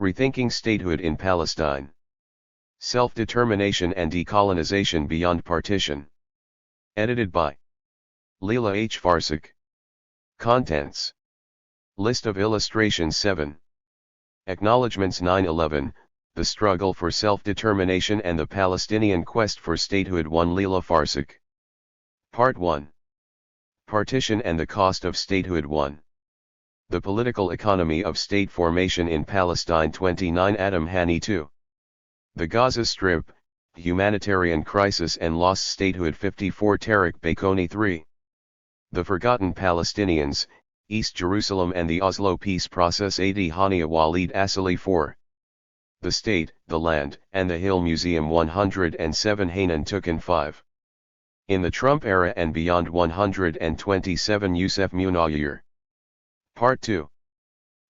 Rethinking Statehood in Palestine. Self-Determination and Decolonization Beyond Partition. Edited by Leila H. Farsakh. Contents. List of illustrations 7. Acknowledgements 9/11, The Struggle for Self-Determination and the Palestinian Quest for Statehood 1 Leila Farsakh. Part 1. Partition and the Cost of Statehood 1. The Political Economy of State Formation in Palestine 29 Adam Hani 2. The Gaza Strip, Humanitarian Crisis and Lost Statehood 54 Tariq Baikoni 3. The Forgotten Palestinians, East Jerusalem and the Oslo Peace Process Adi Hania Walid Asali 4. The State, the Land, and the Hill Museum 107 Hanan Tukin 5. In the Trump Era and Beyond 127 Youssef Munayir. Part 2.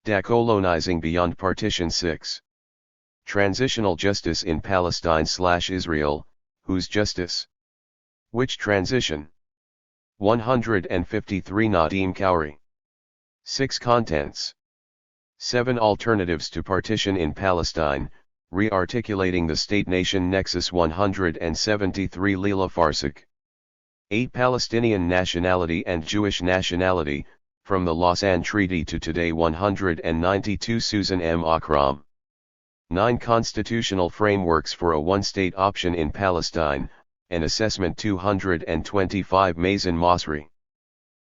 Decolonizing Beyond Partition 6. Transitional Justice in Palestine/Israel, Whose Justice? Which Transition? 153 Nadim Kauri. 6 Contents. 7 Alternatives to Partition in Palestine, Re-articulating the State-Nation Nexus 173 Leila Farsakh. 8 Palestinian Nationality and Jewish Nationality, From the Lausanne Treaty to Today 192 Susan M. Akram. 9 Constitutional Frameworks for a One-State Option in Palestine, An Assessment 225 Mazen Masri.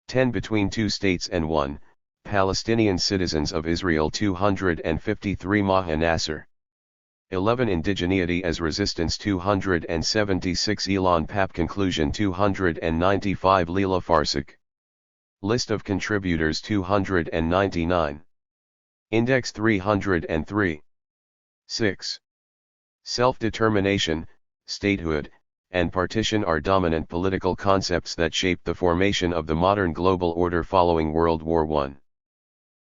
10 Between Two States and One, Palestinian Citizens of Israel 253 Maha Nasser. 11 Indigeneity as Resistance 276 Elon Papp Conclusion 295 Leila Farsakh. List of Contributors 299. Index 303. 6. Self-determination, statehood, and partition are dominant political concepts that shaped the formation of the modern global order following World War I.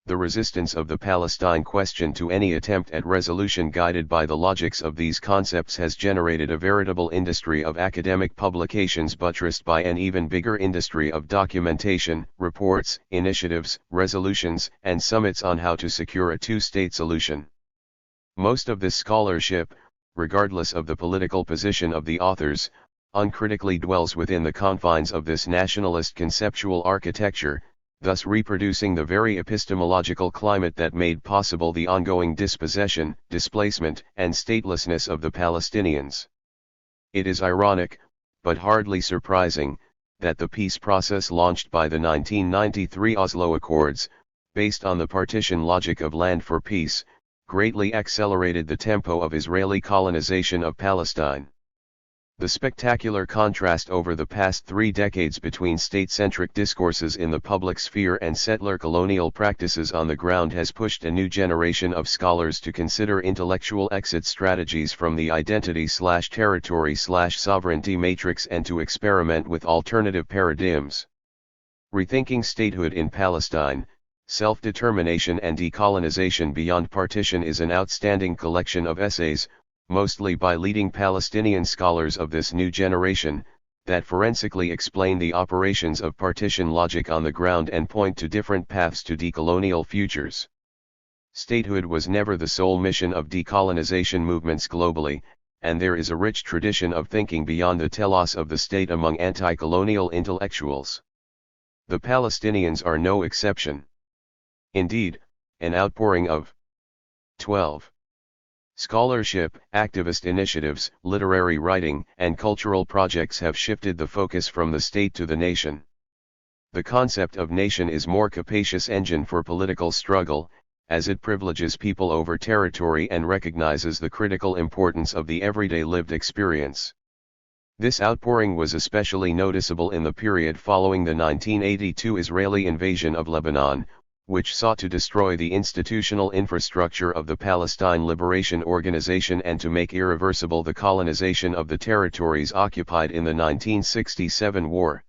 The resistance of the Palestine question to any attempt at resolution guided by the logics of these concepts has generated a veritable industry of academic publications buttressed by an even bigger industry of documentation, reports, initiatives, resolutions, and summits on how to secure a two-state solution. Most of this scholarship, regardless of the political position of the authors, uncritically dwells within the confines of this nationalist conceptual architecture, thus reproducing the very epistemological climate that made possible the ongoing dispossession, displacement, and statelessness of the Palestinians. It is ironic, but hardly surprising, that the peace process launched by the 1993 Oslo Accords, based on the partition logic of land for peace, greatly accelerated the tempo of Israeli colonization of Palestine. The spectacular contrast over the past 3 decades between state-centric discourses in the public sphere and settler colonial practices on the ground has pushed a new generation of scholars to consider intellectual exit strategies from the identity/territory/sovereignty matrix and to experiment with alternative paradigms. Rethinking Statehood in Palestine, Self-Determination and Decolonization Beyond Partition is an outstanding collection of essays, mostly by leading Palestinian scholars of this new generation, that forensically explain the operations of partition logic on the ground and point to different paths to decolonial futures. Statehood was never the sole mission of decolonization movements globally, and there is a rich tradition of thinking beyond the telos of the state among anti-colonial intellectuals. The Palestinians are no exception. Indeed, an outpouring of 12. Scholarship, activist initiatives, literary writing, and cultural projects have shifted the focus from the state to the nation. The concept of nation is more capacious engine for political struggle, as it privileges people over territory and recognizes the critical importance of the everyday lived experience. This outpouring was especially noticeable in the period following the 1982 Israeli invasion of Lebanon, which sought to destroy the institutional infrastructure of the Palestine Liberation Organization and to make irreversible the colonization of the territories occupied in the 1967 war.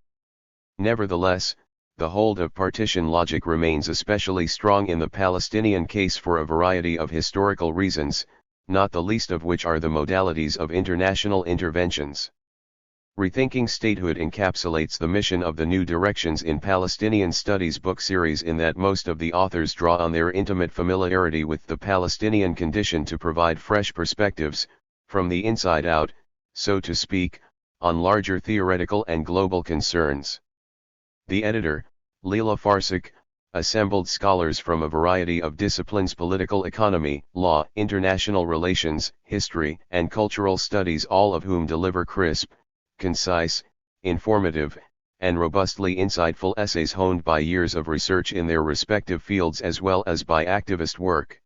Nevertheless, the hold of partition logic remains especially strong in the Palestinian case for a variety of historical reasons, not the least of which are the modalities of international interventions. Rethinking Statehood encapsulates the mission of the New Directions in Palestinian Studies book series in that most of the authors draw on their intimate familiarity with the Palestinian condition to provide fresh perspectives, from the inside out, so to speak, on larger theoretical and global concerns. The editor, Leila Farsakh, assembled scholars from a variety of disciplines: political economy, law, international relations, history, and cultural studies, all of whom deliver crisp, concise, informative, and robustly insightful essays honed by years of research in their respective fields as well as by activist work.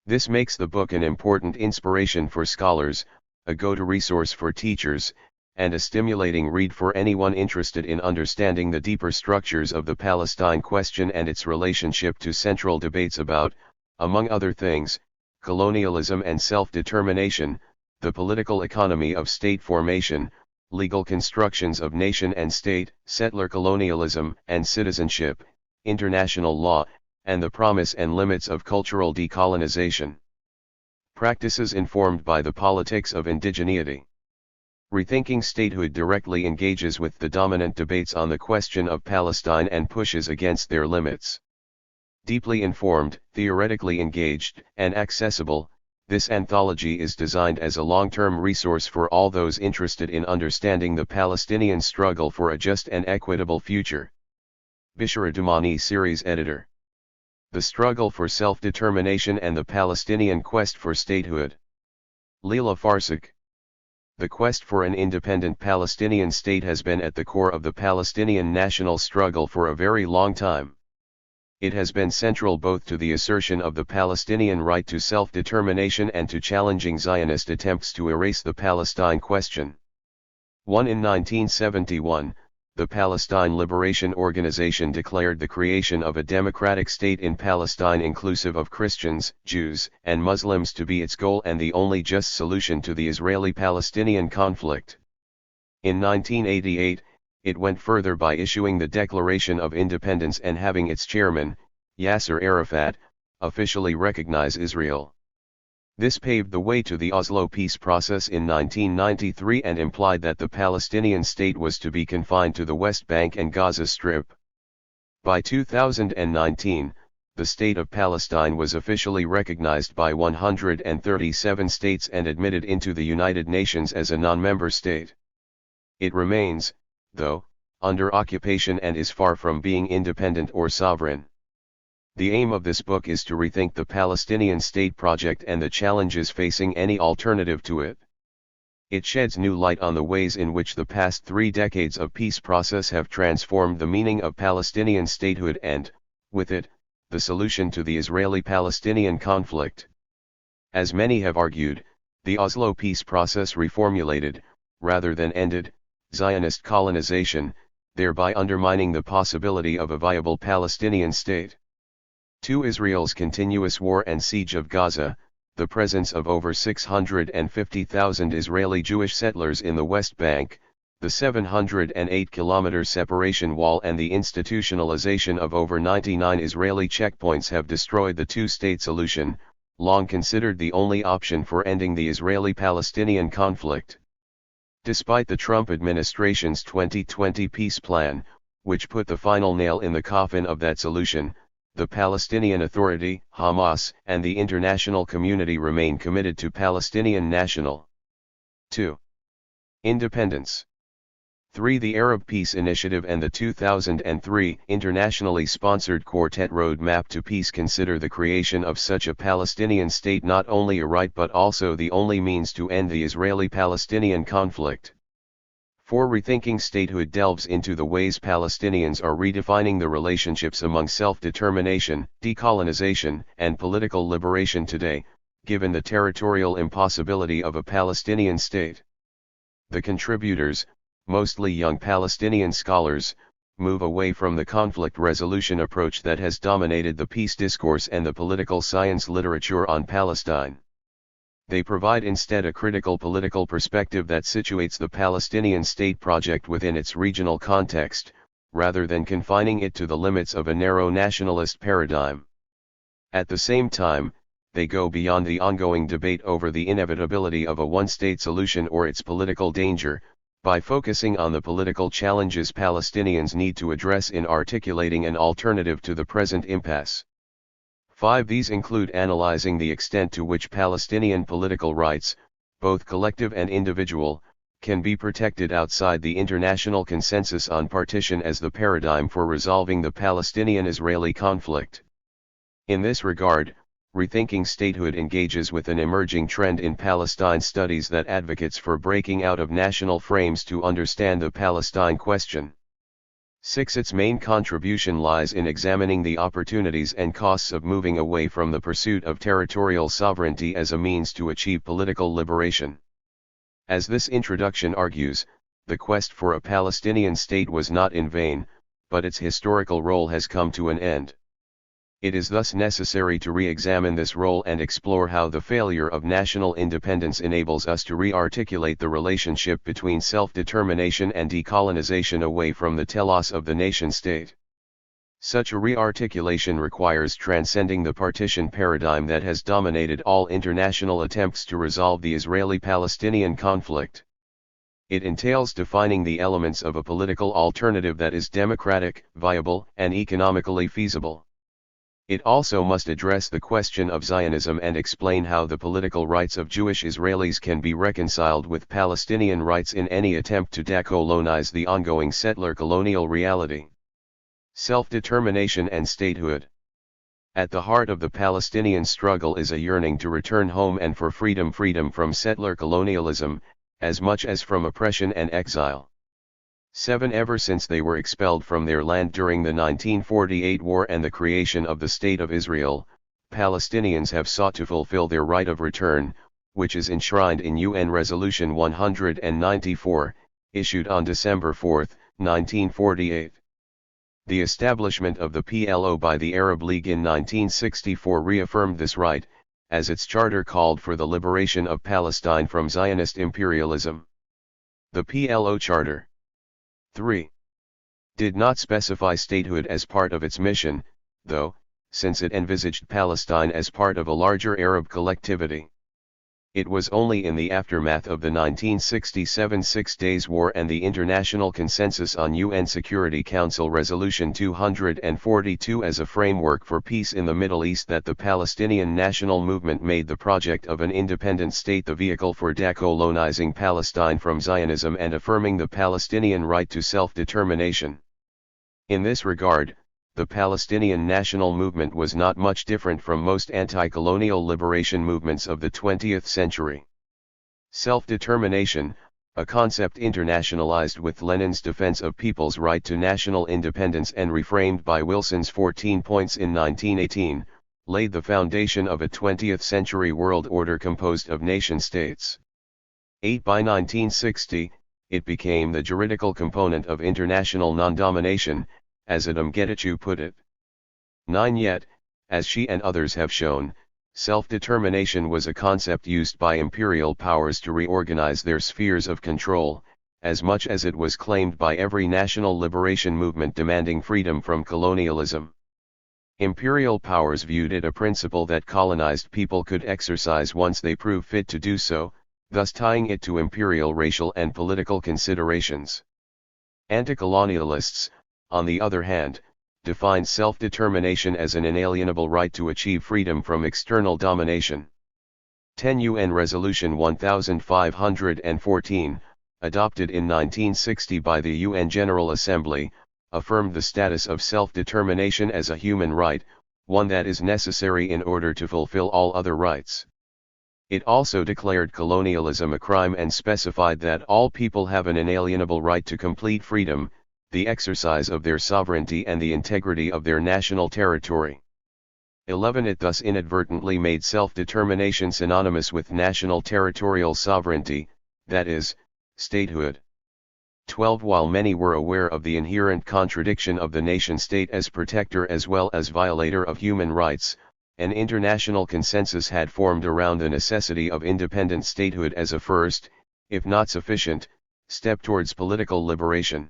This makes the book an important inspiration for scholars, a go-to resource for teachers, and a stimulating read for anyone interested in understanding the deeper structures of the Palestine question and its relationship to central debates about, among other things, colonialism and self-determination, the political economy of state formation, legal constructions of nation and state, settler colonialism and citizenship, international law, and the promise and limits of cultural decolonization. Practices informed by the politics of indigeneity. Rethinking Statehood directly engages with the dominant debates on the question of Palestine and pushes against their limits. Deeply informed, theoretically engaged, and accessible, this anthology is designed as a long-term resource for all those interested in understanding the Palestinian struggle for a just and equitable future. Bishara Dumani Series Editor. The Struggle for Self-Determination and the Palestinian Quest for Statehood. Leila Farsakh. The quest for an independent Palestinian state has been at the core of the Palestinian national struggle for a very long time. It has been central both to the assertion of the Palestinian right to self-determination and to challenging Zionist attempts to erase the Palestine question. In 1971, the Palestine Liberation Organization declared the creation of a democratic state in Palestine inclusive of Christians, Jews, and Muslims to be its goal and the only just solution to the Israeli-Palestinian conflict. In 1988, it went further by issuing the Declaration of Independence and having its chairman, Yasser Arafat, officially recognize Israel. This paved the way to the Oslo peace process in 1993 and implied that the Palestinian state was to be confined to the West Bank and Gaza Strip. By 2019, the State of Palestine was officially recognized by 137 states and admitted into the United Nations as a non-member state. It remains, though, under occupation and is far from being independent or sovereign. The aim of this book is to rethink the Palestinian state project and the challenges facing any alternative to it. It sheds new light on the ways in which the past 3 decades of peace process have transformed the meaning of Palestinian statehood and, with it, the solution to the Israeli-Palestinian conflict. As many have argued, the Oslo peace process reformulated, rather than ended, Zionist colonization, thereby undermining the possibility of a viable Palestinian state. To Israel's continuous war and siege of Gaza, the presence of over 650,000 Israeli Jewish settlers in the West Bank, the 708-kilometer separation wall and the institutionalization of over 99 Israeli checkpoints have destroyed the two-state solution, long considered the only option for ending the Israeli-Palestinian conflict. Despite the Trump administration's 2020 peace plan, which put the final nail in the coffin of that solution, the Palestinian Authority, Hamas, and the international community remain committed to Palestinian national 2. Independence. 3. The Arab Peace Initiative and the 2003 internationally sponsored Quartet Roadmap to Peace consider the creation of such a Palestinian state not only a right but also the only means to end the Israeli-Palestinian conflict. 4. Rethinking Statehood delves into the ways Palestinians are redefining the relationships among self-determination, decolonization, and political liberation today, given the territorial impossibility of a Palestinian state. The contributors, mostly young Palestinian scholars, move away from the conflict resolution approach that has dominated the peace discourse and the political science literature on Palestine. They provide instead a critical political perspective that situates the Palestinian state project within its regional context, rather than confining it to the limits of a narrow nationalist paradigm. At the same time, they go beyond the ongoing debate over the inevitability of a one-state solution or its political danger, by focusing on the political challenges Palestinians need to address in articulating an alternative to the present impasse. 5. These include analyzing the extent to which Palestinian political rights, both collective and individual, can be protected outside the international consensus on partition as the paradigm for resolving the Palestinian-Israeli conflict. In this regard, Rethinking Statehood engages with an emerging trend in Palestine studies that advocates for breaking out of national frames to understand the Palestine question. 6. Its main contribution lies in examining the opportunities and costs of moving away from the pursuit of territorial sovereignty as a means to achieve political liberation. As this introduction argues, the quest for a Palestinian state was not in vain, but its historical role has come to an end. It is thus necessary to re-examine this role and explore how the failure of national independence enables us to re-articulate the relationship between self-determination and decolonization away from the telos of the nation-state. Such a re-articulation requires transcending the partition paradigm that has dominated all international attempts to resolve the Israeli-Palestinian conflict. It entails defining the elements of a political alternative that is democratic, viable, and economically feasible. It also must address the question of Zionism and explain how the political rights of Jewish Israelis can be reconciled with Palestinian rights in any attempt to decolonize the ongoing settler colonial reality. Self-determination and statehood. At the heart of the Palestinian struggle is a yearning to return home and for freedom from settler colonialism, as much as from oppression and exile. 7. Ever since they were expelled from their land during the 1948 war and the creation of the State of Israel, Palestinians have sought to fulfill their right of return, which is enshrined in UN Resolution 194, issued on December 4, 1948. The establishment of the PLO by the Arab League in 1964 reaffirmed this right, as its charter called for the liberation of Palestine from Zionist imperialism. The PLO Charter 3. Did not specify statehood as part of its mission, though, since it envisaged Palestine as part of a larger Arab collectivity. It was only in the aftermath of the 1967 Six Days War and the International Consensus on UN Security Council Resolution 242 as a framework for peace in the Middle East that the Palestinian national movement made the project of an independent state the vehicle for decolonizing Palestine from Zionism and affirming the Palestinian right to self-determination. In this regard, the Palestinian national movement was not much different from most anti-colonial liberation movements of the 20th century. Self-determination, a concept internationalized with Lenin's defense of people's right to national independence and reframed by Wilson's 14 points in 1918, laid the foundation of a 20th century world order composed of nation-states. 8. By 1960, it became the juridical component of international non-domination, as Adam Getachew put it. 9. Yet, as she and others have shown, self-determination was a concept used by imperial powers to reorganize their spheres of control, as much as it was claimed by every national liberation movement demanding freedom from colonialism. Imperial powers viewed it a principle that colonized people could exercise once they proved fit to do so, thus tying it to imperial racial and political considerations. Anti-colonialists, on the other hand, defines self-determination as an inalienable right to achieve freedom from external domination. 10. UN Resolution 1514, adopted in 1960 by the UN General Assembly, affirmed the status of self-determination as a human right, one that is necessary in order to fulfill all other rights. It also declared colonialism a crime and specified that all people have an inalienable right to complete freedom, the exercise of their sovereignty and the integrity of their national territory. 11. It thus inadvertently made self-determination synonymous with national territorial sovereignty, that is, statehood. 12. While many were aware of the inherent contradiction of the nation-state as protector as well as violator of human rights, an international consensus had formed around the necessity of independent statehood as a first, if not sufficient, step towards political liberation.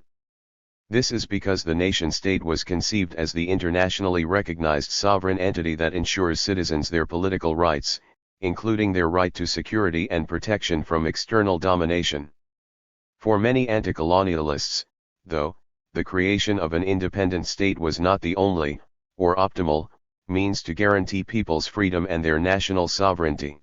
This is because the nation-state was conceived as the internationally recognized sovereign entity that ensures citizens their political rights, including their right to security and protection from external domination. For many anti-colonialists, though, the creation of an independent state was not the only, or optimal, means to guarantee people's freedom and their national sovereignty.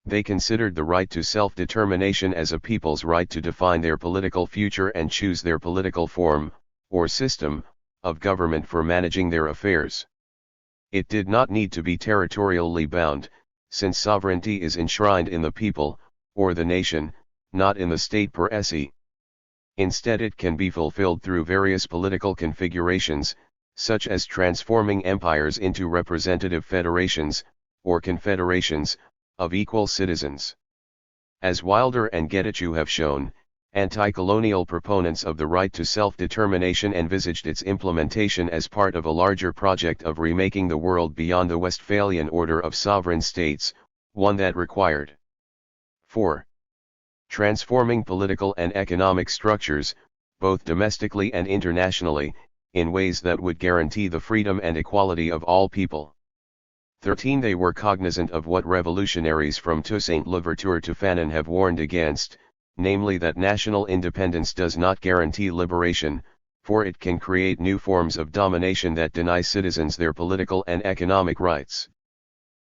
They considered the right to self-determination as a people's right to define their political future and choose their political form, or system, of government for managing their affairs. It did not need to be territorially bound, since sovereignty is enshrined in the people, or the nation, not in the state per se. Instead, it can be fulfilled through various political configurations, such as transforming empires into representative federations, or confederations, of equal citizens. As Wilder and Getachew have shown, anti-colonial proponents of the right to self-determination envisaged its implementation as part of a larger project of remaking the world beyond the Westphalian order of sovereign states, one that required 4. Transforming political and economic structures, both domestically and internationally, in ways that would guarantee the freedom and equality of all people. 13. They were cognizant of what revolutionaries from Toussaint Louverture to Fanon have warned against, namely that national independence does not guarantee liberation, for it can create new forms of domination that deny citizens their political and economic rights.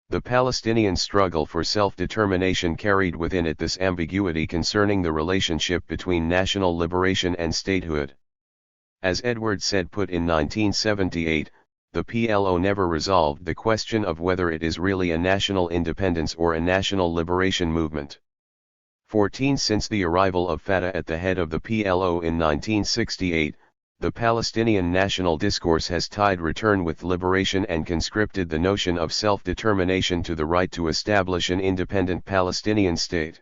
The Palestinian struggle for self-determination carried within it this ambiguity concerning the relationship between national liberation and statehood. As Edward Said put in 1978, the PLO never resolved the question of whether it is really a national independence or a national liberation movement. 14. Since the arrival of Fatah at the head of the PLO in 1968, the Palestinian national discourse has tied return with liberation and conscripted the notion of self-determination to the right to establish an independent Palestinian state.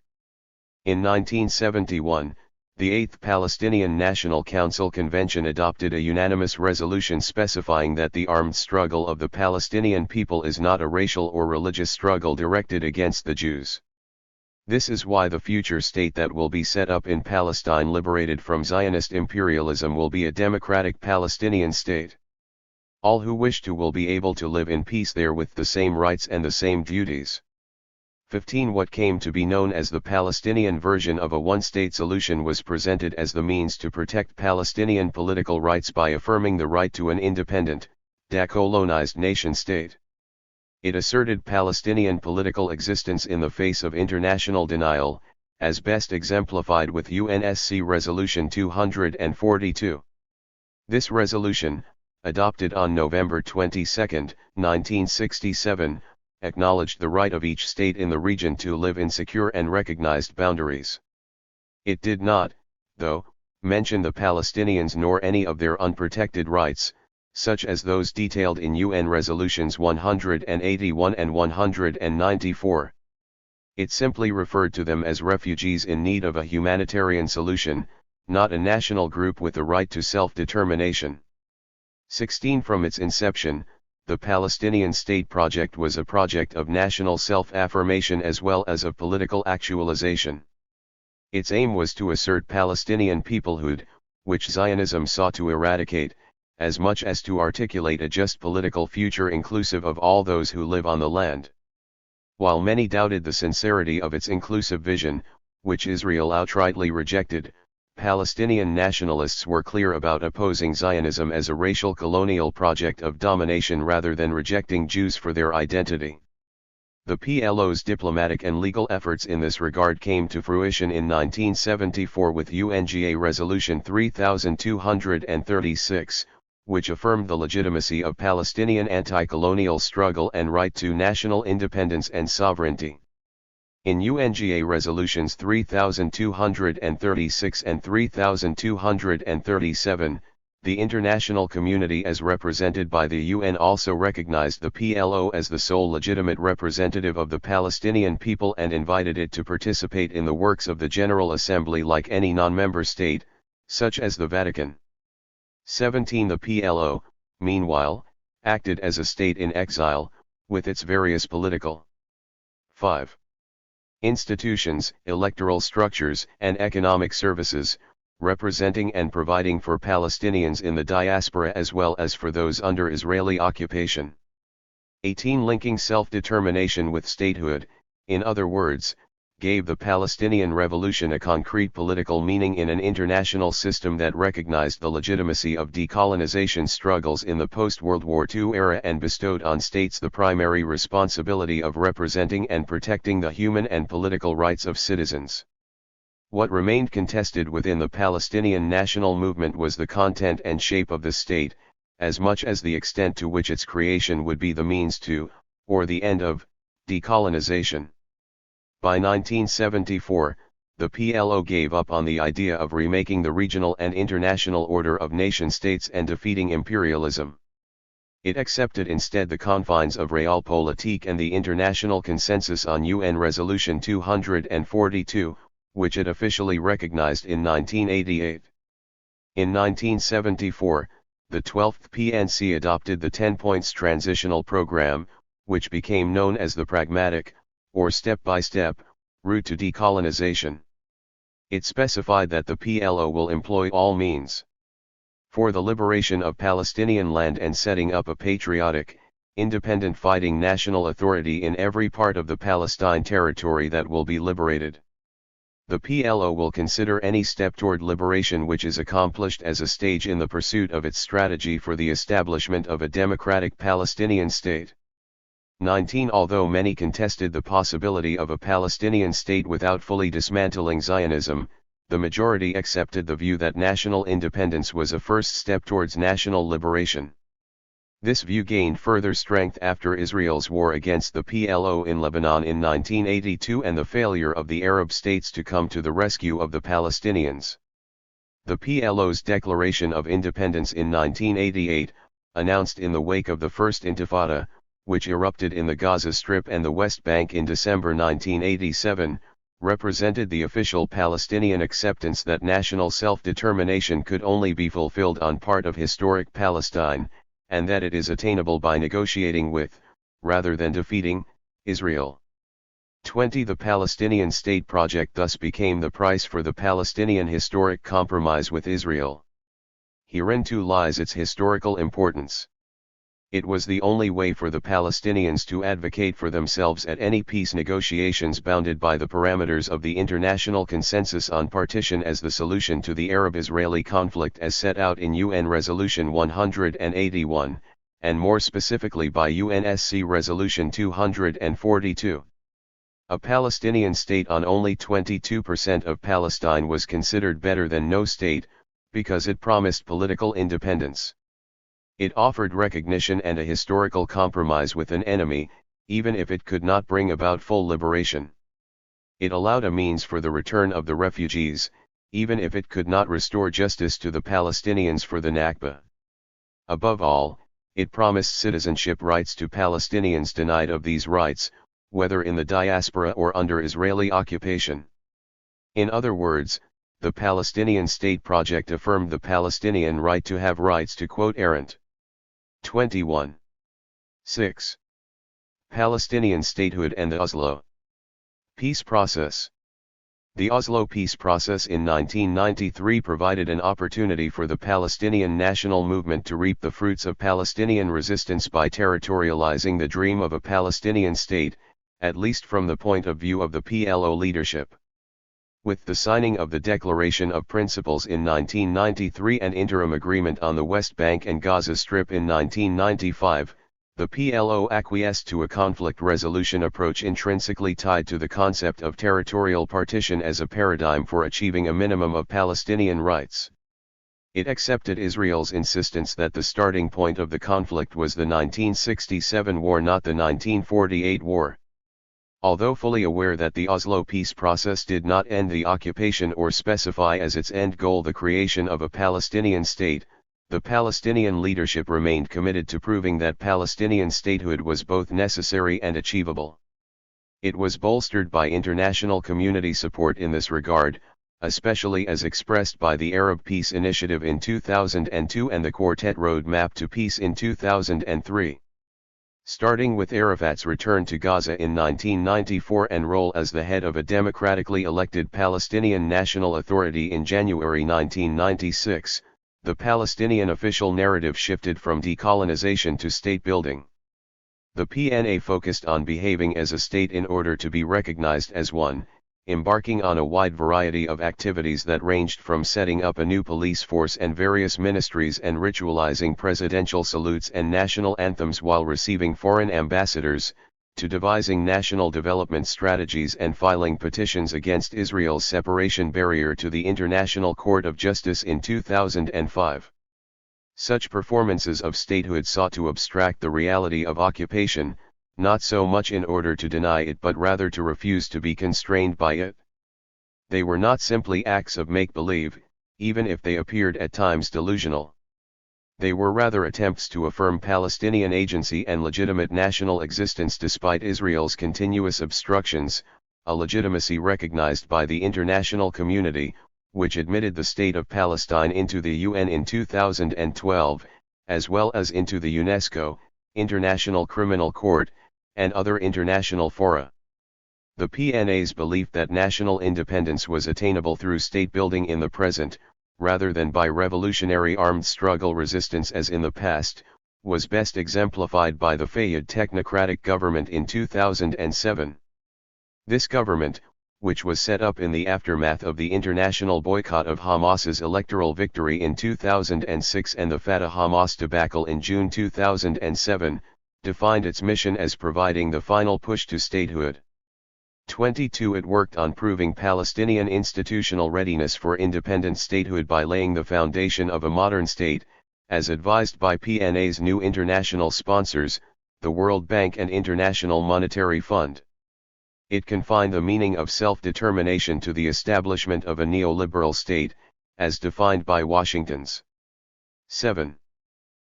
In 1971, the Eighth Palestinian National Council Convention adopted a unanimous resolution specifying that the armed struggle of the Palestinian people is not a racial or religious struggle directed against the Jews. This is why the future state that will be set up in Palestine liberated from Zionist imperialism will be a democratic Palestinian state. All who wish to will be able to live in peace there with the same rights and the same duties. 15. What came to be known as the Palestinian version of a one-state solution was presented as the means to protect Palestinian political rights by affirming the right to an independent, decolonized nation-state. It asserted Palestinian political existence in the face of international denial, as best exemplified with UNSC Resolution 242. This resolution, adopted on November 22, 1967, acknowledged the right of each state in the region to live in secure and recognized boundaries. It did not, though, mention the Palestinians nor any of their unprotected rights, such as those detailed in UN Resolutions 181 and 194. It simply referred to them as refugees in need of a humanitarian solution, not a national group with the right to self-determination. 16. From its inception, the Palestinian State project was a project of national self-affirmation as well as of political actualization. Its aim was to assert Palestinian peoplehood, which Zionism sought to eradicate, as much as to articulate a just political future inclusive of all those who live on the land. While many doubted the sincerity of its inclusive vision, which Israel outrightly rejected, Palestinian nationalists were clear about opposing Zionism as a racial colonial project of domination rather than rejecting Jews for their identity. The PLO's diplomatic and legal efforts in this regard came to fruition in 1974 with UNGA Resolution 3236, which affirmed the legitimacy of Palestinian anti-colonial struggle and right to national independence and sovereignty. In UNGA Resolutions 3236 and 3237, the international community as represented by the UN also recognized the PLO as the sole legitimate representative of the Palestinian people and invited it to participate in the works of the General Assembly like any non-member state, such as the Vatican. 17. The PLO, meanwhile, acted as a state in exile, with its various political 5. institutions, electoral structures, and economic services, representing and providing for Palestinians in the diaspora as well as for those under Israeli occupation. 18. Linking self-determination with statehood, in other words, gave the Palestinian Revolution a concrete political meaning in an international system that recognized the legitimacy of decolonization struggles in the post-World War II era and bestowed on states the primary responsibility of representing and protecting the human and political rights of citizens. What remained contested within the Palestinian national movement was the content and shape of the state, as much as the extent to which its creation would be the means to, or the end of, decolonization. By 1974, the PLO gave up on the idea of remaking the regional and international order of nation-states and defeating imperialism. It accepted instead the confines of Realpolitik and the international consensus on UN Resolution 242, which it officially recognized in 1988. In 1974, the 12th PNC adopted the 10 Points Transitional Program, which became known as the Pragmatic, or step-by-step, route to decolonization. It specified that the PLO will employ all means for the liberation of Palestinian land and setting up a patriotic, independent fighting national authority in every part of the Palestine territory that will be liberated. The PLO will consider any step toward liberation which is accomplished as a stage in the pursuit of its strategy for the establishment of a democratic Palestinian state. 19 Although many contested the possibility of a Palestinian state without fully dismantling Zionism, the majority accepted the view that national independence was a first step towards national liberation. This view gained further strength after Israel's war against the PLO in Lebanon in 1982 and the failure of the Arab states to come to the rescue of the Palestinians. The PLO's Declaration of Independence in 1988, announced in the wake of the First Intifada, which erupted in the Gaza Strip and the West Bank in December 1987, represented the official Palestinian acceptance that national self-determination could only be fulfilled on part of historic Palestine, and that it is attainable by negotiating with, rather than defeating, Israel. 20 The Palestinian state project thus became the price for the Palestinian historic compromise with Israel. Herein too lies its historical importance. It was the only way for the Palestinians to advocate for themselves at any peace negotiations bounded by the parameters of the international consensus on partition as the solution to the Arab-Israeli conflict as set out in UN Resolution 181, and more specifically by UNSC Resolution 242. A Palestinian state on only 22% of Palestine was considered better than no state, because it promised political independence. It offered recognition and a historical compromise with an enemy, even if it could not bring about full liberation. It allowed a means for the return of the refugees, even if it could not restore justice to the Palestinians for the Nakba. Above all, it promised citizenship rights to Palestinians denied of these rights, whether in the diaspora or under Israeli occupation. In other words, the Palestinian state project affirmed the Palestinian right to have rights to quote Arendt. 21. 6. Palestinian statehood and the Oslo peace process. The Oslo peace process in 1993 provided an opportunity for the Palestinian national movement to reap the fruits of Palestinian resistance by territorializing the dream of a Palestinian state, at least from the point of view of the PLO leadership. With the signing of the Declaration of Principles in 1993 and interim agreement on the West Bank and Gaza Strip in 1995, the PLO acquiesced to a conflict resolution approach intrinsically tied to the concept of territorial partition as a paradigm for achieving a minimum of Palestinian rights. It accepted Israel's insistence that the starting point of the conflict was the 1967 war, not the 1948 war. Although fully aware that the Oslo peace process did not end the occupation or specify as its end goal the creation of a Palestinian state, the Palestinian leadership remained committed to proving that Palestinian statehood was both necessary and achievable. It was bolstered by international community support in this regard, especially as expressed by the Arab Peace Initiative in 2002 and the Quartet Roadmap to Peace in 2003. Starting with Arafat's return to Gaza in 1994 and role as the head of a democratically elected Palestinian National Authority in January 1996, the Palestinian official narrative shifted from decolonization to state building. The PNA focused on behaving as a state in order to be recognized as one, embarking on a wide variety of activities that ranged from setting up a new police force and various ministries and ritualizing presidential salutes and national anthems while receiving foreign ambassadors, to devising national development strategies and filing petitions against Israel's separation barrier to the International Court of Justice in 2005. Such performances of statehood sought to abstract the reality of occupation, not so much in order to deny it but rather to refuse to be constrained by it. They were not simply acts of make-believe, even if they appeared at times delusional. They were rather attempts to affirm Palestinian agency and legitimate national existence despite Israel's continuous obstructions, a legitimacy recognized by the international community, which admitted the State of Palestine into the UN in 2012, as well as into the UNESCO, International Criminal Court, and other international fora. The PNA's belief that national independence was attainable through state building in the present, rather than by revolutionary armed struggle resistance as in the past, was best exemplified by the Fayyad technocratic government in 2007. This government, which was set up in the aftermath of the international boycott of Hamas's electoral victory in 2006 and the Fatah-Hamas debacle in June 2007, defined its mission as providing the final push to statehood. 22. It worked on proving Palestinian institutional readiness for independent statehood by laying the foundation of a modern state, as advised by PNA's new international sponsors, the World Bank and International Monetary Fund. It confined the meaning of self-determination to the establishment of a neoliberal state, as defined by Washington's 7.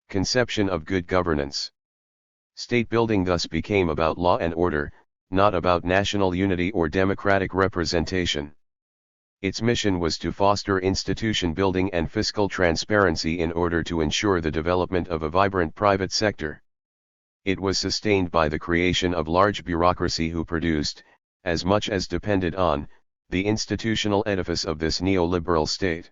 Conception of good governance. State building thus became about law and order, not about national unity or democratic representation. Its mission was to foster institution building and fiscal transparency in order to ensure the development of a vibrant private sector. It was sustained by the creation of large bureaucracy who produced, as much as depended on, the institutional edifice of this neoliberal state.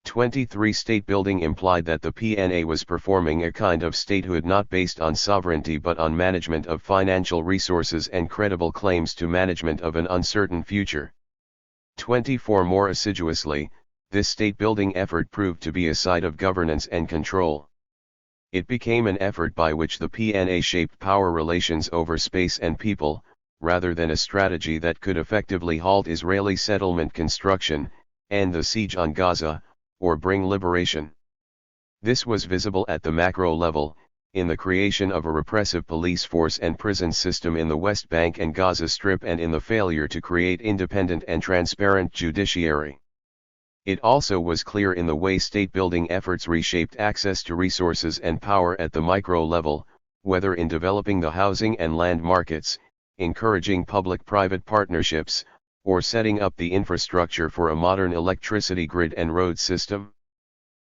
23. State building implied that the PNA was performing a kind of statehood not based on sovereignty but on management of financial resources and credible claims to management of an uncertain future. 24. More assiduously, this state-building effort proved to be a side of governance and control. It became an effort by which the PNA shaped power relations over space and people, rather than a strategy that could effectively halt Israeli settlement construction, end the siege on Gaza, or bring liberation. This was visible at the macro level, in the creation of a repressive police force and prison system in the West Bank and Gaza Strip and in the failure to create independent and transparent judiciary. It also was clear in the way state-building efforts reshaped access to resources and power at the micro level, whether in developing the housing and land markets, encouraging public-private partnerships, or setting up the infrastructure for a modern electricity grid and road system.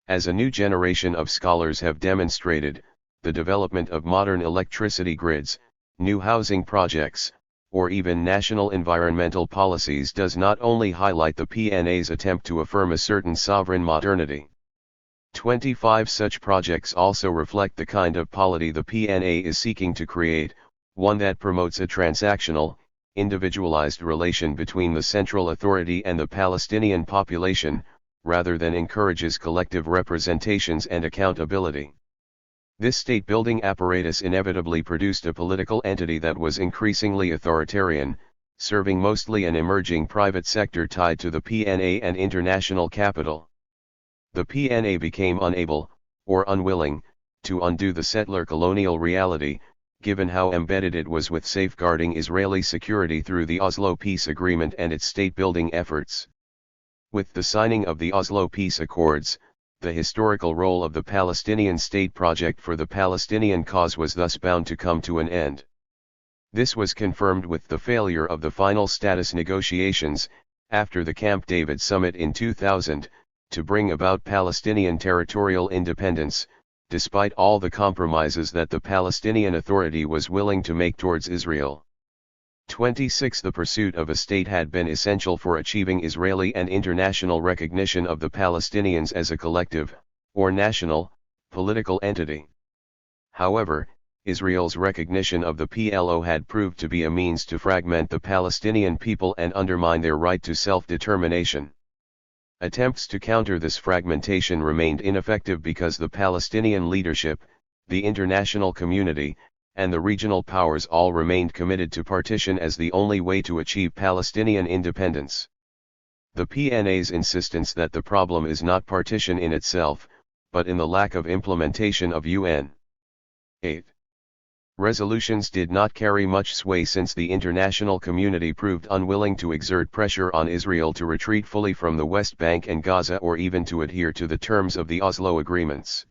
As a new generation of scholars have demonstrated, the development of modern electricity grids, new housing projects, or even national environmental policies does not only highlight the PNA's attempt to affirm a certain sovereign modernity. 25. Such projects also reflect the kind of polity the PNA is seeking to create, one that promotes a transactional, individualized relation between the central authority and the Palestinian population, rather than encourages collective representations and accountability. This state-building apparatus inevitably produced a political entity that was increasingly authoritarian, serving mostly an emerging private sector tied to the PNA and international capital. The PNA became unable, or unwilling, to undo the settler colonial reality, given how embedded it was with safeguarding Israeli security through the Oslo Peace Agreement and its state-building efforts. With the signing of the Oslo Peace Accords, the historical role of the Palestinian state project for the Palestinian cause was thus bound to come to an end. This was confirmed with the failure of the final status negotiations, after the Camp David summit in 2000, to bring about Palestinian territorial independence, despite all the compromises that the Palestinian Authority was willing to make towards Israel. 26. The pursuit of a state had been essential for achieving Israeli and international recognition of the Palestinians as a collective, or national, political entity. However, Israel's recognition of the PLO had proved to be a means to fragment the Palestinian people and undermine their right to self-determination. Attempts to counter this fragmentation remained ineffective because the Palestinian leadership, the international community, and the regional powers all remained committed to partition as the only way to achieve Palestinian independence. The PNA's insistence that the problem is not partition in itself, but in the lack of implementation of UN 8 resolutions did not carry much sway since the international community proved unwilling to exert pressure on Israel to retreat fully from the West Bank and Gaza or even to adhere to the terms of the Oslo agreements.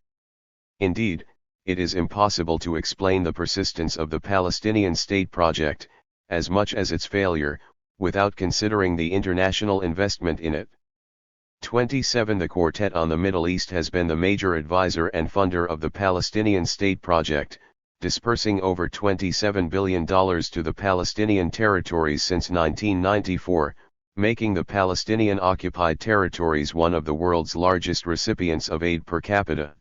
Indeed, it is impossible to explain the persistence of the Palestinian state project, as much as its failure, without considering the international investment in it. 27 The Quartet on the Middle East has been the major advisor and funder of the Palestinian state project, dispersing over $27 billion to the Palestinian territories since 1994, making the Palestinian-occupied territories one of the world's largest recipients of aid per capita.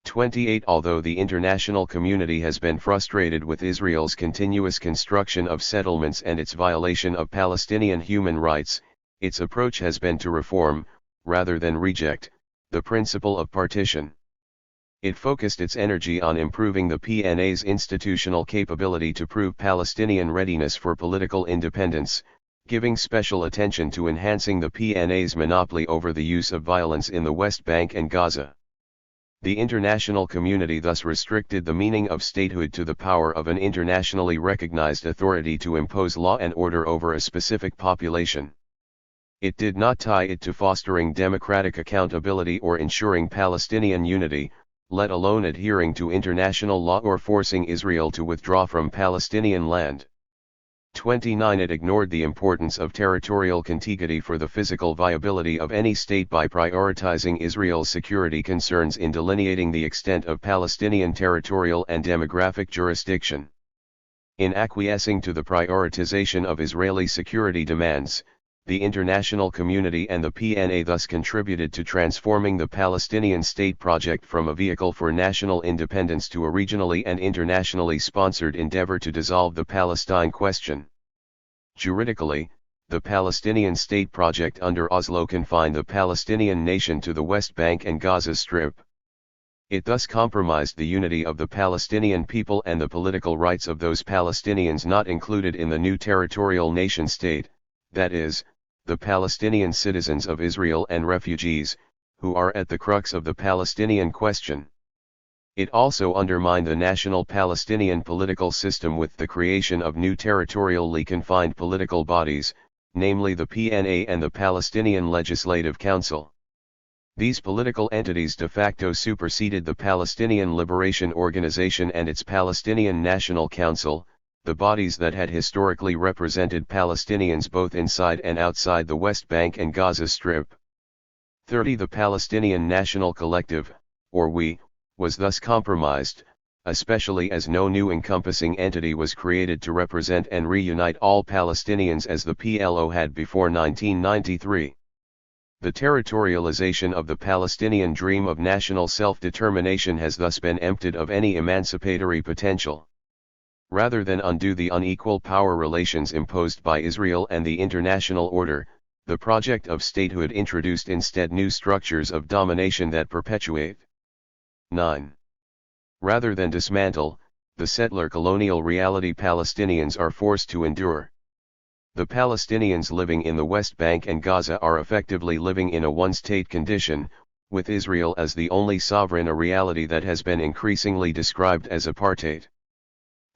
28 Although the international community has been frustrated with Israel's continuous construction of settlements and its violation of Palestinian human rights, its approach has been to reform, rather than reject, the principle of partition. It focused its energy on improving the PNA's institutional capability to prove Palestinian readiness for political independence, giving special attention to enhancing the PNA's monopoly over the use of violence in the West Bank and Gaza. The international community thus restricted the meaning of statehood to the power of an internationally recognized authority to impose law and order over a specific population. It did not tie it to fostering democratic accountability or ensuring Palestinian unity, let alone adhering to international law or forcing Israel to withdraw from Palestinian land. 29 It ignored the importance of territorial contiguity for the physical viability of any state by prioritizing Israel's security concerns in delineating the extent of Palestinian territorial and demographic jurisdiction. In acquiescing to the prioritization of Israeli security demands, the international community and the PNA thus contributed to transforming the Palestinian state project from a vehicle for national independence to a regionally and internationally sponsored endeavor to dissolve the Palestine question. Juridically, the Palestinian state project under Oslo confined the Palestinian nation to the West Bank and Gaza Strip. It thus compromised the unity of the Palestinian people and the political rights of those Palestinians not included in the new territorial nation-state, that is, the Palestinian citizens of Israel and refugees, who are at the crux of the Palestinian question. It also undermined the national Palestinian political system with the creation of new territorially confined political bodies, namely the PNA and the Palestinian Legislative Council. These political entities de facto superseded the Palestinian Liberation Organization and its Palestinian National Council, the bodies that had historically represented Palestinians both inside and outside the West Bank and Gaza Strip. 30 The Palestinian National Collective, or WE, was thus compromised, especially as no new encompassing entity was created to represent and reunite all Palestinians as the PLO had before 1993. The territorialization of the Palestinian dream of national self-determination has thus been emptied of any emancipatory potential. Rather than undo the unequal power relations imposed by Israel and the international order, the project of statehood introduced instead new structures of domination that perpetuate. 9. Rather than dismantle, the settler colonial reality Palestinians are forced to endure. The Palestinians living in the West Bank and Gaza are effectively living in a one-state condition, with Israel as the only sovereign, a reality that has been increasingly described as apartheid.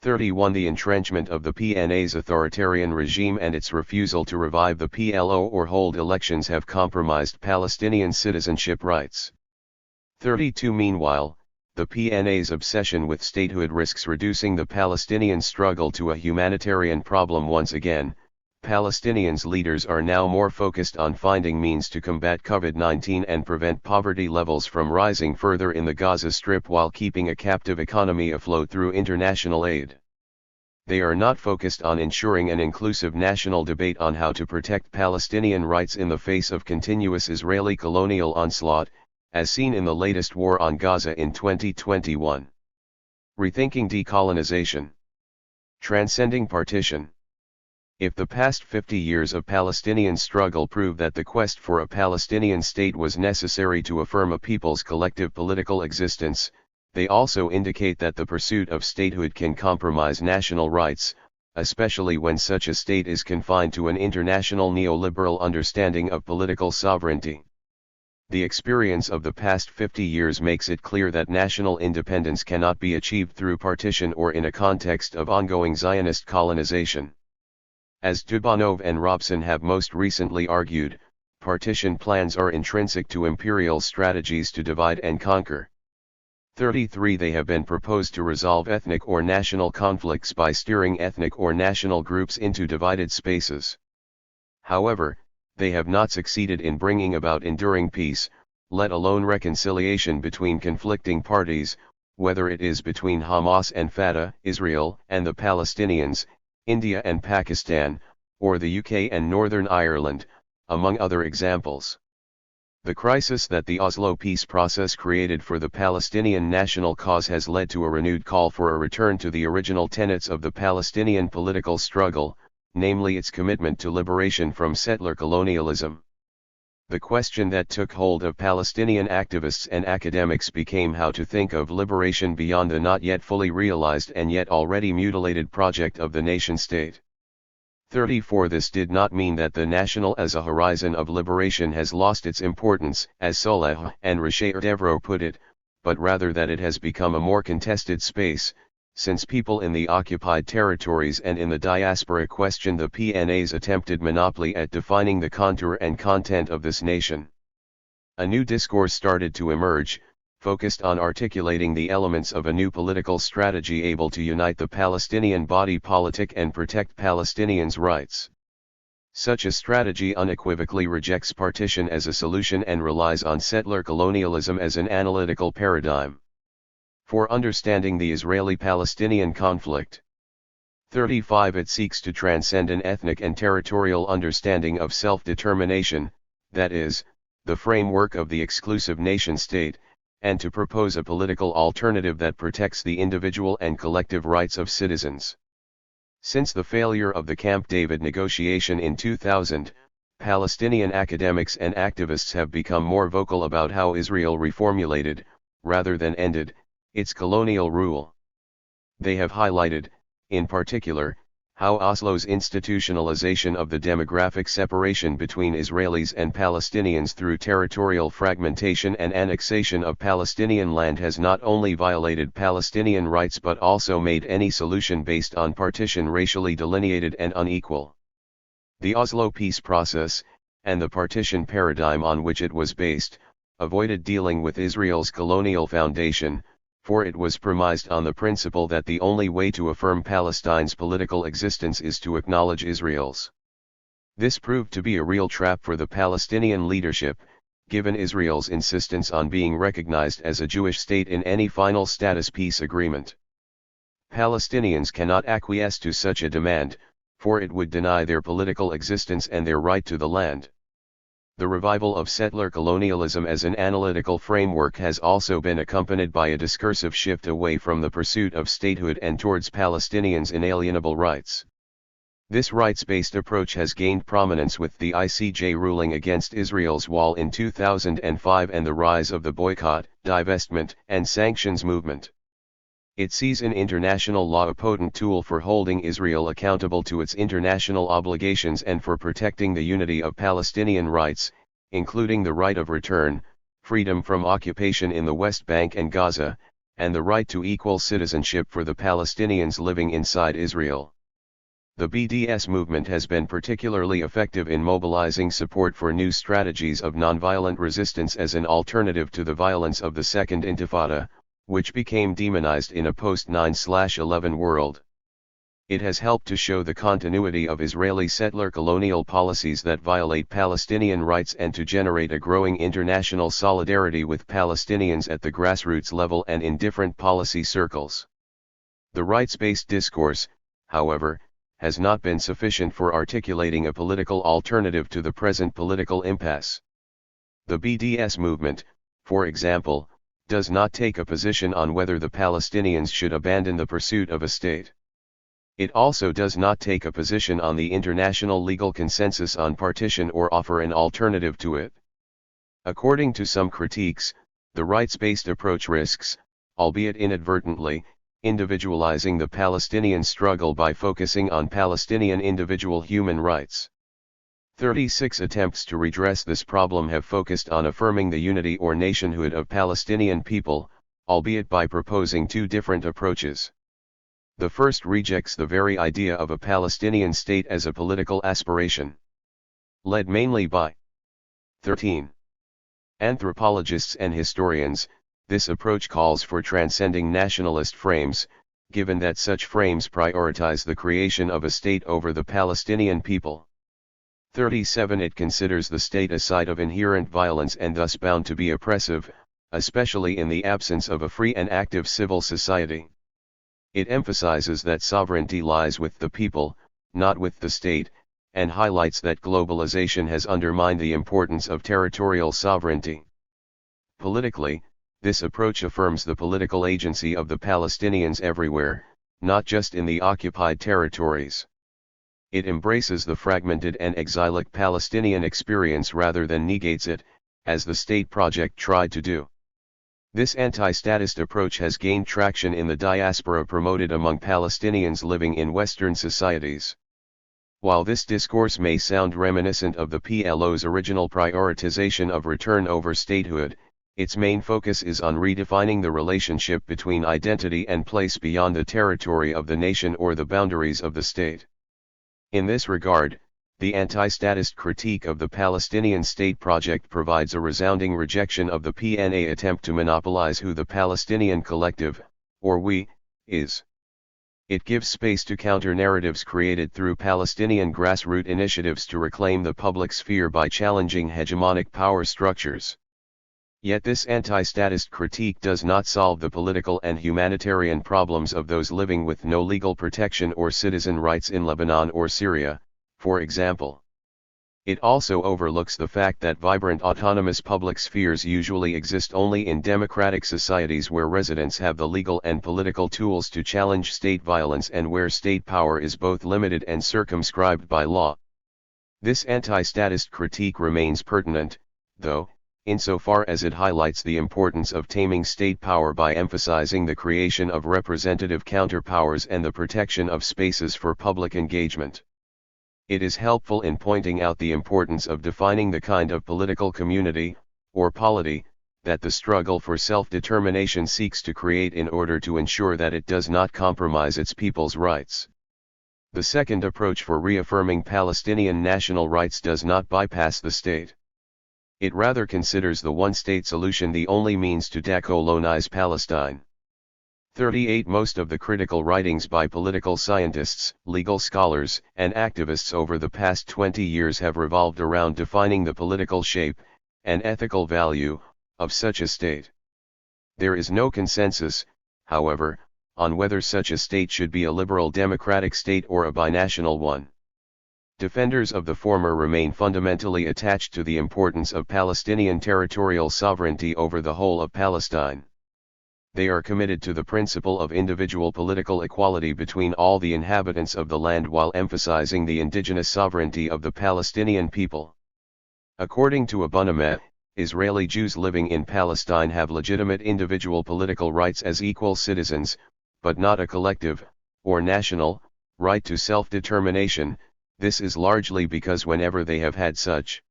31 The entrenchment of the PNA's authoritarian regime and its refusal to revive the PLO or hold elections have compromised Palestinian citizenship rights. 32 Meanwhile, the PNA's obsession with statehood risks reducing the Palestinian struggle to a humanitarian problem once again. Palestinians' leaders are now more focused on finding means to combat COVID-19 and prevent poverty levels from rising further in the Gaza Strip while keeping a captive economy afloat through international aid. They are not focused on ensuring an inclusive national debate on how to protect Palestinian rights in the face of continuous Israeli colonial onslaught, as seen in the latest war on Gaza in 2021. Rethinking Decolonization. Transcending Partition. If the past 50 years of Palestinian struggle prove that the quest for a Palestinian state was necessary to affirm a people's collective political existence, they also indicate that the pursuit of statehood can compromise national rights, especially when such a state is confined to an international neoliberal understanding of political sovereignty. The experience of the past 50 years makes it clear that national independence cannot be achieved through partition or in a context of ongoing Zionist colonization. As Dubanov and Robson have most recently argued, partition plans are intrinsic to imperial strategies to divide and conquer. 33 They have been proposed to resolve ethnic or national conflicts by steering ethnic or national groups into divided spaces. However, they have not succeeded in bringing about enduring peace, let alone reconciliation between conflicting parties, whether it is between Hamas and Fatah, Israel and the Palestinians, India and Pakistan, or the UK and Northern Ireland, among other examples. The crisis that the Oslo peace process created for the Palestinian national cause has led to a renewed call for a return to the original tenets of the Palestinian political struggle, namely its commitment to liberation from settler colonialism. The question that took hold of Palestinian activists and academics became how to think of liberation beyond the not yet fully realized and yet already mutilated project of the nation-state. 34 This did not mean that the national as a horizon of liberation has lost its importance, as Soleh and Richer Devro put it, but rather that it has become a more contested space, since people in the occupied territories and in the diaspora question the PNA's attempted monopoly at defining the contour and content of this nation. A new discourse started to emerge, focused on articulating the elements of a new political strategy able to unite the Palestinian body politic and protect Palestinians' rights. Such a strategy unequivocally rejects partition as a solution and relies on settler colonialism as an analytical paradigm. For understanding the Israeli-Palestinian conflict. 35 It seeks to transcend an ethnic and territorial understanding of self-determination, that is, the framework of the exclusive nation-state, and to propose a political alternative that protects the individual and collective rights of citizens. Since the failure of the Camp David negotiation in 2000, Palestinian academics and activists have become more vocal about how Israel reformulated, rather than ended, its colonial rule. They have highlighted, in particular, how Oslo's institutionalization of the demographic separation between Israelis and Palestinians through territorial fragmentation and annexation of Palestinian land has not only violated Palestinian rights but also made any solution based on partition racially delineated and unequal. The Oslo peace process, and the partition paradigm on which it was based, avoided dealing with Israel's colonial foundation, for it was premised on the principle that the only way to affirm Palestine's political existence is to acknowledge Israel's. This proved to be a real trap for the Palestinian leadership, given Israel's insistence on being recognized as a Jewish state in any final status peace agreement. Palestinians cannot acquiesce to such a demand, for it would deny their political existence and their right to the land. The revival of settler colonialism as an analytical framework has also been accompanied by a discursive shift away from the pursuit of statehood and towards Palestinians' inalienable rights. This rights-based approach has gained prominence with the ICJ ruling against Israel's wall in 2005 and the rise of the boycott, divestment, and sanctions movement. It sees in international law a potent tool for holding Israel accountable to its international obligations and for protecting the unity of Palestinian rights, including the right of return, freedom from occupation in the West Bank and Gaza, and the right to equal citizenship for the Palestinians living inside Israel. The BDS movement has been particularly effective in mobilizing support for new strategies of nonviolent resistance as an alternative to the violence of the Second Intifada, which became demonized in a post-9/11 world. It has helped to show the continuity of Israeli settler colonial policies that violate Palestinian rights and to generate a growing international solidarity with Palestinians at the grassroots level and in different policy circles. The rights-based discourse, however, has not been sufficient for articulating a political alternative to the present political impasse. The BDS movement, for example, does not take a position on whether the Palestinians should abandon the pursuit of a state. It also does not take a position on the international legal consensus on partition or offer an alternative to it. According to some critiques, the rights-based approach risks, albeit inadvertently, individualizing the Palestinian struggle by focusing on Palestinian individual human rights. 36 attempts to redress this problem have focused on affirming the unity or nationhood of Palestinian people, albeit by proposing two different approaches. The first rejects the very idea of a Palestinian state as a political aspiration. Led mainly by 13 anthropologists and historians, this approach calls for transcending nationalist frames, given that such frames prioritize the creation of a state over the Palestinian people. 37 It considers the state a site of inherent violence and thus bound to be oppressive, especially in the absence of a free and active civil society. It emphasizes that sovereignty lies with the people, not with the state, and highlights that globalization has undermined the importance of territorial sovereignty. Politically, this approach affirms the political agency of the Palestinians everywhere, not just in the occupied territories. It embraces the fragmented and exilic Palestinian experience rather than negates it, as the state project tried to do. This anti-statist approach has gained traction in the diaspora promoted among Palestinians living in Western societies. While this discourse may sound reminiscent of the PLO's original prioritization of return over statehood, its main focus is on redefining the relationship between identity and place beyond the territory of the nation or the boundaries of the state. In this regard, the anti-statist critique of the Palestinian state project provides a resounding rejection of the PNA attempt to monopolize who the Palestinian collective, or we, is. It gives space to counter-narratives created through Palestinian grassroots initiatives to reclaim the public sphere by challenging hegemonic power structures. Yet this anti-statist critique does not solve the political and humanitarian problems of those living with no legal protection or citizen rights in Lebanon or Syria, for example. It also overlooks the fact that vibrant autonomous public spheres usually exist only in democratic societies where residents have the legal and political tools to challenge state violence and where state power is both limited and circumscribed by law. This anti-statist critique remains pertinent, though, insofar as it highlights the importance of taming state power by emphasizing the creation of representative counterpowers and the protection of spaces for public engagement. It is helpful in pointing out the importance of defining the kind of political community, or polity, that the struggle for self-determination seeks to create in order to ensure that it does not compromise its people's rights. The second approach for reaffirming Palestinian national rights does not bypass the state. It rather considers the one-state solution the only means to decolonize Palestine. 38 Most of the critical writings by political scientists, legal scholars, and activists over the past 20 years have revolved around defining the political shape, and ethical value, of such a state. There is no consensus, however, on whether such a state should be a liberal democratic state or a binational one. Defenders of the former remain fundamentally attached to the importance of Palestinian territorial sovereignty over the whole of Palestine. They are committed to the principle of individual political equality between all the inhabitants of the land while emphasizing the indigenous sovereignty of the Palestinian people. According to Abunnameh, Israeli Jews living in Palestine have legitimate individual political rights as equal citizens, but not a collective, or national, right to self-determination. This is largely because whenever they have had such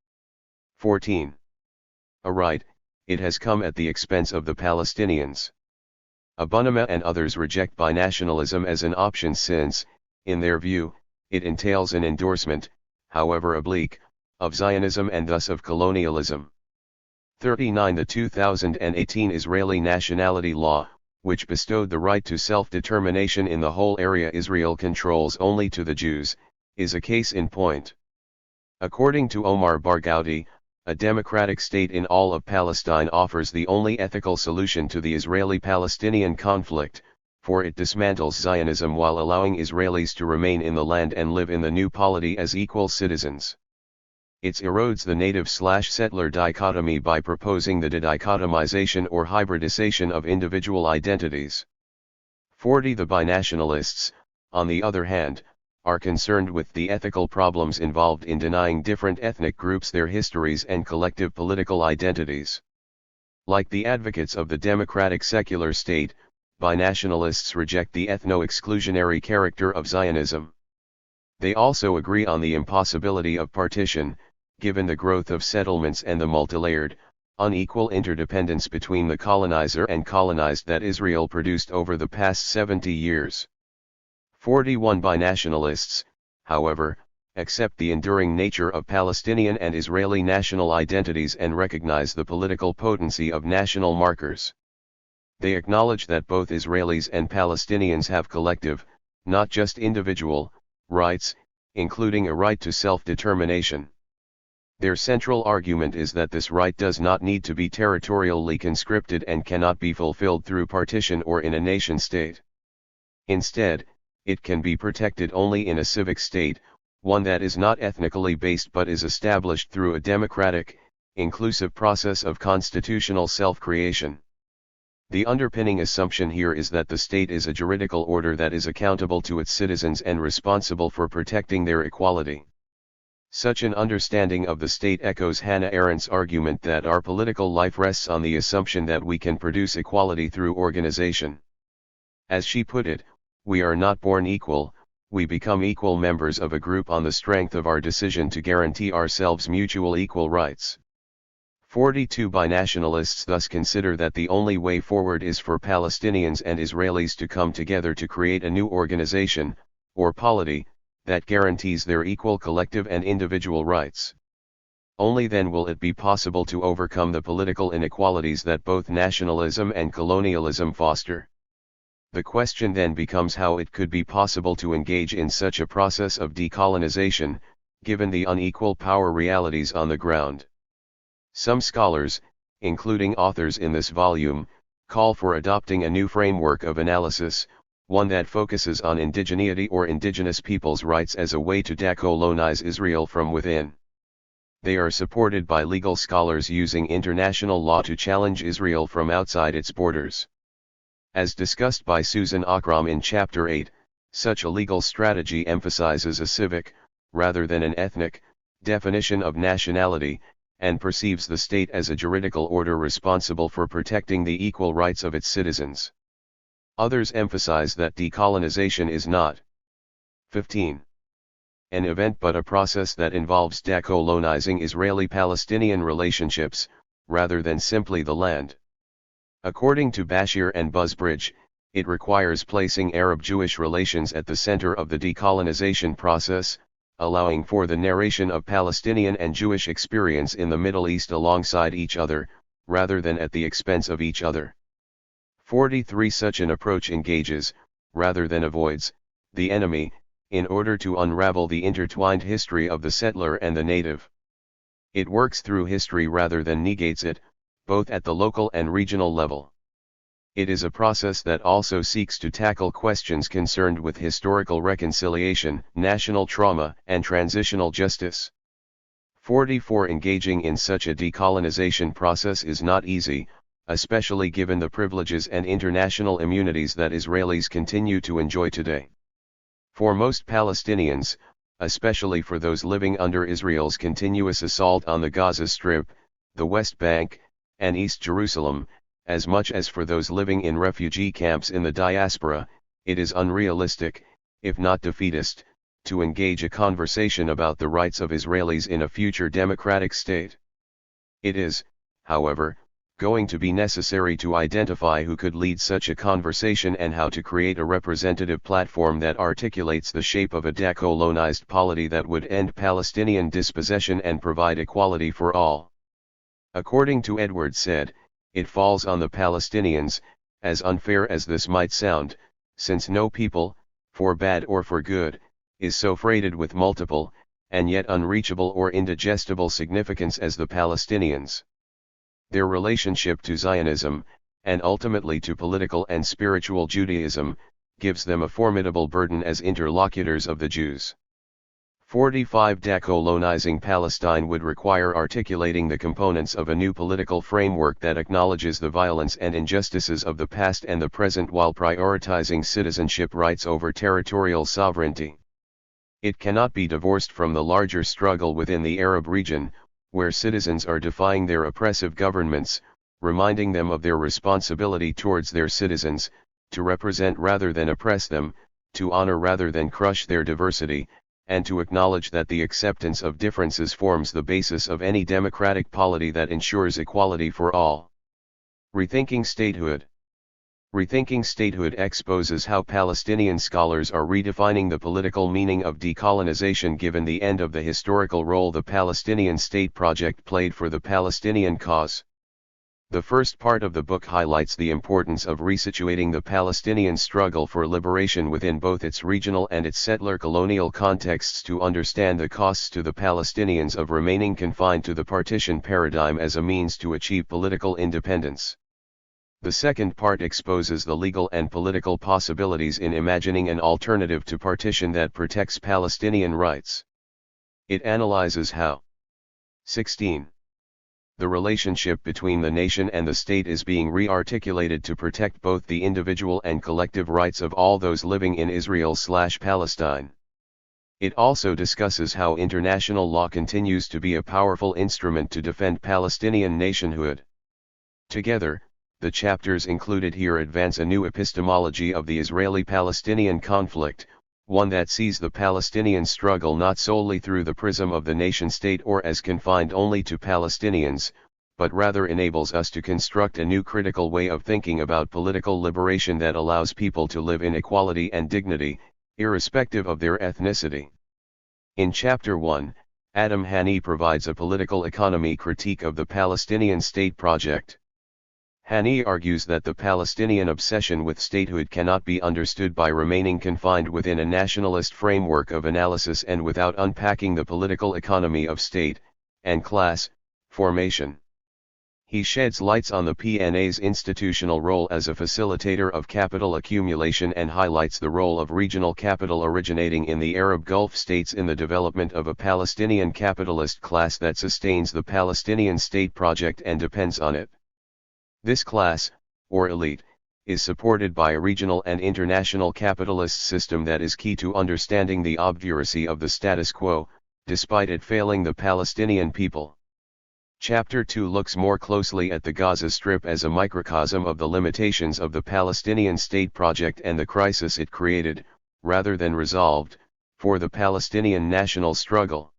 14. a right, it has come at the expense of the Palestinians. Abunnameh and others reject binationalism as an option since, in their view, it entails an endorsement, however oblique, of Zionism and thus of colonialism. 39 The 2018 Israeli nationality law, which bestowed the right to self-determination in the whole area Israel controls only to the Jews, is a case in point. According to Omar Barghouti, a democratic state in all of Palestine offers the only ethical solution to the Israeli-Palestinian conflict, for it dismantles Zionism while allowing Israelis to remain in the land and live in the new polity as equal citizens. it erodes the native/settler dichotomy by proposing the dichotomization or hybridization of individual identities. 40. The binationalists, on the other hand, are concerned with the ethical problems involved in denying different ethnic groups their histories and collective political identities. Like the advocates of the democratic secular state, binationalists reject the ethno-exclusionary character of Zionism. They also agree on the impossibility of partition, given the growth of settlements and the multilayered, unequal interdependence between the colonizer and colonized that Israel produced over the past 70 years. 41. Binationalists, however, accept the enduring nature of Palestinian and Israeli national identities and recognize the political potency of national markers. They acknowledge that both Israelis and Palestinians have collective, not just individual, rights, including a right to self-determination. Their central argument is that this right does not need to be territorially conscripted and cannot be fulfilled through partition or in a nation-state. Instead, it can be protected only in a civic state, one that is not ethnically based but is established through a democratic, inclusive process of constitutional self-creation. The underpinning assumption here is that the state is a juridical order that is accountable to its citizens and responsible for protecting their equality. Such an understanding of the state echoes Hannah Arendt's argument that our political life rests on the assumption that we can produce equality through organization. As she put it, we are not born equal, we become equal members of a group on the strength of our decision to guarantee ourselves mutual equal rights. 42. Binationalists thus consider that the only way forward is for Palestinians and Israelis to come together to create a new organization, or polity, that guarantees their equal collective and individual rights. Only then will it be possible to overcome the political inequalities that both nationalism and colonialism foster. The question then becomes how it could be possible to engage in such a process of decolonization, given the unequal power realities on the ground. Some scholars, including authors in this volume, call for adopting a new framework of analysis, one that focuses on indigeneity or indigenous peoples' rights as a way to decolonize Israel from within. They are supported by legal scholars using international law to challenge Israel from outside its borders. As discussed by Susan Akram in Chapter 8, such a legal strategy emphasizes a civic, rather than an ethnic, definition of nationality, and perceives the state as a juridical order responsible for protecting the equal rights of its citizens. Others emphasize that decolonization is not 15. An event but a process that involves decolonizing Israeli-Palestinian relationships, rather than simply the land. According to Bashir and Busbridge, it requires placing Arab-Jewish relations at the center of the decolonization process, allowing for the narration of Palestinian and Jewish experience in the Middle East alongside each other, rather than at the expense of each other. 43. Such an approach engages, rather than avoids, the enemy, in order to unravel the intertwined history of the settler and the native. It works through history rather than negates it, both at the local and regional level. It is a process that also seeks to tackle questions concerned with historical reconciliation, national trauma, and transitional justice. 44. Engaging in such a decolonization process is not easy, especially given the privileges and international immunities that Israelis continue to enjoy today. For most Palestinians, especially for those living under Israel's continuous assault on the Gaza Strip, the West Bank, and East Jerusalem, as much as for those living in refugee camps in the diaspora, it is unrealistic, if not defeatist, to engage a conversation about the rights of Israelis in a future democratic state. It is, however, going to be necessary to identify who could lead such a conversation and how to create a representative platform that articulates the shape of a decolonized polity that would end Palestinian dispossession and provide equality for all. According to Edward Said, it falls on the Palestinians, as unfair as this might sound, since no people, for bad or for good, is so freighted with multiple, and yet unreachable or indigestible significance as the Palestinians. Their relationship to Zionism, and ultimately to political and spiritual Judaism, gives them a formidable burden as interlocutors of the Jews. 45 Decolonizing Palestine would require articulating the components of a new political framework that acknowledges the violence and injustices of the past and the present while prioritizing citizenship rights over territorial sovereignty. It cannot be divorced from the larger struggle within the Arab region, where citizens are defying their oppressive governments, reminding them of their responsibility towards their citizens, to represent rather than oppress them, to honor rather than crush their diversity, and to acknowledge that the acceptance of differences forms the basis of any democratic polity that ensures equality for all. Rethinking Statehood. Rethinking Statehood exposes how Palestinian scholars are redefining the political meaning of decolonization given the end of the historical role the Palestinian state project played for the Palestinian cause. The first part of the book highlights the importance of resituating the Palestinian struggle for liberation within both its regional and its settler colonial contexts to understand the costs to the Palestinians of remaining confined to the partition paradigm as a means to achieve political independence. The second part exposes the legal and political possibilities in imagining an alternative to partition that protects Palestinian rights. It analyzes how 16. The relationship between the nation and the state is being re-articulated to protect both the individual and collective rights of all those living in Israel/Palestine. It also discusses how international law continues to be a powerful instrument to defend Palestinian nationhood. Together, the chapters included here advance a new epistemology of the Israeli-Palestinian conflict, one that sees the Palestinian struggle not solely through the prism of the nation-state or as confined only to Palestinians, but rather enables us to construct a new critical way of thinking about political liberation that allows people to live in equality and dignity, irrespective of their ethnicity. In Chapter 1, Adam Hani provides a political economy critique of the Palestinian state project. Hani argues that the Palestinian obsession with statehood cannot be understood by remaining confined within a nationalist framework of analysis and without unpacking the political economy of state and class formation. He sheds light on the PNA's institutional role as a facilitator of capital accumulation and highlights the role of regional capital originating in the Arab Gulf states in the development of a Palestinian capitalist class that sustains the Palestinian state project and depends on it. This class, or elite, is supported by a regional and international capitalist system that is key to understanding the obduracy of the status quo, despite it failing the Palestinian people. Chapter 2 looks more closely at the Gaza Strip as a microcosm of the limitations of the Palestinian state project and the crisis it created, rather than resolved, for the Palestinian national struggle.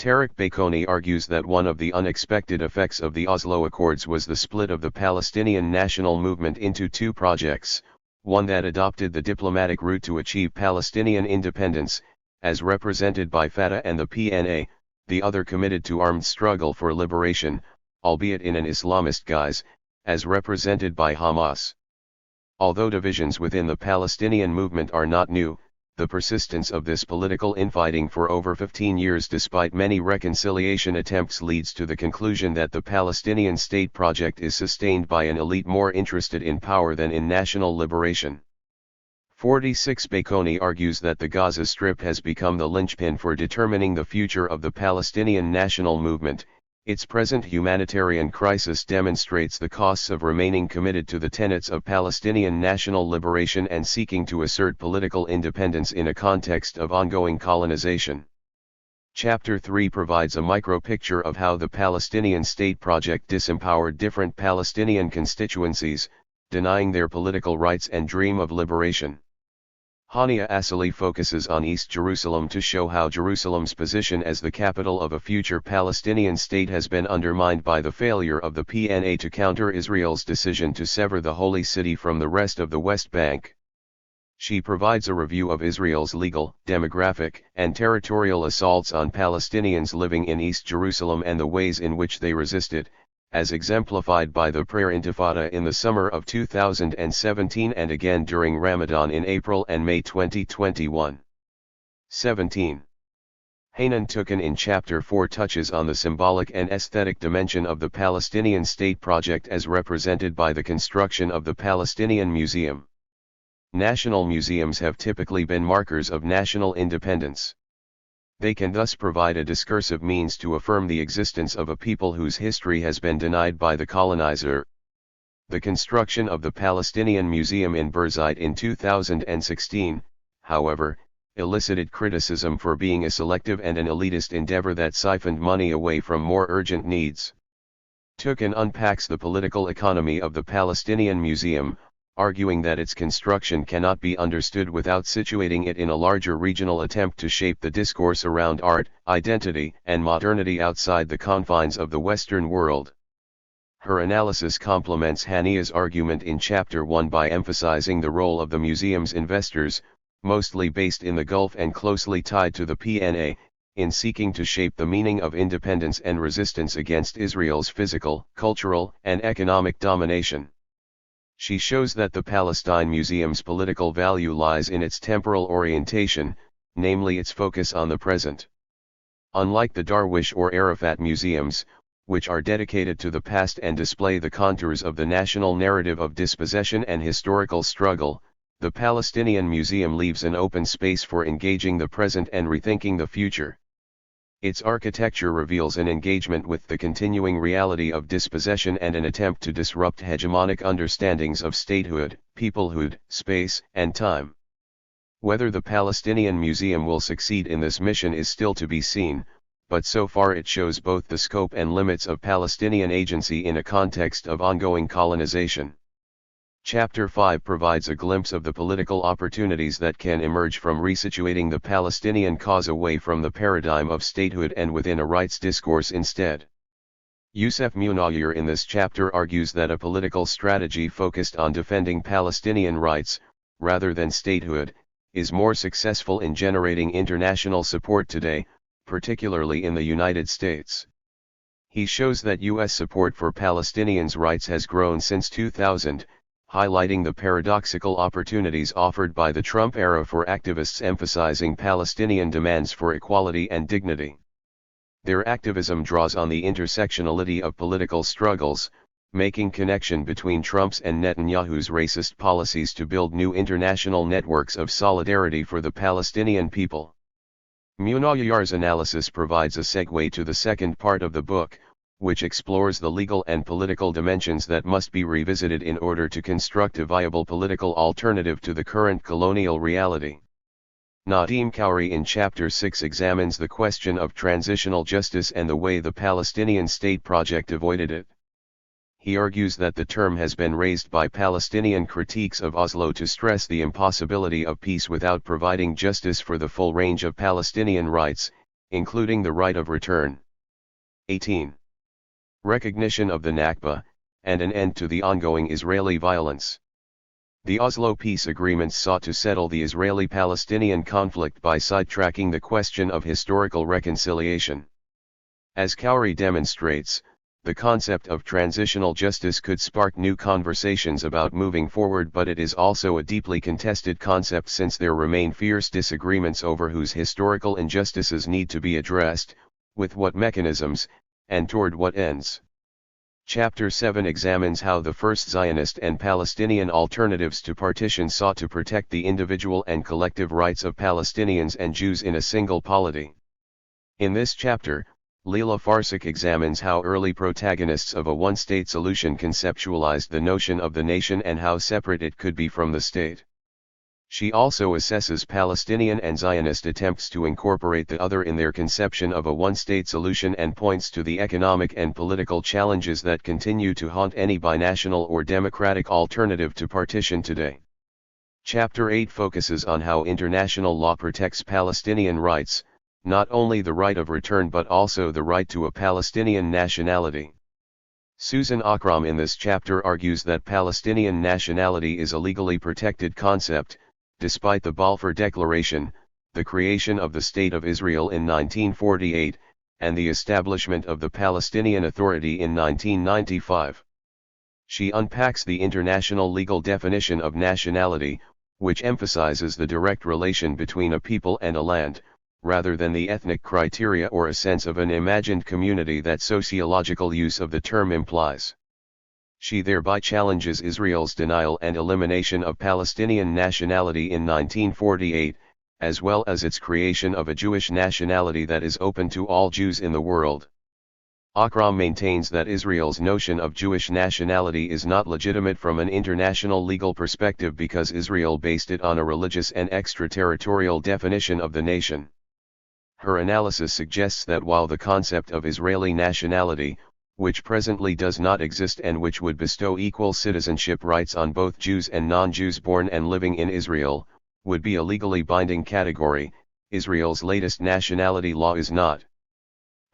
Tarek Baikoni argues that one of the unexpected effects of the Oslo Accords was the split of the Palestinian national movement into two projects, one that adopted the diplomatic route to achieve Palestinian independence, as represented by Fatah and the PNA, the other committed to armed struggle for liberation, albeit in an Islamist guise, as represented by Hamas. Although divisions within the Palestinian movement are not new, the persistence of this political infighting for over 15 years despite many reconciliation attempts leads to the conclusion that the Palestinian state project is sustained by an elite more interested in power than in national liberation. 46 Baikoni argues that the Gaza Strip has become the linchpin for determining the future of the Palestinian national movement. Its present humanitarian crisis demonstrates the costs of remaining committed to the tenets of Palestinian national liberation and seeking to assert political independence in a context of ongoing colonization. Chapter 3 provides a micro-picture of how the Palestinian state project disempowered different Palestinian constituencies, denying their political rights and dream of liberation. Hania Asali focuses on East Jerusalem to show how Jerusalem's position as the capital of a future Palestinian state has been undermined by the failure of the PNA to counter Israel's decision to sever the Holy City from the rest of the West Bank. She provides a review of Israel's legal, demographic, and territorial assaults on Palestinians living in East Jerusalem and the ways in which they resisted, as exemplified by the prayer intifada in the summer of 2017 and again during Ramadan in April and May 2021. 17. Hanan Tukan in Chapter 4 touches on the symbolic and aesthetic dimension of the Palestinian state project as represented by the construction of the Palestinian Museum. National museums have typically been markers of national independence. They can thus provide a discursive means to affirm the existence of a people whose history has been denied by the colonizer. The construction of the Palestinian Museum in Birzeit in 2016, however, elicited criticism for being a selective and an elitist endeavor that siphoned money away from more urgent needs. Tukin unpacks the political economy of the Palestinian Museum, arguing that its construction cannot be understood without situating it in a larger regional attempt to shape the discourse around art, identity, and modernity outside the confines of the Western world. Her analysis complements Hania's argument in Chapter 1 by emphasizing the role of the museum's investors, mostly based in the Gulf and closely tied to the PNA, in seeking to shape the meaning of independence and resistance against Israel's physical, cultural, and economic domination. She shows that the Palestine Museum's political value lies in its temporal orientation, namely its focus on the present. Unlike the Darwish or Arafat museums, which are dedicated to the past and display the contours of the national narrative of dispossession and historical struggle, the Palestinian Museum leaves an open space for engaging the present and rethinking the future. Its architecture reveals an engagement with the continuing reality of dispossession and an attempt to disrupt hegemonic understandings of statehood, peoplehood, space, and time. Whether the Palestinian Museum will succeed in this mission is still to be seen, but so far it shows both the scope and limits of Palestinian agency in a context of ongoing colonization. Chapter 5 provides a glimpse of the political opportunities that can emerge from resituating the Palestinian cause away from the paradigm of statehood and within a rights discourse instead. Youssef Munayyer in this chapter argues that a political strategy focused on defending Palestinian rights, rather than statehood, is more successful in generating international support today, particularly in the United States. He shows that U.S. support for Palestinians' rights has grown since 2000, highlighting the paradoxical opportunities offered by the Trump era for activists emphasizing Palestinian demands for equality and dignity. Their activism draws on the intersectionality of political struggles, making connection between Trump's and Netanyahu's racist policies to build new international networks of solidarity for the Palestinian people. Munayyar's analysis provides a segue to the second part of the book, which explores the legal and political dimensions that must be revisited in order to construct a viable political alternative to the current colonial reality. Nadim Kauri in Chapter 6 examines the question of transitional justice and the way the Palestinian state project avoided it. He argues that the term has been raised by Palestinian critiques of Oslo to stress the impossibility of peace without providing justice for the full range of Palestinian rights, including the right of return. 18. Recognition of the Nakba, and an end to the ongoing Israeli violence. The Oslo peace agreements sought to settle the Israeli-Palestinian conflict by sidetracking the question of historical reconciliation. As Kauri demonstrates, the concept of transitional justice could spark new conversations about moving forward, but it is also a deeply contested concept since there remain fierce disagreements over whose historical injustices need to be addressed, with what mechanisms, and toward what ends. Chapter 7 examines how the first Zionist and Palestinian alternatives to partition sought to protect the individual and collective rights of Palestinians and Jews in a single polity. In this chapter, Leila Farsakh examines how early protagonists of a one-state solution conceptualized the notion of the nation and how separate it could be from the state. She also assesses Palestinian and Zionist attempts to incorporate the other in their conception of a one-state solution and points to the economic and political challenges that continue to haunt any binational or democratic alternative to partition today. Chapter 8 focuses on how international law protects Palestinian rights, not only the right of return but also the right to a Palestinian nationality. Susan Akram in this chapter argues that Palestinian nationality is a legally protected concept, despite the Balfour Declaration, the creation of the State of Israel in 1948, and the establishment of the Palestinian Authority in 1995. She unpacks the international legal definition of nationality, which emphasizes the direct relation between a people and a land, rather than the ethnic criteria or a sense of an imagined community that sociological use of the term implies. She thereby challenges Israel's denial and elimination of Palestinian nationality in 1948, as well as its creation of a Jewish nationality that is open to all Jews in the world. Akram maintains that Israel's notion of Jewish nationality is not legitimate from an international legal perspective because Israel based it on a religious and extraterritorial definition of the nation. Her analysis suggests that while the concept of Israeli nationality, which presently does not exist and which would bestow equal citizenship rights on both Jews and non-Jews born and living in Israel, would be a legally binding category, Israel's latest nationality law is not.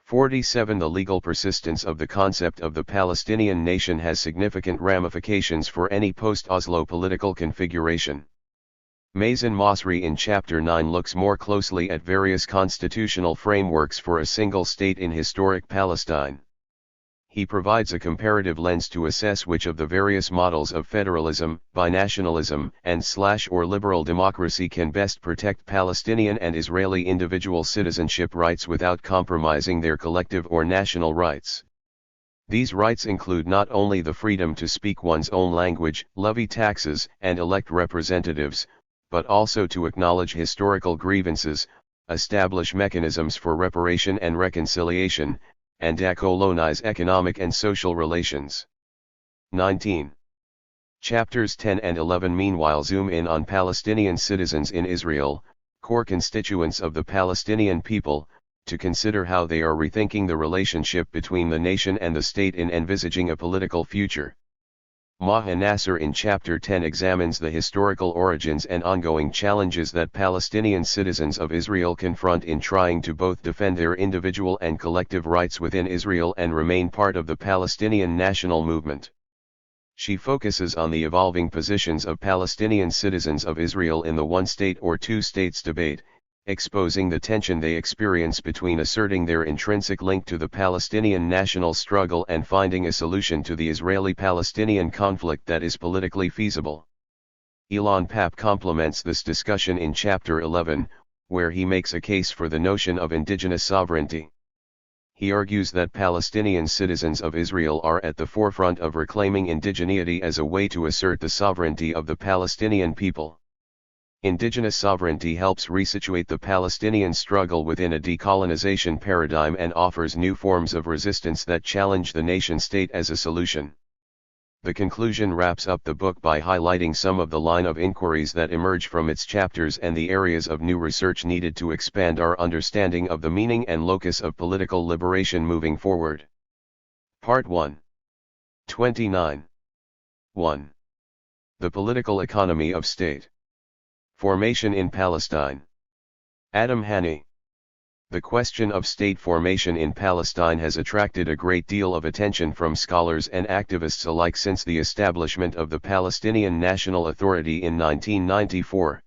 47. The legal persistence of the concept of the Palestinian nation has significant ramifications for any post-Oslo political configuration. Mazen Masri in Chapter 9 looks more closely at various constitutional frameworks for a single state in historic Palestine. He provides a comparative lens to assess which of the various models of federalism, binationalism, and/or liberal democracy can best protect Palestinian and Israeli individual citizenship rights without compromising their collective or national rights. These rights include not only the freedom to speak one's own language, levy taxes, and elect representatives, but also to acknowledge historical grievances, establish mechanisms for reparation and reconciliation, and decolonize economic and social relations. 19. Chapters 10 and 11 meanwhile zoom in on Palestinian citizens in Israel, core constituents of the Palestinian people, to consider how they are rethinking the relationship between the nation and the state in envisaging a political future. Maha Nasser in Chapter 10 examines the historical origins and ongoing challenges that Palestinian citizens of Israel confront in trying to both defend their individual and collective rights within Israel and remain part of the Palestinian national movement. She focuses on the evolving positions of Palestinian citizens of Israel in the one-state or two-states debate, exposing the tension they experience between asserting their intrinsic link to the Palestinian national struggle and finding a solution to the Israeli-Palestinian conflict that is politically feasible. Elon Papp complements this discussion in Chapter 11, where he makes a case for the notion of indigenous sovereignty. He argues that Palestinian citizens of Israel are at the forefront of reclaiming indigeneity as a way to assert the sovereignty of the Palestinian people. Indigenous sovereignty helps resituate the Palestinian struggle within a decolonization paradigm and offers new forms of resistance that challenge the nation-state as a solution. The conclusion wraps up the book by highlighting some of the line of inquiries that emerge from its chapters and the areas of new research needed to expand our understanding of the meaning and locus of political liberation moving forward. Part 1. 29. 1. The political economy of state. Formation in Palestine. Adam Hani. The question of state formation in Palestine has attracted a great deal of attention from scholars and activists alike since the establishment of the Palestinian National Authority in 1994.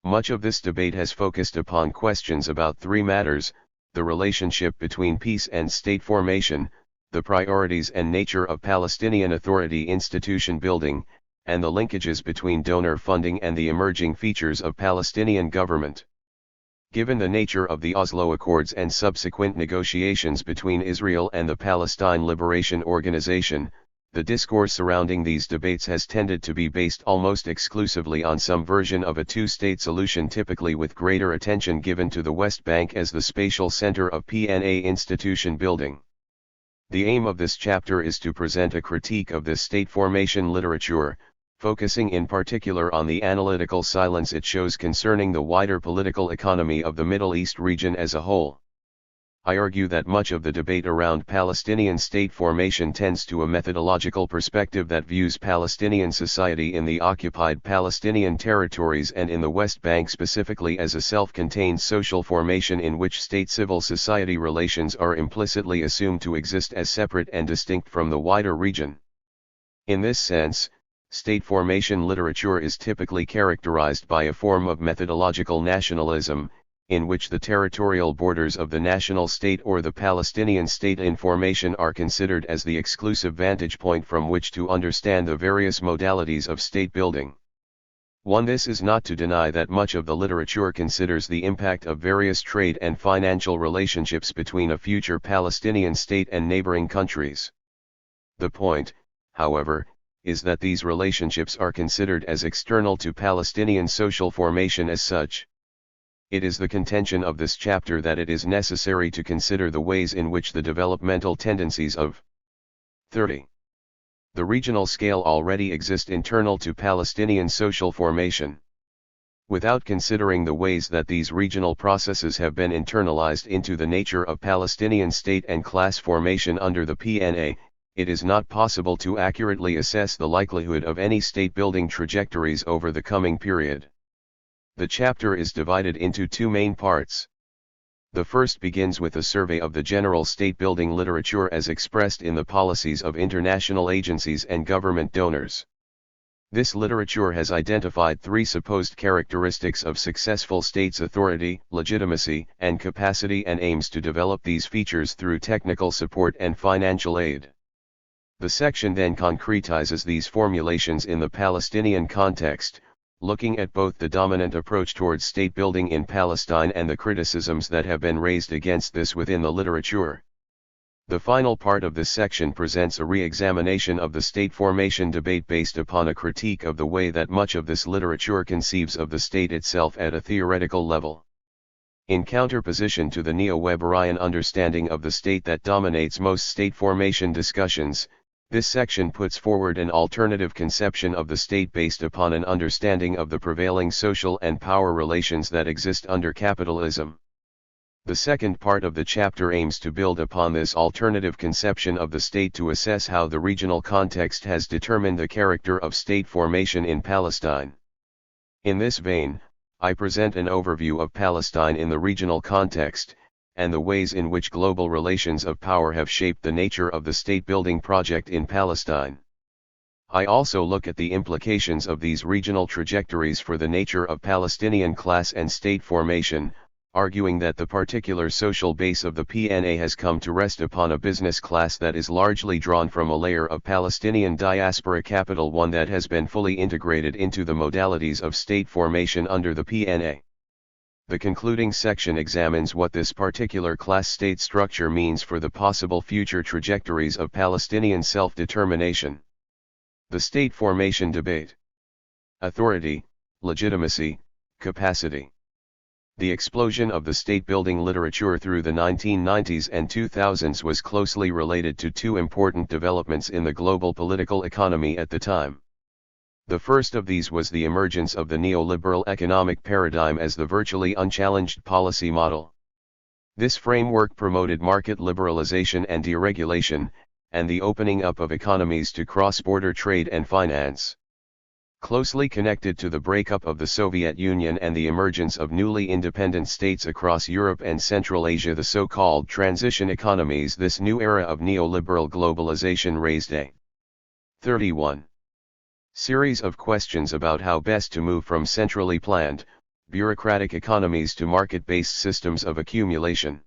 Much of this debate has focused upon questions about three matters: the relationship between peace and state formation, the priorities and nature of Palestinian Authority institution building, and the linkages between donor funding and the emerging features of Palestinian government. Given the nature of the Oslo Accords and subsequent negotiations between Israel and the Palestine Liberation Organization, the discourse surrounding these debates has tended to be based almost exclusively on some version of a two-state solution, typically with greater attention given to the West Bank as the spatial center of PNA institution building. The aim of this chapter is to present a critique of this state formation literature, focusing in particular on the analytical silence it shows concerning the wider political economy of the Middle East region as a whole. I argue that much of the debate around Palestinian state formation tends to a methodological perspective that views Palestinian society in the occupied Palestinian territories and in the West Bank specifically as a self-contained social formation in which state-civil society relations are implicitly assumed to exist as separate and distinct from the wider region. In this sense, state formation literature is typically characterized by a form of methodological nationalism, in which the territorial borders of the national state or the Palestinian state in formation are considered as the exclusive vantage point from which to understand the various modalities of state building. This is not to deny that much of the literature considers the impact of various trade and financial relationships between a future Palestinian state and neighboring countries. The point, however, is that these relationships are considered as external to Palestinian social formation as such. It is the contention of this chapter that it is necessary to consider the ways in which the developmental tendencies of 30. The regional scale already exist internal to Palestinian social formation. Without considering the ways that these regional processes have been internalized into the nature of Palestinian state and class formation under the PNA, it is not possible to accurately assess the likelihood of any state-building trajectories over the coming period. The chapter is divided into two main parts. The first begins with a survey of the general state-building literature as expressed in the policies of international agencies and government donors. This literature has identified three supposed characteristics of successful states: authority, legitimacy, and capacity, and aims to develop these features through technical support and financial aid. The section then concretizes these formulations in the Palestinian context, looking at both the dominant approach towards state building in Palestine and the criticisms that have been raised against this within the literature. The final part of this section presents a re-examination of the state formation debate based upon a critique of the way that much of this literature conceives of the state itself at a theoretical level. In counterposition to the neo-Weberian understanding of the state that dominates most state formation discussions, this section puts forward an alternative conception of the state based upon an understanding of the prevailing social and power relations that exist under capitalism. The second part of the chapter aims to build upon this alternative conception of the state to assess how the regional context has determined the character of state formation in Palestine. In this vein, I present an overview of Palestine in the regional context, and the ways in which global relations of power have shaped the nature of the state-building project in Palestine. I also look at the implications of these regional trajectories for the nature of Palestinian class and state formation, arguing that the particular social base of the PNA has come to rest upon a business class that is largely drawn from a layer of Palestinian diaspora capital, one that has been fully integrated into the modalities of state formation under the PNA. The concluding section examines what this particular class-state structure means for the possible future trajectories of Palestinian self-determination. The state formation debate. Authority, legitimacy, capacity. The explosion of the state-building literature through the 1990s and 2000s was closely related to two important developments in the global political economy at the time. The first of these was the emergence of the neoliberal economic paradigm as the virtually unchallenged policy model. This framework promoted market liberalization and deregulation, and the opening up of economies to cross-border trade and finance. Closely connected to the breakup of the Soviet Union and the emergence of newly independent states across Europe and Central Asia, the so-called transition economies, this new era of neoliberal globalization raised a 31. Series of questions about how best to move from centrally planned, bureaucratic economies to market-based systems of accumulation.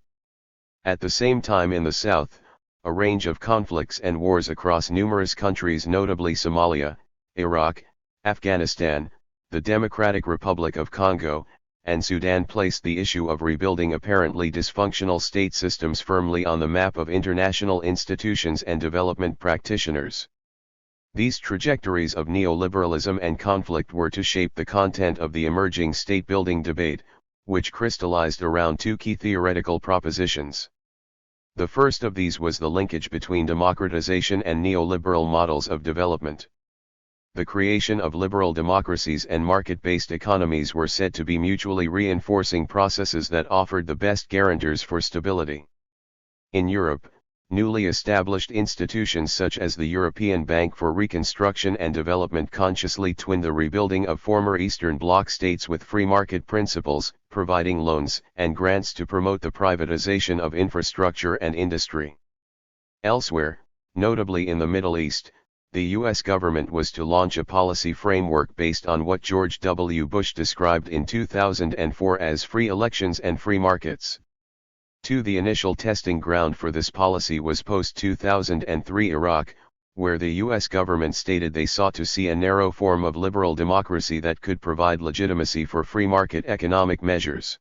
At the same time in the South, a range of conflicts and wars across numerous countries, notably Somalia, Iraq, Afghanistan, the Democratic Republic of Congo, and Sudan, placed the issue of rebuilding apparently dysfunctional state systems firmly on the map of international institutions and development practitioners. These trajectories of neoliberalism and conflict were to shape the content of the emerging state-building debate, which crystallized around two key theoretical propositions. The first of these was the linkage between democratization and neoliberal models of development. The creation of liberal democracies and market-based economies were said to be mutually reinforcing processes that offered the best guarantors for stability. In Europe, newly established institutions such as the European Bank for Reconstruction and Development consciously twinned the rebuilding of former Eastern Bloc states with free market principles, providing loans and grants to promote the privatization of infrastructure and industry. Elsewhere, notably in the Middle East, the U.S. government was to launch a policy framework based on what George W. Bush described in 2004 as free elections and free markets. The initial testing ground for this policy was post-2003 Iraq, where the U.S. government stated they sought to see a narrow form of liberal democracy that could provide legitimacy for free market economic measures.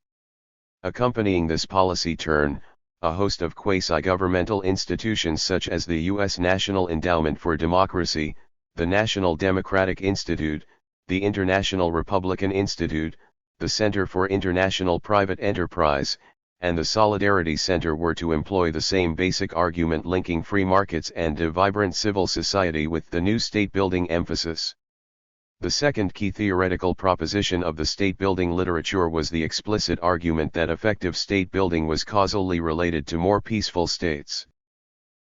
Accompanying this policy turn, a host of quasi-governmental institutions such as the U.S. National Endowment for Democracy, the National Democratic Institute, the International Republican Institute, the Center for International Private Enterprise, and the Solidarity Center were to employ the same basic argument linking free markets and a vibrant civil society with the new state-building emphasis. The second key theoretical proposition of the state-building literature was the explicit argument that effective state-building was causally related to more peaceful states.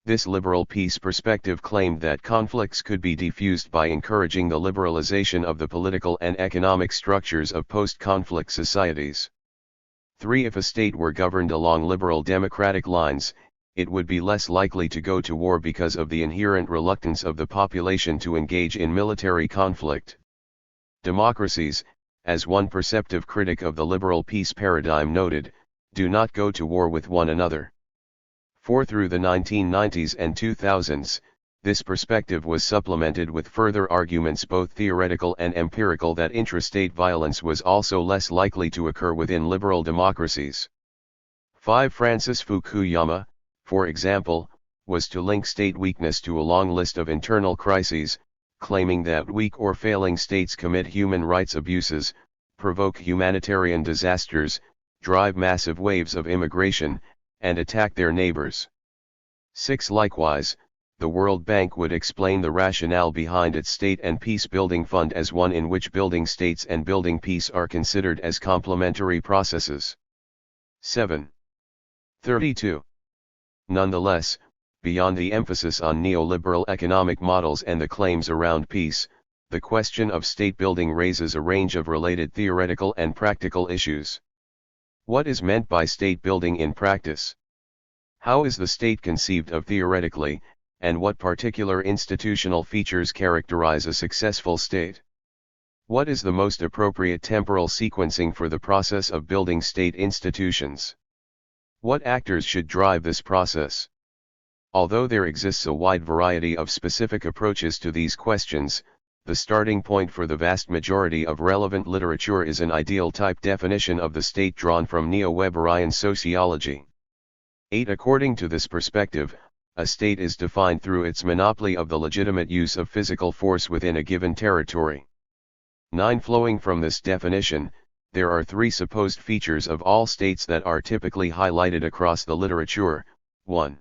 This liberal peace perspective claimed that conflicts could be defused by encouraging the liberalization of the political and economic structures of post-conflict societies. 3. If a state were governed along liberal democratic lines, it would be less likely to go to war because of the inherent reluctance of the population to engage in military conflict. Democracies, as one perceptive critic of the liberal peace paradigm noted, do not go to war with one another. 4. Through the 1990s and 2000s, this perspective was supplemented with further arguments both theoretical and empirical that intrastate violence was also less likely to occur within liberal democracies. 5. Francis Fukuyama, for example, was to link state weakness to a long list of internal crises, claiming that weak or failing states commit human rights abuses, provoke humanitarian disasters, drive massive waves of immigration, and attack their neighbors. 6. Likewise, the World Bank would explain the rationale behind its State and Peace Building Fund as one in which building states and building peace are considered as complementary processes. 7. 32. Nonetheless, beyond the emphasis on neoliberal economic models and the claims around peace, the question of state building raises a range of related theoretical and practical issues. What is meant by state building in practice? How is the state conceived of theoretically, and what particular institutional features characterize a successful state? What is the most appropriate temporal sequencing for the process of building state institutions? What actors should drive this process? Although there exists a wide variety of specific approaches to these questions, the starting point for the vast majority of relevant literature is an ideal type definition of the state drawn from neo-Weberian sociology. 8. According to this perspective, a state is defined through its monopoly of the legitimate use of physical force within a given territory. 9. Flowing from this definition, there are 3 supposed features of all states that are typically highlighted across the literature. 1.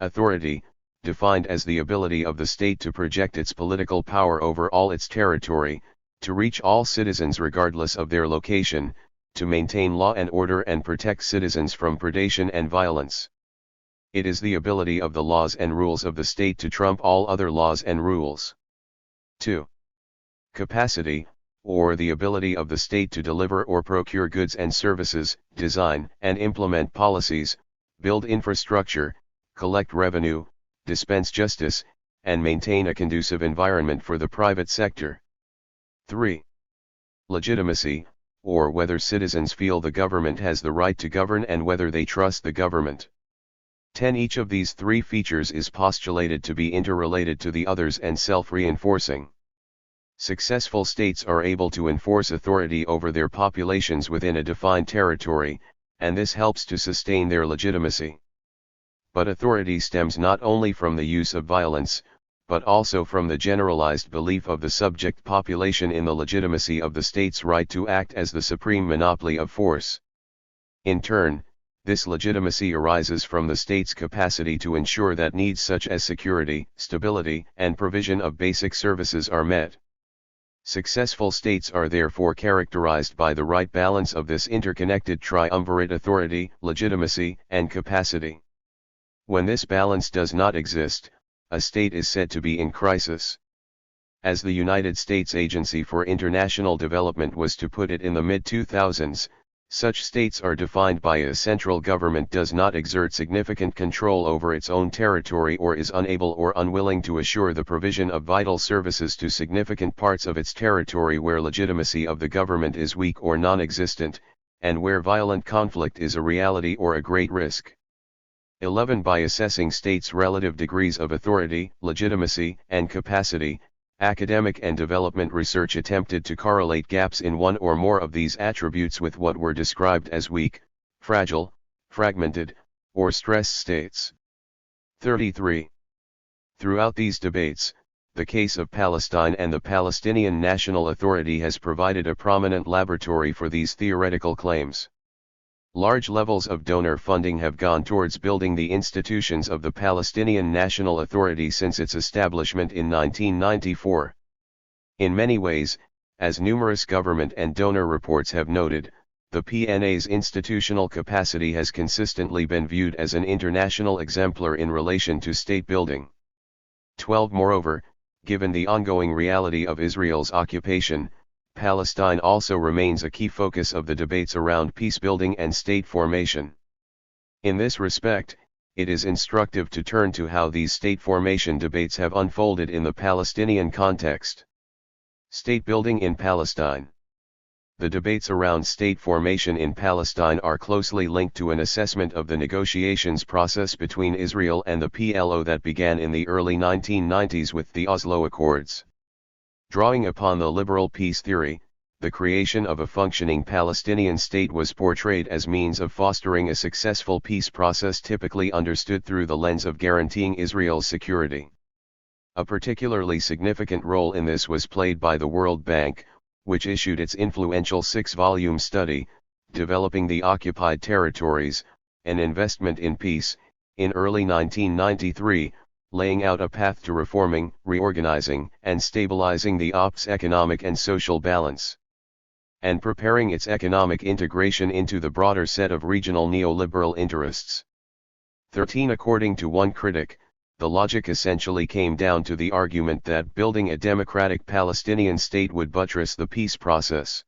Authority, defined as the ability of the state to project its political power over all its territory, to reach all citizens regardless of their location, to maintain law and order and protect citizens from predation and violence. It is the ability of the laws and rules of the state to trump all other laws and rules. 2. Capacity, or the ability of the state to deliver or procure goods and services, design and implement policies, build infrastructure, collect revenue, dispense justice, and maintain a conducive environment for the private sector. 3. Legitimacy, or whether citizens feel the government has the right to govern and whether they trust the government. 10. Each of these 3 features is postulated to be interrelated to the others and self-reinforcing. Successful states are able to enforce authority over their populations within a defined territory, and this helps to sustain their legitimacy. But authority stems not only from the use of violence, but also from the generalized belief of the subject population in the legitimacy of the state's right to act as the supreme monopoly of force. In turn, this legitimacy arises from the state's capacity to ensure that needs such as security, stability, and provision of basic services are met. Successful states are therefore characterized by the right balance of this interconnected triumvirate: authority, legitimacy, and capacity. When this balance does not exist, a state is said to be in crisis. As the United States Agency for International Development was to put it in the mid-2000s, such states are defined by a central government does not exert significant control over its own territory or is unable or unwilling to assure the provision of vital services to significant parts of its territory, where legitimacy of the government is weak or non-existent, and where violent conflict is a reality or a great risk. 11. By assessing states' relative degrees of authority, legitimacy, and capacity, academic and development research attempted to correlate gaps in one or more of these attributes with what were described as weak, fragile, fragmented, or stressed states. 33. Throughout these debates, the case of Palestine and the Palestinian National Authority has provided a prominent laboratory for these theoretical claims. Large levels of donor funding have gone towards building the institutions of the Palestinian National Authority since its establishment in 1994. In many ways, as numerous government and donor reports have noted, the PNA's institutional capacity has consistently been viewed as an international exemplar in relation to state building. 12. Moreover, given the ongoing reality of Israel's occupation, Palestine also remains a key focus of the debates around peace-building and state formation. In this respect, it is instructive to turn to how these state formation debates have unfolded in the Palestinian context. State building in Palestine. The debates around state formation in Palestine are closely linked to an assessment of the negotiations process between Israel and the PLO that began in the early 1990s with the Oslo Accords. Drawing upon the liberal peace theory, the creation of a functioning Palestinian state was portrayed as means of fostering a successful peace process typically understood through the lens of guaranteeing Israel's security. A particularly significant role in this was played by the World Bank, which issued its influential 6-volume study, Developing the Occupied Territories, An Investment in Peace, in early 1993, laying out a path to reforming, reorganizing, and stabilizing the OP's economic and social balance, and preparing its economic integration into the broader set of regional neoliberal interests. 13. According to one critic, the logic essentially came down to the argument that building a democratic Palestinian state would buttress the peace process.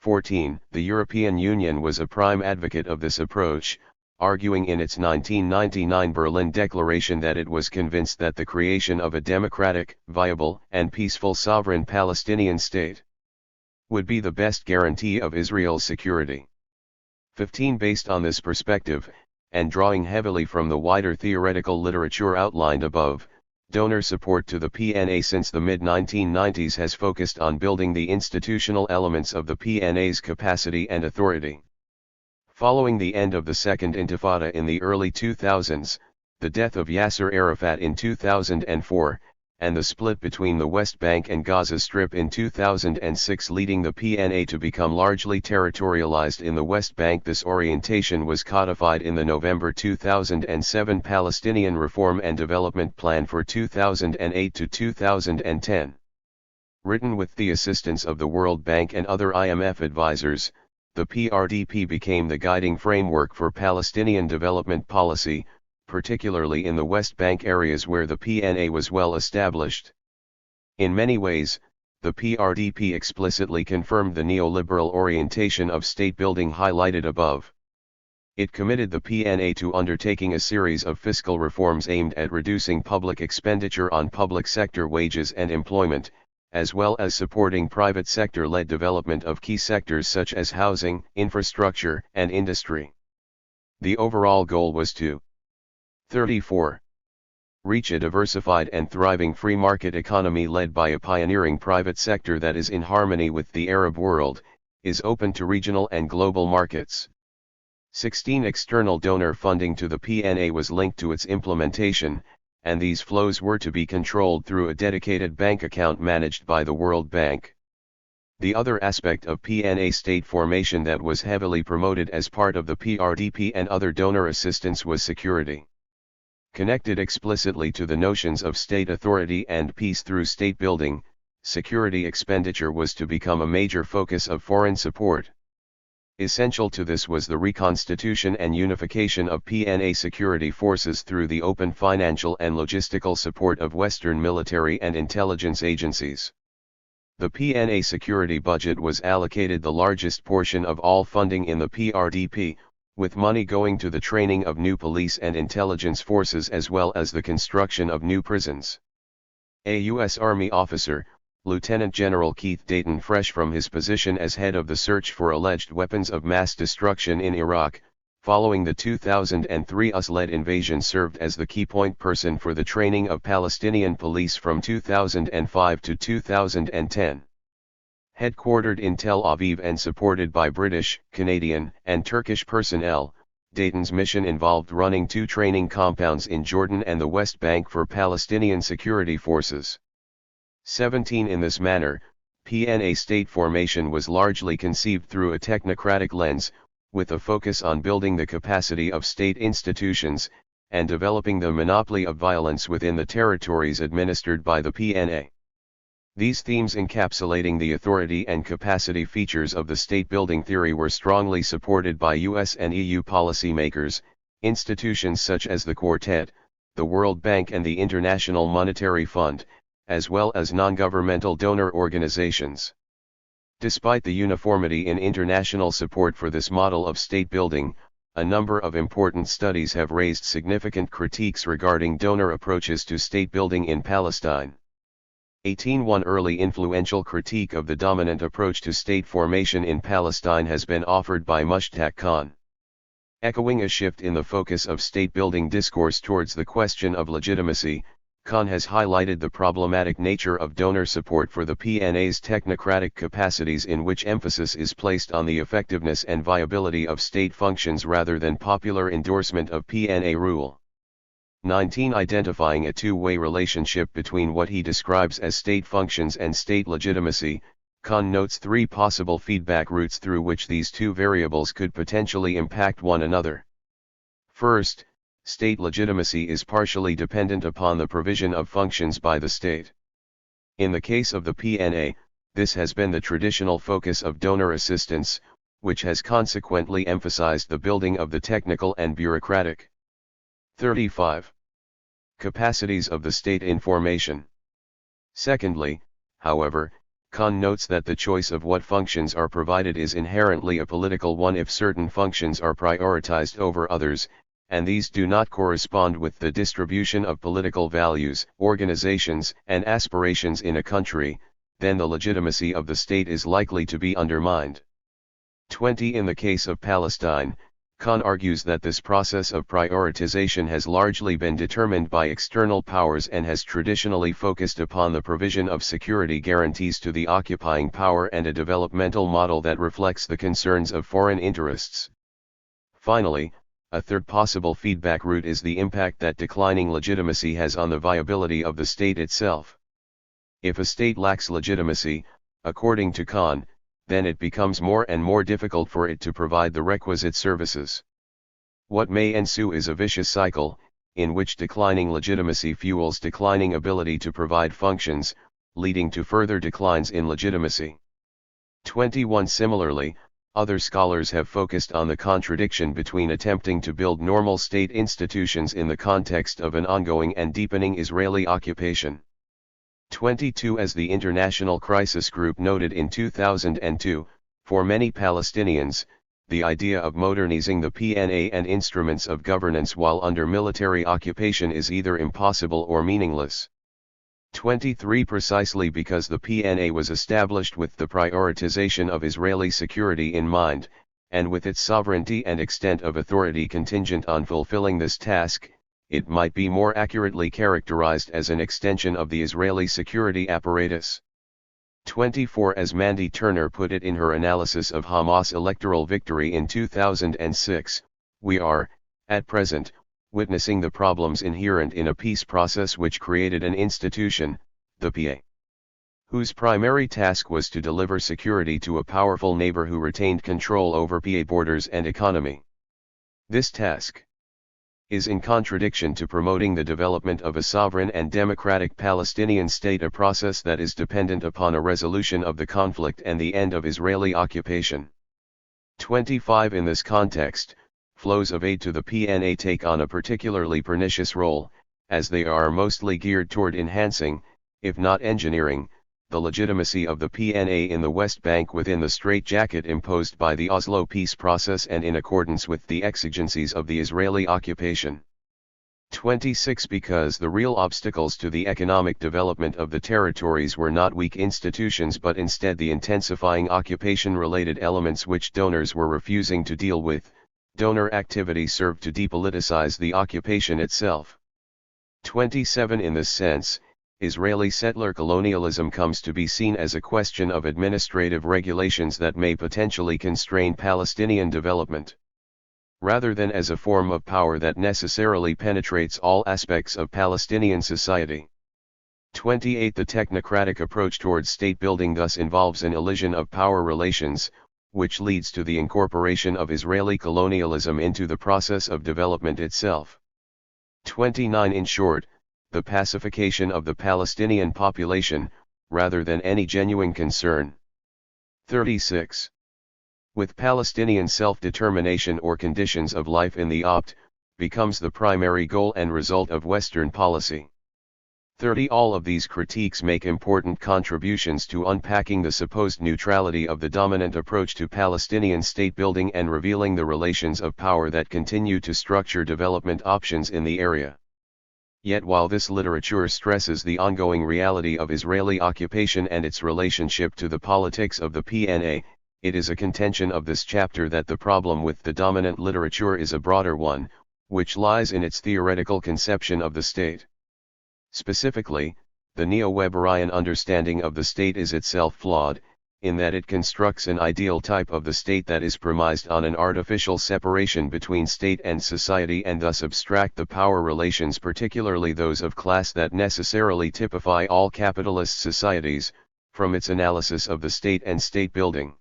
14. The European Union was a prime advocate of this approach, arguing in its 1999 Berlin Declaration that it was convinced that the creation of a democratic, viable, and peaceful sovereign Palestinian state would be the best guarantee of Israel's security. 15. Based on this perspective, and drawing heavily from the wider theoretical literature outlined above, donor support to the PNA since the mid-1990s has focused on building the institutional elements of the PNA's capacity and authority. Following the end of the Second Intifada in the early 2000s, the death of Yasser Arafat in 2004, and the split between the West Bank and Gaza Strip in 2006 leading the PNA to become largely territorialized in the West Bank, this orientation was codified in the November 2007 Palestinian Reform and Development Plan for 2008 to 2010. Written with the assistance of the World Bank and other IMF advisors, the PRDP became the guiding framework for Palestinian development policy, particularly in the West Bank areas where the PNA was well established. In many ways, the PRDP explicitly confirmed the neoliberal orientation of state building highlighted above. It committed the PNA to undertaking a series of fiscal reforms aimed at reducing public expenditure on public sector wages and employment, as well as supporting private sector-led development of key sectors such as housing, infrastructure, and industry. The overall goal was to 34. Reach a diversified and thriving free market economy led by a pioneering private sector that is in harmony with the Arab world, is open to regional and global markets. 16. External donor funding to the PNA was linked to its implementation, and these flows were to be controlled through a dedicated bank account managed by the World Bank. The other aspect of PNA state formation that was heavily promoted as part of the PRDP and other donor assistance was security. Connected explicitly to the notions of state authority and peace through state building, security expenditure was to become a major focus of foreign support. Essential to this was the reconstitution and unification of PNA security forces through the open financial and logistical support of Western military and intelligence agencies. The PNA security budget was allocated the largest portion of all funding in the PRDP, with money going to the training of new police and intelligence forces as well as the construction of new prisons. A U.S. Army officer, Lieutenant General Keith Dayton, fresh from his position as head of the search for alleged weapons of mass destruction in Iraq, following the 2003 US-led invasion, served as the key point person for the training of Palestinian police from 2005 to 2010. Headquartered in Tel Aviv and supported by British, Canadian, and Turkish personnel, Dayton's mission involved running 2 training compounds in Jordan and the West Bank for Palestinian security forces. 17 In this manner, PNA state formation was largely conceived through a technocratic lens, with a focus on building the capacity of state institutions, and developing the monopoly of violence within the territories administered by the PNA. These themes encapsulating the authority and capacity features of the state-building theory were strongly supported by US and EU policymakers, institutions such as the Quartet, the World Bank and the International Monetary Fund, as well as non-governmental donor organizations. Despite the uniformity in international support for this model of state building, a number of important studies have raised significant critiques regarding donor approaches to state building in Palestine. 18 One early influential critique of the dominant approach to state formation in Palestine has been offered by Mushtaq Khan. Echoing a shift in the focus of state-building discourse towards the question of legitimacy, Khan has highlighted the problematic nature of donor support for the PNA's technocratic capacities, in which emphasis is placed on the effectiveness and viability of state functions rather than popular endorsement of PNA rule. 19 Identifying a two-way relationship between what he describes as state functions and state legitimacy, Khan notes three possible feedback routes through which these two variables could potentially impact one another. First, state legitimacy is partially dependent upon the provision of functions by the state. In the case of the PNA, this has been the traditional focus of donor assistance, which has consequently emphasized the building of the technical and bureaucratic. 35. Capacities of the state in formation. Secondly, however, Khan notes that the choice of what functions are provided is inherently a political one if certain functions are prioritized over others, and these do not correspond with the distribution of political values, organizations, and aspirations in a country, then the legitimacy of the state is likely to be undermined. 20 In the case of Palestine, Khan argues that this process of prioritization has largely been determined by external powers and has traditionally focused upon the provision of security guarantees to the occupying power and a developmental model that reflects the concerns of foreign interests. Finally, a third possible feedback route is the impact that declining legitimacy has on the viability of the state itself. If a state lacks legitimacy, according to Khan, then it becomes more and more difficult for it to provide the requisite services. What may ensue is a vicious cycle, in which declining legitimacy fuels declining ability to provide functions, leading to further declines in legitimacy. 21 Similarly, other scholars have focused on the contradiction between attempting to build normal state institutions in the context of an ongoing and deepening Israeli occupation. 22 As the International Crisis Group noted in 2002, for many Palestinians, the idea of modernizing the PNA and instruments of governance while under military occupation is either impossible or meaningless. 23 Precisely because the PNA was established with the prioritization of Israeli security in mind, and with its sovereignty and extent of authority contingent on fulfilling this task, it might be more accurately characterized as an extension of the Israeli security apparatus. 24 As Mandy Turner put it in her analysis of Hamas' electoral victory in 2006, we are, at present, witnessing the problems inherent in a peace process which created an institution, the PA, whose primary task was to deliver security to a powerful neighbor who retained control over PA borders and economy. This task is in contradiction to promoting the development of a sovereign and democratic Palestinian state, a process that is dependent upon a resolution of the conflict and the end of Israeli occupation. 25 In this context, flows of aid to the PNA take on a particularly pernicious role, as they are mostly geared toward enhancing, if not engineering, the legitimacy of the PNA in the West Bank within the straitjacket imposed by the Oslo peace process and in accordance with the exigencies of the Israeli occupation. 26 Because the real obstacles to the economic development of the territories were not weak institutions but instead the intensifying occupation-related elements which donors were refusing to deal with, donor activity served to depoliticize the occupation itself. 27 In this sense, Israeli settler colonialism comes to be seen as a question of administrative regulations that may potentially constrain Palestinian development, rather than as a form of power that necessarily penetrates all aspects of Palestinian society. 28. The technocratic approach towards state building thus involves an elision of power relations, which leads to the incorporation of Israeli colonialism into the process of development itself. 29. In short, the pacification of the Palestinian population, rather than any genuine concern. 36. With Palestinian self-determination or conditions of life in the opt, becomes the primary goal and result of Western policy. 30. All of these critiques make important contributions to unpacking the supposed neutrality of the dominant approach to Palestinian state building and revealing the relations of power that continue to structure development options in the area. Yet while this literature stresses the ongoing reality of Israeli occupation and its relationship to the politics of the PNA, it is a contention of this chapter that the problem with the dominant literature is a broader one, which lies in its theoretical conception of the state. Specifically, the neo-Weberian understanding of the state is itself flawed, in that it constructs an ideal type of the state that is premised on an artificial separation between state and society and thus abstract the power relations, particularly those of class, that necessarily typify all capitalist societies, from its analysis of the state and state building.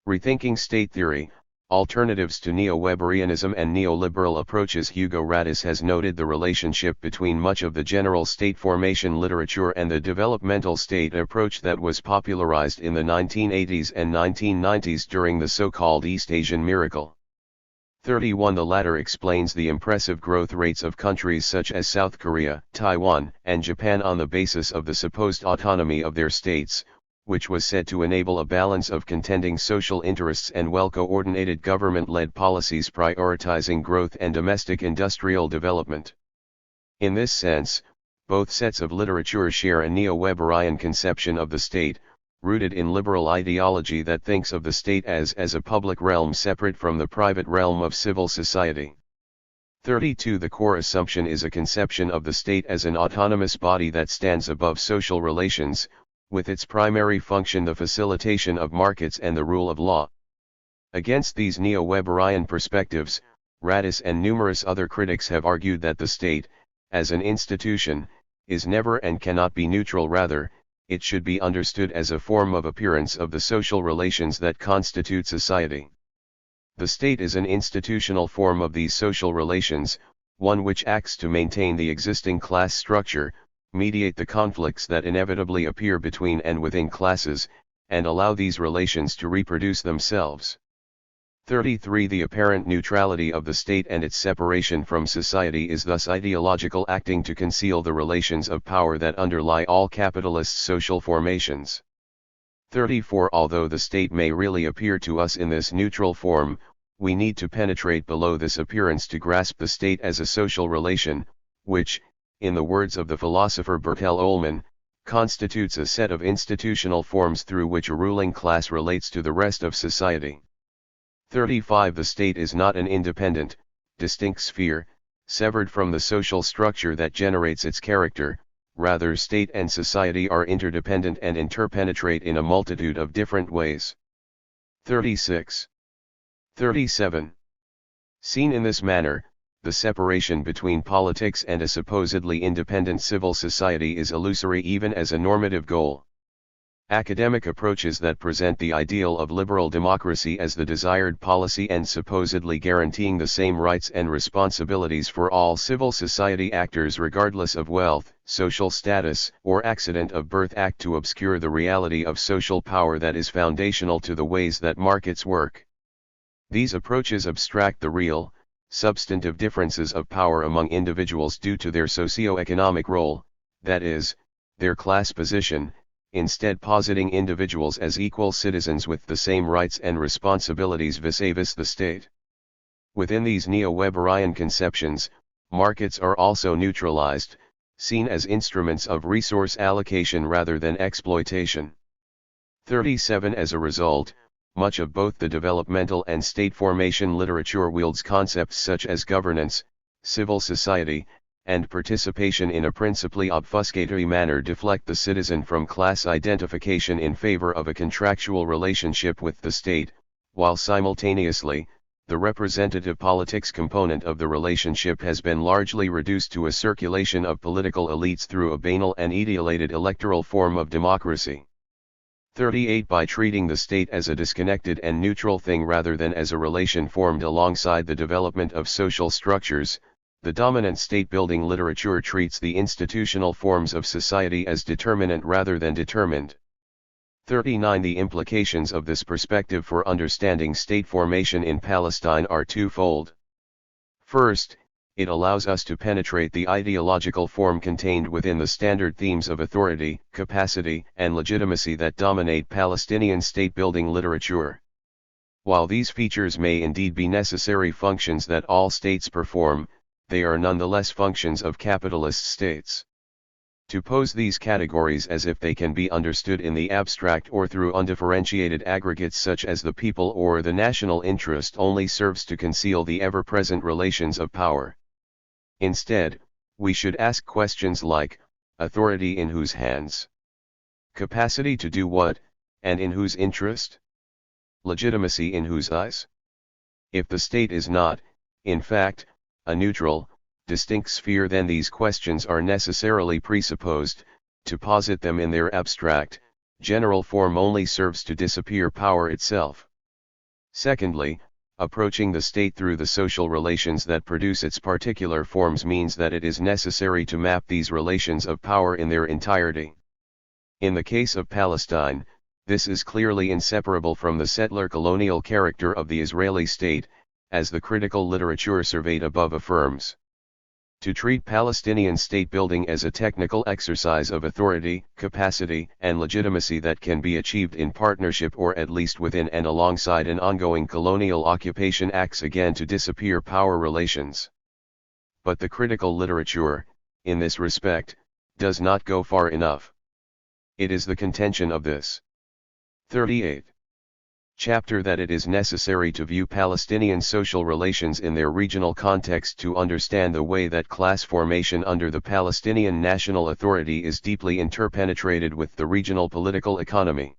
Rethinking State Theory, Alternatives to Neo-Weberianism and Neoliberal Approaches. Hugo Radis has noted the relationship between much of the general state formation literature and the developmental state approach that was popularized in the 1980s and 1990s during the so-called East Asian miracle. 31. The latter explains the impressive growth rates of countries such as South Korea, Taiwan, and Japan on the basis of the supposed autonomy of their states, which was said to enable a balance of contending social interests and well-coordinated government-led policies prioritizing growth and domestic industrial development. In this sense, both sets of literature share a neo-Weberian conception of the state, rooted in liberal ideology that thinks of the state as a public realm separate from the private realm of civil society. 32. The core assumption is a conception of the state as an autonomous body that stands above social relations, with its primary function the facilitation of markets and the rule of law. Against these neo-Weberian perspectives, Radis and numerous other critics have argued that the state, as an institution, is never and cannot be neutral. Rather, it should be understood as a form of appearance of the social relations that constitute society. The state is an institutional form of these social relations, one which acts to maintain the existing class structure, mediate the conflicts that inevitably appear between and within classes, and allow these relations to reproduce themselves. 33. The apparent neutrality of the state and its separation from society is thus ideological, acting to conceal the relations of power that underlie all capitalist social formations. 34. Although the state may really appear to us in this neutral form, we need to penetrate below this appearance to grasp the state as a social relation, which, in the words of the philosopher Bertel Ollman, constitutes a set of institutional forms through which a ruling class relates to the rest of society. 35. The state is not an independent, distinct sphere, severed from the social structure that generates its character. Rather, state and society are interdependent and interpenetrate in a multitude of different ways. 36. 37. Seen in this manner, the separation between politics and a supposedly independent civil society is illusory even as a normative goal. Academic approaches that present the ideal of liberal democracy as the desired policy and supposedly guaranteeing the same rights and responsibilities for all civil society actors regardless of wealth, social status, or accident of birth act to obscure the reality of social power that is foundational to the ways that markets work. These approaches abstract the real, substantive differences of power among individuals due to their socio-economic role, that is, their class position, instead positing individuals as equal citizens with the same rights and responsibilities vis-a-vis the state. Within these neo-Weberian conceptions, markets are also neutralized, seen as instruments of resource allocation rather than exploitation. 37. As a result, much of both the developmental and state formation literature wields concepts such as governance, civil society, and participation in a principally obfuscatory manner deflect the citizen from class identification in favor of a contractual relationship with the state, while simultaneously, the representative politics component of the relationship has been largely reduced to a circulation of political elites through a banal and ideolated electoral form of democracy. 38. By treating the state as a disconnected and neutral thing rather than as a relation formed alongside the development of social structures, the dominant state-building literature treats the institutional forms of society as determinant rather than determined. 39. The implications of this perspective for understanding state formation in Palestine are twofold. First, it allows us to penetrate the ideological form contained within the standard themes of authority, capacity, and legitimacy that dominate Palestinian state-building literature. While these features may indeed be necessary functions that all states perform, they are nonetheless functions of capitalist states. To pose these categories as if they can be understood in the abstract or through undifferentiated aggregates such as the people or the national interest only serves to conceal the ever-present relations of power. Instead, we should ask questions like, authority in whose hands? Capacity to do what, and in whose interest? Legitimacy in whose eyes? If the state is not, in fact, a neutral, distinct sphere, then these questions are necessarily presupposed. To posit them in their abstract, general form only serves to disappear power itself. Secondly, approaching the state through the social relations that produce its particular forms means that it is necessary to map these relations of power in their entirety. In the case of Palestine, this is clearly inseparable from the settler colonial character of the Israeli state, as the critical literature surveyed above affirms. To treat Palestinian state-building as a technical exercise of authority, capacity, and legitimacy that can be achieved in partnership or at least within and alongside an ongoing colonial occupation acts again to disappear power relations. But the critical literature, in this respect, does not go far enough. It is the contention of this 38. chapter that it is necessary to view Palestinian social relations in their regional context to understand the way that class formation under the Palestinian National Authority is deeply interpenetrated with the regional political economy.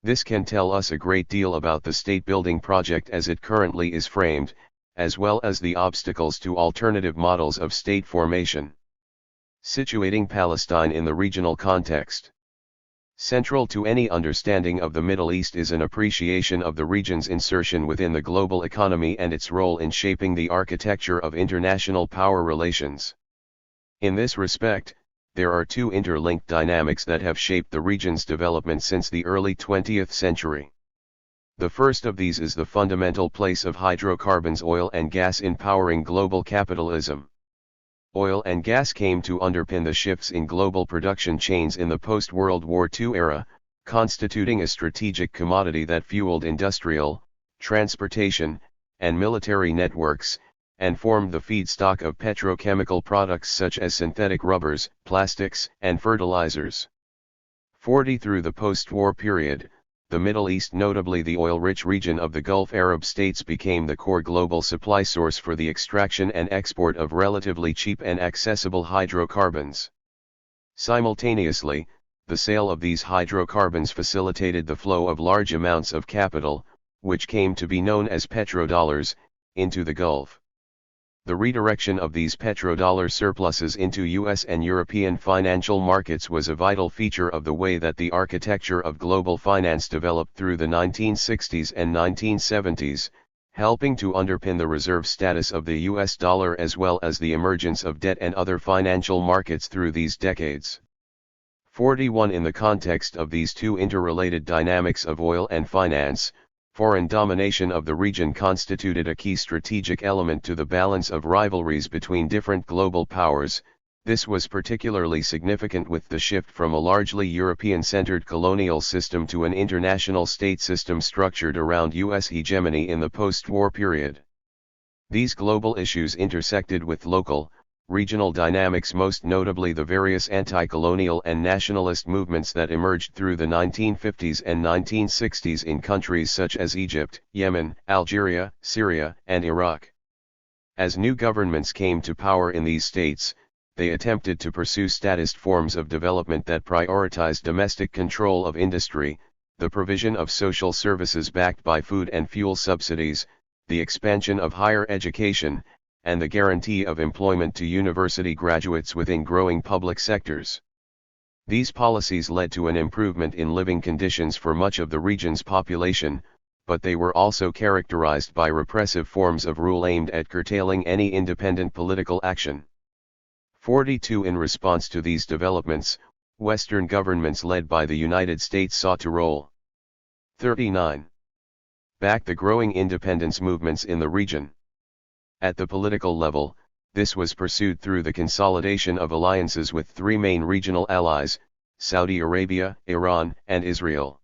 This can tell us a great deal about the state-building project as it currently is framed, as well as the obstacles to alternative models of state formation. Situating Palestine in the regional context. Central to any understanding of the Middle East is an appreciation of the region's insertion within the global economy and its role in shaping the architecture of international power relations. In this respect, there are two interlinked dynamics that have shaped the region's development since the early 20th century. The first of these is the fundamental place of hydrocarbons, oil and gas, in powering global capitalism. Oil and gas came to underpin the shifts in global production chains in the post-World War II era, constituting a strategic commodity that fueled industrial, transportation, and military networks, and formed the feedstock of petrochemical products such as synthetic rubbers, plastics, and fertilizers. 40 Through the post-war period, the Middle East, notably the oil-rich region of the Gulf Arab states, became the core global supply source for the extraction and export of relatively cheap and accessible hydrocarbons. Simultaneously, the sale of these hydrocarbons facilitated the flow of large amounts of capital, which came to be known as petrodollars, into the Gulf. The redirection of these petrodollar surpluses into U.S. and European financial markets was a vital feature of the way that the architecture of global finance developed through the 1960s and 1970s, helping to underpin the reserve status of the U.S. dollar as well as the emergence of debt and other financial markets through these decades. 41 In the context of these two interrelated dynamics of oil and finance, foreign domination of the region constituted a key strategic element to the balance of rivalries between different global powers. This was particularly significant with the shift from a largely European-centered colonial system to an international state system structured around U.S. hegemony in the post-war period. These global issues intersected with local, regional dynamics, most notably the various anti-colonial and nationalist movements that emerged through the 1950s and 1960s in countries such as Egypt, Yemen, Algeria, Syria, and Iraq. As new governments came to power in these states, they attempted to pursue statist forms of development that prioritized domestic control of industry, the provision of social services backed by food and fuel subsidies, the expansion of higher education, and the guarantee of employment to university graduates within growing public sectors. These policies led to an improvement in living conditions for much of the region's population, but they were also characterized by repressive forms of rule aimed at curtailing any independent political action. 42 In response to these developments, Western governments led by the United States sought to roll 39. Back the growing independence movements in the region. At the political level, this was pursued through the consolidation of alliances with three main regional allies, Saudi Arabia, Iran, and Israel.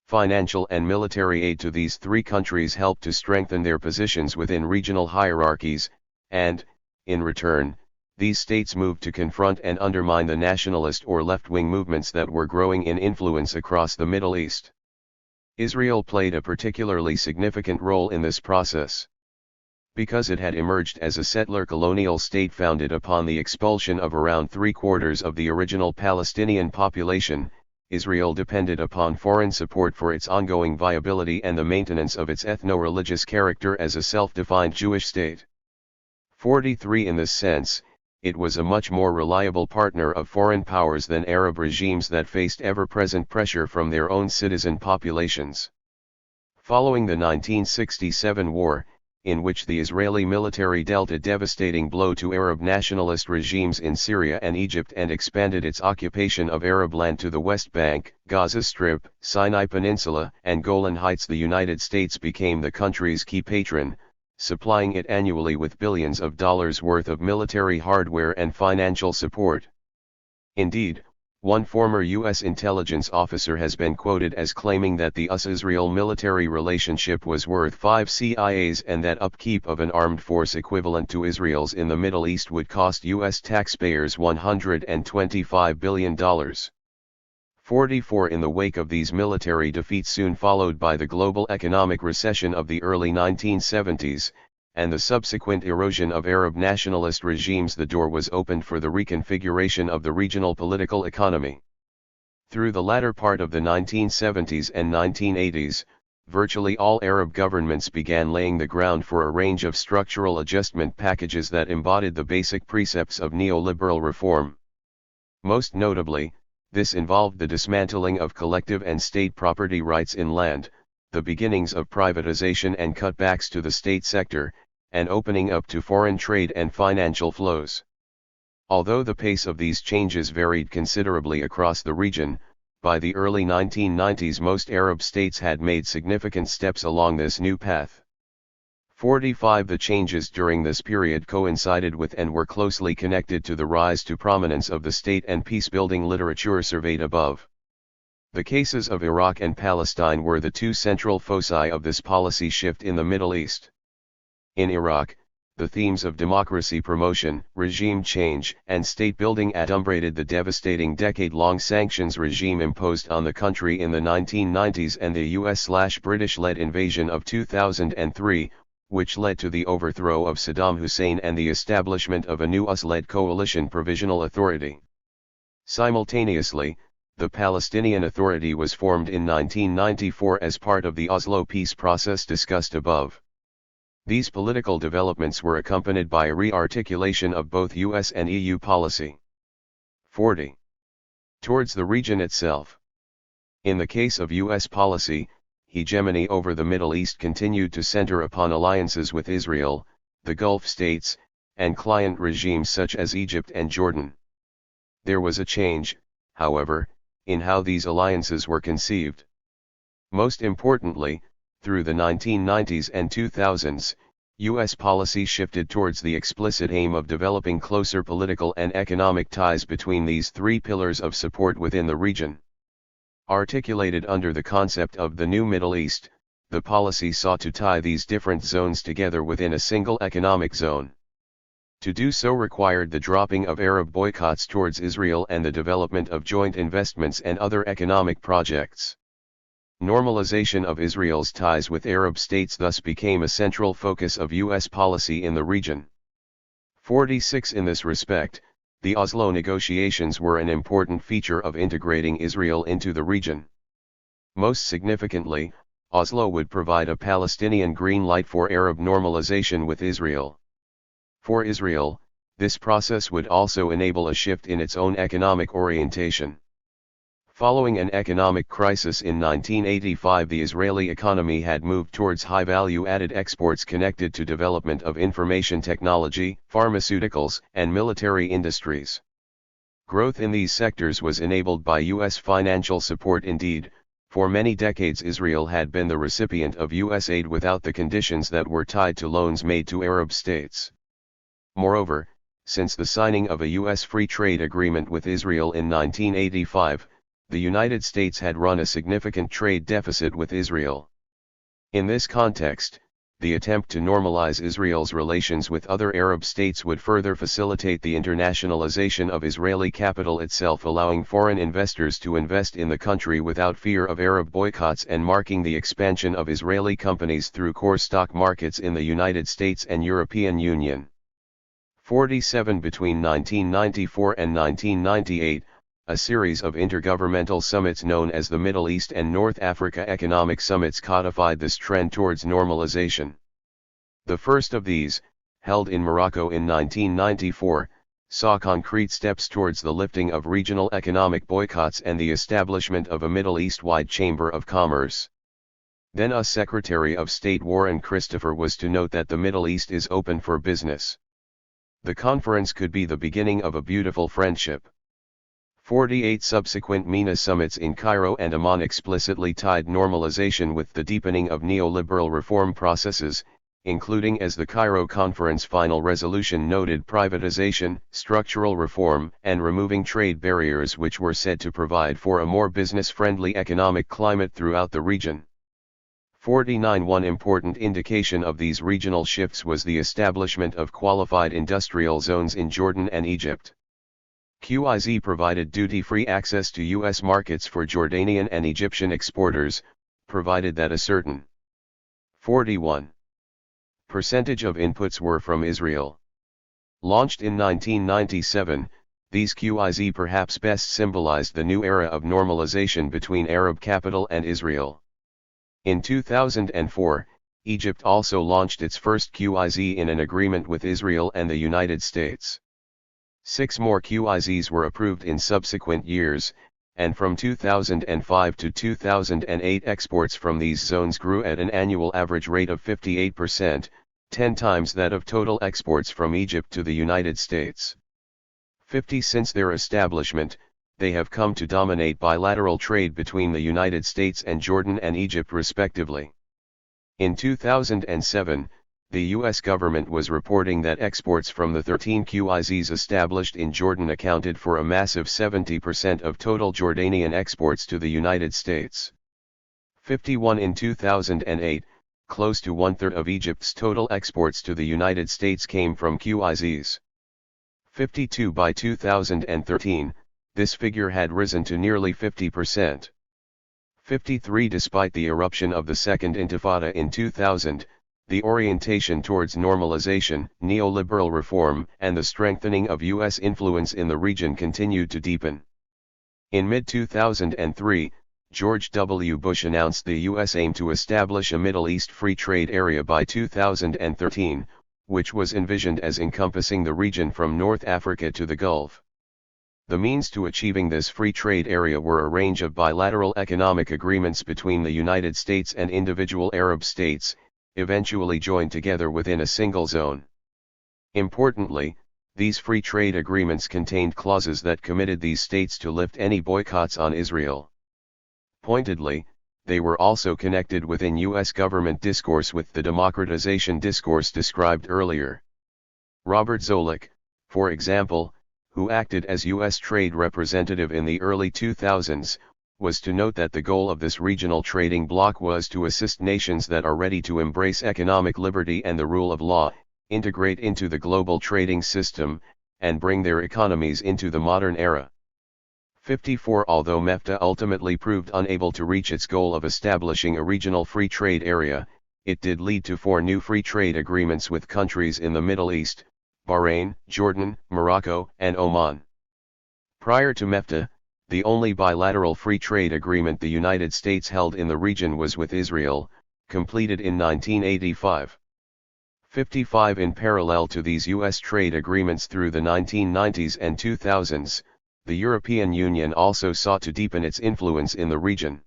Financial and military aid to these three countries helped to strengthen their positions within regional hierarchies, and, in return, these states moved to confront and undermine the nationalist or left-wing movements that were growing in influence across the Middle East. Israel played a particularly significant role in this process. Because it had emerged as a settler colonial state founded upon the expulsion of around 3/4 of the original Palestinian population, Israel depended upon foreign support for its ongoing viability and the maintenance of its ethno-religious character as a self-defined Jewish state. 43 In this sense, it was a much more reliable partner of foreign powers than Arab regimes that faced ever-present pressure from their own citizen populations. Following the 1967 war, in which the Israeli military dealt a devastating blow to Arab nationalist regimes in Syria and Egypt and expanded its occupation of Arab land to the West Bank, Gaza Strip, Sinai Peninsula, and Golan Heights, the United States became the country's key patron, supplying it annually with billions of dollars worth of military hardware and financial support. Indeed, one former U.S. intelligence officer has been quoted as claiming that the US-Israel military relationship was worth 5 CIAs and that upkeep of an armed force equivalent to Israel's in the Middle East would cost U.S. taxpayers $125 billion. 44 In the wake of these military defeats soon followed by the global economic recession of the early 1970s, and the subsequent erosion of Arab nationalist regimes, the door was opened for the reconfiguration of the regional political economy. Through the latter part of the 1970s and 1980s, virtually all Arab governments began laying the ground for a range of structural adjustment packages that embodied the basic precepts of neoliberal reform. Most notably, this involved the dismantling of collective and state property rights in land, the beginnings of privatization and cutbacks to the state sector, and opening up to foreign trade and financial flows. Although the pace of these changes varied considerably across the region, by the early 1990s most Arab states had made significant steps along this new path. 45 The changes during this period coincided with and were closely connected to the rise to prominence of the state and peace-building literature surveyed above. The cases of Iraq and Palestine were the two central foci of this policy shift in the Middle East. In Iraq, the themes of democracy promotion, regime change, and state-building adumbrated the devastating decade-long sanctions regime imposed on the country in the 1990s and the US/British-led invasion of 2003, which led to the overthrow of Saddam Hussein and the establishment of a new US-led coalition provisional authority. Simultaneously, the Palestinian Authority was formed in 1994 as part of the Oslo peace process discussed above. These political developments were accompanied by a re-articulation of both US and EU policy. 40. Towards the region itself. In the case of US policy, hegemony over the Middle East continued to center upon alliances with Israel, the Gulf states, and client regimes such as Egypt and Jordan. There was a change, however, in how these alliances were conceived. Most importantly, through the 1990s and 2000s, U.S. policy shifted towards the explicit aim of developing closer political and economic ties between these three pillars of support within the region. Articulated under the concept of the New Middle East, the policy sought to tie these different zones together within a single economic zone. To do so required the dropping of Arab boycotts towards Israel and the development of joint investments and other economic projects. Normalization of Israel's ties with Arab states thus became a central focus of U.S. policy in the region. 46 In this respect, the Oslo negotiations were an important feature of integrating Israel into the region. Most significantly, Oslo would provide a Palestinian green light for Arab normalization with Israel. For Israel, this process would also enable a shift in its own economic orientation. Following an economic crisis in 1985, the Israeli economy had moved towards high-value-added exports connected to development of information technology, pharmaceuticals, and military industries. Growth in these sectors was enabled by U.S. financial support. Indeed, for many decades Israel had been the recipient of U.S. aid without the conditions that were tied to loans made to Arab states. Moreover, since the signing of a U.S. free trade agreement with Israel in 1985, the United States had run a significant trade deficit with Israel. In this context, the attempt to normalize Israel's relations with other Arab states would further facilitate the internationalization of Israeli capital itself, allowing foreign investors to invest in the country without fear of Arab boycotts and marking the expansion of Israeli companies through core stock markets in the United States and European Union. 47 Between 1994 and 1998, a series of intergovernmental summits known as the Middle East and North Africa Economic Summits codified this trend towards normalization. The first of these, held in Morocco in 1994, saw concrete steps towards the lifting of regional economic boycotts and the establishment of a Middle East-wide Chamber of Commerce. Then US Secretary of State Warren Christopher was to note that the Middle East is open for business. The conference could be the beginning of a beautiful friendship. 48 subsequent MENA summits in Cairo and Amman explicitly tied normalization with the deepening of neoliberal reform processes, including, as the Cairo Conference final resolution noted, privatization, structural reform, and removing trade barriers, which were said to provide for a more business-friendly economic climate throughout the region. 49 One important indication of these regional shifts was the establishment of qualified industrial zones in Jordan and Egypt. QIZ provided duty-free access to U.S. markets for Jordanian and Egyptian exporters, provided that a certain 41% of inputs were from Israel. Launched in 1997, these QIZ perhaps best symbolized the new era of normalization between Arab capital and Israel. In 2004, Egypt also launched its first QIZ in an agreement with Israel and the United States. 6 more QIZs were approved in subsequent years, and from 2005 to 2008 exports from these zones grew at an annual average rate of 58%, 10 times that of total exports from Egypt to the United States. 50 Since their establishment, they have come to dominate bilateral trade between the United States and Jordan and Egypt respectively. In 2007, the U.S. government was reporting that exports from the 13 QIZs established in Jordan accounted for a massive 70% of total Jordanian exports to the United States. 51 In 2008, close to one-third of Egypt's total exports to the United States came from QIZs. 52 By 2013, this figure had risen to nearly 50%. 53 Despite the eruption of the Second Intifada in 2000, the orientation towards normalization, neoliberal reform, and the strengthening of U.S. influence in the region continued to deepen. In mid-2003, George W. Bush announced the U.S. aim to establish a Middle East free trade area by 2013, which was envisioned as encompassing the region from North Africa to the Gulf. The means to achieving this free trade area were a range of bilateral economic agreements between the United States and individual Arab states, eventually joined together within a single zone. Importantly, these free trade agreements contained clauses that committed these states to lift any boycotts on Israel. Pointedly, they were also connected within U.S. government discourse with the democratization discourse described earlier. Robert Zoellick, for example, who acted as U.S. trade representative in the early 2000s, was to note that the goal of this regional trading bloc was to assist nations that are ready to embrace economic liberty and the rule of law, integrate into the global trading system, and bring their economies into the modern era. 54 Although MEFTA ultimately proved unable to reach its goal of establishing a regional free trade area, it did lead to 4 new free trade agreements with countries in the Middle East, Bahrain, Jordan, Morocco, and Oman. Prior to MEFTA, The only bilateral free trade agreement the United States held in the region was with Israel, completed in 1985. 55 In parallel to these U.S. trade agreements through the 1990s and 2000s, the European Union also sought to deepen its influence in the region.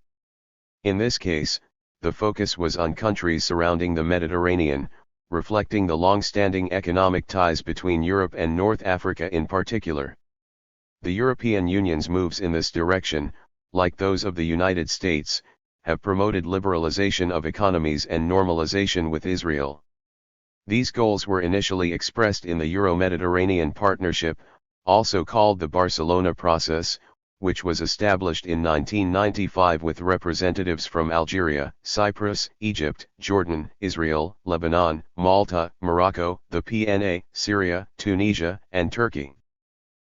In this case, the focus was on countries surrounding the Mediterranean, reflecting the long-standing economic ties between Europe and North Africa in particular. The European Union's moves in this direction, like those of the United States, have promoted liberalization of economies and normalization with Israel. These goals were initially expressed in the Euro-Mediterranean Partnership, also called the Barcelona Process, which was established in 1995 with representatives from Algeria, Cyprus, Egypt, Jordan, Israel, Lebanon, Malta, Morocco, the PNA, Syria, Tunisia, and Turkey.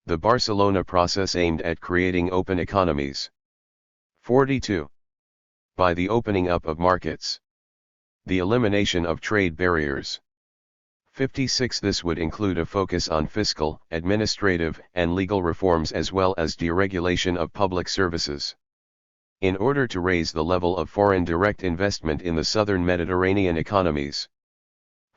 The Barcelona Process aimed at creating open economies. 42. By the opening up of markets. The elimination of trade barriers. 56. This would include a focus on fiscal, administrative, and legal reforms as well as deregulation of public services. In order to raise the level of foreign direct investment in the southern Mediterranean economies.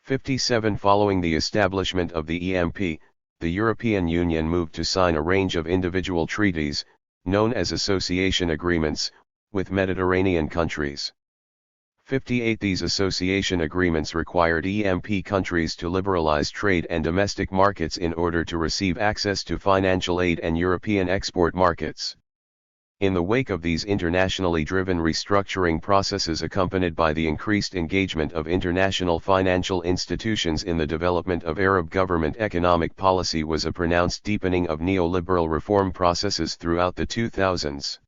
57. Following the establishment of the EMP, the European Union moved to sign a range of individual treaties, known as association agreements, with Mediterranean countries. 58. These association agreements required EMP countries to liberalize trade and domestic markets in order to receive access to financial aid and European export markets. In the wake of these internationally driven restructuring processes accompanied by the increased engagement of international financial institutions in the development of Arab government economic policy was a pronounced deepening of neoliberal reform processes throughout the 2000s.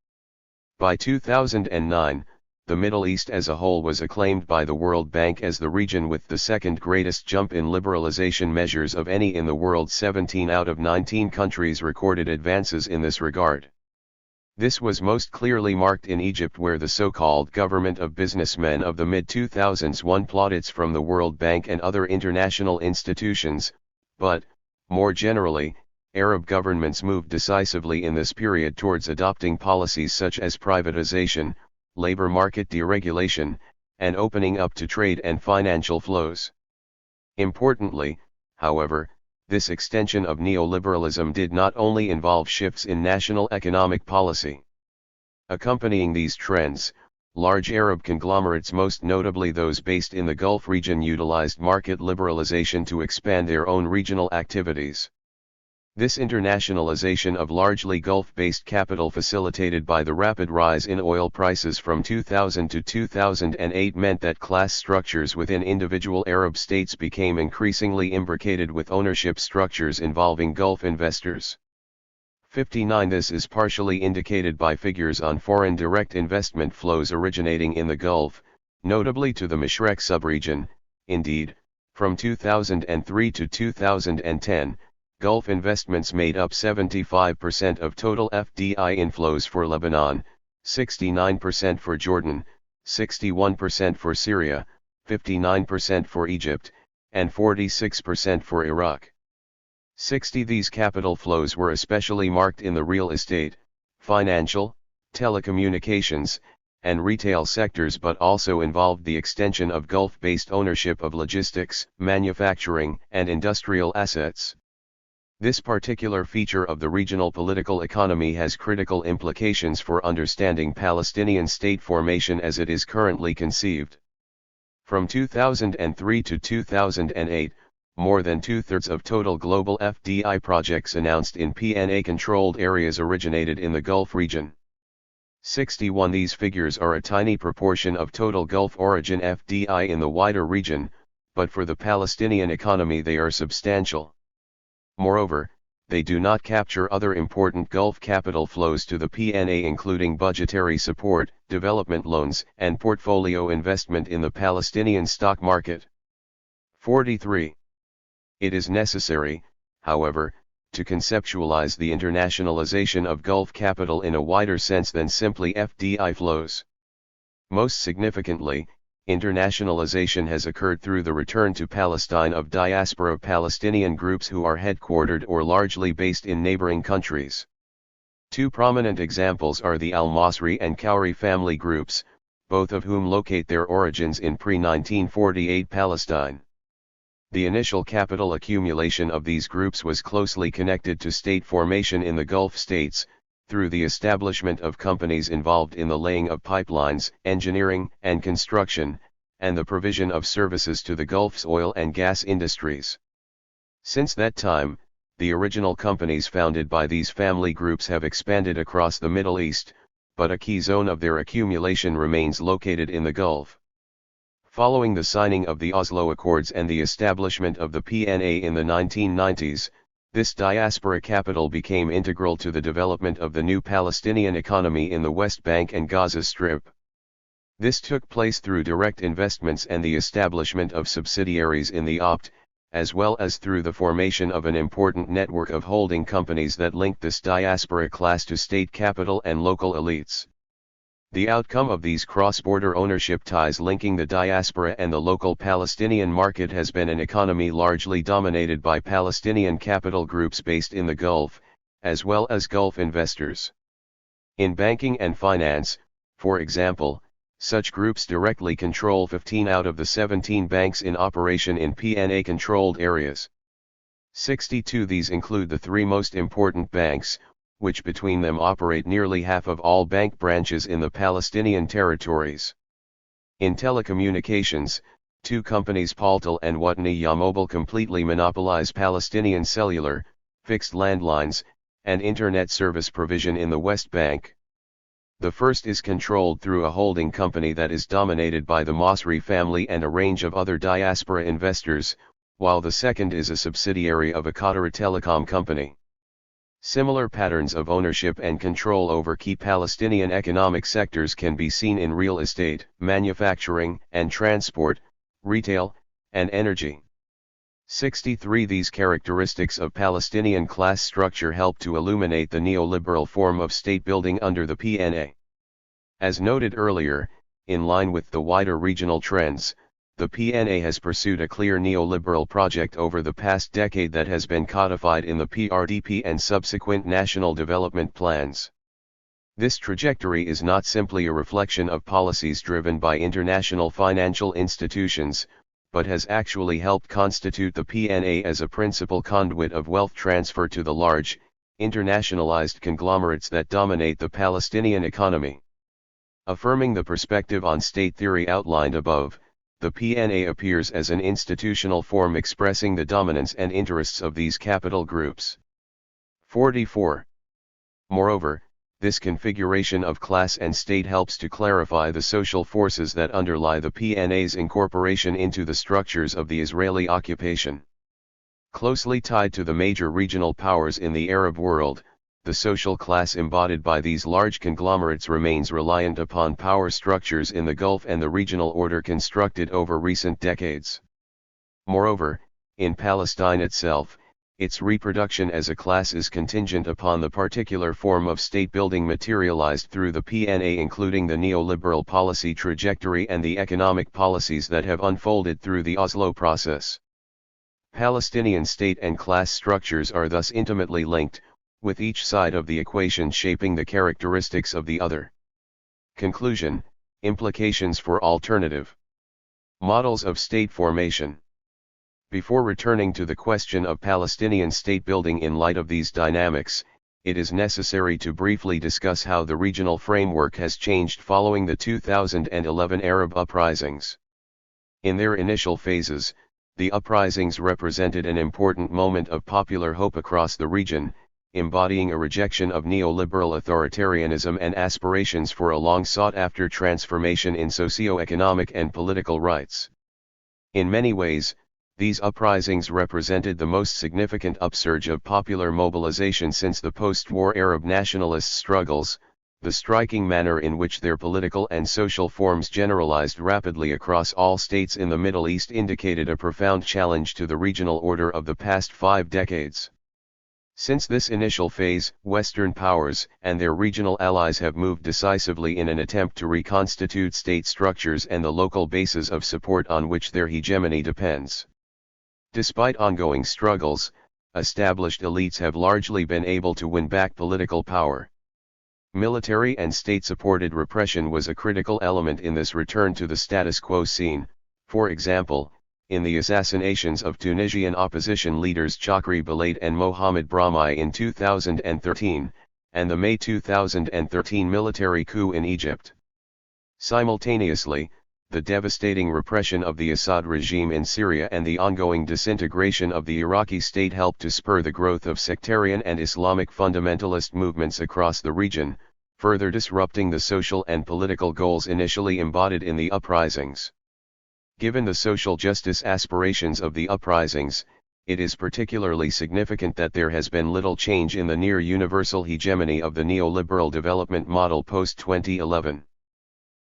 By 2009, the Middle East as a whole was acclaimed by the World Bank as the region with the second greatest jump in liberalization measures of any in the world. 17 out of 19 countries recorded advances in this regard. This was most clearly marked in Egypt, where the so-called government of businessmen of the mid-2000s won plaudits from the World Bank and other international institutions, but, more generally, Arab governments moved decisively in this period towards adopting policies such as privatization, labor market deregulation, and opening up to trade and financial flows. Importantly, however, this extension of neoliberalism did not only involve shifts in national economic policy. Accompanying these trends, large Arab conglomerates, most notably those based in the Gulf region, utilized market liberalization to expand their own regional activities. This internationalization of largely Gulf-based capital, facilitated by the rapid rise in oil prices from 2000 to 2008, meant that class structures within individual Arab states became increasingly imbricated with ownership structures involving Gulf investors. 59. This is partially indicated by figures on foreign direct investment flows originating in the Gulf, notably to the Mashreq subregion. Indeed, from 2003 to 2010, Gulf investments made up 75% of total FDI inflows for Lebanon, 69% for Jordan, 61% for Syria, 59% for Egypt, and 46% for Iraq. 60. These capital flows were especially marked in the real estate, financial, telecommunications, and retail sectors, but also involved the extension of Gulf-based ownership of logistics, manufacturing, and industrial assets. This particular feature of the regional political economy has critical implications for understanding Palestinian state formation as it is currently conceived. From 2003 to 2008, more than two-thirds of total global FDI projects announced in PNA-controlled areas originated in the Gulf region. 61. These figures are a tiny proportion of total Gulf origin FDI in the wider region, but for the Palestinian economy they are substantial. Moreover, they do not capture other important Gulf capital flows to the PNA, including budgetary support, development loans, and portfolio investment in the Palestinian stock market. 43. It is necessary, however, to conceptualize the internationalization of Gulf capital in a wider sense than simply FDI flows. Most significantly, internationalization has occurred through the return to Palestine of diaspora Palestinian groups who are headquartered or largely based in neighboring countries. Two prominent examples are the Al-Masri and Kauri family groups, both of whom locate their origins in pre-1948 Palestine. The initial capital accumulation of these groups was closely connected to state formation in the Gulf states, through the establishment of companies involved in the laying of pipelines, engineering and construction, and the provision of services to the Gulf's oil and gas industries. Since that time, the original companies founded by these family groups have expanded across the Middle East, but a key zone of their accumulation remains located in the Gulf. Following the signing of the Oslo Accords and the establishment of the PNA in the 1990s, this diaspora capital became integral to the development of the new Palestinian economy in the West Bank and Gaza Strip. This took place through direct investments and the establishment of subsidiaries in the OPT, as well as through the formation of an important network of holding companies that linked this diaspora class to state capital and local elites. The outcome of these cross-border ownership ties linking the diaspora and the local Palestinian market has been an economy largely dominated by Palestinian capital groups based in the Gulf, as well as Gulf investors. In banking and finance, for example, such groups directly control 15 out of the 17 banks in operation in PNA-controlled areas. 62 these include the three most important banks, which between them operate nearly half of all bank branches in the Palestinian territories. In telecommunications, two companies Paltel and Watani Yamobile completely monopolize Palestinian cellular, fixed landlines, and internet service provision in the West Bank. The first is controlled through a holding company that is dominated by the Masri family and a range of other diaspora investors, while the second is a subsidiary of a Qatari telecom company. Similar patterns of ownership and control over key Palestinian economic sectors can be seen in real estate, manufacturing and transport, retail, and energy. 63 These characteristics of Palestinian class structure help to illuminate the neoliberal form of state building under the PNA. As noted earlier, in line with the wider regional trends, the PNA has pursued a clear neoliberal project over the past decade that has been codified in the PRDP and subsequent national development plans. This trajectory is not simply a reflection of policies driven by international financial institutions, but has actually helped constitute the PNA as a principal conduit of wealth transfer to the large, internationalized conglomerates that dominate the Palestinian economy. Affirming the perspective on state theory outlined above, the PNA appears as an institutional form expressing the dominance and interests of these capital groups. 44. Moreover, this configuration of class and state helps to clarify the social forces that underlie the PNA's incorporation into the structures of the Israeli occupation. Closely tied to the major regional powers in the Arab world, the social class embodied by these large conglomerates remains reliant upon power structures in the Gulf and the regional order constructed over recent decades. Moreover, in Palestine itself, its reproduction as a class is contingent upon the particular form of state building materialized through the PNA, including the neoliberal policy trajectory and the economic policies that have unfolded through the Oslo process. Palestinian state and class structures are thus intimately linked, with each side of the equation shaping the characteristics of the other. Conclusion: implications for alternative models of state formation. Before returning to the question of Palestinian state building in light of these dynamics, it is necessary to briefly discuss how the regional framework has changed following the 2011 Arab uprisings. In their initial phases, the uprisings represented an important moment of popular hope across the region, embodying a rejection of neoliberal authoritarianism and aspirations for a long sought-after transformation in socio-economic and political rights. In many ways, these uprisings represented the most significant upsurge of popular mobilization since the post-war Arab nationalist struggles. The striking manner in which their political and social forms generalized rapidly across all states in the Middle East indicated a profound challenge to the regional order of the past 5 decades. Since this initial phase, Western powers and their regional allies have moved decisively in an attempt to reconstitute state structures and the local bases of support on which their hegemony depends. Despite ongoing struggles, established elites have largely been able to win back political power. Military and state-supported repression was a critical element in this return to the status quo scene, for example, in the assassinations of Tunisian opposition leaders Chakri Belaid and Mohamed Brahmi in 2013, and the May 2013 military coup in Egypt. Simultaneously, the devastating repression of the Assad regime in Syria and the ongoing disintegration of the Iraqi state helped to spur the growth of sectarian and Islamic fundamentalist movements across the region, further disrupting the social and political goals initially embodied in the uprisings. Given the social justice aspirations of the uprisings, it is particularly significant that there has been little change in the near-universal hegemony of the neoliberal development model post-2011.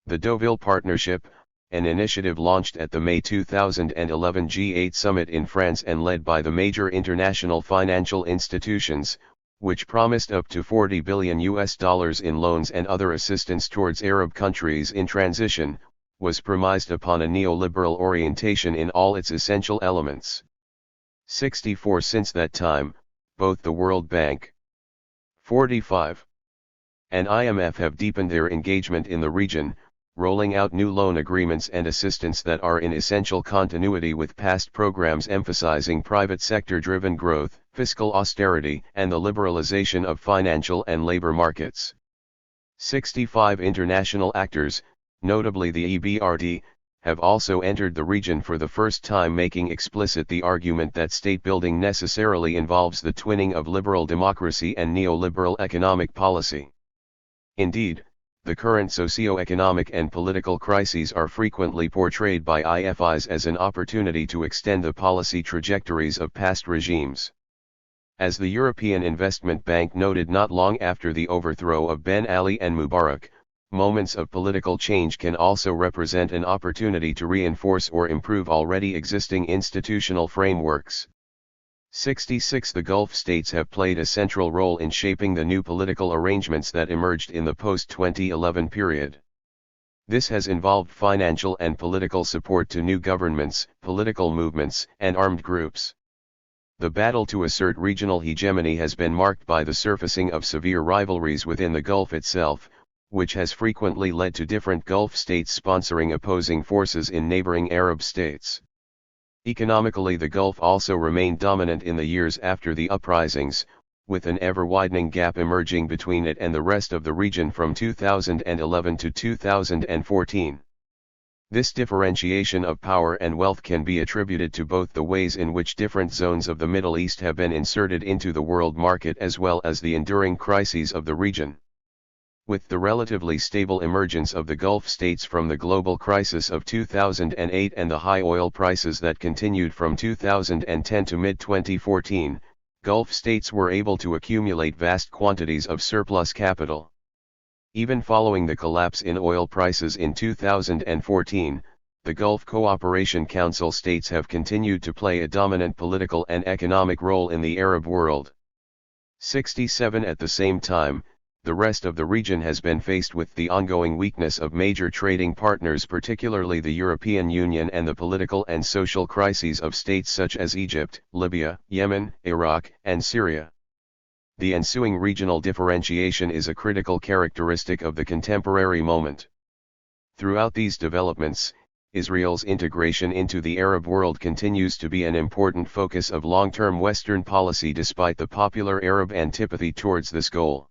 The Deauville Partnership, an initiative launched at the May 2011 G8 summit in France and led by the major international financial institutions, which promised up to $40 billion in loans and other assistance towards Arab countries in transition, was premised upon a neoliberal orientation in all its essential elements. 64 Since that time, both the World Bank, 45, and IMF have deepened their engagement in the region, rolling out new loan agreements and assistance that are in essential continuity with past programs emphasizing private sector-driven growth, fiscal austerity, and the liberalization of financial and labor markets. 65 International actors, notably the EBRD, have also entered the region for the first time, making explicit the argument that state building necessarily involves the twinning of liberal democracy and neoliberal economic policy. Indeed, the current socio-economic and political crises are frequently portrayed by IFIs as an opportunity to extend the policy trajectories of past regimes. As the European Investment Bank noted not long after the overthrow of Ben Ali and Mubarak, moments of political change can also represent an opportunity to reinforce or improve already existing institutional frameworks. 66 The Gulf states have played a central role in shaping the new political arrangements that emerged in the post-2011 period. This has involved financial and political support to new governments, political movements, and armed groups. The battle to assert regional hegemony has been marked by the surfacing of severe rivalries within the Gulf itself, which has frequently led to different Gulf states sponsoring opposing forces in neighboring Arab states. Economically, the Gulf also remained dominant in the years after the uprisings, with an ever-widening gap emerging between it and the rest of the region from 2011 to 2014. This differentiation of power and wealth can be attributed to both the ways in which different zones of the Middle East have been inserted into the world market as well as the enduring crises of the region. With the relatively stable emergence of the Gulf states from the global crisis of 2008 and the high oil prices that continued from 2010 to mid-2014, Gulf states were able to accumulate vast quantities of surplus capital. Even following the collapse in oil prices in 2014, the Gulf Cooperation Council states have continued to play a dominant political and economic role in the Arab world. 67 At the same time, the rest of the region has been faced with the ongoing weakness of major trading partners, particularly the European Union, and the political and social crises of states such as Egypt, Libya, Yemen, Iraq, and Syria. The ensuing regional differentiation is a critical characteristic of the contemporary moment. Throughout these developments, Israel's integration into the Arab world continues to be an important focus of long-term Western policy despite the popular Arab antipathy towards this goal.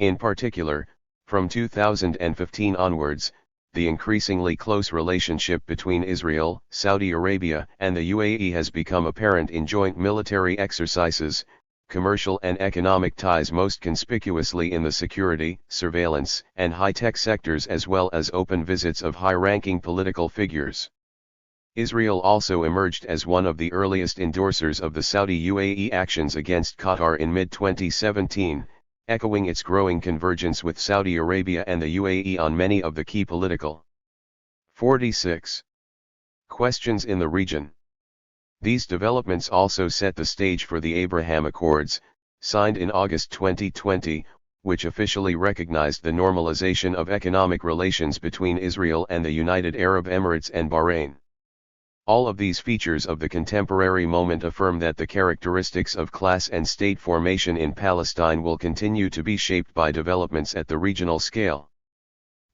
In particular, from 2015 onwards, the increasingly close relationship between Israel, Saudi Arabia, and the UAE has become apparent in joint military exercises, commercial and economic ties, most conspicuously in the security, surveillance, and high-tech sectors, as well as open visits of high-ranking political figures. Israel also emerged as one of the earliest endorsers of the Saudi-UAE actions against Qatar in mid-2017, echoing its growing convergence with Saudi Arabia and the UAE on many of the key political 46 questions in the region. These developments also set the stage for the Abraham Accords, signed in August 2020, which officially recognized the normalization of economic relations between Israel and the United Arab Emirates and Bahrain. All of these features of the contemporary moment affirm that the characteristics of class and state formation in Palestine will continue to be shaped by developments at the regional scale.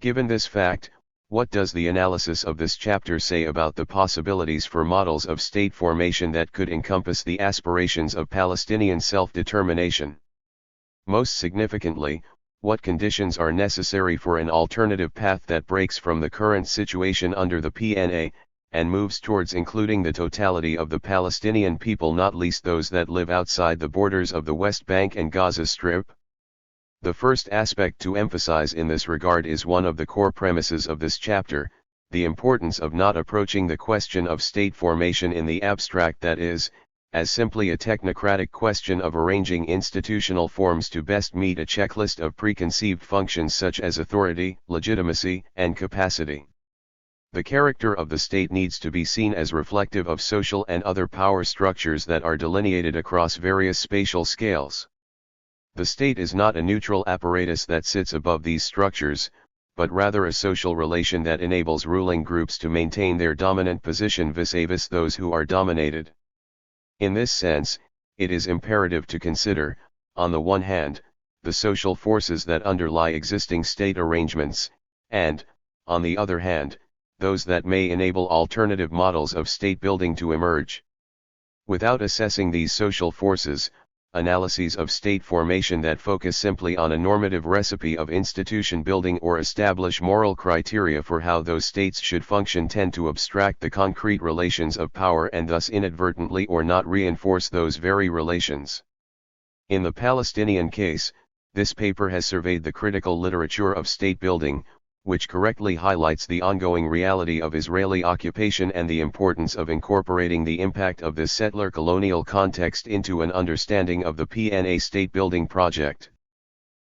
Given this fact, what does the analysis of this chapter say about the possibilities for models of state formation that could encompass the aspirations of Palestinian self-determination? Most significantly, what conditions are necessary for an alternative path that breaks from the current situation under the PNA, and moves towards including the totality of the Palestinian people, not least those that live outside the borders of the West Bank and Gaza Strip? The first aspect to emphasize in this regard is one of the core premises of this chapter, the importance of not approaching the question of state formation in the abstract, that is, as simply a technocratic question of arranging institutional forms to best meet a checklist of preconceived functions such as authority, legitimacy, and capacity. The character of the state needs to be seen as reflective of social and other power structures that are delineated across various spatial scales. The state is not a neutral apparatus that sits above these structures, but rather a social relation that enables ruling groups to maintain their dominant position vis-a-vis those who are dominated. In this sense, it is imperative to consider, on the one hand, the social forces that underlie existing state arrangements, and, on the other hand, those that may enable alternative models of state building to emerge. Without assessing these social forces, analyses of state formation that focus simply on a normative recipe of institution building or establish moral criteria for how those states should function tend to abstract the concrete relations of power and thus inadvertently or not reinforce those very relations. In the Palestinian case, this paper has surveyed the critical literature of state building, which correctly highlights the ongoing reality of Israeli occupation and the importance of incorporating the impact of this settler colonial context into an understanding of the PNA state-building project.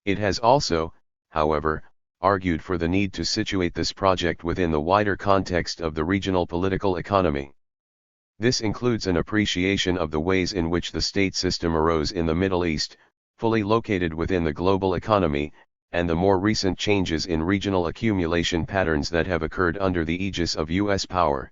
It has also, however, argued for the need to situate this project within the wider context of the regional political economy. This includes an appreciation of the ways in which the state system arose in the Middle East, fully located within the global economy, and the more recent changes in regional accumulation patterns that have occurred under the aegis of U.S. power.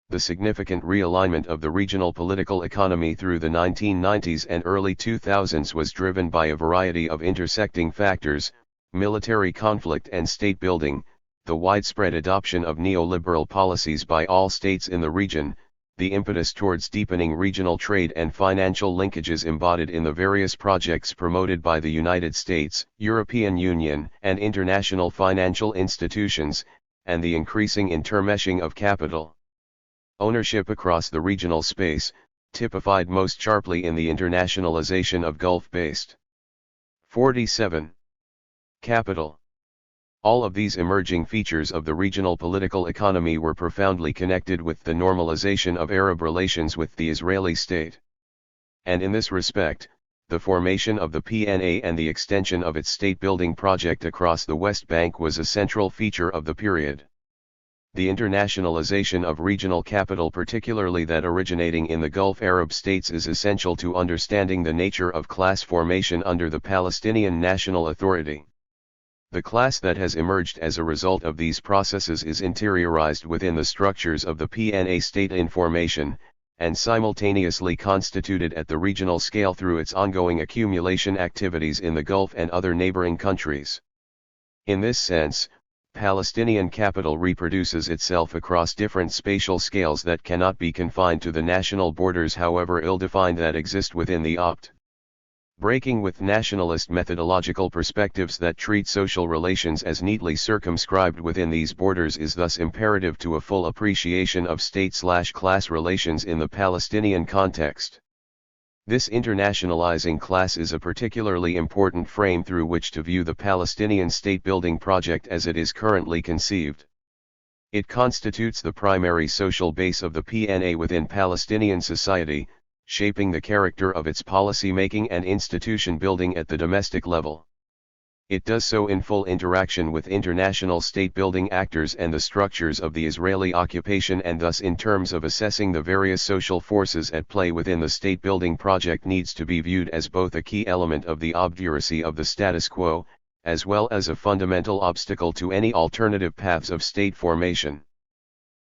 The significant realignment of the regional political economy through the 1990s and early 2000s was driven by a variety of intersecting factors: military conflict and state building, the widespread adoption of neoliberal policies by all states in the region, the impetus towards deepening regional trade and financial linkages embodied in the various projects promoted by the United States, European Union, and international financial institutions, and the increasing intermeshing of capital ownership across the regional space, typified most sharply in the internationalization of Gulf-based 47 capital. All of these emerging features of the regional political economy were profoundly connected with the normalization of Arab relations with the Israeli state. And in this respect, the formation of the PNA and the extension of its state-building project across the West Bank was a central feature of the period. The internationalization of regional capital, particularly that originating in the Gulf Arab states, is essential to understanding the nature of class formation under the Palestinian National Authority. The class that has emerged as a result of these processes is interiorized within the structures of the PNA state in formation, and simultaneously constituted at the regional scale through its ongoing accumulation activities in the Gulf and other neighboring countries. In this sense, Palestinian capital reproduces itself across different spatial scales that cannot be confined to the national borders, however ill-defined, that exist within the OPT. Breaking with nationalist methodological perspectives that treat social relations as neatly circumscribed within these borders is thus imperative to a full appreciation of state/class relations in the Palestinian context. This internationalizing class is a particularly important frame through which to view the Palestinian state-building project as it is currently conceived. It constitutes the primary social base of the PNA within Palestinian society, shaping the character of its policy-making and institution building at the domestic level. It does so in full interaction with international state-building actors and the structures of the Israeli occupation, and thus in terms of assessing the various social forces at play within the state-building project needs to be viewed as both a key element of the obduracy of the status quo, as well as a fundamental obstacle to any alternative paths of state formation.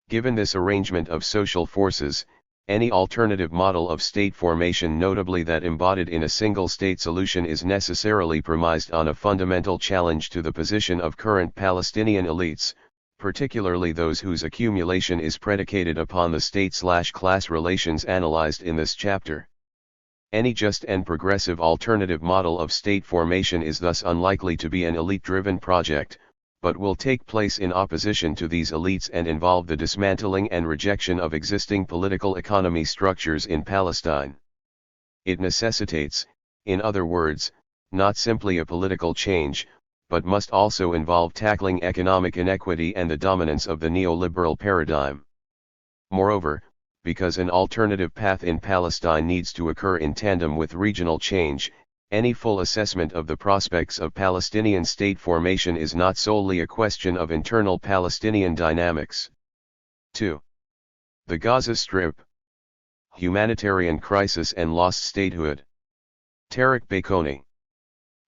Given this arrangement of social forces, any alternative model of state formation, notably that embodied in a single-state solution, is necessarily premised on a fundamental challenge to the position of current Palestinian elites, particularly those whose accumulation is predicated upon the state-class relations analyzed in this chapter. Any just and progressive alternative model of state formation is thus unlikely to be an elite-driven project, but will take place in opposition to these elites and involve the dismantling and rejection of existing political economy structures in Palestine. It necessitates, in other words, not simply a political change, but must also involve tackling economic inequity and the dominance of the neoliberal paradigm. Moreover, because an alternative path in Palestine needs to occur in tandem with regional change, any full assessment of the prospects of Palestinian state formation is not solely a question of internal Palestinian dynamics. 2. The Gaza Strip. Humanitarian crisis and lost statehood. Tarek Baconi.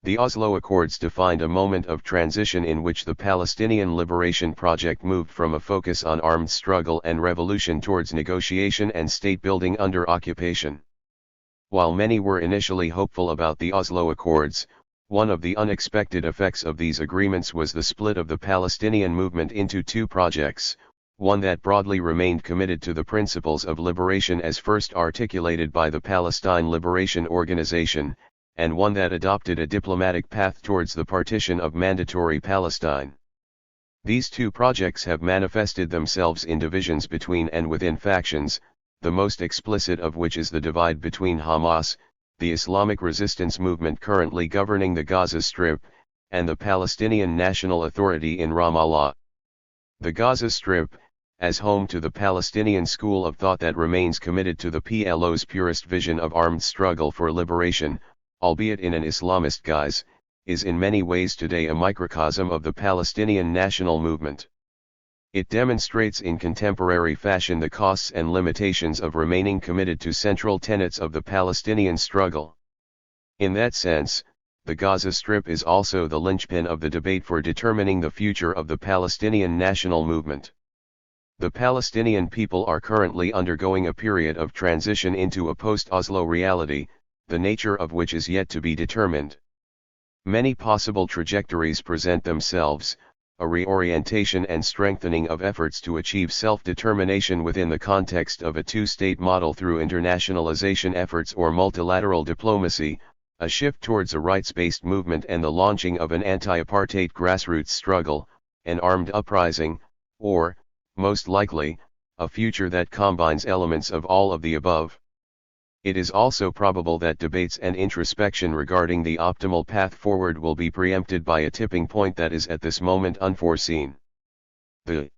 The Oslo Accords defined a moment of transition in which the Palestinian liberation project moved from a focus on armed struggle and revolution towards negotiation and state-building under occupation. While many were initially hopeful about the Oslo Accords, one of the unexpected effects of these agreements was the split of the Palestinian movement into two projects, one that broadly remained committed to the principles of liberation as first articulated by the Palestine Liberation Organization, and one that adopted a diplomatic path towards the partition of mandatory Palestine. These two projects have manifested themselves in divisions between and within factions, the most explicit of which is the divide between Hamas, the Islamic resistance movement currently governing the Gaza Strip, and the Palestinian National Authority in Ramallah. The Gaza Strip, as home to the Palestinian school of thought that remains committed to the PLO's purist vision of armed struggle for liberation, albeit in an Islamist guise, is in many ways today a microcosm of the Palestinian national movement. It demonstrates in contemporary fashion the costs and limitations of remaining committed to central tenets of the Palestinian struggle. In that sense, the Gaza Strip is also the linchpin of the debate for determining the future of the Palestinian national movement. The Palestinian people are currently undergoing a period of transition into a post-Oslo reality, the nature of which is yet to be determined. Many possible trajectories present themselves: a reorientation and strengthening of efforts to achieve self-determination within the context of a two-state model through internationalization efforts or multilateral diplomacy, a shift towards a rights-based movement and the launching of an anti-apartheid grassroots struggle, an armed uprising, or, most likely, a future that combines elements of all of the above. It is also probable that debates and introspection regarding the optimal path forward will be preempted by a tipping point that is at this moment unforeseen. The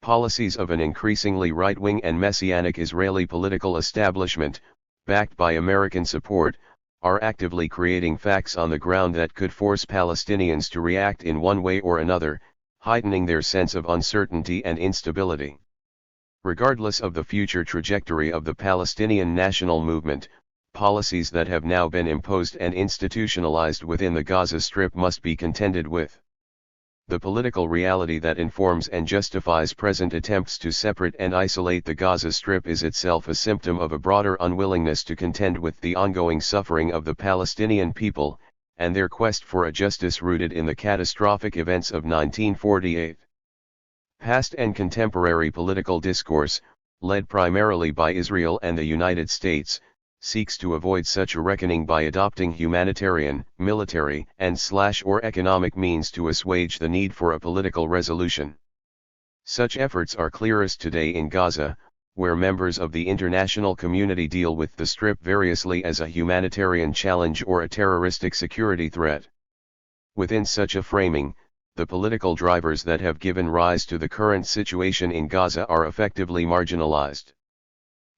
policies of an increasingly right-wing and messianic Israeli political establishment, backed by American support, are actively creating facts on the ground that could force Palestinians to react in one way or another, heightening their sense of uncertainty and instability. Regardless of the future trajectory of the Palestinian national movement, policies that have now been imposed and institutionalized within the Gaza Strip must be contended with. The political reality that informs and justifies present attempts to separate and isolate the Gaza Strip is itself a symptom of a broader unwillingness to contend with the ongoing suffering of the Palestinian people, and their quest for a justice rooted in the catastrophic events of 1948. Past and contemporary political discourse, led primarily by Israel and the United States, seeks to avoid such a reckoning by adopting humanitarian, military, and/or economic means to assuage the need for a political resolution. Such efforts are clearest today in Gaza, where members of the international community deal with the Strip variously as a humanitarian challenge or a terroristic security threat. Within such a framing, the political drivers that have given rise to the current situation in Gaza are effectively marginalized.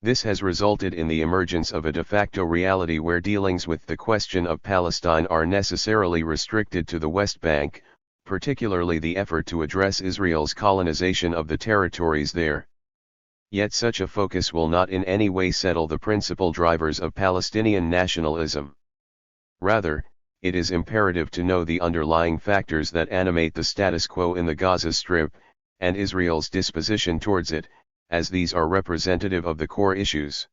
This has resulted in the emergence of a de facto reality where dealings with the question of Palestine are necessarily restricted to the West Bank, particularly the effort to address Israel's colonization of the territories there. Yet such a focus will not in any way settle the principal drivers of Palestinian nationalism. Rather, it is imperative to know the underlying factors that animate the status quo in the Gaza Strip, and Israel's disposition towards it, as these are representative of the core issues.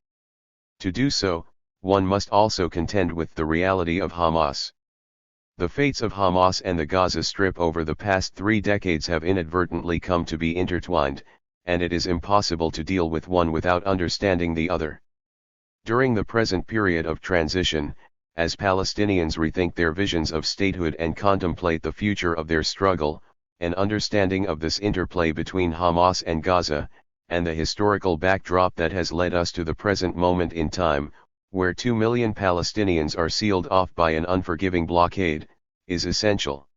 To do so, one must also contend with the reality of Hamas. The fates of Hamas and the Gaza Strip over the past 3 decades have inadvertently come to be intertwined, and it is impossible to deal with one without understanding the other. During the present period of transition, as Palestinians rethink their visions of statehood and contemplate the future of their struggle, an understanding of this interplay between Hamas and Gaza, and the historical backdrop that has led us to the present moment in time, where 2 million Palestinians are sealed off by an unforgiving blockade, is essential.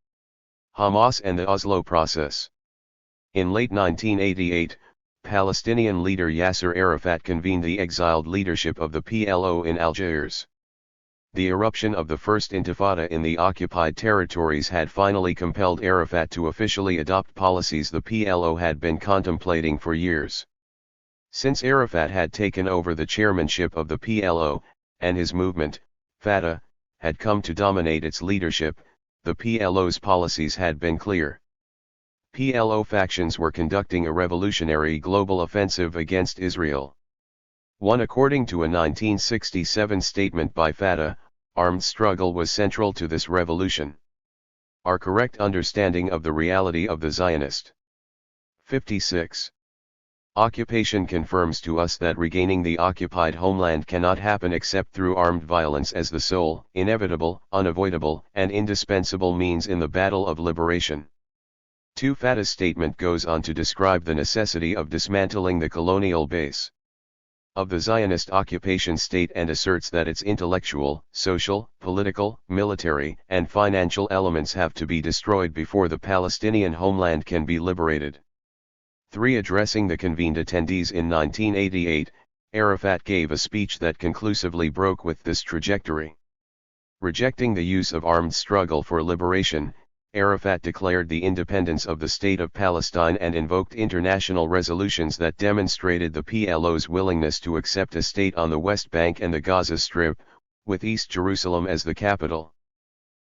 Hamas and the Oslo process. In late 1988, Palestinian leader Yasser Arafat convened the exiled leadership of the PLO in Algiers. The eruption of the First Intifada in the occupied territories had finally compelled Arafat to officially adopt policies the PLO had been contemplating for years. Since Arafat had taken over the chairmanship of the PLO, and his movement, Fatah, had come to dominate its leadership, the PLO's policies had been clear. PLO factions were conducting a revolutionary global offensive against Israel. According to a 1967 statement by Fatah, armed struggle was central to this revolution. Our correct understanding of the reality of the Zionist. 56. Occupation confirms to us that regaining the occupied homeland cannot happen except through armed violence as the sole, inevitable, unavoidable, and indispensable means in the battle of liberation. Fatah's statement goes on to describe the necessity of dismantling the colonial base of the Zionist occupation state and asserts that its intellectual, social, political, military, and financial elements have to be destroyed before the Palestinian homeland can be liberated. Addressing the convened attendees in 1988, Arafat gave a speech that conclusively broke with this trajectory. Rejecting the use of armed struggle for liberation, Arafat declared the independence of the State of Palestine and invoked international resolutions that demonstrated the PLO's willingness to accept a state on the West Bank and the Gaza Strip, with East Jerusalem as the capital.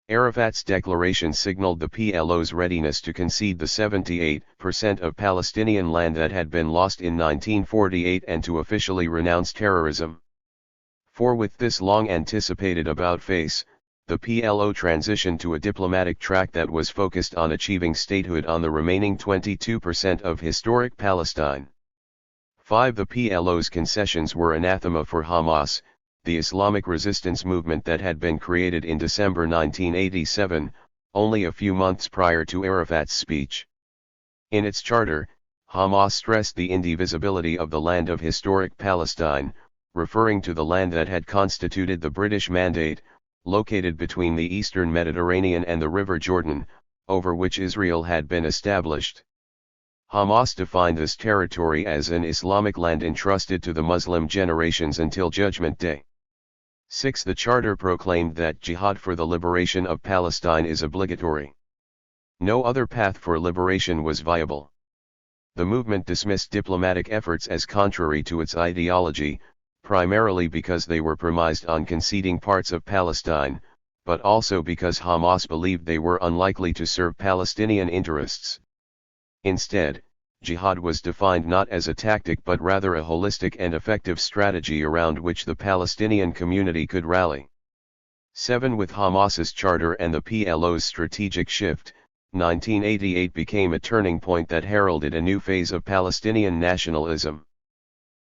Arafat's declaration signaled the PLO's readiness to concede the 78% of Palestinian land that had been lost in 1948 and to officially renounce terrorism. For with this long-anticipated about-face, the PLO transitioned to a diplomatic track that was focused on achieving statehood on the remaining 22% of historic Palestine. The PLO's concessions were anathema for Hamas, the Islamic resistance movement that had been created in December 1987, only a few months prior to Arafat's speech. In its charter, Hamas stressed the indivisibility of the land of historic Palestine, referring to the land that had constituted the British Mandate, located between the eastern Mediterranean and the River Jordan, over which Israel had been established. Hamas defined this territory as an Islamic land entrusted to the Muslim generations until Judgment Day. The Charter proclaimed that jihad for the liberation of Palestine is obligatory. No other path for liberation was viable. The movement dismissed diplomatic efforts as contrary to its ideology, primarily because they were premised on conceding parts of Palestine, but also because Hamas believed they were unlikely to serve Palestinian interests. Instead, jihad was defined not as a tactic but rather a holistic and effective strategy around which the Palestinian community could rally. With Hamas's charter and the PLO's strategic shift, 1988 became a turning point that heralded a new phase of Palestinian nationalism.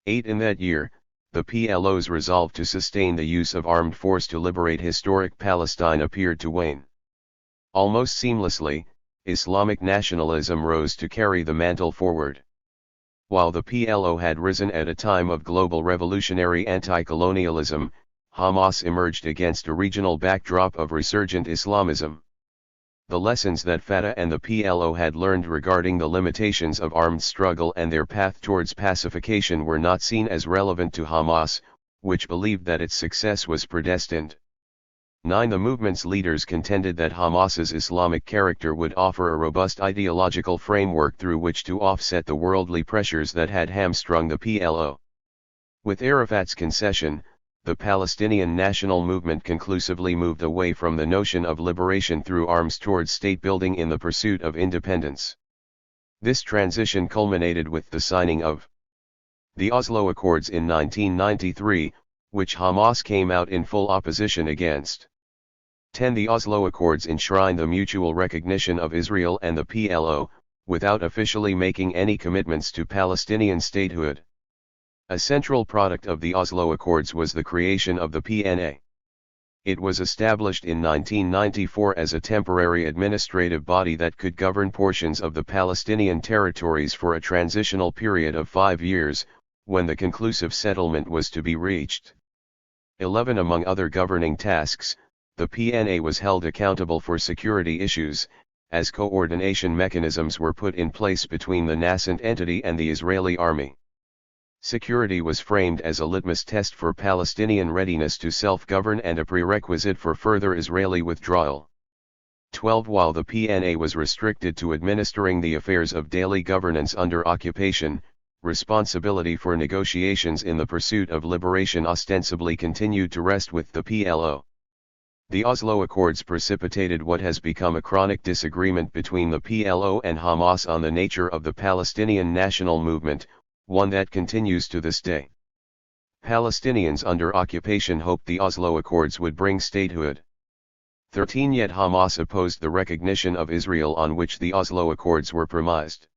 In that year, the PLO's resolve to sustain the use of armed force to liberate historic Palestine appeared to wane. Almost seamlessly, Islamic nationalism rose to carry the mantle forward. While the PLO had risen at a time of global revolutionary anti-colonialism, Hamas emerged against a regional backdrop of resurgent Islamism. The lessons that Fatah and the PLO had learned regarding the limitations of armed struggle and their path towards pacification were not seen as relevant to Hamas, which believed that its success was predestined. The movement's leaders contended that Hamas's Islamic character would offer a robust ideological framework through which to offset the worldly pressures that had hamstrung the PLO. With Arafat's concession, the Palestinian national movement conclusively moved away from the notion of liberation through arms towards state building in the pursuit of independence. This transition culminated with the signing of the Oslo Accords in 1993, which Hamas came out in full opposition against. 10. The Oslo Accords enshrine the mutual recognition of Israel and the PLO, without officially making any commitments to Palestinian statehood. A central product of the Oslo Accords was the creation of the PNA. It was established in 1994 as a temporary administrative body that could govern portions of the Palestinian territories for a transitional period of 5 years, when the conclusive settlement was to be reached. 11. Among other governing tasks, the PNA was held accountable for security issues, as coordination mechanisms were put in place between the nascent entity and the Israeli army. Security was framed as a litmus test for Palestinian readiness to self-govern and a prerequisite for further Israeli withdrawal. 12. While the PNA was restricted to administering the affairs of daily governance under occupation, responsibility for negotiations in the pursuit of liberation ostensibly continued to rest with the PLO. The Oslo Accords precipitated what has become a chronic disagreement between the PLO and Hamas on the nature of the Palestinian national movement, one that continues to this day. Palestinians under occupation hoped the Oslo Accords would bring statehood. 13. Yet Hamas opposed the recognition of Israel on which the Oslo Accords were premised.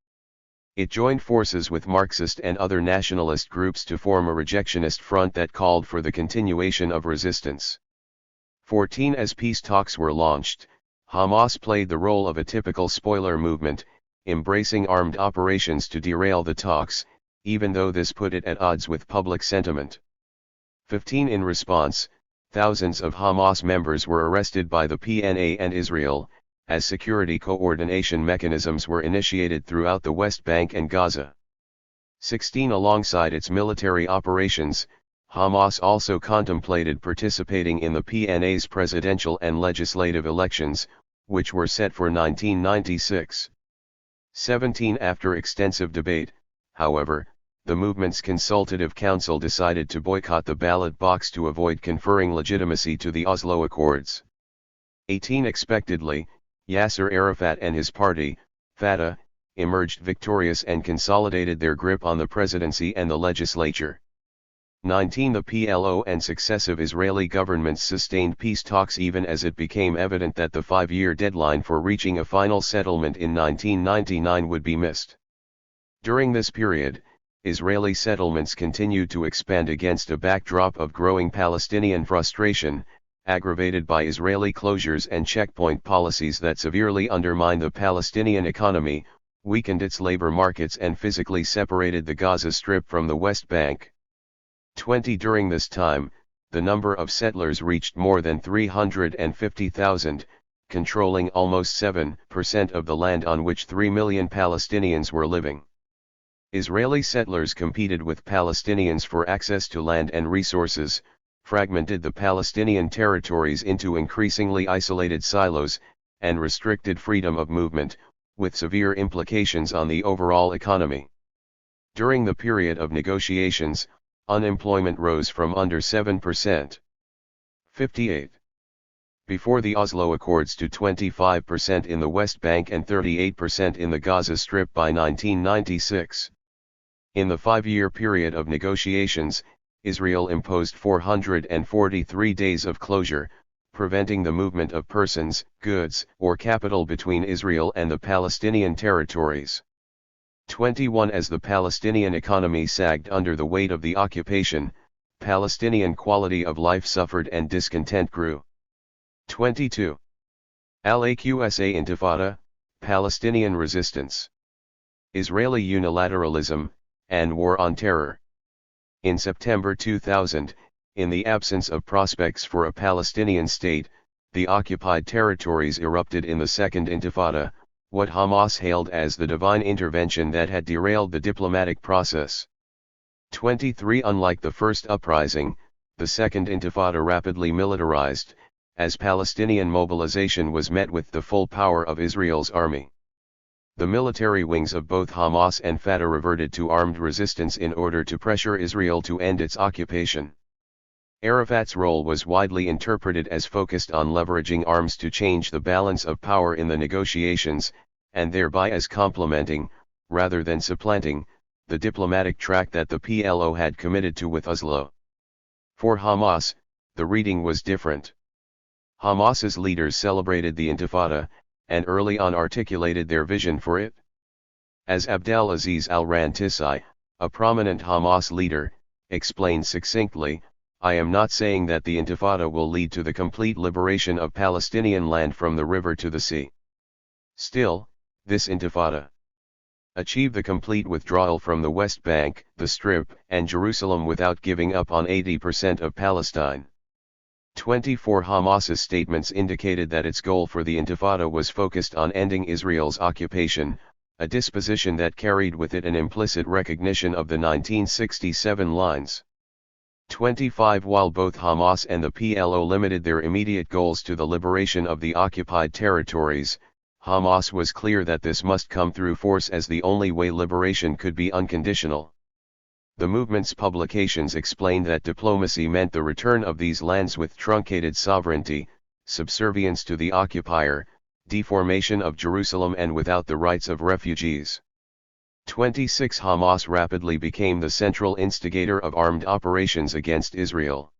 It joined forces with Marxist and other nationalist groups to form a rejectionist front that called for the continuation of resistance. 14. As peace talks were launched, Hamas played the role of a typical spoiler movement, embracing armed operations to derail the talks, even though this put it at odds with public sentiment. 15. In response, thousands of Hamas members were arrested by the PNA and Israel, as security coordination mechanisms were initiated throughout the West Bank and Gaza. 16. Alongside its military operations, Hamas also contemplated participating in the PNA's presidential and legislative elections, which were set for 1996. 17. After extensive debate, however, the movement's consultative council decided to boycott the ballot box to avoid conferring legitimacy to the Oslo Accords. 18. Expectedly, Yasser Arafat and his party, Fatah, emerged victorious and consolidated their grip on the presidency and the legislature. 19. The PLO and successive Israeli governments sustained peace talks even as it became evident that the 5-year deadline for reaching a final settlement in 1999 would be missed. During this period, Israeli settlements continued to expand against a backdrop of growing Palestinian frustration, aggravated by Israeli closures and checkpoint policies that severely undermined the Palestinian economy, weakened its labor markets and physically separated the Gaza Strip from the West Bank. 20. During this time, the number of settlers reached more than 350,000, controlling almost 7% of the land on which 3 million Palestinians were living. Israeli settlers competed with Palestinians for access to land and resources, fragmented the Palestinian territories into increasingly isolated silos, and restricted freedom of movement, with severe implications on the overall economy. During the period of negotiations, unemployment rose from under 7%. 58. Before the Oslo Accords to 25% in the West Bank and 38% in the Gaza Strip by 1996. In the 5-year period of negotiations, Israel imposed 443 days of closure, preventing the movement of persons, goods, or capital between Israel and the Palestinian territories. 21. As the Palestinian economy sagged under the weight of the occupation, Palestinian quality of life suffered and discontent grew. 22. Al-Aqsa Intifada, Palestinian resistance. Israeli unilateralism, and war on terror. In September 2000, in the absence of prospects for a Palestinian state, the occupied territories erupted in the Second Intifada, what Hamas hailed as the divine intervention that had derailed the diplomatic process. 23. Unlike the first uprising, the Second Intifada rapidly militarized, as Palestinian mobilization was met with the full power of Israel's army. The military wings of both Hamas and Fatah reverted to armed resistance in order to pressure Israel to end its occupation. Arafat's role was widely interpreted as focused on leveraging arms to change the balance of power in the negotiations, and thereby as complementing, rather than supplanting, the diplomatic track that the PLO had committed to with Oslo. For Hamas, the reading was different. Hamas's leaders celebrated the Intifada, and early on articulated their vision for it. As Abdelaziz al-Rantisai, a prominent Hamas leader, explained succinctly, "I am not saying that the Intifada will lead to the complete liberation of Palestinian land from the river to the sea. Still, this Intifada achieve the complete withdrawal from the West Bank, the Strip, and Jerusalem without giving up on 80% of Palestine." 24 Hamas's statements indicated that its goal for the Intifada was focused on ending Israel's occupation, a disposition that carried with it an implicit recognition of the 1967 lines. 25 While both Hamas and the PLO limited their immediate goals to the liberation of the occupied territories, Hamas was clear that this must come through force as the only way liberation could be unconditional. The movement's publications explained that diplomacy meant the return of these lands with truncated sovereignty, subservience to the occupier, deformation of Jerusalem, and without the rights of refugees. 26 Hamas rapidly became the central instigator of armed operations against Israel.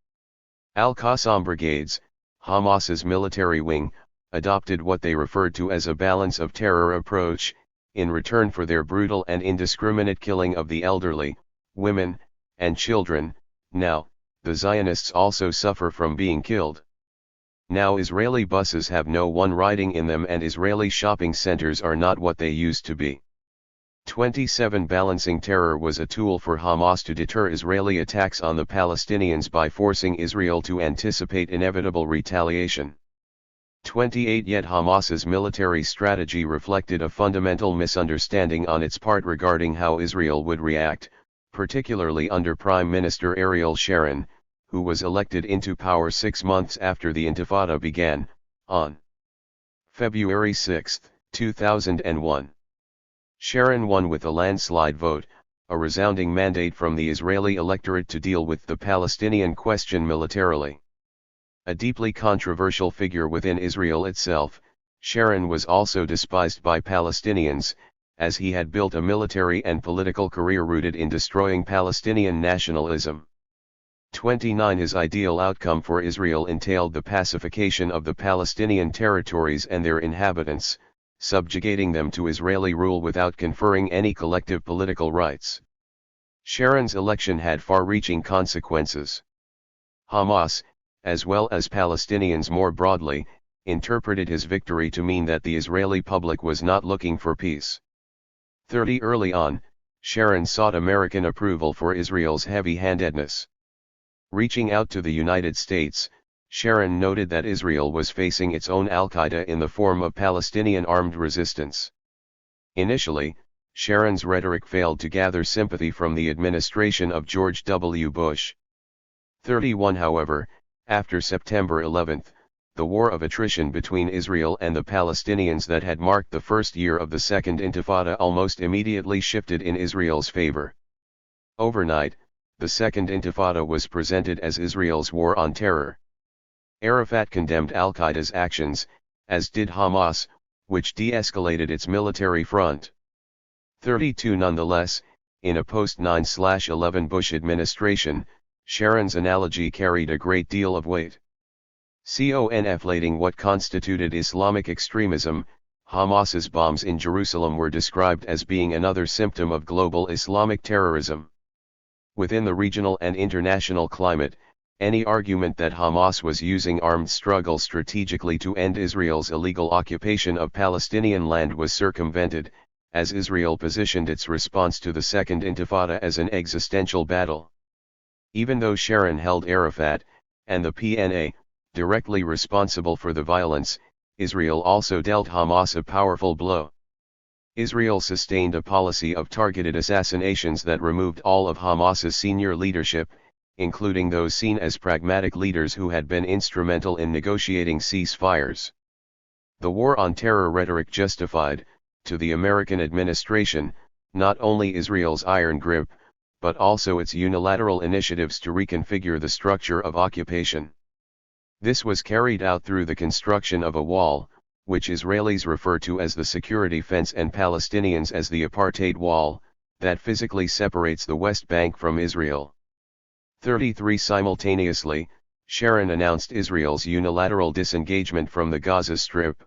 Al-Qassam brigades, Hamas's military wing, adopted what they referred to as a balance of terror approach, in return for their brutal and indiscriminate killing of the elderly, women, and children. Now, the Zionists also suffer from being killed. Now Israeli buses have no one riding in them, and Israeli shopping centers are not what they used to be. 27 Balancing terror was a tool for Hamas to deter Israeli attacks on the Palestinians by forcing Israel to anticipate inevitable retaliation. 28 Yet Hamas's military strategy reflected a fundamental misunderstanding on its part regarding how Israel would react, particularly under Prime Minister Ariel Sharon, who was elected into power 6 months after the Intifada began, on February 6, 2001. Sharon won with a landslide vote, a resounding mandate from the Israeli electorate to deal with the Palestinian question militarily. A deeply controversial figure within Israel itself, Sharon was also despised by Palestinians, as he had built a military and political career rooted in destroying Palestinian nationalism. 29 His ideal outcome for Israel entailed the pacification of the Palestinian territories and their inhabitants, subjugating them to Israeli rule without conferring any collective political rights. Sharon's election had far-reaching consequences. Hamas, as well as Palestinians more broadly, interpreted his victory to mean that the Israeli public was not looking for peace. 30 Early on, Sharon sought American approval for Israel's heavy-handedness. Reaching out to the United States, Sharon noted that Israel was facing its own Al-Qaeda in the form of Palestinian armed resistance. Initially, Sharon's rhetoric failed to gather sympathy from the administration of George W. Bush. 31 However, after September 11, the war of attrition between Israel and the Palestinians that had marked the first year of the Second Intifada almost immediately shifted in Israel's favor. Overnight, the Second Intifada was presented as Israel's war on terror. Arafat condemned Al-Qaeda's actions, as did Hamas, which de-escalated its military front. 32 Nonetheless, in a post-9/11 Bush administration, Sharon's analogy carried a great deal of weight. Conflating what constituted Islamic extremism, Hamas's bombs in Jerusalem were described as being another symptom of global Islamic terrorism. Within the regional and international climate, any argument that Hamas was using armed struggle strategically to end Israel's illegal occupation of Palestinian land was circumvented, as Israel positioned its response to the Second Intifada as an existential battle. Even though Sharon held Arafat, and the PNA, directly responsible for the violence, Israel also dealt Hamas a powerful blow. Israel sustained a policy of targeted assassinations that removed all of Hamas's senior leadership, including those seen as pragmatic leaders who had been instrumental in negotiating ceasefires. The war on terror rhetoric justified, to the American administration, not only Israel's iron grip, but also its unilateral initiatives to reconfigure the structure of occupation. This was carried out through the construction of a wall, which Israelis refer to as the security fence and Palestinians as the apartheid wall, that physically separates the West Bank from Israel. 33 Simultaneously, Sharon announced Israel's unilateral disengagement from the Gaza Strip.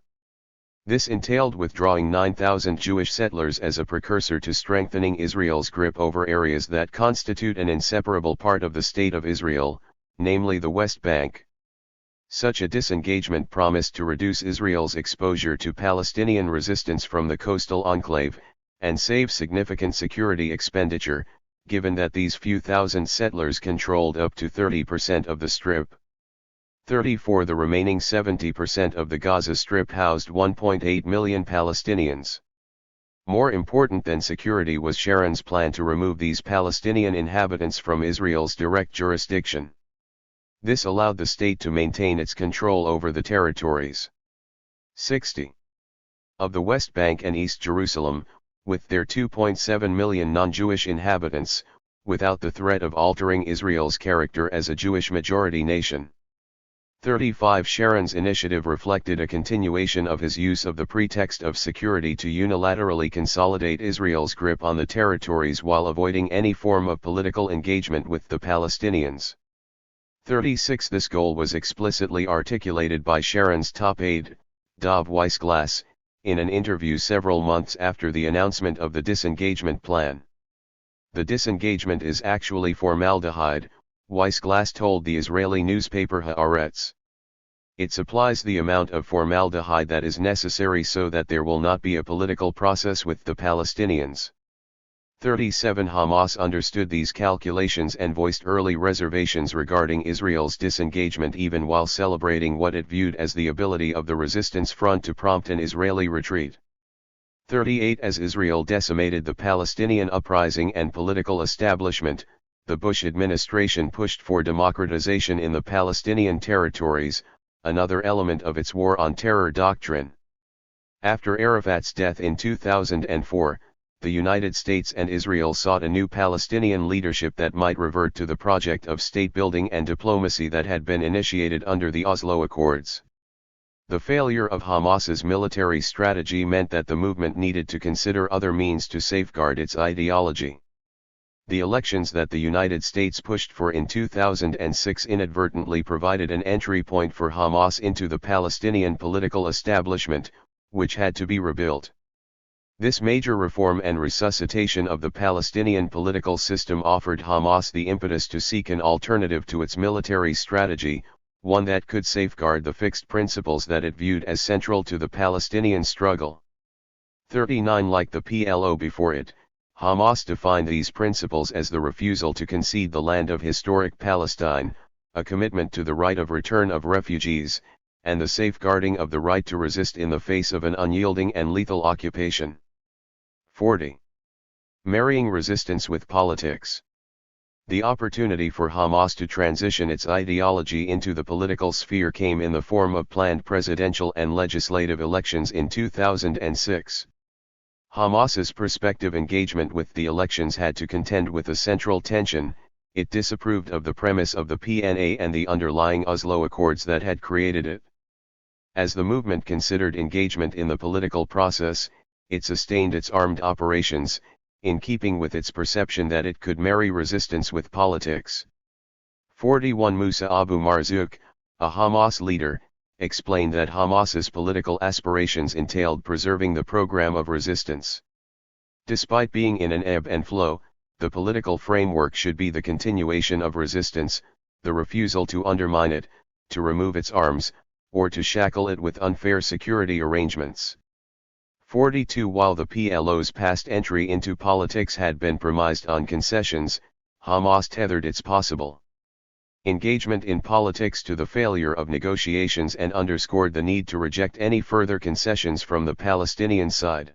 This entailed withdrawing 9,000 Jewish settlers as a precursor to strengthening Israel's grip over areas that constitute an inseparable part of the State of Israel, namely the West Bank. Such a disengagement promised to reduce Israel's exposure to Palestinian resistance from the coastal enclave, and save significant security expenditure, given that these few thousand settlers controlled up to 30% of the Strip. 34 The remaining 70% of the Gaza Strip housed 1.8 million Palestinians. More important than security was Sharon's plan to remove these Palestinian inhabitants from Israel's direct jurisdiction. This allowed the state to maintain its control over the territories. 60. Of the West Bank and East Jerusalem, with their 2.7 million non-Jewish inhabitants, without the threat of altering Israel's character as a Jewish-majority nation. 35 Sharon's initiative reflected a continuation of his use of the pretext of security to unilaterally consolidate Israel's grip on the territories while avoiding any form of political engagement with the Palestinians. 36 This goal was explicitly articulated by Sharon's top aide, Dov Weissglass, in an interview several months after the announcement of the disengagement plan. The disengagement is actually formaldehyde, Weissglass told the Israeli newspaper Haaretz. It supplies the amount of formaldehyde that is necessary so that there will not be a political process with the Palestinians. 37 Hamas understood these calculations and voiced early reservations regarding Israel's disengagement even while celebrating what it viewed as the ability of the resistance front to prompt an Israeli retreat. 38 As Israel decimated the Palestinian uprising and political establishment, the Bush administration pushed for democratization in the Palestinian territories, another element of its war on terror doctrine. After Arafat's death in 2004, the United States and Israel sought a new Palestinian leadership that might revert to the project of state-building and diplomacy that had been initiated under the Oslo Accords. The failure of Hamas's military strategy meant that the movement needed to consider other means to safeguard its ideology. The elections that the United States pushed for in 2006 inadvertently provided an entry point for Hamas into the Palestinian political establishment, which had to be rebuilt. This major reform and resuscitation of the Palestinian political system offered Hamas the impetus to seek an alternative to its military strategy, one that could safeguard the fixed principles that it viewed as central to the Palestinian struggle. 39 Like the PLO before it, Hamas defined these principles as the refusal to concede the land of historic Palestine, a commitment to the right of return of refugees, and the safeguarding of the right to resist in the face of an unyielding and lethal occupation. 40. Marrying resistance with politics. The opportunity for Hamas to transition its ideology into the political sphere came in the form of planned presidential and legislative elections in 2006. Hamas's prospective engagement with the elections had to contend with a central tension. It disapproved of the premise of the PNA and the underlying Oslo Accords that had created it. As the movement considered engagement in the political process, it sustained its armed operations, in keeping with its perception that it could marry resistance with politics. 41 Musa Abu Marzouk, a Hamas leader, explained that Hamas's political aspirations entailed preserving the program of resistance. Despite being in an ebb and flow, the political framework should be the continuation of resistance, the refusal to undermine it, to remove its arms, or to shackle it with unfair security arrangements. 42 While the PLO's past entry into politics had been premised on concessions, Hamas tethered its possible engagement in politics to the failure of negotiations and underscored the need to reject any further concessions from the Palestinian side.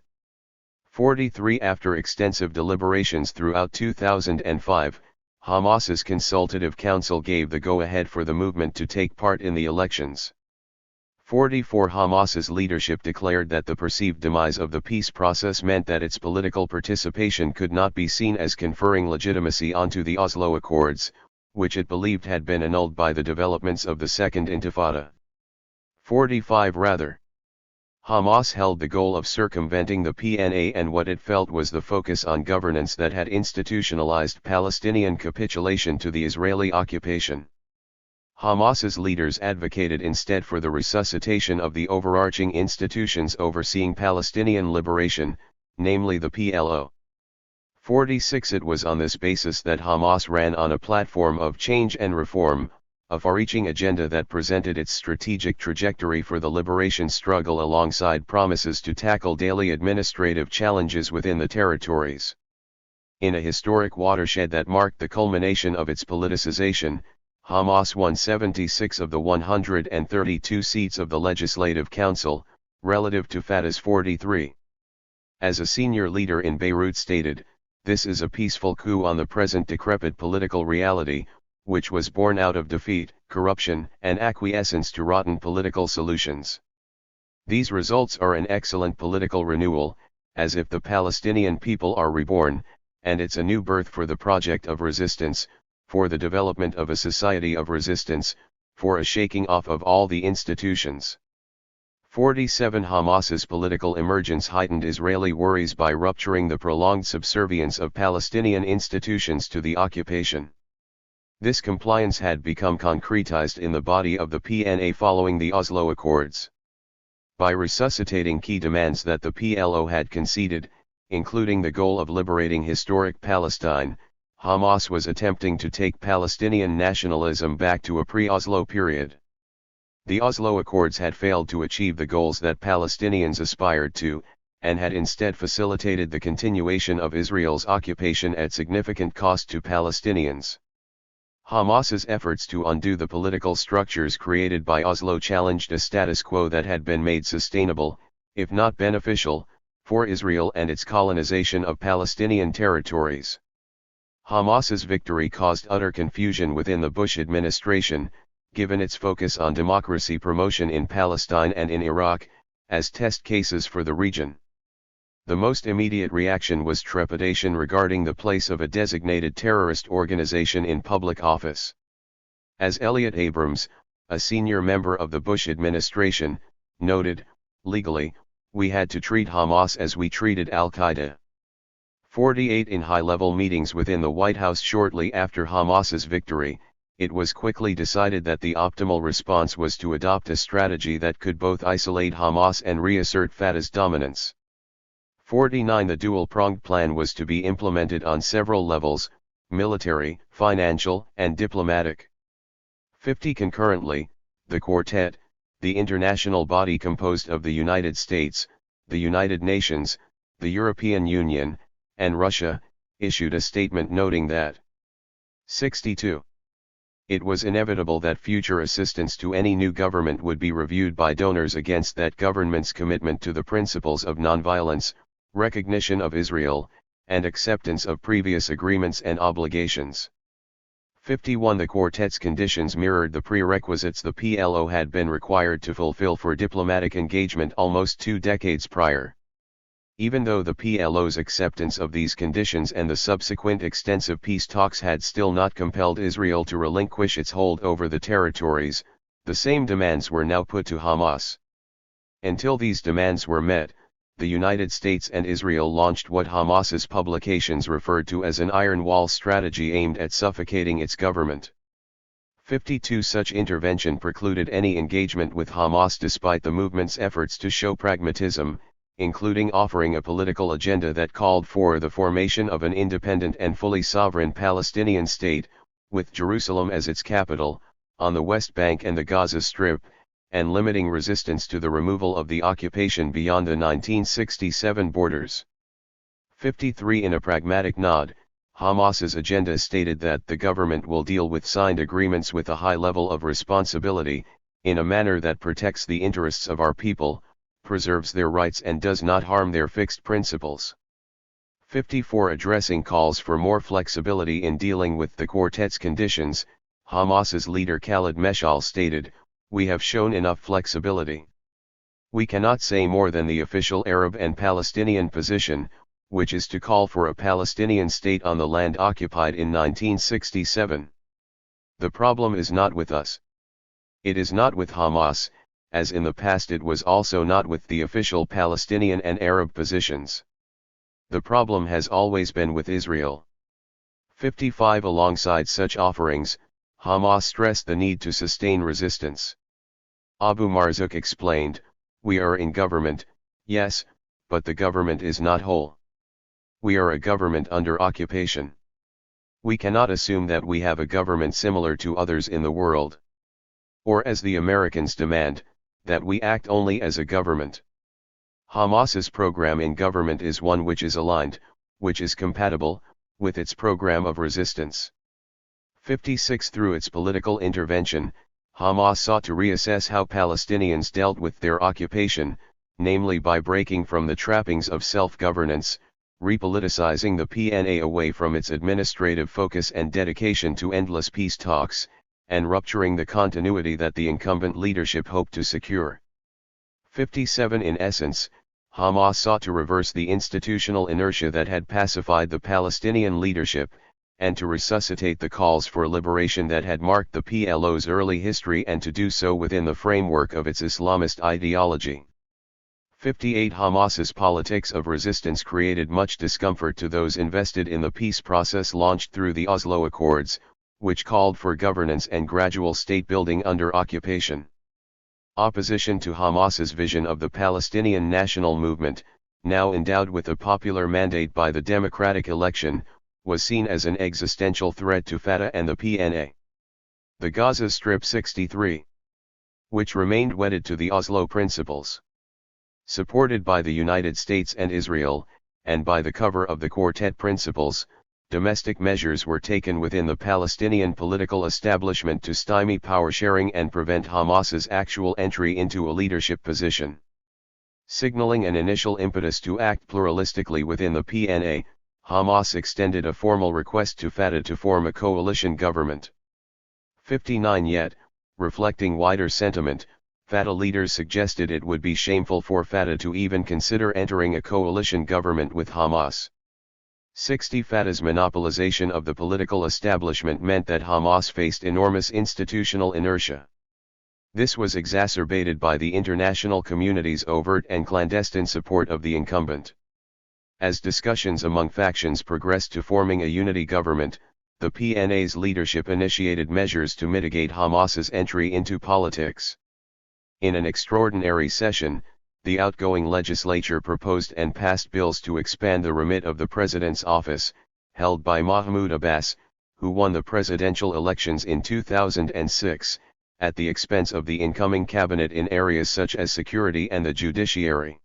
43 After extensive deliberations throughout 2005, Hamas's Consultative Council gave the go-ahead for the movement to take part in the elections. 44 Hamas's leadership declared that the perceived demise of the peace process meant that its political participation could not be seen as conferring legitimacy onto the Oslo Accords, which it believed had been annulled by the developments of the Second Intifada. 45 Rather, Hamas held the goal of circumventing the PNA and what it felt was the focus on governance that had institutionalized Palestinian capitulation to the Israeli occupation. Hamas's leaders advocated instead for the resuscitation of the overarching institutions overseeing Palestinian liberation, namely the PLO. 46 It was on this basis that Hamas ran on a platform of change and reform, a far-reaching agenda that presented its strategic trajectory for the liberation struggle alongside promises to tackle daily administrative challenges within the territories. In a historic watershed that marked the culmination of its politicization, Hamas won 76 of the 132 seats of the Legislative Council, relative to Fatah's 43. As a senior leader in Beirut stated, "This is a peaceful coup on the present decrepit political reality, which was born out of defeat, corruption, and acquiescence to rotten political solutions. These results are an excellent political renewal, as if the Palestinian people are reborn, and it's a new birth for the project of resistance, for the development of a society of resistance, for a shaking off of all the institutions." 47 Hamas's political emergence heightened Israeli worries by rupturing the prolonged subservience of Palestinian institutions to the occupation. This compliance had become concretized in the body of the PNA following the Oslo Accords. By resuscitating key demands that the PLO had conceded, including the goal of liberating historic Palestine, Hamas was attempting to take Palestinian nationalism back to a pre-Oslo period. The Oslo Accords had failed to achieve the goals that Palestinians aspired to, and had instead facilitated the continuation of Israel's occupation at significant cost to Palestinians. Hamas's efforts to undo the political structures created by Oslo challenged a status quo that had been made sustainable, if not beneficial, for Israel and its colonization of Palestinian territories. Hamas's victory caused utter confusion within the Bush administration, given its focus on democracy promotion in Palestine and in Iraq, as test cases for the region. The most immediate reaction was trepidation regarding the place of a designated terrorist organization in public office. As Elliot Abrams, a senior member of the Bush administration, noted, "Legally, we had to treat Hamas as we treated al-Qaeda." 48 In high-level meetings within the White House shortly after Hamas's victory, it was quickly decided that the optimal response was to adopt a strategy that could both isolate Hamas and reassert Fatah's dominance. 49 The dual-pronged plan was to be implemented on several levels: military, financial, and diplomatic. 50 Concurrently, the Quartet, the international body composed of the United States, the United Nations, the European Union, and Russia, issued a statement noting that 62. It was inevitable that future assistance to any new government would be reviewed by donors against that government's commitment to the principles of nonviolence, recognition of Israel, and acceptance of previous agreements and obligations. 51 The Quartet's conditions mirrored the prerequisites the PLO had been required to fulfill for diplomatic engagement almost 2 decades prior. Even though the PLO's acceptance of these conditions and the subsequent extensive peace talks had still not compelled Israel to relinquish its hold over the territories, the same demands were now put to Hamas. Until these demands were met, the United States and Israel launched what Hamas's publications referred to as an iron wall strategy aimed at suffocating its government. 52 Such intervention precluded any engagement with Hamas despite the movement's efforts to show pragmatism, including offering a political agenda that called for the formation of an independent and fully sovereign Palestinian state, with Jerusalem as its capital, on the West Bank and the Gaza Strip, and limiting resistance to the removal of the occupation beyond the 1967 borders. 53 In a pragmatic nod, Hamas's agenda stated that the government will deal with signed agreements with a high level of responsibility, in a manner that protects the interests of our people, preserves their rights and does not harm their fixed principles. 54 Addressing calls for more flexibility in dealing with the Quartet's conditions, Hamas's leader Khalid Meshal stated, "We have shown enough flexibility. We cannot say more than the official Arab and Palestinian position, which is to call for a Palestinian state on the land occupied in 1967. The problem is not with us. It is not with Hamas, as in the past it was also not with the official Palestinian and Arab positions. The problem has always been with Israel. 55 Alongside such offerings, Hamas stressed the need to sustain resistance. Abu Marzouk explained, "We are in government, yes, but the government is not whole. We are a government under occupation. We cannot assume that we have a government similar to others in the world. Or as the Americans demand, that we act only as a government." Hamas's program in government is one which is aligned, which is compatible, with its program of resistance. 56 Through its political intervention, Hamas sought to reassess how Palestinians dealt with their occupation, namely by breaking from the trappings of self-governance, repoliticizing the PNA away from its administrative focus and dedication to endless peace talks, and rupturing the continuity that the incumbent leadership hoped to secure. 57 In essence, Hamas sought to reverse the institutional inertia that had pacified the Palestinian leadership, and to resuscitate the calls for liberation that had marked the PLO's early history, and to do so within the framework of its Islamist ideology. 58 Hamas's politics of resistance created much discomfort to those invested in the peace process launched through the Oslo Accords, which called for governance and gradual state building under occupation. Opposition to Hamas's vision of the Palestinian national movement, now endowed with a popular mandate by the democratic election, was seen as an existential threat to Fatah and the PNA. The Gaza Strip 63, which remained wedded to the Oslo principles. Supported by the United States and Israel, and by the cover of the Quartet principles, domestic measures were taken within the Palestinian political establishment to stymie power sharing and prevent Hamas's actual entry into a leadership position. Signaling an initial impetus to act pluralistically within the PNA, Hamas extended a formal request to Fatah to form a coalition government. 59 Yet, reflecting wider sentiment, Fatah leaders suggested it would be shameful for Fatah to even consider entering a coalition government with Hamas. 60 Fatah's monopolization of the political establishment meant that Hamas faced enormous institutional inertia. This was exacerbated by the international community's overt and clandestine support of the incumbent. As discussions among factions progressed to forming a unity government, the PNA's leadership initiated measures to mitigate Hamas's entry into politics. In an extraordinary session, the outgoing legislature proposed and passed bills to expand the remit of the president's office, held by Mahmoud Abbas, who won the presidential elections in 2006, at the expense of the incoming cabinet in areas such as security and the judiciary.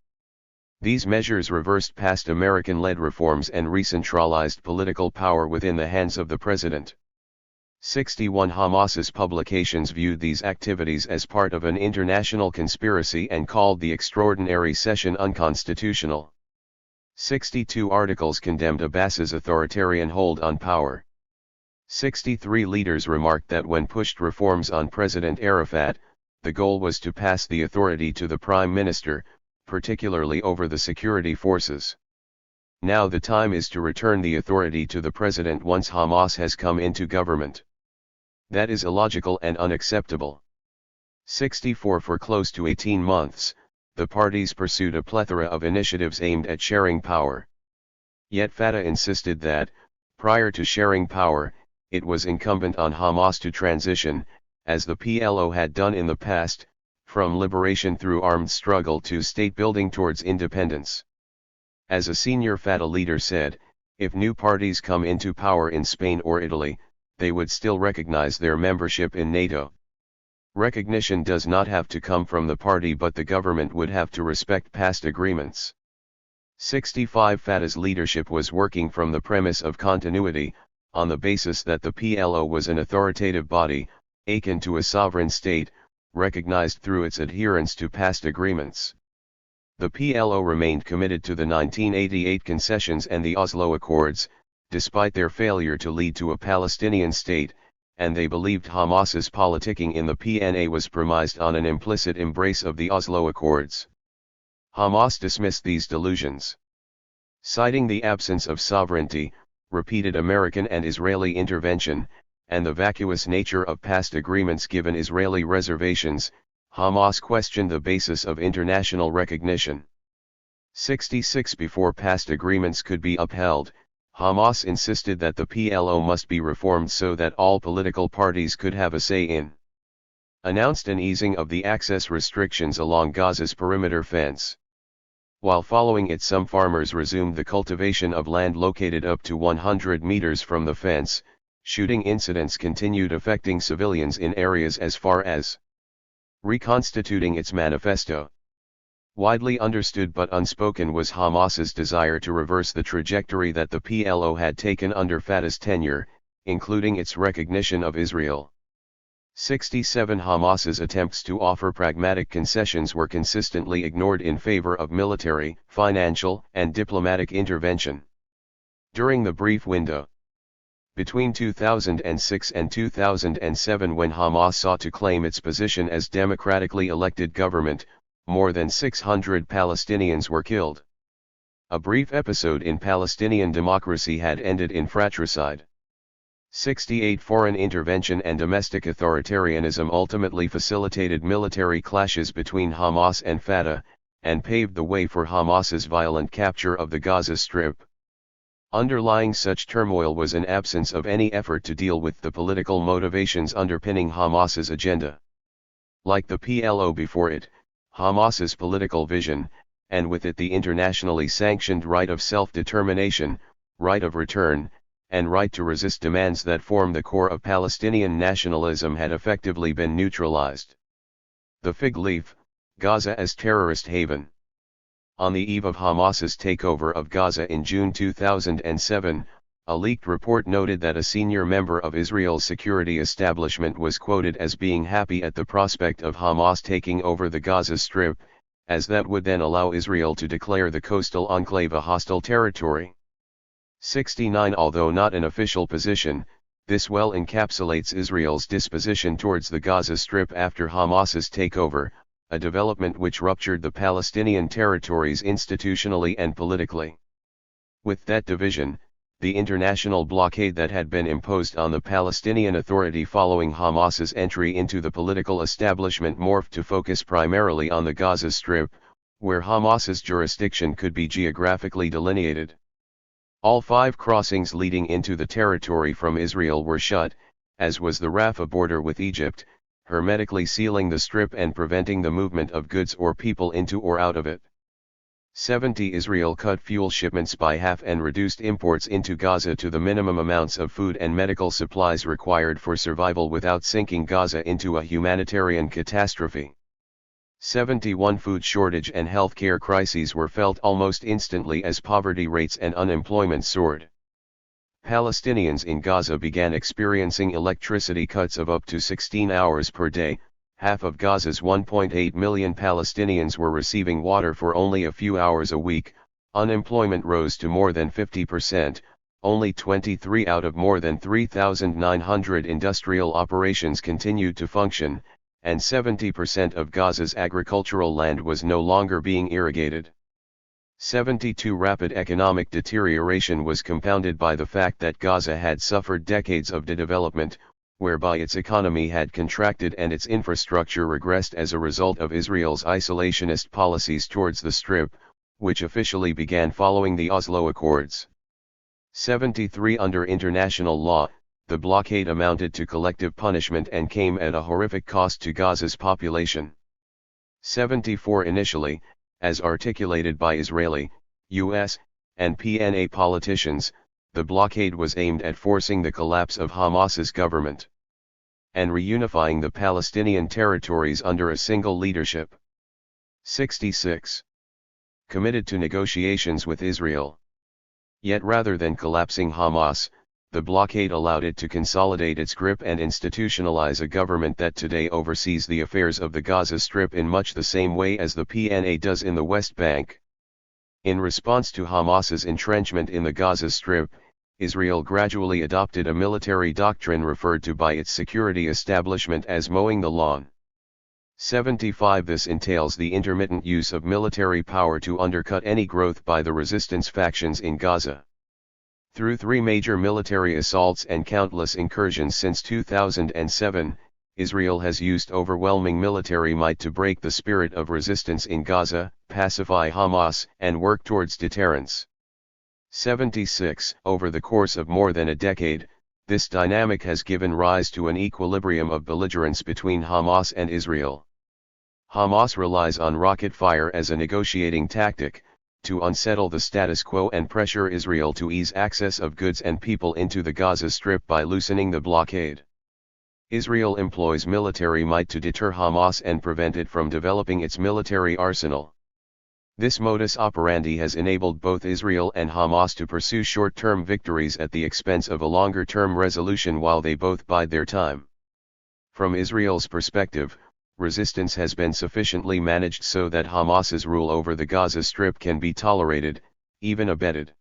These measures reversed past American-led reforms and recentralized political power within the hands of the president. 61 Hamas's publications viewed these activities as part of an international conspiracy and called the extraordinary session unconstitutional. 62 articles condemned Abbas's authoritarian hold on power. 63 leaders remarked that when pushed reforms on President Arafat, the goal was to pass the authority to the prime minister, particularly over the security forces. Now the time is to return the authority to the president once Hamas has come into government. That is illogical and unacceptable. 64 For close to 18 months, the parties pursued a plethora of initiatives aimed at sharing power. Yet Fatah insisted that, prior to sharing power, it was incumbent on Hamas to transition, as the PLO had done in the past, from liberation through armed struggle to state building towards independence. As a senior Fatah leader said, if new parties come into power in Spain or Italy, they would still recognize their membership in NATO. Recognition does not have to come from the party, but the government would have to respect past agreements. 65 Fatah's leadership was working from the premise of continuity, on the basis that the PLO was an authoritative body, akin to a sovereign state, recognized through its adherence to past agreements. The PLO remained committed to the 1988 concessions and the Oslo Accords, despite their failure to lead to a Palestinian state, and they believed Hamas's politicking in the PNA was premised on an implicit embrace of the Oslo Accords. Hamas dismissed these delusions. Citing the absence of sovereignty, repeated American and Israeli intervention, and the vacuous nature of past agreements given Israeli reservations, Hamas questioned the basis of international recognition. 66 Before past agreements could be upheld, Hamas insisted that the PLO must be reformed so that all political parties could have a say in. Announced an easing of the access restrictions along Gaza's perimeter fence. While following it, some farmers resumed the cultivation of land located up to 100 meters from the fence. Shooting incidents continued affecting civilians in areas as far as reconstituting its manifesto. Widely understood but unspoken was Hamas's desire to reverse the trajectory that the PLO had taken under Fatah's tenure, including its recognition of Israel. 67 Hamas's attempts to offer pragmatic concessions were consistently ignored in favor of military, financial, and diplomatic intervention. During the brief window between 2006 and 2007, when Hamas sought to claim its position as democratically elected government, more than 600 Palestinians were killed. A brief episode in Palestinian democracy had ended in fratricide. 68 Foreign intervention and domestic authoritarianism ultimately facilitated military clashes between Hamas and Fatah, and paved the way for Hamas's violent capture of the Gaza Strip. Underlying such turmoil was an absence of any effort to deal with the political motivations underpinning Hamas's agenda. Like the PLO before it, Hamas's political vision, and with it the internationally sanctioned right of self-determination, right of return, and right to resist demands that form the core of Palestinian nationalism, had effectively been neutralized. The fig leaf, Gaza as terrorist haven. On the eve of Hamas's takeover of Gaza in June 2007, a leaked report noted that a senior member of Israel's security establishment was quoted as being happy at the prospect of Hamas taking over the Gaza Strip, as that would then allow Israel to declare the coastal enclave a hostile territory. 69 Although not an official position, this well encapsulates Israel's disposition towards the Gaza Strip after Hamas's takeover, a development which ruptured the Palestinian territories institutionally and politically. With that division, the international blockade that had been imposed on the Palestinian Authority following Hamas's entry into the political establishment morphed to focus primarily on the Gaza Strip, where Hamas's jurisdiction could be geographically delineated. All 5 crossings leading into the territory from Israel were shut, as was the Rafah border with Egypt, hermetically sealing the strip and preventing the movement of goods or people into or out of it. 70 Israel cut fuel shipments by half and reduced imports into Gaza to the minimum amounts of food and medical supplies required for survival without sinking Gaza into a humanitarian catastrophe. 71 Food shortage and healthcare crises were felt almost instantly as poverty rates and unemployment soared. Palestinians in Gaza began experiencing electricity cuts of up to 16 hours per day. Half of Gaza's 1.8 million Palestinians were receiving water for only a few hours a week. Unemployment rose to more than 50%, only 23 out of more than 3,900 industrial operations continued to function, and 70% of Gaza's agricultural land was no longer being irrigated. 72 Rapid economic deterioration was compounded by the fact that Gaza had suffered decades of development, whereby its economy had contracted and its infrastructure regressed as a result of Israel's isolationist policies towards the Strip, which officially began following the Oslo Accords. 73 Under international law, the blockade amounted to collective punishment and came at a horrific cost to Gaza's population. 74 Initially, as articulated by Israeli, U.S., and PNA politicians, the blockade was aimed at forcing the collapse of Hamas's government and reunifying the Palestinian territories under a single leadership. 66. Committed to negotiations with Israel. Yet rather than collapsing Hamas, the blockade allowed it to consolidate its grip and institutionalize a government that today oversees the affairs of the Gaza Strip in much the same way as the PNA does in the West Bank. In response to Hamas's entrenchment in the Gaza Strip, Israel gradually adopted a military doctrine referred to by its security establishment as mowing the lawn. 75 This entails the intermittent use of military power to undercut any growth by the resistance factions in Gaza. Through 3 major military assaults and countless incursions since 2007, Israel has used overwhelming military might to break the spirit of resistance in Gaza, pacify Hamas, and work towards deterrence. 76. Over the course of more than a decade, this dynamic has given rise to an equilibrium of belligerence between Hamas and Israel. Hamas relies on rocket fire as a negotiating tactic, to unsettle the status quo and pressure Israel to ease access of goods and people into the Gaza Strip by loosening the blockade. Israel employs military might to deter Hamas and prevent it from developing its military arsenal. This modus operandi has enabled both Israel and Hamas to pursue short-term victories at the expense of a longer-term resolution while they both bide their time. From Israel's perspective, resistance has been sufficiently managed so that Hamas's rule over the Gaza Strip can be tolerated, even abetted.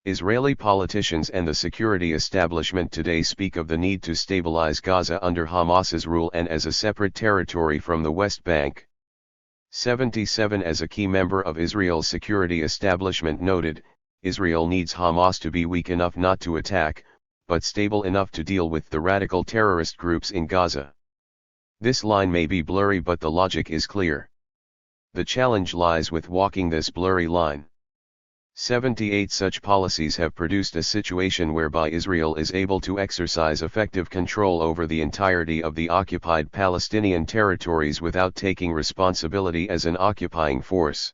Israeli politicians and the security establishment today speak of the need to stabilize Gaza under Hamas's rule and as a separate territory from the West Bank. 77. As a key member of Israel's security establishment noted, Israel needs Hamas to be weak enough not to attack, but stable enough to deal with the radical terrorist groups in Gaza. This line may be blurry, but the logic is clear. The challenge lies with walking this blurry line. 78. Such policies have produced a situation whereby Israel is able to exercise effective control over the entirety of the occupied Palestinian territories without taking responsibility as an occupying force.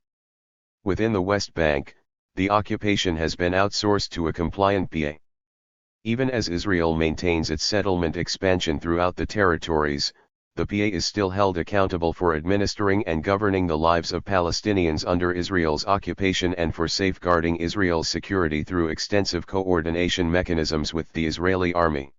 Within the West Bank, the occupation has been outsourced to a compliant PA. Even as Israel maintains its settlement expansion throughout the territories, the PA is still held accountable for administering and governing the lives of Palestinians under Israel's occupation and for safeguarding Israel's security through extensive coordination mechanisms with the Israeli army.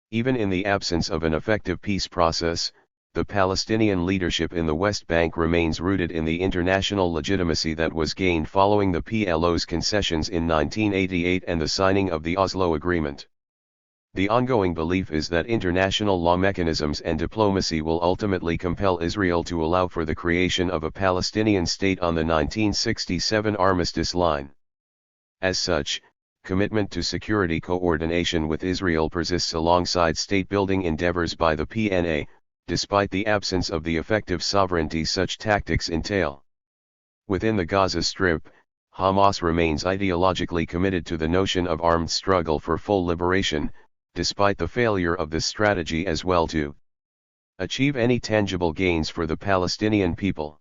Even in the absence of an effective peace process, the Palestinian leadership in the West Bank remains rooted in the international legitimacy that was gained following the PLO's concessions in 1988 and the signing of the Oslo Agreement. The ongoing belief is that international law mechanisms and diplomacy will ultimately compel Israel to allow for the creation of a Palestinian state on the 1967 armistice line. As such, commitment to security coordination with Israel persists alongside state-building endeavors by the PNA, despite the absence of the effective sovereignty such tactics entail. Within the Gaza Strip, Hamas remains ideologically committed to the notion of armed struggle for full liberation, despite the failure of this strategy as well to achieve any tangible gains for the Palestinian people.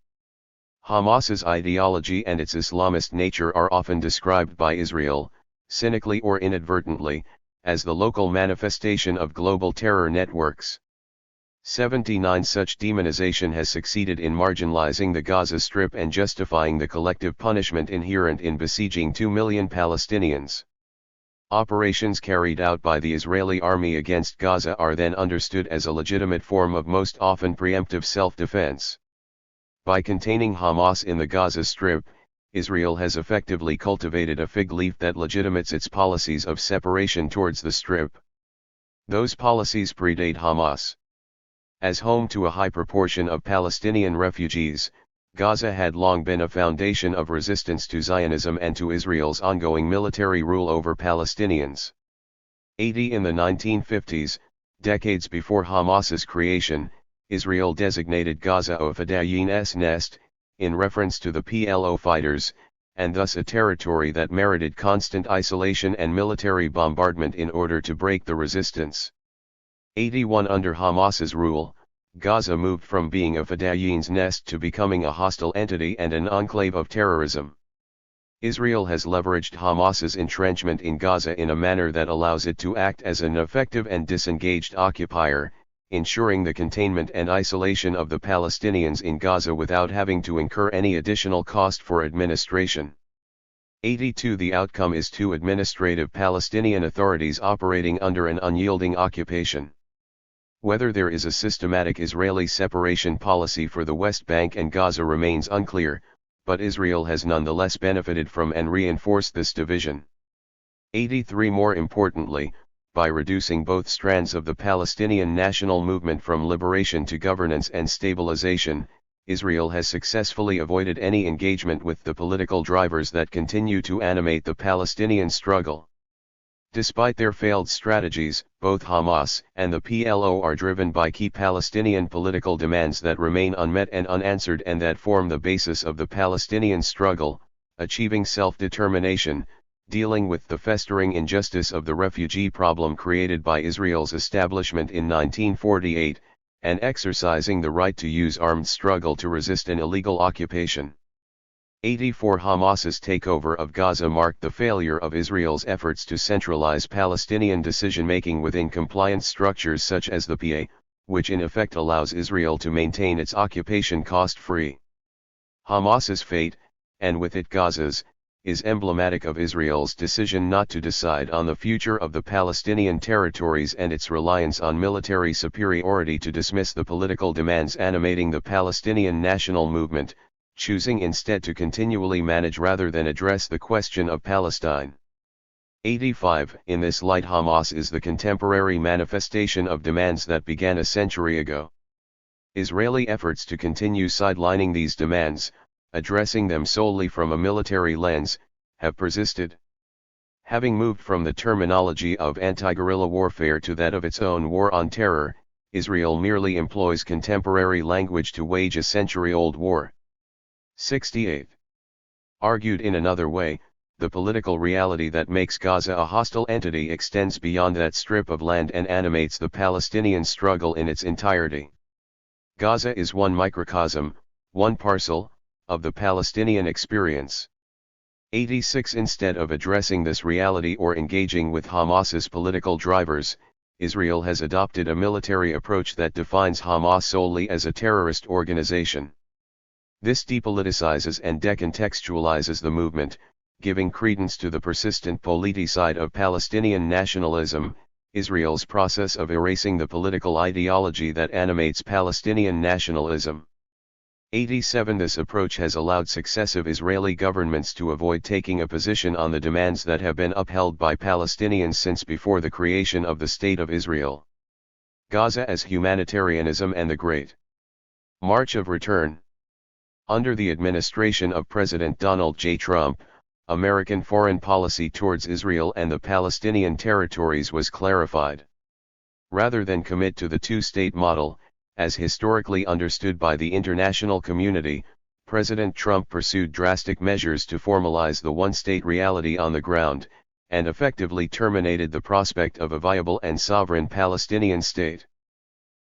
Hamas's ideology and its Islamist nature are often described by Israel, cynically or inadvertently, as the local manifestation of global terror networks. 79. Such demonization has succeeded in marginalizing the Gaza Strip and justifying the collective punishment inherent in besieging 2 million Palestinians. Operations carried out by the Israeli army against Gaza are then understood as a legitimate form of most often preemptive self-defense. By containing Hamas in the Gaza Strip, Israel has effectively cultivated a fig leaf that legitimates its policies of separation towards the Strip. Those policies predate Hamas. As home to a high proportion of Palestinian refugees, Gaza had long been a foundation of resistance to Zionism and to Israel's ongoing military rule over Palestinians. 80. In the 1950s, decades before Hamas's creation, Israel designated Gaza a Fedayeen's nest, in reference to the PLO fighters, and thus a territory that merited constant isolation and military bombardment in order to break the resistance. 81. Under Hamas's rule, Gaza moved from being a Fedayeen's nest to becoming a hostile entity and an enclave of terrorism. Israel has leveraged Hamas's entrenchment in Gaza in a manner that allows it to act as an effective and disengaged occupier, ensuring the containment and isolation of the Palestinians in Gaza without having to incur any additional cost for administration. 82. The outcome is two administrative Palestinian authorities operating under an unyielding occupation. Whether there is a systematic Israeli separation policy for the West Bank and Gaza remains unclear, but Israel has nonetheless benefited from and reinforced this division. 83. More importantly, by reducing both strands of the Palestinian national movement from liberation to governance and stabilization, Israel has successfully avoided any engagement with the political drivers that continue to animate the Palestinian struggle. Despite their failed strategies, both Hamas and the PLO are driven by key Palestinian political demands that remain unmet and unanswered and that form the basis of the Palestinian struggle: achieving self-determination, dealing with the festering injustice of the refugee problem created by Israel's establishment in 1948, and exercising the right to use armed struggle to resist an illegal occupation. 84 Hamas's takeover of Gaza marked the failure of Israel's efforts to centralize Palestinian decision-making within compliance structures such as the PA, which in effect allows Israel to maintain its occupation cost-free. Hamas's fate, and with it Gaza's, is emblematic of Israel's decision not to decide on the future of the Palestinian territories and its reliance on military superiority to dismiss the political demands animating the Palestinian national movement, choosing instead to continually manage rather than address the question of Palestine. 85 In this light, Hamas is the contemporary manifestation of demands that began a century ago. Israeli efforts to continue sidelining these demands, addressing them solely from a military lens, have persisted. Having moved from the terminology of anti-guerrilla warfare to that of its own war on terror, Israel merely employs contemporary language to wage a century-old war. 68. Argued in another way, the political reality that makes Gaza a hostile entity extends beyond that strip of land and animates the Palestinian struggle in its entirety. Gaza is one microcosm, one parcel, of the Palestinian experience. 86 Instead of addressing this reality or engaging with Hamas's political drivers, Israel has adopted a military approach that defines Hamas solely as a terrorist organization. This depoliticizes and decontextualizes the movement, giving credence to the persistent politicide of Palestinian nationalism, Israel's process of erasing the political ideology that animates Palestinian nationalism. 87 This approach has allowed successive Israeli governments to avoid taking a position on the demands that have been upheld by Palestinians since before the creation of the State of Israel. Gaza as humanitarianism and the Great March of Return. Under the administration of President Donald J. Trump, American foreign policy towards Israel and the Palestinian territories was clarified. Rather than commit to the two-state model, as historically understood by the international community, President Trump pursued drastic measures to formalize the one-state reality on the ground, and effectively terminated the prospect of a viable and sovereign Palestinian state.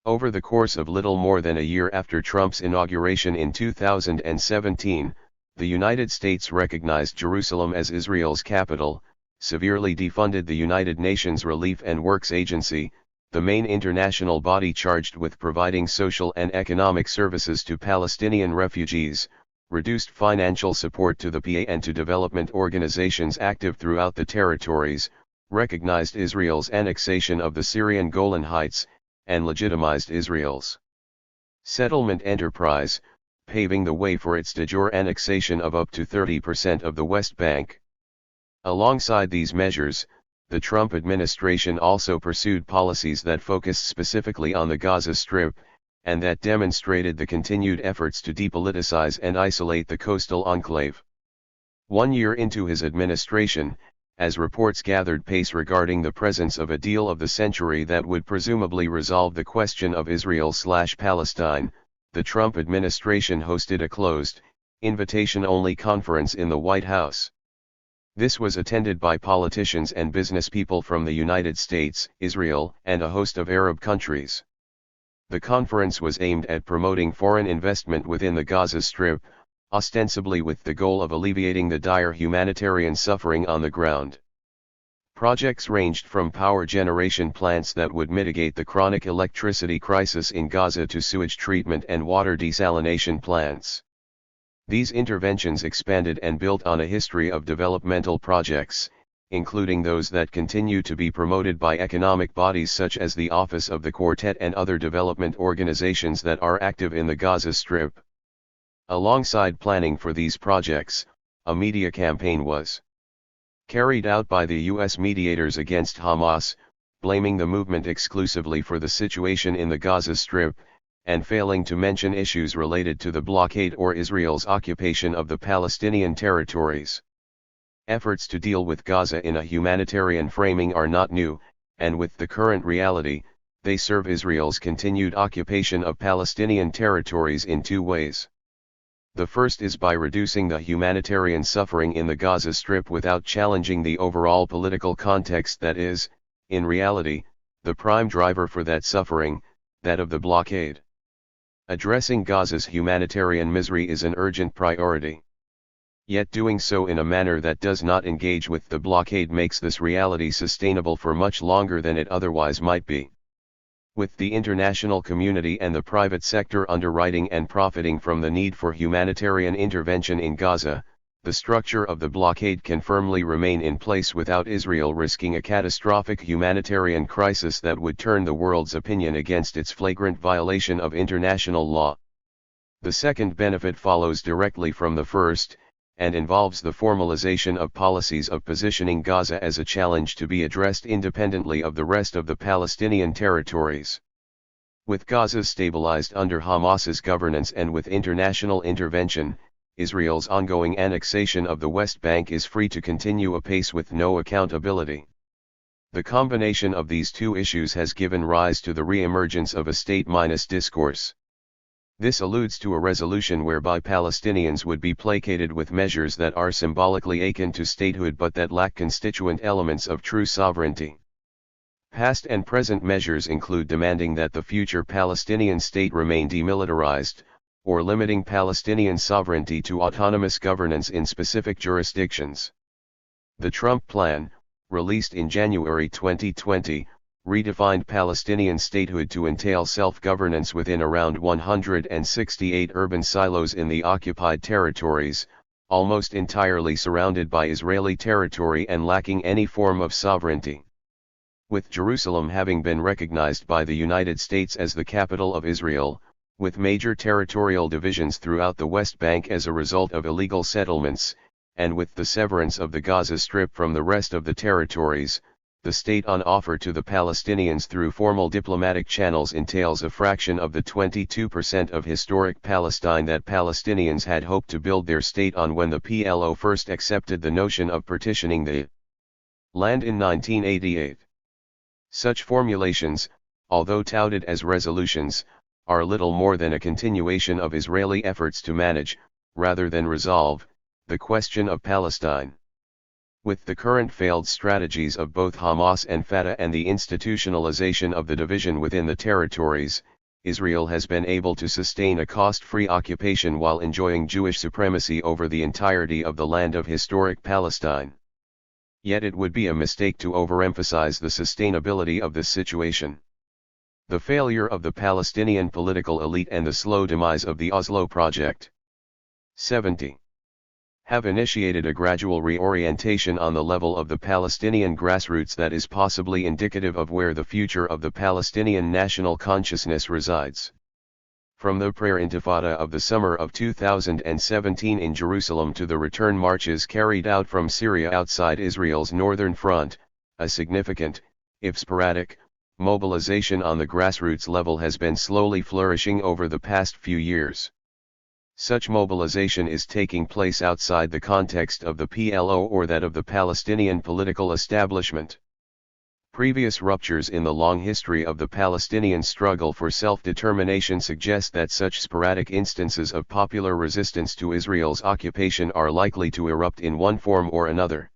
Over the course of little more than a year after Trump's inauguration in 2017, the United States recognized Jerusalem as Israel's capital, severely defunded the United Nations Relief and Works Agency, the main international body charged with providing social and economic services to Palestinian refugees, reduced financial support to the PA and to development organizations active throughout the territories, recognized Israel's annexation of the Syrian Golan Heights, and legitimized Israel's settlement enterprise, paving the way for its de jure annexation of up to 30% of the West Bank. Alongside these measures, the Trump administration also pursued policies that focused specifically on the Gaza Strip, and that demonstrated the continued efforts to depoliticize and isolate the coastal enclave. 1 year into his administration, as reports gathered pace regarding the presence of a deal of the century that would presumably resolve the question of Israel/Palestine, the Trump administration hosted a closed, invitation-only conference in the White House. This was attended by politicians and business people from the United States, Israel, and a host of Arab countries. The conference was aimed at promoting foreign investment within the Gaza Strip, ostensibly with the goal of alleviating the dire humanitarian suffering on the ground. Projects ranged from power generation plants that would mitigate the chronic electricity crisis in Gaza to sewage treatment and water desalination plants. These interventions expanded and built on a history of developmental projects, including those that continue to be promoted by economic bodies such as the Office of the Quartet and other development organizations that are active in the Gaza Strip. Alongside planning for these projects, a media campaign was carried out by the U.S. mediators against Hamas, blaming the movement exclusively for the situation in the Gaza Strip, and failing to mention issues related to the blockade or Israel's occupation of the Palestinian territories. Efforts to deal with Gaza in a humanitarian framing are not new, and with the current reality, they serve Israel's continued occupation of Palestinian territories in two ways. The first is by reducing the humanitarian suffering in the Gaza Strip without challenging the overall political context that is, in reality, the prime driver for that suffering, that of the blockade. Addressing Gaza's humanitarian misery is an urgent priority. Yet doing so in a manner that does not engage with the blockade makes this reality sustainable for much longer than it otherwise might be. With the international community and the private sector underwriting and profiting from the need for humanitarian intervention in Gaza, the structure of the blockade can firmly remain in place without Israel risking a catastrophic humanitarian crisis that would turn the world's opinion against its flagrant violation of international law. The second benefit follows directly from the first, and involves the formalization of policies of positioning Gaza as a challenge to be addressed independently of the rest of the Palestinian territories. With Gaza stabilized under Hamas's governance and with international intervention, Israel's ongoing annexation of the West Bank is free to continue apace with no accountability. The combination of these two issues has given rise to the re-emergence of a state-minus discourse. This alludes to a resolution whereby Palestinians would be placated with measures that are symbolically akin to statehood but that lack constituent elements of true sovereignty. Past and present measures include demanding that the future Palestinian state remain demilitarized, or limiting Palestinian sovereignty to autonomous governance in specific jurisdictions. The Trump Plan, released in January 2020, redefined Palestinian statehood to entail self-governance within around 168 urban silos in the occupied territories, almost entirely surrounded by Israeli territory and lacking any form of sovereignty. With Jerusalem having been recognized by the United States as the capital of Israel, with major territorial divisions throughout the West Bank as a result of illegal settlements, and with the severance of the Gaza Strip from the rest of the territories, the state on offer to the Palestinians through formal diplomatic channels entails a fraction of the 22% of historic Palestine that Palestinians had hoped to build their state on when the PLO first accepted the notion of partitioning the land in 1988. Such formulations, although touted as resolutions, are little more than a continuation of Israeli efforts to manage, rather than resolve, the question of Palestine. With the current failed strategies of both Hamas and Fatah and the institutionalization of the division within the territories, Israel has been able to sustain a cost-free occupation while enjoying Jewish supremacy over the entirety of the land of historic Palestine. Yet it would be a mistake to overemphasize the sustainability of this situation. The failure of the Palestinian political elite and the slow demise of the Oslo Project 70 have initiated a gradual reorientation on the level of the Palestinian grassroots that is possibly indicative of where the future of the Palestinian national consciousness resides. From the prayer intifada of the summer of 2017 in Jerusalem to the return marches carried out from Syria outside Israel's northern front, a significant, if sporadic, mobilization on the grassroots level has been slowly flourishing over the past few years. Such mobilization is taking place outside the context of the PLO or that of the Palestinian political establishment. Previous ruptures in the long history of the Palestinian struggle for self-determination suggest that such sporadic instances of popular resistance to Israel's occupation are likely to erupt in one form or another.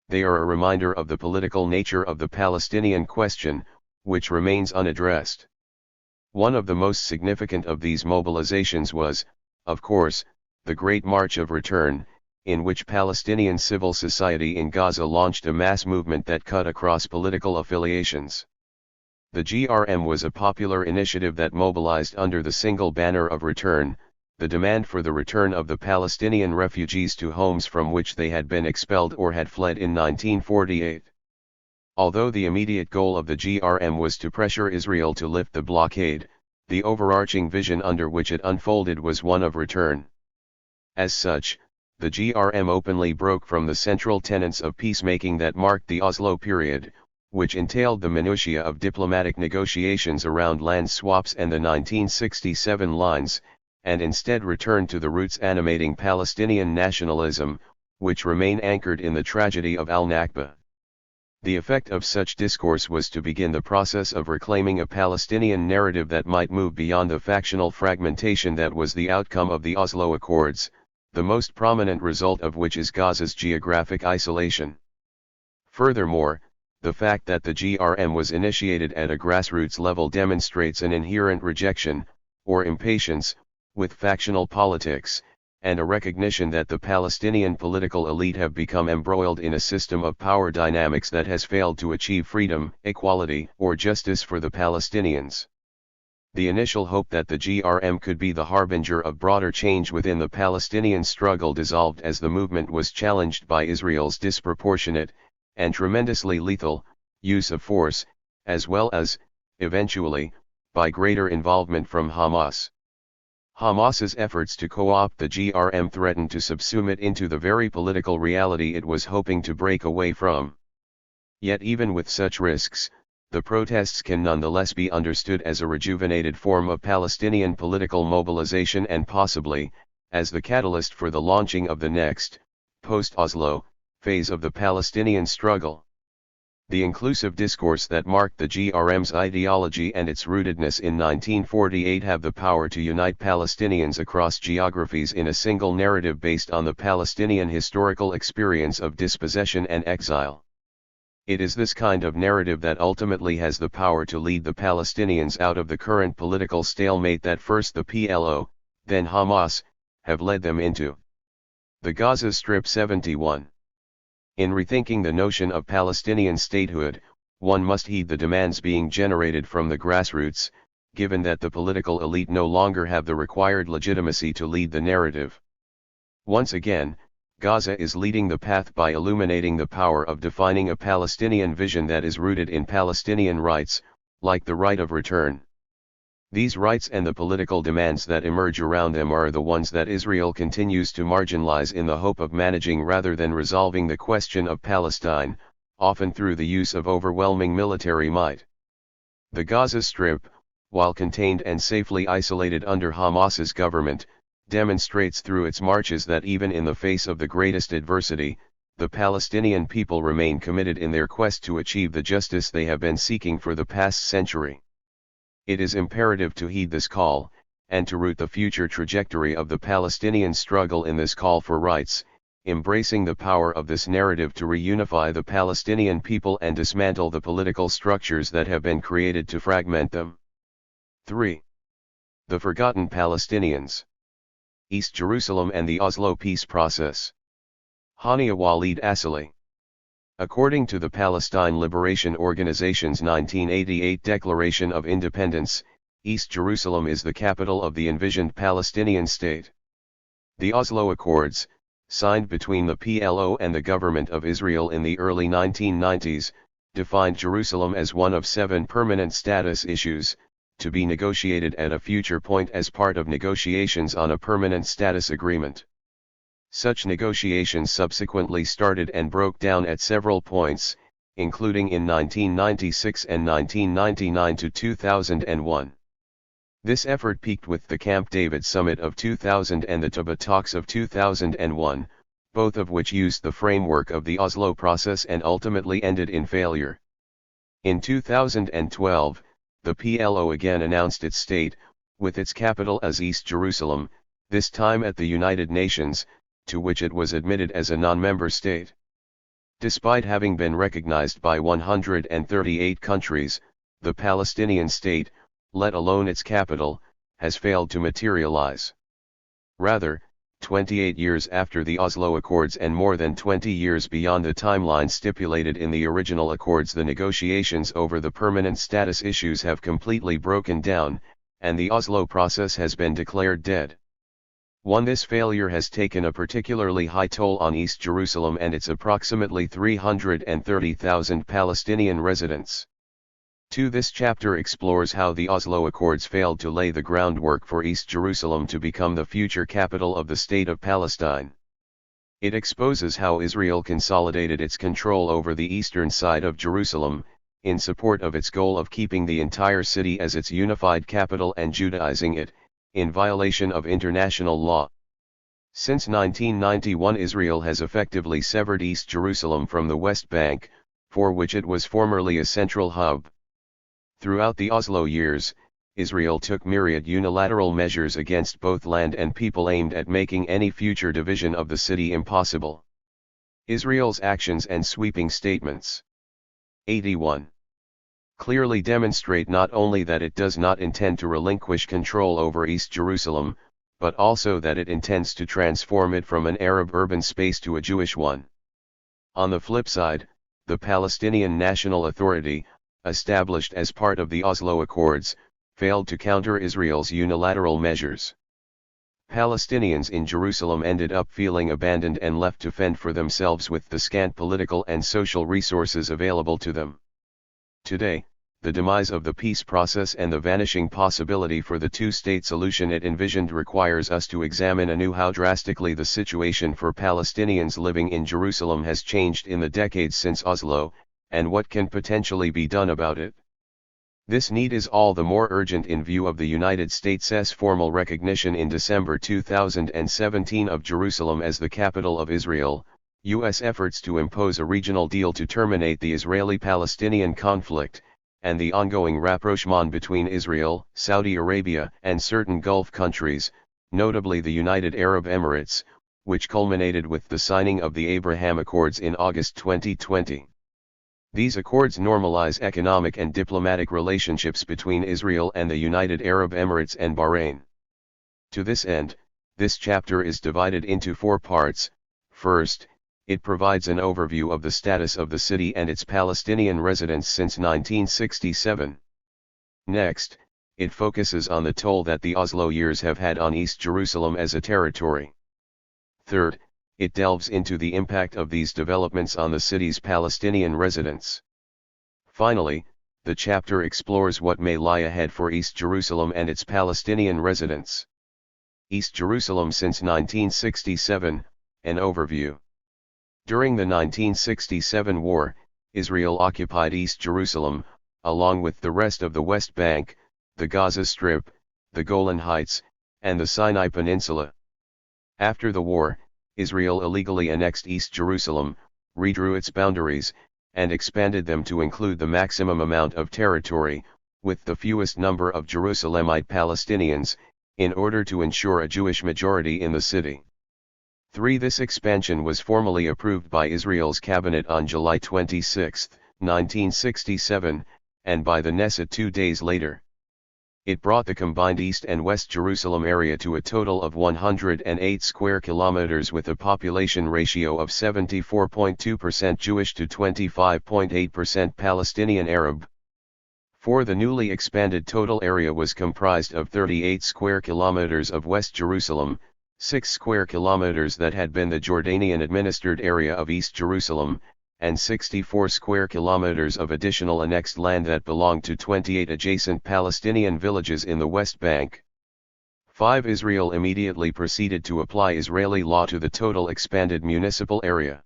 They are a reminder of the political nature of the Palestinian question, which remains unaddressed. One of the most significant of these mobilizations was, of course, the Great March of Return, in which Palestinian civil society in Gaza launched a mass movement that cut across political affiliations. The GRM was a popular initiative that mobilized under the single banner of return, the demand for the return of the Palestinian refugees to homes from which they had been expelled or had fled in 1948. Although the immediate goal of the GRM was to pressure Israel to lift the blockade, the overarching vision under which it unfolded was one of return. As such, the GRM openly broke from the central tenets of peacemaking that marked the Oslo period, which entailed the minutiae of diplomatic negotiations around land swaps and the 1967 lines, and instead returned to the roots animating Palestinian nationalism, which remain anchored in the tragedy of al-Nakba. The effect of such discourse was to begin the process of reclaiming a Palestinian narrative that might move beyond the factional fragmentation that was the outcome of the Oslo Accords, the most prominent result of which is Gaza's geographic isolation. Furthermore, the fact that the GRM was initiated at a grassroots level demonstrates an inherent rejection, or impatience, with factional politics, and a recognition that the Palestinian political elite have become embroiled in a system of power dynamics that has failed to achieve freedom, equality, or justice for the Palestinians. The initial hope that the GRM could be the harbinger of broader change within the Palestinian struggle dissolved as the movement was challenged by Israel's disproportionate, and tremendously lethal, use of force, as well as, eventually, by greater involvement from Hamas. Hamas's efforts to co-opt the GRM threatened to subsume it into the very political reality it was hoping to break away from. Yet even with such risks, the protests can nonetheless be understood as a rejuvenated form of Palestinian political mobilization and possibly, as the catalyst for the launching of the next, post-Oslo, phase of the Palestinian struggle. The inclusive discourse that marked the GRM's ideology and its rootedness in 1948 have the power to unite Palestinians across geographies in a single narrative based on the Palestinian historical experience of dispossession and exile. It is this kind of narrative that ultimately has the power to lead the Palestinians out of the current political stalemate that first the PLO, then Hamas, have led them into. The Gaza Strip 71. In rethinking the notion of Palestinian statehood, one must heed the demands being generated from the grassroots, given that the political elite no longer have the required legitimacy to lead the narrative. Once again, Gaza is leading the path by illuminating the power of defining a Palestinian vision that is rooted in Palestinian rights, like the right of return. These rights and the political demands that emerge around them are the ones that Israel continues to marginalize in the hope of managing rather than resolving the question of Palestine, often through the use of overwhelming military might. The Gaza Strip, while contained and safely isolated under Hamas's government, demonstrates through its marches that even in the face of the greatest adversity, the Palestinian people remain committed in their quest to achieve the justice they have been seeking for the past century. It is imperative to heed this call, and to root the future trajectory of the Palestinian struggle in this call for rights, embracing the power of this narrative to reunify the Palestinian people and dismantle the political structures that have been created to fragment them. 3. The Forgotten Palestinians. East Jerusalem and the Oslo Peace Process. Hania Walid Asali. According to the Palestine Liberation Organization's 1988 Declaration of Independence, East Jerusalem is the capital of the envisioned Palestinian state. The Oslo Accords, signed between the PLO and the government of Israel in the early 1990s, defined Jerusalem as one of 7 permanent status issues, to be negotiated at a future point as part of negotiations on a permanent status agreement. Such negotiations subsequently started and broke down at several points, including in 1996 and 1999 to 2001. This effort peaked with the Camp David Summit of 2000 and the Taba Talks of 2001, both of which used the framework of the Oslo process and ultimately ended in failure. In 2012, the PLO again announced its state, with its capital as East Jerusalem, this time at the United Nations, to which it was admitted as a non-member state. Despite having been recognized by 138 countries, the Palestinian state, let alone its capital, has failed to materialize. Rather, 28 years after the Oslo Accords and more than 20 years beyond the timeline stipulated in the original accords, the negotiations over the permanent status issues have completely broken down, and the Oslo process has been declared dead. This failure has taken a particularly high toll on East Jerusalem and its approximately 330,000 Palestinian residents. This chapter explores how the Oslo Accords failed to lay the groundwork for East Jerusalem to become the future capital of the State of Palestine. It exposes how Israel consolidated its control over the eastern side of Jerusalem, in support of its goal of keeping the entire city as its unified capital and Judaizing it, in violation of international law. Since 1991, Israel has effectively severed East Jerusalem from the West Bank, for which it was formerly a central hub. Throughout the Oslo years, Israel took myriad unilateral measures against both land and people aimed at making any future division of the city impossible. Israel's actions and sweeping statements. 81. Clearly demonstrate not only that it does not intend to relinquish control over East Jerusalem, but also that it intends to transform it from an Arab urban space to a Jewish one. On the flip side, the Palestinian National Authority, established as part of the Oslo Accords, failed to counter Israel's unilateral measures. Palestinians in Jerusalem ended up feeling abandoned and left to fend for themselves with the scant political and social resources available to them. Today, the demise of the peace process and the vanishing possibility for the two-state solution it envisioned requires us to examine anew how drastically the situation for Palestinians living in Jerusalem has changed in the decades since Oslo, and what can potentially be done about it. This need is all the more urgent in view of the United States' formal recognition in December 2017 of Jerusalem as the capital of Israel, U.S. efforts to impose a regional deal to terminate the Israeli-Palestinian conflict, and the ongoing rapprochement between Israel, Saudi Arabia, and certain Gulf countries, notably the United Arab Emirates, which culminated with the signing of the Abraham Accords in August 2020. These accords normalize economic and diplomatic relationships between Israel and the United Arab Emirates and Bahrain. To this end, this chapter is divided into 4 parts. First, it provides an overview of the status of the city and its Palestinian residents since 1967. Next, it focuses on the toll that the Oslo years have had on East Jerusalem as a territory. Third, it delves into the impact of these developments on the city's Palestinian residents. Finally, the chapter explores what may lie ahead for East Jerusalem and its Palestinian residents. East Jerusalem since 1967, an overview. During the 1967 war, Israel occupied East Jerusalem, along with the rest of the West Bank, the Gaza Strip, the Golan Heights, and the Sinai Peninsula. After the war, Israel illegally annexed East Jerusalem, redrew its boundaries, and expanded them to include the maximum amount of territory, with the fewest number of Jerusalemite Palestinians, in order to ensure a Jewish majority in the city. 3. This expansion was formally approved by Israel's cabinet on July 26, 1967, and by the Knesset 2 days later. It brought the combined East and West Jerusalem area to a total of 108 square kilometers with a population ratio of 74.2% Jewish to 25.8% Palestinian Arab. 4. The newly expanded total area was comprised of 38 square kilometers of West Jerusalem, 6 square kilometers that had been the Jordanian-administered area of East Jerusalem, and 64 square kilometers of additional annexed land that belonged to 28 adjacent Palestinian villages in the West Bank. 5. Israel immediately proceeded to apply Israeli law to the total expanded municipal area.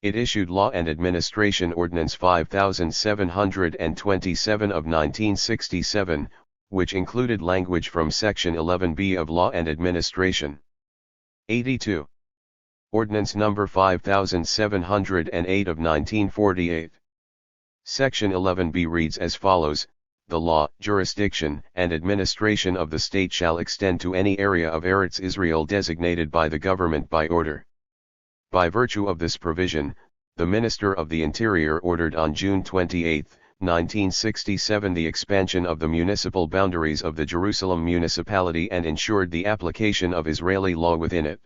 It issued Law and Administration Ordinance 5727 of 1967, which included language from Section 11b of Law and Administration. 82. Ordinance Number 5708 of 1948. Section 11b reads as follows: The law, jurisdiction, and administration of the state shall extend to any area of Eretz Israel designated by the government by order. By virtue of this provision, the Minister of the Interior ordered on June 28, 1967 the expansion of the municipal boundaries of the Jerusalem municipality and ensured the application of Israeli law within it.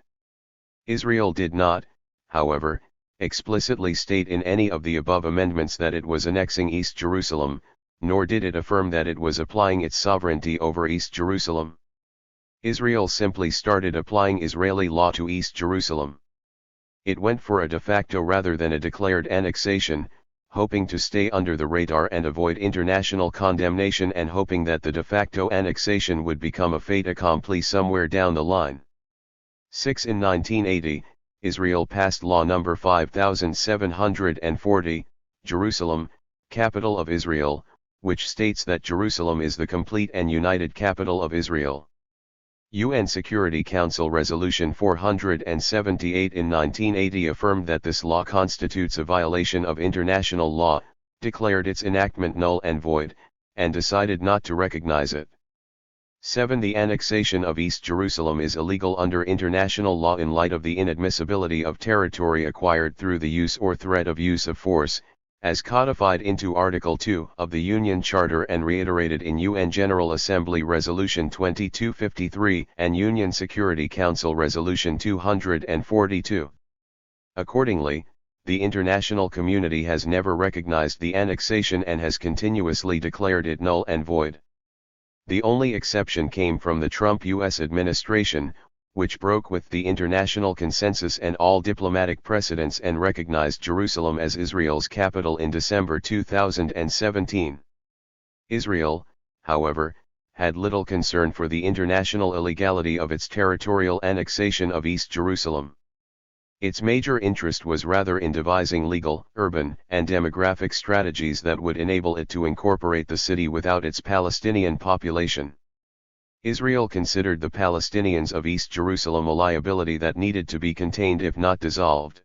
Israel did not, however, explicitly state in any of the above amendments that it was annexing East Jerusalem, nor did it affirm that it was applying its sovereignty over East Jerusalem. Israel simply started applying Israeli law to East Jerusalem. It went for a de facto rather than a declared annexation, hoping to stay under the radar and avoid international condemnation and hoping that the de facto annexation would become a fait accompli somewhere down the line. 6. In 1980, Israel passed Law No. 5740, Jerusalem, Capital of Israel, which states that Jerusalem is the complete and united capital of Israel. UN Security Council Resolution 478 in 1980 affirmed that this law constitutes a violation of international law, declared its enactment null and void, and decided not to recognize it. 7. The annexation of East Jerusalem is illegal under international law in light of the inadmissibility of territory acquired through the use or threat of use of force, as codified into Article 2 of the Union Charter and reiterated in UN General Assembly Resolution 2253 and Union Security Council Resolution 242. Accordingly, the international community has never recognized the annexation and has continuously declared it null and void. The only exception came from the Trump U.S. administration, which broke with the international consensus and all diplomatic precedents and recognized Jerusalem as Israel's capital in December 2017. Israel, however, had little concern for the international illegality of its territorial annexation of East Jerusalem. Its major interest was rather in devising legal, urban, and demographic strategies that would enable it to incorporate the city without its Palestinian population. Israel considered the Palestinians of East Jerusalem a liability that needed to be contained if not dissolved.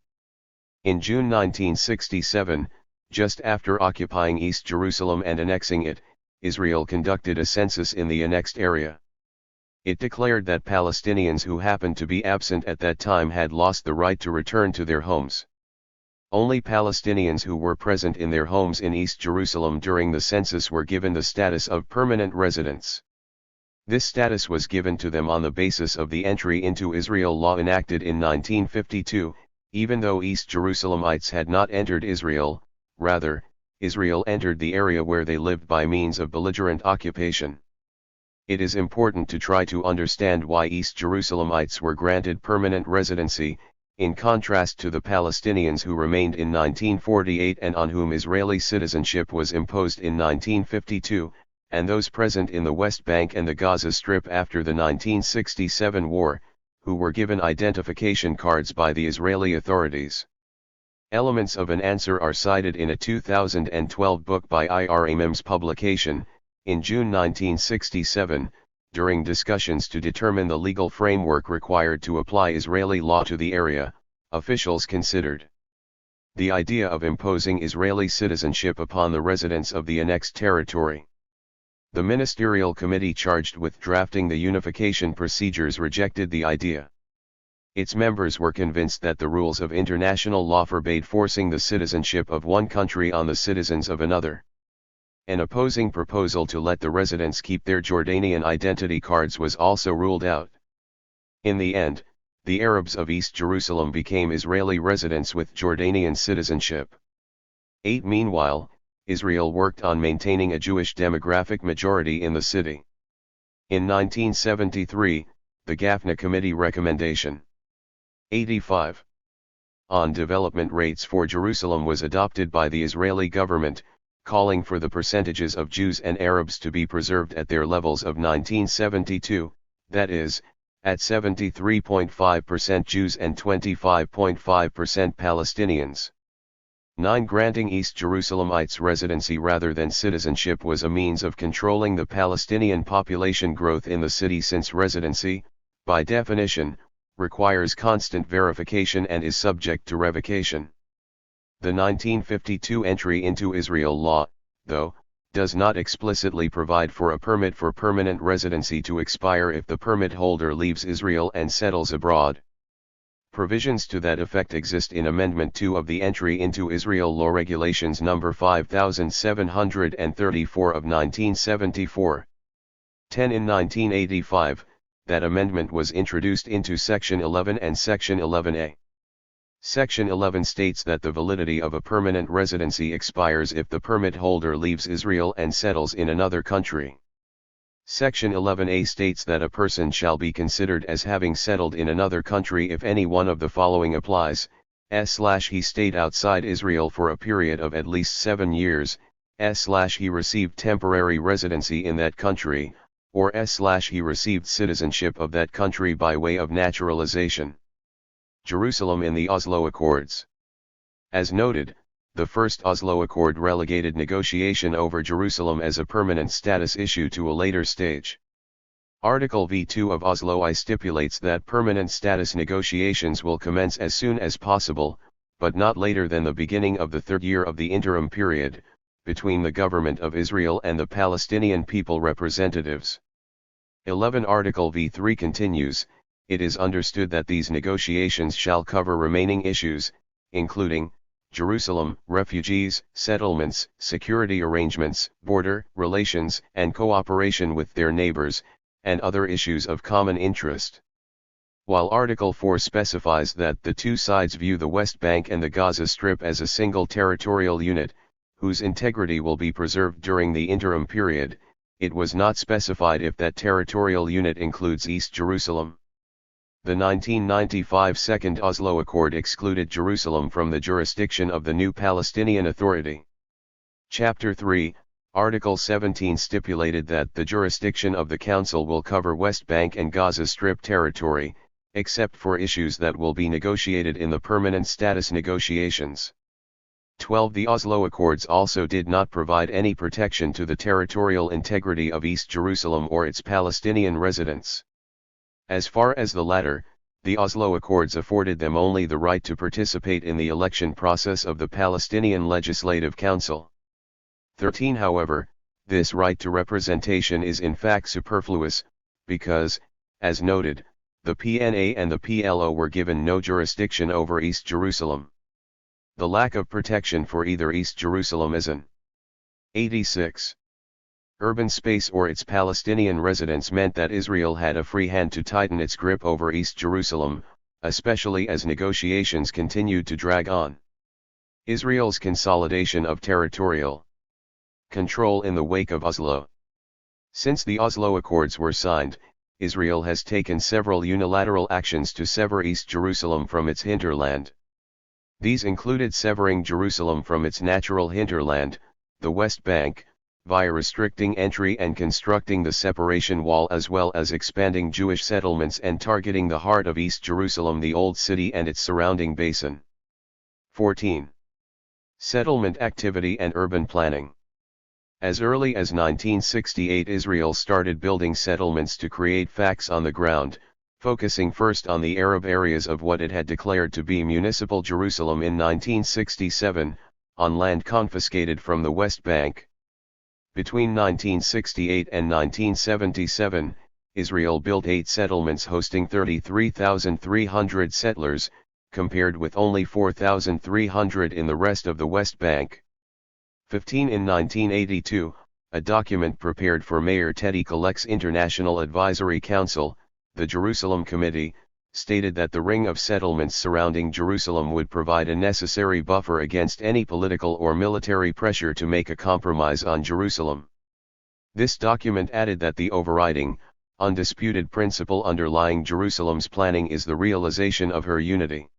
In June 1967, just after occupying East Jerusalem and annexing it, Israel conducted a census in the annexed area. It declared that Palestinians who happened to be absent at that time had lost the right to return to their homes. Only Palestinians who were present in their homes in East Jerusalem during the census were given the status of permanent residents. This status was given to them on the basis of the Entry into Israel law enacted in 1952, even though East Jerusalemites had not entered Israel. Rather, Israel entered the area where they lived by means of belligerent occupation. It is important to try to understand why East Jerusalemites were granted permanent residency, in contrast to the Palestinians who remained in 1948 and on whom Israeli citizenship was imposed in 1952, and those present in the West Bank and the Gaza Strip after the 1967 war, who were given identification cards by the Israeli authorities. Elements of an answer are cited in a 2012 book by IRMM's publication, in June 1967, during discussions to determine the legal framework required to apply Israeli law to the area, officials considered the idea of imposing Israeli citizenship upon the residents of the annexed territory. The ministerial committee charged with drafting the unification procedures rejected the idea. Its members were convinced that the rules of international law forbade forcing the citizenship of one country on the citizens of another. An opposing proposal to let the residents keep their Jordanian identity cards was also ruled out. In the end, the Arabs of East Jerusalem became Israeli residents with Jordanian citizenship. 8. Meanwhile, Israel worked on maintaining a Jewish demographic majority in the city. In 1973, the Gafna Committee Recommendation 85 on development rates for Jerusalem was adopted by the Israeli government, calling for the percentages of Jews and Arabs to be preserved at their levels of 1972, that is, at 73.5% Jews and 25.5% Palestinians. 9. Granting East Jerusalemites residency rather than citizenship was a means of controlling the Palestinian population growth in the city, since residency, by definition, requires constant verification and is subject to revocation. The 1952 Entry into Israel law, though, does not explicitly provide for a permit for permanent residency to expire if the permit holder leaves Israel and settles abroad. Provisions to that effect exist in Amendment 2 of the Entry into Israel Law Regulations No. 5734 of 1974. 10. In 1985, that amendment was introduced into Section 11 and Section 11A. Section 11 states that the validity of a permanent residency expires if the permit holder leaves Israel and settles in another country. Section 11A states that a person shall be considered as having settled in another country if any one of the following applies: he stayed outside Israel for a period of at least 7 years, he received temporary residency in that country, or he received citizenship of that country by way of naturalization. Jerusalem in the Oslo Accords. As noted, the first Oslo Accord relegated negotiation over Jerusalem as a permanent status issue to a later stage. Article V2 of Oslo I stipulates that permanent status negotiations will commence as soon as possible, but not later than the beginning of the third year of the interim period, between the government of Israel and the Palestinian people representatives. 11 Article V3 continues, it is understood that these negotiations shall cover remaining issues, including Jerusalem, refugees, settlements, security arrangements, border relations, and cooperation with their neighbors, and other issues of common interest. While Article 4 specifies that the two sides view the West Bank and the Gaza Strip as a single territorial unit, whose integrity will be preserved during the interim period, it was not specified if that territorial unit includes East Jerusalem. The 1995 Second Oslo Accord excluded Jerusalem from the jurisdiction of the new Palestinian Authority. Chapter 3, Article 17 stipulated that the jurisdiction of the Council will cover West Bank and Gaza Strip territory, except for issues that will be negotiated in the permanent status negotiations. 12 The Oslo Accords also did not provide any protection to the territorial integrity of East Jerusalem or its Palestinian residents. As far as the latter, the Oslo Accords afforded them only the right to participate in the election process of the Palestinian Legislative Council. 13 However, this right to representation is in fact superfluous, because, as noted, the PNA and the PLO were given no jurisdiction over East Jerusalem. The lack of protection for either East Jerusalem is an 86. Urban space or its Palestinian residents meant that Israel had a free hand to tighten its grip over East Jerusalem, especially as negotiations continued to drag on. Israel's consolidation of territorial control in the wake of Oslo. Since the Oslo Accords were signed, Israel has taken several unilateral actions to sever East Jerusalem from its hinterland. These included severing Jerusalem from its natural hinterland, the West Bank, via restricting entry and constructing the separation wall, as well as expanding Jewish settlements and targeting the heart of East Jerusalem, the Old City and its surrounding basin. 14. Settlement activity and urban planning. As early as 1968, Israel started building settlements to create facts on the ground, focusing first on the Arab areas of what it had declared to be municipal Jerusalem in 1967, on land confiscated from the West Bank. Between 1968 and 1977, Israel built 8 settlements hosting 33,300 settlers, compared with only 4,300 in the rest of the West Bank. 15 In 1982, a document prepared for Mayor Teddy Kollek's International Advisory Council, the Jerusalem Committee, stated that the ring of settlements surrounding Jerusalem would provide a necessary buffer against any political or military pressure to make a compromise on Jerusalem. This document added that the overriding, undisputed principle underlying Jerusalem's planning is the realization of her unity.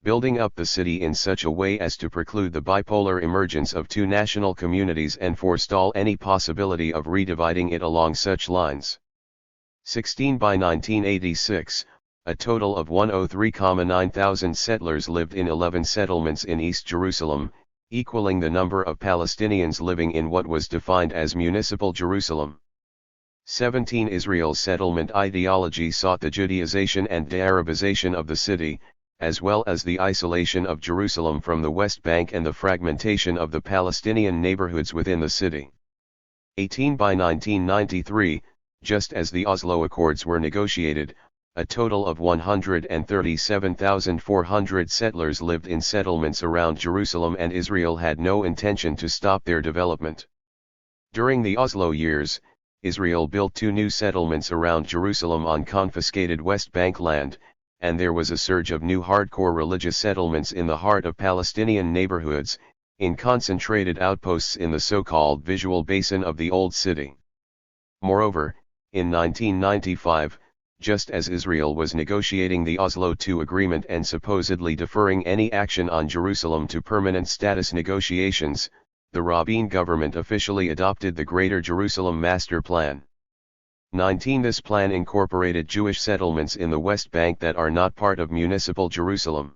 Building up the city in such a way as to preclude the bipolar emergence of two national communities and forestall any possibility of redividing it along such lines. 16 By 1986, a total of 103,900 settlers lived in 11 settlements in East Jerusalem, equaling the number of Palestinians living in what was defined as municipal Jerusalem. 17 Israel's settlement ideology sought the Judaization and de-Arabization of the city, as well as the isolation of Jerusalem from the West Bank and the fragmentation of the Palestinian neighborhoods within the city. 18 By 1993, just as the Oslo Accords were negotiated, a total of 137,400 settlers lived in settlements around Jerusalem, and Israel had no intention to stop their development. During the Oslo years, Israel built 2 new settlements around Jerusalem on confiscated West Bank land, and there was a surge of new hardcore religious settlements in the heart of Palestinian neighborhoods, in concentrated outposts in the so-called visual basin of the Old City. Moreover, in 1995, just as Israel was negotiating the Oslo II agreement and supposedly deferring any action on Jerusalem to permanent status negotiations, the Rabin government officially adopted the Greater Jerusalem Master Plan. 19 This plan incorporated Jewish settlements in the West Bank that are not part of municipal Jerusalem.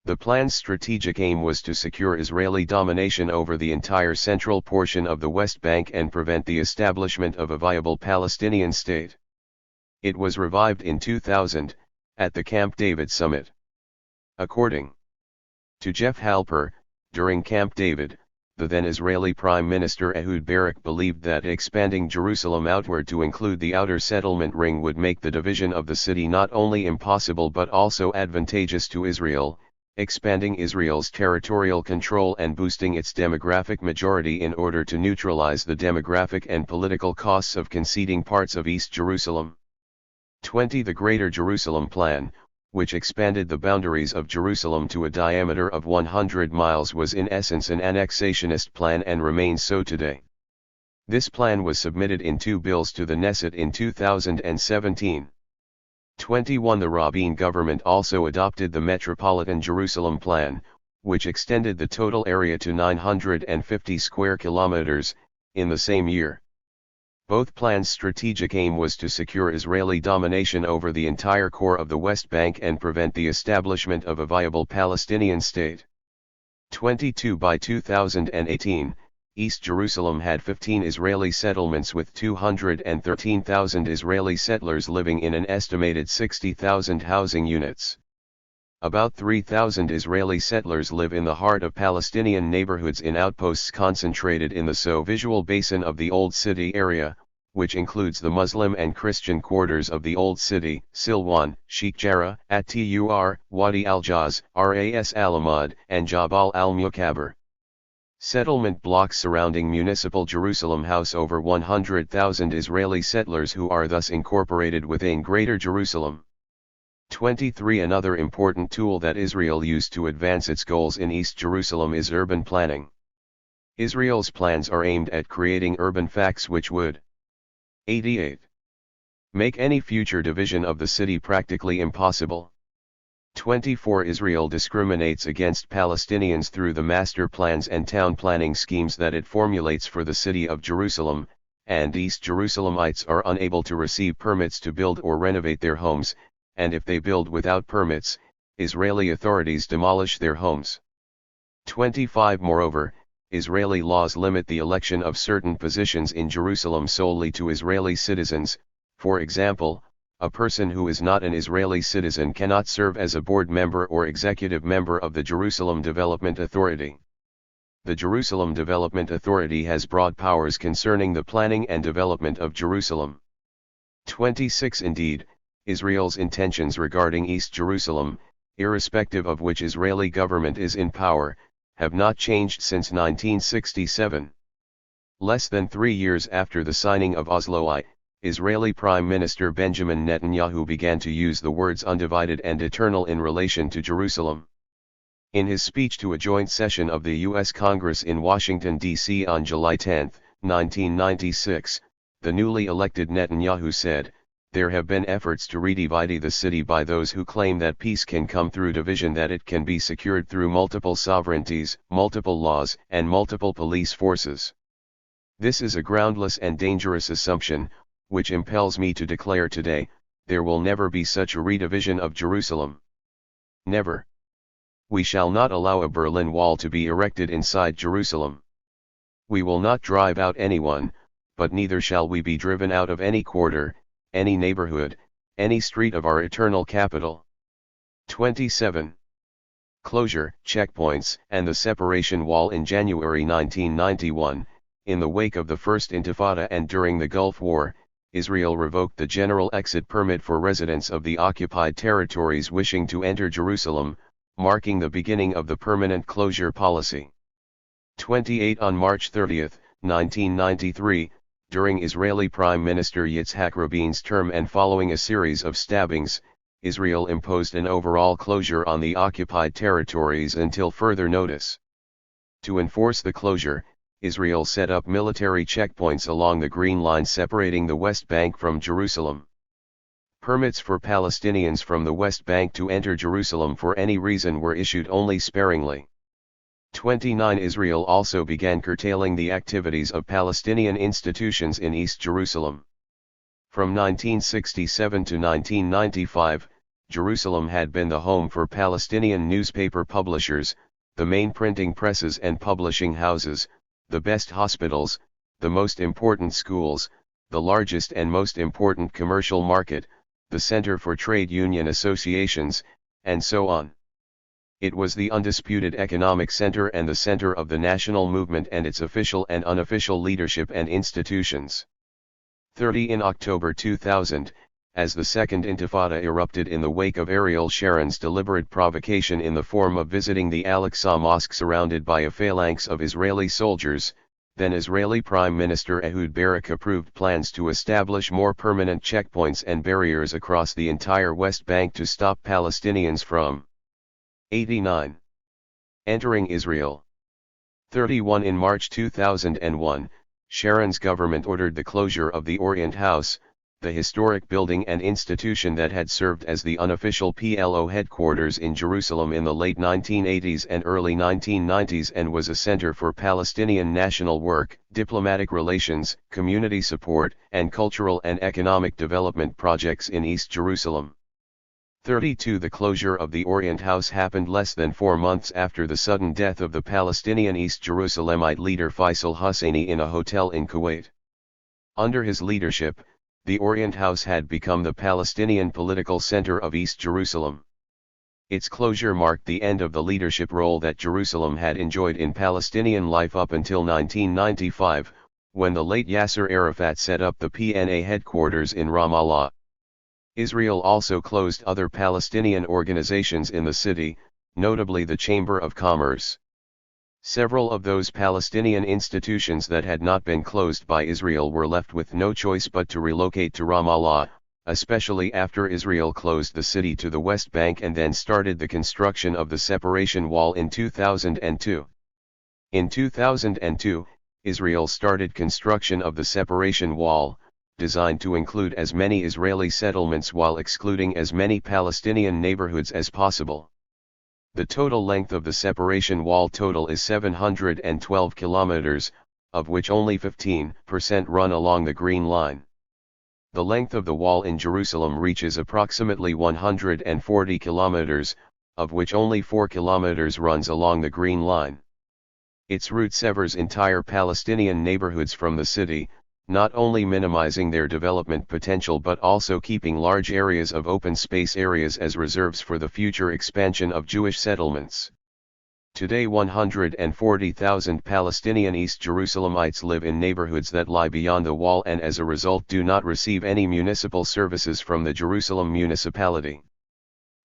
The plan's strategic aim was to secure Israeli domination over the entire central portion of the West Bank and prevent the establishment of a viable Palestinian state. It was revived in 2000, at the Camp David summit. According to Jeff Halper, during Camp David, the then Israeli Prime Minister Ehud Barak believed that expanding Jerusalem outward to include the outer settlement ring would make the division of the city not only impossible but also advantageous to Israel, expanding Israel's territorial control and boosting its demographic majority in order to neutralize the demographic and political costs of conceding parts of East Jerusalem. 20. The Greater Jerusalem Plan, which expanded the boundaries of Jerusalem to a diameter of 100 miles, was in essence an annexationist plan and remains so today. This plan was submitted in 2 bills to the Knesset in 2017. 21. The Rabin government also adopted the Metropolitan Jerusalem Plan, which extended the total area to 950 square kilometers, in the same year. Both plans' strategic aim was to secure Israeli domination over the entire core of the West Bank and prevent the establishment of a viable Palestinian state. 22. By 2018, East Jerusalem had 15 Israeli settlements with 213,000 Israeli settlers living in an estimated 60,000 housing units. About 3,000 Israeli settlers live in the heart of Palestinian neighborhoods in outposts concentrated in the so-visual basin of the Old City area, which includes the Muslim and Christian quarters of the Old City, Silwan, Sheikh Jarrah, At-Tur, Wadi al-Jaz, Ras al-Ahmad, and Jabal al-Mukaber. Settlement blocks surrounding Municipal Jerusalem house over 100,000 Israeli settlers who are thus incorporated within Greater Jerusalem. 23. Another important tool that Israel used to advance its goals in East Jerusalem is urban planning. Israel's plans are aimed at creating urban facts which would 88. Make any future division of the city practically impossible. 24. Israel discriminates against Palestinians through the master plans and town planning schemes that it formulates for the city of Jerusalem, and East Jerusalemites are unable to receive permits to build or renovate their homes, and if they build without permits, Israeli authorities demolish their homes. 25. Moreover, Israeli laws limit the election of certain positions in Jerusalem solely to Israeli citizens. For example, a person who is not an Israeli citizen cannot serve as a board member or executive member of the Jerusalem Development Authority. The Jerusalem Development Authority has broad powers concerning the planning and development of Jerusalem. 26. Indeed, Israel's intentions regarding East Jerusalem, irrespective of which Israeli government is in power, have not changed since 1967. Less than 3 years after the signing of Oslo Israeli Prime Minister Benjamin Netanyahu began to use the words undivided and eternal in relation to Jerusalem. In his speech to a joint session of the U.S. Congress in Washington, D.C. on July 10, 1996, the newly elected Netanyahu said, "There have been efforts to redivide the city by those who claim that peace can come through division, that it can be secured through multiple sovereignties, multiple laws, and multiple police forces. This is a groundless and dangerous assumption, which impels me to declare today, there will never be such a redivision of Jerusalem. Never. We shall not allow a Berlin Wall to be erected inside Jerusalem. We will not drive out anyone, but neither shall we be driven out of any quarter, any neighborhood, any street of our eternal capital." 27. Closure, checkpoints, and the separation wall. In January 1991, in the wake of the First Intifada and during the Gulf War, Israel revoked the general exit permit for residents of the occupied territories wishing to enter Jerusalem, marking the beginning of the permanent closure policy. 28. On March 30, 1993, during Israeli Prime Minister Yitzhak Rabin's term and following a series of stabbings, Israel imposed an overall closure on the occupied territories until further notice. To enforce the closure, Israel set up military checkpoints along the Green Line separating the West Bank from Jerusalem. Permits for Palestinians from the West Bank to enter Jerusalem for any reason were issued only sparingly. 29. Israel also began curtailing the activities of Palestinian institutions in East Jerusalem. From 1967 to 1995, Jerusalem had been the home for Palestinian newspaper publishers, the main printing presses and publishing houses, the best hospitals, the most important schools, the largest and most important commercial market, the center for trade union associations, and so on. It was the undisputed economic center and the center of the national movement and its official and unofficial leadership and institutions. 30 In October 2000, as the Second Intifada erupted in the wake of Ariel Sharon's deliberate provocation in the form of visiting the Al-Aqsa Mosque surrounded by a phalanx of Israeli soldiers, then Israeli Prime Minister Ehud Barak approved plans to establish more permanent checkpoints and barriers across the entire West Bank to stop Palestinians from 89. Entering Israel. 31 In March 2001, Sharon's government ordered the closure of the Orient House, the historic building and institution that had served as the unofficial PLO headquarters in Jerusalem in the late 1980s and early 1990s and was a center for Palestinian national work, diplomatic relations, community support, and cultural and economic development projects in East Jerusalem. 32 The closure of the Orient House happened less than 4 months after the sudden death of the Palestinian East Jerusalemite leader Faisal Husseini in a hotel in Kuwait. Under his leadership, the Orient House had become the Palestinian political center of East Jerusalem. Its closure marked the end of the leadership role that Jerusalem had enjoyed in Palestinian life up until 1995, when the late Yasser Arafat set up the PNA headquarters in Ramallah. Israel also closed other Palestinian organizations in the city, notably the Chamber of Commerce. Several of those Palestinian institutions that had not been closed by Israel were left with no choice but to relocate to Ramallah, especially after Israel closed the city to the West Bank and then started the construction of the separation wall in 2002. In 2002, Israel started construction of the separation wall, designed to include as many Israeli settlements while excluding as many Palestinian neighborhoods as possible. The total length of the separation wall total is 712 kilometers, of which only 15% run along the Green Line. The length of the wall in Jerusalem reaches approximately 140 kilometers, of which only 4 kilometers runs along the Green Line. Its route severs entire Palestinian neighborhoods from the city, not only minimizing their development potential but also keeping large areas of open space areas as reserves for the future expansion of Jewish settlements. Today 140,000 Palestinian East Jerusalemites live in neighborhoods that lie beyond the wall and as a result do not receive any municipal services from the Jerusalem municipality.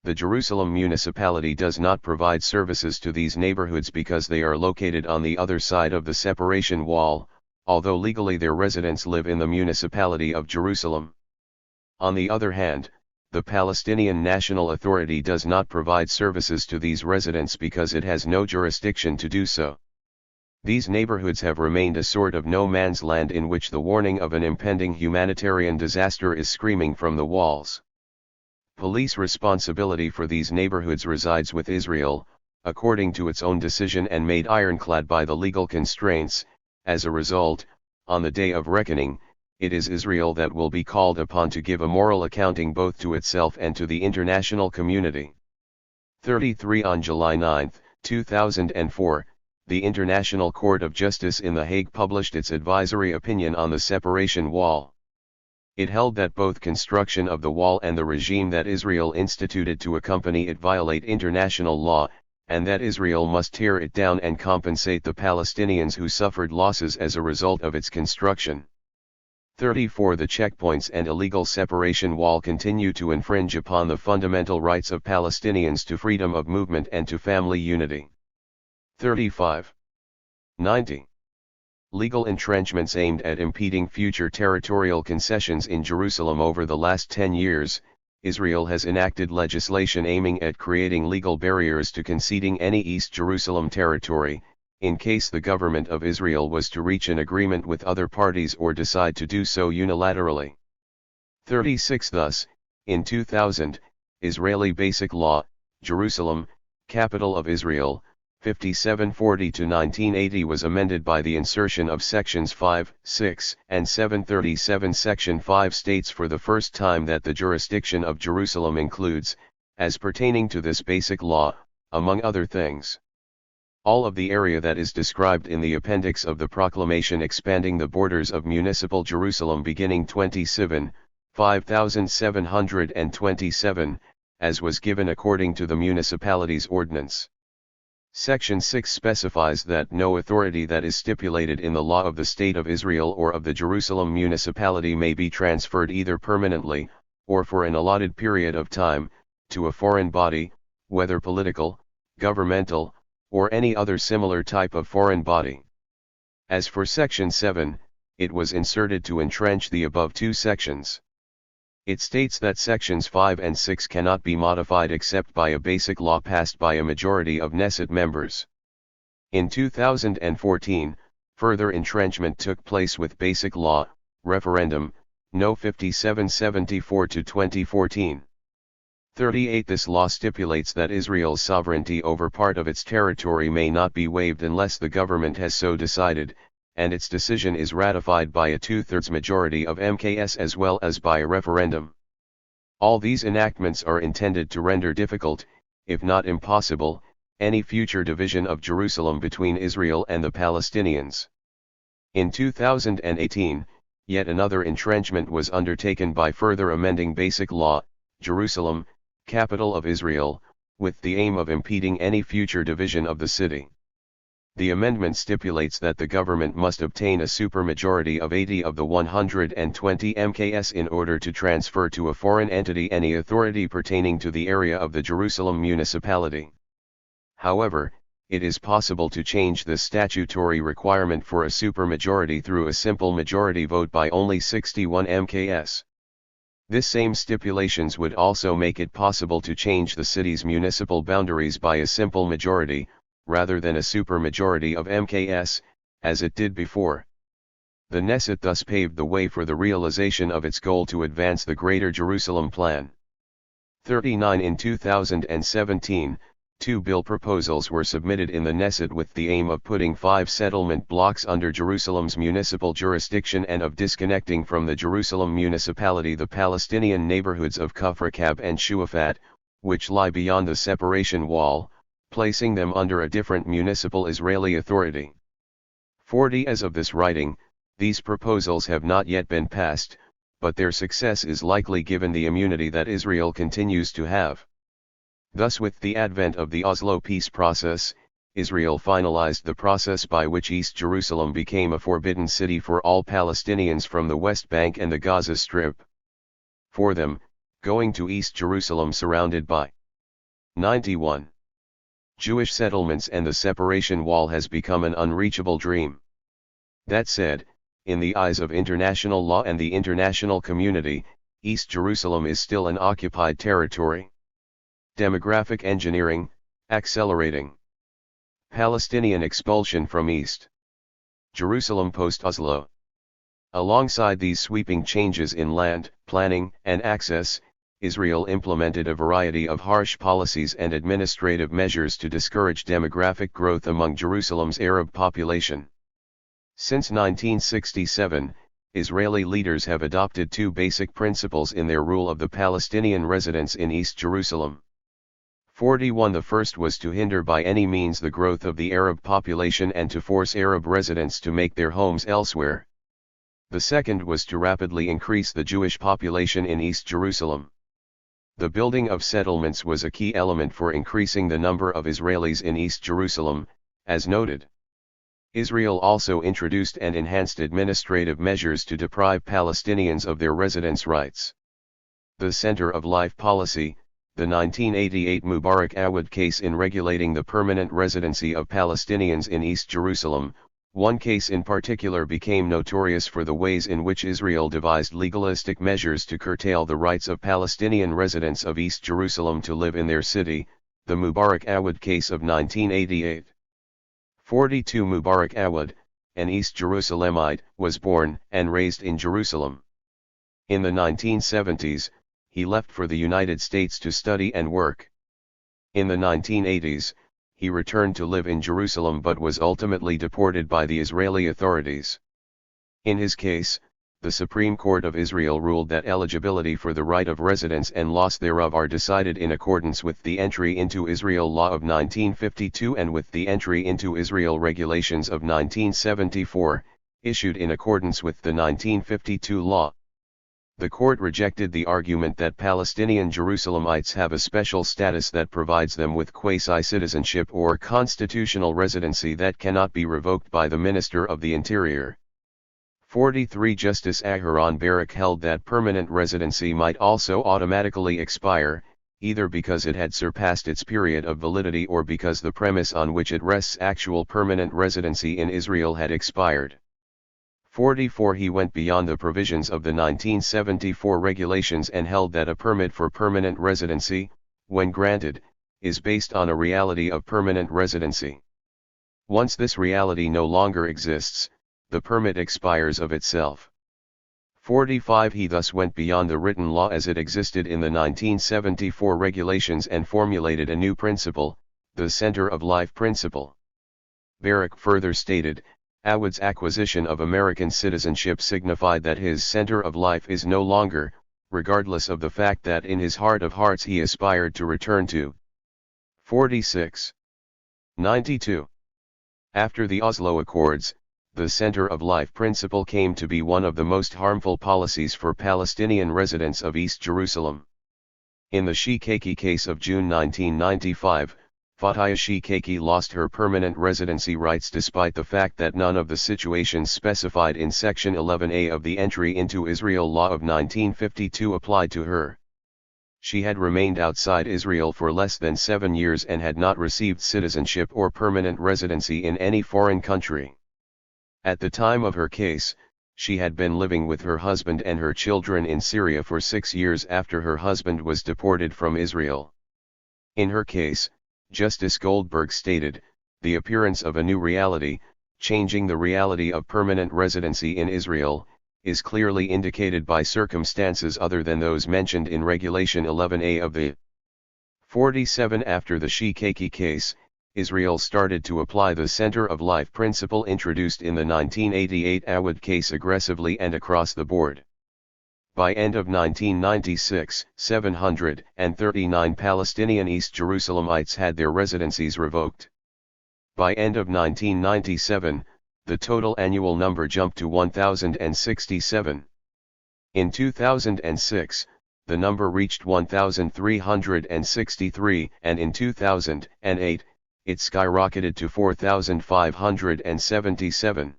The Jerusalem municipality does not provide services to these neighborhoods because they are located on the other side of the separation wall, although legally their residents live in the municipality of Jerusalem. On the other hand, the Palestinian National Authority does not provide services to these residents because it has no jurisdiction to do so. These neighborhoods have remained a sort of no man's land in which the warning of an impending humanitarian disaster is screaming from the walls. Police responsibility for these neighborhoods resides with Israel, according to its own decision and made ironclad by the legal constraints. As a result, on the day of reckoning, it is Israel that will be called upon to give a moral accounting both to itself and to the international community. 33 On July 9, 2004, the International Court of Justice in The Hague published its advisory opinion on the separation wall. It held that both construction of the wall and the regime that Israel instituted to accompany it violate international law, and that Israel must tear it down and compensate the Palestinians who suffered losses as a result of its construction. 34 The checkpoints and illegal separation wall continue to infringe upon the fundamental rights of Palestinians to freedom of movement and to family unity. 35. 90. Legal entrenchments aimed at impeding future territorial concessions in Jerusalem. Over the last 10 years, Israel has enacted legislation aiming at creating legal barriers to conceding any East Jerusalem territory, in case the government of Israel was to reach an agreement with other parties or decide to do so unilaterally. 36 Thus, in 2000, Israeli Basic Law, Jerusalem, capital of Israel, 5740-1980 was amended by the insertion of sections 5, 6, and 737. Section 5 states for the first time that the jurisdiction of Jerusalem includes, as pertaining to this basic law, among other things. All of the area that is described in the appendix of the proclamation expanding the borders of municipal Jerusalem beginning 27,5727, as was given according to the municipality's ordinance. Section 6 specifies that no authority that is stipulated in the law of the State of Israel or of the Jerusalem municipality may be transferred either permanently, or for an allotted period of time, to a foreign body, whether political, governmental, or any other similar type of foreign body. As for Section 7, it was inserted to entrench the above two sections. It states that Sections 5 and 6 cannot be modified except by a basic law passed by a majority of Knesset members. In 2014, further entrenchment took place with Basic Law, Referendum, No. 5774 to 2014. 38. This law stipulates that Israel's sovereignty over part of its territory may not be waived unless the government has so decided, and its decision is ratified by a 2/3 majority of MKS as well as by a referendum. All these enactments are intended to render difficult, if not impossible, any future division of Jerusalem between Israel and the Palestinians. In 2018, yet another entrenchment was undertaken by further amending Basic Law, Jerusalem, capital of Israel, with the aim of impeding any future division of the city. The amendment stipulates that the government must obtain a supermajority of 80 of the 120 MKS in order to transfer to a foreign entity any authority pertaining to the area of the Jerusalem municipality. However, it is possible to change the statutory requirement for a supermajority through a simple majority vote by only 61 MKS. This same stipulations would also make it possible to change the city's municipal boundaries by a simple majority, rather than a supermajority of MKS, as it did before. The Knesset thus paved the way for the realization of its goal to advance the Greater Jerusalem Plan. 39. In 2017, two bill proposals were submitted in the Knesset with the aim of putting 5 settlement blocks under Jerusalem's municipal jurisdiction and of disconnecting from the Jerusalem municipality the Palestinian neighborhoods of Kafrakab and Shuafat, which lie beyond the separation wall, placing them under a different municipal Israeli authority. 40. As of this writing, these proposals have not yet been passed, but their success is likely given the immunity that Israel continues to have. Thus, with the advent of the Oslo peace process, Israel finalized the process by which East Jerusalem became a forbidden city for all Palestinians from the West Bank and the Gaza Strip. For them, going to East Jerusalem surrounded by 91 Jewish settlements and the separation wall has become an unreachable dream. That said, in the eyes of international law and the international community, East Jerusalem is still an occupied territory. Demographic engineering, accelerating. Palestinian expulsion from East Jerusalem post-Oslo. Alongside these sweeping changes in land, planning, and access, Israel implemented a variety of harsh policies and administrative measures to discourage demographic growth among Jerusalem's Arab population. Since 1967, Israeli leaders have adopted two basic principles in their rule of the Palestinian residents in East Jerusalem. 41. The first was to hinder by any means the growth of the Arab population and to force Arab residents to make their homes elsewhere. The second was to rapidly increase the Jewish population in East Jerusalem. The building of settlements was a key element for increasing the number of Israelis in East Jerusalem, as noted. Israel also introduced and enhanced administrative measures to deprive Palestinians of their residence rights. The Center of Life Policy, the 1988 Mubarak Awad case in regulating the permanent residency of Palestinians in East Jerusalem, one case in particular became notorious for the ways in which Israel devised legalistic measures to curtail the rights of Palestinian residents of East Jerusalem to live in their city, the Mubarak Awad case of 1988. 42. Mubarak Awad, an East Jerusalemite, was born and raised in Jerusalem. In the 1970s, he left for the United States to study and work. In the 1980s, he returned to live in Jerusalem but was ultimately deported by the Israeli authorities. In his case, the Supreme Court of Israel ruled that eligibility for the right of residence and loss thereof are decided in accordance with the Entry into Israel Law of 1952 and with the Entry into Israel Regulations of 1974, issued in accordance with the 1952 law. The court rejected the argument that Palestinian Jerusalemites have a special status that provides them with quasi-citizenship or constitutional residency that cannot be revoked by the Minister of the Interior. 43 Justice Aharon Barak held that permanent residency might also automatically expire, either because it had surpassed its period of validity or because the premise on which it rests, actual permanent residency in Israel, had expired. 44 He went beyond the provisions of the 1974 regulations and held that a permit for permanent residency, when granted, is based on a reality of permanent residency. Once this reality no longer exists, the permit expires of itself. 45 He thus went beyond the written law as it existed in the 1974 regulations and formulated a new principle, the Center of Life principle. Barak further stated, Awad's acquisition of American citizenship signified that his center of life is no longer, regardless of the fact that in his heart of hearts he aspired to return to. 46. 92. After the Oslo Accords, the center of life principle came to be one of the most harmful policies for Palestinian residents of East Jerusalem. In the Shikaki case of June 1995, Fatia Shikaki lost her permanent residency rights despite the fact that none of the situations specified in Section 11A of the Entry into Israel Law of 1952 applied to her. She had remained outside Israel for less than 7 years and had not received citizenship or permanent residency in any foreign country. At the time of her case, she had been living with her husband and her children in Syria for 6 years after her husband was deported from Israel. In her case, Justice Goldberg stated, the appearance of a new reality, changing the reality of permanent residency in Israel, is clearly indicated by circumstances other than those mentioned in Regulation 11A of the 47. After the Shikaki case, Israel started to apply the Center of Life principle introduced in the 1988 Awad case aggressively and across the board. By end of 1996, 739 Palestinian East Jerusalemites had their residencies revoked. By end of 1997, the total annual number jumped to 1,067. In 2006, the number reached 1,363, and in 2008, it skyrocketed to 4,577.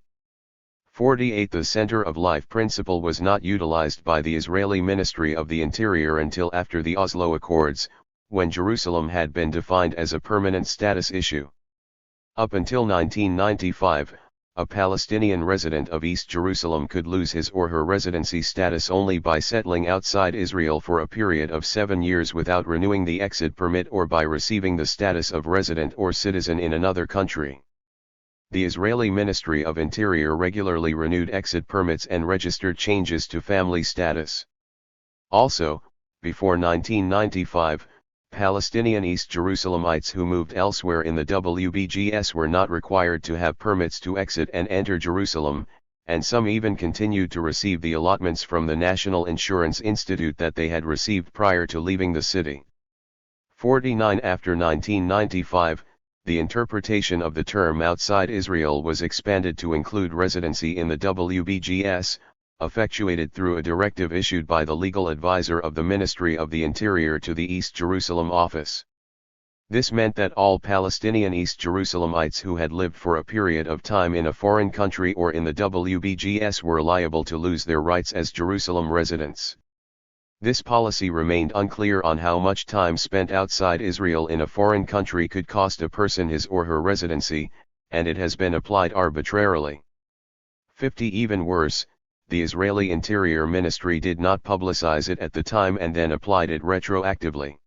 48. The Center of Life principle was not utilized by the Israeli Ministry of the Interior until after the Oslo Accords, when Jerusalem had been defined as a permanent status issue. Up until 1995, a Palestinian resident of East Jerusalem could lose his or her residency status only by settling outside Israel for a period of 7 years without renewing the exit permit or by receiving the status of resident or citizen in another country. The Israeli Ministry of Interior regularly renewed exit permits and registered changes to family status. Also, before 1995, Palestinian East Jerusalemites who moved elsewhere in the WBGS were not required to have permits to exit and enter Jerusalem, and some even continued to receive the allotments from the National Insurance Institute that they had received prior to leaving the city. 49. After 1995, the interpretation of the term outside Israel was expanded to include residency in the WBGS, effectuated through a directive issued by the legal advisor of the Ministry of the Interior to the East Jerusalem office. This meant that all Palestinian East Jerusalemites who had lived for a period of time in a foreign country or in the WBGS were liable to lose their rights as Jerusalem residents. This policy remained unclear on how much time spent outside Israel in a foreign country could cost a person his or her residency, and it has been applied arbitrarily. 50. Even worse, the Israeli Interior Ministry did not publicize it at the time and then applied it retroactively.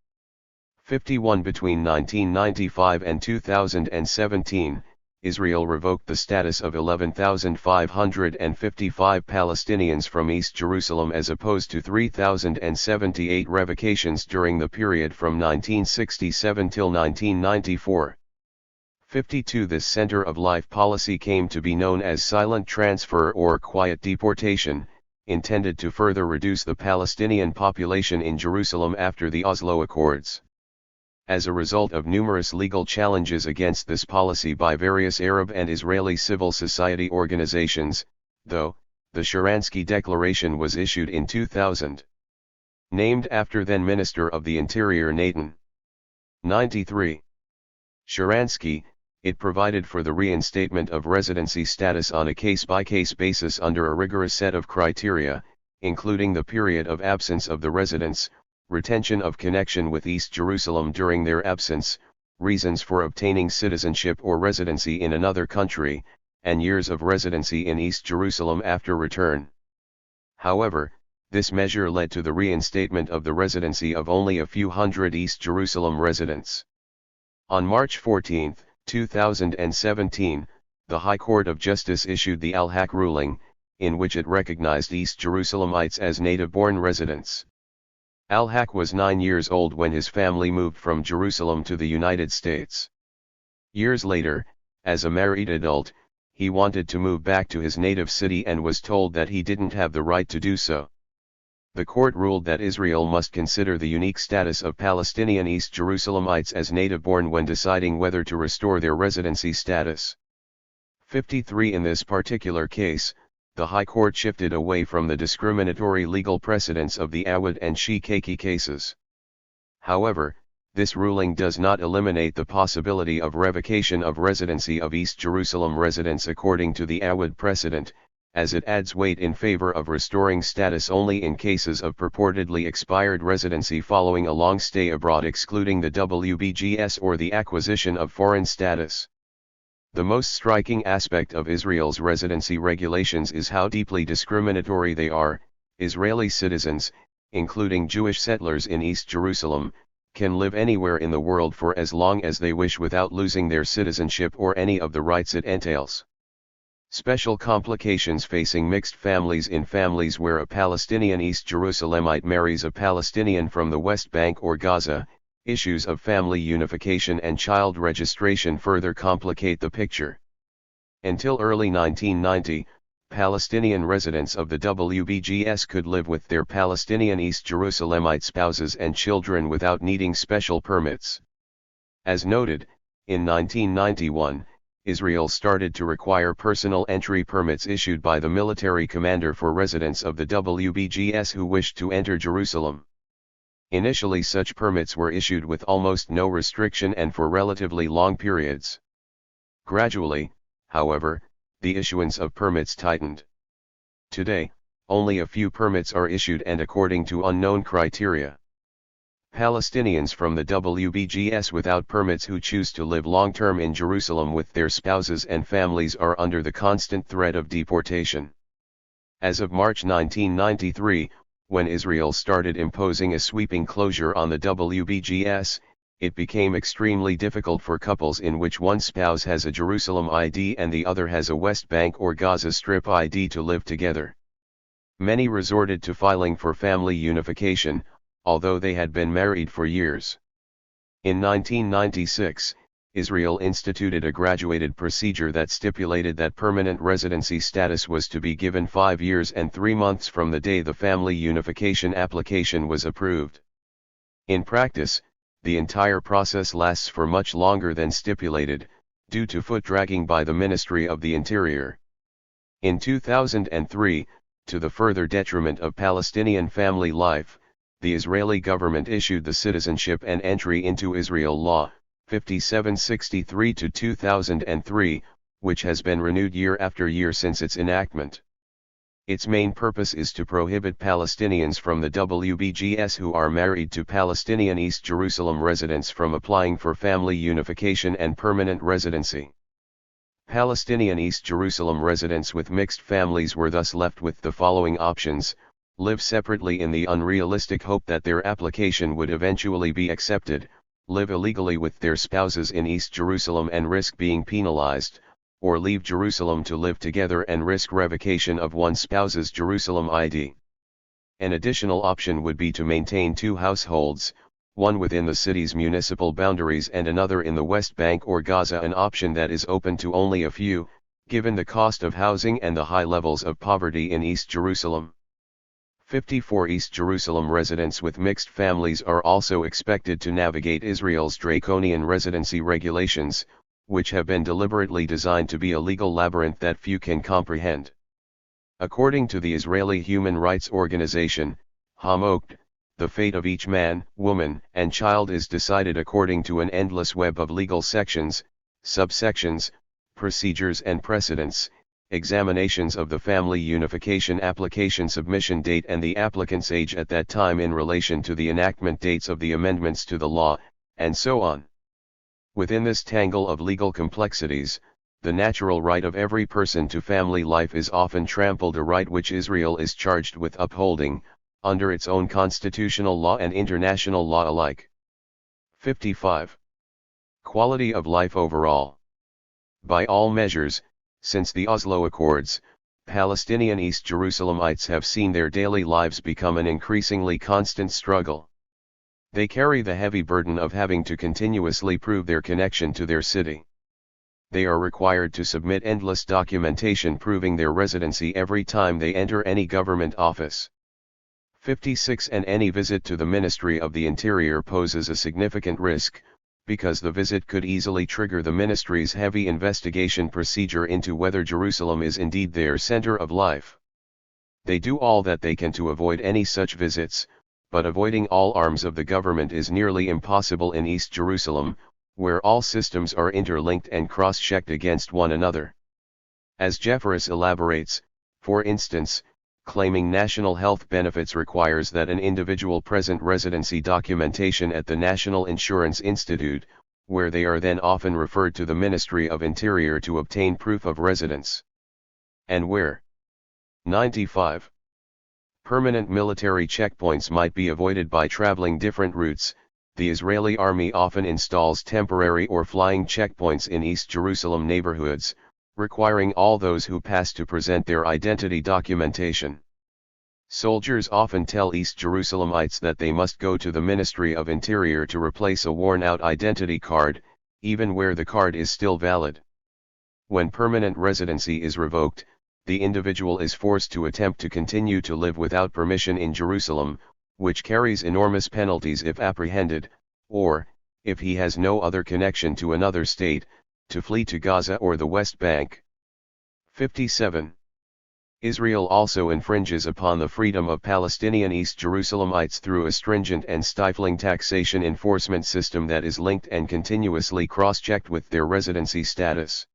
51. Between 1995 and 2017, Israel revoked the status of 11,555 Palestinians from East Jerusalem as opposed to 3,078 revocations during the period from 1967 till 1994. 52. This Center of Life policy came to be known as silent transfer or quiet deportation, intended to further reduce the Palestinian population in Jerusalem after the Oslo Accords. As a result of numerous legal challenges against this policy by various Arab and Israeli civil society organizations, though, the Sharansky Declaration was issued in 2000. Named after then Minister of the Interior Natan 93. Sharansky, it provided for the reinstatement of residency status on a case-by-case basis under a rigorous set of criteria, including the period of absence of the residents, retention of connection with East Jerusalem during their absence, reasons for obtaining citizenship or residency in another country, and years of residency in East Jerusalem after return. However, this measure led to the reinstatement of the residency of only a few hundred East Jerusalem residents. On March 14, 2017, the High Court of Justice issued the Al-Haq ruling, in which it recognized East Jerusalemites as native-born residents. Al-Haq was 9 years old when his family moved from Jerusalem to the United States. Years later, as a married adult, he wanted to move back to his native city and was told that he didn't have the right to do so. The court ruled that Israel must consider the unique status of Palestinian East Jerusalemites as native-born when deciding whether to restore their residency status. 53. In this particular case, the High Court shifted away from the discriminatory legal precedents of the Awad and Shikaki cases. However, this ruling does not eliminate the possibility of revocation of residency of East Jerusalem residents according to the Awad precedent, as it adds weight in favor of restoring status only in cases of purportedly expired residency following a long stay abroad, excluding the WBGS or the acquisition of foreign status. The most striking aspect of Israel's residency regulations is how deeply discriminatory they are. Israeli citizens, including Jewish settlers in East Jerusalem, can live anywhere in the world for as long as they wish without losing their citizenship or any of the rights it entails. Special complications facing mixed families in families where a Palestinian East Jerusalemite marries a Palestinian from the West Bank or Gaza. Issues of family unification and child registration further complicate the picture. Until early 1990, Palestinian residents of the WBGS could live with their Palestinian East Jerusalemite spouses and children without needing special permits. As noted, in 1991, Israel started to require personal entry permits issued by the military commander for residents of the WBGS who wished to enter Jerusalem. Initially, such permits were issued with almost no restriction and for relatively long periods. Gradually, however, the issuance of permits tightened. Today, only a few permits are issued and according to unknown criteria. Palestinians from the WBGS without permits who choose to live long-term in Jerusalem with their spouses and families are under the constant threat of deportation. As of March 1993, when Israel started imposing a sweeping closure on the WBGS, it became extremely difficult for couples in which one spouse has a Jerusalem ID and the other has a West Bank or Gaza Strip ID to live together. Many resorted to filing for family unification, although they had been married for years. In 1996, Israel instituted a graduated procedure that stipulated that permanent residency status was to be given 5 years and 3 months from the day the family unification application was approved. In practice, the entire process lasts for much longer than stipulated, due to foot-dragging by the Ministry of the Interior. In 2003, to the further detriment of Palestinian family life, the Israeli government issued the Citizenship and Entry into Israel Law, 5763/2003, which has been renewed year after year since its enactment. Its main purpose is to prohibit Palestinians from the WBGS who are married to Palestinian East Jerusalem residents from applying for family unification and permanent residency. Palestinian East Jerusalem residents with mixed families were thus left with the following options: live separately in the unrealistic hope that their application would eventually be accepted, live illegally with their spouses in East Jerusalem and risk being penalized, or leave Jerusalem to live together and risk revocation of one spouse's Jerusalem ID. An additional option would be to maintain 2 households, one within the city's municipal boundaries and another in the West Bank or Gaza, an option that is open to only a few, given the cost of housing and the high levels of poverty in East Jerusalem. 54 East Jerusalem residents with mixed families are also expected to navigate Israel's draconian residency regulations, which have been deliberately designed to be a legal labyrinth that few can comprehend. According to the Israeli human rights organization, Hamokt, the fate of each man, woman, and child is decided according to an endless web of legal sections, subsections, procedures and precedents, examinations of the family unification application submission date and the applicant's age at that time in relation to the enactment dates of the amendments to the law, and so on. Within this tangle of legal complexities, the natural right of every person to family life is often trampled, a right which Israel is charged with upholding, under its own constitutional law and international law alike. 55. Quality of life overall. By all measures, since the Oslo Accords, Palestinian East Jerusalemites have seen their daily lives become an increasingly constant struggle. They carry the heavy burden of having to continuously prove their connection to their city. They are required to submit endless documentation proving their residency every time they enter any government office. 56 And any visit to the Ministry of the Interior poses a significant risk, because the visit could easily trigger the ministry's heavy investigation procedure into whether Jerusalem is indeed their center of life. They do all that they can to avoid any such visits, but avoiding all arms of the government is nearly impossible in East Jerusalem, where all systems are interlinked and cross-checked against one another. As Jeffers elaborates, for instance, claiming national health benefits requires that an individual present residency documentation at the National Insurance Institute, where they are then often referred to the Ministry of Interior to obtain proof of residence. And where 95. Permanent military checkpoints might be avoided by traveling different routes. The Israeli army often installs temporary or flying checkpoints in East Jerusalem neighborhoods, requiring all those who pass to present their identity documentation. Soldiers often tell East Jerusalemites that they must go to the Ministry of Interior to replace a worn-out identity card, even where the card is still valid. When permanent residency is revoked, the individual is forced to attempt to continue to live without permission in Jerusalem, which carries enormous penalties if apprehended, or, if he has no other connection to another state, to flee to Gaza or the West Bank. 57. Israel also infringes upon the freedom of Palestinian East Jerusalemites through a stringent and stifling taxation enforcement system that is linked and continuously cross-checked with their residency status.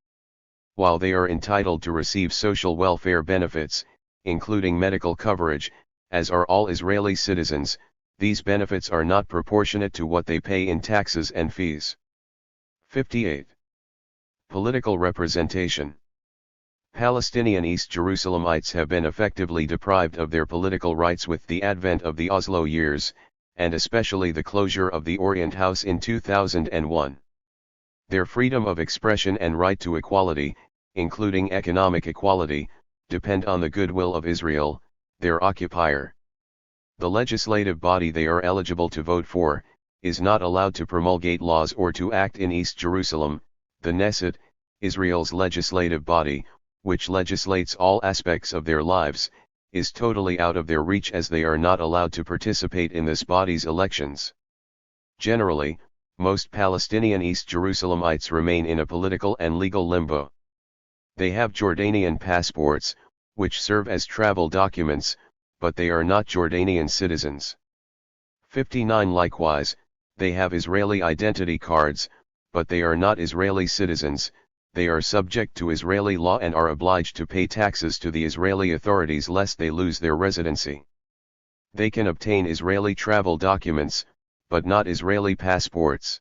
While they are entitled to receive social welfare benefits, including medical coverage, as are all Israeli citizens, these benefits are not proportionate to what they pay in taxes and fees. 58. Political representation. Palestinian East Jerusalemites have been effectively deprived of their political rights with the advent of the Oslo years, and especially the closure of the Orient House in 2001. Their freedom of expression and right to equality, including economic equality, depend on the goodwill of Israel, their occupier. The legislative body they are eligible to vote for, is not allowed to promulgate laws or to act in East Jerusalem. The Knesset, Israel's legislative body, which legislates all aspects of their lives, is totally out of their reach as they are not allowed to participate in this body's elections. Generally, most Palestinian East Jerusalemites remain in a political and legal limbo. They have Jordanian passports, which serve as travel documents, but they are not Jordanian citizens. 59 Likewise, they have Israeli identity cards, but they are not Israeli citizens. They are subject to Israeli law and are obliged to pay taxes to the Israeli authorities lest they lose their residency. They can obtain Israeli travel documents, but not Israeli passports.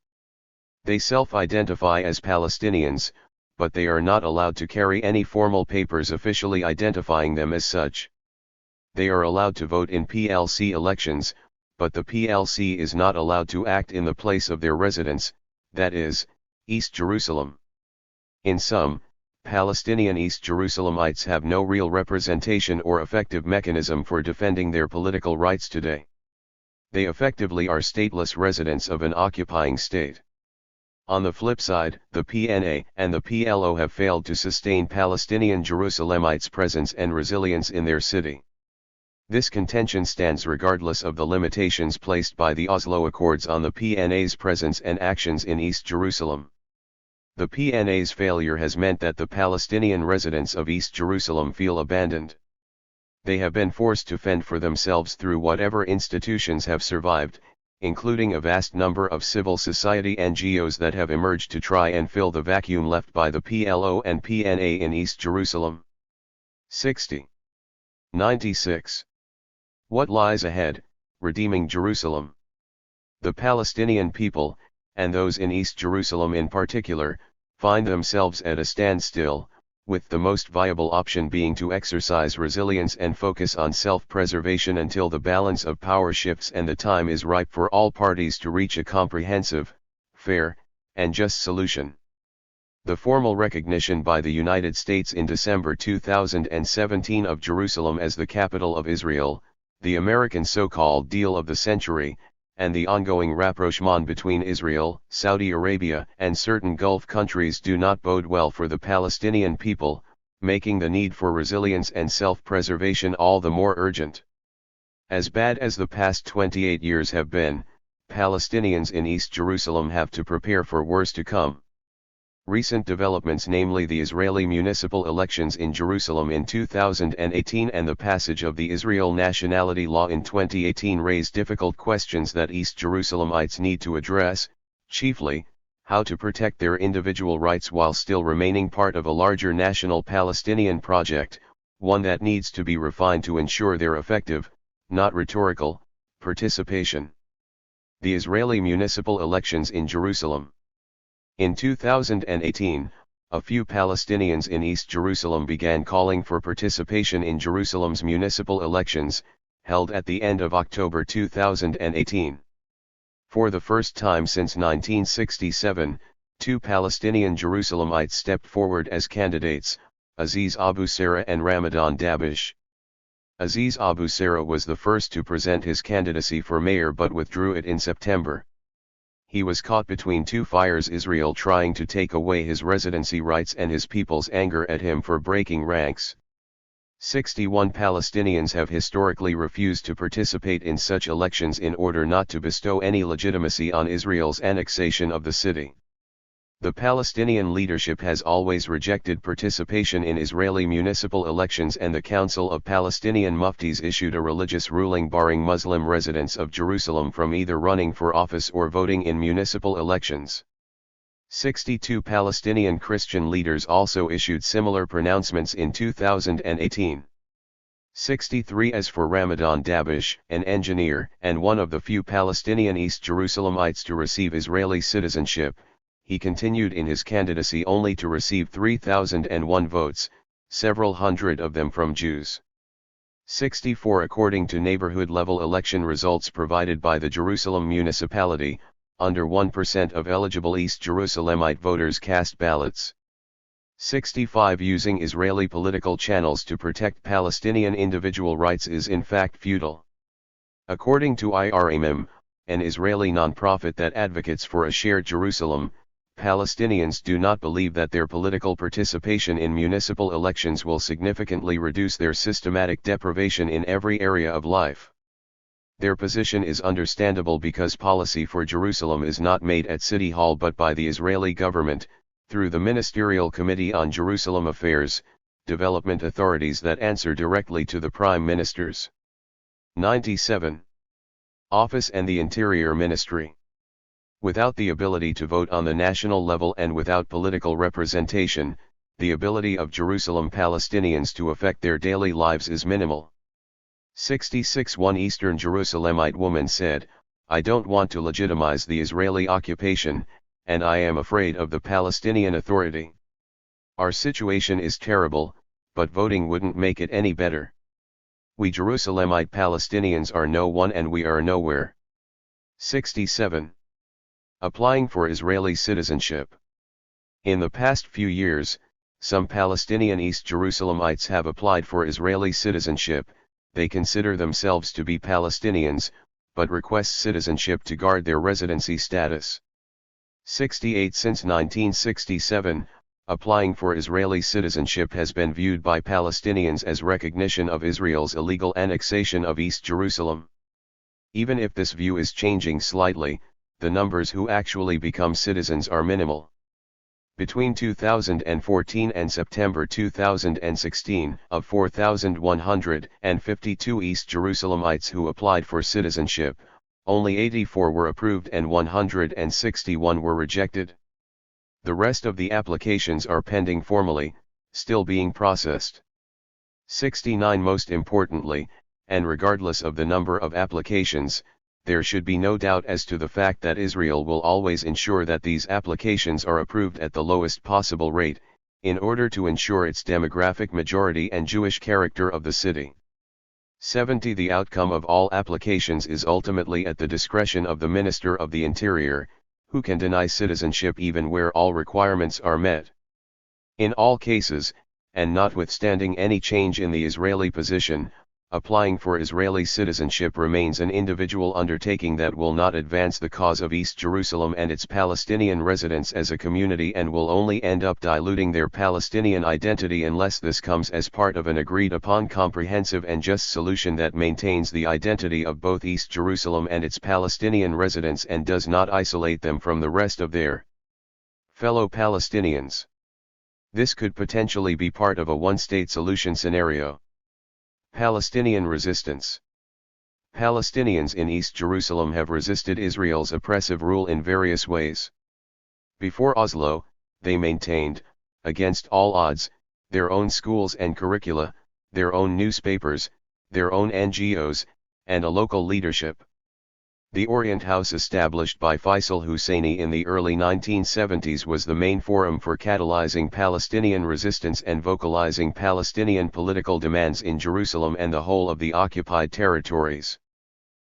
They self-identify as Palestinians, but they are not allowed to carry any formal papers officially identifying them as such. They are allowed to vote in PLC elections, but the PLC is not allowed to act in the place of their residence, that is, East Jerusalem. In sum, Palestinian East Jerusalemites have no real representation or effective mechanism for defending their political rights today. They effectively are stateless residents of an occupying state. On the flip side, the PNA and the PLO have failed to sustain Palestinian Jerusalemites' presence and resilience in their city. This contention stands regardless of the limitations placed by the Oslo Accords on the PNA's presence and actions in East Jerusalem. The PNA's failure has meant that the Palestinian residents of East Jerusalem feel abandoned. They have been forced to fend for themselves through whatever institutions have survived, including a vast number of civil society NGOs that have emerged to try and fill the vacuum left by the PLO and PNA in East Jerusalem. 60. 96. What lies ahead, redeeming Jerusalem? The Palestinian people, and those in East Jerusalem in particular, find themselves at a standstill, with the most viable option being to exercise resilience and focus on self-preservation until the balance of power shifts and the time is ripe for all parties to reach a comprehensive, fair, and just solution. The formal recognition by the United States in December 2017 of Jerusalem as the capital of Israel, the American so-called deal of the century, and the ongoing rapprochement between Israel, Saudi Arabia, and certain Gulf countries do not bode well for the Palestinian people, making the need for resilience and self-preservation all the more urgent. As bad as the past 28 years have been, Palestinians in East Jerusalem have to prepare for worse to come. Recent developments, namely the Israeli municipal elections in Jerusalem in 2018 and the passage of the Israel nationality law in 2018, raise difficult questions that East Jerusalemites need to address, chiefly, how to protect their individual rights while still remaining part of a larger national Palestinian project, one that needs to be refined to ensure their effective, not rhetorical, participation. The Israeli municipal elections in Jerusalem. In 2018, a few Palestinians in East Jerusalem began calling for participation in Jerusalem's municipal elections, held at the end of October 2018. For the first time since 1967, two Palestinian Jerusalemites stepped forward as candidates, Aziz Abu Sarah and Ramadan Dabish. Aziz Abu Sarah was the first to present his candidacy for mayor but withdrew it in September. He was caught between two fires: Israel trying to take away his residency rights and his people's anger at him for breaking ranks. 61 Palestinians have historically refused to participate in such elections in order not to bestow any legitimacy on Israel's annexation of the city. The Palestinian leadership has always rejected participation in Israeli municipal elections, and the Council of Palestinian Muftis issued a religious ruling barring Muslim residents of Jerusalem from either running for office or voting in municipal elections. 62 Palestinian Christian leaders also issued similar pronouncements in 2018. 63 As for Ramadan Dabish, an engineer and one of the few Palestinian East Jerusalemites to receive Israeli citizenship, he continued in his candidacy only to receive 3,001 votes, several hundred of them from Jews. 64 According to neighborhood-level election results provided by the Jerusalem municipality, under 1% of eligible East Jerusalemite voters cast ballots. 65 Using Israeli political channels to protect Palestinian individual rights is in fact futile. According to IRMM, an Israeli non-profit that advocates for a shared Jerusalem, Palestinians do not believe that their political participation in municipal elections will significantly reduce their systematic deprivation in every area of life. Their position is understandable because policy for Jerusalem is not made at City Hall but by the Israeli government, through the Ministerial Committee on Jerusalem Affairs, development authorities that answer directly to the Prime Ministers. 97. Office and the Interior Ministry. Without the ability to vote on the national level and without political representation, the ability of Jerusalem Palestinians to affect their daily lives is minimal. 66 One Eastern Jerusalemite woman said, "I don't want to legitimize the Israeli occupation, and I am afraid of the Palestinian Authority. Our situation is terrible, but voting wouldn't make it any better. We Jerusalemite Palestinians are no one and we are nowhere." 67. Applying for Israeli citizenship. In the past few years, some Palestinian East Jerusalemites have applied for Israeli citizenship. They consider themselves to be Palestinians, but request citizenship to guard their residency status. 68 Since 1967, applying for Israeli citizenship has been viewed by Palestinians as recognition of Israel's illegal annexation of East Jerusalem. Even if this view is changing slightly, the numbers who actually become citizens are minimal. Between 2014 and September 2016, of 4,152 East Jerusalemites who applied for citizenship, only 84 were approved and 161 were rejected. The rest of the applications are pending formally, still being processed. 69 Most importantly, and regardless of the number of applications, there should be no doubt as to the fact that Israel will always ensure that these applications are approved at the lowest possible rate, in order to ensure its demographic majority and Jewish character of the city. 70 The outcome of all applications is ultimately at the discretion of the Minister of the Interior, who can deny citizenship even where all requirements are met. In all cases, and notwithstanding any change in the Israeli position, applying for Israeli citizenship remains an individual undertaking that will not advance the cause of East Jerusalem and its Palestinian residents as a community and will only end up diluting their Palestinian identity unless this comes as part of an agreed-upon comprehensive and just solution that maintains the identity of both East Jerusalem and its Palestinian residents and does not isolate them from the rest of their fellow Palestinians. This could potentially be part of a one-state solution scenario. Palestinian resistance. Palestinians in East Jerusalem have resisted Israel's oppressive rule in various ways. Before Oslo, they maintained, against all odds, their own schools and curricula, their own newspapers, their own NGOs, and a local leadership. The Orient House established by Faisal Husseini in the early 1970s was the main forum for catalyzing Palestinian resistance and vocalizing Palestinian political demands in Jerusalem and the whole of the occupied territories.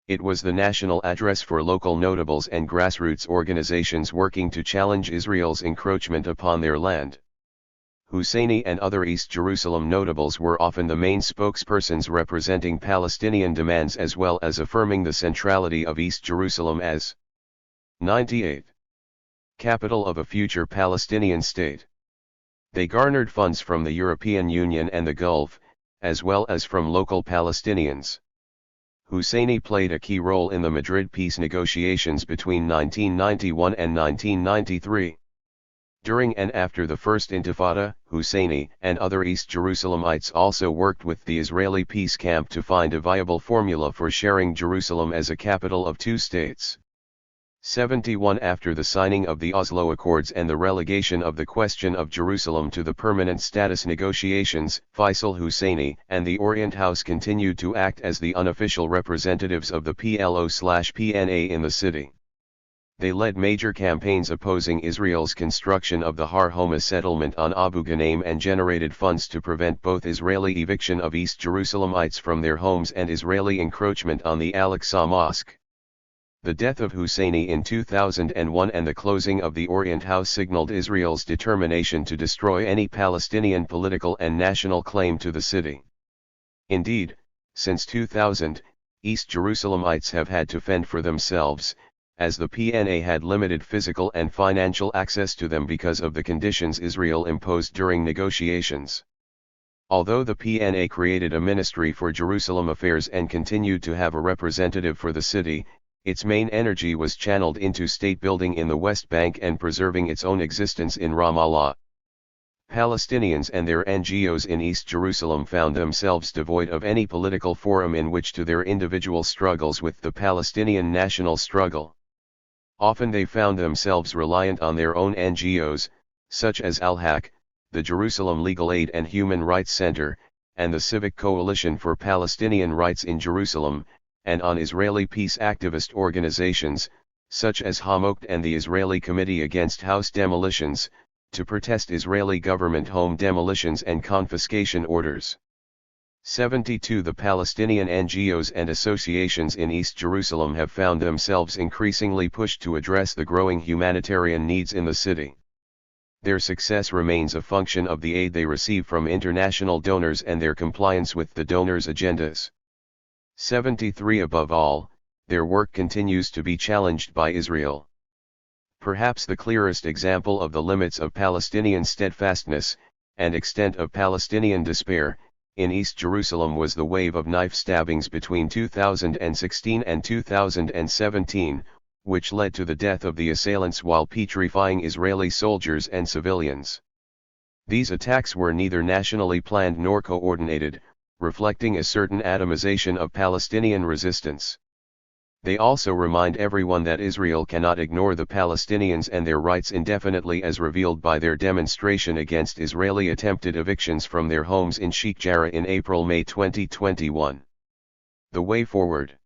It was the national address for local notables and grassroots organizations working to challenge Israel's encroachment upon their land. Husseini and other East Jerusalem notables were often the main spokespersons representing Palestinian demands as well as affirming the centrality of East Jerusalem as 98. Capital of a future Palestinian state. They garnered funds from the European Union and the Gulf, as well as from local Palestinians. Husseini played a key role in the Madrid peace negotiations between 1991 and 1993. During and after the First Intifada, Husseini and other East Jerusalemites also worked with the Israeli peace camp to find a viable formula for sharing Jerusalem as a capital of two states. 71 After the signing of the Oslo Accords and the relegation of the question of Jerusalem to the permanent status negotiations, Faisal Husseini and the Orient House continued to act as the unofficial representatives of the PLO/PNA in the city. They led major campaigns opposing Israel's construction of the Har Homa settlement on Abu Ghanaim and generated funds to prevent both Israeli eviction of East Jerusalemites from their homes and Israeli encroachment on the Al-Aqsa Mosque. The death of Husseini in 2001 and the closing of the Orient House signaled Israel's determination to destroy any Palestinian political and national claim to the city. Indeed, since 2000, East Jerusalemites have had to fend for themselves, as the PNA had limited physical and financial access to them because of the conditions Israel imposed during negotiations. Although the PNA created a ministry for Jerusalem affairs and continued to have a representative for the city, its main energy was channeled into state building in the West Bank and preserving its own existence in Ramallah. Palestinians and their NGOs in East Jerusalem found themselves devoid of any political forum in which to their individual struggles with the Palestinian national struggle. Often they found themselves reliant on their own NGOs, such as Al-Haq, the Jerusalem Legal Aid and Human Rights Center, and the Civic Coalition for Palestinian Rights in Jerusalem, and on Israeli peace activist organizations, such as Hamocht and the Israeli Committee Against House Demolitions, to protest Israeli government home demolitions and confiscation orders. 72 The Palestinian NGOs and associations in East Jerusalem have found themselves increasingly pushed to address the growing humanitarian needs in the city. Their success remains a function of the aid they receive from international donors and their compliance with the donors' agendas. 73 Above all, their work continues to be challenged by Israel. Perhaps the clearest example of the limits of Palestinian steadfastness, and extent of Palestinian despair, in East Jerusalem was the wave of knife stabbings between 2016 and 2017, which led to the death of the assailants while petrifying Israeli soldiers and civilians. These attacks were neither nationally planned nor coordinated, reflecting a certain atomization of Palestinian resistance. They also remind everyone that Israel cannot ignore the Palestinians and their rights indefinitely, as revealed by their demonstration against Israeli attempted evictions from their homes in Sheikh Jarrah in April-May 2021. The way forward.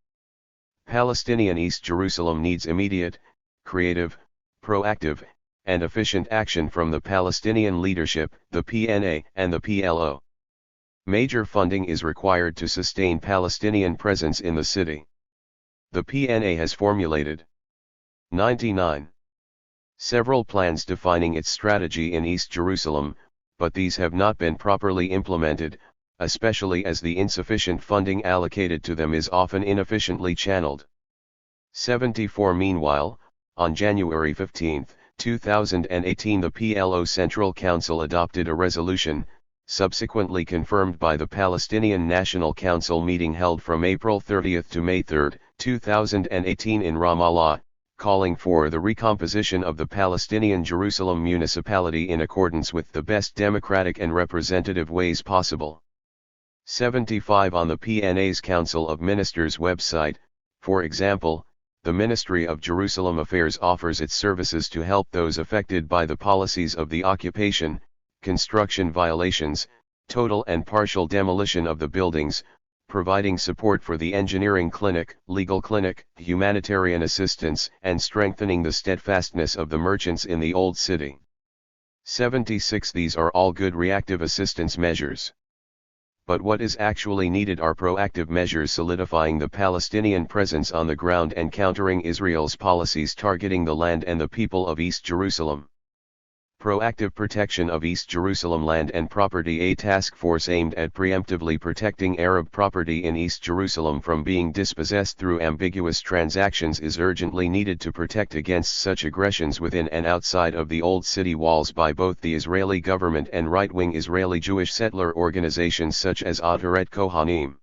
Palestinian East Jerusalem needs immediate, creative, proactive, and efficient action from the Palestinian leadership, the PNA and the PLO. Major funding is required to sustain Palestinian presence in the city. The PNA has formulated 99. Several plans defining its strategy in East Jerusalem, but these have not been properly implemented, especially as the insufficient funding allocated to them is often inefficiently channeled. 74. Meanwhile, on January 15, 2018, the PLO Central Council adopted a resolution, subsequently confirmed by the Palestinian National Council meeting held from April 30 to May 3, 2018 in Ramallah, calling for the recomposition of the Palestinian Jerusalem municipality in accordance with the best democratic and representative ways possible. 75. On the PNA's Council of Ministers website, for example, the Ministry of Jerusalem Affairs offers its services to help those affected by the policies of the occupation, construction violations, total and partial demolition of the buildings, providing support for the engineering clinic, legal clinic, humanitarian assistance, and strengthening the steadfastness of the merchants in the Old City. 76. These are all good reactive assistance measures. But what is actually needed are proactive measures solidifying the Palestinian presence on the ground and countering Israel's policies targeting the land and the people of East Jerusalem. Proactive protection of East Jerusalem land and property. A task force aimed at preemptively protecting Arab property in East Jerusalem from being dispossessed through ambiguous transactions is urgently needed to protect against such aggressions within and outside of the old city walls by both the Israeli government and right-wing Israeli Jewish settler organizations such as Ataret Kohanim.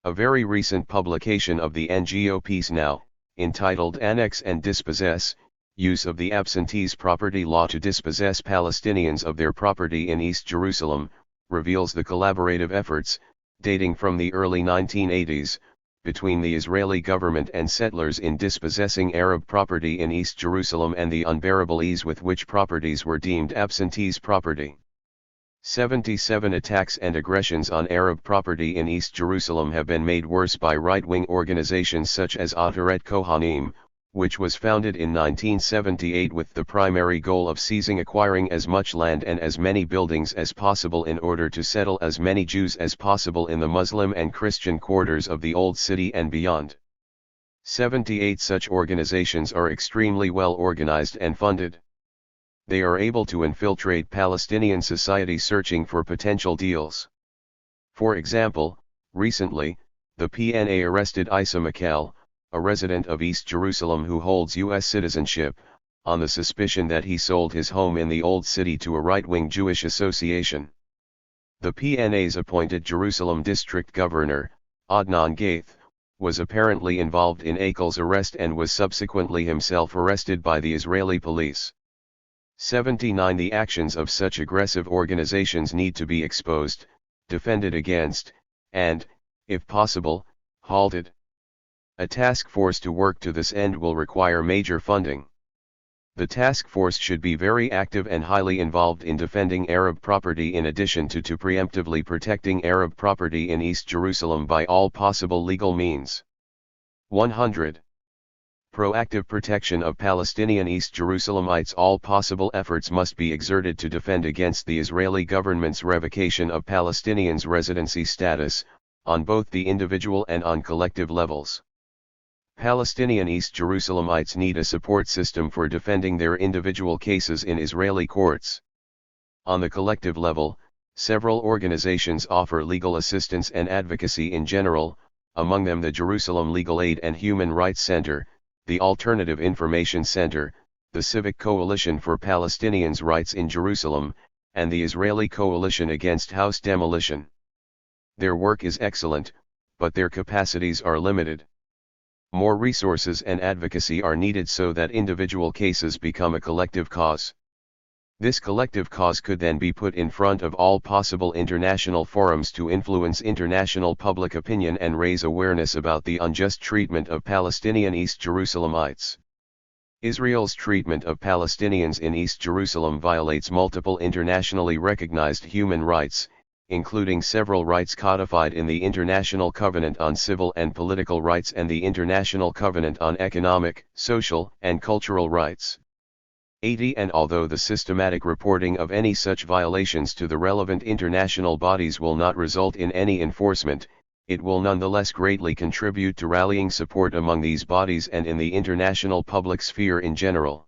A very recent publication of the NGO Peace Now, entitled Annex and Dispossess, Use of the Absentees Property Law to Dispossess Palestinians of Their Property in East Jerusalem, reveals the collaborative efforts, dating from the early 1980s, between the Israeli government and settlers in dispossessing Arab property in East Jerusalem and the unbearable ease with which properties were deemed absentees' property. 77. Attacks and aggressions on Arab property in East Jerusalem have been made worse by right-wing organizations such as Ataret Kohanim, which was founded in 1978 with the primary goal of acquiring as much land and as many buildings as possible in order to settle as many Jews as possible in the Muslim and Christian quarters of the Old City and beyond. 78. Such organizations are extremely well organized and funded. They are able to infiltrate Palestinian society searching for potential deals. For example, recently, the PNA arrested Issa Mikel, a resident of East Jerusalem who holds U.S. citizenship, on the suspicion that he sold his home in the Old City to a right-wing Jewish association. The PNA's appointed Jerusalem district governor, Adnan Gaith, was apparently involved in Akel's arrest and was subsequently himself arrested by the Israeli police. 79. The actions of such aggressive organizations need to be exposed, defended against, and, if possible, halted. A task force to work to this end will require major funding. The task force should be very active and highly involved in defending Arab property in addition to preemptively protecting Arab property in East Jerusalem by all possible legal means. 100. Proactive protection of Palestinian East Jerusalemites. All possible efforts must be exerted to defend against the Israeli government's revocation of Palestinians' residency status, on both the individual and on collective levels. Palestinian East Jerusalemites need a support system for defending their individual cases in Israeli courts. On the collective level, several organizations offer legal assistance and advocacy in general, among them the Jerusalem Legal Aid and Human Rights Center, the Alternative Information Center, the Civic Coalition for Palestinians' Rights in Jerusalem, and the Israeli Coalition Against House Demolition. Their work is excellent, but their capacities are limited. More resources and advocacy are needed so that individual cases become a collective cause. This collective cause could then be put in front of all possible international forums to influence international public opinion and raise awareness about the unjust treatment of Palestinian East Jerusalemites. Israel's treatment of Palestinians in East Jerusalem violates multiple internationally recognized human rights, including several rights codified in the International Covenant on Civil and Political Rights and the International Covenant on Economic, Social, and Cultural Rights. 80 And although the systematic reporting of any such violations to the relevant international bodies will not result in any enforcement, it will nonetheless greatly contribute to rallying support among these bodies and in the international public sphere in general.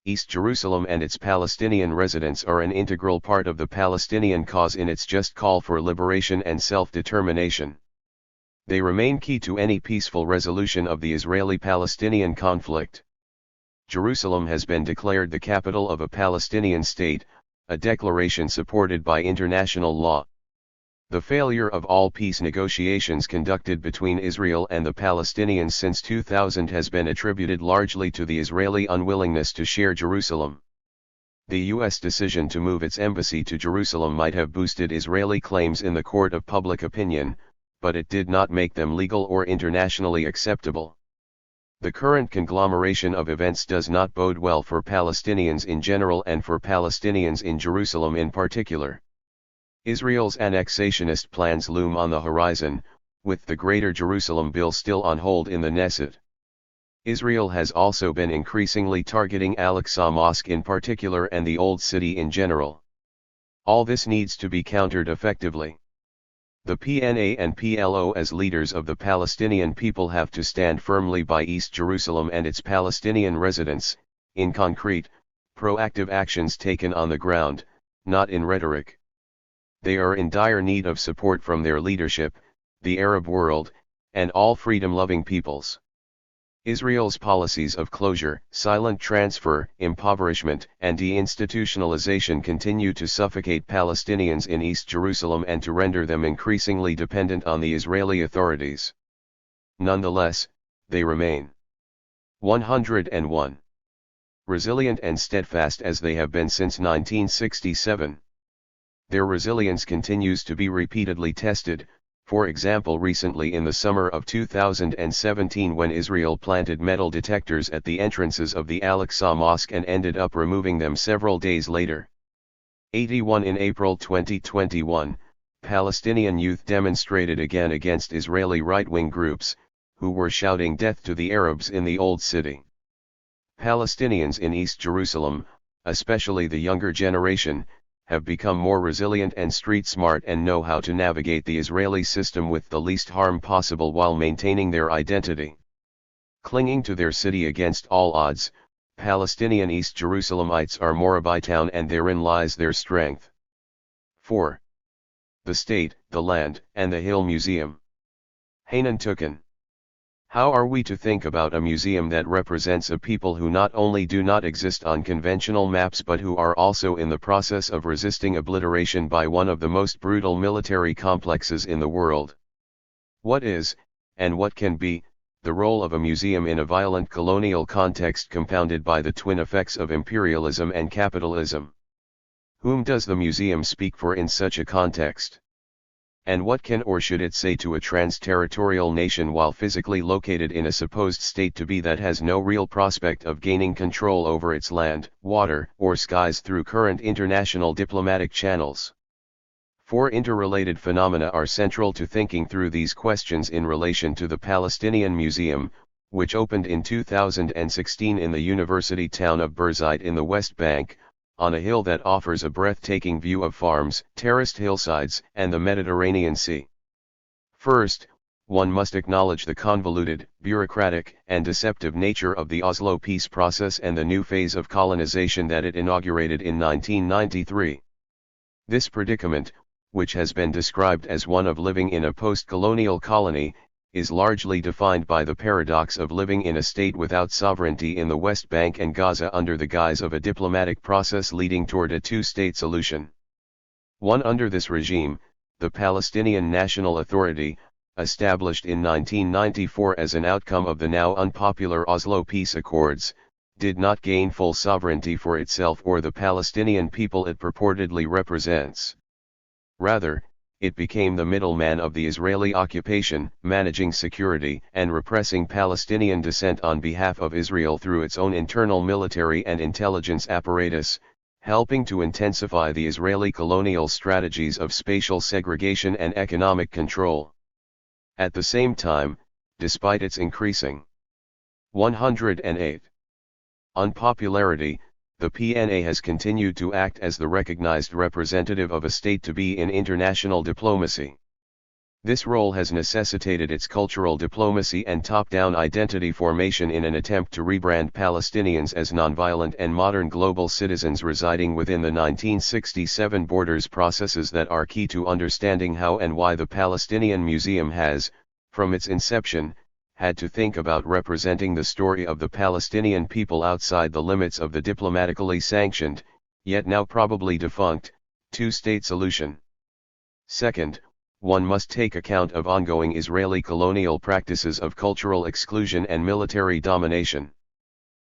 East Jerusalem and its Palestinian residents are an integral part of the Palestinian cause in its just call for liberation and self-determination. They remain key to any peaceful resolution of the Israeli-Palestinian conflict. Jerusalem has been declared the capital of a Palestinian state, a declaration supported by international law. The failure of all peace negotiations conducted between Israel and the Palestinians since 2000 has been attributed largely to the Israeli unwillingness to share Jerusalem. The U.S. decision to move its embassy to Jerusalem might have boosted Israeli claims in the court of public opinion, but it did not make them legal or internationally acceptable. The current conglomeration of events does not bode well for Palestinians in general and for Palestinians in Jerusalem in particular. Israel's annexationist plans loom on the horizon, with the Greater Jerusalem bill still on hold in the Knesset. Israel has also been increasingly targeting Al-Aqsa Mosque in particular and the Old City in general. All this needs to be countered effectively. The PNA and PLO as leaders of the Palestinian people have to stand firmly by East Jerusalem and its Palestinian residents, in concrete, proactive actions taken on the ground, not in rhetoric. They are in dire need of support from their leadership, the Arab world, and all freedom-loving peoples. Israel's policies of closure, silent transfer, impoverishment, and deinstitutionalization continue to suffocate Palestinians in East Jerusalem and to render them increasingly dependent on the Israeli authorities. Nonetheless, they remain 101. Resilient and steadfast as they have been since 1967. Their resilience continues to be repeatedly tested, for example recently in the summer of 2017 when Israel planted metal detectors at the entrances of the Al-Aqsa Mosque and ended up removing them several days later. 81 In April 2021, Palestinian youth demonstrated again against Israeli right-wing groups, who were shouting death to the Arabs in the Old City. Palestinians in East Jerusalem, especially the younger generation, have become more resilient and street smart and know how to navigate the Israeli system with the least harm possible while maintaining their identity. Clinging to their city against all odds, Palestinian East Jerusalemites are Morabitown and therein lies their strength. 4. The State, the Land, and the Hill Museum. Hanan Tukin. How are we to think about a museum that represents a people who not only do not exist on conventional maps but who are also in the process of resisting obliteration by one of the most brutal military complexes in the world? What is, and what can be, the role of a museum in a violent colonial context compounded by the twin effects of imperialism and capitalism? Whom does the museum speak for in such a context? And what can or should it say to a trans-territorial nation while physically located in a supposed state to be that has no real prospect of gaining control over its land, water, or skies through current international diplomatic channels? 4 interrelated phenomena are central to thinking through these questions in relation to the Palestinian Museum, which opened in 2016 in the university town of Birzeit in the West Bank, on a hill that offers a breathtaking view of farms, terraced hillsides, and the Mediterranean Sea. First, one must acknowledge the convoluted, bureaucratic, and deceptive nature of the Oslo peace process and the new phase of colonization that it inaugurated in 1993. This predicament, which has been described as one of living in a post-colonial colony, is largely defined by the paradox of living in a state without sovereignty in the West Bank and Gaza under the guise of a diplomatic process leading toward a two-state solution. One under this regime, the Palestinian National Authority, established in 1994 as an outcome of the now unpopular Oslo Peace Accords, did not gain full sovereignty for itself or the Palestinian people it purportedly represents. Rather, it became the middleman of the Israeli occupation, managing security and repressing Palestinian dissent on behalf of Israel through its own internal military and intelligence apparatus, helping to intensify the Israeli colonial strategies of spatial segregation and economic control. At the same time, despite its increasing 108 unpopularity, the PNA has continued to act as the recognized representative of a state to be in international diplomacy. This role has necessitated its cultural diplomacy and top-down identity formation in an attempt to rebrand Palestinians as nonviolent and modern global citizens residing within the 1967 borders, processes that are key to understanding how and why the Palestinian Museum has, from its inception, had to think about representing the story of the Palestinian people outside the limits of the diplomatically sanctioned, yet now probably defunct, two-state solution. Second, one must take account of ongoing Israeli colonial practices of cultural exclusion and military domination.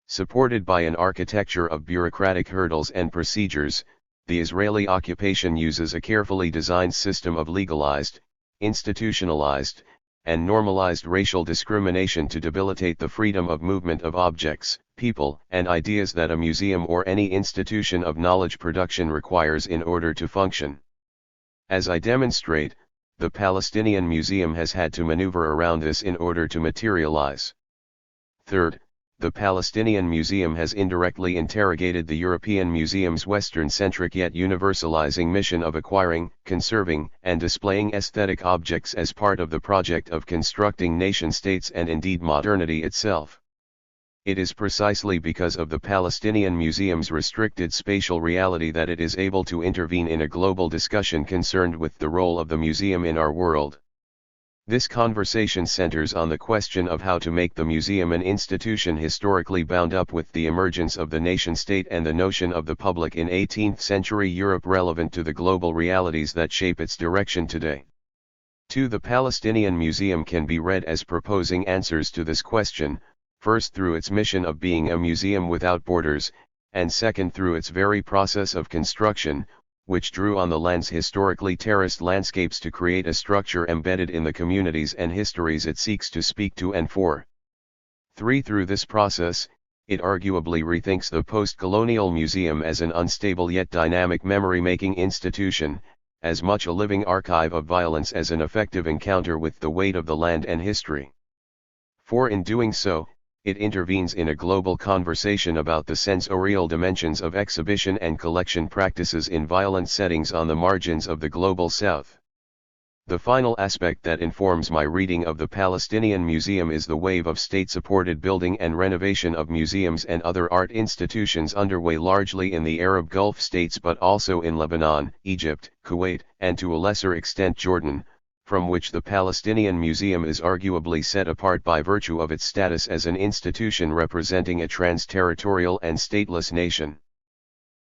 Supported by an architecture of bureaucratic hurdles and procedures, the Israeli occupation uses a carefully designed system of legalized, institutionalized, and normalized racial discrimination to debilitate the freedom of movement of objects, people, and ideas that a museum or any institution of knowledge production requires in order to function. As I demonstrate, the Palestinian Museum has had to maneuver around this in order to materialize. Third, the Palestinian Museum has indirectly interrogated the European Museum's Western-centric yet universalizing mission of acquiring, conserving, and displaying aesthetic objects as part of the project of constructing nation-states and indeed modernity itself. It is precisely because of the Palestinian Museum's restricted spatial reality that it is able to intervene in a global discussion concerned with the role of the museum in our world. This conversation centers on the question of how to make the museum an institution historically bound up with the emergence of the nation-state and the notion of the public in 18th-century Europe relevant to the global realities that shape its direction today. 2. The Palestinian Museum can be read as proposing answers to this question, first through its mission of being a museum without borders, and second through its very process of construction, which drew on the land's historically terraced landscapes to create a structure embedded in the communities and histories it seeks to speak to and for. 3. Through this process, it arguably rethinks the post-colonial museum as an unstable yet dynamic memory-making institution, as much a living archive of violence as an effective encounter with the weight of the land and history. 4. In doing so, it intervenes in a global conversation about the sensorial dimensions of exhibition and collection practices in violent settings on the margins of the global South. The final aspect that informs my reading of the Palestinian Museum is the wave of state-supported building and renovation of museums and other art institutions underway largely in the Arab Gulf states but also in Lebanon, Egypt, Kuwait, and to a lesser extent Jordan, from which the Palestinian Museum is arguably set apart by virtue of its status as an institution representing a trans-territorial and stateless nation.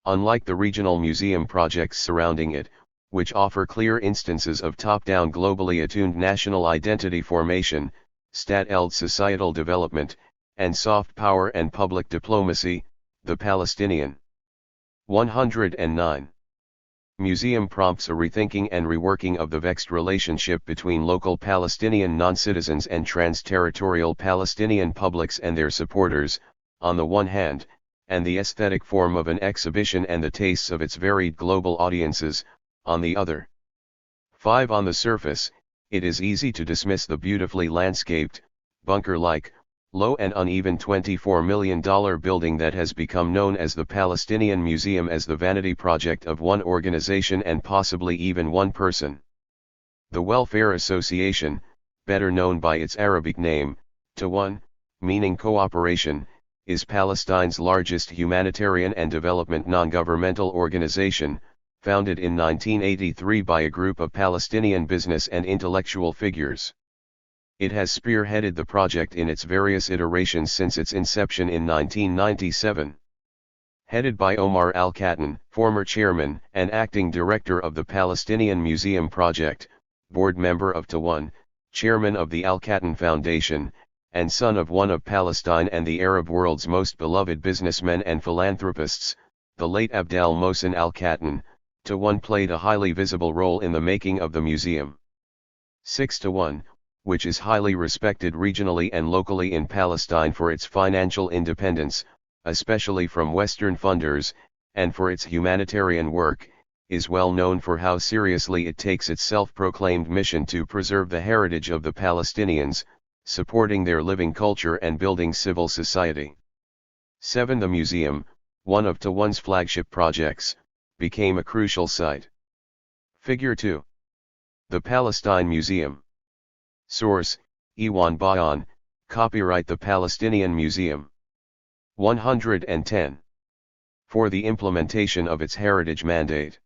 Unlike the regional museum projects surrounding it, which offer clear instances of top-down globally attuned national identity formation, state-led societal development, and soft power and public diplomacy, the Palestinian 109 Museum prompts a rethinking and reworking of the vexed relationship between local Palestinian non-citizens and trans-territorial Palestinian publics and their supporters, on the one hand, and the aesthetic form of an exhibition and the tastes of its varied global audiences, on the other. 5. On the surface, it is easy to dismiss the beautifully landscaped, bunker-like, low and uneven $24 million building that has become known as the Palestinian Museum as the vanity project of one organization and possibly even one person. The Welfare Association, better known by its Arabic name, Tawan, meaning cooperation, is Palestine's largest humanitarian and development non-governmental organization, founded in 1983 by a group of Palestinian business and intellectual figures. It has spearheaded the project in its various iterations since its inception in 1997. Headed by Omar Al-Khattan, former chairman and acting director of the Palestinian Museum Project, board member of THIRD-WORLDISM, chairman of the Al-Khattan Foundation, and son of one of Palestine and the Arab world's most beloved businessmen and philanthropists, the late Abdel Mohsen Al-Khattan, THIRD-WORLDISM played a highly visible role in the making of the museum. 6-1, which is highly respected regionally and locally in Palestine for its financial independence, especially from Western funders, and for its humanitarian work, is well known for how seriously it takes its self-proclaimed mission to preserve the heritage of the Palestinians, supporting their living culture and building civil society. 7. The museum, one of THIRD-WORLDISM's flagship projects, became a crucial site. Figure 2. The Palestine Museum. Source: Iwan Bayan, copyright The Palestinian Museum. 110. For the implementation of its heritage mandate.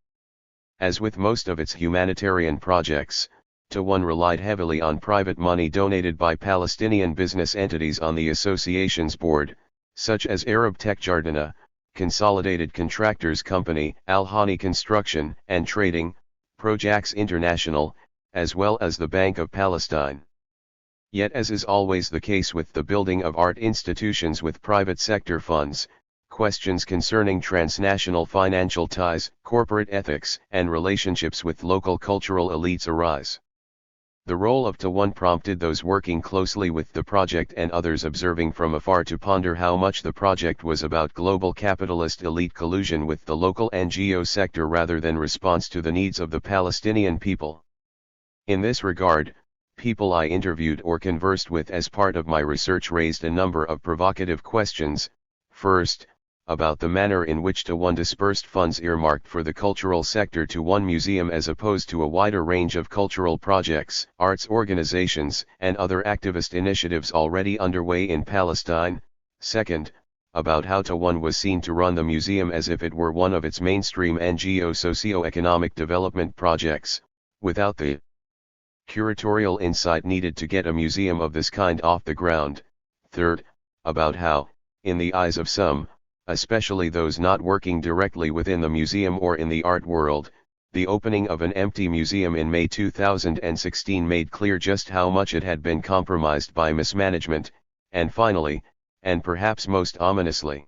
As with most of its humanitarian projects, THIRD-WORLDISM relied heavily on private money donated by Palestinian business entities on the association's board, such as Arab Tech Jardina, Consolidated Contractors Company, Al-Hani Construction and Trading, Projax International, as well as the Bank of Palestine. Yet, as is always the case with the building of art institutions with private sector funds, questions concerning transnational financial ties, corporate ethics, and relationships with local cultural elites arise. The role of THIRD-WORLDISM prompted those working closely with the project and others observing from afar to ponder how much the project was about global capitalist elite collusion with the local NGO sector rather than response to the needs of the Palestinian people. In this regard, people I interviewed or conversed with as part of my research raised a number of provocative questions. First, about the manner in which THIRD-WORLDISM dispersed funds earmarked for the cultural sector to one museum as opposed to a wider range of cultural projects, arts organizations, and other activist initiatives already underway in Palestine. Second, about how THIRD-WORLDISM was seen to run the museum as if it were one of its mainstream NGO socio-economic development projects, without the curatorial insight needed to get a museum of this kind off the ground. Third, about how, in the eyes of some, especially those not working directly within the museum or in the art world, the opening of an empty museum in May 2016 made clear just how much it had been compromised by mismanagement, and finally, and perhaps most ominously,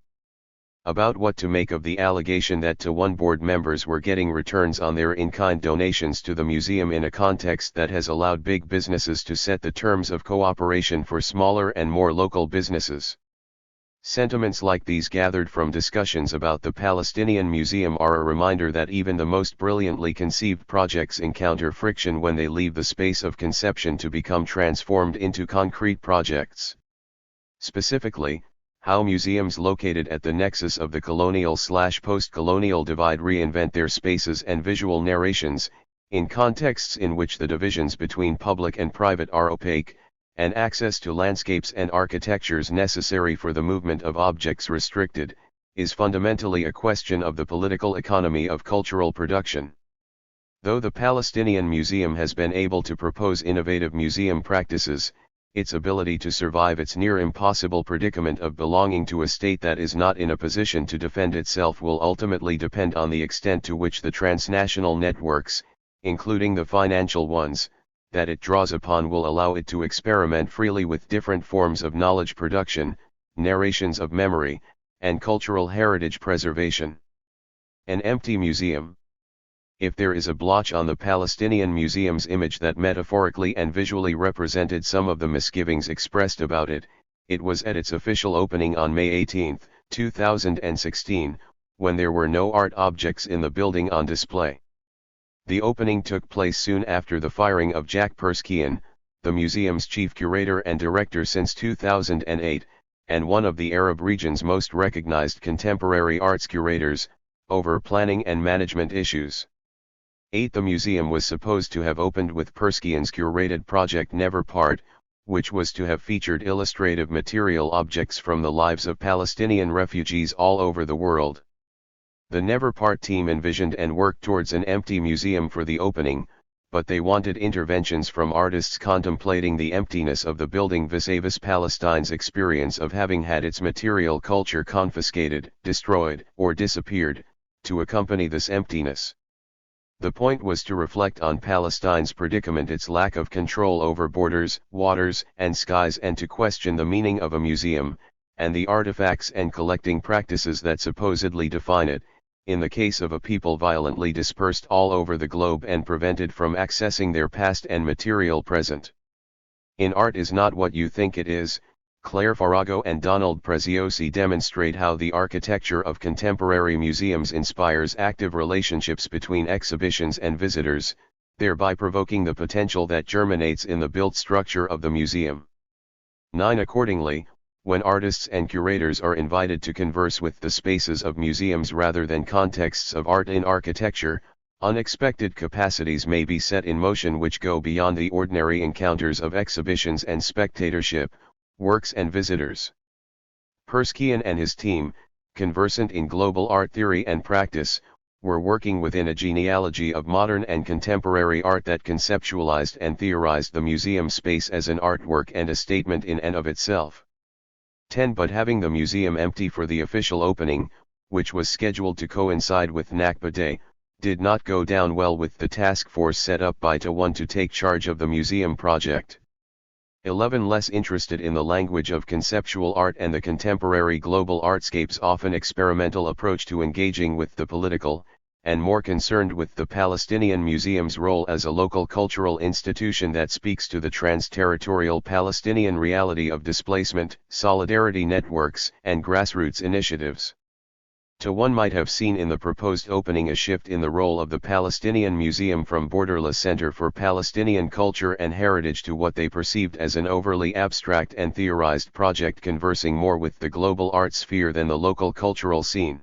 about what to make of the allegation that THIRD-WORLDISM board members were getting returns on their in-kind donations to the museum in a context that has allowed big businesses to set the terms of cooperation for smaller and more local businesses. Sentiments like these gathered from discussions about the Palestinian Museum are a reminder that even the most brilliantly conceived projects encounter friction when they leave the space of conception to become transformed into concrete projects. Specifically, how museums located at the nexus of the colonial/post-colonial divide reinvent their spaces and visual narrations, in contexts in which the divisions between public and private are opaque, and access to landscapes and architectures necessary for the movement of objects restricted, is fundamentally a question of the political economy of cultural production. Though the Palestinian Museum has been able to propose innovative museum practices, its ability to survive its near impossible predicament of belonging to a state that is not in a position to defend itself will ultimately depend on the extent to which the transnational networks, including the financial ones, that it draws upon will allow it to experiment freely with different forms of knowledge production, narrations of memory, and cultural heritage preservation. An empty museum. If there is a blotch on the Palestinian Museum's image that metaphorically and visually represented some of the misgivings expressed about it, it was at its official opening on May 18, 2016, when there were no art objects in the building on display. The opening took place soon after the firing of Jack Perskian, the museum's chief curator and director since 2008, and one of the Arab region's most recognized contemporary arts curators, over planning and management issues. 8. The museum was supposed to have opened with Perskian's curated project Never Part, which was to have featured illustrative material objects from the lives of Palestinian refugees all over the world. The Never Part team envisioned and worked towards an empty museum for the opening, but they wanted interventions from artists contemplating the emptiness of the building vis-a-vis Palestine's experience of having had its material culture confiscated, destroyed, or disappeared, to accompany this emptiness. The point was to reflect on Palestine's predicament, its lack of control over borders, waters, and skies, and to question the meaning of a museum, and the artifacts and collecting practices that supposedly define it, in the case of a people violently dispersed all over the globe and prevented from accessing their past and material present. In Art is Not What You Think It Is, Claire Farago and Donald Preziosi demonstrate how the architecture of contemporary museums inspires active relationships between exhibitions and visitors, thereby provoking the potential that germinates in the built structure of the museum. 9. Accordingly, when artists and curators are invited to converse with the spaces of museums rather than contexts of art in architecture, unexpected capacities may be set in motion which go beyond the ordinary encounters of exhibitions and spectatorship, works and visitors. Perskian and his team, conversant in global art theory and practice, were working within a genealogy of modern and contemporary art that conceptualized and theorized the museum space as an artwork and a statement in and of itself. 10. But having the museum empty for the official opening, which was scheduled to coincide with Nakba Day, did not go down well with the task force set up by THIRD-WORLDISM to take charge of the museum project. 11. Less interested in the language of conceptual art and the contemporary global artscape's often experimental approach to engaging with the political, and more concerned with the Palestinian Museum's role as a local cultural institution that speaks to the trans-territorial Palestinian reality of displacement, solidarity networks, and grassroots initiatives. One might have seen in the proposed opening a shift in the role of the Palestinian Museum from borderless center for Palestinian culture and heritage to what they perceived as an overly abstract and theorized project conversing more with the global art sphere than the local cultural scene.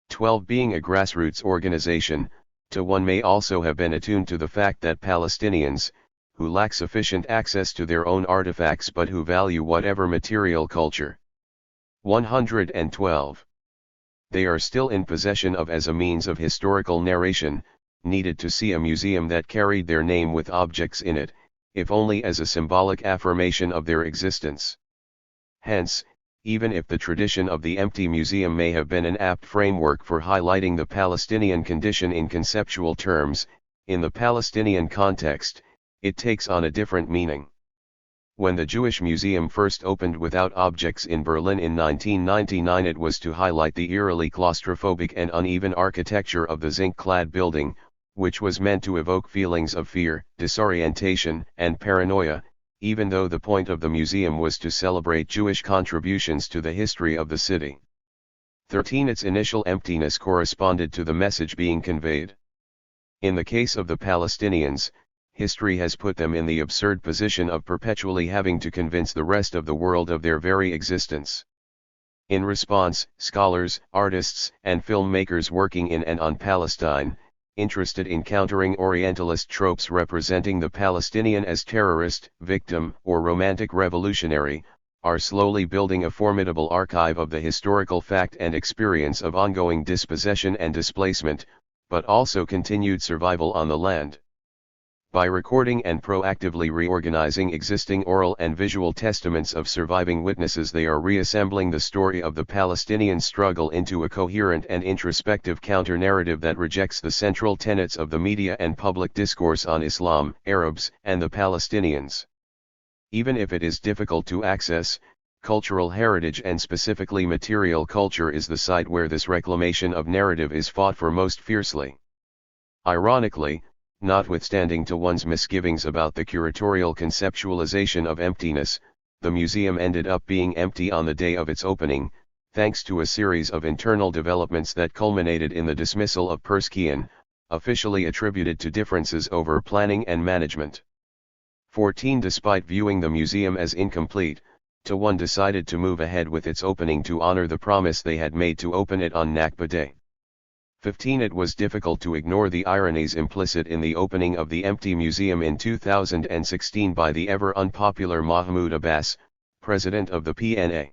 12. Being a grassroots organization, THIRD-WORLDISM may also have been attuned to the fact that Palestinians, who lack sufficient access to their own artifacts but who value whatever material culture. 112. They are still in possession of as a means of historical narration, needed to see a museum that carried their name with objects in it, if only as a symbolic affirmation of their existence. Hence, even if the tradition of the empty museum may have been an apt framework for highlighting the Palestinian condition in conceptual terms, in the Palestinian context, it takes on a different meaning. When the Jewish Museum first opened without objects in Berlin in 1999, it was to highlight the eerily claustrophobic and uneven architecture of the zinc-clad building, which was meant to evoke feelings of fear, disorientation, and paranoia, even though the point of the museum was to celebrate Jewish contributions to the history of the city. 13. Its initial emptiness corresponded to the message being conveyed. In the case of the Palestinians, history has put them in the absurd position of perpetually having to convince the rest of the world of their very existence. In response, scholars, artists, and filmmakers working in and on Palestine, interested in countering Orientalist tropes representing the Palestinian as terrorist, victim, or romantic revolutionary, are slowly building a formidable archive of the historical fact and experience of ongoing dispossession and displacement, but also continued survival on the land. By recording and proactively reorganizing existing oral and visual testaments of surviving witnesses, they are reassembling the story of the Palestinian struggle into a coherent and introspective counter-narrative that rejects the central tenets of the media and public discourse on Islam, Arabs, and the Palestinians. Even if it is difficult to access, cultural heritage and specifically material culture is the site where this reclamation of narrative is fought for most fiercely. Ironically, notwithstanding THIRD-WORLDISM's misgivings about the curatorial conceptualization of emptiness, the museum ended up being empty on the day of its opening, thanks to a series of internal developments that culminated in the dismissal of Perskian, officially attributed to differences over planning and management. 14. Despite viewing the museum as incomplete, THIRD-WORLDISM decided to move ahead with its opening to honor the promise they had made to open it on Nakba Day. 15. It was difficult to ignore the ironies implicit in the opening of the empty museum in 2016 by the ever-unpopular Mahmoud Abbas, president of the PNA.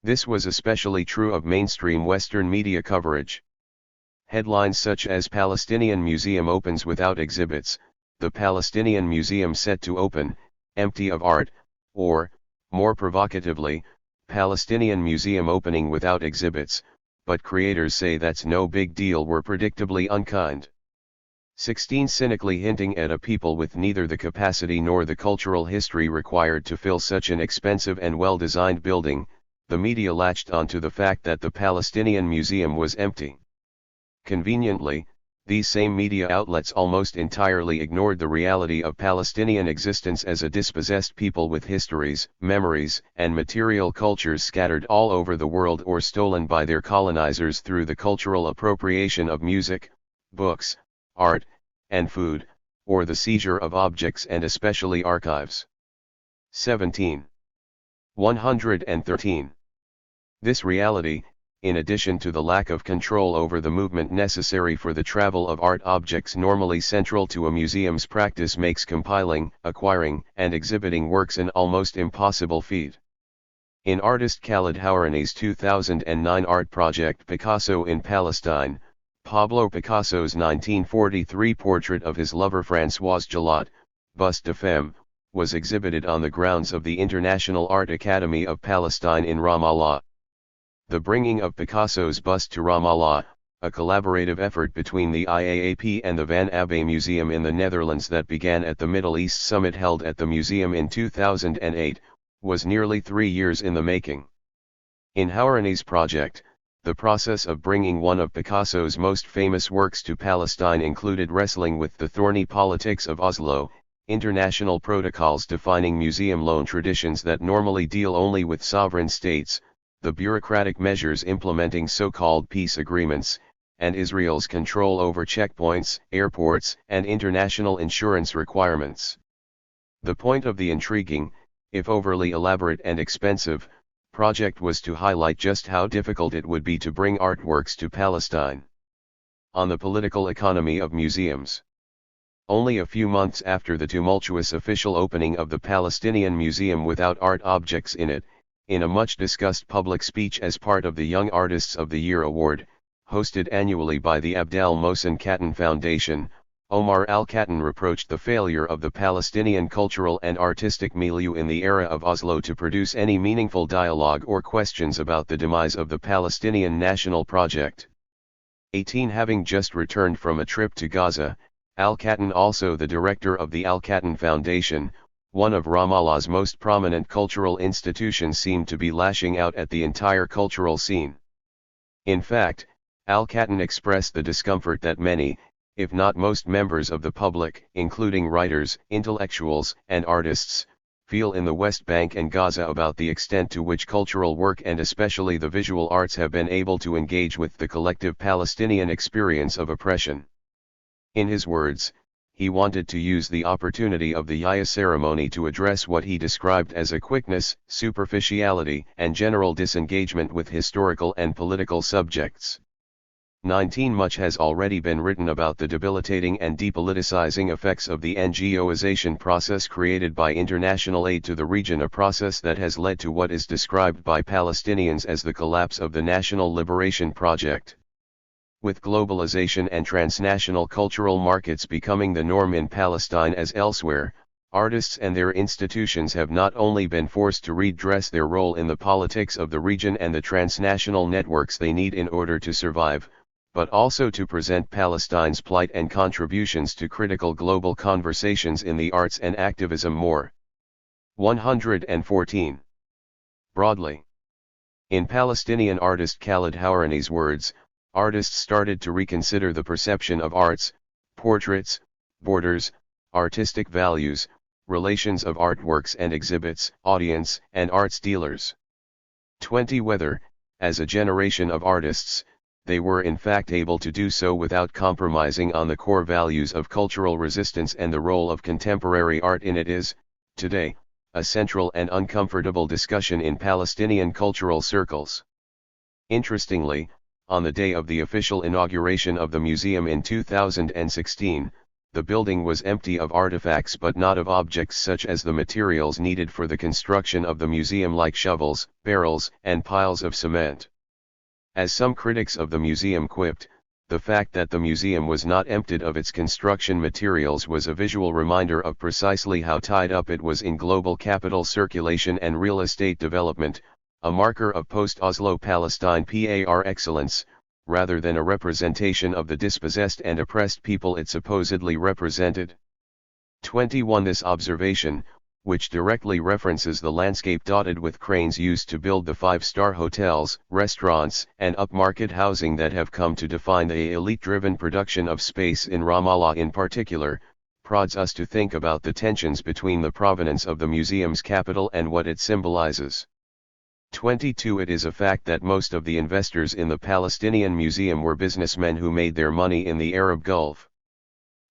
This was especially true of mainstream Western media coverage. Headlines such as "Palestinian Museum opens without exhibits," the Palestinian museum set to open, empty of art, or, more provocatively, Palestinian museum opening without exhibits, but creators say that's no big deal were predictably unkind. 16 cynically hinting at a people with neither the capacity nor the cultural history required to fill such an expensive and well-designed building, the media latched onto the fact that the Palestinian museum was empty. Conveniently, these same media outlets almost entirely ignored the reality of Palestinian existence as a dispossessed people with histories, memories, and material cultures scattered all over the world or stolen by their colonizers through the cultural appropriation of music, books, art, and food, or the seizure of objects and especially archives. 17. 113. This reality, in addition to the lack of control over the movement necessary for the travel of art objects normally central to a museum's practice, makes compiling, acquiring, and exhibiting works an almost impossible feat. In artist Khaled Houarani's 2009 art project Picasso in Palestine, Pablo Picasso's 1943 portrait of his lover Françoise Gillot, Buste de Femme, was exhibited on the grounds of the International Art Academy of Palestine in Ramallah. The bringing of Picasso's bust to Ramallah, a collaborative effort between the IAAP and the Van Abbe Museum in the Netherlands that began at the Middle East Summit held at the museum in 2008, was nearly 3 years in the making. In Houarani's project, the process of bringing one of Picasso's most famous works to Palestine included wrestling with the thorny politics of Oslo, international protocols defining museum loan traditions that normally deal only with sovereign states, the bureaucratic measures implementing so-called peace agreements, and Israel's control over checkpoints, airports, and international insurance requirements. The point of the intriguing, if overly elaborate and expensive, project was to highlight just how difficult it would be to bring artworks to Palestine. On the political economy of museums. Only a few months after the tumultuous official opening of the Palestinian Museum without art objects in it, in a much-discussed public speech as part of the Young Artists of the Year award, hosted annually by the Abdel Mohsen Khattan Foundation, Omar al-Khattan reproached the failure of the Palestinian cultural and artistic milieu in the era of Oslo to produce any meaningful dialogue or questions about the demise of the Palestinian national project. 18 Having just returned from a trip to Gaza, al-Khattan, also the director of the Al-Khattan Foundation, one of Ramallah's most prominent cultural institutions, seemed to be lashing out at the entire cultural scene. In fact, al-Khattan expressed the discomfort that many, if not most members of the public, including writers, intellectuals, and artists, feel in the West Bank and Gaza about the extent to which cultural work and especially the visual arts have been able to engage with the collective Palestinian experience of oppression. In his words, he wanted to use the opportunity of the Yaya ceremony to address what he described as a quickness, superficiality, and general disengagement with historical and political subjects. 19 Much has already been written about the debilitating and depoliticizing effects of the NGOization process created by international aid to the region, a process that has led to what is described by Palestinians as the collapse of the National Liberation Project. With globalization and transnational cultural markets becoming the norm in Palestine as elsewhere, artists and their institutions have not only been forced to redress their role in the politics of the region and the transnational networks they need in order to survive, but also to present Palestine's plight and contributions to critical global conversations in the arts and activism more. 114. Broadly. In Palestinian artist Khaled Houarani's words, artists started to reconsider the perception of arts, portraits, borders, artistic values, relations of artworks and exhibits, audience, and arts dealers. 20 Whether, as a generation of artists, they were in fact able to do so without compromising on the core values of cultural resistance and the role of contemporary art in it is, today, a central and uncomfortable discussion in Palestinian cultural circles. Interestingly, on the day of the official inauguration of the museum in 2016, the building was empty of artifacts but not of objects such as the materials needed for the construction of the museum, like shovels, barrels, and piles of cement. As some critics of the museum quipped, The fact that the museum was not emptied of its construction materials was a visual reminder of precisely how tied up it was in global capital circulation and real estate development, a marker of post-Oslo Palestine par excellence, rather than a representation of the dispossessed and oppressed people it supposedly represented. 21. This observation, which directly references the landscape dotted with cranes used to build the five-star hotels, restaurants, and upmarket housing that have come to define the elite-driven production of space in Ramallah in particular, prods us to think about the tensions between the provenance of the museum's capital and what it symbolizes. 22. It is a fact that most of the investors in the Palestinian Museum were businessmen who made their money in the Arab Gulf.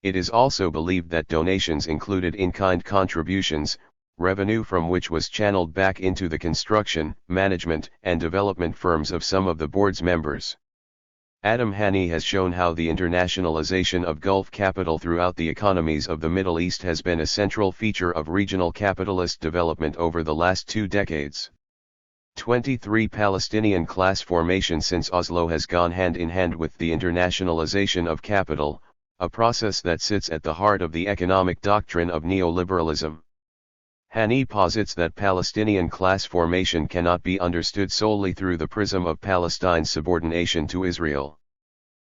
It is also believed that donations included in-kind contributions, revenue from which was channeled back into the construction, management, and development firms of some of the board's members. Adam Hani has shown how the internationalization of Gulf capital throughout the economies of the Middle East has been a central feature of regional capitalist development over the last 2 decades. 23. Palestinian class formation since Oslo has gone hand in hand with the internationalization of capital, a process that sits at the heart of the economic doctrine of neoliberalism. Hani posits that Palestinian class formation cannot be understood solely through the prism of Palestine's subordination to Israel.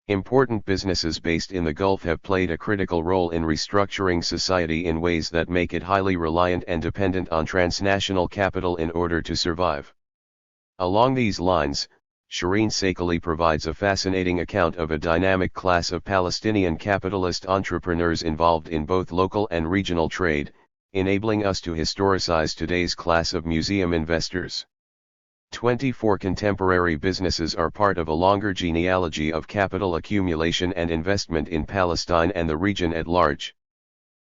Important businesses based in the Gulf have played a critical role in restructuring society in ways that make it highly reliant and dependent on transnational capital in order to survive. Along these lines, Shireen Saikali provides a fascinating account of a dynamic class of Palestinian capitalist entrepreneurs involved in both local and regional trade, enabling us to historicize today's class of museum investors. 24. Contemporary businesses are part of a longer genealogy of capital accumulation and investment in Palestine and the region at large.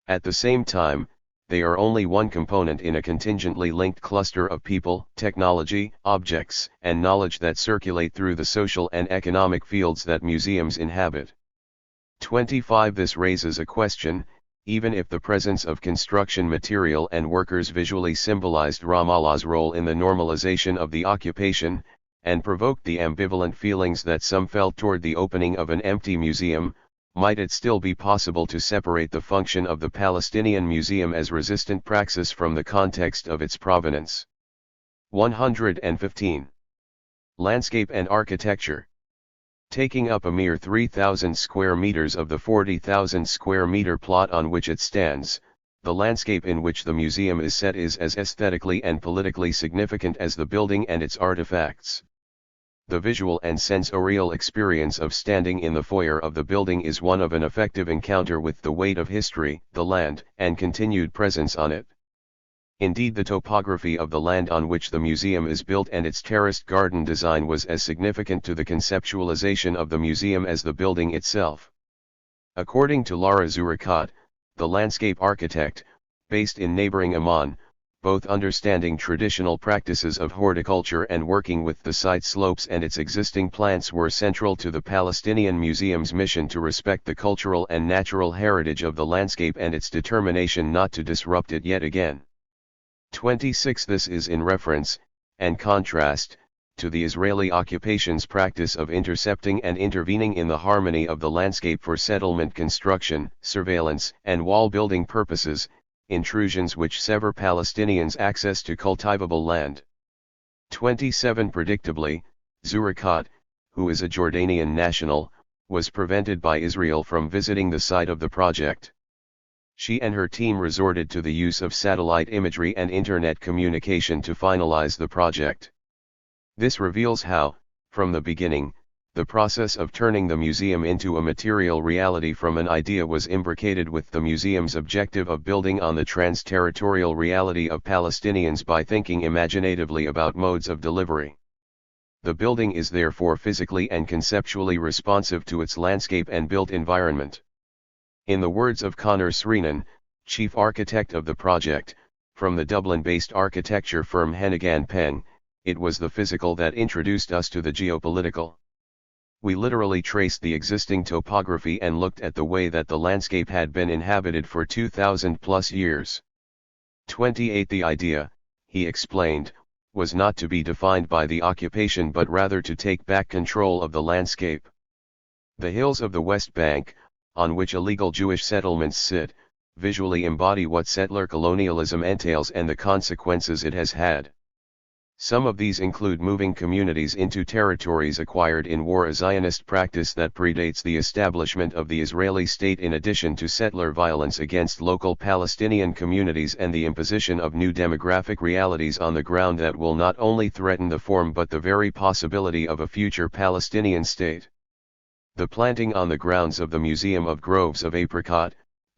At the same time, they are only one component in a contingently linked cluster of people, technology, objects, and knowledge that circulate through the social and economic fields that museums inhabit. 25. This raises a question: even if the presence of construction material and workers visually symbolized Ramallah's role in the normalization of the occupation, and provoked the ambivalent feelings that some felt toward the opening of an empty museum, might it still be possible to separate the function of the Palestinian Museum as resistant praxis from the context of its provenance? 115. Landscape and architecture. Taking up a mere 3,000 square meters of the 40,000 square meter plot on which it stands, the landscape in which the museum is set is as aesthetically and politically significant as the building and its artifacts. The visual and sensorial experience of standing in the foyer of the building is one of an affective encounter with the weight of history, the land, and continued presence on it. Indeed, the topography of the land on which the museum is built and its terraced garden design was as significant to the conceptualization of the museum as the building itself. According to Lara Zurakat, the landscape architect, based in neighboring Amman, both understanding traditional practices of horticulture and working with the site slopes and its existing plants were central to the Palestinian Museum's mission to respect the cultural and natural heritage of the landscape and its determination not to disrupt it yet again. 26. This is in reference, and contrast, to the Israeli occupation's practice of intercepting and intervening in the harmony of the landscape for settlement construction, surveillance, and wall-building purposes, intrusions which sever Palestinians' access to cultivable land. 27. Predictably, Zurakat, who is a Jordanian national, was prevented by Israel from visiting the site of the project. She and her team resorted to the use of satellite imagery and internet communication to finalize the project. This reveals how, from the beginning, the process of turning the museum into a material reality from an idea was imbricated with the museum's objective of building on the trans-territorial reality of Palestinians by thinking imaginatively about modes of delivery. The building is therefore physically and conceptually responsive to its landscape and built environment. In the words of Conor Sreenan, chief architect of the project, from the Dublin-based architecture firm Hennigan Peng, it was the physical that introduced us to the geopolitical. We literally traced the existing topography and looked at the way that the landscape had been inhabited for 2,000 plus years. 28. The idea, he explained, was not to be defined by the occupation but rather to take back control of the landscape. The hills of the West Bank, on which illegal Jewish settlements sit, visually embody what settler colonialism entails and the consequences it has had. Some of these include moving communities into territories acquired in war, a Zionist practice that predates the establishment of the Israeli state, in addition to settler violence against local Palestinian communities and the imposition of new demographic realities on the ground that will not only threaten the form but the very possibility of a future Palestinian state. The planting on the grounds of the Museum of Groves of apricot,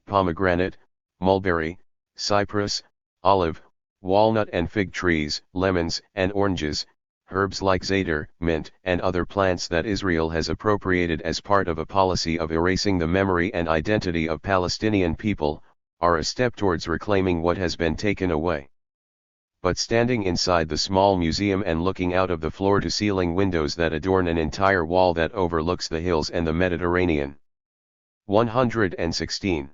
pomegranate, mulberry, cypress, olive, walnut and fig trees, lemons and oranges, herbs like za'atar, mint, and other plants that Israel has appropriated as part of a policy of erasing the memory and identity of Palestinian people, are a step towards reclaiming what has been taken away. But standing inside the small museum and looking out of the floor-to-ceiling windows that adorn an entire wall that overlooks the hills and the Mediterranean. 116.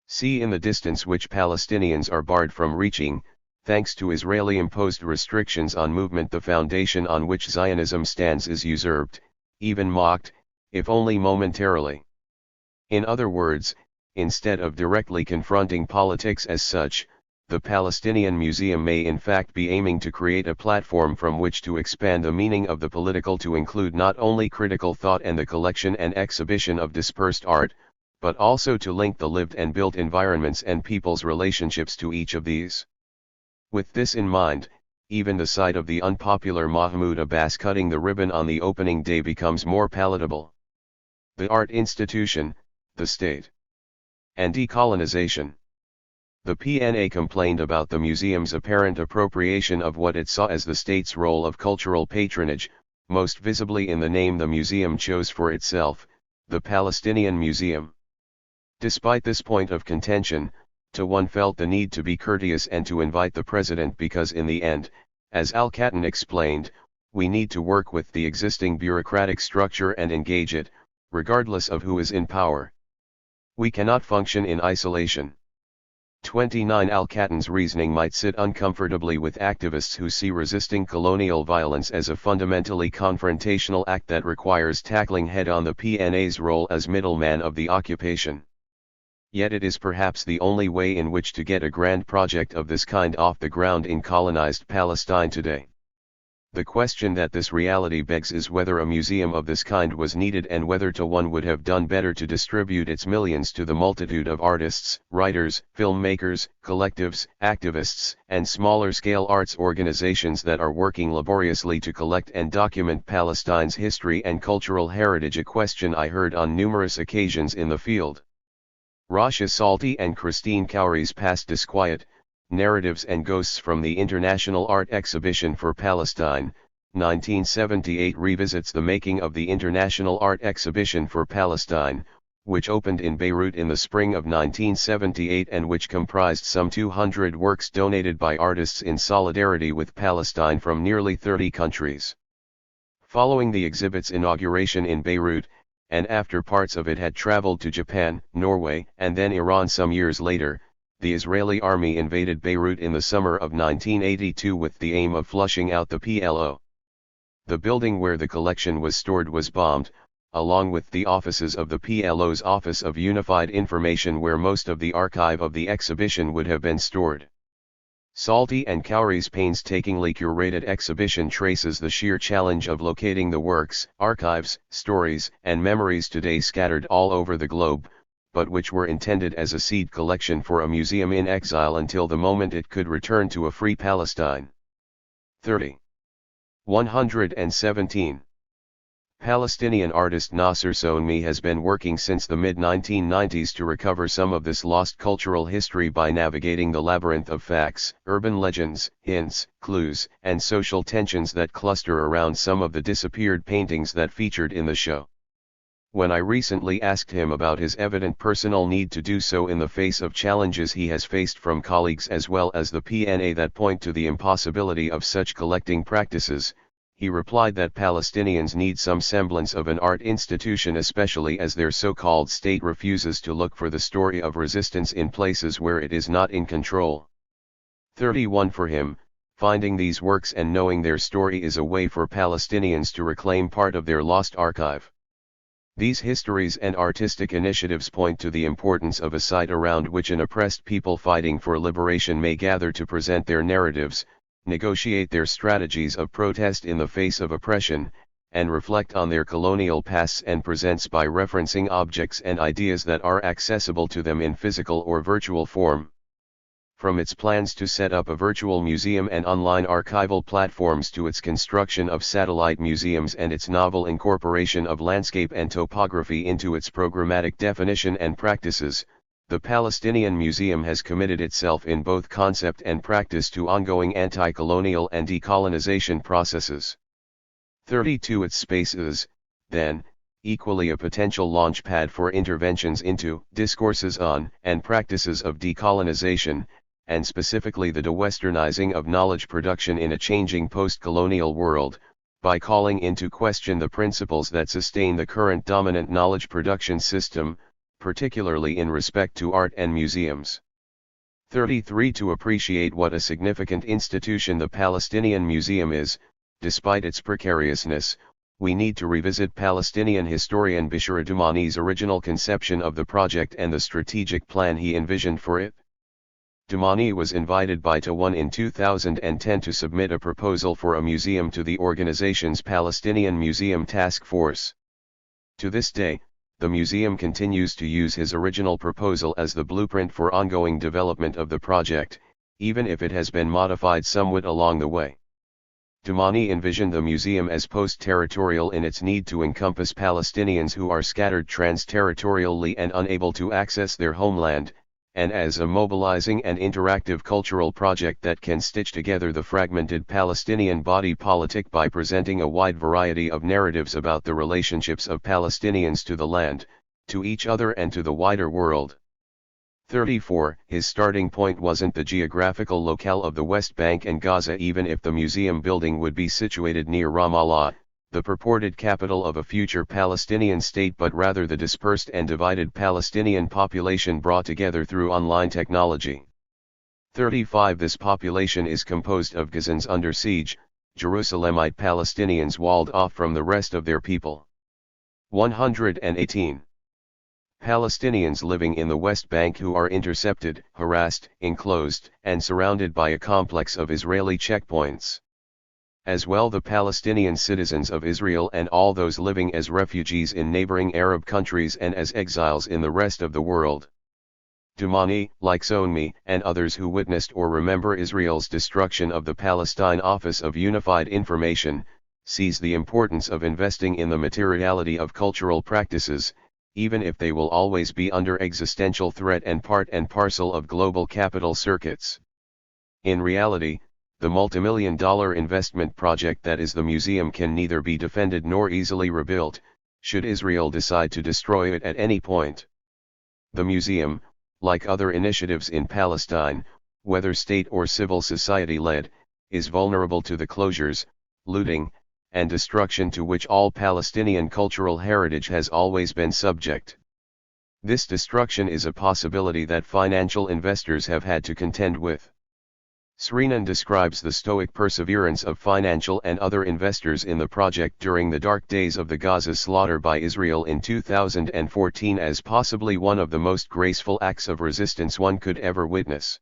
See in the distance, which Palestinians are barred from reaching, thanks to Israeli-imposed restrictions on movement, the foundation on which Zionism stands is usurped, even mocked, if only momentarily. In other words, instead of directly confronting politics as such, the Palestinian Museum may in fact be aiming to create a platform from which to expand the meaning of the political to include not only critical thought and the collection and exhibition of dispersed art, but also to link the lived and built environments and people's relationships to each of these. With this in mind, even the sight of the unpopular Mahmoud Abbas cutting the ribbon on the opening day becomes more palatable. The art institution, the state, and decolonization. The PNA complained about the museum's apparent appropriation of what it saw as the state's role of cultural patronage, most visibly in the name the museum chose for itself, the Palestinian Museum. Despite this point of contention, one felt the need to be courteous and to invite the president because in the end, as Al-Katan explained, we need to work with the existing bureaucratic structure and engage it, regardless of who is in power. We cannot function in isolation. 29. Al-Katan's reasoning might sit uncomfortably with activists who see resisting colonial violence as a fundamentally confrontational act that requires tackling head-on the PNA's role as middleman of the occupation. Yet it is perhaps the only way in which to get a grand project of this kind off the ground in colonized Palestine today. The question that this reality begs is whether a museum of this kind was needed and whether one would have done better to distribute its millions to the multitude of artists, writers, filmmakers, collectives, activists, and smaller-scale arts organizations that are working laboriously to collect and document Palestine's history and cultural heritage, a question I heard on numerous occasions in the field. Rasha Salti and Christine Cowrey's Past Disquiet, Narratives and Ghosts from the International Art Exhibition for Palestine, 1978 revisits the making of the International Art Exhibition for Palestine, which opened in Beirut in the spring of 1978 and which comprised some 200 works donated by artists in solidarity with Palestine from nearly 30 countries. Following the exhibit's inauguration in Beirut, and after parts of it had traveled to Japan, Norway, and then Iran some years later, the Israeli army invaded Beirut in the summer of 1982 with the aim of flushing out the PLO. The building where the collection was stored was bombed, along with the offices of the PLO's Office of Unified Information, where most of the archive of the exhibition would have been stored. Salty and Cowrey's painstakingly curated exhibition traces the sheer challenge of locating the works, archives, stories, and memories today scattered all over the globe, but which were intended as a seed collection for a museum in exile until the moment it could return to a free Palestine. 30. 117. Palestinian artist Nasser Soumi has been working since the mid-1990s to recover some of this lost cultural history by navigating the labyrinth of facts, urban legends, hints, clues, and social tensions that cluster around some of the disappeared paintings that featured in the show. When I recently asked him about his evident personal need to do so in the face of challenges he has faced from colleagues as well as the PNA that point to the impossibility of such collecting practices, he replied that Palestinians need some semblance of an art institution, especially as their so-called state refuses to look for the story of resistance in places where it is not in control. 31. For him, finding these works and knowing their story is a way for Palestinians to reclaim part of their lost archive. These histories and artistic initiatives point to the importance of a site around which an oppressed people fighting for liberation may gather to present their narratives, negotiate their strategies of protest in the face of oppression, and reflect on their colonial pasts and presents by referencing objects and ideas that are accessible to them in physical or virtual form. From its plans to set up a virtual museum and online archival platforms to its construction of satellite museums and its novel incorporation of landscape and topography into its programmatic definition and practices, the Palestinian Museum has committed itself in both concept and practice to ongoing anti-colonial and decolonization processes. 32 Its space is, then, equally a potential launchpad for interventions into discourses on and practices of decolonization, and specifically the de-westernizing of knowledge production in a changing post-colonial world, by calling into question the principles that sustain the current dominant knowledge production system, particularly in respect to art and museums. 33 To appreciate what a significant institution the Palestinian Museum is, despite its precariousness, we need to revisit Palestinian historian Bishara Dumani's original conception of the project and the strategic plan he envisioned for it. Dumani was invited by THIRD-WORLDISM in 2010 to submit a proposal for a museum to the organization's Palestinian Museum Task Force. To this day, the museum continues to use his original proposal as the blueprint for ongoing development of the project, even if it has been modified somewhat along the way. Dumani envisioned the museum as post-territorial in its need to encompass Palestinians who are scattered trans-territorially and unable to access their homeland, and as a mobilizing and interactive cultural project that can stitch together the fragmented Palestinian body politic by presenting a wide variety of narratives about the relationships of Palestinians to the land, to each other and to the wider world. 34 His starting point wasn't the geographical locale of the West Bank and Gaza, even if the museum building would be situated near Ramallah, the purported capital of a future Palestinian state, but rather the dispersed and divided Palestinian population brought together through online technology. 35 This population is composed of Gazans under siege, Jerusalemite Palestinians walled off from the rest of their people. 118 Palestinians living in the West Bank who are intercepted, harassed, enclosed, and surrounded by a complex of Israeli checkpoints. As well the Palestinian citizens of Israel and all those living as refugees in neighboring Arab countries and as exiles in the rest of the world. Dumani, like Sonmi and others who witnessed or remember Israel's destruction of the Palestine Office of Unified Information, sees the importance of investing in the materiality of cultural practices, even if they will always be under existential threat and part and parcel of global capital circuits. In reality, the multimillion-dollar investment project that is the museum can neither be defended nor easily rebuilt, should Israel decide to destroy it at any point. The museum, like other initiatives in Palestine, whether state or civil society-led, is vulnerable to the closures, looting, and destruction to which all Palestinian cultural heritage has always been subject. This destruction is a possibility that financial investors have had to contend with. Srinan describes the stoic perseverance of financial and other investors in the project during the dark days of the Gaza slaughter by Israel in 2014 as possibly one of the most graceful acts of resistance one could ever witness.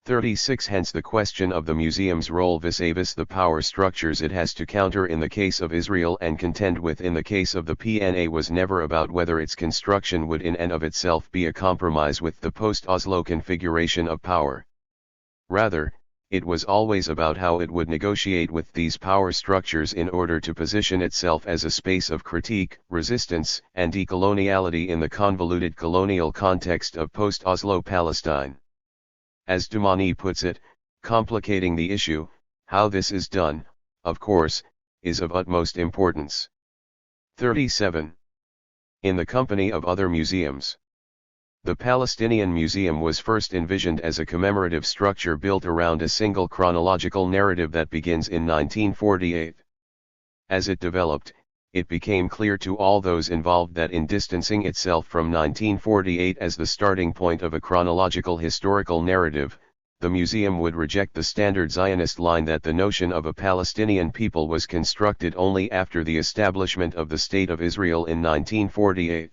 36 Hence the question of the museum's role vis-a-vis the power structures it has to counter in the case of Israel and contend with in the case of the PNA was never about whether its construction would in and of itself be a compromise with the post-Oslo configuration of power. Rather, it was always about how it would negotiate with these power structures in order to position itself as a space of critique, resistance, and decoloniality in the convoluted colonial context of post-Oslo Palestine. As Dumani puts it, complicating the issue, how this is done, of course, is of utmost importance. 37. In the company of other museums. The Palestinian Museum was first envisioned as a commemorative structure built around a single chronological narrative that begins in 1948. As it developed, it became clear to all those involved that in distancing itself from 1948 as the starting point of a chronological historical narrative, the museum would reject the standard Zionist line that the notion of a Palestinian people was constructed only after the establishment of the State of Israel in 1948.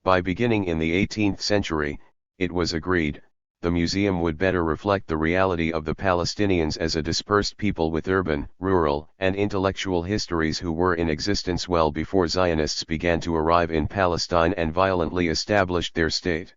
By beginning in the 18th century, it was agreed, the museum would better reflect the reality of the Palestinians as a dispersed people with urban, rural, and intellectual histories who were in existence well before Zionists began to arrive in Palestine and violently established their state.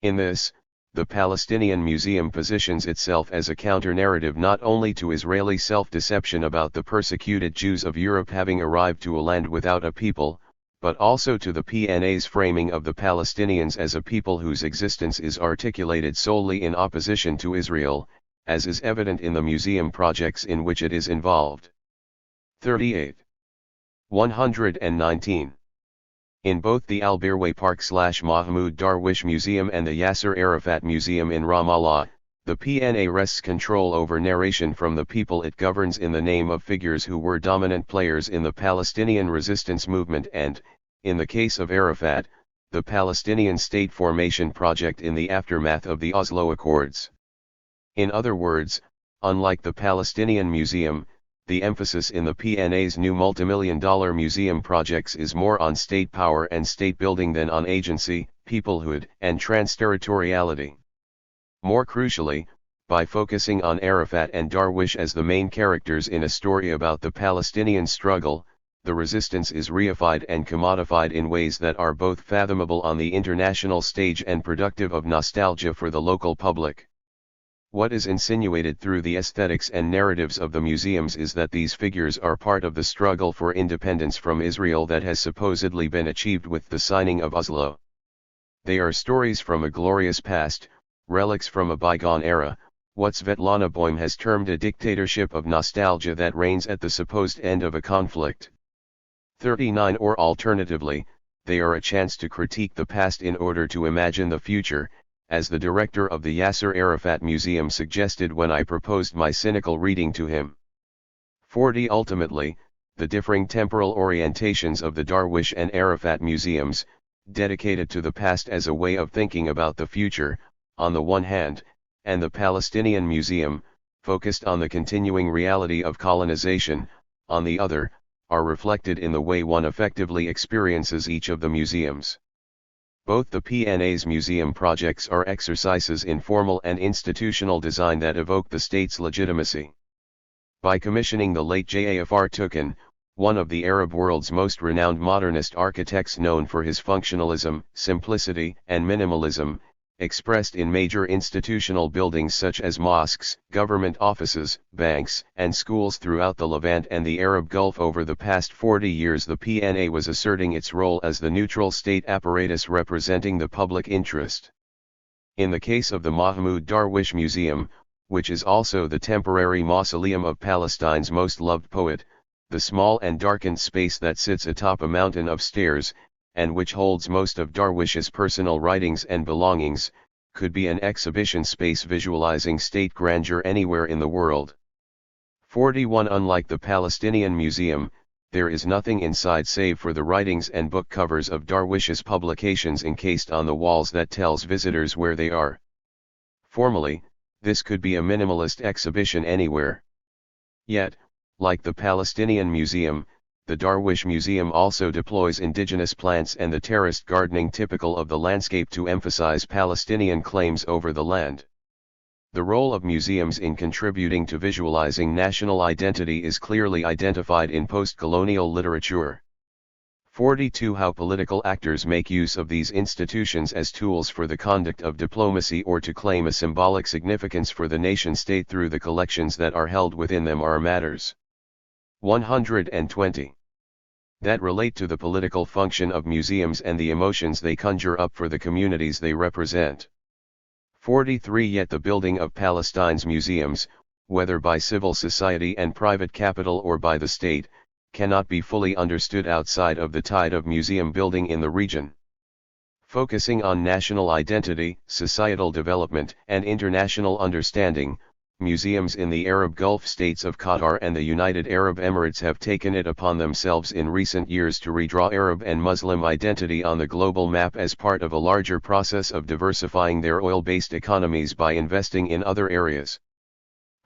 In this, the Palestinian Museum positions itself as a counter-narrative not only to Israeli self-deception about the persecuted Jews of Europe having arrived to a land without a people, but also to the PNA's framing of the Palestinians as a people whose existence is articulated solely in opposition to Israel, as is evident in the museum projects in which it is involved. 38. 119. In both the Al-Birway Park/Mahmoud Darwish Museum and the Yasser Arafat Museum in Ramallah, the PNA wrests control over narration from the people it governs in the name of figures who were dominant players in the Palestinian resistance movement and, in the case of Arafat, the Palestinian state formation project in the aftermath of the Oslo Accords. In other words, unlike the Palestinian Museum, the emphasis in the PNA's new multimillion-dollar museum projects is more on state power and state building than on agency, peoplehood, and transterritoriality. More crucially, by focusing on Arafat and Darwish as the main characters in a story about the Palestinian struggle, the resistance is reified and commodified in ways that are both fathomable on the international stage and productive of nostalgia for the local public. What is insinuated through the aesthetics and narratives of the museums is that these figures are part of the struggle for independence from Israel that has supposedly been achieved with the signing of Oslo. They are stories from a glorious past, relics from a bygone era, what Svetlana Boym has termed a dictatorship of nostalgia that reigns at the supposed end of a conflict. 39. Or alternatively, they are a chance to critique the past in order to imagine the future, as the director of the Yasser Arafat Museum suggested when I proposed my cynical reading to him. 40. Ultimately, the differing temporal orientations of the Darwish and Arafat museums, dedicated to the past as a way of thinking about the future, on the one hand, and the Palestinian Museum, focused on the continuing reality of colonization, on the other, are reflected in the way one effectively experiences each of the museums. Both the PNA's museum projects are exercises in formal and institutional design that evoke the state's legitimacy. By commissioning the late Jafar Tukin, one of the Arab world's most renowned modernist architects known for his functionalism, simplicity, and minimalism, expressed in major institutional buildings such as mosques, government offices, banks, and schools throughout the Levant and the Arab Gulf over the past 40 years, the PNA was asserting its role as the neutral state apparatus representing the public interest. In the case of the Mahmoud Darwish Museum, which is also the temporary mausoleum of Palestine's most loved poet, the small and darkened space that sits atop a mountain of stairs, and which holds most of Darwish's personal writings and belongings, could be an exhibition space visualizing state grandeur anywhere in the world. 41. Unlike the Palestinian Museum, there is nothing inside save for the writings and book covers of Darwish's publications encased on the walls that tells visitors where they are. Formally, this could be a minimalist exhibition anywhere. Yet, like the Palestinian Museum, the Darwish Museum also deploys indigenous plants and the terraced gardening typical of the landscape to emphasize Palestinian claims over the land. The role of museums in contributing to visualizing national identity is clearly identified in post-colonial literature. 42. How political actors make use of these institutions as tools for the conduct of diplomacy or to claim a symbolic significance for the nation-state through the collections that are held within them are matters 120. That relate to the political function of museums and the emotions they conjure up for the communities they represent. 43. Yet the building of Palestine's museums, whether by civil society and private capital or by the state, cannot be fully understood outside of the tide of museum building in the region. Focusing on national identity, societal development, and international understanding, museums in the Arab Gulf states of Qatar and the United Arab Emirates have taken it upon themselves in recent years to redraw Arab and Muslim identity on the global map as part of a larger process of diversifying their oil-based economies by investing in other areas.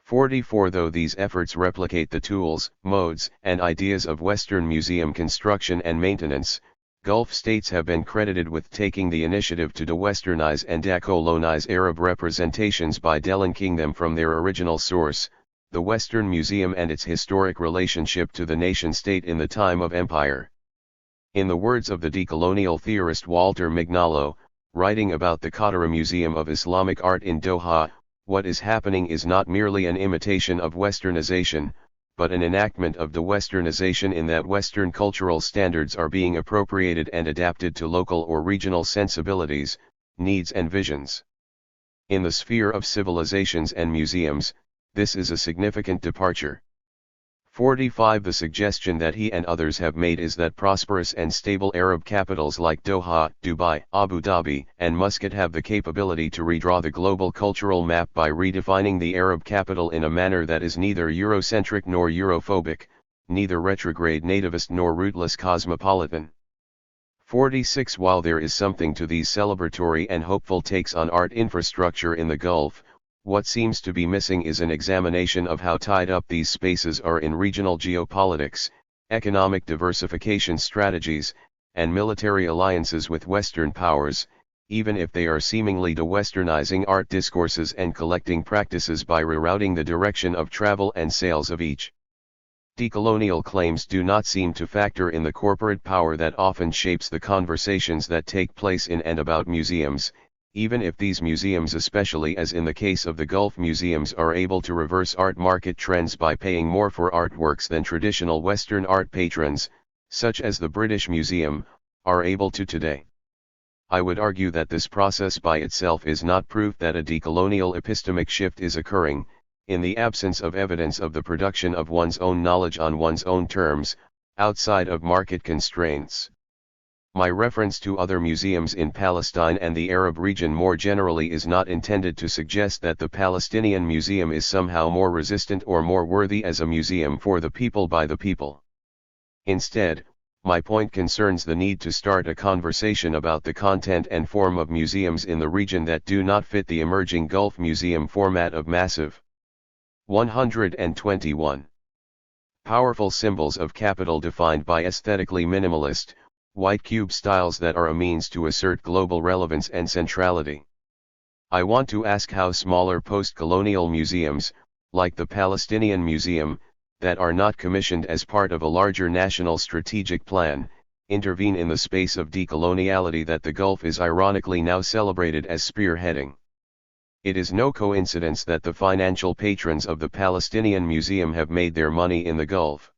44 Though these efforts replicate the tools, modes, and ideas of Western museum construction and maintenance, Gulf states have been credited with taking the initiative to de-Westernize and decolonize Arab representations by delinking them from their original source, the Western Museum and its historic relationship to the nation-state in the time of empire. In the words of the decolonial theorist Walter Mignolo, writing about the Qatar Museum of Islamic Art in Doha, what is happening is not merely an imitation of Westernization, but an enactment of de-Westernization in that Western cultural standards are being appropriated and adapted to local or regional sensibilities, needs and visions. In the sphere of civilizations and museums, this is a significant departure. 45 The suggestion that he and others have made is that prosperous and stable Arab capitals like Doha, Dubai, Abu Dhabi, and Muscat have the capability to redraw the global cultural map by redefining the Arab capital in a manner that is neither Eurocentric nor Europhobic, neither retrograde nativist nor rootless cosmopolitan. 46 While there is something to these celebratory and hopeful takes on art infrastructure in the Gulf, what seems to be missing is an examination of how tied up these spaces are in regional geopolitics, economic diversification strategies, and military alliances with Western powers, even if they are seemingly de-Westernizing art discourses and collecting practices by rerouting the direction of travel and sales of each. Decolonial claims do not seem to factor in the corporate power that often shapes the conversations that take place in and about museums, even if these museums, especially as in the case of the Gulf museums, are able to reverse art market trends by paying more for artworks than traditional Western art patrons, such as the British Museum, are able to today. I would argue that this process by itself is not proof that a decolonial epistemic shift is occurring, in the absence of evidence of the production of one's own knowledge on one's own terms, outside of market constraints. My reference to other museums in Palestine and the Arab region more generally is not intended to suggest that the Palestinian Museum is somehow more resistant or more worthy as a museum for the people by the people. Instead, my point concerns the need to start a conversation about the content and form of museums in the region that do not fit the emerging Gulf Museum format of massive. 121. Powerful symbols of capital defined by aesthetically minimalist, white cube styles that are a means to assert global relevance and centrality. I want to ask how smaller post-colonial museums, like the Palestinian Museum, that are not commissioned as part of a larger national strategic plan, intervene in the space of decoloniality that the Gulf is ironically now celebrated as spearheading. It is no coincidence that the financial patrons of the Palestinian Museum have made their money in the Gulf.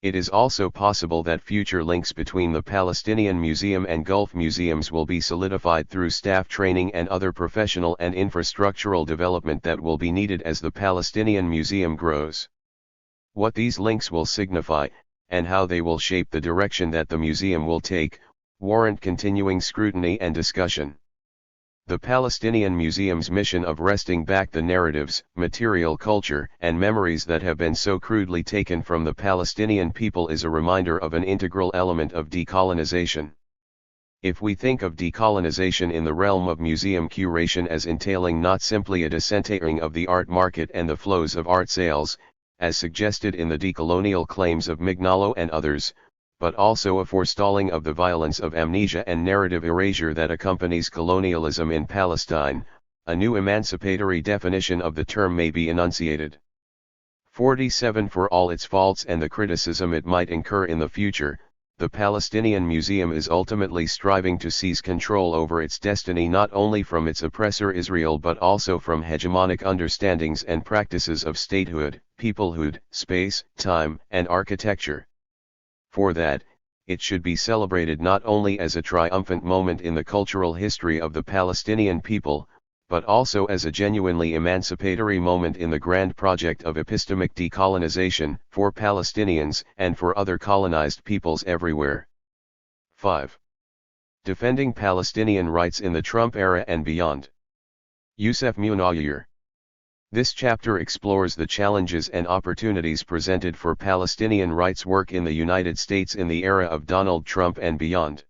It is also possible that future links between the Palestinian Museum and Gulf museums will be solidified through staff training and other professional and infrastructural development that will be needed as the Palestinian Museum grows. What these links will signify, and how they will shape the direction that the museum will take, warrant continuing scrutiny and discussion. The Palestinian Museum's mission of wresting back the narratives, material culture, and memories that have been so crudely taken from the Palestinian people is a reminder of an integral element of decolonization. If we think of decolonization in the realm of museum curation as entailing not simply a decentering of the art market and the flows of art sales, as suggested in the decolonial claims of Mignolo and others, but also a forestalling of the violence of amnesia and narrative erasure that accompanies colonialism in Palestine, a new emancipatory definition of the term may be enunciated. 47 For all its faults and the criticism it might incur in the future, the Palestinian Museum is ultimately striving to seize control over its destiny not only from its oppressor Israel but also from hegemonic understandings and practices of statehood, peoplehood, space, time, and architecture. For that, it should be celebrated not only as a triumphant moment in the cultural history of the Palestinian people, but also as a genuinely emancipatory moment in the grand project of epistemic decolonization, for Palestinians and for other colonized peoples everywhere. 5. Defending Palestinian rights in the Trump era and beyond. Youssef Munayir. This chapter explores the challenges and opportunities presented for Palestinian rights work in the United States in the era of Donald Trump and beyond.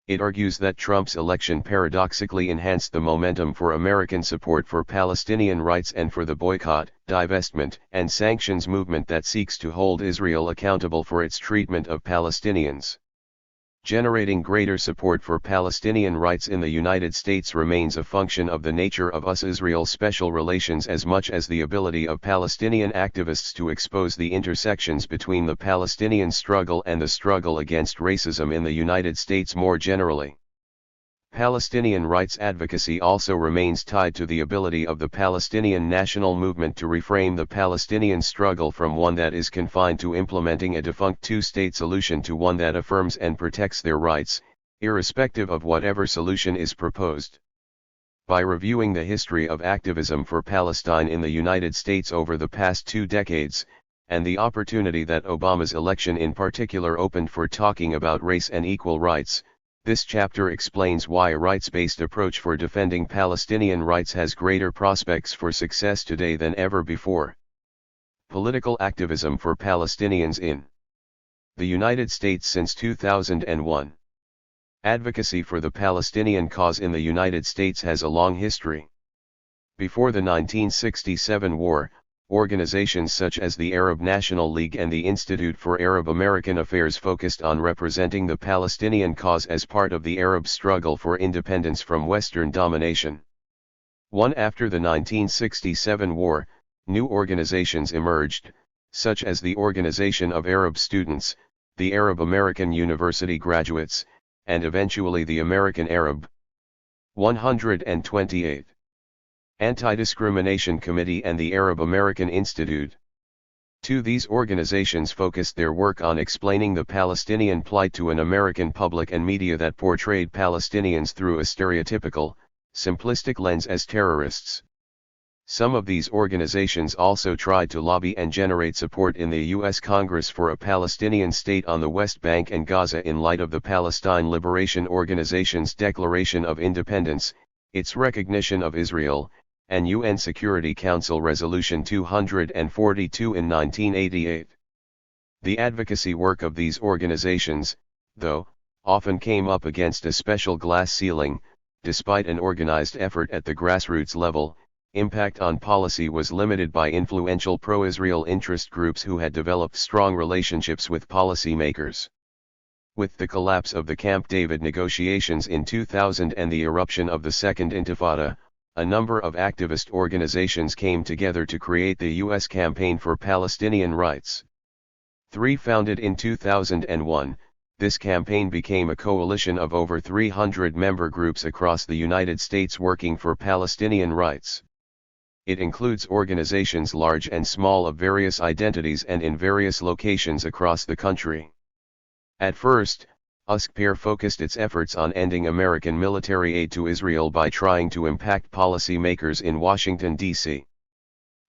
It argues that Trump's election paradoxically enhanced the momentum for American support for Palestinian rights and for the boycott, divestment, and sanctions movement that seeks to hold Israel accountable for its treatment of Palestinians. Generating greater support for Palestinian rights in the United States remains a function of the nature of US-Israel special relations as much as the ability of Palestinian activists to expose the intersections between the Palestinian struggle and the struggle against racism in the United States more generally. Palestinian rights advocacy also remains tied to the ability of the Palestinian national movement to reframe the Palestinian struggle from one that is confined to implementing a defunct two-state solution to one that affirms and protects their rights, irrespective of whatever solution is proposed. By reviewing the history of activism for Palestine in the United States over the past 2 decades, and the opportunity that Obama's election in particular opened for talking about race and equal rights, this chapter explains why a rights-based approach for defending Palestinian rights has greater prospects for success today than ever before. Political activism for Palestinians in the United States since 2001. Advocacy for the Palestinian cause in the United States has a long history. Before the 1967 war, organizations such as the Arab National League and the Institute for Arab American Affairs focused on representing the Palestinian cause as part of the Arab struggle for independence from Western domination. After the 1967 war, new organizations emerged, such as the Organization of Arab Students, the Arab American University Graduates, and eventually the American Arab 128. Anti-Discrimination Committee and the Arab American Institute. These organizations focused their work on explaining the Palestinian plight to an American public and media that portrayed Palestinians through a stereotypical, simplistic lens as terrorists. Some of these organizations also tried to lobby and generate support in the U.S. Congress for a Palestinian state on the West Bank and Gaza in light of the Palestine Liberation Organization's Declaration of Independence, its recognition of Israel, and UN Security Council Resolution 242 in 1988. The advocacy work of these organizations, though, often came up against a special glass ceiling. Despite an organized effort at the grassroots level, impact on policy was limited by influential pro-Israel interest groups who had developed strong relationships with policymakers. With the collapse of the Camp David negotiations in 2000 and the eruption of the Second Intifada, a number of activist organizations came together to create the U.S. Campaign for Palestinian Rights. Founded in 2001, this campaign became a coalition of over 300 member groups across the United States working for Palestinian rights. It includes organizations large and small of various identities and in various locations across the country. At first, USCPIR focused its efforts on ending American military aid to Israel by trying to impact policymakers in Washington, D.C.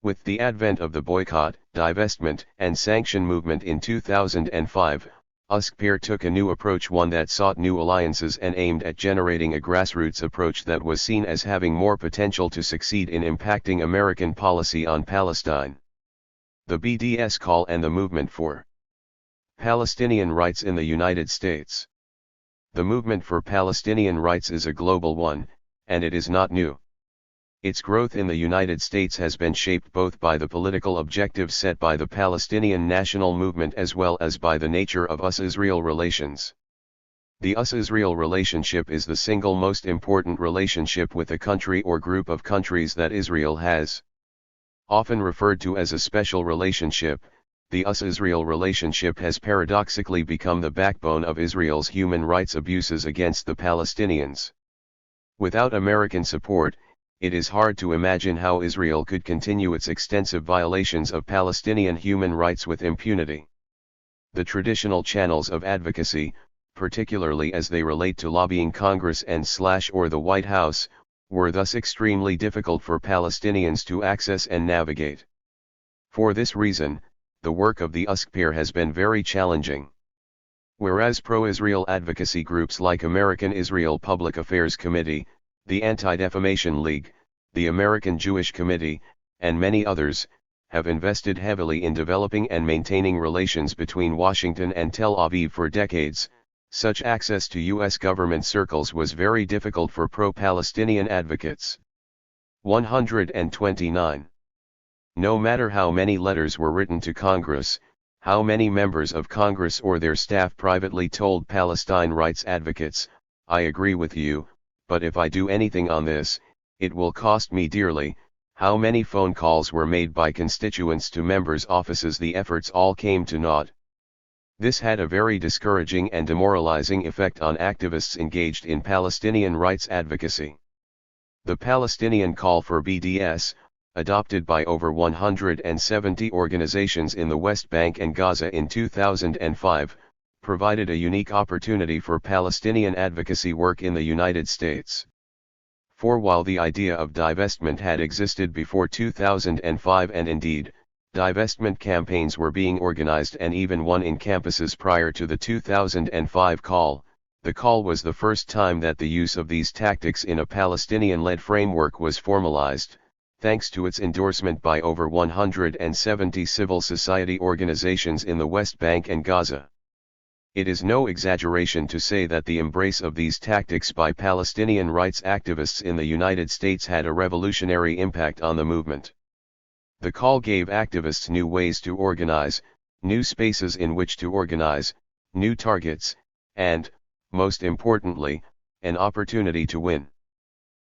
With the advent of the boycott, divestment, and sanction movement in 2005, USCPIR took a new approach, one that sought new alliances and aimed at generating a grassroots approach that was seen as having more potential to succeed in impacting American policy on Palestine. The BDS Call and the Movement for Palestinian Rights in the United States. The movement for Palestinian rights is a global one, and it is not new. Its growth in the United States has been shaped both by the political objectives set by the Palestinian national movement as well as by the nature of US-Israel relations. The US-Israel relationship is the single most important relationship with a country or group of countries that Israel has. Often referred to as a special relationship, the US-Israel relationship has paradoxically become the backbone of Israel's human rights abuses against the Palestinians. Without American support, it is hard to imagine how Israel could continue its extensive violations of Palestinian human rights with impunity. The traditional channels of advocacy, particularly as they relate to lobbying Congress and/or the White House, were thus extremely difficult for Palestinians to access and navigate. For this reason, the work of the USCPIR has been very challenging. Whereas pro-Israel advocacy groups like American Israel Public Affairs Committee, the Anti-Defamation League, the American Jewish Committee, and many others, have invested heavily in developing and maintaining relations between Washington and Tel Aviv for decades. Such access to U.S. government circles was very difficult for pro-Palestinian advocates. 129. No matter how many letters were written to Congress, how many members of Congress or their staff privately told Palestine rights advocates, "I agree with you, but if I do anything on this, it will cost me dearly," how many phone calls were made by constituents to members' offices, the efforts all came to naught. This had a very discouraging and demoralizing effect on activists engaged in Palestinian rights advocacy. The Palestinian call for BDS, adopted by over 170 organizations in the West Bank and Gaza in 2005, provided a unique opportunity for Palestinian advocacy work in the United States. For while the idea of divestment had existed before 2005, and indeed, divestment campaigns were being organized and even won in campuses prior to the 2005 call, the call was the first time that the use of these tactics in a Palestinian-led framework was formalized, thanks to its endorsement by over 170 civil society organizations in the West Bank and Gaza. It is no exaggeration to say that the embrace of these tactics by Palestinian rights activists in the United States had a revolutionary impact on the movement. The call gave activists new ways to organize, new spaces in which to organize, new targets, and, most importantly, an opportunity to win.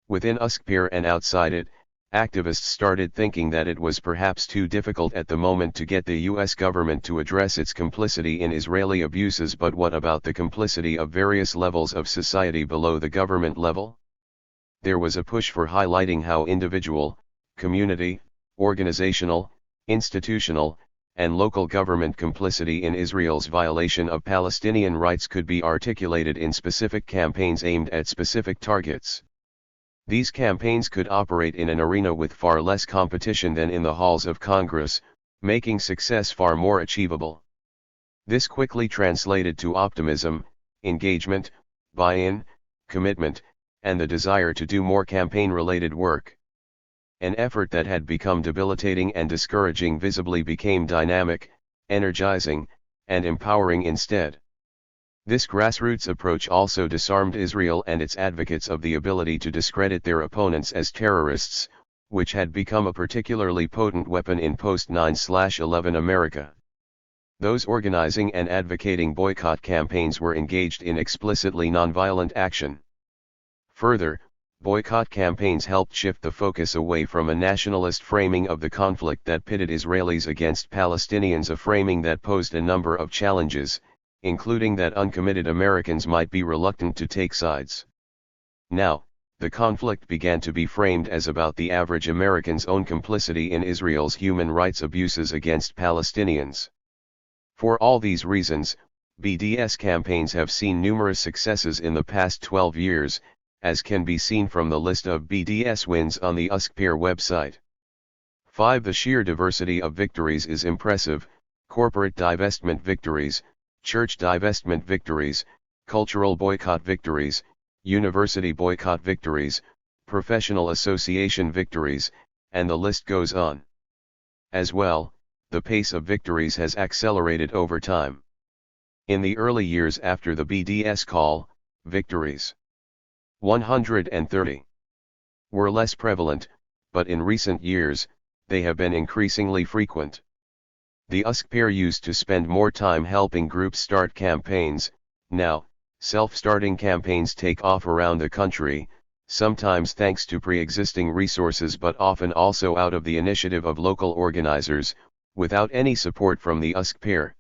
Within USCPIR and outside it, activists started thinking that it was perhaps too difficult at the moment to get the U.S. government to address its complicity in Israeli abuses, but what about the complicity of various levels of society below the government level? There was a push for highlighting how individual, community, organizational, institutional, and local government complicity in Israel's violation of Palestinian rights could be articulated in specific campaigns aimed at specific targets. These campaigns could operate in an arena with far less competition than in the halls of Congress, making success far more achievable. This quickly translated to optimism, engagement, buy-in, commitment, and the desire to do more campaign-related work. An effort that had become debilitating and discouraging visibly became dynamic, energizing, and empowering instead. This grassroots approach also disarmed Israel and its advocates of the ability to discredit their opponents as terrorists, which had become a particularly potent weapon in post-9/11 America. Those organizing and advocating boycott campaigns were engaged in explicitly nonviolent action. Further, boycott campaigns helped shift the focus away from a nationalist framing of the conflict that pitted Israelis against Palestinians, a framing that posed a number of challenges, including that uncommitted Americans might be reluctant to take sides. Now, the conflict began to be framed as about the average American's own complicity in Israel's human rights abuses against Palestinians. For all these reasons, BDS campaigns have seen numerous successes in the past 12 years, as can be seen from the list of BDS wins on the USCPIR website. 5. The sheer diversity of victories is impressive: corporate divestment victories, church divestment victories, cultural boycott victories, university boycott victories, professional association victories, and the list goes on. As well, the pace of victories has accelerated over time. In the early years after the BDS call, victories 130 were less prevalent, but in recent years, they have been increasingly frequent. The USCPIR used to spend more time helping groups start campaigns. Now, self-starting campaigns take off around the country, sometimes thanks to pre-existing resources but often also out of the initiative of local organizers, without any support from the USCPIR.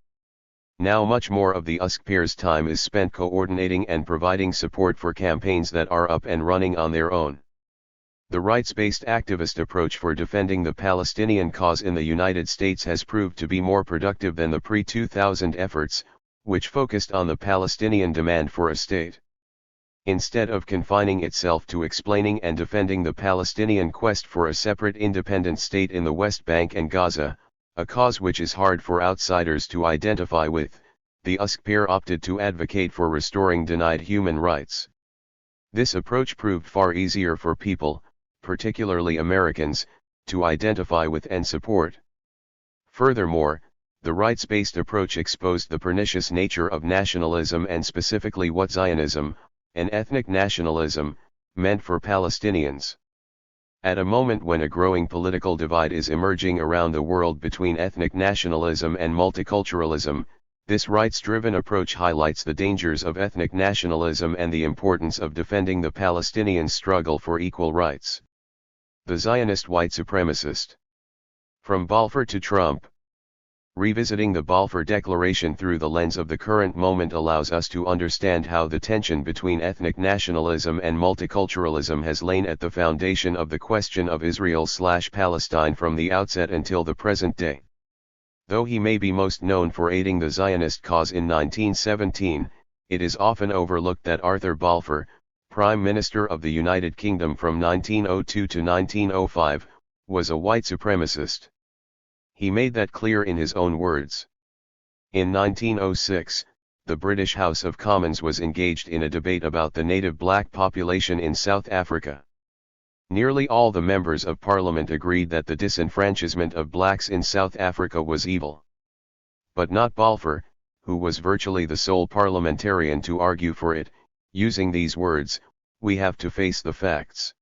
Now much more of the USCPIR's time is spent coordinating and providing support for campaigns that are up and running on their own. The rights-based activist approach for defending the Palestinian cause in the United States has proved to be more productive than the pre-2000 efforts, which focused on the Palestinian demand for a state. Instead of confining itself to explaining and defending the Palestinian quest for a separate independent state in the West Bank and Gaza, a cause which is hard for outsiders to identify with, the USCPIR opted to advocate for restoring denied human rights. This approach proved far easier for people, particularly Americans, to identify with and support. Furthermore, the rights-based approach exposed the pernicious nature of nationalism and specifically what Zionism, an ethnic nationalism, meant for Palestinians. At a moment when a growing political divide is emerging around the world between ethnic nationalism and multiculturalism, this rights-driven approach highlights the dangers of ethnic nationalism and the importance of defending the Palestinian struggle for equal rights. The Zionist white supremacist. From Balfour to Trump. Revisiting the Balfour Declaration through the lens of the current moment allows us to understand how the tension between ethnic nationalism and multiculturalism has lain at the foundation of the question of Israel/Palestine from the outset until the present day. Though he may be most known for aiding the Zionist cause in 1917, it is often overlooked that Arthur Balfour, Prime Minister of the United Kingdom from 1902 to 1905, was a white supremacist. He made that clear in his own words. In 1906, the British House of Commons was engaged in a debate about the native black population in South Africa. Nearly all the members of Parliament agreed that the disenfranchisement of blacks in South Africa was evil. But not Balfour, who was virtually the sole parliamentarian to argue for it, using these words, "We have to face the facts.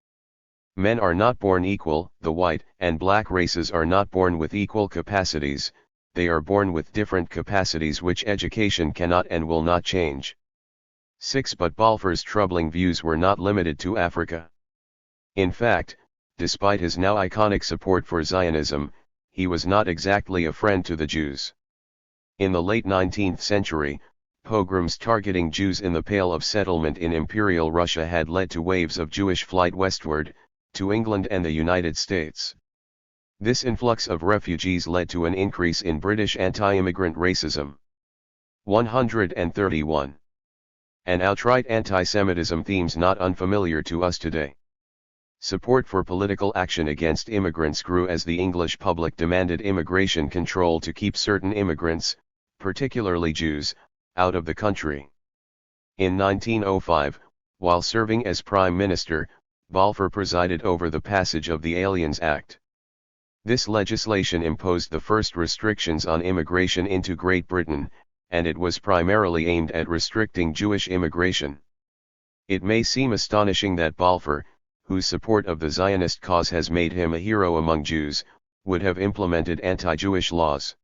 Men are not born equal, the white and black races are not born with equal capacities, they are born with different capacities which education cannot and will not change." 6. But Balfour's troubling views were not limited to Africa. In fact, despite his now iconic support for Zionism, he was not exactly a friend to the Jews. In the late 19th century, pogroms targeting Jews in the Pale of Settlement in Imperial Russia had led to waves of Jewish flight westward, to England and the United States. This influx of refugees led to an increase in British anti-immigrant racism. 131. And outright anti-Semitism, themes not unfamiliar to us today. Support for political action against immigrants grew as the English public demanded immigration control to keep certain immigrants, particularly Jews, out of the country. In 1905, while serving as Prime Minister, Balfour presided over the passage of the Aliens Act. This legislation imposed the first restrictions on immigration into Great Britain, and it was primarily aimed at restricting Jewish immigration. It may seem astonishing that Balfour, whose support of the Zionist cause has made him a hero among Jews, would have implemented anti-Jewish laws.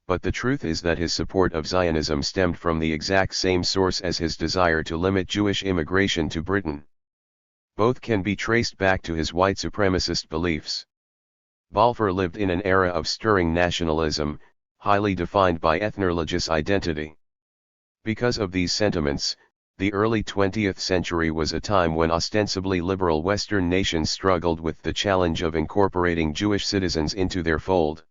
But the truth is that his support of Zionism stemmed from the exact same source as his desire to limit Jewish immigration to Britain. Both can be traced back to his white supremacist beliefs. Balfour lived in an era of stirring nationalism, highly defined by ethno-religious identity. Because of these sentiments, the early 20th century was a time when ostensibly liberal Western nations struggled with the challenge of incorporating Jewish citizens into their fold.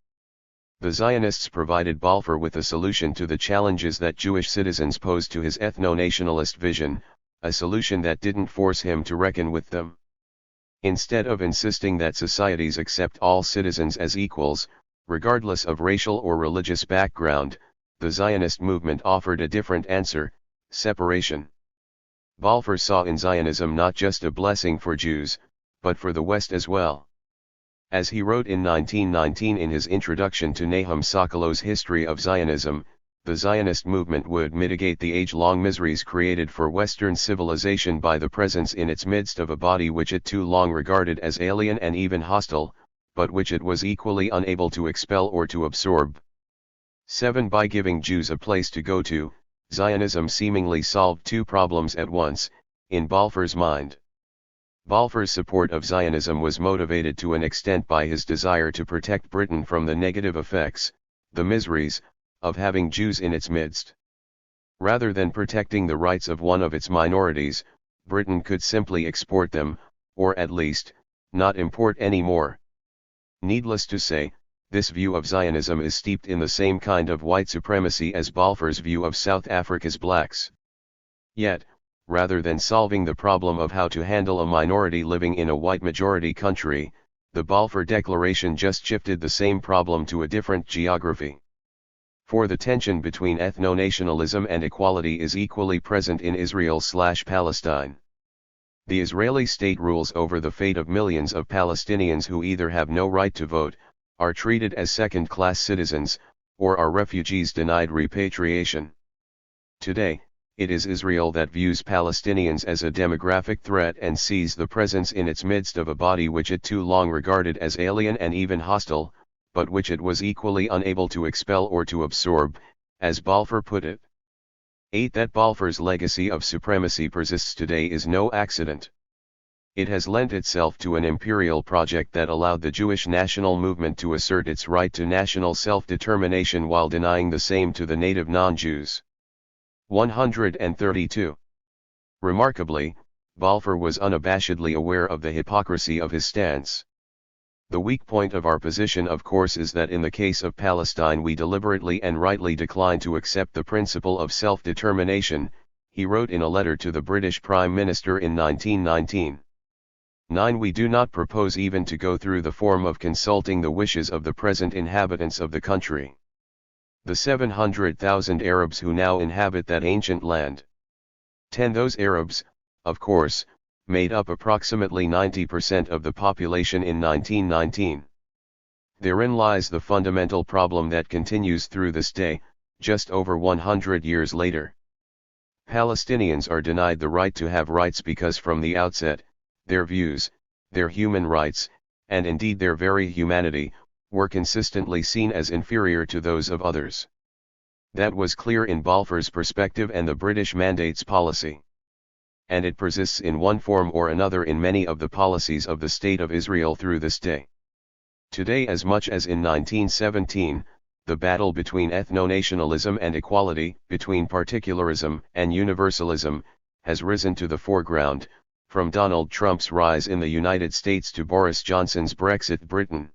The Zionists provided Balfour with a solution to the challenges that Jewish citizens posed to his ethno-nationalist vision, a solution that didn't force him to reckon with them. Instead of insisting that societies accept all citizens as equals, regardless of racial or religious background, the Zionist movement offered a different answer: separation. Balfour saw in Zionism not just a blessing for Jews, but for the West as well. As he wrote in 1919 in his introduction to Nahum Sokolow's History of Zionism, the Zionist movement would mitigate the age-long miseries created for Western civilization by the presence in its midst of a body which it too long regarded as alien and even hostile, but which it was equally unable to expel or to absorb. 7. By giving Jews a place to go to, Zionism seemingly solved two problems at once, in Balfour's mind. Balfour's support of Zionism was motivated to an extent by his desire to protect Britain from the negative effects, the miseries, of having Jews in its midst. Rather than protecting the rights of one of its minorities, Britain could simply export them, or at least, not import any more. Needless to say, this view of Zionism is steeped in the same kind of white supremacy as Balfour's view of South Africa's blacks. Yet, rather than solving the problem of how to handle a minority living in a white-majority country, the Balfour Declaration just shifted the same problem to a different geography. For the tension between ethno-nationalism and equality is equally present in Israel/Palestine. The Israeli state rules over the fate of millions of Palestinians who either have no right to vote, are treated as second-class citizens, or are refugees denied repatriation. Today, it is Israel that views Palestinians as a demographic threat and sees the presence in its midst of a body which it too long regarded as alien and even hostile, but which it was equally unable to expel or to absorb, as Balfour put it. 8. That Balfour's legacy of supremacy persists today is no accident. It has lent itself to an imperial project that allowed the Jewish national movement to assert its right to national self-determination while denying the same to the native non-Jews. 132. Remarkably, Balfour was unabashedly aware of the hypocrisy of his stance. The weak point of our position, of course, is that in the case of Palestine we deliberately and rightly decline to accept the principle of self-determination, he wrote in a letter to the British Prime Minister in 1919. 9. We do not propose even to go through the form of consulting the wishes of the present inhabitants of the country. The 700,000 Arabs who now inhabit that ancient land. 10. Those Arabs, of course, made up approximately 90% of the population in 1919. Therein lies the fundamental problem that continues through this day, just over 100 years later. Palestinians are denied the right to have rights because from the outset, their views, their human rights, and indeed their very humanity, were consistently seen as inferior to those of others. That was clear in Balfour's perspective and the British Mandate's policy. And it persists in one form or another in many of the policies of the State of Israel through this day. Today, as much as in 1917, the battle between ethno-nationalism and equality, between particularism and universalism, has risen to the foreground, from Donald Trump's rise in the United States to Boris Johnson's Brexit Britain.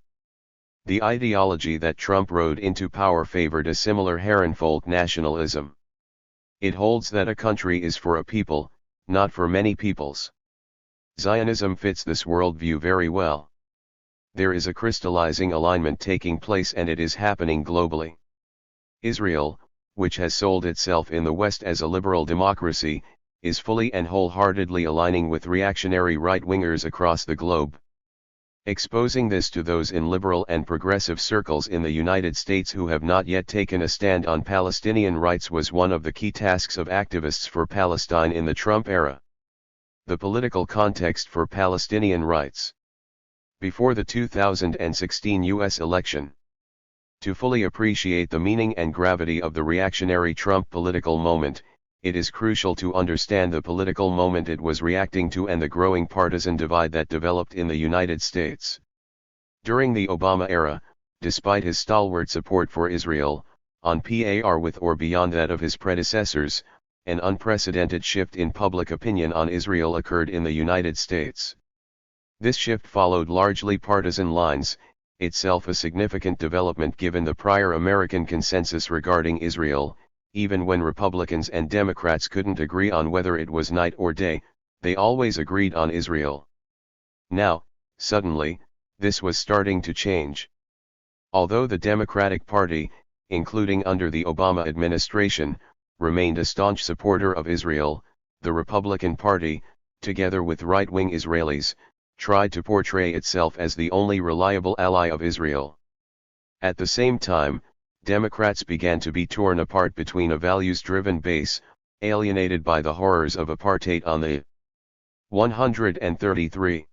The ideology that Trump rode into power favored a similar Herrenvolk nationalism. It holds that a country is for a people, not for many peoples. Zionism fits this worldview very well. There is a crystallizing alignment taking place, and it is happening globally. Israel, which has sold itself in the West as a liberal democracy, is fully and wholeheartedly aligning with reactionary right-wingers across the globe. Exposing this to those in liberal and progressive circles in the United States who have not yet taken a stand on Palestinian rights was one of the key tasks of activists for Palestine in the Trump era. The political context for Palestinian rights. Before the 2016 U.S. election. To fully appreciate the meaning and gravity of the reactionary Trump political moment, it is crucial to understand the political moment it was reacting to and the growing partisan divide that developed in the United States. During the Obama era, despite his stalwart support for Israel, on par with or beyond that of his predecessors, an unprecedented shift in public opinion on Israel occurred in the United States. This shift followed largely partisan lines, itself a significant development given the prior American consensus regarding Israel. Even when Republicans and Democrats couldn't agree on whether it was night or day, they always agreed on Israel. Now, suddenly, this was starting to change. Although the Democratic Party, including under the Obama administration, remained a staunch supporter of Israel, the Republican Party, together with right-wing Israelis, tried to portray itself as the only reliable ally of Israel. At the same time, Democrats began to be torn apart between a values-driven base, alienated by the horrors of apartheid on the 133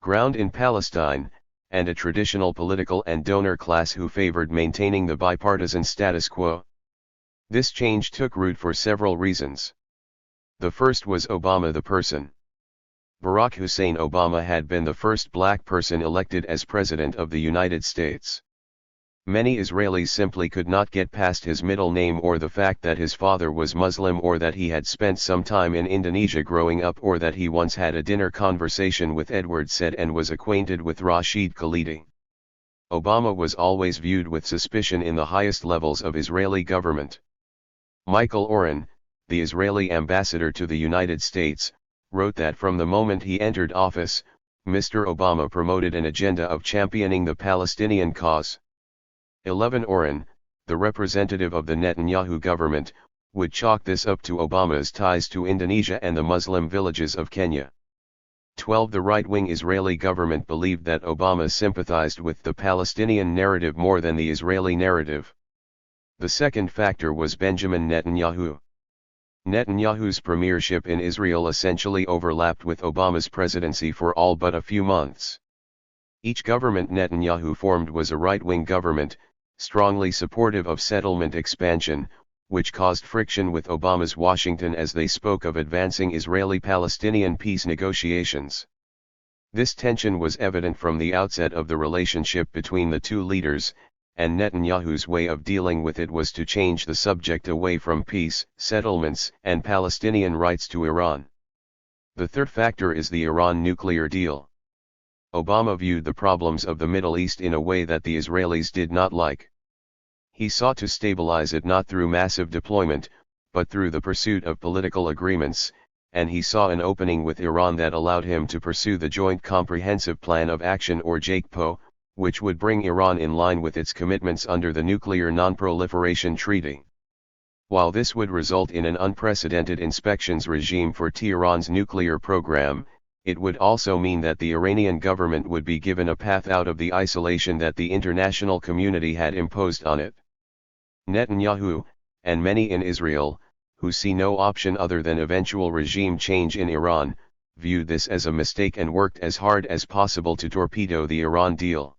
ground in Palestine, and a traditional political and donor class who favored maintaining the bipartisan status quo. This change took root for several reasons. The first was Obama the person. Barack Hussein Obama had been the first black person elected as President of the United States. Many Israelis simply could not get past his middle name or the fact that his father was Muslim or that he had spent some time in Indonesia growing up or that he once had a dinner conversation with Edward Said and was acquainted with Rashid Khalidi. Obama was always viewed with suspicion in the highest levels of Israeli government. Michael Oren, the Israeli ambassador to the United States, wrote that from the moment he entered office, Mr. Obama promoted an agenda of championing the Palestinian cause. 11. Oren, the representative of the Netanyahu government, would chalk this up to Obama's ties to Indonesia and the Muslim villages of Kenya. 12. The right-wing Israeli government believed that Obama sympathized with the Palestinian narrative more than the Israeli narrative. The second factor was Benjamin Netanyahu. Netanyahu's premiership in Israel essentially overlapped with Obama's presidency for all but a few months. Each government Netanyahu formed was a right-wing government, strongly supportive of settlement expansion, which caused friction with Obama's Washington as they spoke of advancing Israeli-Palestinian peace negotiations. This tension was evident from the outset of the relationship between the two leaders, and Netanyahu's way of dealing with it was to change the subject away from peace, settlements, and Palestinian rights to Iran. The third factor is the Iran nuclear deal. Obama viewed the problems of the Middle East in a way that the Israelis did not like. He sought to stabilize it not through massive deployment, but through the pursuit of political agreements, and he saw an opening with Iran that allowed him to pursue the Joint Comprehensive Plan of Action or JCPOA, which would bring Iran in line with its commitments under the Nuclear Non-Proliferation Treaty. While this would result in an unprecedented inspections regime for Tehran's nuclear program, it would also mean that the Iranian government would be given a path out of the isolation that the international community had imposed on it. Netanyahu, and many in Israel, who see no option other than eventual regime change in Iran, viewed this as a mistake and worked as hard as possible to torpedo the Iran deal.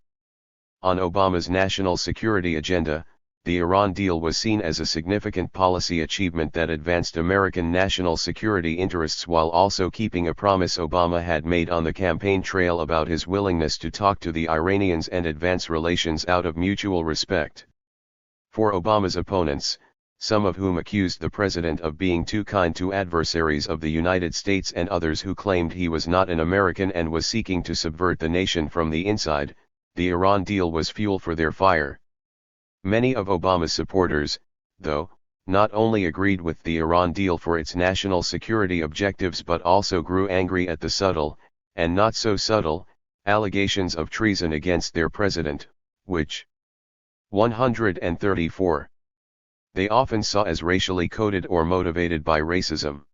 On Obama's national security agenda, the Iran deal was seen as a significant policy achievement that advanced American national security interests while also keeping a promise Obama had made on the campaign trail about his willingness to talk to the Iranians and advance relations out of mutual respect. For Obama's opponents, some of whom accused the president of being too kind to adversaries of the United States and others who claimed he was not an American and was seeking to subvert the nation from the inside, the Iran deal was fuel for their fire. Many of Obama's supporters, though, not only agreed with the Iran deal for its national security objectives but also grew angry at the subtle, and not so subtle, allegations of treason against their president, which 134. They often saw as racially coded or motivated by racism.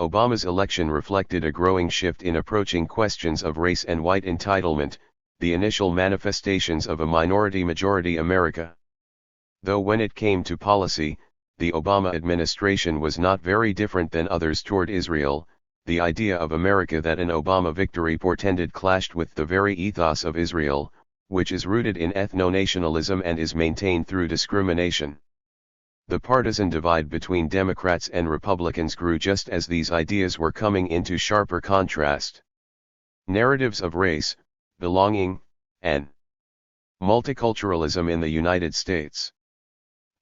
Obama's election reflected a growing shift in approaching questions of race and white entitlement, the initial manifestations of a minority-majority America. Though when it came to policy, the Obama administration was not very different than others toward Israel, the idea of America that an Obama victory portended clashed with the very ethos of Israel, which is rooted in ethno-nationalism and is maintained through discrimination. The partisan divide between Democrats and Republicans grew just as these ideas were coming into sharper contrast. Narratives of race, belonging, and multiculturalism in the United States.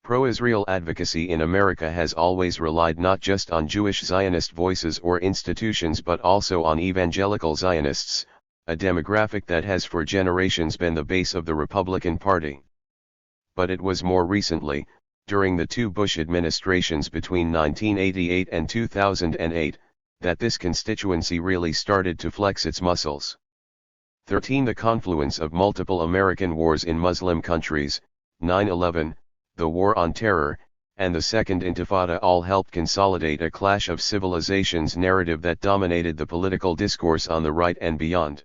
Pro-Israel advocacy in America has always relied not just on Jewish Zionist voices or institutions but also on evangelical Zionists, a demographic that has for generations been the base of the Republican Party. But it was more recently, during the two Bush administrations between 1988 and 2008, that this constituency really started to flex its muscles. 13. The confluence of multiple American wars in Muslim countries, 9/11, the War on Terror, and the Second Intifada all helped consolidate a clash of civilizations narrative that dominated the political discourse on the right and beyond.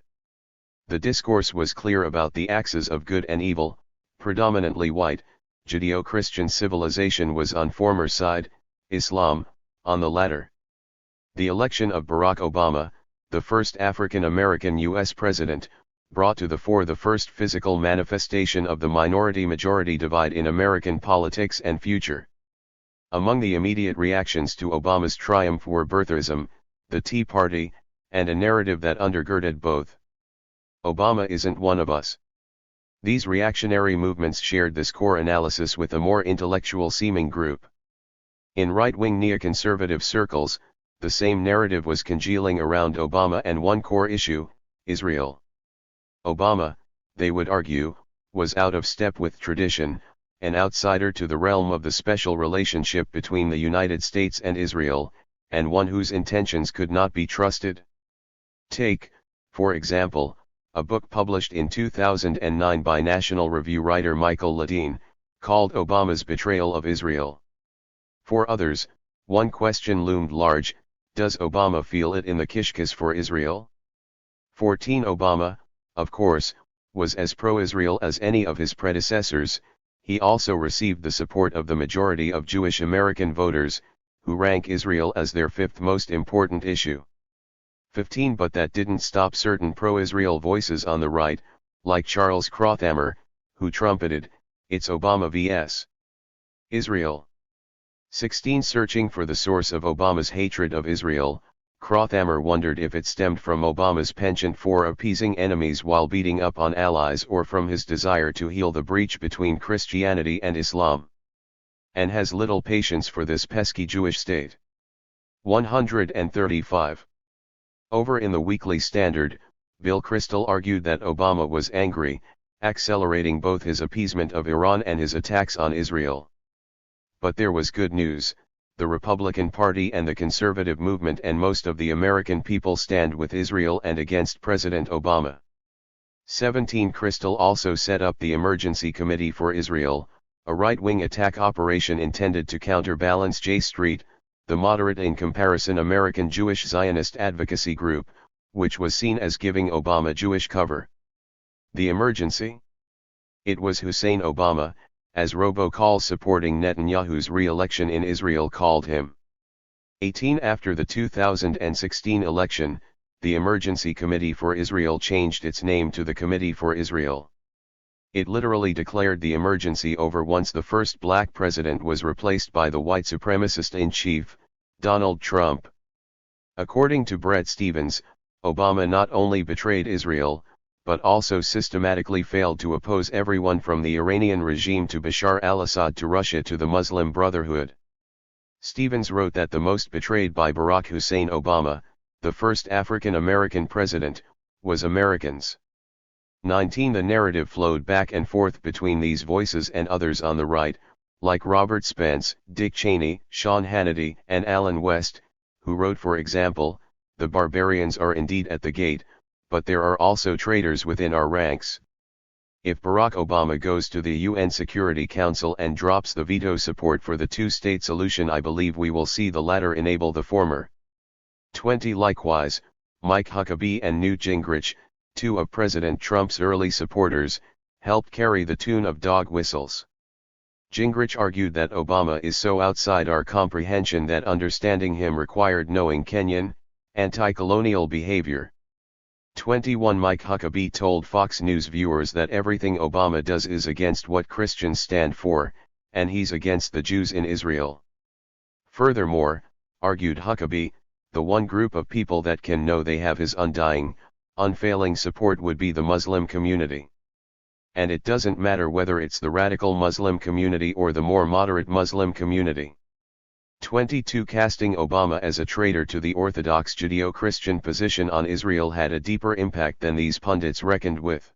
The discourse was clear about the axes of good and evil, predominantly white. Judeo-Christian civilization was on former side, Islam, on the latter. The election of Barack Obama, the first African-American U.S. president, brought to the fore the first physical manifestation of the minority-majority divide in American politics and future. Among the immediate reactions to Obama's triumph were birtherism, the Tea Party, and a narrative that undergirded both. Obama isn't one of us. These reactionary movements shared this core analysis with a more intellectual-seeming group. In right-wing neoconservative circles, the same narrative was congealing around Obama and one core issue, Israel. Obama, they would argue, was out of step with tradition, an outsider to the realm of the special relationship between the United States and Israel, and one whose intentions could not be trusted. Take, for example, a book published in 2009 by National Review writer Michael Ledeen, called Obama's Betrayal of Israel. For others, one question loomed large: does Obama feel it in the kishkas for Israel? 14 Obama, of course, was as pro-Israel as any of his predecessors. He also received the support of the majority of Jewish American voters, who rank Israel as their fifth most important issue. 15 But that didn't stop certain pro-Israel voices on the right, like Charles Krauthammer, who trumpeted, "It's Obama vs. Israel." 16 Searching for the source of Obama's hatred of Israel, Krauthammer wondered if it stemmed from Obama's penchant for appeasing enemies while beating up on allies or from his desire to heal the breach between Christianity and Islam. And has little patience for this pesky Jewish state. 135. Over in the Weekly Standard, Bill Kristol argued that Obama was angry, accelerating both his appeasement of Iran and his attacks on Israel. But there was good news. The Republican Party and the conservative movement and most of the American people stand with Israel and against President Obama. 17 Kristol also set up the Emergency Committee for Israel, a right-wing attack operation intended to counterbalance J Street, the moderate in comparison American Jewish Zionist advocacy group, which was seen as giving Obama Jewish cover. The emergency? It was Hussein Obama, as robocalls supporting Netanyahu's re-election in Israel called him. 18 After the 2016 election, the Emergency Committee for Israel changed its name to the Committee for Israel. It literally declared the emergency over once the first black president was replaced by the white supremacist-in-chief, Donald Trump. According to Bret Stephens, Obama not only betrayed Israel, but also systematically failed to oppose everyone from the Iranian regime to Bashar al-Assad to Russia to the Muslim Brotherhood. Stephens wrote that the most betrayed by Barack Hussein Obama, the first African American president, was Americans. 19 The narrative flowed back and forth between these voices and others on the right, like Robert Spence, Dick Cheney, Sean Hannity, and Alan West, who wrote, for example, "The barbarians are indeed at the gate, but there are also traitors within our ranks." If Barack Obama goes to the UN Security Council and drops the veto support for the two-state solution, I believe we will see the latter enable the former. 20 Likewise, Mike Huckabee and Newt Gingrich, two of President Trump's early supporters, helped carry the tune of dog whistles. Gingrich argued that Obama is so outside our comprehension that understanding him required knowing Kenyan, anti-colonial behavior. 21 Mike Huckabee told Fox News viewers that everything Obama does is against what Christians stand for, and he's against the Jews in Israel. Furthermore, argued Huckabee, the one group of people that can know they have his undying, unfailing support would be the Muslim community. And it doesn't matter whether it's the radical Muslim community or the more moderate Muslim community. 22 Casting Obama as a traitor to the orthodox Judeo-Christian position on Israel had a deeper impact than these pundits reckoned with.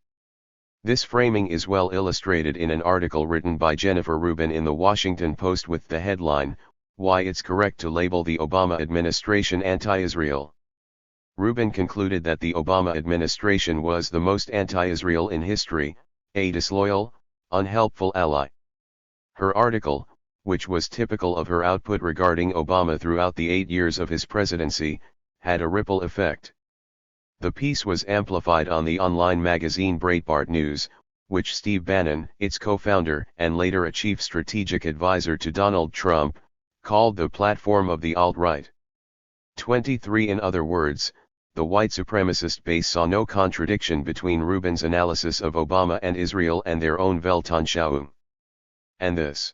This framing is well illustrated in an article written by Jennifer Rubin in the Washington Post with the headline, "Why It's Correct to Label the Obama Administration Anti-Israel." Rubin concluded that the Obama administration was the most anti-Israel in history, a disloyal, unhelpful ally. Her article, which was typical of her output regarding Obama throughout the 8 years of his presidency, had a ripple effect. The piece was amplified on the online magazine Breitbart News, which Steve Bannon, its co-founder and later a chief strategic advisor to Donald Trump, called the platform of the alt-right. 23 In other words, the white supremacist base saw no contradiction between Rubin's analysis of Obama and Israel and their own Weltanschauung. And this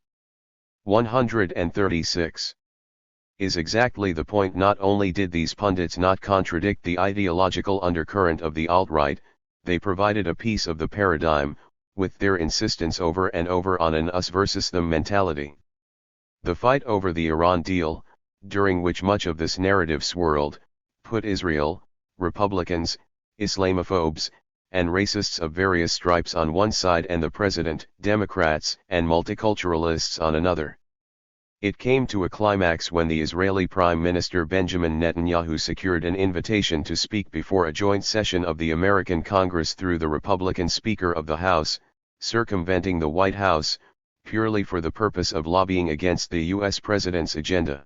136 is exactly the point. Not only did these pundits not contradict the ideological undercurrent of the alt-right, they provided a piece of the paradigm, with their insistence over and over on an us versus them mentality. The fight over the Iran deal, during which much of this narrative swirled, put Israel, Republicans, Islamophobes, and racists of various stripes on one side and the president, Democrats, and multiculturalists on another. It came to a climax when the Israeli Prime Minister Benjamin Netanyahu secured an invitation to speak before a joint session of the American Congress through the Republican Speaker of the House, circumventing the White House, purely for the purpose of lobbying against the U.S. President's agenda.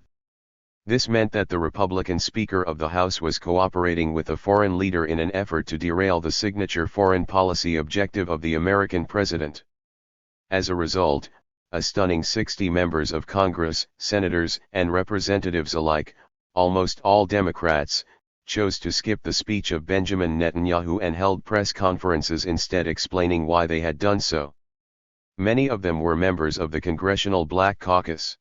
This meant that the Republican Speaker of the House was cooperating with a foreign leader in an effort to derail the signature foreign policy objective of the American president. As a result, a stunning 60 members of Congress, senators and representatives alike, almost all Democrats, chose to skip the speech of Benjamin Netanyahu and held press conferences instead explaining why they had done so. Many of them were members of the Congressional Black Caucus.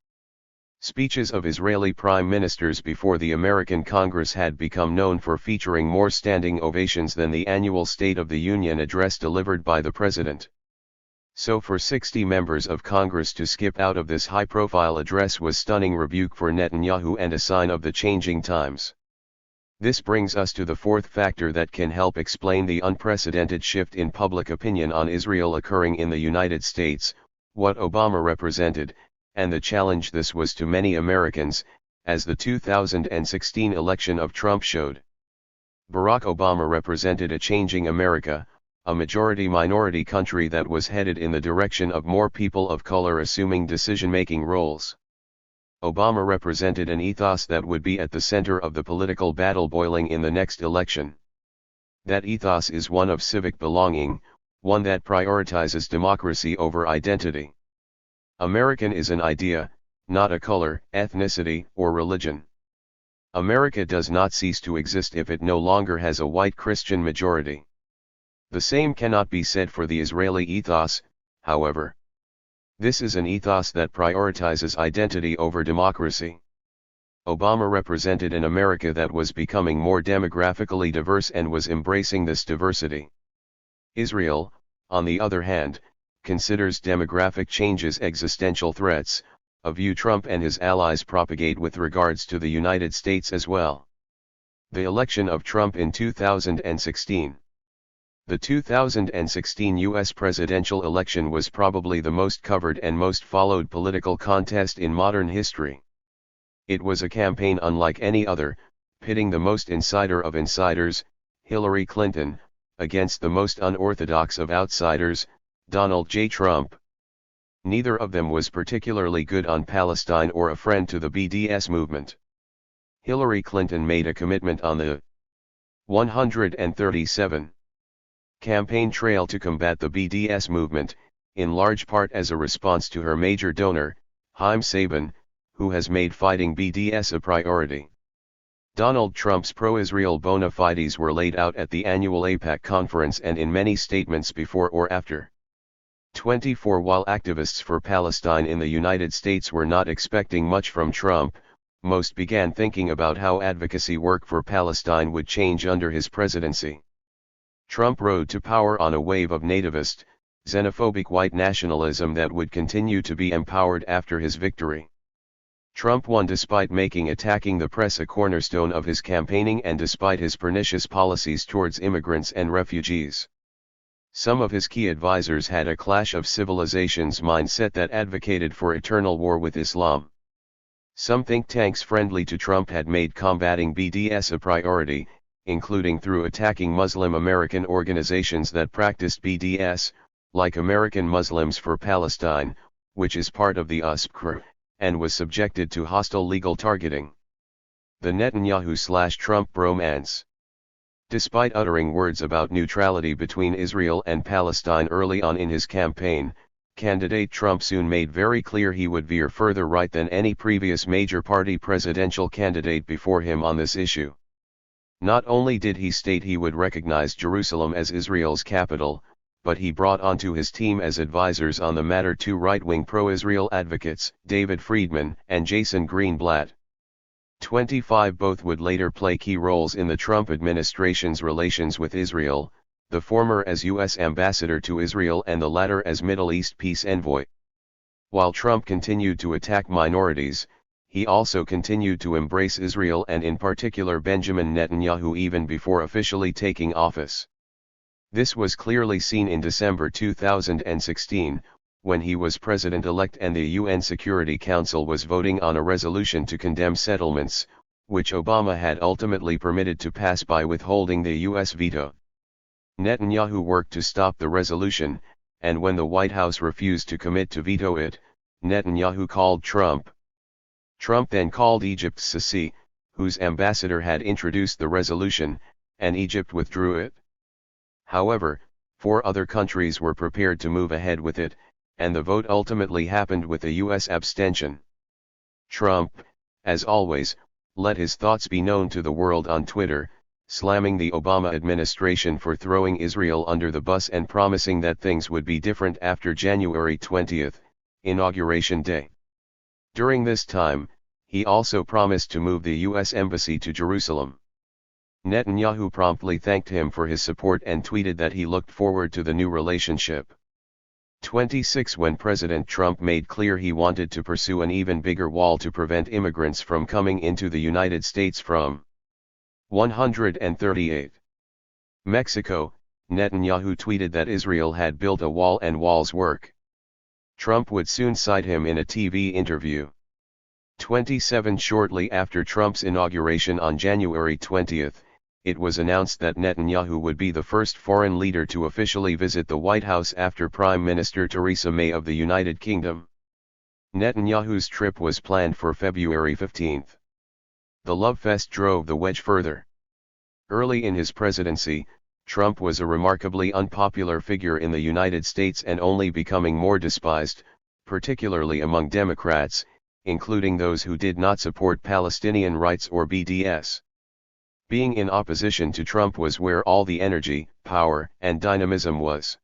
Speeches of Israeli prime ministers before the American Congress had become known for featuring more standing ovations than the annual State of the Union address delivered by the president. So for 60 members of Congress to skip out of this high-profile address was stunning rebuke for Netanyahu and a sign of the changing times. This brings us to the fourth factor that can help explain the unprecedented shift in public opinion on Israel occurring in the United States, what Obama represented, and the challenge this was to many Americans, as the 2016 election of Trump showed. Barack Obama represented a changing America, a majority-minority country that was headed in the direction of more people of color assuming decision-making roles. Obama represented an ethos that would be at the center of the political battle boiling in the next election. That ethos is one of civic belonging, one that prioritizes democracy over identity. American is an idea, not a color, ethnicity, or religion. America does not cease to exist if it no longer has a white Christian majority. The same cannot be said for the Israeli ethos, however. This is an ethos that prioritizes identity over democracy. Obama represented an America that was becoming more demographically diverse and was embracing this diversity. Israel, on the other hand, considers demographic changes existential threats, a view Trump and his allies propagate with regards to the United States as well. The election of Trump in 2016. The 2016 U.S. presidential election was probably the most covered and most followed political contest in modern history. It was a campaign unlike any other, pitting the most insider of insiders, Hillary Clinton, against the most unorthodox of outsiders, Donald J. Trump. Neither of them was particularly good on Palestine or a friend to the BDS movement. Hillary Clinton made a commitment on the 137 campaign trail to combat the BDS movement, in large part as a response to her major donor, Haim Saban, who has made fighting BDS a priority. Donald Trump's pro-Israel bona fides were laid out at the annual AIPAC conference and in many statements before or after. 24 While activists for Palestine in the United States were not expecting much from Trump, most began thinking about how advocacy work for Palestine would change under his presidency. Trump rode to power on a wave of nativist, xenophobic white nationalism that would continue to be empowered after his victory. Trump won despite making attacking the press a cornerstone of his campaigning and despite his pernicious policies towards immigrants and refugees. Some of his key advisors had a clash of civilizations mindset that advocated for eternal war with Islam. Some think tanks friendly to Trump had made combating BDS a priority, including through attacking Muslim American organizations that practiced BDS, like American Muslims for Palestine, which is part of the USPCR, and was subjected to hostile legal targeting. The Netanyahu/Trump bromance. Despite uttering words about neutrality between Israel and Palestine early on in his campaign, candidate Trump soon made very clear he would veer further right than any previous major party presidential candidate before him on this issue. Not only did he state he would recognize Jerusalem as Israel's capital, but he brought onto his team as advisors on the matter two right-wing pro-Israel advocates, David Friedman and Jason Greenblatt. 25 Both would later play key roles in the Trump administration's relations with Israel, the former as U.S. ambassador to Israel and the latter as Middle East peace envoy. While Trump continued to attack minorities, he also continued to embrace Israel and in particular Benjamin Netanyahu even before officially taking office. This was clearly seen in December 2016, when he was president-elect and the UN Security Council was voting on a resolution to condemn settlements, which Obama had ultimately permitted to pass by withholding the U.S. veto. Netanyahu worked to stop the resolution, and when the White House refused to commit to veto it, Netanyahu called Trump Trump then called Egypt's Sisi, whose ambassador had introduced the resolution, and Egypt withdrew it. However, 4 other countries were prepared to move ahead with it, and the vote ultimately happened with a U.S. abstention. Trump, as always, let his thoughts be known to the world on Twitter, slamming the Obama administration for throwing Israel under the bus and promising that things would be different after January 20, Inauguration Day. During this time, he also promised to move the U.S. Embassy to Jerusalem. Netanyahu promptly thanked him for his support and tweeted that he looked forward to the new relationship. 26 When President Trump made clear he wanted to pursue an even bigger wall to prevent immigrants from coming into the United States from 138. Mexico, Netanyahu tweeted that Israel had built a wall and walls work. Trump would soon cite him in a TV interview. 27 Shortly after Trump's inauguration on January 20, it was announced that Netanyahu would be the first foreign leader to officially visit the White House after Prime Minister Theresa May of the United Kingdom. Netanyahu's trip was planned for February 15. The love fest drove the wedge further. Early in his presidency, Trump was a remarkably unpopular figure in the United States and only becoming more despised, particularly among Democrats, including those who did not support Palestinian rights or BDS. Being in opposition to Trump was where all the energy, power, and dynamism was.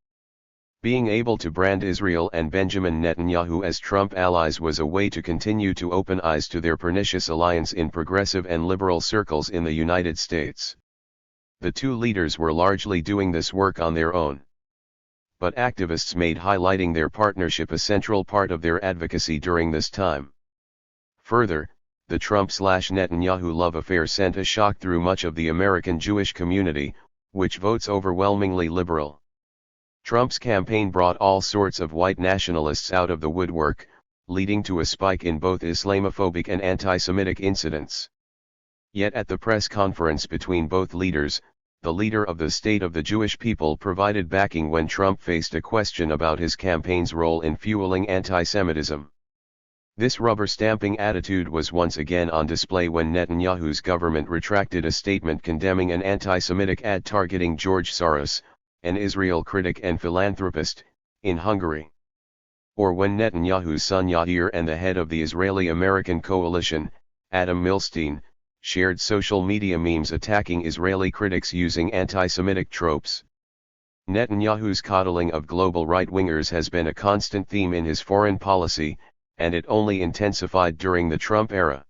Being able to brand Israel and Benjamin Netanyahu as Trump allies was a way to continue to open eyes to their pernicious alliance in progressive and liberal circles in the United States. The two leaders were largely doing this work on their own. But activists made highlighting their partnership a central part of their advocacy during this time. Further, the Trump/Netanyahu love affair sent a shock through much of the American Jewish community, which votes overwhelmingly liberal. Trump's campaign brought all sorts of white nationalists out of the woodwork, leading to a spike in both Islamophobic and anti-Semitic incidents. Yet at the press conference between both leaders, the leader of the State of the Jewish People provided backing when Trump faced a question about his campaign's role in fueling anti-Semitism. This rubber-stamping attitude was once again on display when Netanyahu's government retracted a statement condemning an anti-Semitic ad targeting George Soros, an Israel critic and philanthropist, in Hungary. Or when Netanyahu's son Yair and the head of the Israeli-American coalition, Adam Milstein, shared social media memes attacking Israeli critics using anti-Semitic tropes. Netanyahu's coddling of global right-wingers has been a constant theme in his foreign policy, and it only intensified during the Trump era.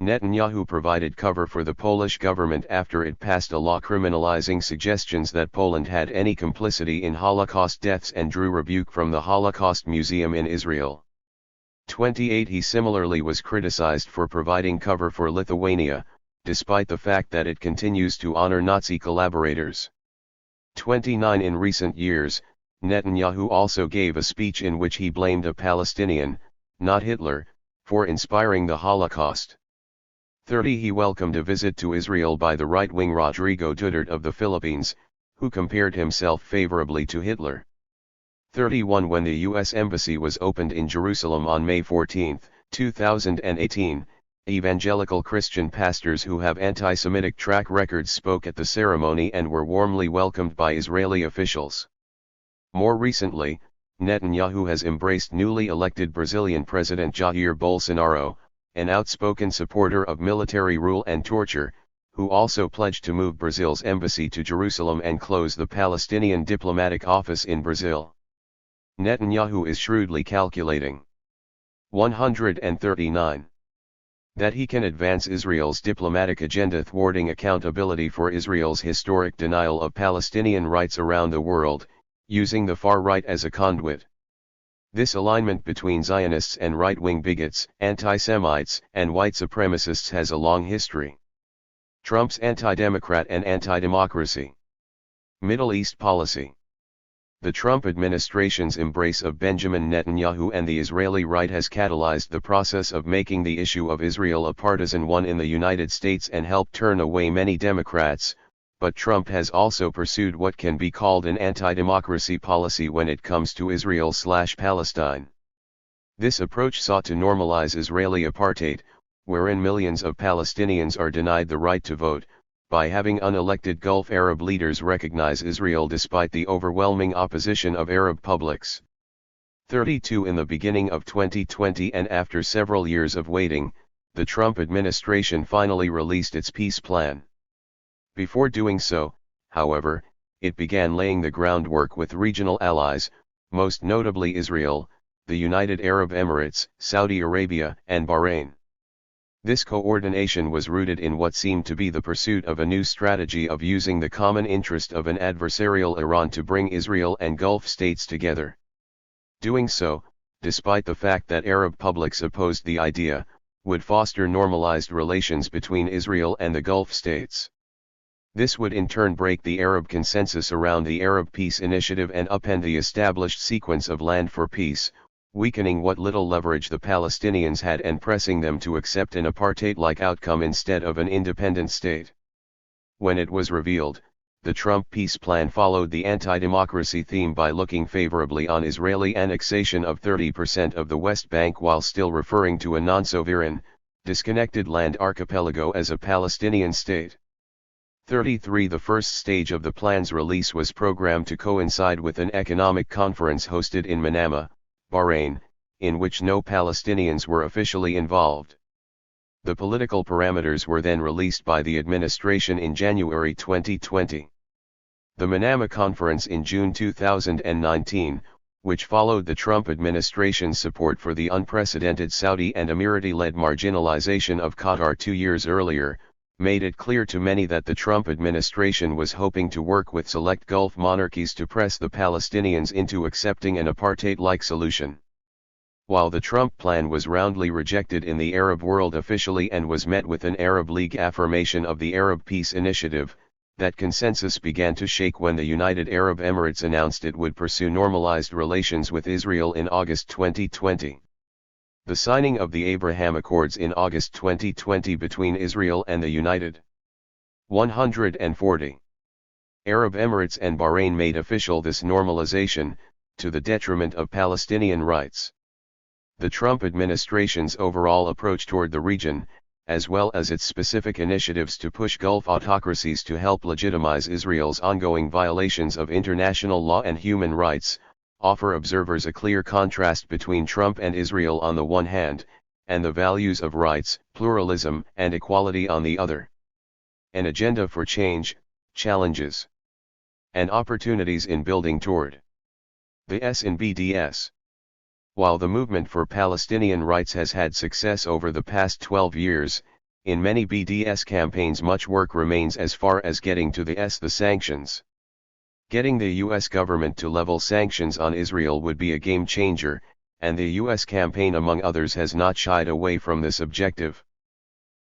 Netanyahu provided cover for the Polish government after it passed a law criminalizing suggestions that Poland had any complicity in Holocaust deaths and drew rebuke from the Holocaust Museum in Israel. 28 He similarly was criticized for providing cover for Lithuania, despite the fact that it continues to honor Nazi collaborators. 29 In recent years, Netanyahu also gave a speech in which he blamed a Palestinian, not Hitler, for inspiring the Holocaust. 30 He welcomed a visit to Israel by the right-wing Rodrigo Duterte of the Philippines, who compared himself favorably to Hitler. 31 When the U.S. Embassy was opened in Jerusalem on May 14, 2018, evangelical Christian pastors who have anti-Semitic track records spoke at the ceremony and were warmly welcomed by Israeli officials. More recently, Netanyahu has embraced newly elected Brazilian President Jair Bolsonaro, an outspoken supporter of military rule and torture, who also pledged to move Brazil's embassy to Jerusalem and close the Palestinian diplomatic office in Brazil. Netanyahu is shrewdly calculating 139. That he can advance Israel's diplomatic agenda thwarting accountability for Israel's historic denial of Palestinian rights around the world, using the far right as a conduit. This alignment between Zionists and right-wing bigots, anti-Semites, and white supremacists has a long history. Trump's anti-democrat and anti-democracy. Middle East policy. The Trump administration's embrace of Benjamin Netanyahu and the Israeli right has catalyzed the process of making the issue of Israel a partisan one in the United States and helped turn away many Democrats, but Trump has also pursued what can be called an anti-democracy policy when it comes to Israel/Palestine. This approach sought to normalize Israeli apartheid, wherein millions of Palestinians are denied the right to vote, by having unelected Gulf Arab leaders recognize Israel despite the overwhelming opposition of Arab publics. 32 In the beginning of 2020 and after several years of waiting, the Trump administration finally released its peace plan. Before doing so, however, it began laying the groundwork with regional allies, most notably Israel, the United Arab Emirates, Saudi Arabia, and Bahrain. This coordination was rooted in what seemed to be the pursuit of a new strategy of using the common interest of an adversarial Iran to bring Israel and Gulf states together. Doing so, despite the fact that Arab publics opposed the idea, would foster normalized relations between Israel and the Gulf states. This would in turn break the Arab consensus around the Arab Peace Initiative and upend the established sequence of Land for Peace, weakening what little leverage the Palestinians had and pressing them to accept an apartheid-like outcome instead of an independent state. When it was revealed, the Trump peace plan followed the anti-democracy theme by looking favorably on Israeli annexation of 30% of the West Bank while still referring to a non-sovereign, disconnected land archipelago as a Palestinian state. 33 The first stage of the plan's release was programmed to coincide with an economic conference hosted in Manama, Bahrain, in which no Palestinians were officially involved. The political parameters were then released by the administration in January 2020. The Manama Conference in June 2019, which followed the Trump administration's support for the unprecedented Saudi and Emirati-led marginalization of Qatar 2 years earlier, made it clear to many that the Trump administration was hoping to work with select Gulf monarchies to press the Palestinians into accepting an apartheid-like solution. While the Trump plan was roundly rejected in the Arab world officially and was met with an Arab League affirmation of the Arab Peace Initiative, that consensus began to shake when the United Arab Emirates announced it would pursue normalized relations with Israel in August 2020. The signing of the Abraham Accords in August 2020 between Israel and the United 140 Arab Emirates and Bahrain made official this normalization, to the detriment of Palestinian rights. The Trump administration's overall approach toward the region, as well as its specific initiatives to push Gulf autocracies to help legitimize Israel's ongoing violations of international law and human rights, offer observers a clear contrast between Trump and Israel on the one hand, and the values of rights, pluralism, and equality on the other. An agenda for change, challenges, and opportunities in building toward the S in BDS. While the movement for Palestinian rights has had success over the past 12 years, in many BDS campaigns much work remains as far as getting to the sanctions. Getting the U.S. government to level sanctions on Israel would be a game changer, and the U.S. campaign among others has not shied away from this objective.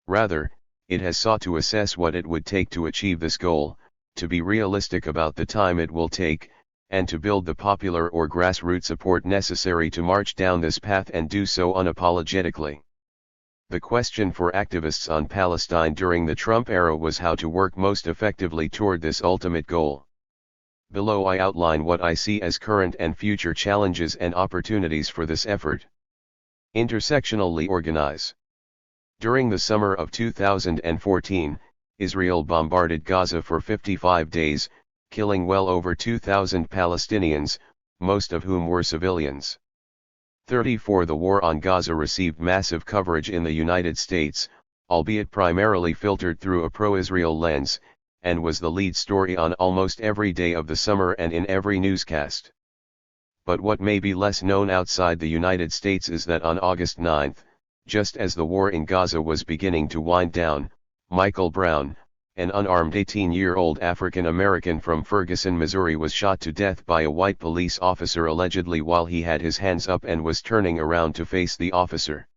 Rather, it has sought to assess what it would take to achieve this goal, to be realistic about the time it will take, and to build the popular or grassroots support necessary to march down this path and do so unapologetically. The question for activists on Palestine during the Trump era was how to work most effectively toward this ultimate goal. Below I outline what I see as current and future challenges and opportunities for this effort. Intersectionally organize. During the summer of 2014, Israel bombarded Gaza for 55 days, killing well over 2,000 Palestinians, most of whom were civilians. 34 The war on Gaza received massive coverage in the United States, albeit primarily filtered through a pro-Israel lens, and was the lead story on almost every day of the summer and in every newscast. But what may be less known outside the United States is that on August 9, just as the war in Gaza was beginning to wind down, Michael Brown, an unarmed 18-year-old African American from Ferguson, Missouri, was shot to death by a white police officer allegedly while he had his hands up and was turning around to face the officer.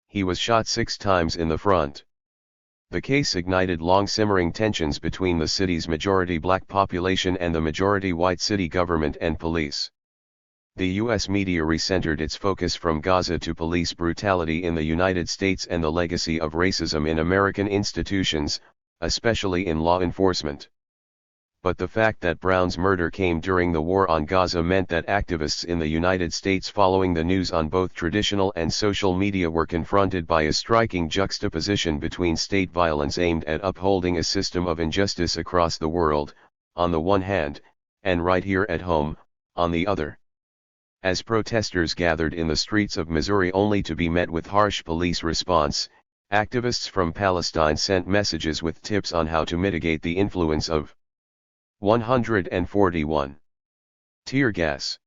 He was shot 6 times in the front. The case ignited long-simmering tensions between the city's majority black population and the majority white city government and police. The U.S. media recentered its focus from Gaza to police brutality in the United States and the legacy of racism in American institutions, especially in law enforcement. but the fact that Brown's murder came during the war on Gaza meant that activists in the United States following the news on both traditional and social media were confronted by a striking juxtaposition between state violence aimed at upholding a system of injustice across the world, on the one hand, and right here at home, on the other. As protesters gathered in the streets of Missouri only to be met with harsh police response, activists from Palestine sent messages with tips on how to mitigate the influence of 141. Tear gas.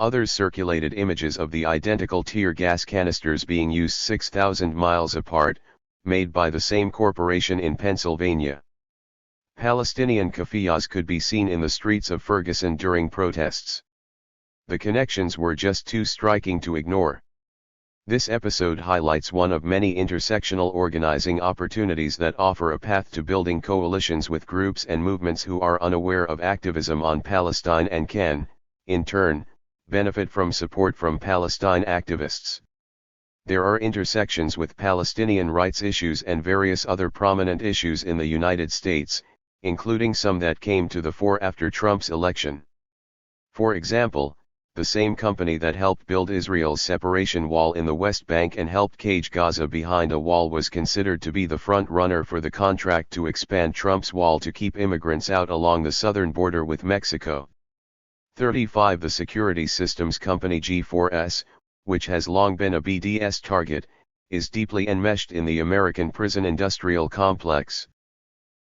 Others circulated images of the identical tear gas canisters being used 6,000 miles apart, made by the same corporation in Pennsylvania. Palestinian keffiyehs could be seen in the streets of Ferguson during protests. The connections were just too striking to ignore. This episode highlights one of many intersectional organizing opportunities that offer a path to building coalitions with groups and movements who are unaware of activism on Palestine and can, in turn, benefit from support from Palestine activists. There are intersections with Palestinian rights issues and various other prominent issues in the United States, including some that came to the fore after Trump's election. For example, the same company that helped build Israel's separation wall in the West Bank and helped cage Gaza behind a wall was considered to be the front runner for the contract to expand Trump's wall to keep immigrants out along the southern border with Mexico. 35 The security systems company G4S, which has long been a BDS target, is deeply enmeshed in the American prison industrial complex.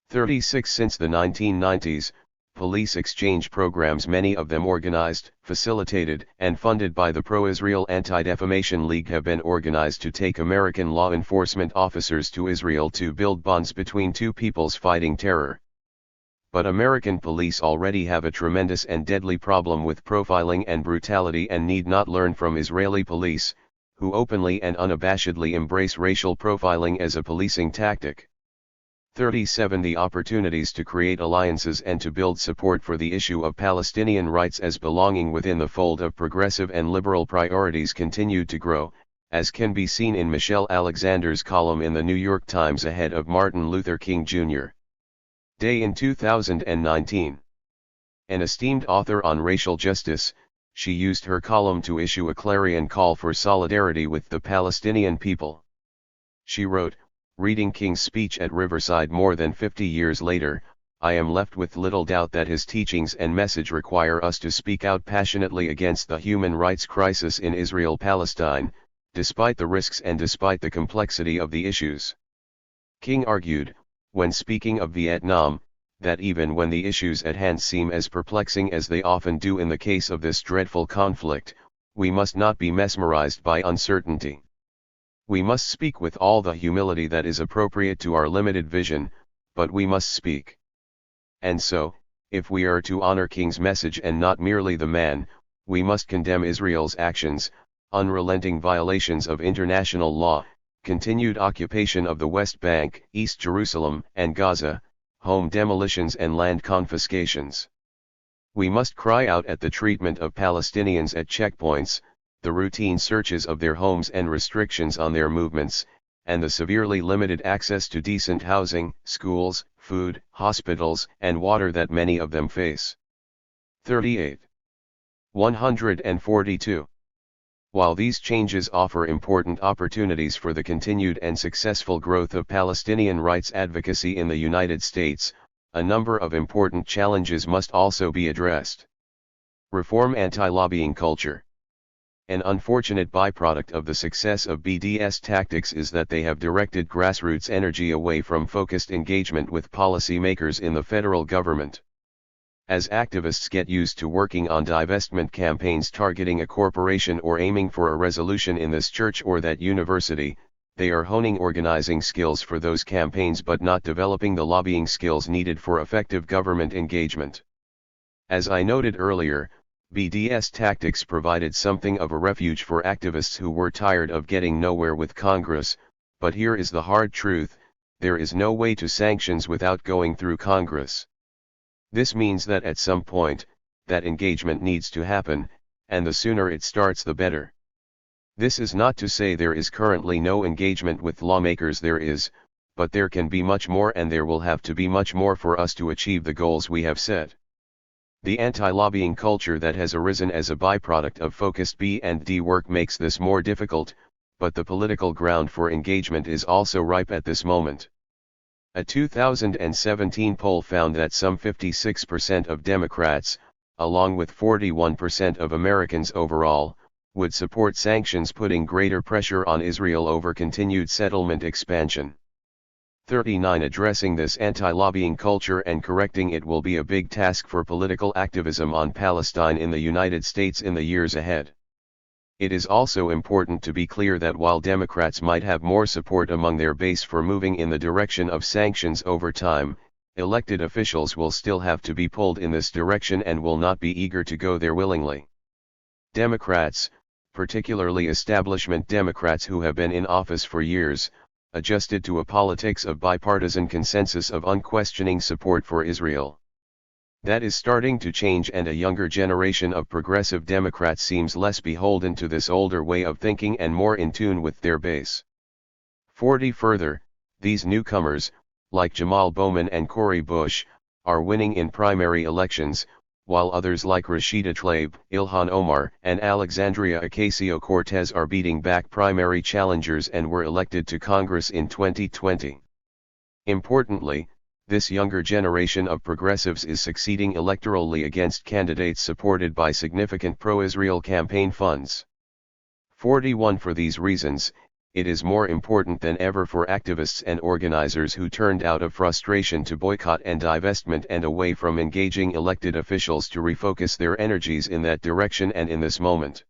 36 Since the 1990s, police exchange programs, many of them organized, facilitated, and funded by the pro-Israel Anti-Defamation League, have been organized to take American law enforcement officers to Israel to build bonds between two peoples fighting terror. But American police already have a tremendous and deadly problem with profiling and brutality and need not learn from Israeli police, who openly and unabashedly embrace racial profiling as a policing tactic. 37 The opportunities to create alliances and to build support for the issue of Palestinian rights as belonging within the fold of progressive and liberal priorities continued to grow, as can be seen in Michelle Alexander's column in the New York Times ahead of Martin Luther King Jr. Day in 2019. An esteemed author on racial justice, she used her column to issue a clarion call for solidarity with the Palestinian people. She wrote, "Reading King's speech at Riverside more than 50 years later, I am left with little doubt that his teachings and message require us to speak out passionately against the human rights crisis in Israel-Palestine, despite the risks and despite the complexity of the issues." King argued, when speaking of Vietnam, that even when the issues at hand seem as perplexing as they often do in the case of this dreadful conflict, we must not be mesmerized by uncertainty. We must speak with all the humility that is appropriate to our limited vision, but we must speak. And so, if we are to honor King's message and not merely the man, we must condemn Israel's actions, unrelenting violations of international law, continued occupation of the West Bank, East Jerusalem, and Gaza, home demolitions and land confiscations. We must cry out at the treatment of Palestinians at checkpoints, the routine searches of their homes and restrictions on their movements, and the severely limited access to decent housing, schools, food, hospitals, and water that many of them face. 38. 142. While these changes offer important opportunities for the continued and successful growth of Palestinian rights advocacy in the United States, a number of important challenges must also be addressed. Reform anti-lobbying culture. An unfortunate byproduct of the success of BDS tactics is that they have directed grassroots energy away from focused engagement with policymakers in the federal government. As activists get used to working on divestment campaigns targeting a corporation or aiming for a resolution in this church or that university, they are honing organizing skills for those campaigns but not developing the lobbying skills needed for effective government engagement. As I noted earlier, BDS tactics provided something of a refuge for activists who were tired of getting nowhere with Congress, but here is the hard truth: there is no way to sanctions without going through Congress. This means that at some point, that engagement needs to happen, and the sooner it starts the better. This is not to say there is currently no engagement with lawmakers. There is, but there can be much more, and there will have to be much more for us to achieve the goals we have set. The anti-lobbying culture that has arisen as a byproduct of focused B&D work makes this more difficult, but the political ground for engagement is also ripe at this moment. A 2017 poll found that some 56% of Democrats, along with 41% of Americans overall, would support sanctions putting greater pressure on Israel over continued settlement expansion. 39 Addressing this anti-lobbying culture and correcting it will be a big task for political activism on Palestine in the United States in the years ahead. It is also important to be clear that while Democrats might have more support among their base for moving in the direction of sanctions over time, elected officials will still have to be pulled in this direction and will not be eager to go there willingly. Democrats, particularly establishment Democrats who have been in office for years, adjusted to a politics of bipartisan consensus of unquestioning support for Israel. That is starting to change, and a younger generation of progressive Democrats seems less beholden to this older way of thinking and more in tune with their base. 40 Further, these newcomers, like Jamal Bowman and Cori Bush, are winning in primary elections, while others like Rashida Tlaib, Ilhan Omar, and Alexandria Ocasio-Cortez are beating back primary challengers and were elected to Congress in 2020. Importantly, this younger generation of progressives is succeeding electorally against candidates supported by significant pro-Israel campaign funds. 41 For these reasons, it is more important than ever for activists and organizers who turned out of frustration to boycott and divestment and away from engaging elected officials to refocus their energies in that direction and in this moment.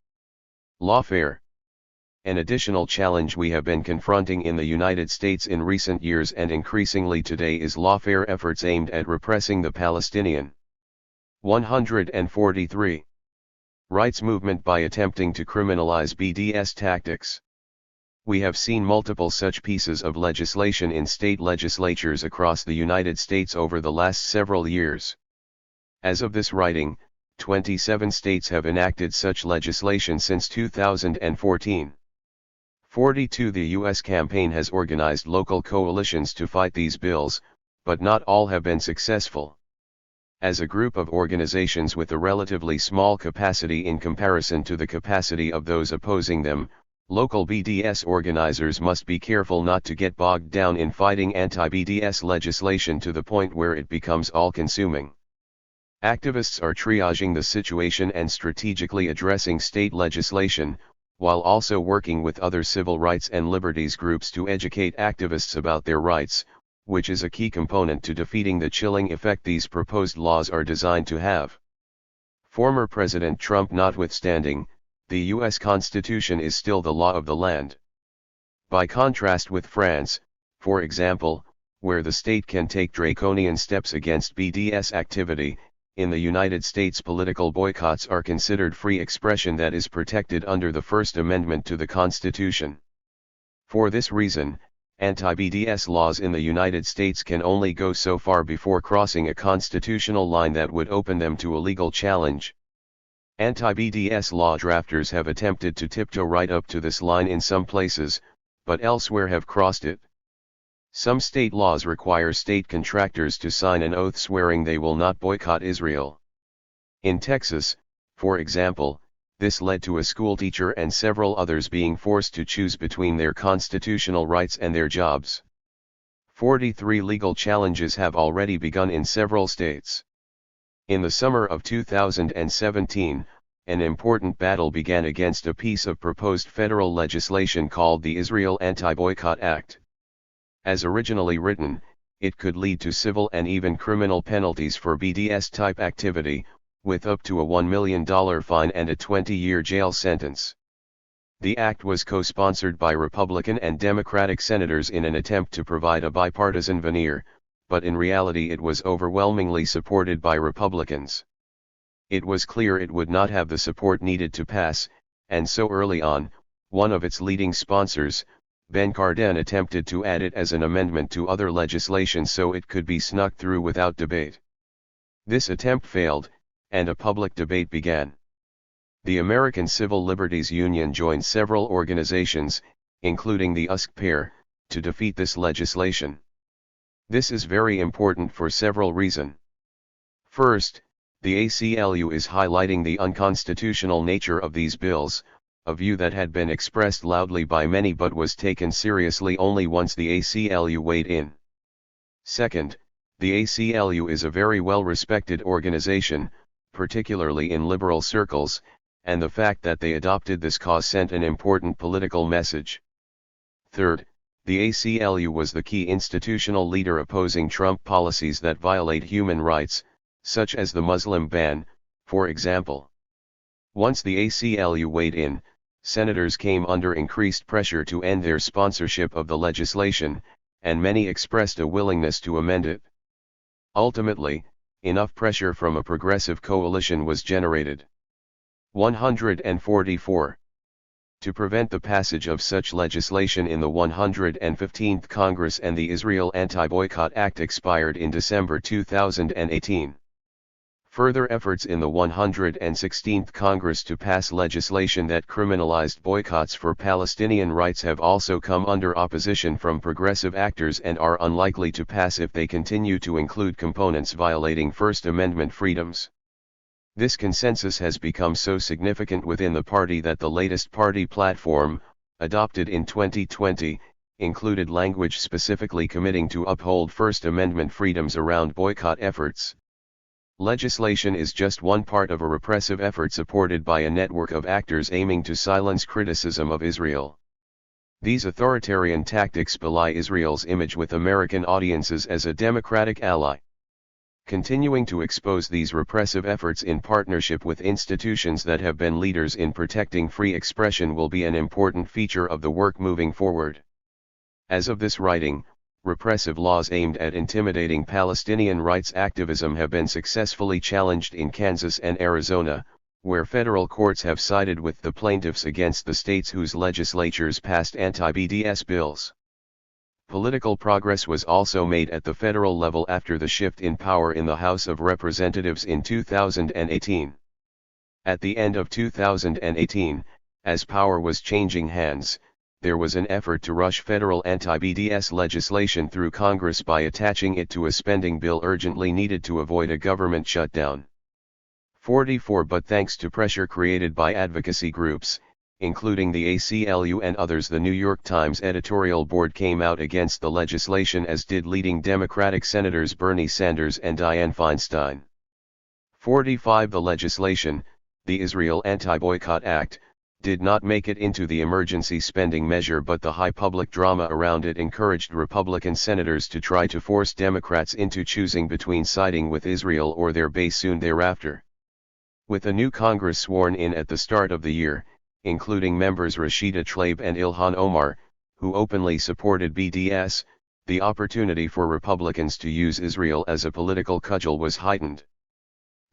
Lawfare. An additional challenge we have been confronting in the United States in recent years and increasingly today is lawfare efforts aimed at repressing the Palestinian 143 rights movement by attempting to criminalize BDS tactics. We have seen multiple such pieces of legislation in state legislatures across the United States over the last several years. As of this writing, 27 states have enacted such legislation since 2014. 42 The U.S. campaign has organized local coalitions to fight these bills, but not all have been successful. As a group of organizations with a relatively small capacity in comparison to the capacity of those opposing them, local BDS organizers must be careful not to get bogged down in fighting anti-BDS legislation to the point where it becomes all-consuming. Activists are triaging the situation and strategically addressing state legislation, while also working with other civil rights and liberties groups to educate activists about their rights, which is a key component to defeating the chilling effect these proposed laws are designed to have. Former President Trump notwithstanding, the U.S. Constitution is still the law of the land. By contrast with France, for example, where the state can take draconian steps against BDS activity, in the United States political boycotts are considered free expression that is protected under the First Amendment to the Constitution. For this reason, anti-BDS laws in the United States can only go so far before crossing a constitutional line that would open them to a legal challenge. Anti-BDS law drafters have attempted to tiptoe right up to this line in some places, but elsewhere have crossed it. Some state laws require state contractors to sign an oath swearing they will not boycott Israel. In Texas, for example, this led to a schoolteacher and several others being forced to choose between their constitutional rights and their jobs. 43 legal challenges have already begun in several states. In the summer of 2017, an important battle began against a piece of proposed federal legislation called the Israel Anti-Boycott Act. As originally written, it could lead to civil and even criminal penalties for BDS-type activity, with up to a $1 million fine and a 20-year jail sentence. The act was co-sponsored by Republican and Democratic senators in an attempt to provide a bipartisan veneer, but in reality it was overwhelmingly supported by Republicans. It was clear it would not have the support needed to pass, and so early on, one of its leading sponsors, Ben Cardin, attempted to add it as an amendment to other legislation so it could be snuck through without debate. This attempt failed, and a public debate began. The American Civil Liberties Union joined several organizations, including the USC pair, to defeat this legislation. This is very important for several reasons. First, the ACLU is highlighting the unconstitutional nature of these bills, a view that had been expressed loudly by many but was taken seriously only once the ACLU weighed in. Second, the ACLU is a very well-respected organization, particularly in liberal circles, and the fact that they adopted this cause sent an important political message. Third, the ACLU was the key institutional leader opposing Trump policies that violate human rights, such as the Muslim ban, for example. Once the ACLU weighed in, senators came under increased pressure to end their sponsorship of the legislation, and many expressed a willingness to amend it. Ultimately, enough pressure from a progressive coalition was generated. 144. To prevent the passage of such legislation in the 115th Congress and the Israel Anti-Boycott Act expired in December 2018. Further efforts in the 116th Congress to pass legislation that criminalized boycotts for Palestinian rights have also come under opposition from progressive actors and are unlikely to pass if they continue to include components violating First Amendment freedoms. This consensus has become so significant within the party that the latest party platform, adopted in 2020, included language specifically committing to uphold First Amendment freedoms around boycott efforts. Legislation is just one part of a repressive effort supported by a network of actors aiming to silence criticism of Israel. These authoritarian tactics belie Israel's image with American audiences as a democratic ally. Continuing to expose these repressive efforts in partnership with institutions that have been leaders in protecting free expression will be an important feature of the work moving forward. As of this writing, repressive laws aimed at intimidating Palestinian rights activism have been successfully challenged in Kansas and Arizona, where federal courts have sided with the plaintiffs against the states whose legislatures passed anti-BDS bills. Political progress was also made at the federal level after the shift in power in the House of Representatives in 2018. At the end of 2018, as power was changing hands, there was an effort to rush federal anti-BDS legislation through Congress by attaching it to a spending bill urgently needed to avoid a government shutdown. 44 But thanks to pressure created by advocacy groups, including the ACLU and others, the New York Times editorial board came out against the legislation, as did leading Democratic Senators Bernie Sanders and Dianne Feinstein. 45 The legislation, the Israel Anti-Boycott Act, did not make it into the emergency spending measure, but the high public drama around it encouraged Republican senators to try to force Democrats into choosing between siding with Israel or their base soon thereafter. With a new Congress sworn in at the start of the year, including members Rashida Tlaib and Ilhan Omar, who openly supported BDS, the opportunity for Republicans to use Israel as a political cudgel was heightened.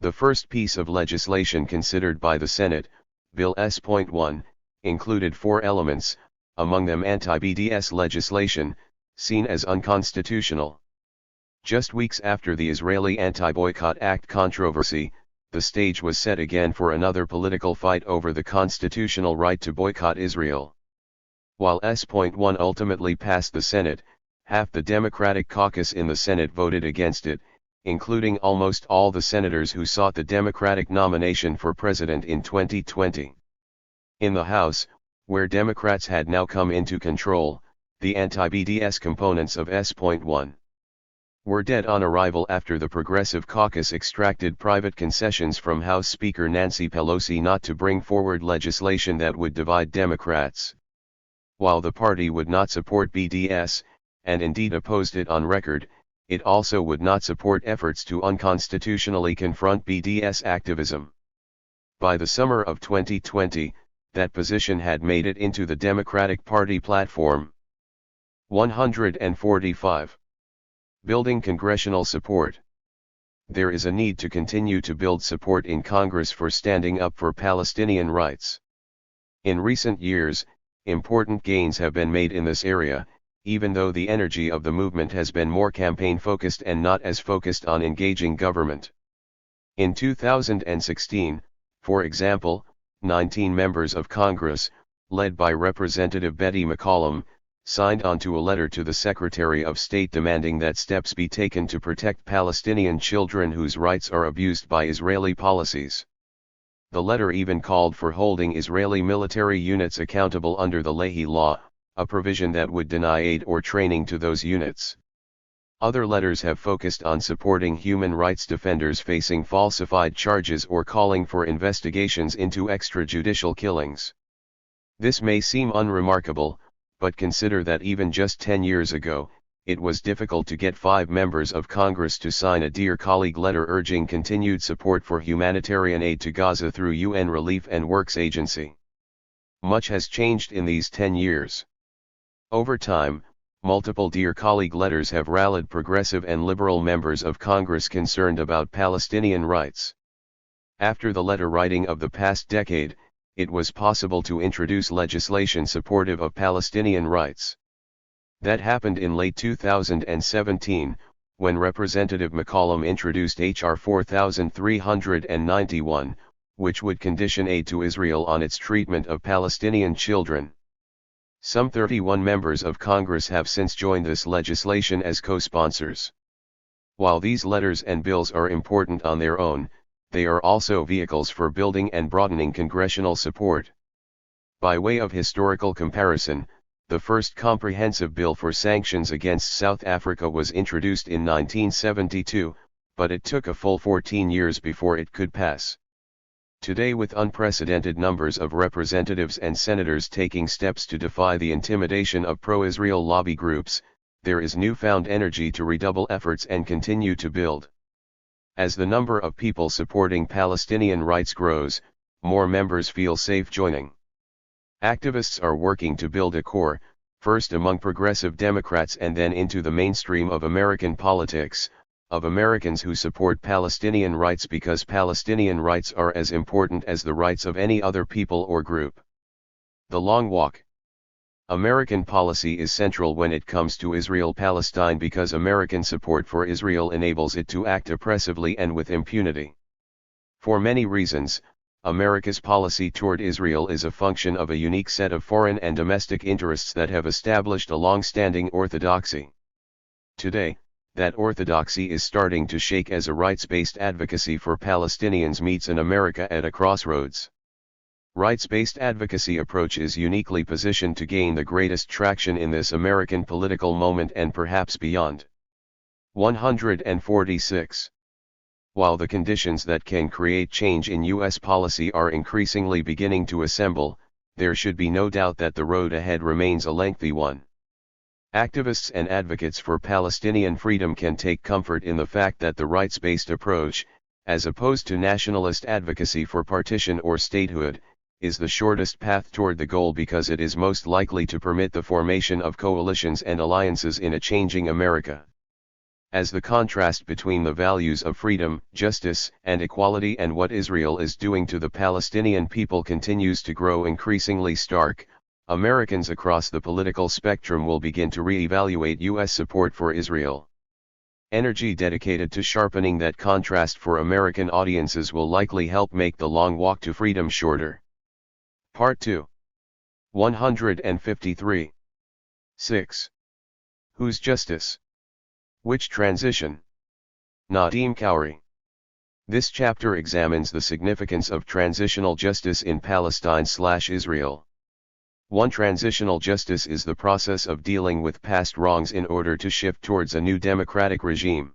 The first piece of legislation considered by the Senate, Bill S.1, included 4 elements, among them anti-BDS legislation, seen as unconstitutional. Just weeks after the Israeli Anti-Boycott Act controversy, the stage was set again for another political fight over the constitutional right to boycott Israel. While S.1 ultimately passed the Senate, half the Democratic caucus in the Senate voted against it, including almost all the senators who sought the Democratic nomination for president in 2020. In the House, where Democrats had now come into control, the anti-BDS components of S.1 were dead on arrival after the Progressive Caucus extracted private concessions from House Speaker Nancy Pelosi not to bring forward legislation that would divide Democrats. While the party would not support BDS, and indeed opposed it on record, it also would not support efforts to unconstitutionally confront BDS activism. By the summer of 2020, that position had made it into the Democratic Party platform. 145. Building congressional support. There is a need to continue to build support in Congress for standing up for Palestinian rights. In recent years, important gains have been made in this area, even though the energy of the movement has been more campaign-focused and not as focused on engaging government. In 2016, for example, 19 members of Congress, led by Representative Betty McCollum, signed onto a letter to the Secretary of State demanding that steps be taken to protect Palestinian children whose rights are abused by Israeli policies. The letter even called for holding Israeli military units accountable under the Lehi law, a provision that would deny aid or training to those units. Other letters have focused on supporting human rights defenders facing falsified charges or calling for investigations into extrajudicial killings. This may seem unremarkable, but consider that even just 10 years ago, it was difficult to get 5 members of Congress to sign a Dear Colleague letter urging continued support for humanitarian aid to Gaza through UN Relief and Works Agency. Much has changed in these 10 years. Over time, multiple Dear Colleague letters have rallied progressive and liberal members of Congress concerned about Palestinian rights. After the letter writing of the past decade, it was possible to introduce legislation supportive of Palestinian rights. That happened in late 2017, when Representative McCollum introduced H.R. 4391, which would condition aid to Israel on its treatment of Palestinian children. Some 31 members of Congress have since joined this legislation as co-sponsors. While these letters and bills are important on their own, they are also vehicles for building and broadening congressional support. By way of historical comparison, the first comprehensive bill for sanctions against South Africa was introduced in 1972, but it took a full 14 years before it could pass. Today, with unprecedented numbers of representatives and senators taking steps to defy the intimidation of pro-Israel lobby groups, there is newfound energy to redouble efforts and continue to build. As the number of people supporting Palestinian rights grows, more members feel safe joining. Activists are working to build a core, first among progressive Democrats and then into the mainstream of American politics, of Americans who support Palestinian rights because Palestinian rights are as important as the rights of any other people or group. The Long Walk. American policy is central when it comes to Israel-Palestine because American support for Israel enables it to act oppressively and with impunity. For many reasons, America's policy toward Israel is a function of a unique set of foreign and domestic interests that have established a long-standing orthodoxy. Today, that orthodoxy is starting to shake as a rights-based advocacy for Palestinians meets an America at a crossroads. Rights-based advocacy approach is uniquely positioned to gain the greatest traction in this American political moment and perhaps beyond. 146. While the conditions that can create change in U.S. policy are increasingly beginning to assemble, there should be no doubt that the road ahead remains a lengthy one. Activists and advocates for Palestinian freedom can take comfort in the fact that the rights-based approach, as opposed to nationalist advocacy for partition or statehood, is the shortest path toward the goal because it is most likely to permit the formation of coalitions and alliances in a changing America. As the contrast between the values of freedom, justice, and equality and what Israel is doing to the Palestinian people continues to grow increasingly stark, Americans across the political spectrum will begin to re-evaluate U.S. support for Israel. Energy dedicated to sharpening that contrast for American audiences will likely help make the long walk to freedom shorter. Part 2. 153. 6. Whose justice? Which transition? Nadim Kauri. This chapter examines the significance of transitional justice in Palestine/Israel. One transitional justice is the process of dealing with past wrongs in order to shift towards a new democratic regime.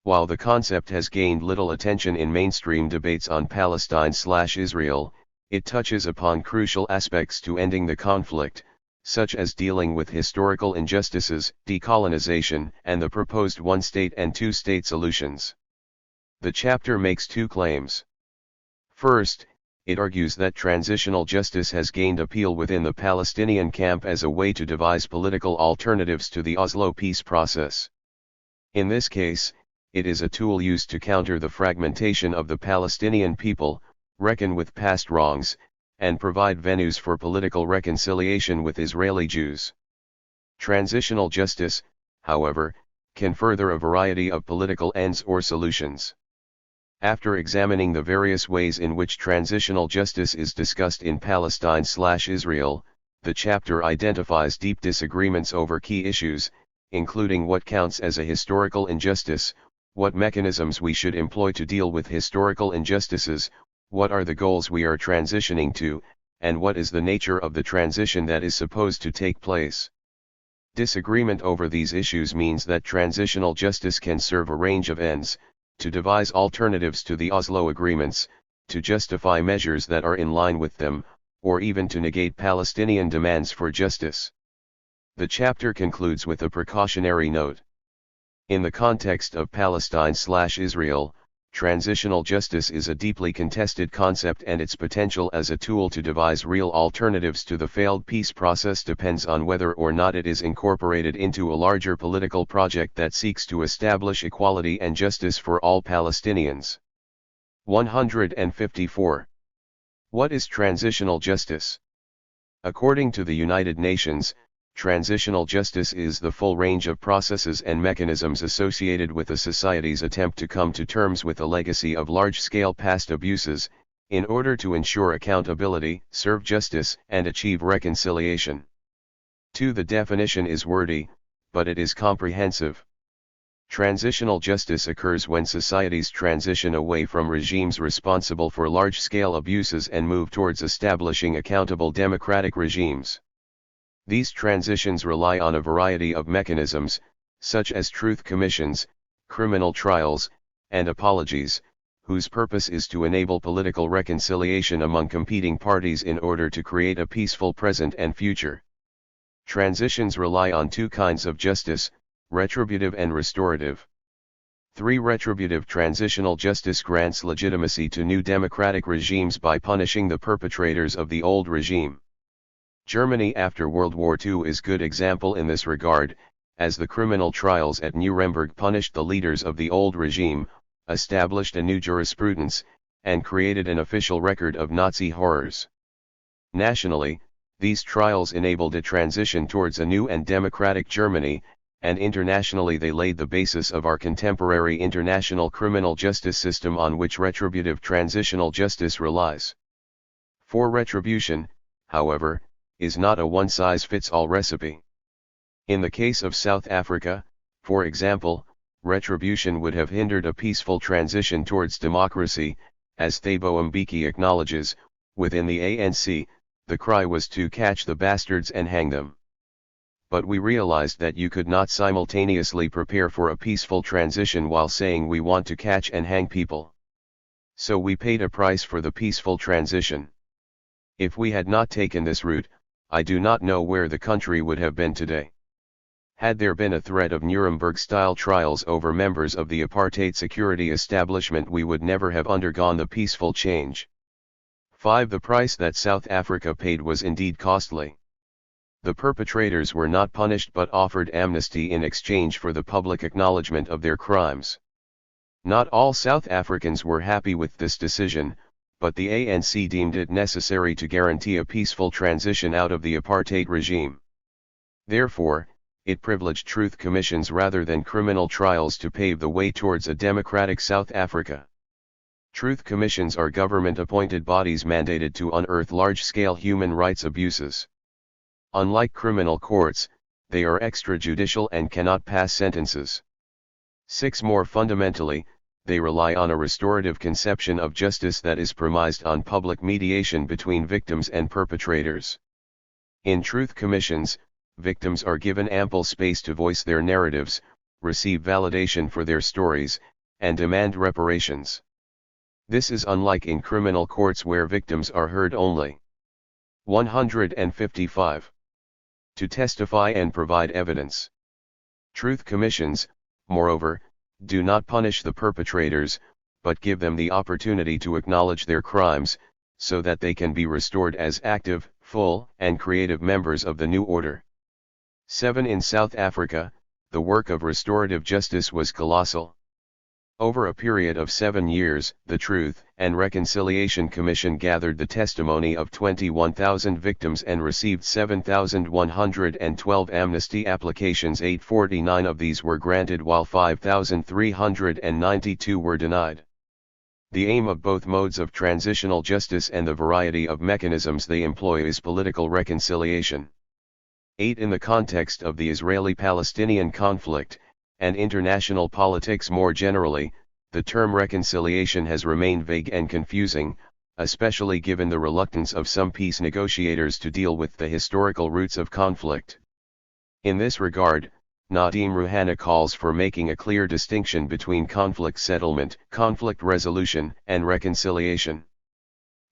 While the concept has gained little attention in mainstream debates on Palestine/Israel, it touches upon crucial aspects to ending the conflict, such as dealing with historical injustices, decolonization, and the proposed one-state and two-state solutions. The chapter makes 2 claims. First, it argues that transitional justice has gained appeal within the Palestinian camp as a way to devise political alternatives to the Oslo peace process. In this case, it is a tool used to counter the fragmentation of the Palestinian people, reckon with past wrongs, and provide venues for political reconciliation with Israeli Jews. Transitional justice, however, can further a variety of political ends or solutions. After examining the various ways in which transitional justice is discussed in Palestine/Israel, the chapter identifies deep disagreements over key issues, including what counts as a historical injustice, what mechanisms we should employ to deal with historical injustices, what are the goals we are transitioning to, and what is the nature of the transition that is supposed to take place. Disagreement over these issues means that transitional justice can serve a range of ends: to devise alternatives to the Oslo agreements, to justify measures that are in line with them, or even to negate Palestinian demands for justice. The chapter concludes with a precautionary note. In the context of Palestine/Israel, transitional justice is a deeply contested concept, and its potential as a tool to devise real alternatives to the failed peace process depends on whether or not it is incorporated into a larger political project that seeks to establish equality and justice for all Palestinians. 154. What is transitional justice? According to the United Nations, transitional justice is the full range of processes and mechanisms associated with a society's attempt to come to terms with a legacy of large-scale past abuses, in order to ensure accountability, serve justice, and achieve reconciliation. 2. The definition is wordy, but it is comprehensive. Transitional justice occurs when societies transition away from regimes responsible for large-scale abuses and move towards establishing accountable democratic regimes. These transitions rely on a variety of mechanisms, such as truth commissions, criminal trials, and apologies, whose purpose is to enable political reconciliation among competing parties in order to create a peaceful present and future. Transitions rely on two kinds of justice: retributive and restorative. 3. Retributive transitional justice grants legitimacy to new democratic regimes by punishing the perpetrators of the old regime. Germany after World War II is a good example in this regard, as the criminal trials at Nuremberg punished the leaders of the old regime, established a new jurisprudence, and created an official record of Nazi horrors. Nationally, these trials enabled a transition towards a new and democratic Germany, and internationally they laid the basis of our contemporary international criminal justice system on which retributive transitional justice relies. 4. Retribution, however, is not a one-size-fits-all recipe. In the case of South Africa, for example, retribution would have hindered a peaceful transition towards democracy, as Thabo Mbeki acknowledges. Within the ANC, the cry was to catch the bastards and hang them. But we realized that you could not simultaneously prepare for a peaceful transition while saying we want to catch and hang people. So we paid a price for the peaceful transition. If we had not taken this route, I do not know where the country would have been today. Had there been a threat of Nuremberg-style trials over members of the apartheid security establishment, we would never have undergone the peaceful change. 5. The price that South Africa paid was indeed costly. The perpetrators were not punished but offered amnesty in exchange for the public acknowledgement of their crimes. Not all South Africans were happy with this decision, but the ANC deemed it necessary to guarantee a peaceful transition out of the apartheid regime. Therefore, it privileged truth commissions rather than criminal trials to pave the way towards a democratic South Africa. Truth commissions are government-appointed bodies mandated to unearth large-scale human rights abuses. Unlike criminal courts, they are extrajudicial and cannot pass sentences. 6. More fundamentally, they rely on a restorative conception of justice that is premised on public mediation between victims and perpetrators. In truth commissions, victims are given ample space to voice their narratives, receive validation for their stories, and demand reparations. This is unlike in criminal courts where victims are heard only. 155. To testify and provide evidence. Truth commissions, moreover, do not punish the perpetrators, but give them the opportunity to acknowledge their crimes, so that they can be restored as active, full, and creative members of the new order. 7. In South Africa, the work of restorative justice was colossal. Over a period of 7 years, the Truth and Reconciliation Commission gathered the testimony of 21,000 victims and received 7,112 amnesty applications. 849 of these were granted while 5,392 were denied. The aim of both modes of transitional justice and the variety of mechanisms they employ is political reconciliation. 8. In the context of the Israeli-Palestinian conflict, and international politics more generally, the term reconciliation has remained vague and confusing, especially given the reluctance of some peace negotiators to deal with the historical roots of conflict. In this regard, Nadim Rouhani calls for making a clear distinction between conflict settlement, conflict resolution, and reconciliation.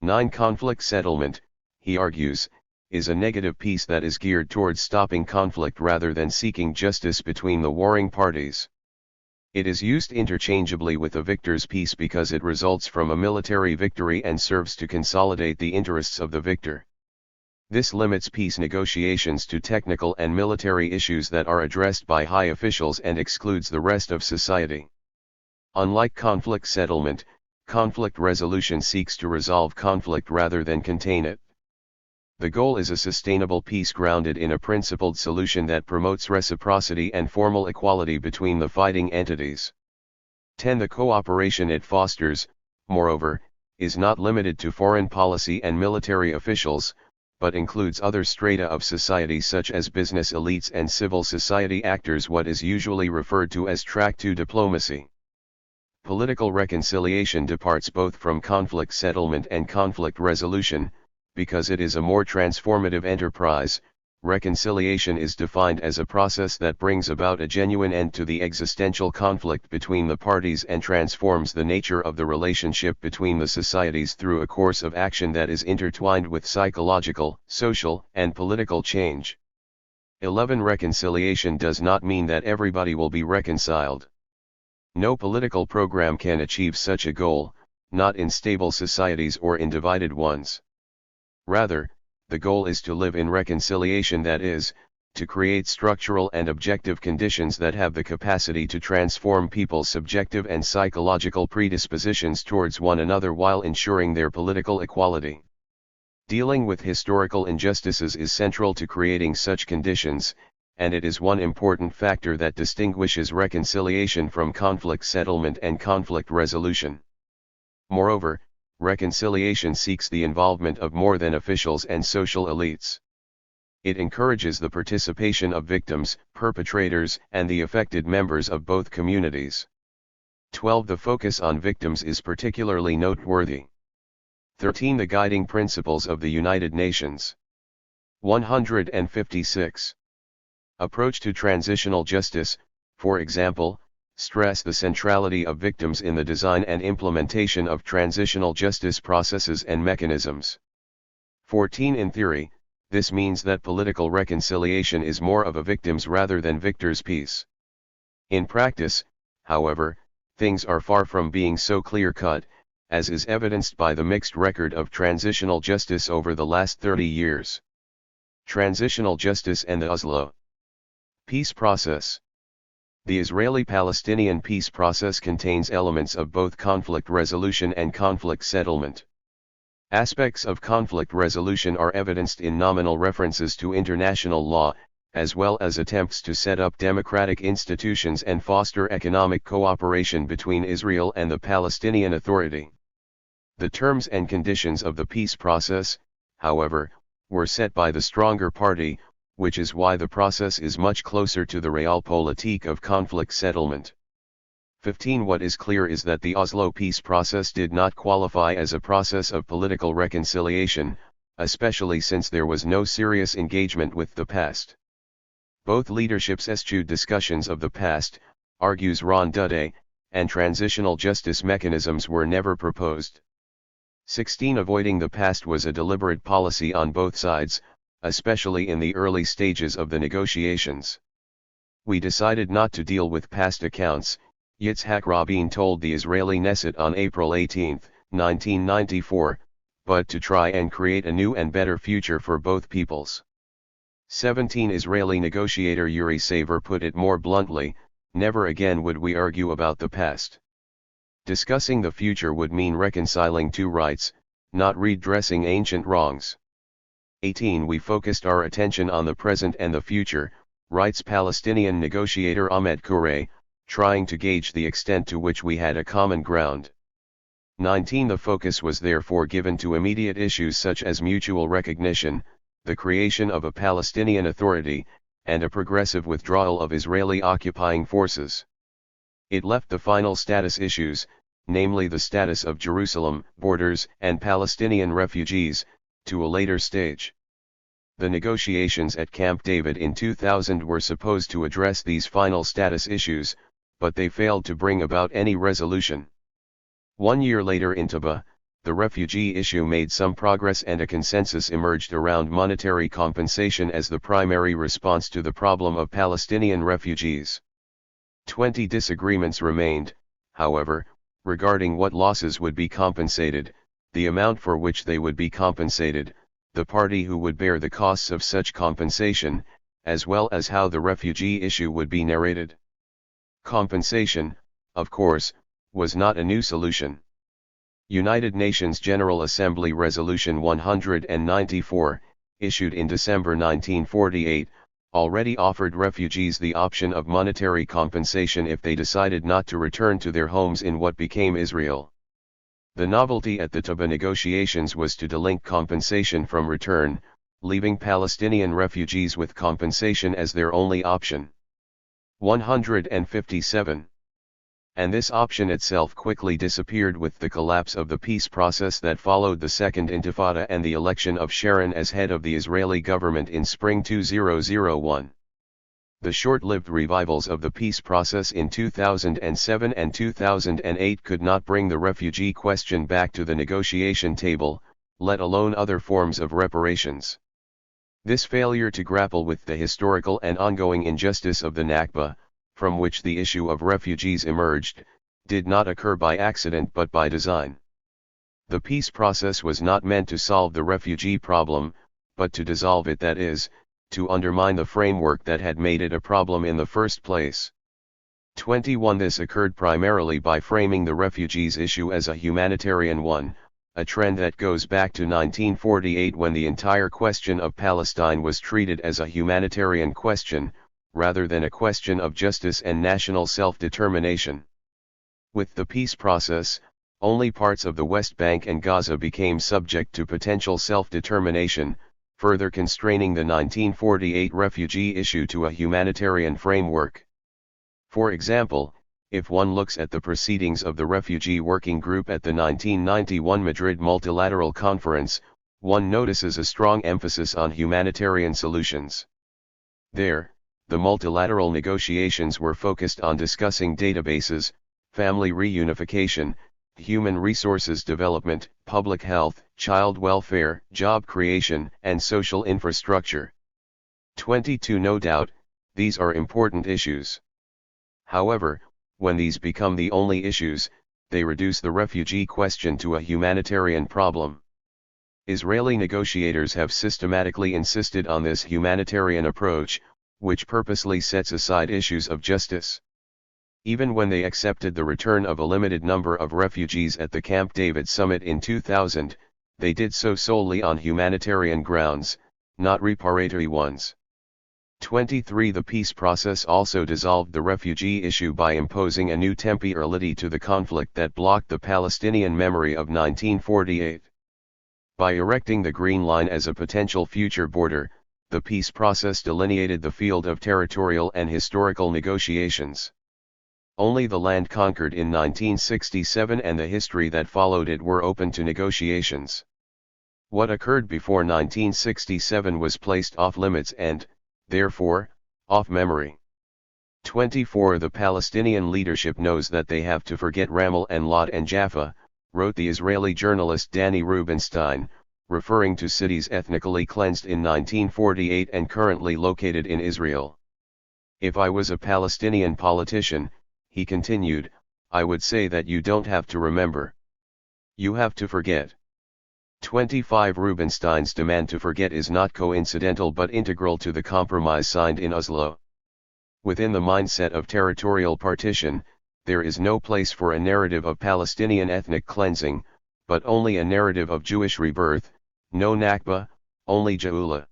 9. Conflict settlement, he argues, is a negative peace that is geared towards stopping conflict rather than seeking justice between the warring parties. It is used interchangeably with a victor's peace because it results from a military victory and serves to consolidate the interests of the victor. This limits peace negotiations to technical and military issues that are addressed by high officials and excludes the rest of society. Unlike conflict settlement, conflict resolution seeks to resolve conflict rather than contain it. The goal is a sustainable peace grounded in a principled solution that promotes reciprocity and formal equality between the fighting entities. 10. The cooperation it fosters, moreover, is not limited to foreign policy and military officials, but includes other strata of society such as business elites and civil society actors, what is usually referred to as track 2 diplomacy. Political reconciliation departs both from conflict settlement and conflict resolution. Because it is a more transformative enterprise, reconciliation is defined as a process that brings about a genuine end to the existential conflict between the parties and transforms the nature of the relationship between the societies through a course of action that is intertwined with psychological, social, and political change. 11. Reconciliation does not mean that everybody will be reconciled. No political program can achieve such a goal, not in stable societies or in divided ones. Rather, the goal is to live in reconciliation, that is, to create structural and objective conditions that have the capacity to transform people's subjective and psychological predispositions towards one another while ensuring their political equality. Dealing with historical injustices is central to creating such conditions, and it is one important factor that distinguishes reconciliation from conflict settlement and conflict resolution. Moreover, reconciliation seeks the involvement of more than officials and social elites. It encourages the participation of victims, perpetrators, and the affected members of both communities. 12. The focus on victims is particularly noteworthy. 13. The guiding principles of the United Nations. 156. Approach to transitional justice, for example, stress the centrality of victims in the design and implementation of transitional justice processes and mechanisms. 14. In theory, this means that political reconciliation is more of a victims rather than victors' peace. In practice, however, things are far from being so clear-cut, as is evidenced by the mixed record of transitional justice over the last 30 years. Transitional justice and the Oslo peace process. The Israeli-Palestinian peace process contains elements of both conflict resolution and conflict settlement. Aspects of conflict resolution are evidenced in nominal references to international law, as well as attempts to set up democratic institutions and foster economic cooperation between Israel and the Palestinian Authority. The terms and conditions of the peace process, however, were set by the stronger party, which is why the process is much closer to the realpolitik of conflict settlement. 15. What is clear is that the Oslo peace process did not qualify as a process of political reconciliation, especially since there was no serious engagement with the past. Both leaderships eschewed discussions of the past, argues Ron Duday, and transitional justice mechanisms were never proposed. 16. Avoiding the past was a deliberate policy on both sides, especially in the early stages of the negotiations. We decided not to deal with past accounts, Yitzhak Rabin told the Israeli Knesset on April 18, 1994, but to try and create a new and better future for both peoples. 17. Israeli negotiator Yuri Saver put it more bluntly, never again would we argue about the past. Discussing the future would mean reconciling two rights, not redressing ancient wrongs. 18. We focused our attention on the present and the future, writes Palestinian negotiator Ahmed Kouré, trying to gauge the extent to which we had a common ground. 19. The focus was therefore given to immediate issues such as mutual recognition, the creation of a Palestinian Authority, and a progressive withdrawal of Israeli occupying forces. It left the final status issues, namely the status of Jerusalem, borders, and Palestinian refugees, to a later stage. The negotiations at Camp David in 2000 were supposed to address these final status issues, but they failed to bring about any resolution. 1 year later in Taba, the refugee issue made some progress and a consensus emerged around monetary compensation as the primary response to the problem of Palestinian refugees. 20 disagreements remained, however, regarding what losses would be compensated, the amount for which they would be compensated, the party who would bear the costs of such compensation, as well as how the refugee issue would be narrated. Compensation, of course, was not a new solution. United Nations General Assembly Resolution 194, issued in December 1948, already offered refugees the option of monetary compensation if they decided not to return to their homes in what became Israel. The novelty at the Taba negotiations was to delink compensation from return, leaving Palestinian refugees with compensation as their only option. 157. And this option itself quickly disappeared with the collapse of the peace process that followed the Second Intifada and the election of Sharon as head of the Israeli government in spring 2001. The short-lived revivals of the peace process in 2007 and 2008 could not bring the refugee question back to the negotiation table, let alone other forms of reparations. This failure to grapple with the historical and ongoing injustice of the Nakba, from which the issue of refugees emerged, did not occur by accident but by design. The peace process was not meant to solve the refugee problem, but to dissolve it, that is, to undermine the framework that had made it a problem in the first place. 21. This occurred primarily by framing the refugees issue as a humanitarian one, a trend that goes back to 1948 when the entire question of Palestine was treated as a humanitarian question, rather than a question of justice and national self-determination. With the peace process, only parts of the West Bank and Gaza became subject to potential self-determination, further constraining the 1948 refugee issue to a humanitarian framework. For example, if one looks at the proceedings of the Refugee Working Group at the 1991 Madrid Multilateral Conference, one notices a strong emphasis on humanitarian solutions. There, the multilateral negotiations were focused on discussing databases, family reunification, human resources development, public health, child welfare, job creation, and social infrastructure. 22. No doubt, these are important issues. However, when these become the only issues, they reduce the refugee question to a humanitarian problem. Israeli negotiators have systematically insisted on this humanitarian approach, which purposely sets aside issues of justice. Even when they accepted the return of a limited number of refugees at the Camp David summit in 2000, they did so solely on humanitarian grounds, not reparatory ones. 23. The peace process also dissolved the refugee issue by imposing a new temporality to the conflict that blocked the Palestinian memory of 1948. By erecting the Green Line as a potential future border, the peace process delineated the field of territorial and historical negotiations. Only the land conquered in 1967 and the history that followed it were open to negotiations. What occurred before 1967 was placed off limits and, therefore, off memory. 24. The Palestinian leadership knows that they have to forget Ramal and Lod and Jaffa, wrote the Israeli journalist Danny Rubenstein, referring to cities ethnically cleansed in 1948 and currently located in Israel. If I was a Palestinian politician, he continued, I would say that you don't have to remember. You have to forget. 25. Rubenstein's demand to forget is not coincidental but integral to the compromise signed in Oslo. Within the mindset of territorial partition, there is no place for a narrative of Palestinian ethnic cleansing, but only a narrative of Jewish rebirth, no Nakba, only Geula.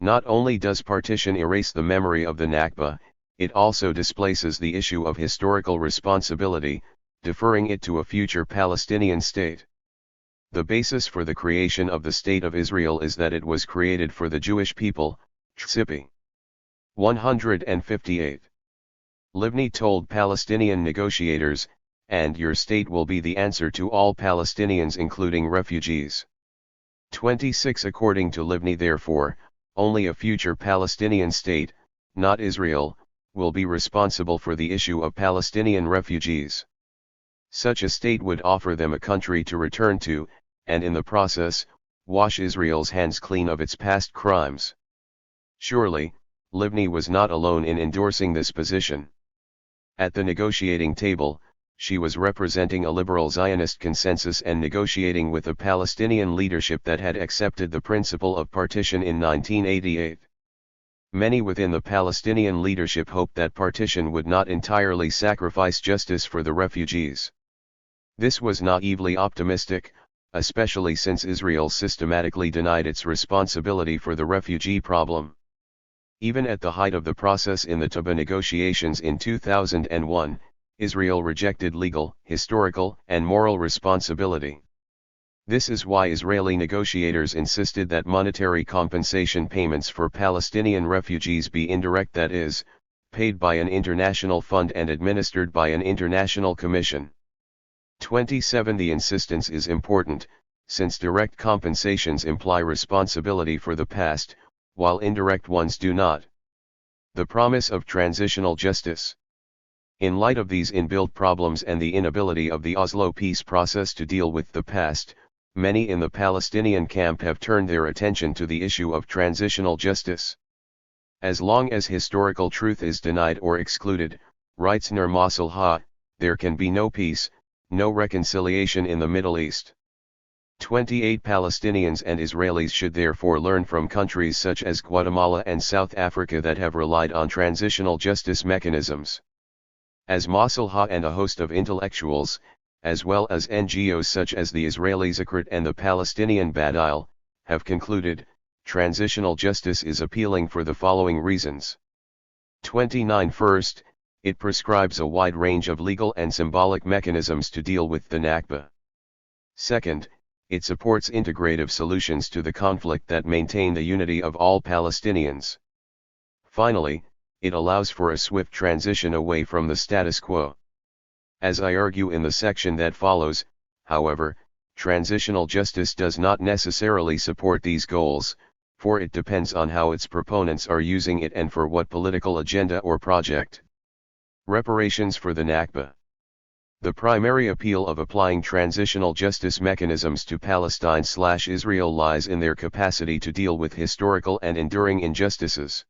Not only does partition erase the memory of the Nakba, it also displaces the issue of historical responsibility, deferring it to a future Palestinian state. The basis for the creation of the State of Israel is that it was created for the Jewish people. Tzippi 158. Livni told Palestinian negotiators, "And your state will be the answer to all Palestinians including refugees." 26. According to Livni, therefore, only a future Palestinian state, not Israel, will be responsible for the issue of Palestinian refugees. Such a state would offer them a country to return to, and in the process, wash Israel's hands clean of its past crimes. Surely, Livni was not alone in endorsing this position. At the negotiating table, she was representing a liberal Zionist consensus and negotiating with a Palestinian leadership that had accepted the principle of partition in 1988. Many within the Palestinian leadership hoped that partition would not entirely sacrifice justice for the refugees. This was naively optimistic, especially since Israel systematically denied its responsibility for the refugee problem. Even at the height of the process in the THIRD negotiations in 2001, Israel rejected legal, historical, and moral responsibility. This is why Israeli negotiators insisted that monetary compensation payments for Palestinian refugees be indirect, that is, paid by an international fund and administered by an international commission. 27. The insistence is important, since direct compensations imply responsibility for the past, while indirect ones do not. The promise of transitional justice. In light of these inbuilt problems and the inability of the Oslo peace process to deal with the past, many in the Palestinian camp have turned their attention to the issue of transitional justice. As long as historical truth is denied or excluded, writes Nur Masalha, there can be no peace, no reconciliation in the Middle East. 28. Palestinians and Israelis should therefore learn from countries such as Guatemala and South Africa that have relied on transitional justice mechanisms. As Masalha and a host of intellectuals, as well as NGOs such as the Israeli Zakrat and the Palestinian Badil, have concluded, transitional justice is appealing for the following reasons. 29. First, it prescribes a wide range of legal and symbolic mechanisms to deal with the Nakba. Second, it supports integrative solutions to the conflict that maintain the unity of all Palestinians. Finally, it allows for a swift transition away from the status quo. As I argue in the section that follows, however, transitional justice does not necessarily support these goals, for it depends on how its proponents are using it and for what political agenda or project. Reparations for the Nakba. The primary appeal of applying transitional justice mechanisms to Palestine/Israel lies in their capacity to deal with historical and enduring injustices.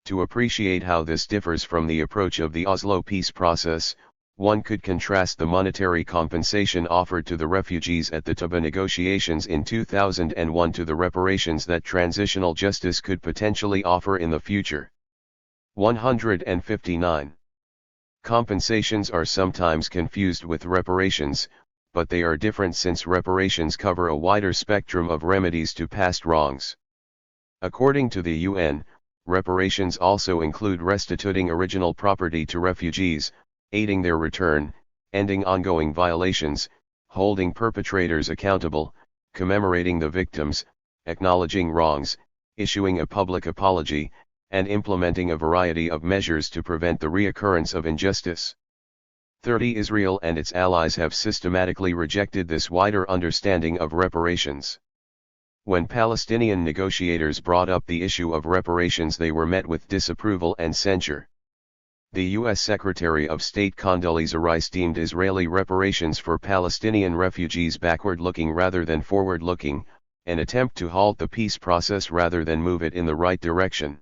To appreciate how this differs from the approach of the Oslo peace process, one could contrast the monetary compensation offered to the refugees at the THIRD negotiations in 2001 to the reparations that transitional justice could potentially offer in the future. 159. Compensations are sometimes confused with reparations, but they are different since reparations cover a wider spectrum of remedies to past wrongs. According to the UN, reparations also include restituting original property to refugees, aiding their return, ending ongoing violations, holding perpetrators accountable, commemorating the victims, acknowledging wrongs, issuing a public apology, and implementing a variety of measures to prevent the reoccurrence of injustice. 30. Israel and its allies have systematically rejected this wider understanding of reparations. When Palestinian negotiators brought up the issue of reparations, they were met with disapproval and censure. The U.S. Secretary of State Condoleezza Rice deemed Israeli reparations for Palestinian refugees backward-looking rather than forward-looking, an attempt to halt the peace process rather than move it in the right direction.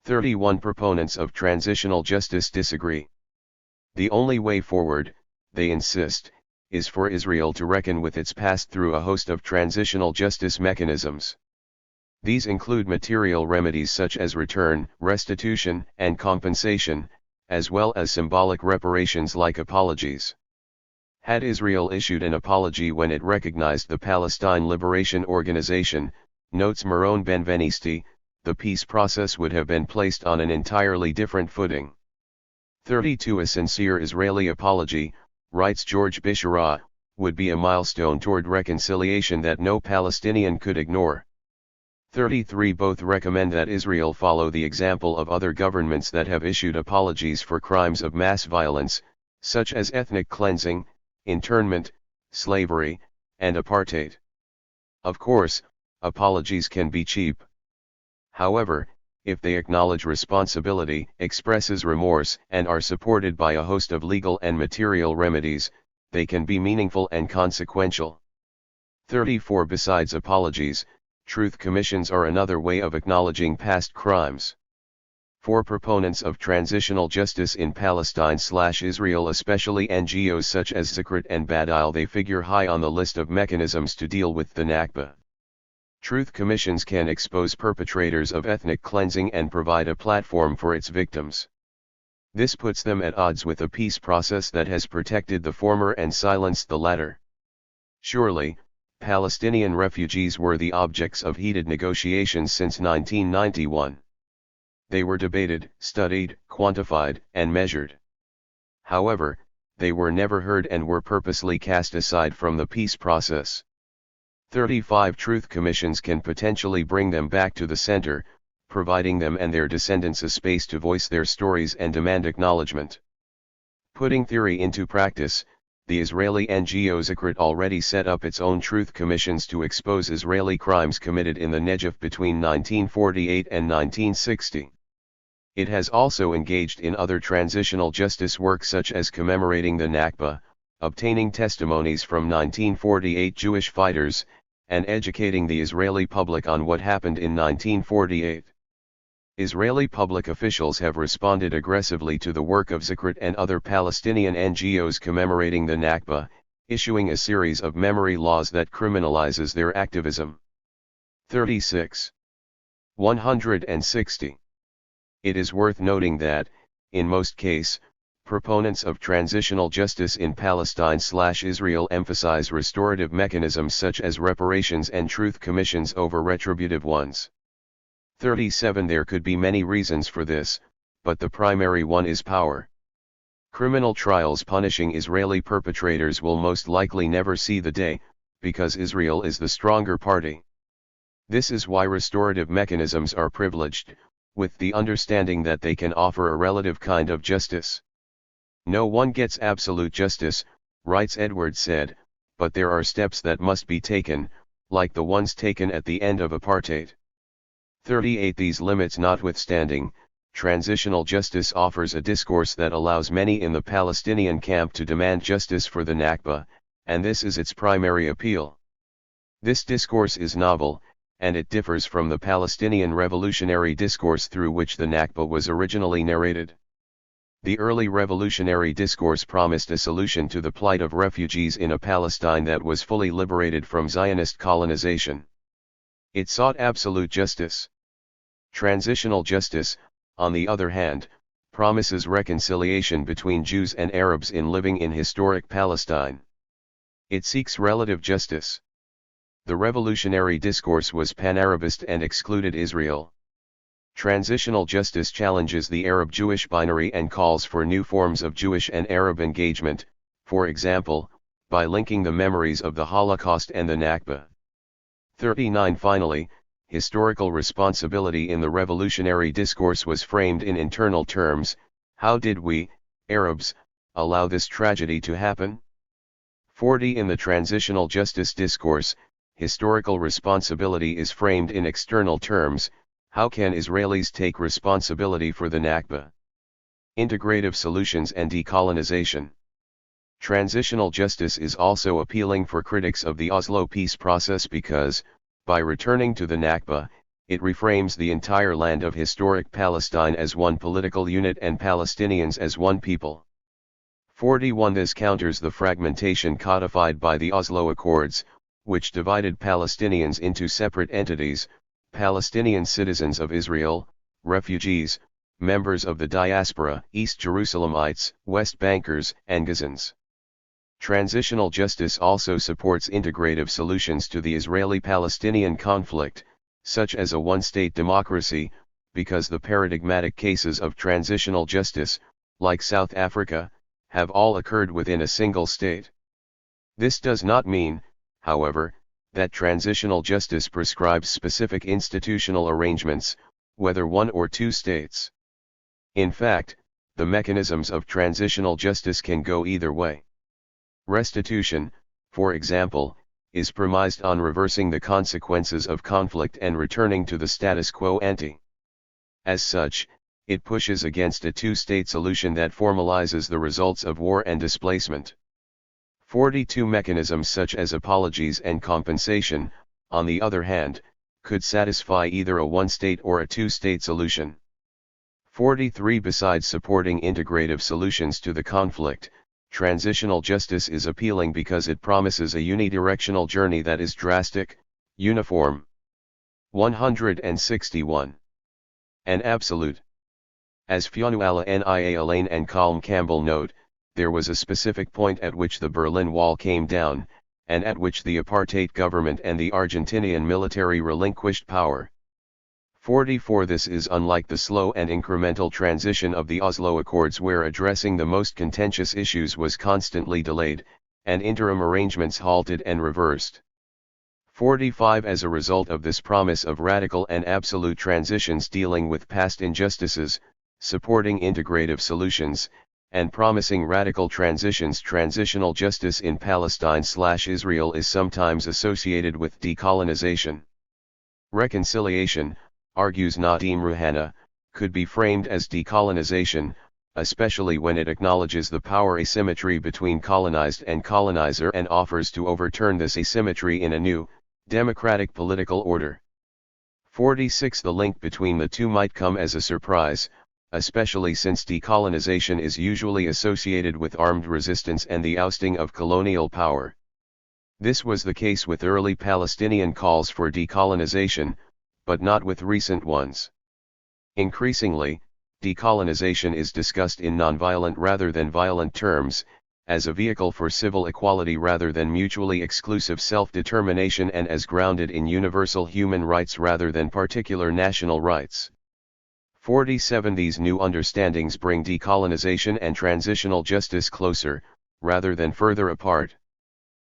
31. Proponents of transitional justice disagree. The only way forward, they insist, is for Israel to reckon with its past through a host of transitional justice mechanisms. These include material remedies such as return, restitution, and compensation, as well as symbolic reparations like apologies. Had Israel issued an apology when it recognized the Palestine Liberation Organization, notes Meron Benvenisti, the peace process would have been placed on an entirely different footing. 32. A sincere Israeli apology, writes George Bishara, would be a milestone toward reconciliation that no Palestinian could ignore. 33 Both recommend that Israel follow the example of other governments that have issued apologies for crimes of mass violence, such as ethnic cleansing, internment, slavery, and apartheid. Of course, apologies can be cheap. However, if they acknowledge responsibility, expresses remorse, and are supported by a host of legal and material remedies, they can be meaningful and consequential. 34 Besides apologies, truth commissions are another way of acknowledging past crimes. For proponents of transitional justice in Palestine/Israel, especially NGOs such as Zikrat and Badil, they figure high on the list of mechanisms to deal with the Nakba. Truth commissions can expose perpetrators of ethnic cleansing and provide a platform for its victims. This puts them at odds with a peace process that has protected the former and silenced the latter. Surely, Palestinian refugees were the objects of heated negotiations since 1991. They were debated, studied, quantified, and measured. However, they were never heard and were purposely cast aside from the peace process. 35 Truth commissions can potentially bring them back to the center, providing them and their descendants a space to voice their stories and demand acknowledgement. Putting theory into practice, the Israeli NGO Zikrat already set up its own truth commissions to expose Israeli crimes committed in the Negev between 1948 and 1960. It has also engaged in other transitional justice work such as commemorating the Nakba, obtaining testimonies from 1948 Jewish fighters, and educating the Israeli public on what happened in 1948. Israeli public officials have responded aggressively to the work of Zikrat and other Palestinian NGOs commemorating the Nakba, issuing a series of memory laws that criminalizes their activism. 36. 160. It is worth noting that, in most cases, proponents of transitional justice in Palestine/Israel emphasize restorative mechanisms such as reparations and truth commissions over retributive ones. 37 There could be many reasons for this, but the primary one is power. Criminal trials punishing Israeli perpetrators will most likely never see the day, because Israel is the stronger party. This is why restorative mechanisms are privileged, with the understanding that they can offer a relative kind of justice. No one gets absolute justice, writes Edward said, but there are steps that must be taken, like the ones taken at the end of apartheid. 38 These limits notwithstanding, transitional justice offers a discourse that allows many in the Palestinian camp to demand justice for the Nakba, and this is its primary appeal. This discourse is novel, and it differs from the Palestinian revolutionary discourse through which the Nakba was originally narrated. The early revolutionary discourse promised a solution to the plight of refugees in a Palestine that was fully liberated from Zionist colonization. It sought absolute justice. Transitional justice, on the other hand, promises reconciliation between Jews and Arabs living in historic Palestine. It seeks relative justice. The revolutionary discourse was pan-Arabist and excluded Israel. Transitional justice challenges the Arab-Jewish binary and calls for new forms of Jewish and Arab engagement, for example, by linking the memories of the Holocaust and the Nakba. 39 Finally, historical responsibility in the revolutionary discourse was framed in internal terms. How did we, Arabs, allow this tragedy to happen? 40 In the transitional justice discourse, historical responsibility is framed in external terms. How can Israelis take responsibility for the Nakba? Integrative solutions and decolonization. Transitional justice is also appealing for critics of the Oslo peace process because, by returning to the Nakba, it reframes the entire land of historic Palestine as one political unit and Palestinians as one people. 41 This counters the fragmentation codified by the Oslo Accords, which divided Palestinians into separate entities: Palestinian citizens of Israel, refugees, members of the diaspora, East Jerusalemites, West Bankers, and Gazans. Transitional justice also supports integrative solutions to the Israeli-Palestinian conflict, such as a one-state democracy, because the paradigmatic cases of transitional justice, like South Africa, have all occurred within a single state. This does not mean, however, that transitional justice prescribes specific institutional arrangements, whether one or two states. In fact, the mechanisms of transitional justice can go either way. Restitution, for example, is premised on reversing the consequences of conflict and returning to the status quo ante. As such, it pushes against a two-state solution that formalizes the results of war and displacement. 42 mechanisms such as apologies and compensation, on the other hand, could satisfy either a one-state or a two-state solution. 43 Besides supporting integrative solutions to the conflict, transitional justice is appealing because it promises a unidirectional journey that is drastic, uniform. 161. And absolute. As Fionnuala Nia Elaine and Colm Campbell note, there was a specific point at which the Berlin Wall came down, and at which the apartheid government and the Argentinian military relinquished power. 44 This is unlike the slow and incremental transition of the Oslo Accords, where addressing the most contentious issues was constantly delayed, and interim arrangements halted and reversed. 45 As a result of this promise of radical and absolute transitions dealing with past injustices, supporting integrative solutions, and promising radical transitions, transitional justice in Palestine/Israel is sometimes associated with decolonization. Reconciliation, argues Nadeem Rouhana, could be framed as decolonization, especially when it acknowledges the power asymmetry between colonized and colonizer and offers to overturn this asymmetry in a new, democratic political order. 46 The link between the two might come as a surprise, especially since decolonization is usually associated with armed resistance and the ousting of colonial power. This was the case with early Palestinian calls for decolonization, but not with recent ones. Increasingly, decolonization is discussed in nonviolent rather than violent terms, as a vehicle for civil equality rather than mutually exclusive self-determination, and as grounded in universal human rights rather than particular national rights. 47 These new understandings bring decolonization and transitional justice closer, rather than further apart.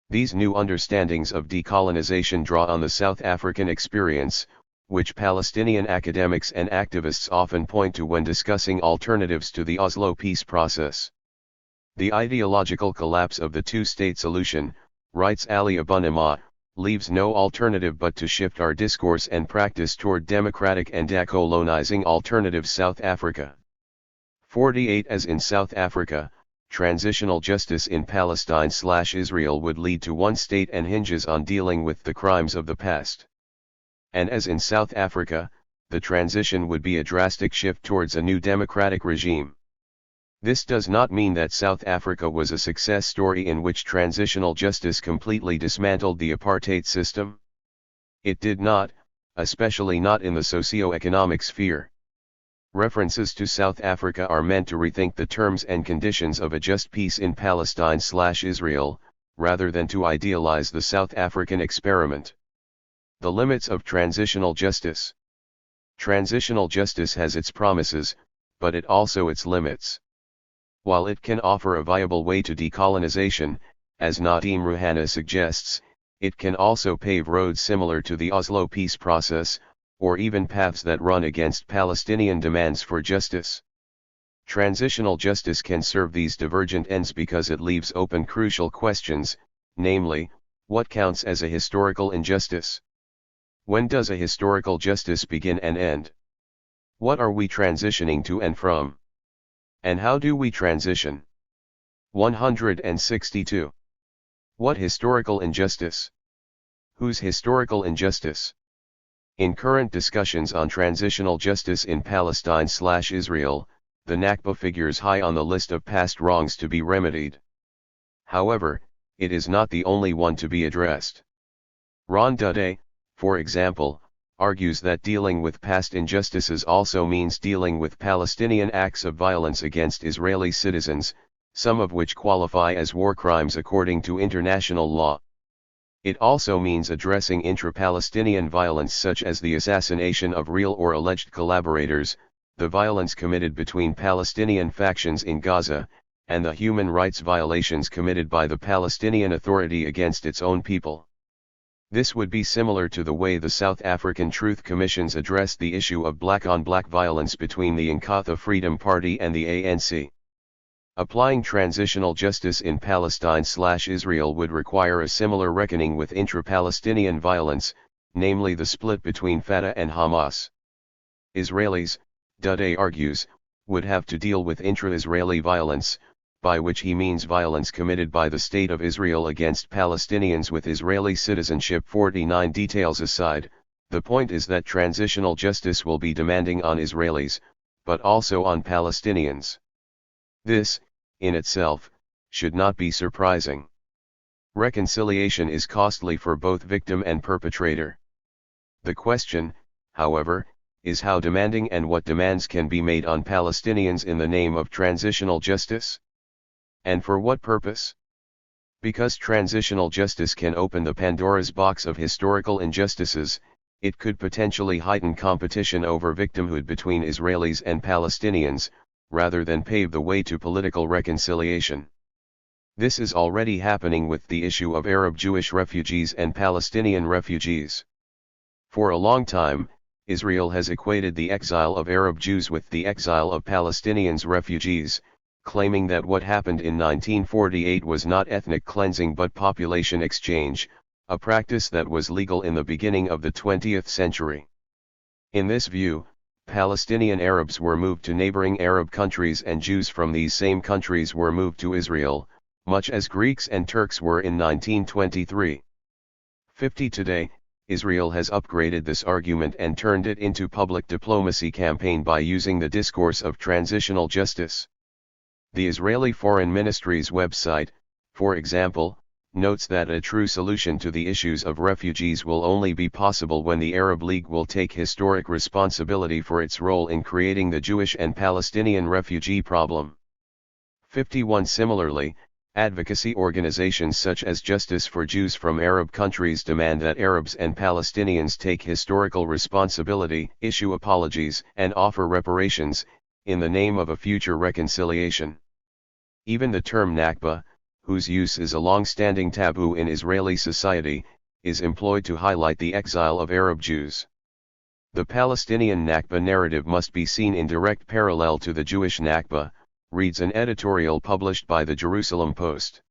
These new understandings of decolonization draw on the South African experience, which Palestinian academics and activists often point to when discussing alternatives to the Oslo peace process. The ideological collapse of the two-state solution, writes Ali Abunimah, leaves no alternative but to shift our discourse and practice toward democratic and decolonizing alternative South Africa. 48 As in South Africa, transitional justice in Palestine/Israel would lead to one state and hinges on dealing with the crimes of the past. And as in South Africa, the transition would be a drastic shift towards a new democratic regime. This does not mean that South Africa was a success story in which transitional justice completely dismantled the apartheid system. It did not, especially not in the socio-economic sphere. References to South Africa are meant to rethink the terms and conditions of a just peace in Palestine/Israel, rather than to idealize the South African experiment. The limits of transitional justice. Transitional justice has its promises, but it also its limits. While it can offer a viable way to decolonization, as Nadeem Rouhana suggests, it can also pave roads similar to the Oslo peace process, or even paths that run against Palestinian demands for justice. Transitional justice can serve these divergent ends because it leaves open crucial questions, namely, what counts as a historical injustice? When does a historical justice begin and end? What are we transitioning to and from? And how do we transition? 162. What historical injustice? Whose historical injustice? In current discussions on transitional justice in Palestine/Israel, the Nakba figures high on the list of past wrongs to be remedied. However, it is not the only one to be addressed. Ron Duday, for example, argues that dealing with past injustices also means dealing with Palestinian acts of violence against Israeli citizens, some of which qualify as war crimes according to international law. It also means addressing intra-Palestinian violence such as the assassination of real or alleged collaborators, the violence committed between Palestinian factions in Gaza, and the human rights violations committed by the Palestinian Authority against its own people. This would be similar to the way the South African Truth Commissions addressed the issue of black-on-black violence between the Inkatha Freedom Party and the ANC. Applying transitional justice in Palestine/Israel would require a similar reckoning with intra-Palestinian violence, namely the split between Fatah and Hamas. Israelis, Duday argues, would have to deal with intra-Israeli violence, by which he means violence committed by the State of Israel against Palestinians with Israeli citizenship. 49 details aside, the point is that transitional justice will be demanding on Israelis, but also on Palestinians. This, in itself, should not be surprising. Reconciliation is costly for both victim and perpetrator. The question, however, is how demanding and what demands can be made on Palestinians in the name of transitional justice? And for what purpose? Because transitional justice can open the Pandora's box of historical injustices, it could potentially heighten competition over victimhood between Israelis and Palestinians, rather than pave the way to political reconciliation. This is already happening with the issue of Arab Jewish refugees and Palestinian refugees. For a long time, Israel has equated the exile of Arab Jews with the exile of Palestinians refugees, claiming that what happened in 1948 was not ethnic cleansing but population exchange, a practice that was legal in the beginning of the 20th century. In this view, Palestinian Arabs were moved to neighboring Arab countries and Jews from these same countries were moved to Israel, much as Greeks and Turks were in 1923. 50 Today, Israel has upgraded this argument and turned it into public diplomacy campaign by using the discourse of transitional justice. The Israeli Foreign Ministry's website, for example, notes that a true solution to the issues of refugees will only be possible when the Arab League will take historic responsibility for its role in creating the Jewish and Palestinian refugee problem. 51 Similarly, advocacy organizations such as Justice for Jews from Arab countries demand that Arabs and Palestinians take historical responsibility, issue apologies, and offer reparations, in the name of a future reconciliation. Even the term Nakba, whose use is a long-standing taboo in Israeli society, is employed to highlight the exile of Arab Jews. The Palestinian Nakba narrative must be seen in direct parallel to the Jewish Nakba, reads an editorial published by the Jerusalem Post.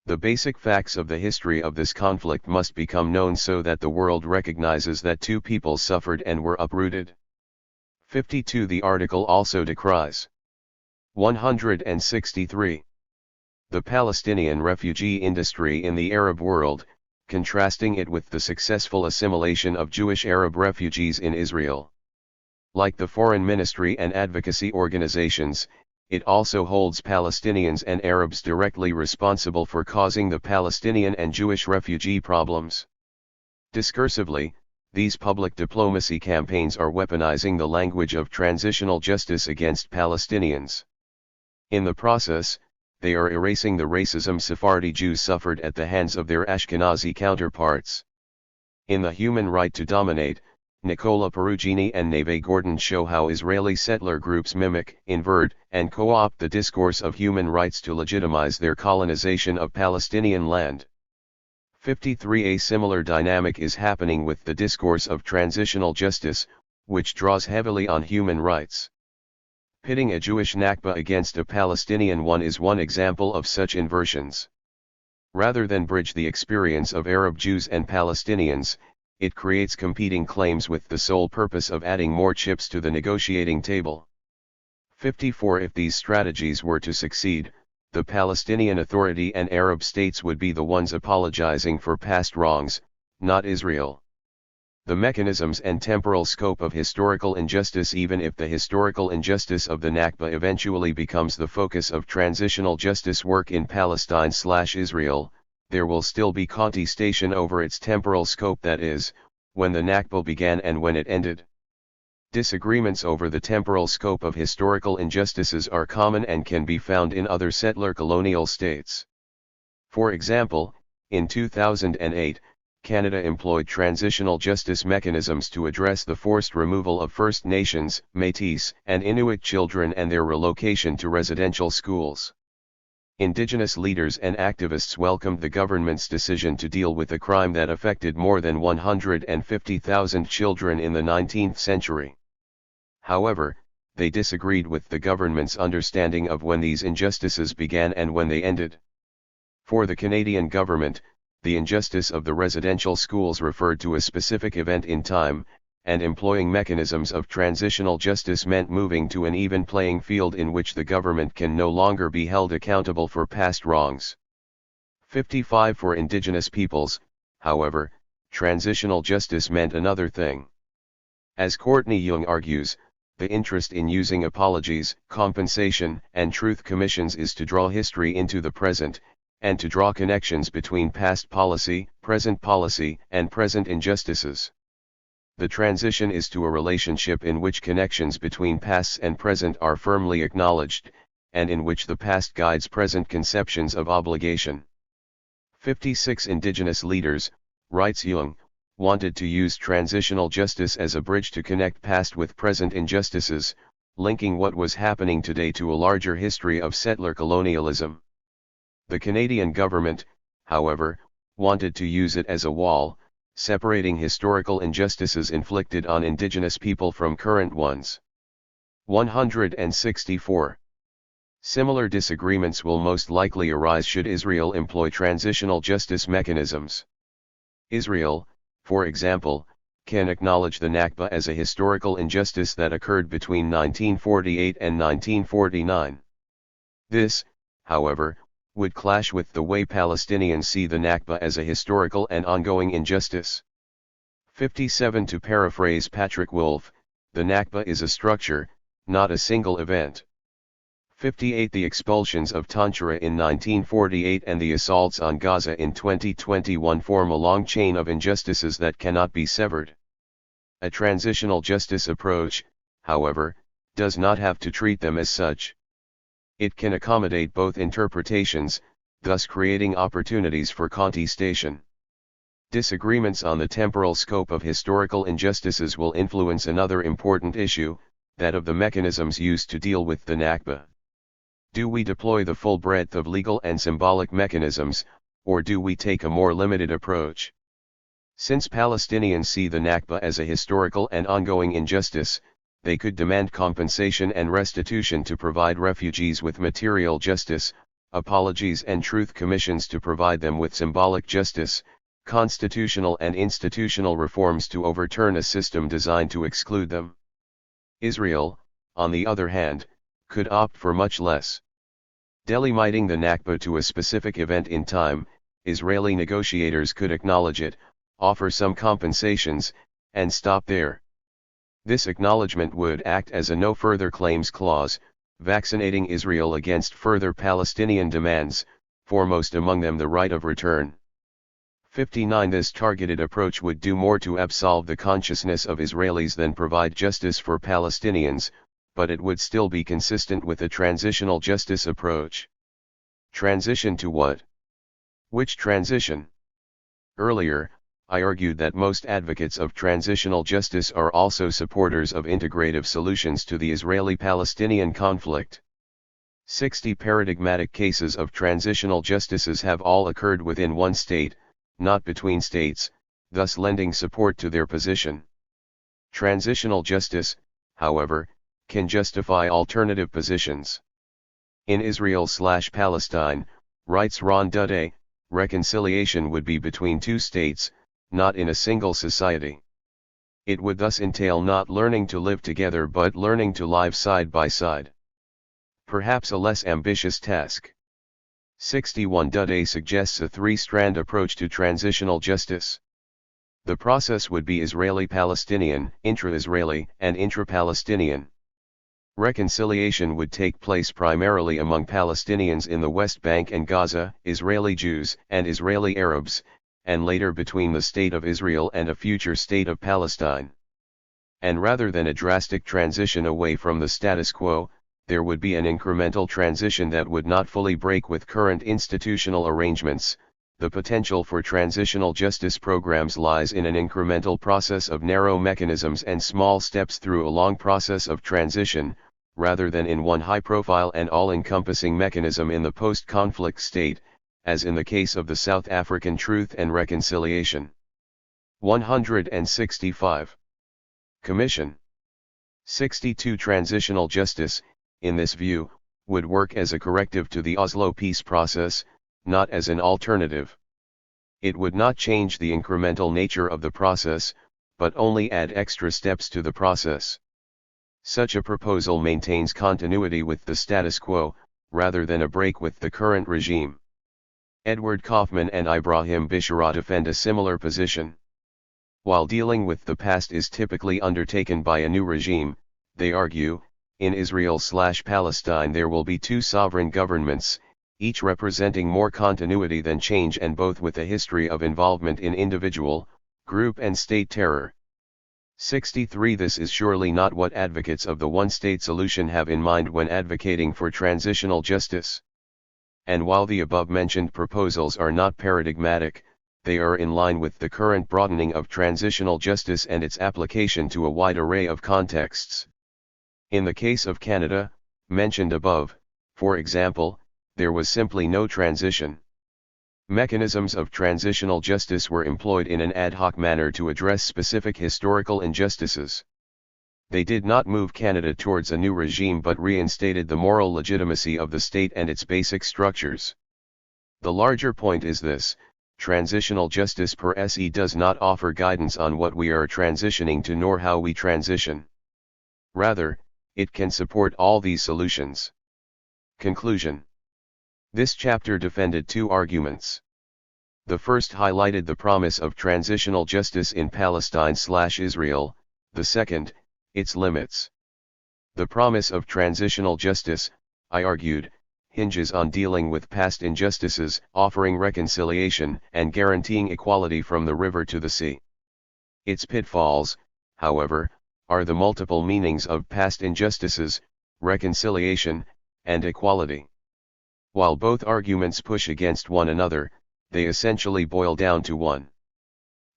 The basic facts of the history of this conflict must become known so that the world recognizes that two peoples suffered and were uprooted. 52 The article also decries 163. The Palestinian refugee industry in the Arab world, contrasting it with the successful assimilation of Jewish Arab refugees in Israel. Like the Foreign Ministry and advocacy organizations, it also holds Palestinians and Arabs directly responsible for causing the Palestinian and Jewish refugee problems. Discursively, these public diplomacy campaigns are weaponizing the language of transitional justice against Palestinians. In the process, they are erasing the racism Sephardi Jews suffered at the hands of their Ashkenazi counterparts. In The Human Right to Dominate, Nicola Perugini and Neve Gordon show how Israeli settler groups mimic, invert, and co-opt the discourse of human rights to legitimize their colonization of Palestinian land. 53 A similar dynamic is happening with the discourse of transitional justice, which draws heavily on human rights. Pitting a Jewish Nakba against a Palestinian one is one example of such inversions. Rather than bridge the experience of Arab Jews and Palestinians, it creates competing claims with the sole purpose of adding more chips to the negotiating table. 54 If these strategies were to succeed, the Palestinian Authority and Arab states would be the ones apologizing for past wrongs, not Israel. The mechanisms and temporal scope of historical injustice. Even if the historical injustice of the Nakba eventually becomes the focus of transitional justice work in Palestine/Israel, there will still be contestation over its temporal scope, that is, when the Nakba began and when it ended. Disagreements over the temporal scope of historical injustices are common and can be found in other settler colonial states. For example, in 2008, Canada employed transitional justice mechanisms to address the forced removal of First Nations, Métis, and Inuit children and their relocation to residential schools. Indigenous leaders and activists welcomed the government's decision to deal with a crime that affected more than 150,000 children in the 19th century. However, they disagreed with the government's understanding of when these injustices began and when they ended. For the Canadian government, the injustice of the residential schools referred to a specific event in time, and employing mechanisms of transitional justice meant moving to an even playing field in which the government can no longer be held accountable for past wrongs. 55 For Indigenous peoples, however, transitional justice meant another thing. As Courtney Young argues, the interest in using apologies, compensation, and truth commissions is to draw history into the present, and to draw connections between past policy, and present injustices. The transition is to a relationship in which connections between past and present are firmly acknowledged, and in which the past guides present conceptions of obligation. 56 Indigenous leaders, writes Young, wanted to use transitional justice as a bridge to connect past with present injustices, linking what was happening today to a larger history of settler colonialism. The Canadian government, however, wanted to use it as a wall, separating historical injustices inflicted on Indigenous people from current ones. 164. Similar disagreements will most likely arise should Israel employ transitional justice mechanisms. Israel, for example, can acknowledge the Nakba as a historical injustice that occurred between 1948 and 1949. This, however, would clash with the way Palestinians see the Nakba as a historical and ongoing injustice. 57 To paraphrase Patrick Wolfe, the Nakba is a structure, not a single event. 58 The expulsions of Tanchara in 1948 and the assaults on Gaza in 2021 form a long chain of injustices that cannot be severed. A transitional justice approach, however, does not have to treat them as such. It can accommodate both interpretations, thus creating opportunities for contestation. Disagreements on the temporal scope of historical injustices will influence another important issue, that of the mechanisms used to deal with the Nakba. Do we deploy the full breadth of legal and symbolic mechanisms, or do we take a more limited approach? Since Palestinians see the Nakba as a historical and ongoing injustice, they could demand compensation and restitution to provide refugees with material justice, apologies and truth commissions to provide them with symbolic justice, constitutional and institutional reforms to overturn a system designed to exclude them. Israel, on the other hand, could opt for much less. Delimiting the Nakba to a specific event in time, Israeli negotiators could acknowledge it, offer some compensations, and stop there. This acknowledgement would act as a no further claims clause, vaccinating Israel against further Palestinian demands, foremost among them the right of return. 59 This targeted approach would do more to absolve the consciousness of Israelis than provide justice for Palestinians, but it would still be consistent with a transitional justice approach. Transition to what? Which transition? Earlier, I argued that most advocates of transitional justice are also supporters of integrative solutions to the Israeli-Palestinian conflict. 60 paradigmatic cases of transitional justices have all occurred within one state, not between states, thus lending support to their position. Transitional justice, however, can justify alternative positions. In Israel/Palestine, writes Ron Duday, reconciliation would be between two states, not in a single society. It would thus entail not learning to live together but learning to live side by side. Perhaps a less ambitious task. 61 Duday suggests a three-strand approach to transitional justice. The process would be Israeli-Palestinian, intra-Israeli, and intra-Palestinian. Reconciliation would take place primarily among Palestinians in the West Bank and Gaza, Israeli Jews and Israeli Arabs, and later between the State of Israel and a future State of Palestine. And rather than a drastic transition away from the status quo, there would be an incremental transition that would not fully break with current institutional arrangements. The potential for transitional justice programs lies in an incremental process of narrow mechanisms and small steps through a long process of transition, rather than in one high-profile and all-encompassing mechanism in the post-conflict state, as in the case of the South African Truth and Reconciliation. 165. Commission. 62. Transitional justice, in this view, would work as a corrective to the Oslo peace process, not as an alternative. It would not change the incremental nature of the process, but only add extra steps to the process. Such a proposal maintains continuity with the status quo, rather than a break with the current regime. Edward Kaufman and Ibrahim Bishara defend a similar position. While dealing with the past is typically undertaken by a new regime, they argue, in Israel/Palestine there will be two sovereign governments, each representing more continuity than change and both with a history of involvement in individual, group and state terror. 63. This is surely not what advocates of the one-state solution have in mind when advocating for transitional justice. And while the above-mentioned proposals are not paradigmatic, they are in line with the current broadening of transitional justice and its application to a wide array of contexts. In the case of Canada, mentioned above, for example, there was simply no transition. Mechanisms of transitional justice were employed in an ad hoc manner to address specific historical injustices. They did not move Canada towards a new regime but reinstated the moral legitimacy of the state and its basic structures. The larger point is this: transitional justice per se does not offer guidance on what we are transitioning to nor how we transition. Rather, it can support all these solutions. Conclusion. This chapter defended two arguments. The first highlighted the promise of transitional justice in Palestine/Israel, the second, its limits. The promise of transitional justice, I argued, hinges on dealing with past injustices, offering reconciliation, and guaranteeing equality from the river to the sea. Its pitfalls, however, are the multiple meanings of past injustices, reconciliation, and equality. While both arguments push against one another, they essentially boil down to one.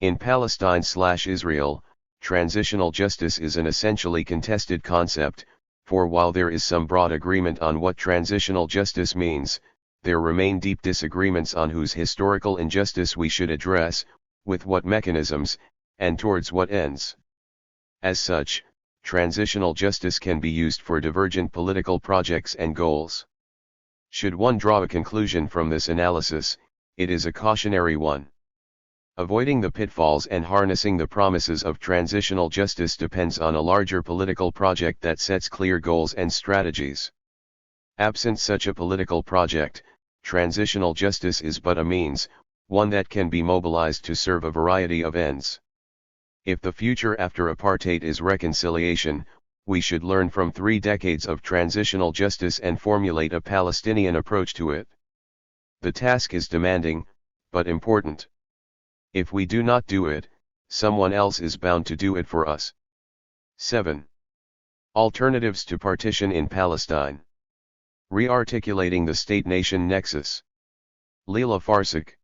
In Palestine/Israel, transitional justice is an essentially contested concept, for while there is some broad agreement on what transitional justice means, there remain deep disagreements on whose historical injustice we should address, with what mechanisms, and towards what ends. As such, transitional justice can be used for divergent political projects and goals. Should one draw a conclusion from this analysis, it is a cautionary one. Avoiding the pitfalls and harnessing the promises of transitional justice depends on a larger political project that sets clear goals and strategies. Absent such a political project, transitional justice is but a means, one that can be mobilized to serve a variety of ends. If the future after apartheid is reconciliation, we should learn from 3 decades of transitional justice and formulate a Palestinian approach to it. The task is demanding, but important. If we do not do it, someone else is bound to do it for us. 7. Alternatives to partition in Palestine. Re-articulating the state-nation nexus. Leila Farsakh.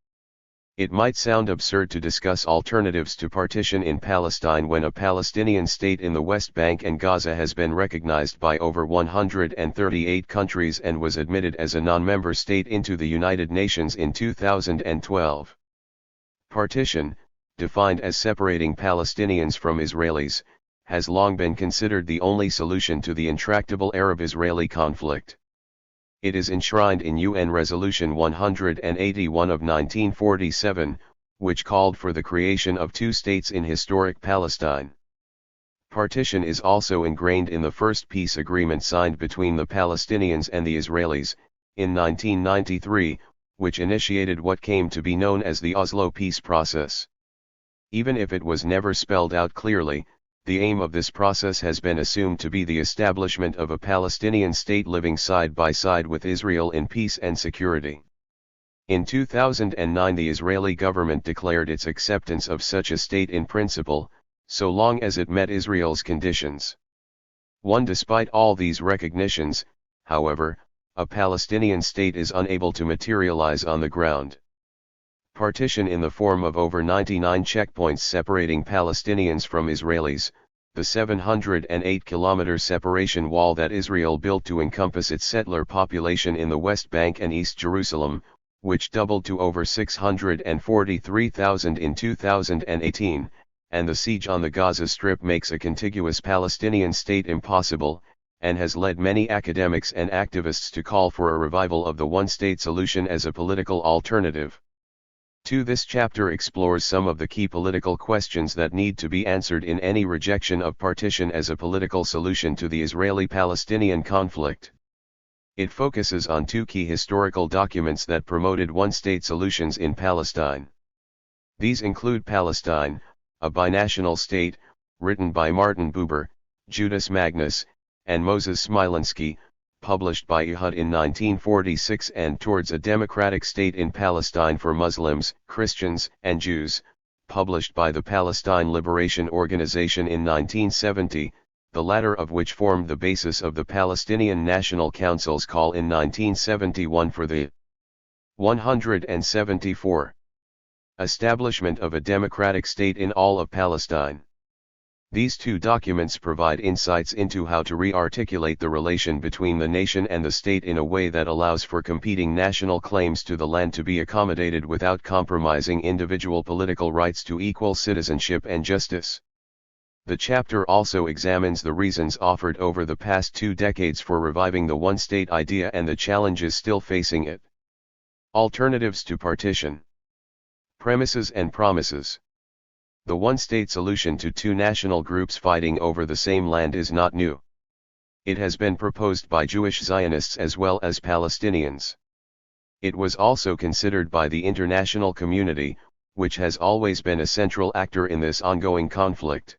It might sound absurd to discuss alternatives to partition in Palestine when a Palestinian state in the West Bank and Gaza has been recognized by over 138 countries and was admitted as a non-member state into the United Nations in 2012. Partition, defined as separating Palestinians from Israelis, has long been considered the only solution to the intractable Arab-Israeli conflict. It is enshrined in UN Resolution 181 of 1947, which called for the creation of 2 states in historic Palestine. Partition is also ingrained in the first peace agreement signed between the Palestinians and the Israelis, in 1993, which initiated what came to be known as the Oslo peace process. Even if it was never spelled out clearly, the aim of this process has been assumed to be the establishment of a Palestinian state living side by side with Israel in peace and security. In 2009, the Israeli government declared its acceptance of such a state in principle, so long as it met Israel's conditions. Despite all these recognitions, however, a Palestinian state is unable to materialize on the ground. Partition in the form of over 99 checkpoints separating Palestinians from Israelis, the 708-kilometer separation wall that Israel built to encompass its settler population in the West Bank and East Jerusalem, which doubled to over 643,000 in 2018, and the siege on the Gaza Strip makes a contiguous Palestinian state impossible, and has led many academics and activists to call for a revival of the one-state solution as a political alternative. This chapter explores some of the key political questions that need to be answered in any rejection of partition as a political solution to the Israeli-Palestinian conflict. It focuses on two key historical documents that promoted one-state solutions in Palestine. These include Palestine, a binational state, written by Martin Buber, Judas Magnus, and Moses Smilinski, published by THIRD in 1946, and Towards a Democratic State in Palestine for Muslims, Christians, and Jews, published by the Palestine Liberation Organization in 1970, the latter of which formed the basis of the Palestinian National Council's call in 1971 for the 174 establishment of a democratic state in all of Palestine. These two documents provide insights into how to re-articulate the relation between the nation and the state in a way that allows for competing national claims to the land to be accommodated without compromising individual political rights to equal citizenship and justice. The chapter also examines the reasons offered over the past 2 decades for reviving the one-state idea and the challenges still facing it. Alternatives to partition. Premises and promises. The one-state solution to two national groups fighting over the same land is not new. It has been proposed by Jewish Zionists as well as Palestinians. It was also considered by the international community, which has always been a central actor in this ongoing conflict.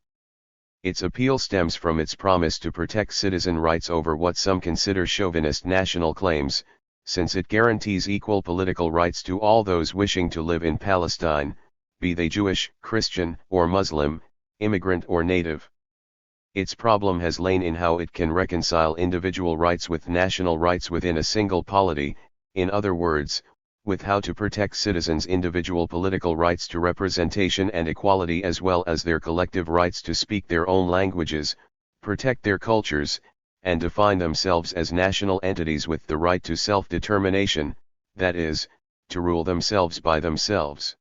Its appeal stems from its promise to protect citizen rights over what some consider chauvinist national claims, since it guarantees equal political rights to all those wishing to live in Palestine, be they Jewish, Christian, or Muslim, immigrant or native. Its problem has lain in how it can reconcile individual rights with national rights within a single polity, in other words, with how to protect citizens' individual political rights to representation and equality as well as their collective rights to speak their own languages, protect their cultures, and define themselves as national entities with the right to self-determination, that is, to rule themselves by themselves.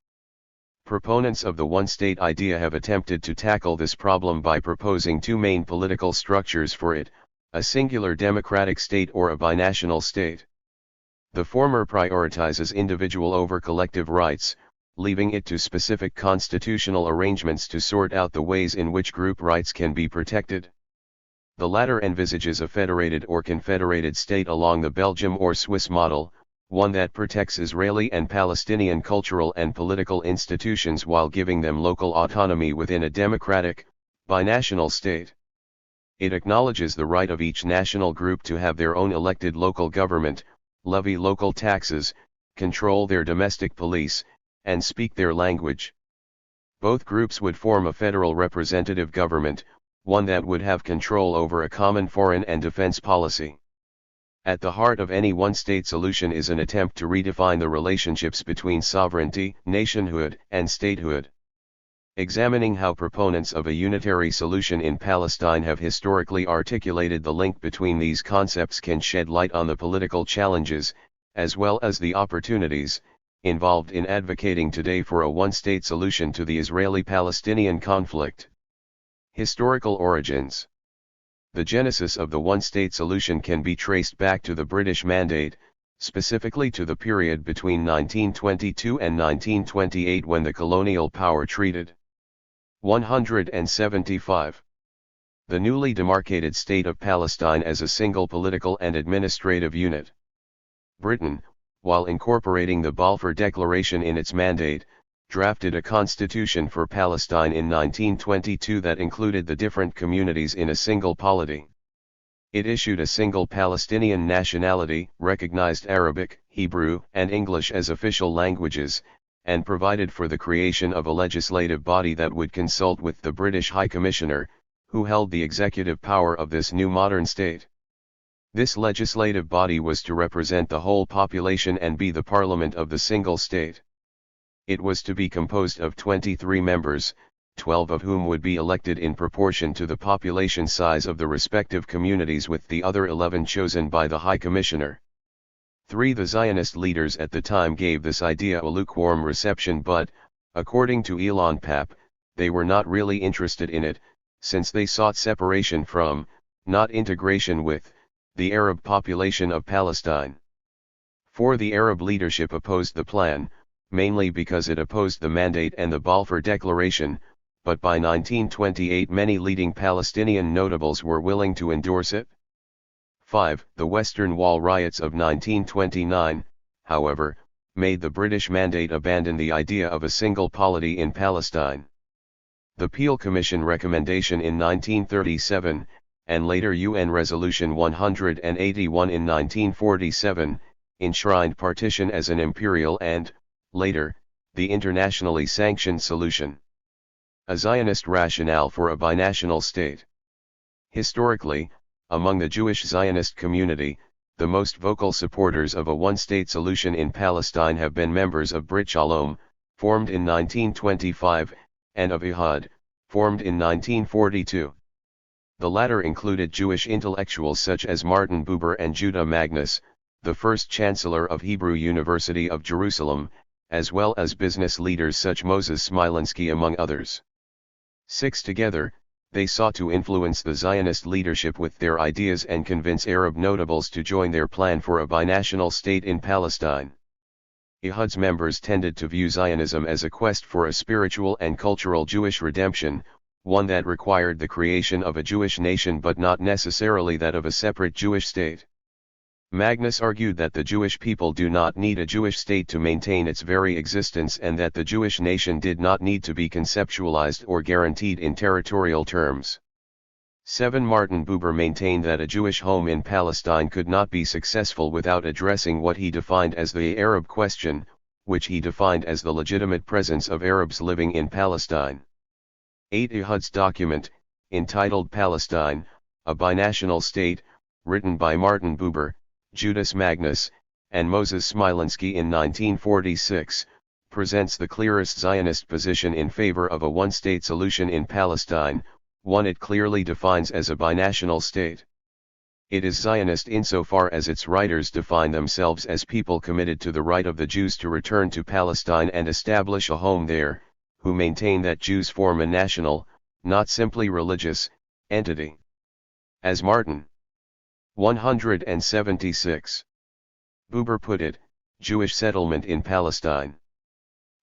Proponents of the one-state idea have attempted to tackle this problem by proposing two main political structures for it, a singular democratic state or a binational state. The former prioritizes individual over collective rights, leaving it to specific constitutional arrangements to sort out the ways in which group rights can be protected. The latter envisages a federated or confederated state along the Belgium or Swiss model, one that protects Israeli and Palestinian cultural and political institutions while giving them local autonomy within a democratic, binational state. It acknowledges the right of each national group to have their own elected local government, levy local taxes, control their domestic police, and speak their language. Both groups would form a federal representative government, one that would have control over a common foreign and defense policy. At the heart of any one-state solution is an attempt to redefine the relationships between sovereignty, nationhood, and statehood. Examining how proponents of a unitary solution in Palestine have historically articulated the link between these concepts can shed light on the political challenges, as well as the opportunities, involved in advocating today for a one-state solution to the Israeli-Palestinian conflict. Historical origins. The genesis of the one-state solution can be traced back to the British Mandate, specifically to the period between 1922 and 1928 when the colonial power treated 175. The newly demarcated state of Palestine as a single political and administrative unit. Britain, while incorporating the Balfour Declaration in its mandate, drafted a constitution for Palestine in 1922 that included the different communities in a single polity. It issued a single Palestinian nationality, recognized Arabic, Hebrew, and English as official languages, and provided for the creation of a legislative body that would consult with the British High Commissioner, who held the executive power of this new modern state. This legislative body was to represent the whole population and be the parliament of the single state. It was to be composed of 23 members, 12 of whom would be elected in proportion to the population size of the respective communities, with the other 11 chosen by the High Commissioner. 3. The Zionist leaders at the time gave this idea a lukewarm reception, but, according to Elon Papp, they were not really interested in it, since they sought separation from, not integration with, the Arab population of Palestine. 4. The Arab leadership opposed the plan, mainly because it opposed the mandate and the Balfour Declaration, but by 1928 many leading Palestinian notables were willing to endorse it. 5. The Western Wall riots of 1929, however, made the British mandate abandon the idea of a single polity in Palestine. The Peel Commission recommendation in 1937, and later UN Resolution 181 in 1947, enshrined partition as an imperial and, later, the internationally sanctioned solution. A Zionist rationale for a binational state. Historically, among the Jewish Zionist community, the most vocal supporters of a one-state solution in Palestine have been members of Brit Shalom, formed in 1925, and of Ihad, formed in 1942. The latter included Jewish intellectuals such as Martin Buber and Judah Magnus, the first Chancellor of Hebrew University of Jerusalem, as well as business leaders such Moses Smilansky among others. 6. Together, they sought to influence the Zionist leadership with their ideas and convince Arab notables to join their plan for a binational state in Palestine. Ihad's members tended to view Zionism as a quest for a spiritual and cultural Jewish redemption, one that required the creation of a Jewish nation but not necessarily that of a separate Jewish state. Magnus argued that the Jewish people do not need a Jewish state to maintain its very existence, and that the Jewish nation did not need to be conceptualized or guaranteed in territorial terms. 7. Martin Buber maintained that a Jewish home in Palestine could not be successful without addressing what he defined as the Arab question, which he defined as the legitimate presence of Arabs living in Palestine. 8. Ihad's document, entitled Palestine, a Binational State, written by Martin Buber, Judas Magnus, and Moses Smilansky in 1946, presents the clearest Zionist position in favor of a one-state solution in Palestine, one it clearly defines as a binational state. It is Zionist insofar as its writers define themselves as people committed to the right of the Jews to return to Palestine and establish a home there, who maintain that Jews form a national, not simply religious, entity. As Martin 176. Buber put it, Jewish settlement in Palestine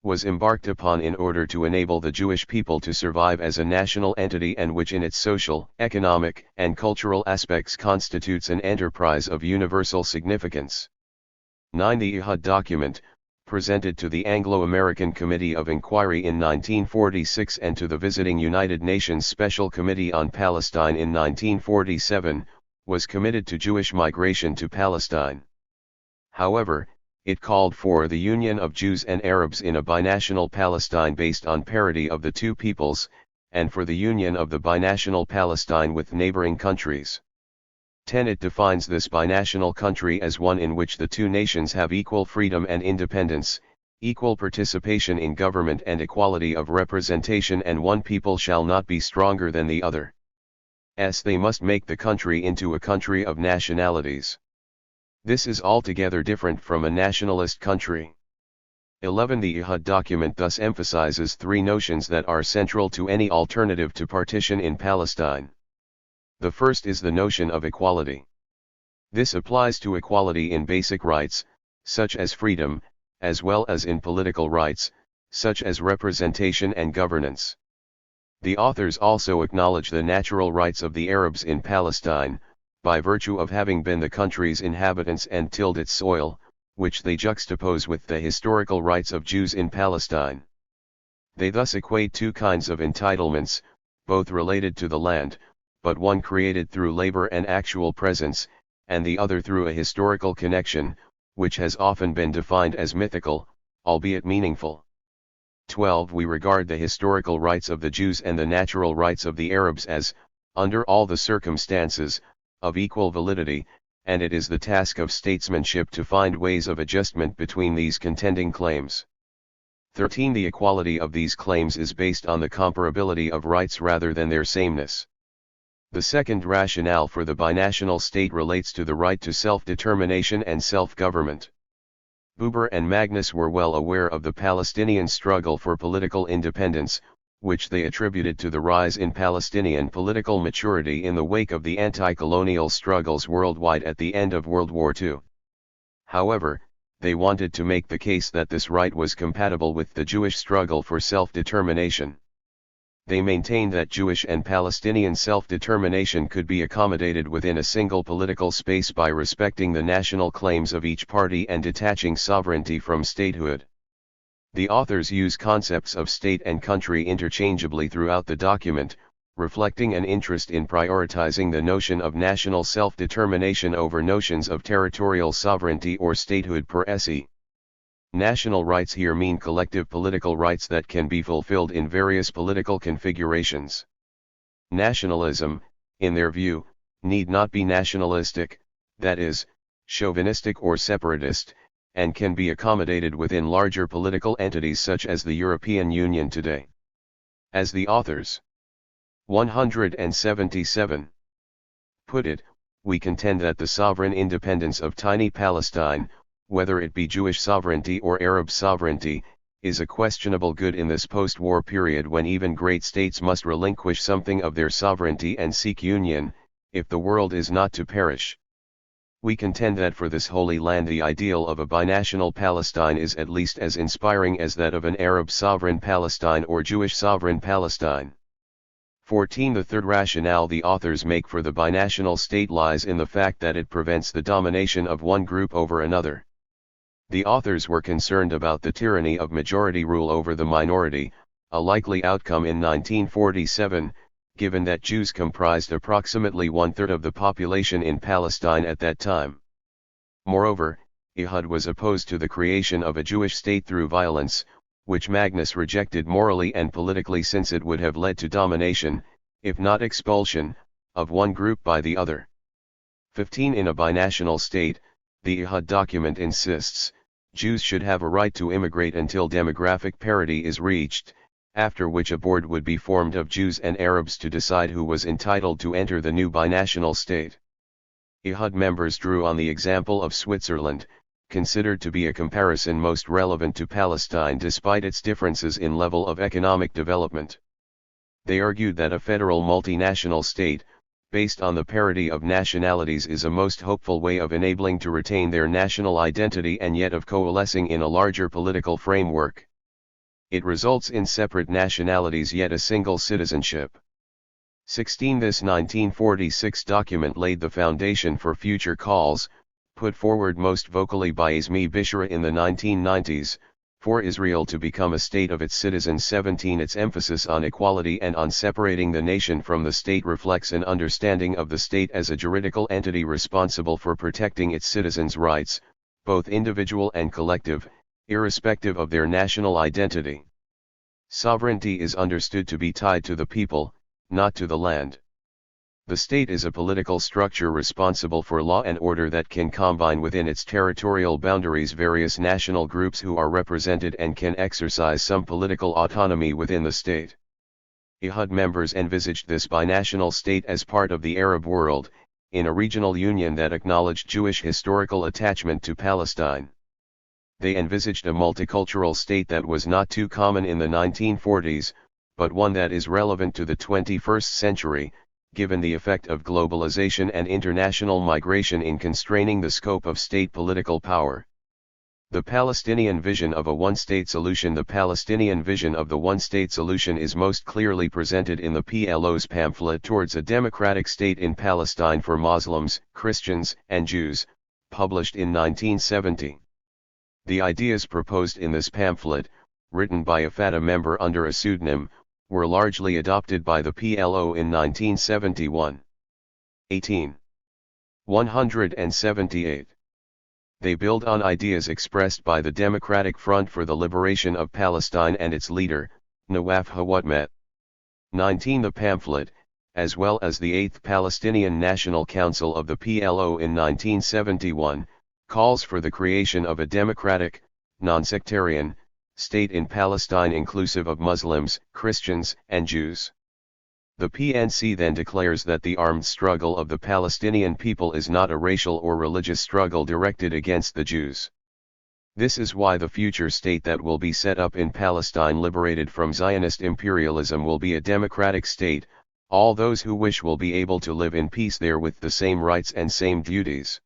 was embarked upon in order to enable the Jewish people to survive as a national entity, and which in its social, economic, and cultural aspects constitutes an enterprise of universal significance. 9. The Ihad document, presented to the Anglo-American Committee of Inquiry in 1946 and to the visiting United Nations Special Committee on Palestine in 1947, was committed to Jewish migration to Palestine. However, it called for the union of Jews and Arabs in a binational Palestine based on parity of the two peoples, and for the union of the binational Palestine with neighboring countries. 10. It defines this binational country as one in which the two nations have equal freedom and independence, equal participation in government and equality of representation, and one people shall not be stronger than the other. They must make the country into a country of nationalities. This is altogether different from a nationalist country. 11. The Ihad document thus emphasizes three notions that are central to any alternative to partition in Palestine. The first is the notion of equality. This applies to equality in basic rights, such as freedom, as well as in political rights, such as representation and governance. The authors also acknowledge the natural rights of the Arabs in Palestine, by virtue of having been the country's inhabitants and tilled its soil, which they juxtapose with the historical rights of Jews in Palestine. They thus equate two kinds of entitlements, both related to the land, but one created through labor and actual presence, and the other through a historical connection, which has often been defined as mythical, albeit meaningful. 12. We regard the historical rights of the Jews and the natural rights of the Arabs as, under all the circumstances, of equal validity, and it is the task of statesmanship to find ways of adjustment between these contending claims. 13. The equality of these claims is based on the comparability of rights rather than their sameness. The second rationale for the binational state relates to the right to self-determination and self-government. Buber and Magnus were well aware of the Palestinian struggle for political independence, which they attributed to the rise in Palestinian political maturity in the wake of the anti-colonial struggles worldwide at the end of World War II. However, they wanted to make the case that this right was compatible with the Jewish struggle for self-determination. They maintained that Jewish and Palestinian self-determination could be accommodated within a single political space by respecting the national claims of each party and detaching sovereignty from statehood. The authors use concepts of state and country interchangeably throughout the document, reflecting an interest in prioritizing the notion of national self-determination over notions of territorial sovereignty or statehood per se. National rights here mean collective political rights that can be fulfilled in various political configurations. Nationalism, in their view, need not be nationalistic, that is, chauvinistic or separatist, and can be accommodated within larger political entities such as the European Union today. As the authors 177 put it, we contend that the sovereign independence of tiny Palestine, whether it be Jewish sovereignty or Arab sovereignty, is a questionable good in this post-war period when even great states must relinquish something of their sovereignty and seek union, if the world is not to perish. We contend that for this Holy Land the ideal of a binational Palestine is at least as inspiring as that of an Arab sovereign Palestine or Jewish sovereign Palestine. 14. The third rationale the authors make for the binational state lies in the fact that it prevents the domination of one group over another. The authors were concerned about the tyranny of majority rule over the minority, a likely outcome in 1947, given that Jews comprised approximately one-third of the population in Palestine at that time. Moreover, Ehud was opposed to the creation of a Jewish state through violence, which Magnus rejected morally and politically since it would have led to domination, if not expulsion, of one group by the other. 15. In a binational state, the Ehud document insists, Jews should have a right to immigrate until demographic parity is reached, after which a board would be formed of Jews and Arabs to decide who was entitled to enter the new binational state. Ehud members drew on the example of Switzerland, considered to be a comparison most relevant to Palestine despite its differences in level of economic development. They argued that a federal multinational state, based on the parity of nationalities, is a most hopeful way of enabling to retain their national identity and yet of coalescing in a larger political framework. It results in separate nationalities yet a single citizenship. 16. This 1946 document laid the foundation for future calls, put forward most vocally by Azmi Bishara in the 1990s, for Israel to become a state of its citizens. 17. Its emphasis on equality and on separating the nation from the state reflects an understanding of the state as a juridical entity responsible for protecting its citizens' rights, both individual and collective, irrespective of their national identity. Sovereignty is understood to be tied to the people, not to the land. The state is a political structure responsible for law and order that can combine within its territorial boundaries various national groups who are represented and can exercise some political autonomy within the state. Ehud members envisaged this binational state as part of the Arab world, in a regional union that acknowledged Jewish historical attachment to Palestine. They envisaged a multicultural state that was not too common in the 1940s, but one that is relevant to the 21st century, given the effect of globalization and international migration in constraining the scope of state political power. The Palestinian vision of a one-state solution. The Palestinian vision of the one-state solution is most clearly presented in the PLO's pamphlet Towards a Democratic State in Palestine for Muslims, Christians, and Jews, published in 1970. The ideas proposed in this pamphlet, written by a Fatah member under a pseudonym, were largely adopted by the PLO in 1971. 18. 178. They build on ideas expressed by the Democratic Front for the Liberation of Palestine and its leader, Nawaf Hawatmet. 19. The pamphlet, as well as the 8th Palestinian National Council of the PLO in 1971, calls for the creation of a democratic, non-sectarian, state in Palestine inclusive of Muslims, Christians, and Jews. The PNC then declares that the armed struggle of the Palestinian people is not a racial or religious struggle directed against the Jews. This is why the future state that will be set up in Palestine liberated from Zionist imperialism will be a democratic state. All those who wish will be able to live in peace there with the same rights and same duties.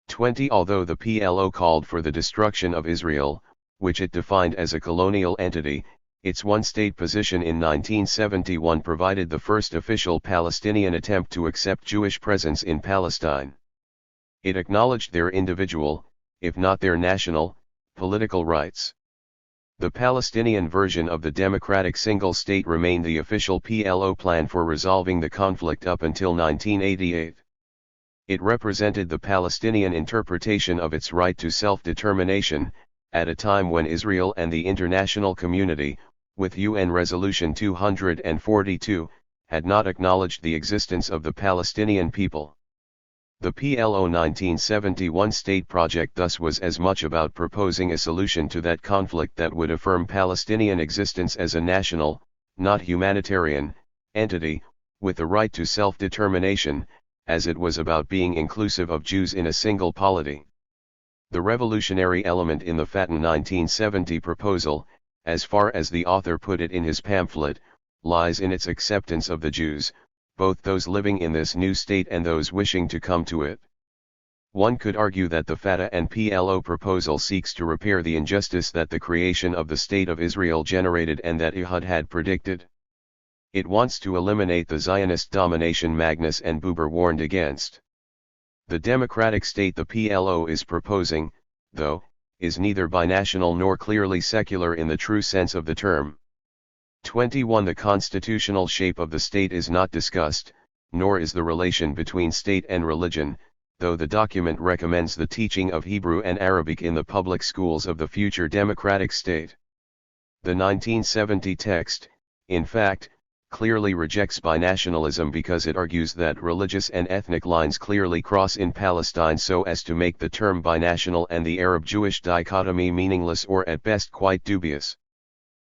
20. Although the PLO called for the destruction of Israel, which it defined as a colonial entity, its one-state position in 1971 provided the first official Palestinian attempt to accept Jewish presence in Palestine. It acknowledged their individual, if not their national, political rights. The Palestinian version of the democratic single state remained the official PLO plan for resolving the conflict up until 1988. It represented the Palestinian interpretation of its right to self-determination, at a time when Israel and the international community, with UN Resolution 242, had not acknowledged the existence of the Palestinian people. The PLO 1971 state project thus was as much about proposing a solution to that conflict that would affirm Palestinian existence as a national, not humanitarian, entity, with the right to self-determination, as it was about being inclusive of Jews in a single polity. The revolutionary element in the Fatah 1970 proposal, as far as the author put it in his pamphlet, lies in its acceptance of the Jews, both those living in this new state and those wishing to come to it. One could argue that the Fatah and PLO proposal seeks to repair the injustice that the creation of the State of Israel generated and that Ehud had predicted. It wants to eliminate the Zionist domination Magnus and Buber warned against. The democratic state the PLO is proposing, though, is neither binational nor clearly secular in the true sense of the term. 21. The constitutional shape of the state is not discussed, nor is the relation between state and religion, though the document recommends the teaching of Hebrew and Arabic in the public schools of the future democratic state. The 1970 text, in fact, clearly rejects binationalism because it argues that religious and ethnic lines clearly cross in Palestine so as to make the term binational and the Arab-Jewish dichotomy meaningless or at best quite dubious.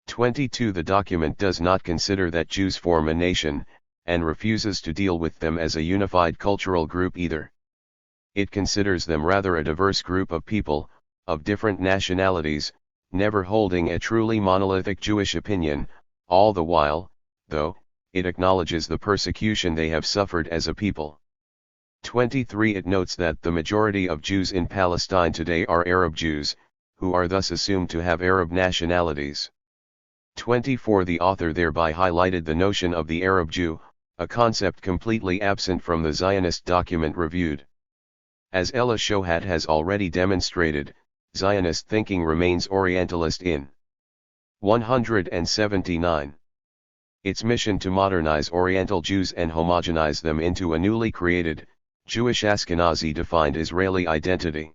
22. The document does not consider that Jews form a nation, and refuses to deal with them as a unified cultural group either. It considers them rather a diverse group of people, of different nationalities, never holding a truly monolithic Jewish opinion, all the while, though, it acknowledges the persecution they have suffered as a people. 23. It notes that the majority of Jews in Palestine today are Arab Jews, who are thus assumed to have Arab nationalities. 24. The author thereby highlighted the notion of the Arab Jew, a concept completely absent from the Zionist document reviewed. As Ella Shohat has already demonstrated, Zionist thinking remains Orientalist in 179. Its mission to modernize Oriental Jews and homogenize them into a newly created, Jewish Ashkenazi-defined Israeli identity.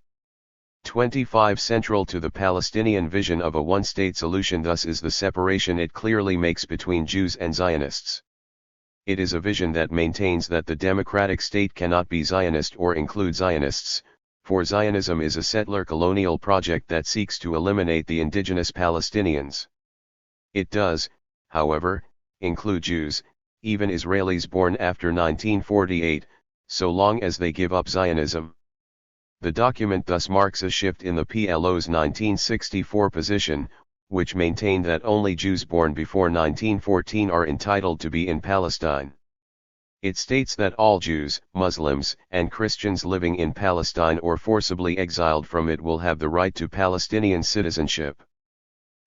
25. Central to the Palestinian vision of a one-state solution thus is the separation it clearly makes between Jews and Zionists. It is a vision that maintains that the democratic state cannot be Zionist or include Zionists, for Zionism is a settler colonial project that seeks to eliminate the indigenous Palestinians. It does, however, include Jews, even Israelis born after 1948, so long as they give up Zionism. The document thus marks a shift in the PLO's 1964 position, which maintained that only Jews born before 1914 are entitled to be in Palestine. It states that all Jews, Muslims, and Christians living in Palestine or forcibly exiled from it will have the right to Palestinian citizenship.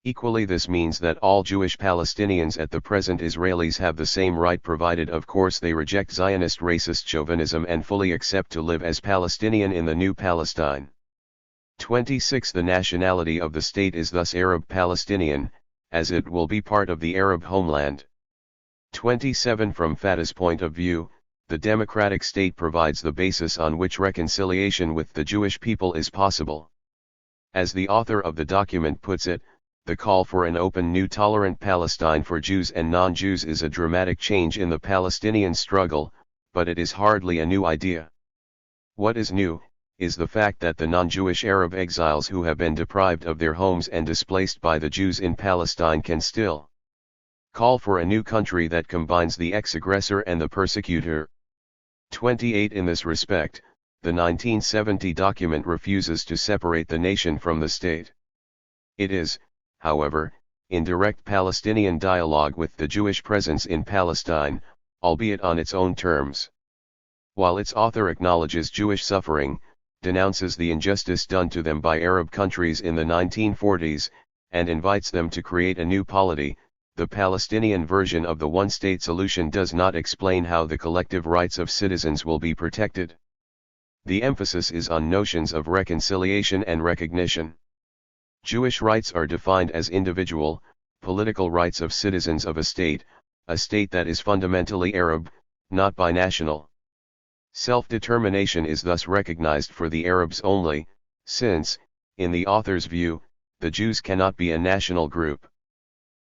Equally, this means that all Jewish Palestinians at the present Israelis have the same right, provided of course they reject Zionist racist chauvinism and fully accept to live as Palestinian in the new Palestine. 26. The nationality of the state is thus Arab-Palestinian, as it will be part of the Arab homeland. 27. From Fatah's point of view, the democratic state provides the basis on which reconciliation with the Jewish people is possible. As the author of the document puts it, the call for an open, new, tolerant Palestine for Jews and non-Jews is a dramatic change in the Palestinian struggle, but it is hardly a new idea. What is new, is the fact that the non-Jewish Arab exiles who have been deprived of their homes and displaced by the Jews in Palestine can still call for a new country that combines the ex-aggressor and the persecutor. 28. In this respect, the 1970 document refuses to separate the nation from the state. It is, however, in direct Palestinian dialogue with the Jewish presence in Palestine, albeit on its own terms. While its author acknowledges Jewish suffering, denounces the injustice done to them by Arab countries in the 1940s, and invites them to create a new polity, the Palestinian version of the one-state solution does not explain how the collective rights of citizens will be protected. The emphasis is on notions of reconciliation and recognition. Jewish rights are defined as individual, political rights of citizens of a state that is fundamentally Arab, not binational. Self-determination is thus recognized for the Arabs only, since, in the author's view, the Jews cannot be a national group.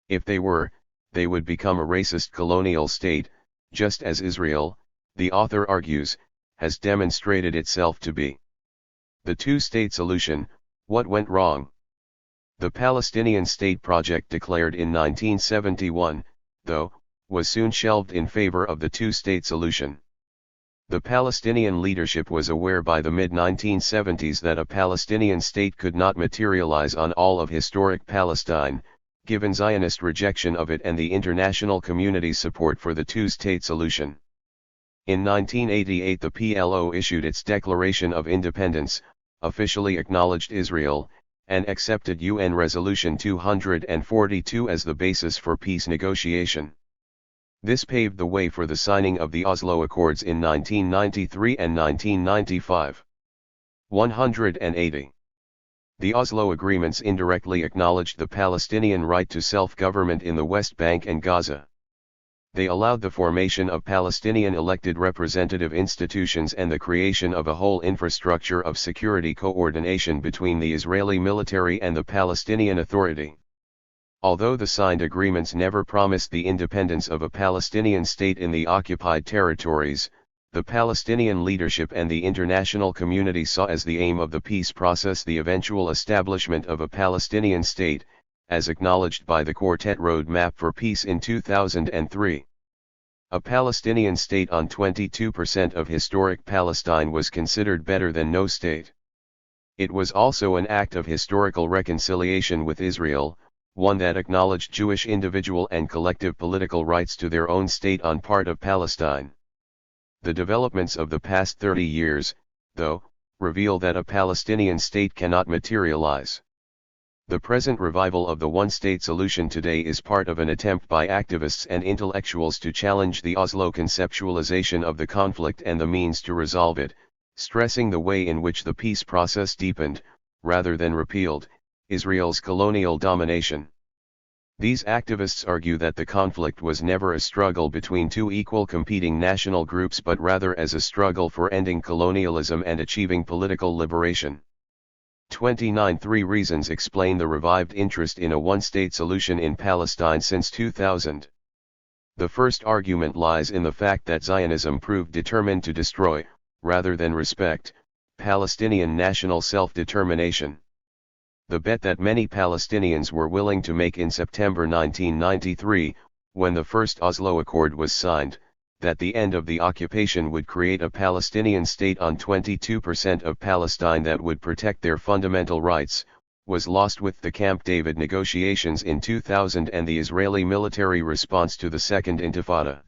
If they were, they would become a racist colonial state, just as Israel, the author argues, has demonstrated itself to be. The two-state solution, what went wrong? The Palestinian state project declared in 1971, though, was soon shelved in favor of the two-state solution. The Palestinian leadership was aware by the mid-1970s that a Palestinian state could not materialize on all of historic Palestine, given Zionist rejection of it and the international community's support for the two-state solution. In 1988 the PLO issued its Declaration of Independence, officially acknowledged Israel, and accepted UN Resolution 242 as the basis for peace negotiation. This paved the way for the signing of the Oslo Accords in 1993 and 1995. 180. The Oslo Agreements indirectly acknowledged the Palestinian right to self-government in the West Bank and Gaza. They allowed the formation of Palestinian elected representative institutions and the creation of a whole infrastructure of security coordination between the Israeli military and the Palestinian Authority. Although the signed agreements never promised the independence of a Palestinian state in the occupied territories, the Palestinian leadership and the international community saw as the aim of the peace process the eventual establishment of a Palestinian state, as acknowledged by the Quartet Roadmap for Peace in 2003. A Palestinian state on 22% of historic Palestine was considered better than no state. It was also an act of historical reconciliation with Israel, one that acknowledged Jewish individual and collective political rights to their own state on part of Palestine. The developments of the past 30 years, though, reveal that a Palestinian state cannot materialize. The present revival of the one-state solution today is part of an attempt by activists and intellectuals to challenge the Oslo conceptualization of the conflict and the means to resolve it, stressing the way in which the peace process deepened, rather than repealed, Israel's colonial domination. These activists argue that the conflict was never a struggle between two equal competing national groups but rather as a struggle for ending colonialism and achieving political liberation. 29 3 reasons explain the revived interest in a one-state solution in Palestine since 2000. The first argument lies in the fact that Zionism proved determined to destroy, rather than respect, Palestinian national self-determination. The bet that many Palestinians were willing to make in September 1993, when the first Oslo Accord was signed, that the end of the occupation would create a Palestinian state on 22% of Palestine that would protect their fundamental rights, was lost with the Camp David negotiations in 2000 and the Israeli military response to the Second Intifada.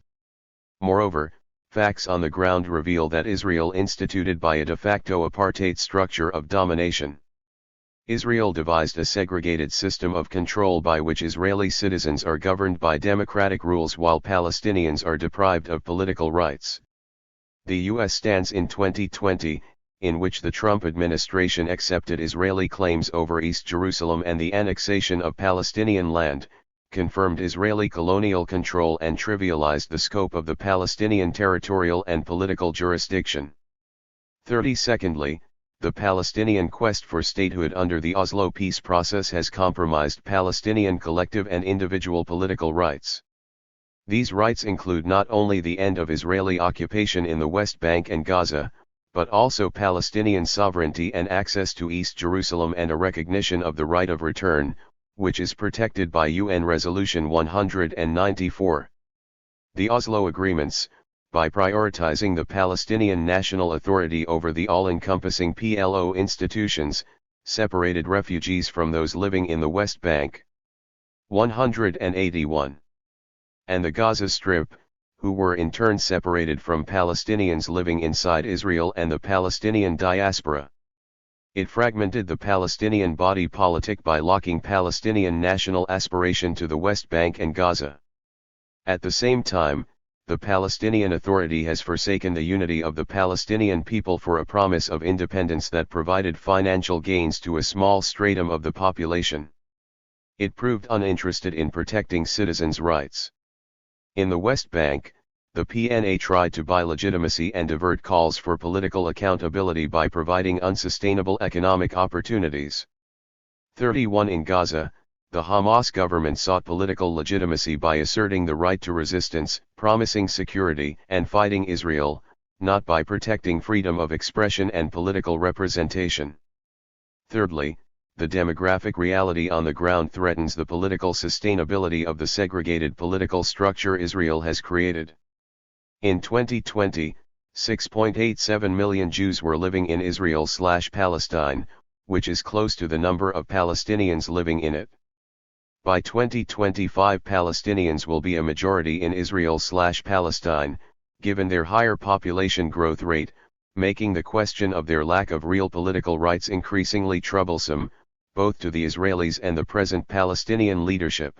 Moreover, facts on the ground reveal that Israel instituted by a de facto apartheid structure of domination. Israel devised a segregated system of control by which Israeli citizens are governed by democratic rules while Palestinians are deprived of political rights. The U.S. stance in 2020, in which the Trump administration accepted Israeli claims over East Jerusalem and the annexation of Palestinian land, confirmed Israeli colonial control and trivialized the scope of the Palestinian territorial and political jurisdiction. 32ndly, the Palestinian quest for statehood under the Oslo peace process has compromised Palestinian collective and individual political rights. These rights include not only the end of Israeli occupation in the West Bank and Gaza, but also Palestinian sovereignty and access to East Jerusalem and a recognition of the right of return, which is protected by UN Resolution 194. The Oslo Agreements, by prioritizing the Palestinian National Authority over the all-encompassing PLO institutions, separated refugees from those living in the West Bank. 181. And the Gaza Strip, who were in turn separated from Palestinians living inside Israel and the Palestinian diaspora. It fragmented the Palestinian body politic by locking Palestinian national aspiration to the West Bank and Gaza. At the same time, the Palestinian Authority has forsaken the unity of the Palestinian people for a promise of independence that provided financial gains to a small stratum of the population. It proved uninterested in protecting citizens' rights. In the West Bank, the PNA tried to buy legitimacy and divert calls for political accountability by providing unsustainable economic opportunities. 31. In Gaza, the Hamas government sought political legitimacy by asserting the right to resistance, promising security and fighting Israel, not by protecting freedom of expression and political representation. Thirdly, the demographic reality on the ground threatens the political sustainability of the segregated political structure Israel has created. In 2020, 6.87 million Jews were living in Israel/Palestine, which is close to the number of Palestinians living in it. By 2025, Palestinians will be a majority in Israel/Palestine, given their higher population growth rate, making the question of their lack of real political rights increasingly troublesome, both to the Israelis and the present Palestinian leadership.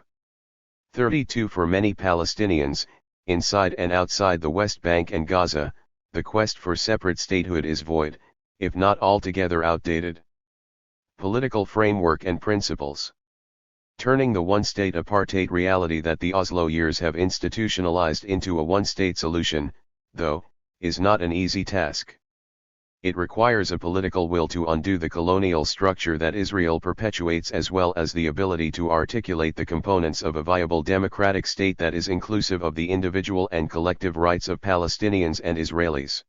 32. For many Palestinians, inside and outside the West Bank and Gaza, the quest for separate statehood is void, if not altogether outdated. Political framework and principles. Turning the one-state apartheid reality that the Oslo years have institutionalized into a one-state solution, though, is not an easy task. It requires a political will to undo the colonial structure that Israel perpetuates, as well as the ability to articulate the components of a viable democratic state that is inclusive of the individual and collective rights of Palestinians and Israelis.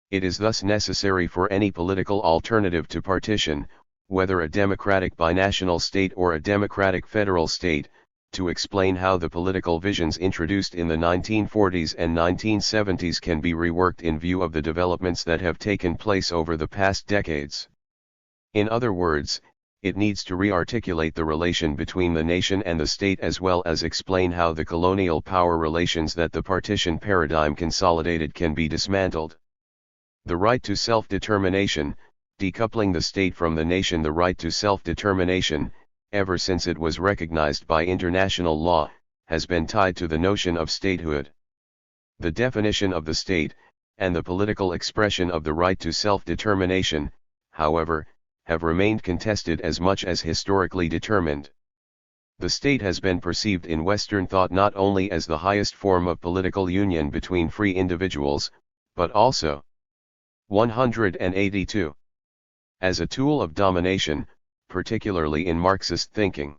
It is thus necessary for any political alternative to partition, whether a democratic binational state or a democratic federal state, to explain how the political visions introduced in the 1940s and 1970s can be reworked in view of the developments that have taken place over the past decades. In other words, it needs to re-articulate the relation between the nation and the state, as well as explain how the colonial power relations that the partition paradigm consolidated can be dismantled. The right to self-determination, decoupling the state from the nation. The right to self-determination, ever since it was recognized by international law, has been tied to the notion of statehood. The definition of the state, and the political expression of the right to self-determination, however, have remained contested as much as historically determined. The state has been perceived in Western thought not only as the highest form of political union between free individuals, but also 182. As a tool of domination, particularly in Marxist thinking.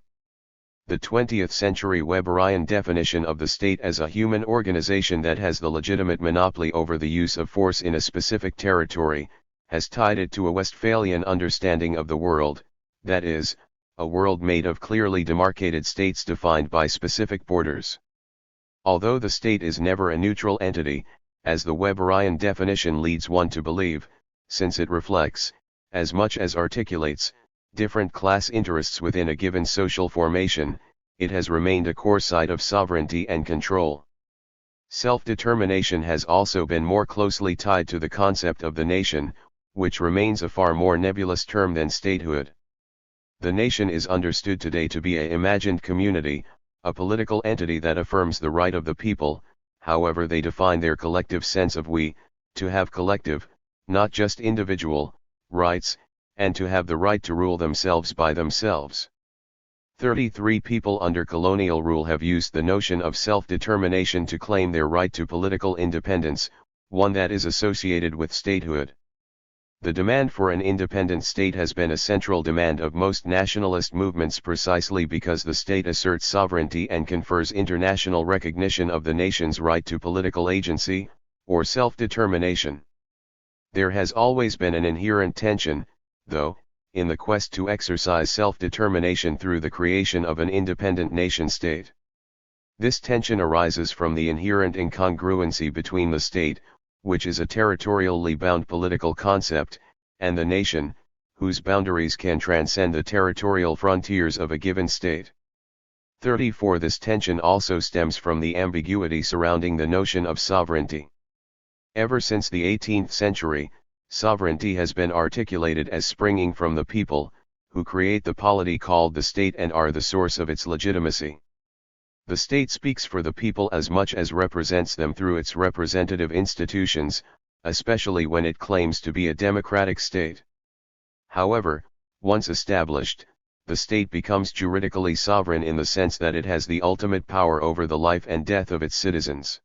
The 20th century Weberian definition of the state as a human organization that has the legitimate monopoly over the use of force in a specific territory, has tied it to a Westphalian understanding of the world, that is, a world made of clearly demarcated states defined by specific borders. Although the state is never a neutral entity, as the Weberian definition leads one to believe, since it reflects, as much as articulates, different class interests within a given social formation, it has remained a core site of sovereignty and control. Self-determination has also been more closely tied to the concept of the nation, which remains a far more nebulous term than statehood. The nation is understood today to be an imagined community, a political entity that affirms the right of the people, however they define their collective sense of we, to have collective, not just individual, rights, and to have the right to rule themselves by themselves. 33 people under colonial rule have used the notion of self-determination to claim their right to political independence, one that is associated with statehood. The demand for an independent state has been a central demand of most nationalist movements precisely because the state asserts sovereignty and confers international recognition of the nation's right to political agency, or self-determination. There has always been an inherent tension, though, in the quest to exercise self-determination through the creation of an independent nation-state. This tension arises from the inherent incongruency between the state, which is a territorially bound political concept, and the nation, whose boundaries can transcend the territorial frontiers of a given state. 34. This tension also stems from the ambiguity surrounding the notion of sovereignty. Ever since the 18th century, sovereignty has been articulated as springing from the people, who create the polity called the state and are the source of its legitimacy. The state speaks for the people as much as represents them through its representative institutions, especially when it claims to be a democratic state. However, once established, the state becomes juridically sovereign in the sense that it has the ultimate power over the life and death of its citizens.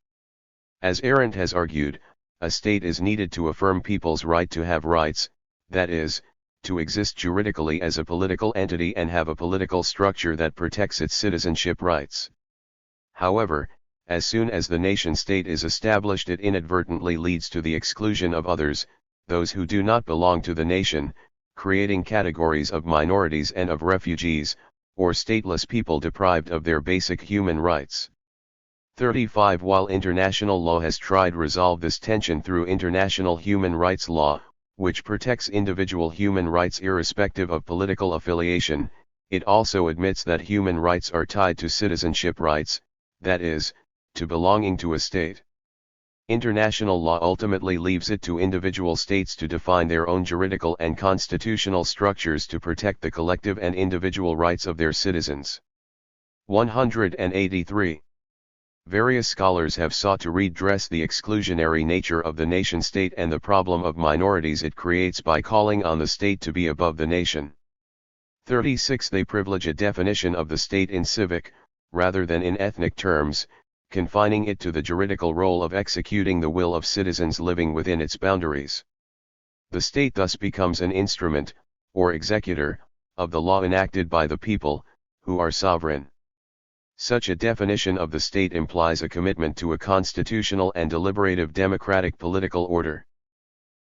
As Arendt has argued, a state is needed to affirm people's right to have rights, that is, to exist juridically as a political entity and have a political structure that protects its citizenship rights. However, as soon as the nation-state is established, it inadvertently leads to the exclusion of others, those who do not belong to the nation, creating categories of minorities and of refugees, or stateless people deprived of their basic human rights. 35. While international law has tried to resolve this tension through international human rights law, which protects individual human rights irrespective of political affiliation, it also admits that human rights are tied to citizenship rights, that is, to belonging to a state. International law ultimately leaves it to individual states to define their own juridical and constitutional structures to protect the collective and individual rights of their citizens. 183. Various scholars have sought to redress the exclusionary nature of the nation-state and the problem of minorities it creates by calling on the state to be above the nation. 36. They privilege a definition of the state in civic, rather than in ethnic terms, confining it to the juridical role of executing the will of citizens living within its boundaries. The state thus becomes an instrument, or executor, of the law enacted by the people, who are sovereign. Such a definition of the state implies a commitment to a constitutional and deliberative democratic political order.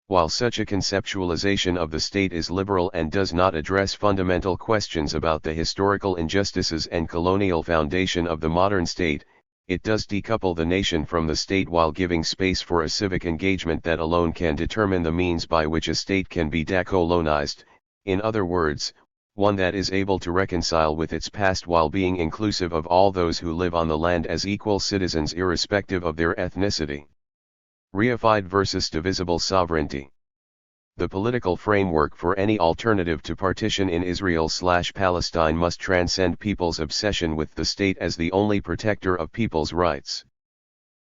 While such a conceptualization of the state is liberal and does not address fundamental questions about the historical injustices and colonial foundation of the modern state, it does decouple the nation from the state while giving space for a civic engagement that alone can determine the means by which a state can be decolonized, in other words, one that is able to reconcile with its past while being inclusive of all those who live on the land as equal citizens irrespective of their ethnicity. Reified versus divisible sovereignty. The political framework for any alternative to partition in Israel/Palestine must transcend people's obsession with the state as the only protector of people's rights.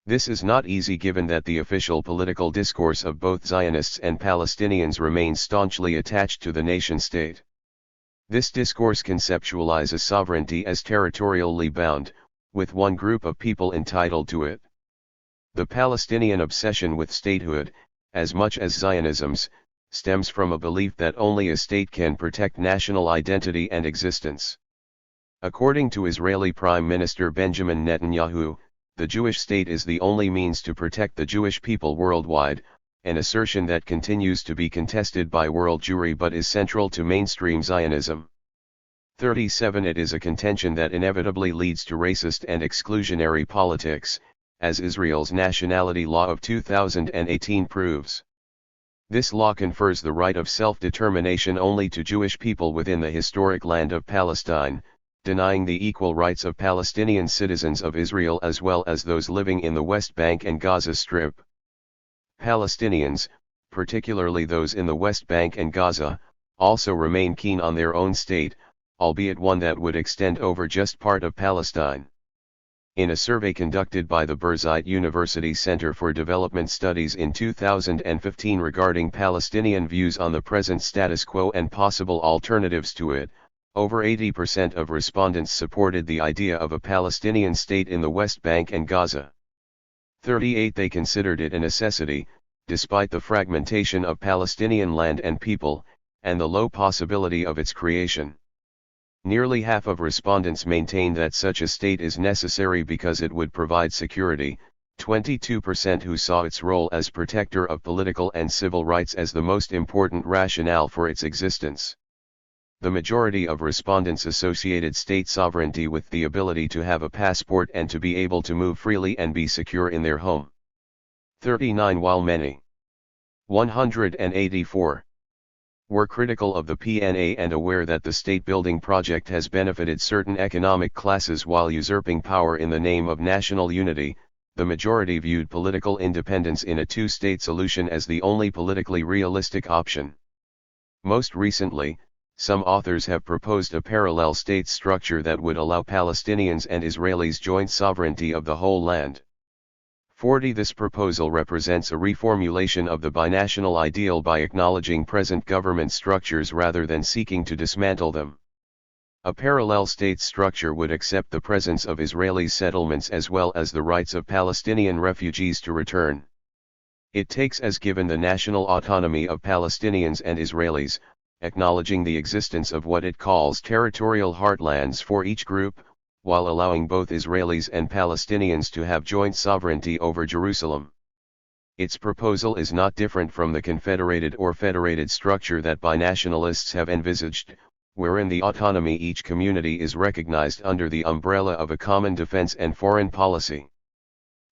This is not easy given that the official political discourse of both Zionists and Palestinians remains staunchly attached to the nation-state. This discourse conceptualizes sovereignty as territorially bound, with one group of people entitled to it. The Palestinian obsession with statehood, as much as Zionism's, stems from a belief that only a state can protect national identity and existence. According to Israeli Prime Minister Benjamin Netanyahu, the Jewish state is the only means to protect the Jewish people worldwide, an assertion that continues to be contested by world Jewry but is central to mainstream Zionism. 37. It is a contention that inevitably leads to racist and exclusionary politics, as Israel's nationality law of 2018 proves. This law confers the right of self-determination only to Jewish people within the historic land of Palestine, denying the equal rights of Palestinian citizens of Israel as well as those living in the West Bank and Gaza Strip. Palestinians, particularly those in the West Bank and Gaza, also remain keen on their own state, albeit one that would extend over just part of Palestine. In a survey conducted by the Birzeit University Center for Development Studies in 2015 regarding Palestinian views on the present status quo and possible alternatives to it, over 80% of respondents supported the idea of a Palestinian state in the West Bank and Gaza. 38. They considered it a necessity, despite the fragmentation of Palestinian land and people, and the low possibility of its creation. Nearly half of respondents maintained that such a state is necessary because it would provide security, 22% who saw its role as protector of political and civil rights as the most important rationale for its existence. The majority of respondents associated state sovereignty with the ability to have a passport and to be able to move freely and be secure in their home. 39 while many, 184, were critical of the PNA and aware that the state-building project has benefited certain economic classes while usurping power in the name of national unity, the majority viewed political independence in a two-state solution as the only politically realistic option. Most recently, some authors have proposed a parallel state structure that would allow Palestinians and Israelis joint sovereignty of the whole land. 40 This proposal represents a reformulation of the binational ideal by acknowledging present government structures rather than seeking to dismantle them. A parallel state structure would accept the presence of Israeli settlements as well as the rights of Palestinian refugees to return. It takes as given the national autonomy of Palestinians and Israelis, acknowledging the existence of what it calls territorial heartlands for each group, while allowing both Israelis and Palestinians to have joint sovereignty over Jerusalem. Its proposal is not different from the confederated or federated structure that binationalists have envisaged, wherein the autonomy each community is recognized under the umbrella of a common defense and foreign policy.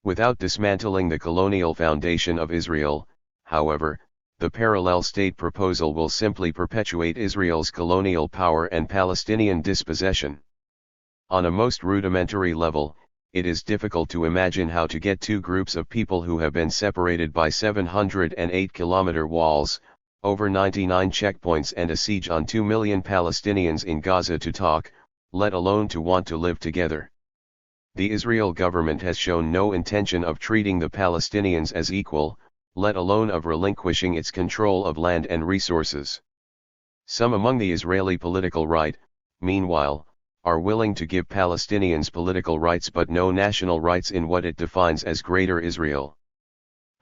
Without dismantling the colonial foundation of Israel, however, the parallel state proposal will simply perpetuate Israel's colonial power and Palestinian dispossession. On a most rudimentary level, it is difficult to imagine how to get two groups of people who have been separated by 708-kilometer walls, over 99 checkpoints and a siege on 2 million Palestinians in Gaza to talk, let alone to want to live together. The Israel government has shown no intention of treating the Palestinians as equal, let alone of relinquishing its control of land and resources. Some among the Israeli political right, meanwhile, are willing to give Palestinians political rights but no national rights in what it defines as Greater Israel.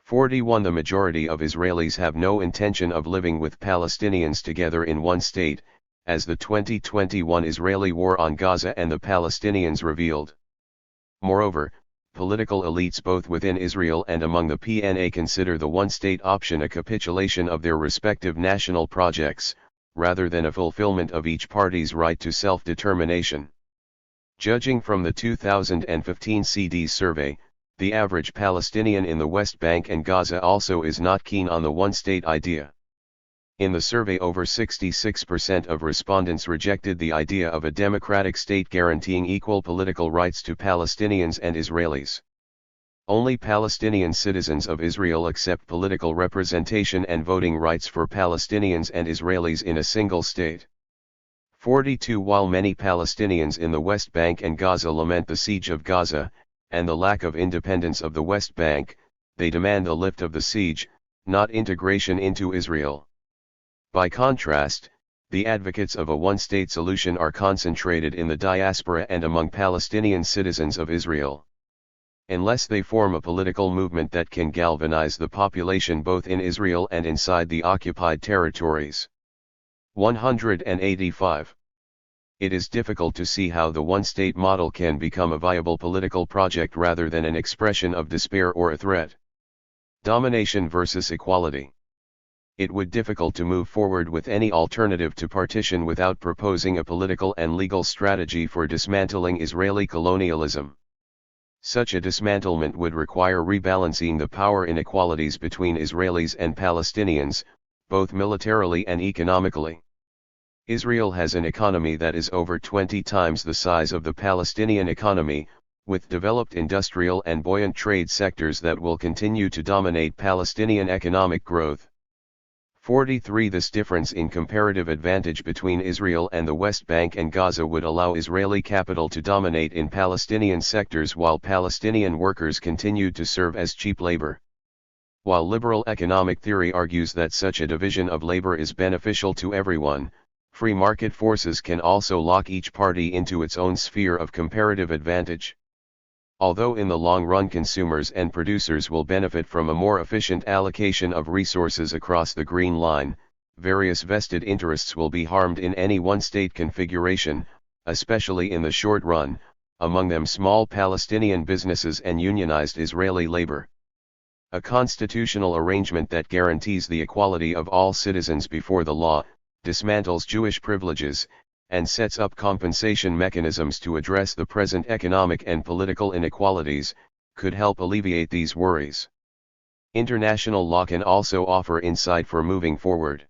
41 The majority of Israelis have no intention of living with Palestinians together in one state, as the 2021 Israeli war on Gaza and the Palestinians revealed. Moreover, political elites both within Israel and among the PNA consider the one-state option a capitulation of their respective national projects, rather than a fulfillment of each party's right to self-determination. Judging from the 2015 CD's survey, the average Palestinian in the West Bank and Gaza also is not keen on the one-state idea. In the survey, over 66% of respondents rejected the idea of a democratic state guaranteeing equal political rights to Palestinians and Israelis. Only Palestinian citizens of Israel accept political representation and voting rights for Palestinians and Israelis in a single state. 42 While many Palestinians in the West Bank and Gaza lament the siege of Gaza, and the lack of independence of the West Bank, they demand the lift of the siege, not integration into Israel. By contrast, the advocates of a one-state solution are concentrated in the diaspora and among Palestinian citizens of Israel. Unless they form a political movement that can galvanize the population both in Israel and inside the occupied territories. 185. It is difficult to see how the one-state model can become a viable political project rather than an expression of despair or a threat. Domination versus equality. It would be difficult to move forward with any alternative to partition without proposing a political and legal strategy for dismantling Israeli colonialism. Such a dismantlement would require rebalancing the power inequalities between Israelis and Palestinians, both militarily and economically. Israel has an economy that is over 20 times the size of the Palestinian economy, with developed industrial and buoyant trade sectors that will continue to dominate Palestinian economic growth. 43 This difference in comparative advantage between Israel and the West Bank and Gaza would allow Israeli capital to dominate in Palestinian sectors while Palestinian workers continued to serve as cheap labor. While liberal economic theory argues that such a division of labor is beneficial to everyone, free market forces can also lock each party into its own sphere of comparative advantage. Although in the long run consumers and producers will benefit from a more efficient allocation of resources across the green line, various vested interests will be harmed in any one-state configuration, especially in the short run, among them small Palestinian businesses and unionized Israeli labor. A constitutional arrangement that guarantees the equality of all citizens before the law, dismantles Jewish privileges, and sets up compensation mechanisms to address the present economic and political inequalities, could help alleviate these worries. International law can also offer insight for moving forward.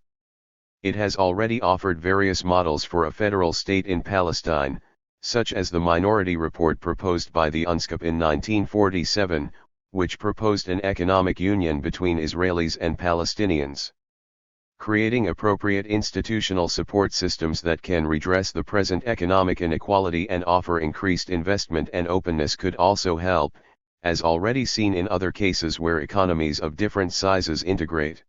It has already offered various models for a federal state in Palestine, such as the Minority Report proposed by the UNSCOP in 1947, which proposed an economic union between Israelis and Palestinians. Creating appropriate institutional support systems that can redress the present economic inequality and offer increased investment and openness could also help, as already seen in other cases where economies of different sizes integrate.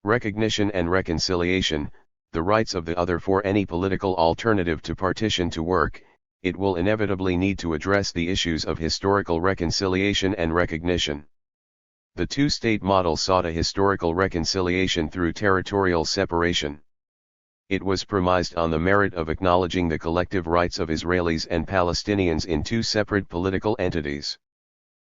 Recognition and reconciliation, the rights of the other for any political alternative to partition to work, it will inevitably need to address the issues of historical reconciliation and recognition. The two-state model sought a historical reconciliation through territorial separation. It was premised on the merit of acknowledging the collective rights of Israelis and Palestinians in two separate political entities.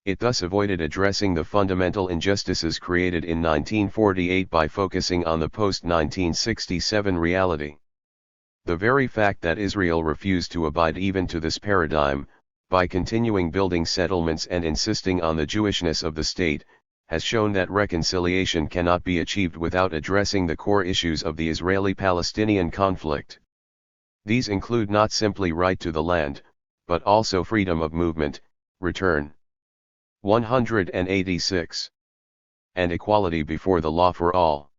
It thus avoided addressing the fundamental injustices created in 1948 by focusing on the post-1967 reality. The very fact that Israel refused to abide even to this paradigm, by continuing building settlements and insisting on the Jewishness of the state, has shown that reconciliation cannot be achieved without addressing the core issues of the Israeli-Palestinian conflict. These include not simply right to the land, but also freedom of movement, return. 186. And equality before the law for all.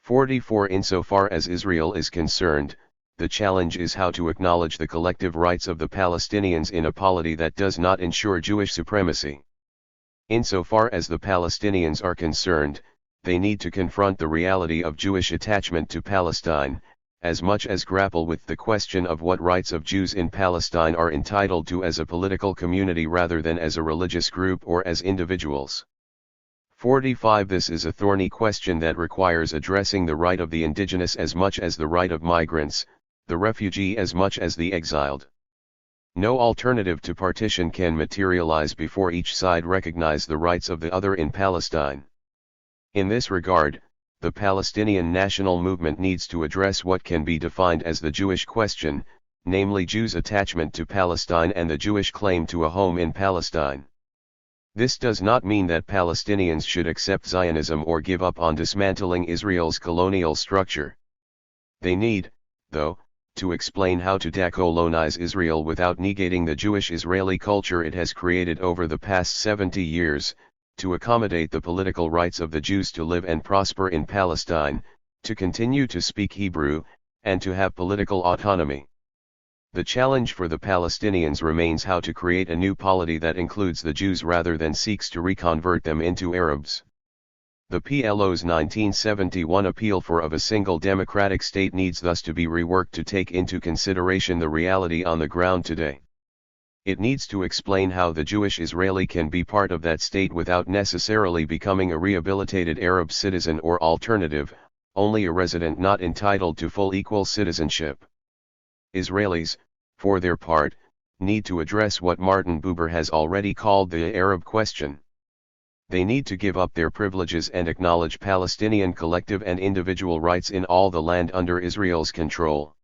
44. Insofar as Israel is concerned, the challenge is how to acknowledge the collective rights of the Palestinians in a polity that does not ensure Jewish supremacy. Insofar as the Palestinians are concerned, they need to confront the reality of Jewish attachment to Palestine, as much as grapple with the question of what rights of Jews in Palestine are entitled to as a political community rather than as a religious group or as individuals. 45. This is a thorny question that requires addressing the right of the indigenous as much as the right of migrants, the refugee as much as the exiled. No alternative to partition can materialize before each side recognize the rights of the other in Palestine. In this regard, the Palestinian national movement needs to address what can be defined as the Jewish question, namely Jews' attachment to Palestine and the Jewish claim to a home in Palestine. This does not mean that Palestinians should accept Zionism or give up on dismantling Israel's colonial structure. They need, though, to explain how to decolonize Israel without negating the Jewish Israeli culture it has created over the past 70 years, to accommodate the political rights of the Jews to live and prosper in Palestine, to continue to speak Hebrew, and to have political autonomy. The challenge for the Palestinians remains how to create a new polity that includes the Jews rather than seeks to reconvert them into Arabs. The PLO's 1971 appeal for of a single democratic state needs thus to be reworked to take into consideration the reality on the ground today. It needs to explain how the Jewish Israeli can be part of that state without necessarily becoming a rehabilitated Arab citizen or alternative, only a resident not entitled to full equal citizenship. Israelis, for their part, need to address what Martin Buber has already called the Arab question. They need to give up their privileges and acknowledge Palestinian collective and individual rights in all the land under Israel's control.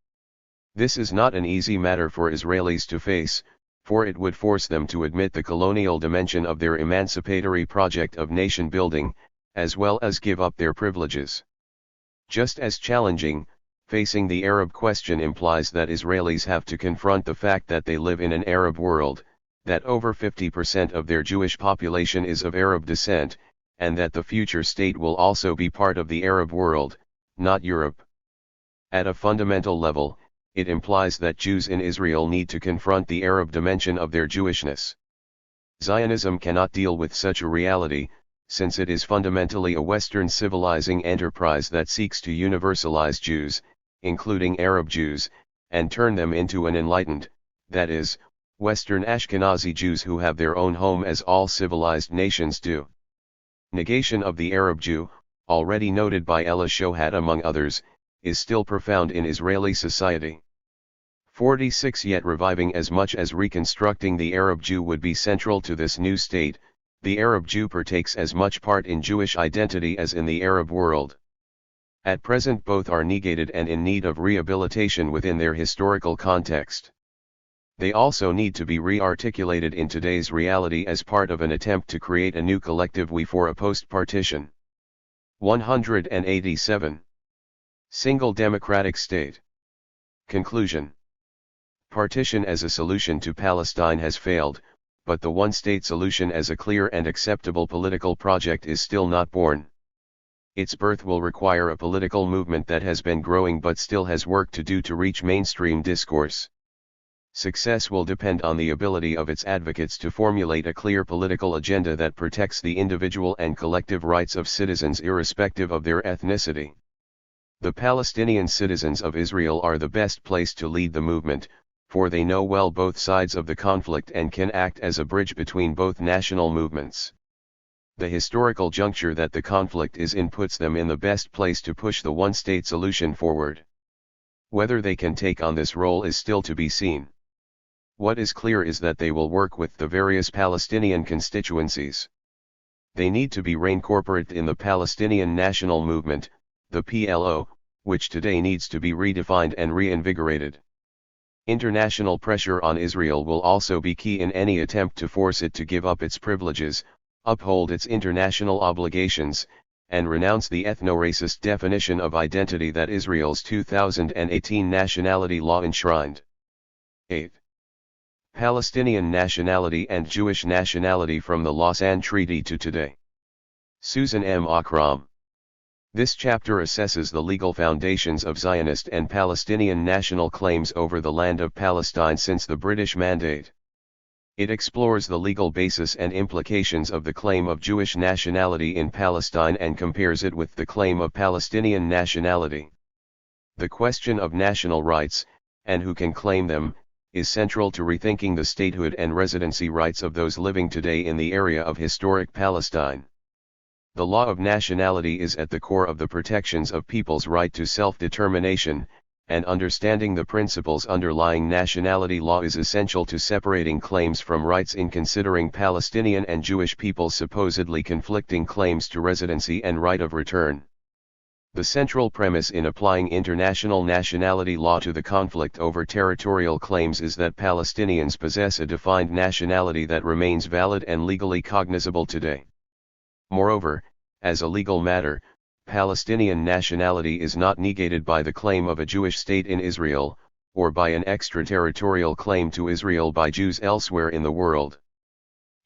This is not an easy matter for Israelis to face, for it would force them to admit the colonial dimension of their emancipatory project of nation building, as well as give up their privileges. Just as challenging, facing the Arab question implies that Israelis have to confront the fact that they live in an Arab world, that over 50% of their Jewish population is of Arab descent, and that the future state will also be part of the Arab world, not Europe. At a fundamental level, it implies that Jews in Israel need to confront the Arab dimension of their Jewishness. Zionism cannot deal with such a reality, since it is fundamentally a Western civilizing enterprise that seeks to universalize Jews, including Arab Jews, and turn them into an enlightened, that is, Western Ashkenazi Jews who have their own home as all civilized nations do. Negation of the Arab Jew, already noted by Ella Shohat among others, is still profound in Israeli society. 46 Yet reviving as much as reconstructing the Arab Jew would be central to this new state, the Arab Jew partakes as much part in Jewish identity as in the Arab world. At present both are negated and in need of rehabilitation within their historical context. They also need to be re-articulated in today's reality as part of an attempt to create a new collective we for a post-partition. 187. Single democratic state. Conclusion. Partition as a solution to Palestine has failed, but the one-state solution as a clear and acceptable political project is still not born. Its birth will require a political movement that has been growing but still has work to do to reach mainstream discourse. Success will depend on the ability of its advocates to formulate a clear political agenda that protects the individual and collective rights of citizens irrespective of their ethnicity. The Palestinian citizens of Israel are the best placed to lead the movement, for they know well both sides of the conflict and can act as a bridge between both national movements. The historical juncture that the conflict is in puts them in the best place to push the one-state solution forward. Whether they can take on this role is still to be seen. What is clear is that they will work with the various Palestinian constituencies. They need to be reincorporated in the Palestinian National Movement, the PLO, which today needs to be redefined and reinvigorated. International pressure on Israel will also be key in any attempt to force it to give up its privileges, uphold its international obligations, and renounce the ethno-racist definition of identity that Israel's 2018 nationality law enshrined. 8. Palestinian nationality and Jewish nationality from the Lausanne Treaty to today. Susan M. Akram. This chapter assesses the legal foundations of Zionist and Palestinian national claims over the land of Palestine since the British Mandate. It explores the legal basis and implications of the claim of Jewish nationality in Palestine and compares it with the claim of Palestinian nationality. The question of national rights, and who can claim them, is central to rethinking the statehood and residency rights of those living today in the area of historic Palestine. The law of nationality is at the core of the protections of people's right to self-determination, and understanding the principles underlying nationality law is essential to separating claims from rights in considering Palestinian and Jewish people's supposedly conflicting claims to residency and right of return. The central premise in applying international nationality law to the conflict over territorial claims is that Palestinians possess a defined nationality that remains valid and legally cognizable today. Moreover, as a legal matter, Palestinian nationality is not negated by the claim of a Jewish state in Israel, or by an extraterritorial claim to Israel by Jews elsewhere in the world.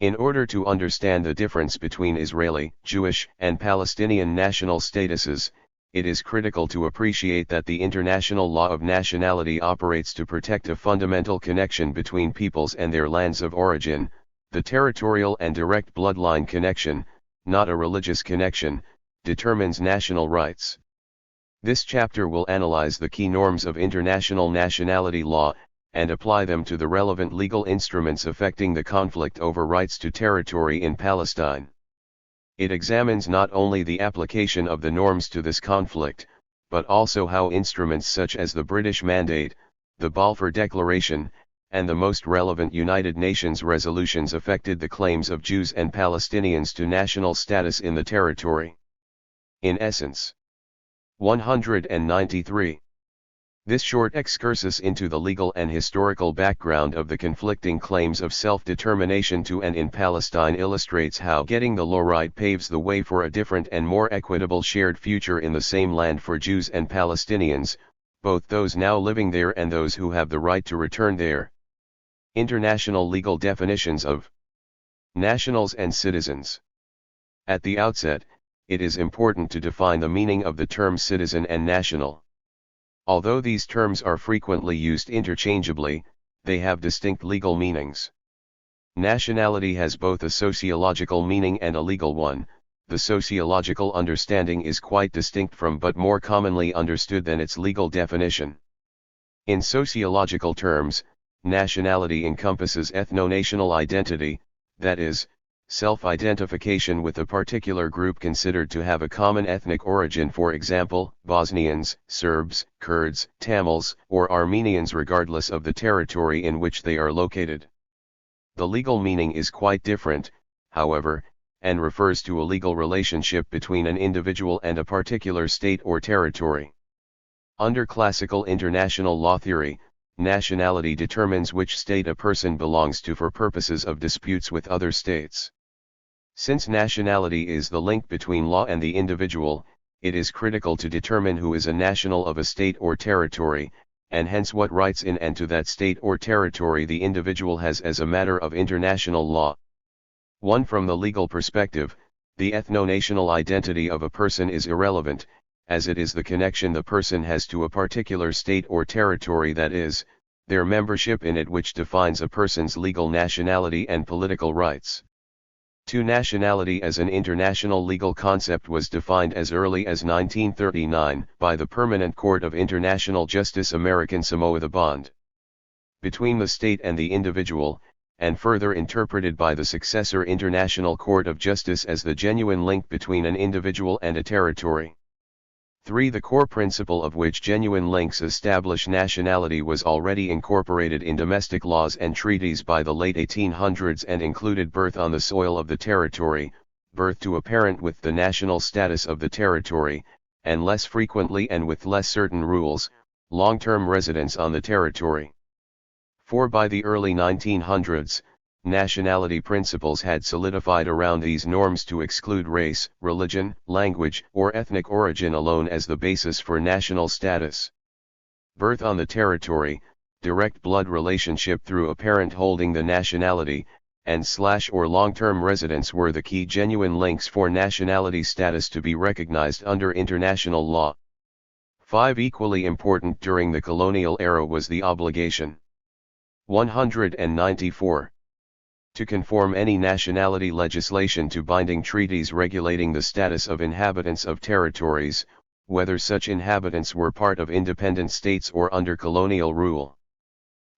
In order to understand the difference between Israeli, Jewish, and Palestinian national statuses, it is critical to appreciate that the international law of nationality operates to protect a fundamental connection between peoples and their lands of origin, the territorial and direct bloodline connection, not a religious connection, determines national rights. This chapter will analyze the key norms of international nationality law, and apply them to the relevant legal instruments affecting the conflict over rights to territory in Palestine. It examines not only the application of the norms to this conflict, but also how instruments such as the British Mandate, the Balfour Declaration, and the most relevant United Nations resolutions affected the claims of Jews and Palestinians to national status in the territory. In essence. 193. This short excursus into the legal and historical background of the conflicting claims of self-determination to and in Palestine illustrates how getting the law right paves the way for a different and more equitable shared future in the same land for Jews and Palestinians, both those now living there and those who have the right to return there. International legal definitions of nationals and citizens. At the outset, it is important to define the meaning of the terms citizen and national. Although these terms are frequently used interchangeably, they have distinct legal meanings. Nationality has both a sociological meaning and a legal one. The sociological understanding is quite distinct from but more commonly understood than its legal definition. In sociological terms, nationality encompasses ethno-national identity, that is, self-identification with a particular group considered to have a common ethnic origin, for example, Bosnians, Serbs, Kurds, Tamils, or Armenians, regardless of the territory in which they are located. The legal meaning is quite different, however, and refers to a legal relationship between an individual and a particular state or territory. Under classical international law theory, nationality determines which state a person belongs to for purposes of disputes with other states. Since nationality is the link between law and the individual, it is critical to determine who is a national of a state or territory, and hence what rights in and to that state or territory the individual has as a matter of international law. 1. From the legal perspective, the ethno-national identity of a person is irrelevant, as it is the connection the person has to a particular state or territory, that is, their membership in it, which defines a person's legal nationality and political rights. 2. Nationality as an international legal concept was defined as early as 1939 by the Permanent Court of International Justice American Samoa, the bond between the state and the individual, and further interpreted by the successor International Court of Justice as the genuine link between an individual and a territory. 3. The core principle of which genuine links establish nationality was already incorporated in domestic laws and treaties by the late 1800s and included birth on the soil of the territory, birth to a parent with the national status of the territory, and less frequently and with less certain rules, long-term residence on the territory. 4. By the early 1900s, nationality principles had solidified around these norms to exclude race, religion, language, or ethnic origin alone as the basis for national status. Birth on the territory, direct blood relationship through a parent holding the nationality, and / or long-term residence were the key genuine links for nationality status to be recognized under international law. 5. Equally important during the colonial era was the obligation. 194. To conform any nationality legislation to binding treaties regulating the status of inhabitants of territories, whether such inhabitants were part of independent states or under colonial rule.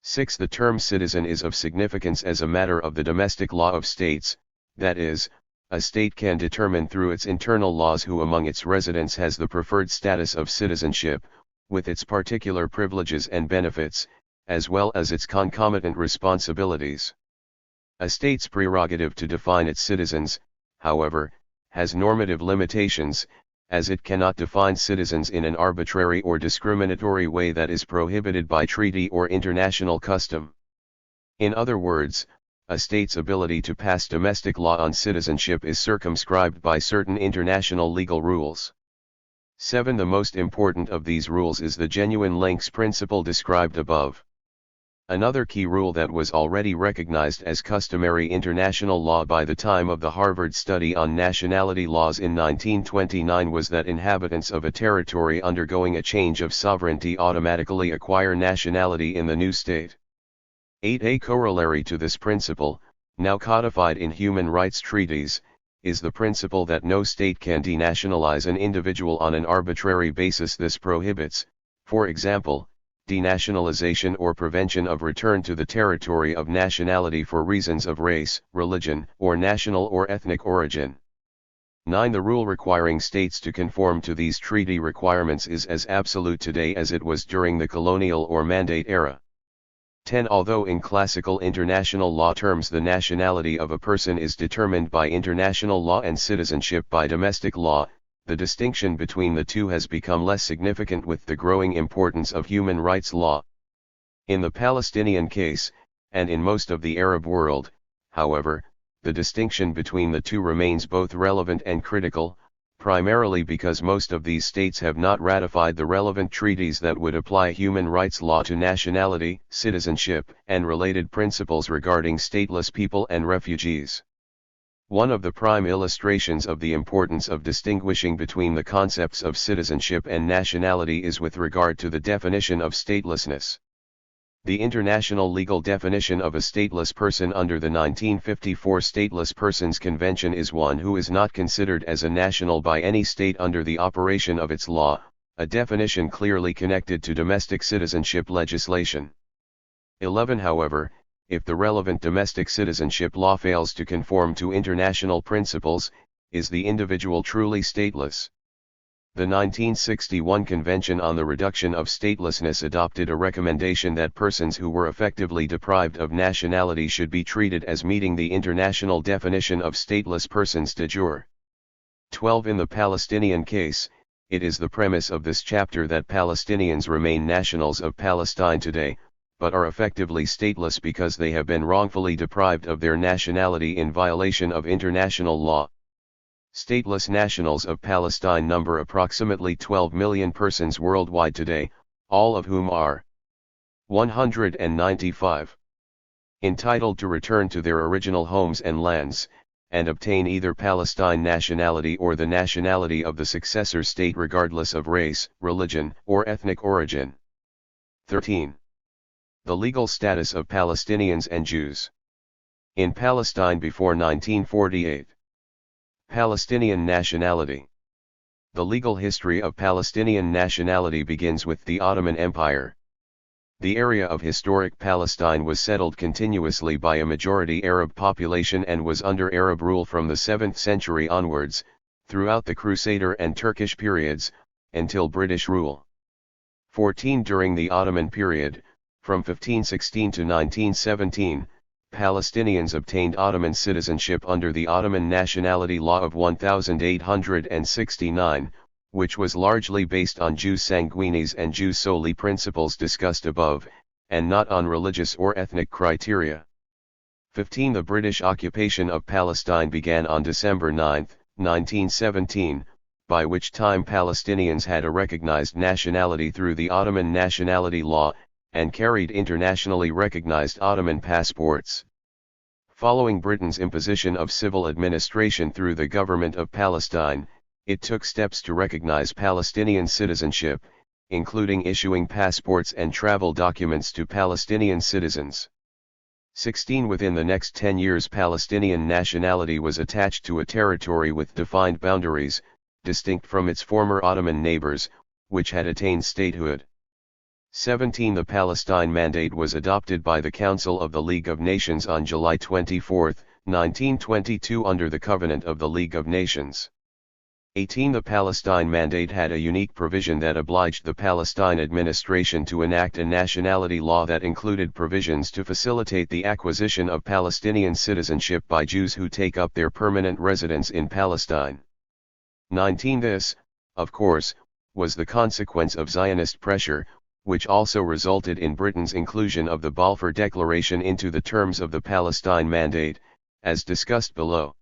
6. The term citizen is of significance as a matter of the domestic law of states, that is, a state can determine through its internal laws who among its residents has the preferred status of citizenship, with its particular privileges and benefits, as well as its concomitant responsibilities. A state's prerogative to define its citizens, however, has normative limitations, as it cannot define citizens in an arbitrary or discriminatory way that is prohibited by treaty or international custom. In other words, a state's ability to pass domestic law on citizenship is circumscribed by certain international legal rules. 7. The most important of these rules is the genuine links principle described above. Another key rule that was already recognized as customary international law by the time of the Harvard study on nationality laws in 1929 was that inhabitants of a territory undergoing a change of sovereignty automatically acquire nationality in the new state. 8. A corollary to this principle, now codified in human rights treaties, is the principle that no state can denationalize an individual on an arbitrary basis. This prohibits, for example, denationalization or prevention of return to the territory of nationality for reasons of race, religion, or national or ethnic origin. 9. The rule requiring states to conform to these treaty requirements is as absolute today as it was during the colonial or mandate era. 10. Although in classical international law terms the nationality of a person is determined by international law and citizenship by domestic law, the distinction between the two has become less significant with the growing importance of human rights law. In the Palestinian case, and in most of the Arab world, however, the distinction between the two remains both relevant and critical, primarily because most of these states have not ratified the relevant treaties that would apply human rights law to nationality, citizenship, and related principles regarding stateless people and refugees. One of the prime illustrations of the importance of distinguishing between the concepts of citizenship and nationality is with regard to the definition of statelessness. The international legal definition of a stateless person under the 1954 Stateless Persons Convention is one who is not considered as a national by any state under the operation of its law, a definition clearly connected to domestic citizenship legislation. 11. However, if the relevant domestic citizenship law fails to conform to international principles, is the individual truly stateless. The 1961 Convention on the Reduction of Statelessness adopted a recommendation that persons who were effectively deprived of nationality should be treated as meeting the international definition of stateless persons de jure. 12. In the Palestinian case, it is the premise of this chapter that Palestinians remain nationals of Palestine today, but are effectively stateless because they have been wrongfully deprived of their nationality in violation of international law. Stateless nationals of Palestine number approximately 12 million persons worldwide today, all of whom are 195 entitled to return to their original homes and lands, and obtain either Palestine nationality or the nationality of the successor state regardless of race, religion, or ethnic origin. 13. The legal status of Palestinians and Jews. In Palestine before 1948. Palestinian nationality. The legal history of Palestinian nationality begins with the Ottoman Empire. The area of historic Palestine was settled continuously by a majority Arab population and was under Arab rule from the 7th century onwards, throughout the Crusader and Turkish periods, until British rule. 14. During the Ottoman period, from 1516 to 1917, Palestinians obtained Ottoman citizenship under the Ottoman Nationality Law of 1869, which was largely based on jus sanguinis and jus soli principles discussed above, and not on religious or ethnic criteria. 15. The British occupation of Palestine began on December 9, 1917, by which time Palestinians had a recognized nationality through the Ottoman Nationality Law, and carried internationally recognized Ottoman passports. Following Britain's imposition of civil administration through the Government of Palestine, it took steps to recognize Palestinian citizenship, including issuing passports and travel documents to Palestinian citizens. 16. Within the next 10 years Palestinian nationality was attached to a territory with defined boundaries, distinct from its former Ottoman neighbors, which had attained statehood. 17. The Palestine Mandate was adopted by the Council of the League of Nations on July 24, 1922 under the Covenant of the League of Nations. 18. The Palestine Mandate had a unique provision that obliged the Palestine administration to enact a nationality law that included provisions to facilitate the acquisition of Palestinian citizenship by Jews who take up their permanent residence in Palestine. 19. This, of course, was the consequence of Zionist pressure, which also resulted in Britain's inclusion of the Balfour Declaration into the terms of the Palestine Mandate, as discussed below.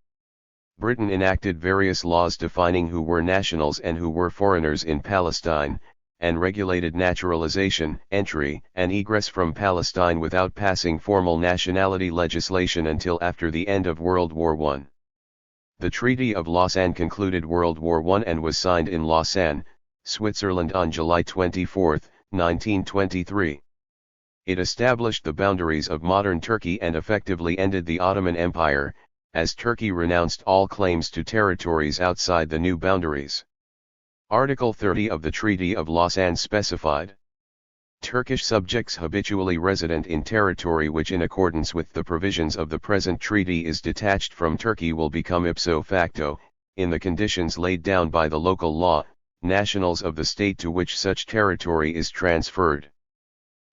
Britain enacted various laws defining who were nationals and who were foreigners in Palestine, and regulated naturalization, entry, and egress from Palestine without passing formal nationality legislation until after the end of World War I. The Treaty of Lausanne concluded World War I and was signed in Lausanne, Switzerland on July 24, 1923. It established the boundaries of modern Turkey and effectively ended the Ottoman Empire, as Turkey renounced all claims to territories outside the new boundaries. Article 30 of the Treaty of Lausanne specified: Turkish subjects habitually resident in territory which in accordance with the provisions of the present treaty is detached from Turkey will become ipso facto, in the conditions laid down by the local law, nationals of the state to which such territory is transferred.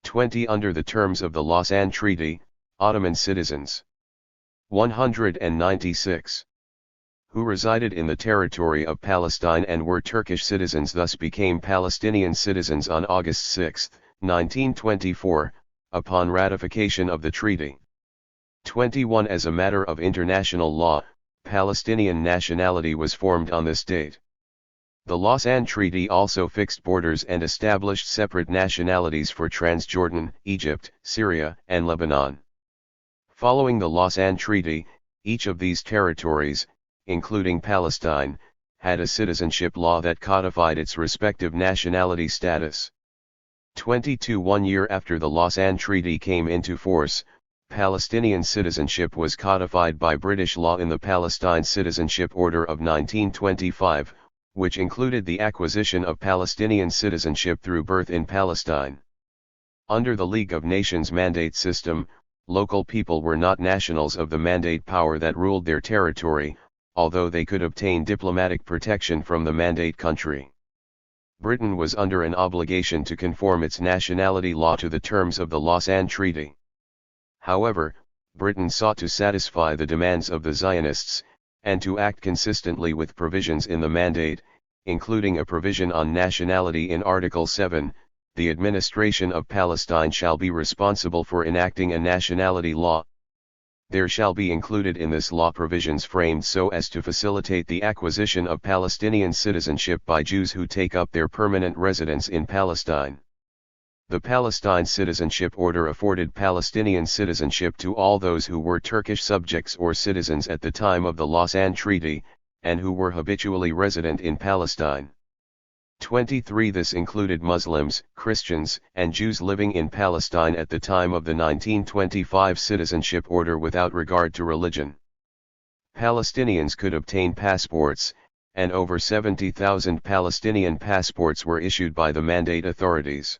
20. Under the terms of the Lausanne Treaty, Ottoman citizens 196 who resided in the territory of Palestine and were Turkish citizens thus became Palestinian citizens on August 6, 1924, upon ratification of the treaty. 21. As a matter of international law, Palestinian nationality was formed on this date. The Lausanne Treaty also fixed borders and established separate nationalities for Transjordan, Egypt, Syria, and Lebanon. Following the Lausanne Treaty, each of these territories, including Palestine, had a citizenship law that codified its respective nationality status. 22. 1 year after the Lausanne Treaty came into force, Palestinian citizenship was codified by British law in the Palestine Citizenship Order of 1925, which included the acquisition of Palestinian citizenship through birth in Palestine. Under the League of Nations mandate system, local people were not nationals of the mandate power that ruled their territory, although they could obtain diplomatic protection from the mandate country. Britain was under an obligation to conform its nationality law to the terms of the Lausanne Treaty. However, Britain sought to satisfy the demands of the Zionists, and to act consistently with provisions in the mandate, including a provision on nationality in Article 7, the administration of Palestine shall be responsible for enacting a nationality law. There shall be included in this law provisions framed so as to facilitate the acquisition of Palestinian citizenship by Jews who take up their permanent residence in Palestine. The Palestine Citizenship Order afforded Palestinian citizenship to all those who were Turkish subjects or citizens at the time of the Lausanne Treaty, and who were habitually resident in Palestine. 23. This included Muslims, Christians, and Jews living in Palestine at the time of the 1925 Citizenship Order without regard to religion. Palestinians could obtain passports, and over 70,000 Palestinian passports were issued by the mandate authorities.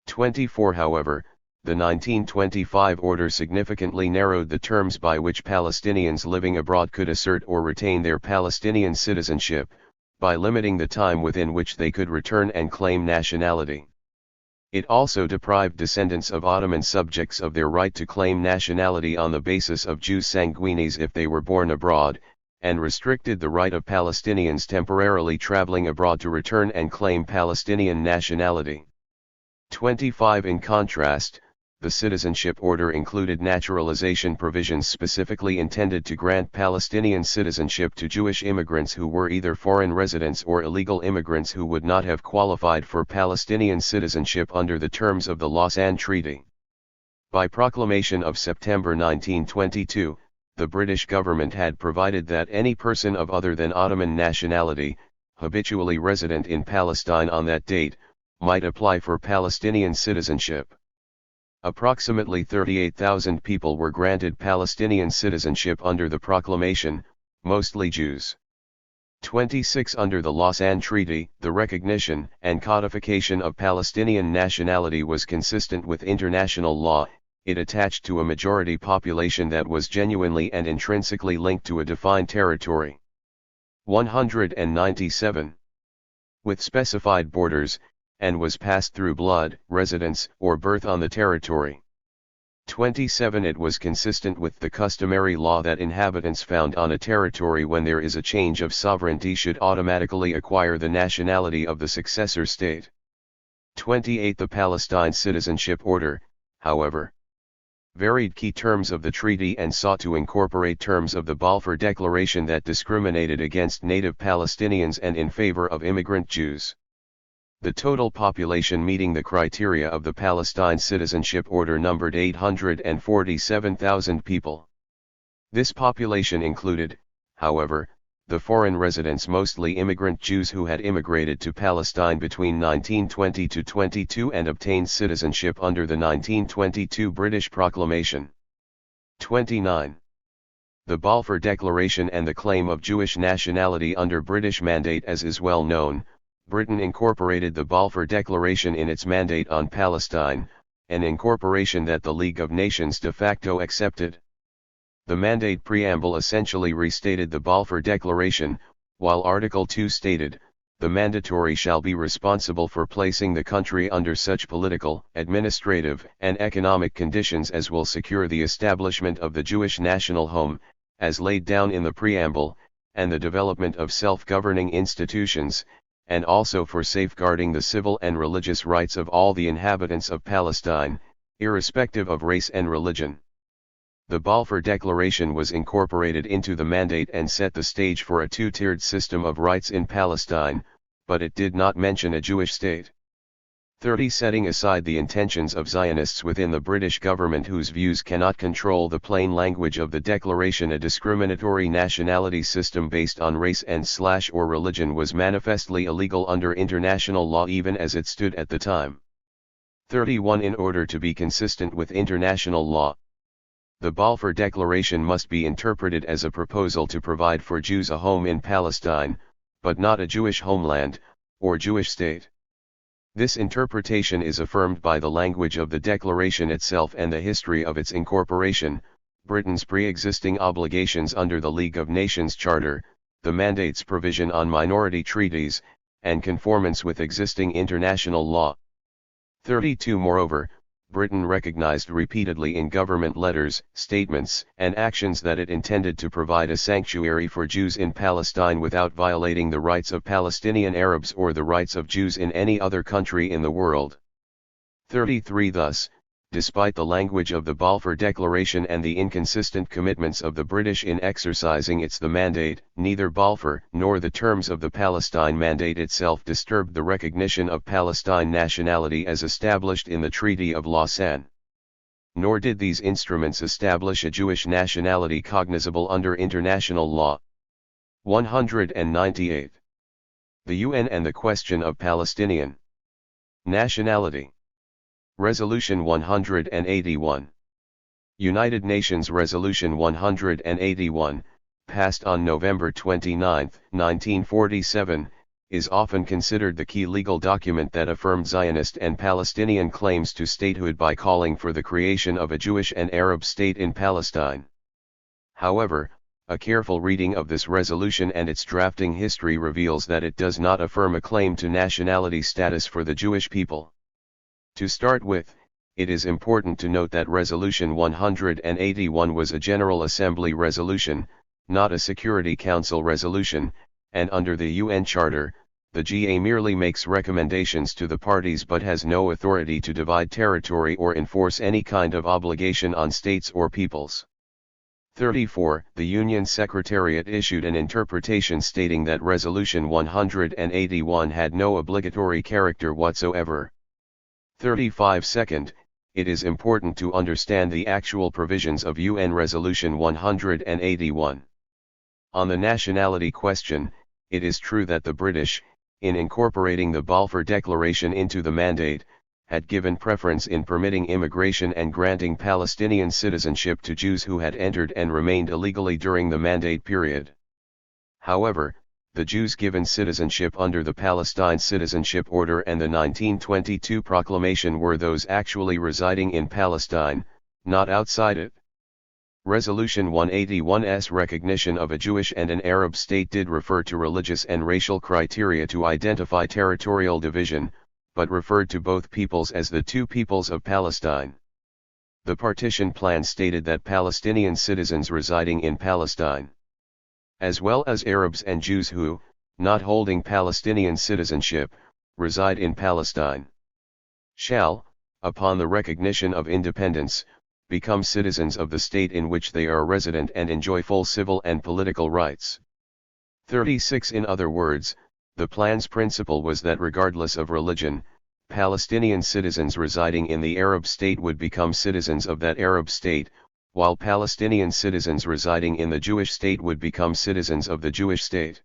24. However, the 1925 order significantly narrowed the terms by which Palestinians living abroad could assert or retain their Palestinian citizenship, by limiting the time within which they could return and claim nationality. It also deprived descendants of Ottoman subjects of their right to claim nationality on the basis of jus sanguinis if they were born abroad, and restricted the right of Palestinians temporarily traveling abroad to return and claim Palestinian nationality. 25. In contrast, the citizenship order included naturalization provisions specifically intended to grant Palestinian citizenship to Jewish immigrants who were either foreign residents or illegal immigrants who would not have qualified for Palestinian citizenship under the terms of the Lausanne Treaty. By proclamation of September 1922, the British government had provided that any person of other than Ottoman nationality, habitually resident in Palestine on that date, might apply for Palestinian citizenship. Approximately 38,000 people were granted Palestinian citizenship under the proclamation, mostly Jews. 26. Under the Lausanne Treaty, the recognition and codification of Palestinian nationality was consistent with international law. It attached to a majority population that was genuinely and intrinsically linked to a defined territory. 197. With specified borders, and was passed through blood, residence, or birth on the territory. 27. It was consistent with the customary law that inhabitants found on a territory when there is a change of sovereignty should automatically acquire the nationality of the successor state. 28. The Palestine Citizenship Order, however, varied key terms of the treaty and sought to incorporate terms of the Balfour Declaration that discriminated against native Palestinians and in favor of immigrant Jews. The total population meeting the criteria of the Palestine Citizenship Order numbered 847,000 people. This population included, however, the foreign residents, mostly immigrant Jews who had immigrated to Palestine between 1920 to 22 and obtained citizenship under the 1922 British Proclamation. 29. The Balfour Declaration and the claim of Jewish nationality under British mandate. As is well known, Britain incorporated the Balfour Declaration in its mandate on Palestine, an incorporation that the League of Nations de facto accepted. The mandate preamble essentially restated the Balfour Declaration, while Article 2 stated, "The mandatory shall be responsible for placing the country under such political, administrative, and economic conditions as will secure the establishment of the Jewish national home, as laid down in the preamble, and the development of self-governing institutions, and also for safeguarding the civil and religious rights of all the inhabitants of Palestine, irrespective of race and religion." The Balfour Declaration was incorporated into the mandate and set the stage for a two-tiered system of rights in Palestine, but it did not mention a Jewish state. 30. Setting aside the intentions of Zionists within the British government whose views cannot control the plain language of the declaration, a discriminatory nationality system based on race and/or religion was manifestly illegal under international law even as it stood at the time. 31. In order to be consistent with international law, the Balfour Declaration must be interpreted as a proposal to provide for Jews a home in Palestine, but not a Jewish homeland, or Jewish state. This interpretation is affirmed by the language of the Declaration itself and the history of its incorporation, Britain's pre-existing obligations under the League of Nations Charter, the mandate's provision on minority treaties, and conformance with existing international law. 32. Moreover, Britain recognized repeatedly in government letters, statements, and actions that it intended to provide a sanctuary for Jews in Palestine without violating the rights of Palestinian Arabs or the rights of Jews in any other country in the world. 33. Thus, despite the language of the Balfour Declaration and the inconsistent commitments of the British in exercising the mandate, neither Balfour nor the terms of the Palestine Mandate itself disturbed the recognition of Palestine nationality as established in the Treaty of Lausanne. Nor did these instruments establish a Jewish nationality cognizable under international law. 198. The UN and the question of Palestinian nationality. Resolution 181. United Nations Resolution 181, passed on November 29, 1947, is often considered the key legal document that affirmed Zionist and Palestinian claims to statehood by calling for the creation of a Jewish and Arab state in Palestine. However, a careful reading of this resolution and its drafting history reveals that it does not affirm a claim to nationality status for the Jewish people. To start with, it is important to note that Resolution 181 was a General Assembly resolution, not a Security Council resolution, and under the UN Charter, the GA merely makes recommendations to the parties but has no authority to divide territory or enforce any kind of obligation on states or peoples. 34. The Union Secretariat issued an interpretation stating that Resolution 181 had no obligatory character whatsoever. 35. Second, it is important to understand the actual provisions of UN Resolution 181. On the nationality question, it is true that the British, in incorporating the Balfour Declaration into the mandate, had given preference in permitting immigration and granting Palestinian citizenship to Jews who had entered and remained illegally during the mandate period. However, the Jews given citizenship under the Palestine Citizenship Order and the 1922 Proclamation were those actually residing in Palestine, not outside it. Resolution 181's recognition of a Jewish and an Arab state did refer to religious and racial criteria to identify territorial division, but referred to both peoples as the two peoples of Palestine. The partition plan stated that Palestinian citizens residing in Palestine, as well as Arabs and Jews who, not holding Palestinian citizenship, reside in Palestine, shall, upon the recognition of independence, become citizens of the state in which they are resident and enjoy full civil and political rights. 36. In other words, the plan's principle was that regardless of religion, Palestinian citizens residing in the Arab state would become citizens of that Arab state, while Palestinian citizens residing in the Jewish state would become citizens of the Jewish state.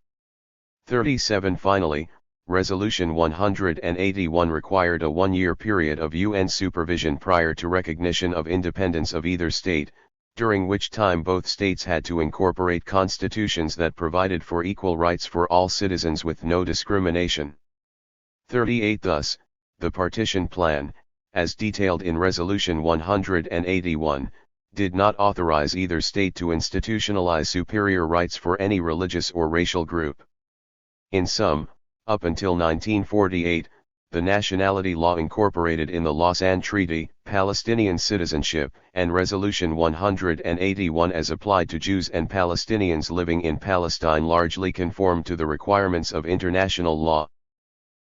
37. Finally, Resolution 181 required a one-year period of UN supervision prior to recognition of independence of either state, during which time both states had to incorporate constitutions that provided for equal rights for all citizens with no discrimination. 38. Thus, the partition plan, as detailed in Resolution 181, did not authorize either state to institutionalize superior rights for any religious or racial group. In sum, up until 1948, the nationality law incorporated in the Lausanne Treaty, Palestinian citizenship, and Resolution 181 as applied to Jews and Palestinians living in Palestine largely conformed to the requirements of international law.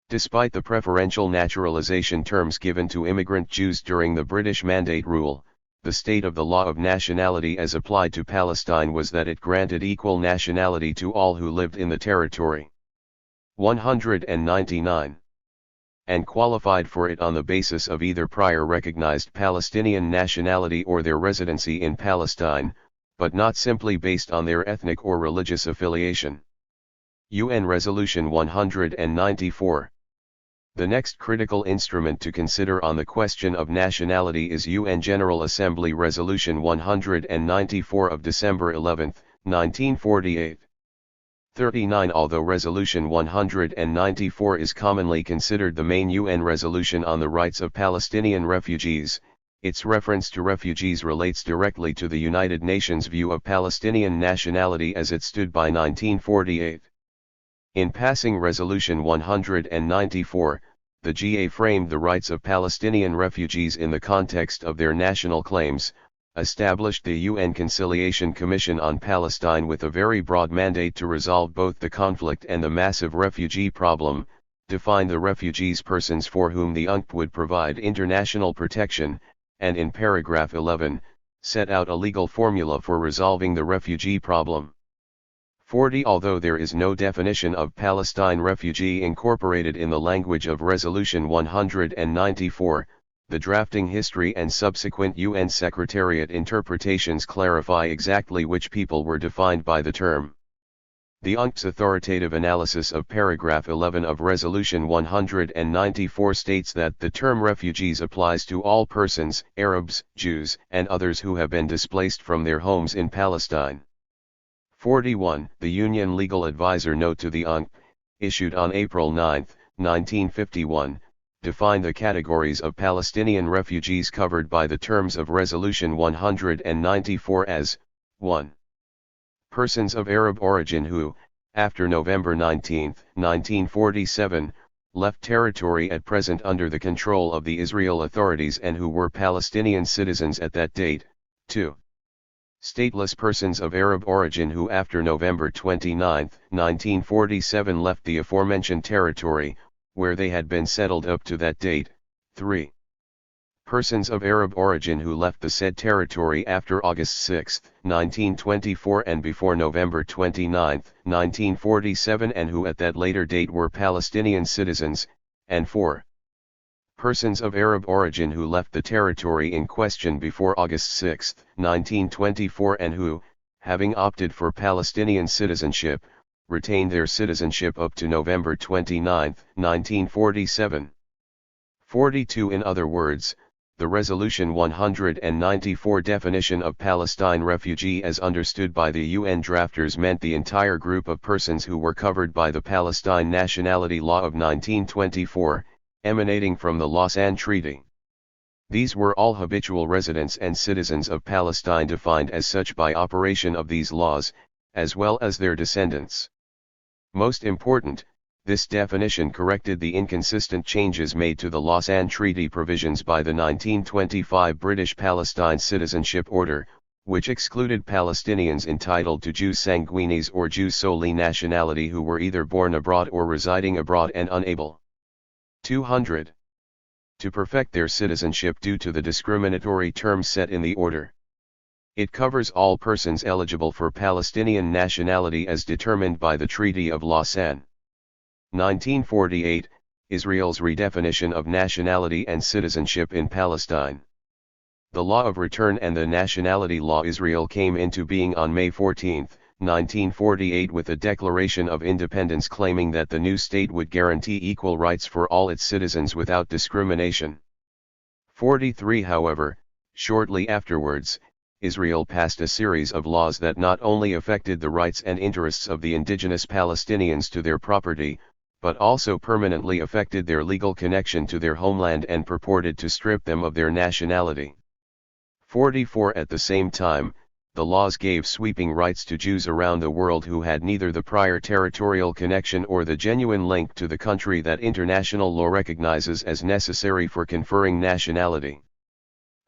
Despite the preferential naturalization terms given to immigrant Jews during the British Mandate rule, the state of the law of nationality as applied to Palestine was that it granted equal nationality to all who lived in the territory. 199. And qualified for it on the basis of either prior recognized Palestinian nationality or their residency in Palestine, but not simply based on their ethnic or religious affiliation. UN Resolution 194. The next critical instrument to consider on the question of nationality is UN General Assembly Resolution 194 of December 11, 1948. 39 Although Resolution 194 is commonly considered the main UN resolution on the rights of Palestinian refugees, its reference to refugees relates directly to the United Nations view of Palestinian nationality as it stood by 1948. In passing Resolution 194, the GA framed the rights of Palestinian refugees in the context of their national claims, established the UN Conciliation Commission on Palestine with a very broad mandate to resolve both the conflict and the massive refugee problem, defined the refugees persons for whom the UNCP would provide international protection, and in paragraph 11, set out a legal formula for resolving the refugee problem. 40 Although there is no definition of Palestine refugee incorporated in the language of Resolution 194, the drafting history and subsequent UN Secretariat interpretations clarify exactly which people were defined by the term. The UNCP's authoritative analysis of paragraph 11 of Resolution 194 states that the term refugees applies to all persons, Arabs, Jews, and others who have been displaced from their homes in Palestine. 41 The Union Legal Advisor Note to the UNCP, issued on April 9, 1951, defined the categories of Palestinian refugees covered by the terms of Resolution 194 as 1. Persons of Arab origin who, after November 19, 1947, left territory at present under the control of the Israel authorities and who were Palestinian citizens at that date. 2. Stateless persons of Arab origin who after November 29, 1947 left the aforementioned territory, where they had been settled up to that date. 3. Persons of Arab origin who left the said territory after August 6, 1924 and before November 29, 1947 and who at that later date were Palestinian citizens, and 4. Persons of Arab origin who left the territory in question before August 6, 1924 and who, having opted for Palestinian citizenship, retained their citizenship up to November 29, 1947. 42 In other words, the Resolution 194 definition of Palestine refugee as understood by the UN drafters meant the entire group of persons who were covered by the Palestine Nationality Law of 1924, emanating from the Lausanne Treaty. These were all habitual residents and citizens of Palestine defined as such by operation of these laws, as well as their descendants. Most important, this definition corrected the inconsistent changes made to the Lausanne Treaty provisions by the 1925 British Palestine Citizenship Order, which excluded Palestinians entitled to jus sanguinis or jus soli nationality who were either born abroad or residing abroad and unable 200 to perfect their citizenship due to the discriminatory terms set in the order. It covers all persons eligible for Palestinian nationality as determined by the Treaty of Lausanne. 1948, Israel's redefinition of nationality and citizenship in Palestine. The Law of Return and the Nationality Law Israel came into being on May 14, 1948 with a Declaration of Independence claiming that the new state would guarantee equal rights for all its citizens without discrimination. 43 However, shortly afterwards, Israel passed a series of laws that not only affected the rights and interests of the indigenous Palestinians to their property, but also permanently affected their legal connection to their homeland and purported to strip them of their nationality. 44 At the same time, the laws gave sweeping rights to Jews around the world who had neither the prior territorial connection or the genuine link to the country that international law recognizes as necessary for conferring nationality.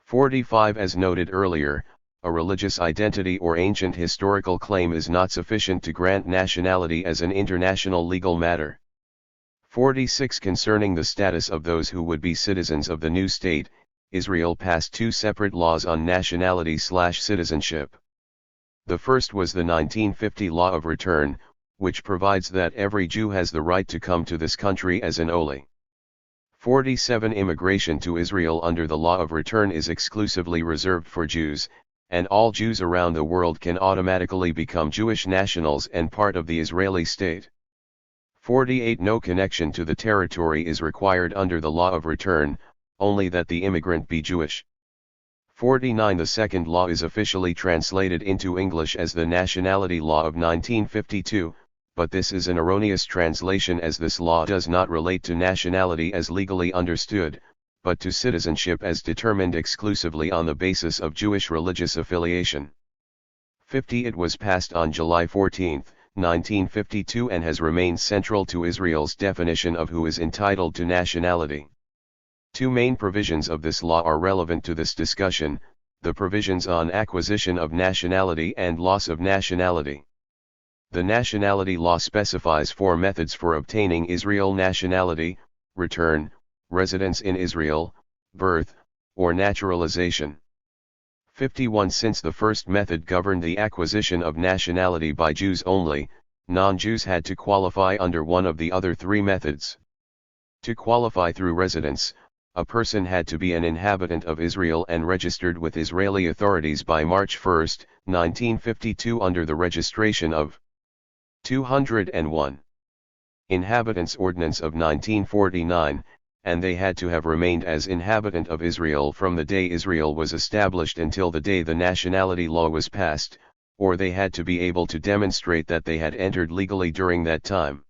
45 As noted earlier, a religious identity or ancient historical claim is not sufficient to grant nationality as an international legal matter. 46 Concerning the status of those who would be citizens of the new state, Israel passed two separate laws on nationality/citizenship. The first was the 1950 Law of Return, which provides that every Jew has the right to come to this country as an Oli. 47 Immigration to Israel under the Law of Return is exclusively reserved for Jews, and all Jews around the world can automatically become Jewish nationals and part of the Israeli state. 48 No connection to the territory is required under the Law of Return, only that the immigrant be Jewish. 49 The second law is officially translated into English as the Nationality Law of 1952, but this is an erroneous translation as this law does not relate to nationality as legally understood, but to citizenship as determined exclusively on the basis of Jewish religious affiliation. 50. It was passed on July 14, 1952 and has remained central to Israel's definition of who is entitled to nationality. Two main provisions of this law are relevant to this discussion, the provisions on acquisition of nationality and loss of nationality. The nationality law specifies four methods for obtaining Israel nationality: return, residence in Israel, birth, or naturalization. 51. Since the first method governed the acquisition of nationality by Jews only, non-Jews had to qualify under one of the other three methods. To qualify through residence, a person had to be an inhabitant of Israel and registered with Israeli authorities by March 1, 1952 under the registration of 201 Inhabitants Ordinance of 1949, and they had to have remained as inhabitant of Israel from the day Israel was established until the day the nationality law was passed, or they had to be able to demonstrate that they had entered legally during that time.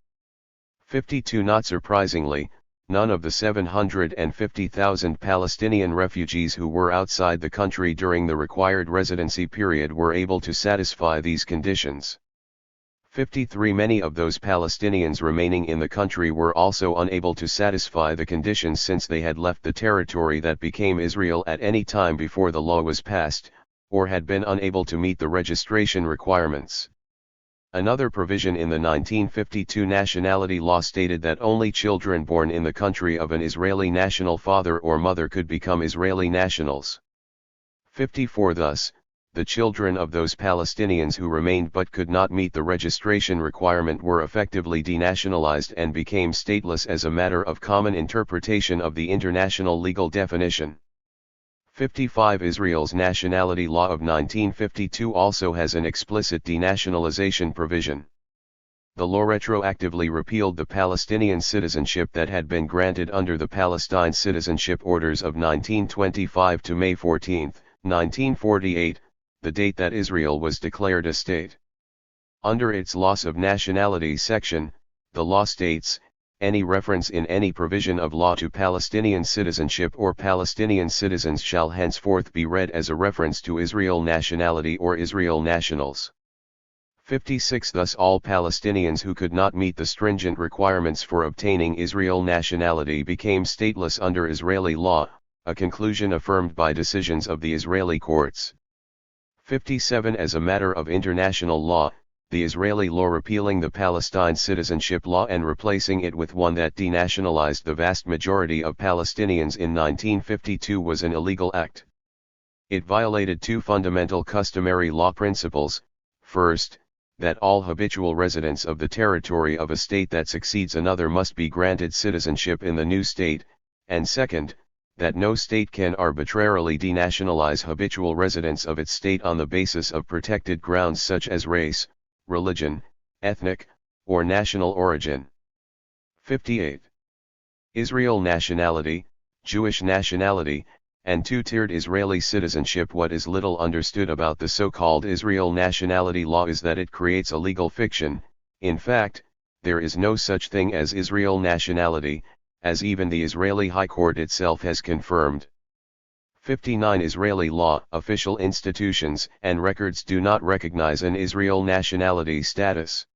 52. Not surprisingly, none of the 750,000 Palestinian refugees who were outside the country during the required residency period were able to satisfy these conditions. 53. Many of those Palestinians remaining in the country were also unable to satisfy the conditions since they had left the territory that became Israel at any time before the law was passed, or had been unable to meet the registration requirements. Another provision in the 1952 nationality law stated that only children born in the country of an Israeli national father or mother could become Israeli nationals. 54. Thus, the children of those Palestinians who remained but could not meet the registration requirement were effectively denationalized and became stateless as a matter of common interpretation of the international legal definition. 55. Israel's nationality law of 1952 also has an explicit denationalization provision. The law retroactively repealed the Palestinian citizenship that had been granted under the Palestine Citizenship Orders of 1925 to May 14, 1948, the date that Israel was declared a state. Under its loss of nationality section, the law states, any reference in any provision of law to Palestinian citizenship or Palestinian citizens shall henceforth be read as a reference to Israel nationality or Israel nationals. 56. Thus all Palestinians who could not meet the stringent requirements for obtaining Israel nationality became stateless under Israeli law, a conclusion affirmed by decisions of the Israeli courts. 57. As a matter of international law, the Israeli law repealing the Palestine citizenship law and replacing it with one that denationalized the vast majority of Palestinians in 1952 was an illegal act. It violated two fundamental customary law principles: first, that all habitual residents of the territory of a state that succeeds another must be granted citizenship in the new state, and second, that no state can arbitrarily denationalize habitual residents of its state on the basis of protected grounds such as race, religion, ethnic, or national origin. 58. Israel nationality, Jewish nationality, and two-tiered Israeli citizenship. What is little understood about the so-called Israel nationality law is that it creates a legal fiction. In fact, there is no such thing as Israel nationality, as even the Israeli High Court itself has confirmed. 59. Israeli law, official institutions, and records do not recognize an Israel nationality status.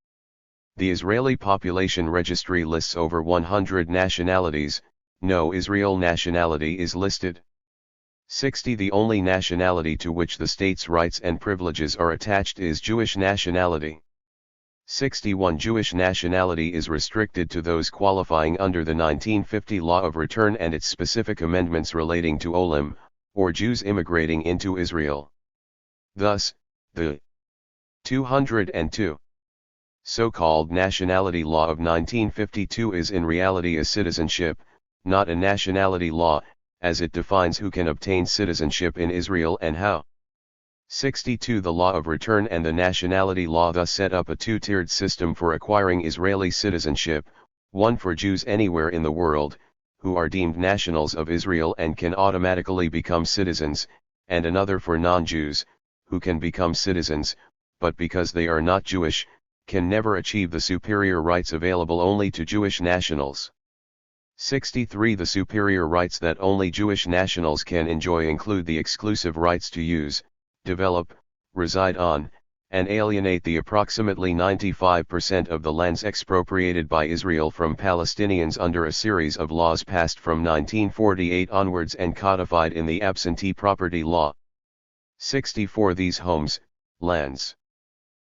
The Israeli Population Registry lists over 100 nationalities, no Israel nationality is listed. 60. The only nationality to which the state's rights and privileges are attached is Jewish nationality. 61. Jewish nationality is restricted to those qualifying under the 1950 Law of Return and its specific amendments relating to Olim, or Jews immigrating into Israel. Thus, the 202 so-called nationality law of 1952 is in reality a citizenship, not a nationality law, as it defines who can obtain citizenship in Israel and how. 62. The law of return and the nationality law thus set up a two-tiered system for acquiring Israeli citizenship, one for Jews anywhere in the world, who are deemed nationals of Israel and can automatically become citizens, and another for non-Jews, who can become citizens, but because they are not Jewish, can never achieve the superior rights available only to Jewish nationals. 63. The superior rights that only Jewish nationals can enjoy include the exclusive rights to use, develop, reside on, and alienate the approximately 95% of the lands expropriated by Israel from Palestinians under a series of laws passed from 1948 onwards and codified in the absentee property law. 64. These homes, lands,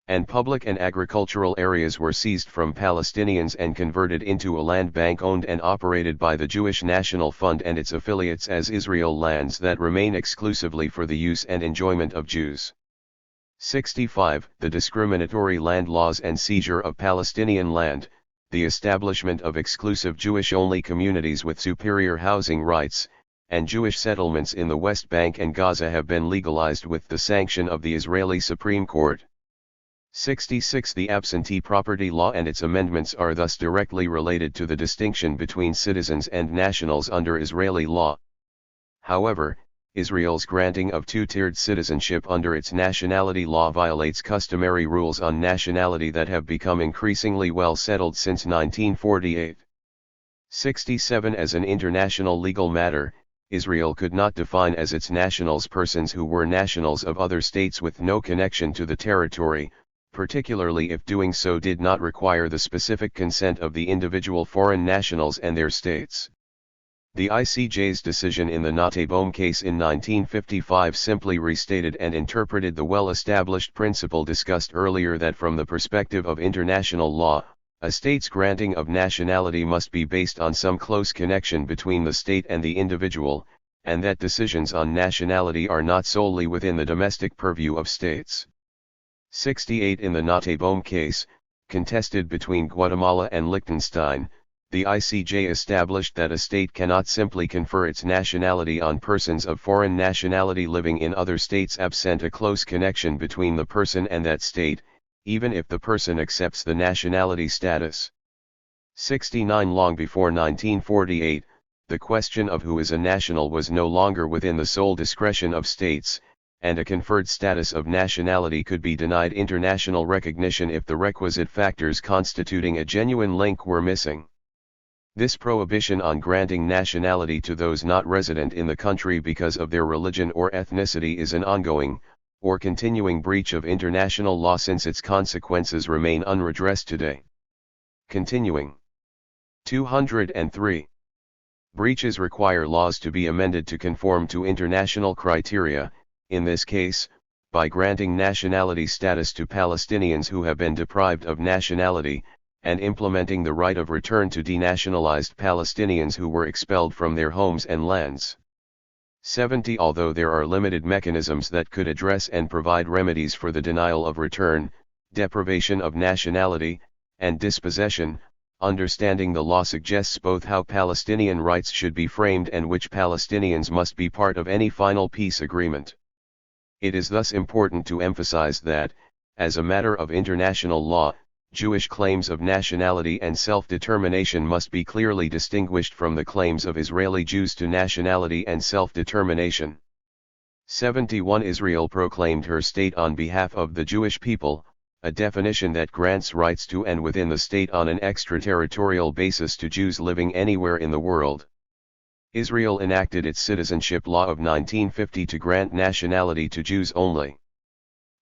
and public and agricultural areas were seized from Palestinians and converted into a land bank owned and operated by the Jewish National Fund and its affiliates as Israel lands that remain exclusively for the use and enjoyment of Jews. 65. The discriminatory land laws and seizure of Palestinian land, the establishment of exclusive Jewish-only communities with superior housing rights, and Jewish settlements in the West Bank and Gaza have been legalized with the sanction of the Israeli Supreme Court. 66. The absentee property law and its amendments are thus directly related to the distinction between citizens and nationals under Israeli law. However, Israel's granting of two-tiered citizenship under its nationality law violates customary rules on nationality that have become increasingly well settled since 1948. 67. As an international legal matter, Israel could not define as its nationals persons who were nationals of other states with no connection to the territory, particularly if doing so did not require the specific consent of the individual foreign nationals and their states. The ICJ's decision in the Nottebohm case in 1955 simply restated and interpreted the well-established principle discussed earlier that from the perspective of international law, a state's granting of nationality must be based on some close connection between the state and the individual, and that decisions on nationality are not solely within the domestic purview of states. 68. In the Nottebohm case, contested between Guatemala and Liechtenstein, the ICJ established that a state cannot simply confer its nationality on persons of foreign nationality living in other states absent a close connection between the person and that state, even if the person accepts the nationality status. 69. Long before 1948, the question of who is a national was no longer within the sole discretion of states, and a conferred status of nationality could be denied international recognition if the requisite factors constituting a genuine link were missing. This prohibition on granting nationality to those not resident in the country because of their religion or ethnicity is an ongoing, or continuing breach of international law since its consequences remain unredressed today. Continuing. 203. Breaches require laws to be amended to conform to international criteria, in this case, by granting nationality status to Palestinians who have been deprived of nationality, and implementing the right of return to denationalized Palestinians who were expelled from their homes and lands. 70. Although there are limited mechanisms that could address and provide remedies for the denial of return, deprivation of nationality, and dispossession, understanding the law suggests both how Palestinian rights should be framed and which Palestinians must be part of any final peace agreement. It is thus important to emphasize that, as a matter of international law, Jewish claims of nationality and self-determination must be clearly distinguished from the claims of Israeli Jews to nationality and self-determination. 71. Israel proclaimed her state on behalf of the Jewish people, a definition that grants rights to and within the state on an extraterritorial basis to Jews living anywhere in the world. Israel enacted its citizenship law of 1950 to grant nationality to Jews only.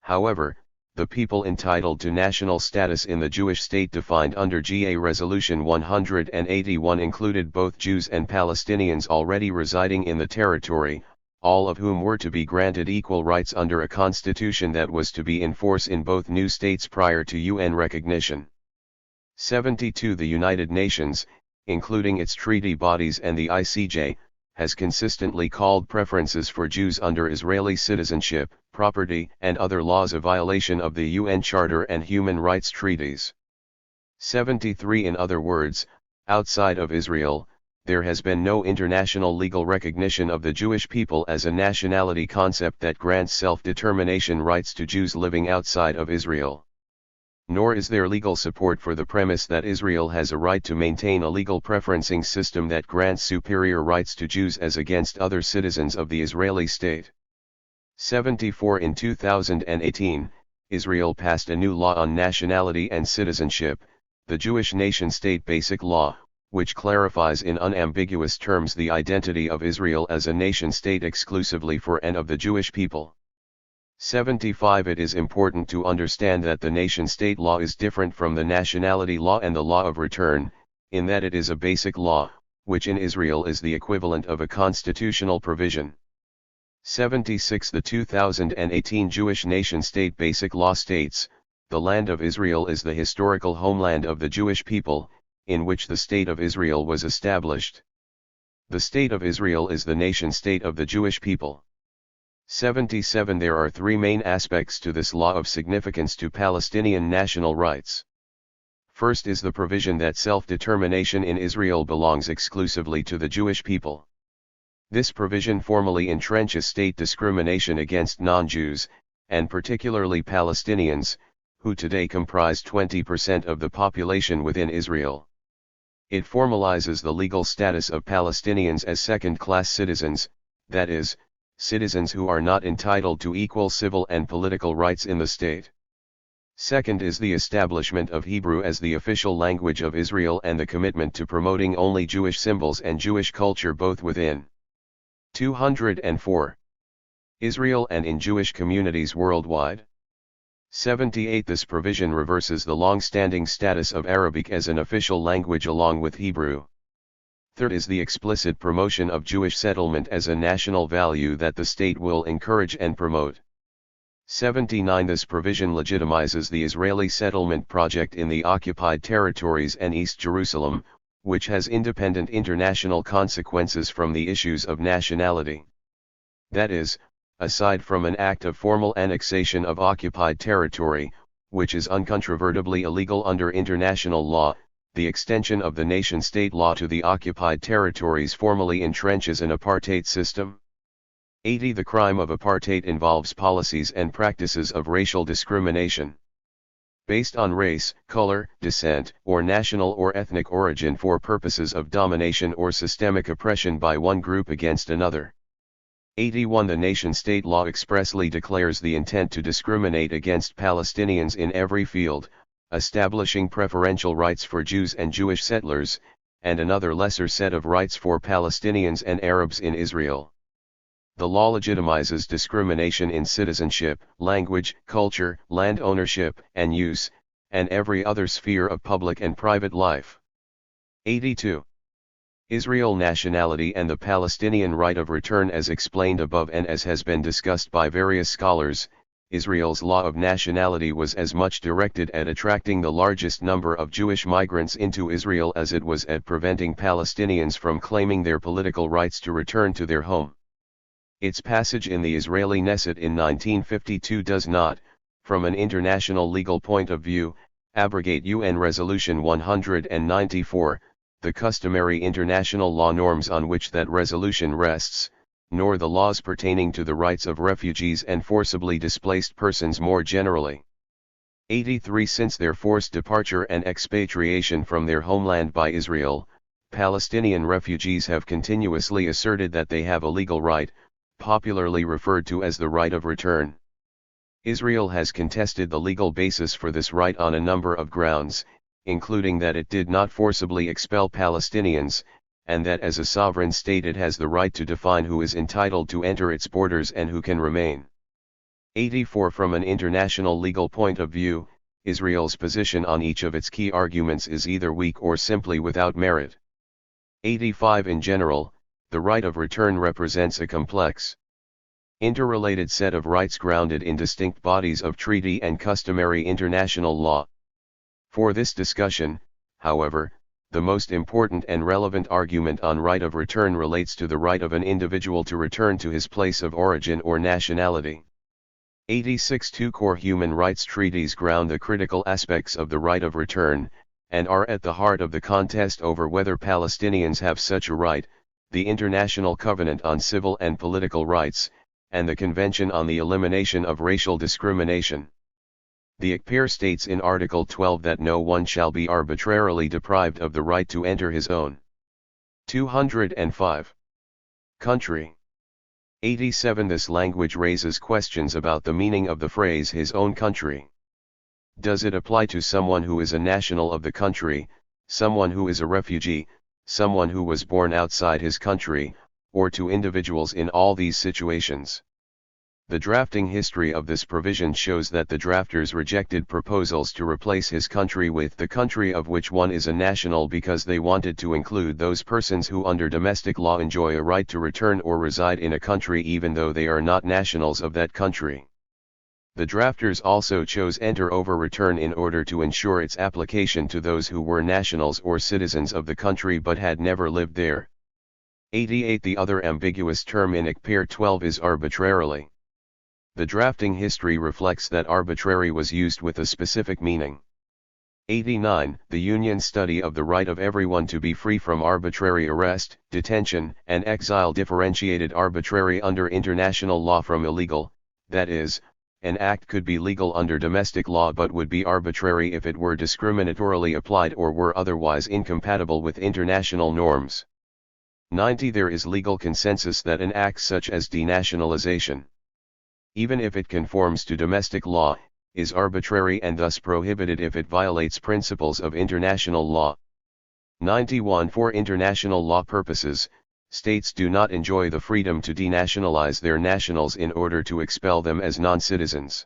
However, the people entitled to national status in the Jewish state defined under GA Resolution 181 included both Jews and Palestinians already residing in the territory, all of whom were to be granted equal rights under a constitution that was to be in force in both new states prior to UN recognition. 72. The United Nations, including its treaty bodies and the ICJ, has consistently called preferences for Jews under Israeli citizenship, property, and other laws a violation of the UN Charter and human rights treaties. 73. In other words, outside of Israel, there has been no international legal recognition of the Jewish people as a nationality concept that grants self-determination rights to Jews living outside of Israel. Nor is there legal support for the premise that Israel has a right to maintain a legal preferencing system that grants superior rights to Jews as against other citizens of the Israeli state. 74. In 2018, Israel passed a new law on nationality and citizenship, the Jewish nation-state Basic Law, which clarifies in unambiguous terms the identity of Israel as a nation-state exclusively for and of the Jewish people. 75. It is important to understand that the nation-state law is different from the nationality law and the law of return, in that it is a basic law, which in Israel is the equivalent of a constitutional provision. 76. The 2018 Jewish nation-state Basic Law states, "The land of Israel is the historical homeland of the Jewish people, in which the State of Israel was established. The State of Israel is the nation-state of the Jewish people." 77. There are three main aspects to this law of significance to Palestinian national rights. First is the provision that self-determination in Israel belongs exclusively to the Jewish people. This provision formally entrenches state discrimination against non-Jews, and particularly Palestinians, who today comprise 20% of the population within Israel. It formalizes the legal status of Palestinians as second-class citizens, that is, citizens who are not entitled to equal civil and political rights in the state. Second is the establishment of Hebrew as the official language of Israel and the commitment to promoting only Jewish symbols and Jewish culture both within 204 Israel and in Jewish communities worldwide. 78. This provision reverses the long-standing status of Arabic as an official language along with Hebrew. Third is the explicit promotion of Jewish settlement as a national value that the state will encourage and promote. 79. This provision legitimizes the Israeli settlement project in the occupied territories and East Jerusalem, which has independent international consequences from the issues of nationality. That is, aside from an act of formal annexation of occupied territory, which is uncontrovertibly illegal under international law, the extension of the nation-state law to the occupied territories formally entrenches an apartheid system. 80. The crime of apartheid involves policies and practices of racial discrimination based on race, color, descent, or national or ethnic origin for purposes of domination or systemic oppression by one group against another. 81. The nation-state law expressly declares the intent to discriminate against Palestinians in every field, establishing preferential rights for Jews and Jewish settlers, and another lesser set of rights for Palestinians and Arabs in Israel. The law legitimizes discrimination in citizenship, language, culture, land ownership and use, and every other sphere of public and private life. 82. Israel nationality and the Palestinian right of return. As explained above and as has been discussed by various scholars, Israel's law of nationality was as much directed at attracting the largest number of Jewish migrants into Israel as it was at preventing Palestinians from claiming their political rights to return to their home. Its passage in the Israeli Knesset in 1952 does not, from an international legal point of view, abrogate UN Resolution 194, the customary international law norms on which that resolution rests, nor the laws pertaining to the rights of refugees and forcibly displaced persons more generally. 83. Since their forced departure and expatriation from their homeland by Israel, Palestinian refugees have continuously asserted that they have a legal right, popularly referred to as the right of return. Israel has contested the legal basis for this right on a number of grounds, including that it did not forcibly expel Palestinians, and that as a sovereign state it has the right to define who is entitled to enter its borders and who can remain. 84. From an international legal point of view, Israel's position on each of its key arguments is either weak or simply without merit. 85. In general, the right of return represents a complex, interrelated set of rights grounded in distinct bodies of treaty and customary international law. For this discussion, however, the most important and relevant argument on right of return relates to the right of an individual to return to his place of origin or nationality. 86. Two core human rights treaties ground the critical aspects of the right of return, and are at the heart of the contest over whether Palestinians have such a right: the International Covenant on Civil and Political Rights, and the Convention on the Elimination of Racial Discrimination. The ICPIR states in Article 12 that no one shall be arbitrarily deprived of the right to enter his own 205 country. 87. This language raises questions about the meaning of the phrase his own country. Does it apply to someone who is a national of the country, someone who is a refugee, someone who was born outside his country, or to individuals in all these situations? The drafting history of this provision shows that the drafters rejected proposals to replace his country with the country of which one is a national because they wanted to include those persons who under domestic law enjoy a right to return or reside in a country even though they are not nationals of that country. The drafters also chose enter over return in order to ensure its application to those who were nationals or citizens of the country but had never lived there. 88. The other ambiguous term in ICPER 12 is arbitrarily. The drafting history reflects that arbitrary was used with a specific meaning. 89. The Union study of the right of everyone to be free from arbitrary arrest, detention, and exile differentiated arbitrary under international law from illegal, that is, an act could be legal under domestic law but would be arbitrary if it were discriminatorily applied or were otherwise incompatible with international norms. 90. There is legal consensus that an act such as denationalization, even if it conforms to domestic law, is arbitrary and thus prohibited if it violates principles of international law. 91. For international law purposes, states do not enjoy the freedom to denationalize their nationals in order to expel them as non-citizens.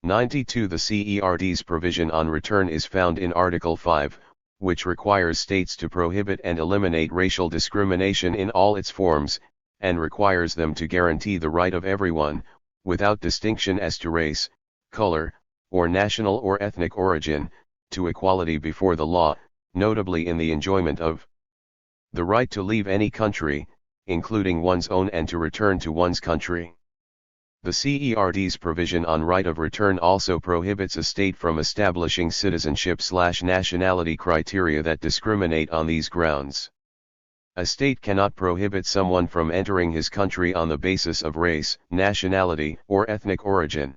92. The CERD's provision on return is found in Article 5, which requires states to prohibit and eliminate racial discrimination in all its forms, and requires them to guarantee the right of everyone, without distinction as to race, color, or national or ethnic origin, to equality before the law, notably in the enjoyment of the right to leave any country, including one's own, and to return to one's country. The CERD's provision on right of return also prohibits a state from establishing citizenship/nationality criteria that discriminate on these grounds. A state cannot prohibit someone from entering his country on the basis of race, nationality, or ethnic origin.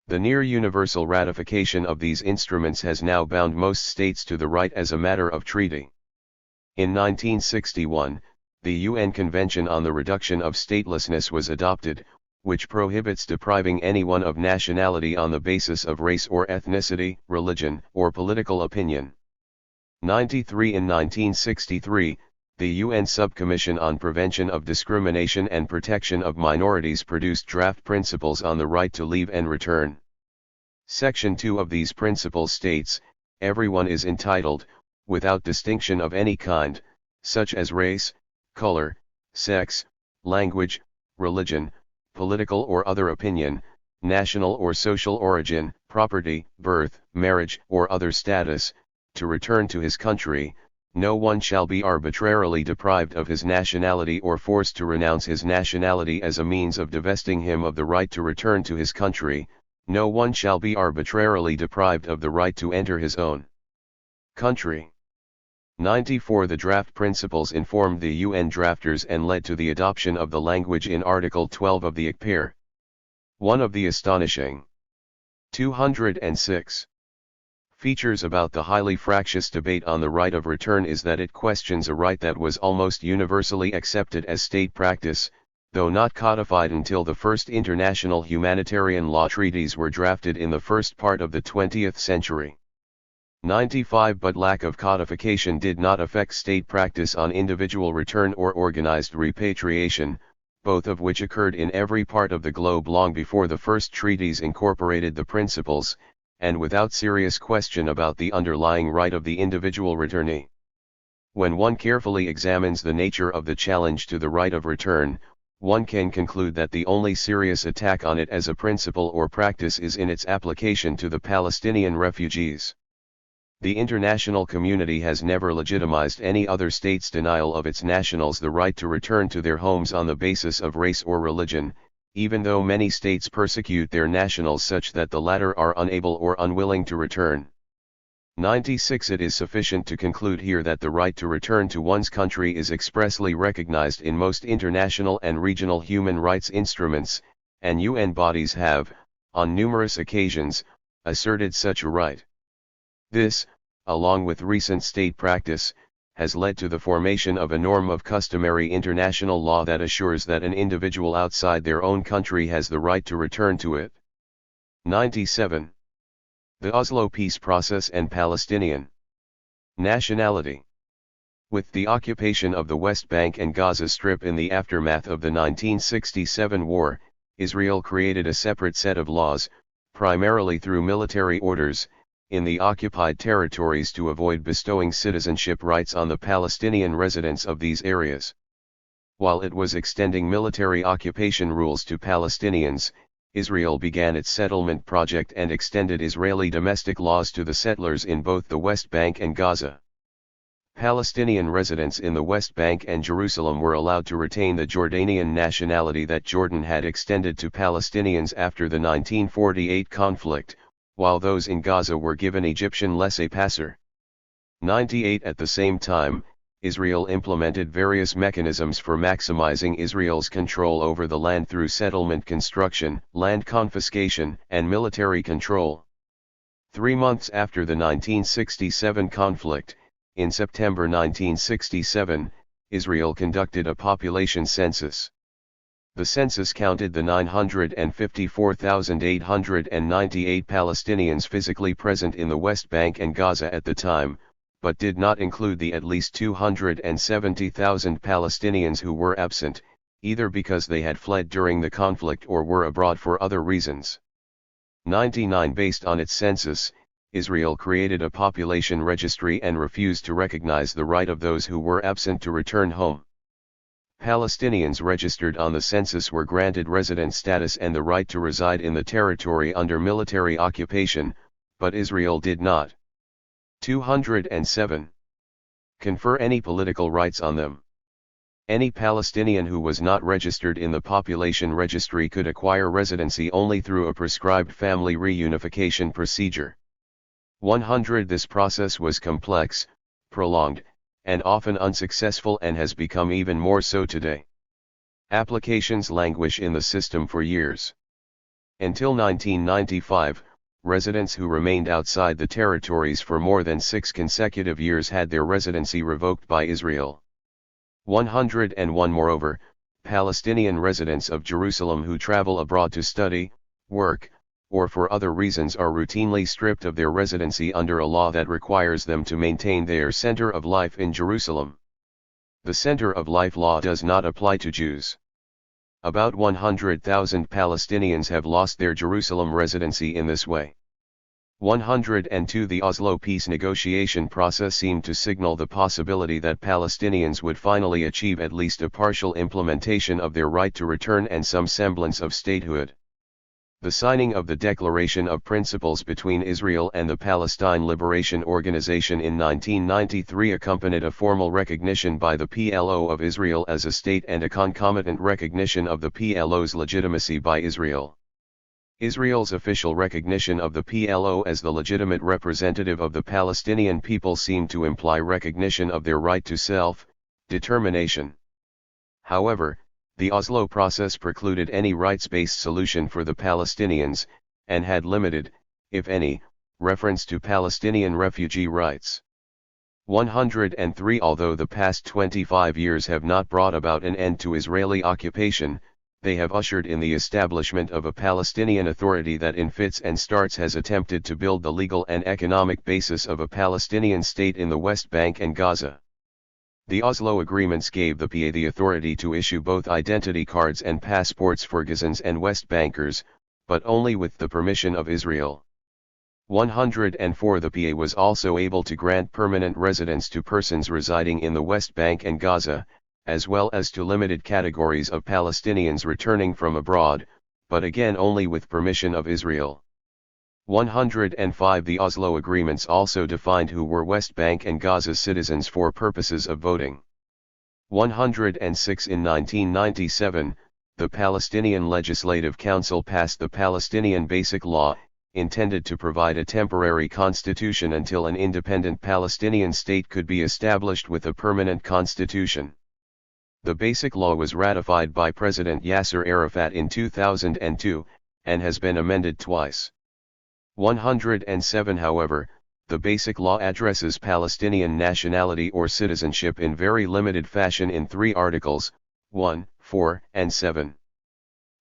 The near universal ratification of these instruments has now bound most states to the right as a matter of treaty. In 1961, the UN Convention on the Reduction of Statelessness was adopted, which prohibits depriving anyone of nationality on the basis of race or ethnicity, religion, or political opinion. 93. In 1963, the UN Subcommission on Prevention of Discrimination and Protection of Minorities produced draft principles on the right to leave and return. Section 2 of these principles states, everyone is entitled, without distinction of any kind, such as race, color, sex, language, religion, political or other opinion, national or social origin, property, birth, marriage, or other status, to return to his country. No one shall be arbitrarily deprived of his nationality or forced to renounce his nationality as a means of divesting him of the right to return to his country. No one shall be arbitrarily deprived of the right to enter his own country. 94. The draft principles informed the UN drafters and led to the adoption of the language in Article 12 of the ICPER. One of the astonishing 206 features about the highly fractious debate on the right of return is that it questions a right that was almost universally accepted as state practice, though not codified until the first international humanitarian law treaties were drafted in the first part of the 20th century. 95. But lack of codification did not affect state practice on individual return or organized repatriation, both of which occurred in every part of the globe long before the first treaties incorporated the principles, and without serious question about the underlying right of the individual returnee. When one carefully examines the nature of the challenge to the right of return, one can conclude that the only serious attack on it as a principle or practice is in its application to the Palestinian refugees. The international community has never legitimized any other state's denial of its nationals the right to return to their homes on the basis of race or religion, even though many states persecute their nationals such that the latter are unable or unwilling to return. 96. It is sufficient to conclude here that the right to return to one's country is expressly recognized in most international and regional human rights instruments, and UN bodies have, on numerous occasions, asserted such a right. This, along with recent state practice, has led to the formation of a norm of customary international law that assures that an individual outside their own country has the right to return to it. 97. The Oslo Peace Process and Palestinian nationality. With the occupation of the West Bank and Gaza Strip in the aftermath of the 1967 war, Israel created a separate set of laws, primarily through military orders, in the occupied territories to avoid bestowing citizenship rights on the Palestinian residents of these areas. While it was extending military occupation rules to Palestinians, Israel began its settlement project and extended Israeli domestic laws to the settlers in both the West Bank and Gaza. Palestinian residents in the West Bank and Jerusalem were allowed to retain the Jordanian nationality that Jordan had extended to Palestinians after the 1948 conflict, while those in Gaza were given Egyptian laissez-passer. 98. At the same time, Israel implemented various mechanisms for maximizing Israel's control over the land through settlement construction, land confiscation, and military control. 3 months after the 1967 conflict, in September 1967, Israel conducted a population census. The census counted the 954,898 Palestinians physically present in the West Bank and Gaza at the time, but did not include the at least 270,000 Palestinians who were absent, either because they had fled during the conflict or were abroad for other reasons. 99. Based on its census, Israel created a population registry and refused to recognize the right of those who were absent to return home. Palestinians registered on the census were granted resident status and the right to reside in the territory under military occupation, but Israel did not. 207. Confer any political rights on them. Any Palestinian who was not registered in the population registry could acquire residency only through a prescribed family reunification procedure. 100. This process was complex, prolonged, and often unsuccessful and has become even more so today. Applications languish in the system for years. Until 1995, residents who remained outside the territories for more than 6 consecutive years had their residency revoked by Israel. 101. Moreover, Palestinian residents of Jerusalem who travel abroad to study, work, or for other reasons are routinely stripped of their residency under a law that requires them to maintain their center of life in Jerusalem. The center of life law does not apply to Jews. About 100,000 Palestinians have lost their Jerusalem residency in this way. 102. The Oslo peace negotiation process seemed to signal the possibility that Palestinians would finally achieve at least a partial implementation of their right to return and some semblance of statehood. The signing of the Declaration of Principles between Israel and the Palestine Liberation Organization in 1993 accompanied a formal recognition by the PLO of Israel as a state and a concomitant recognition of the PLO's legitimacy by Israel. Israel's official recognition of the PLO as the legitimate representative of the Palestinian people seemed to imply recognition of their right to self-determination. However, the Oslo process precluded any rights-based solution for the Palestinians, and had limited, if any, reference to Palestinian refugee rights. 103. Although the past 25 years have not brought about an end to Israeli occupation, they have ushered in the establishment of a Palestinian Authority that in fits and starts has attempted to build the legal and economic basis of a Palestinian state in the West Bank and Gaza. The Oslo agreements gave the PA the authority to issue both identity cards and passports for Gazans and West Bankers, but only with the permission of Israel. 104. The PA was also able to grant permanent residence to persons residing in the West Bank and Gaza, as well as to limited categories of Palestinians returning from abroad, but again only with permission of Israel. 105. The Oslo agreements also defined who were West Bank and Gaza citizens for purposes of voting. 106. In 1997, the Palestinian Legislative Council passed the Palestinian Basic Law, intended to provide a temporary constitution until an independent Palestinian state could be established with a permanent constitution. The Basic Law was ratified by President Yasser Arafat in 2002, and has been amended twice. 107. However, the Basic Law addresses Palestinian nationality or citizenship in very limited fashion in 3 articles, 1, 4, and 7.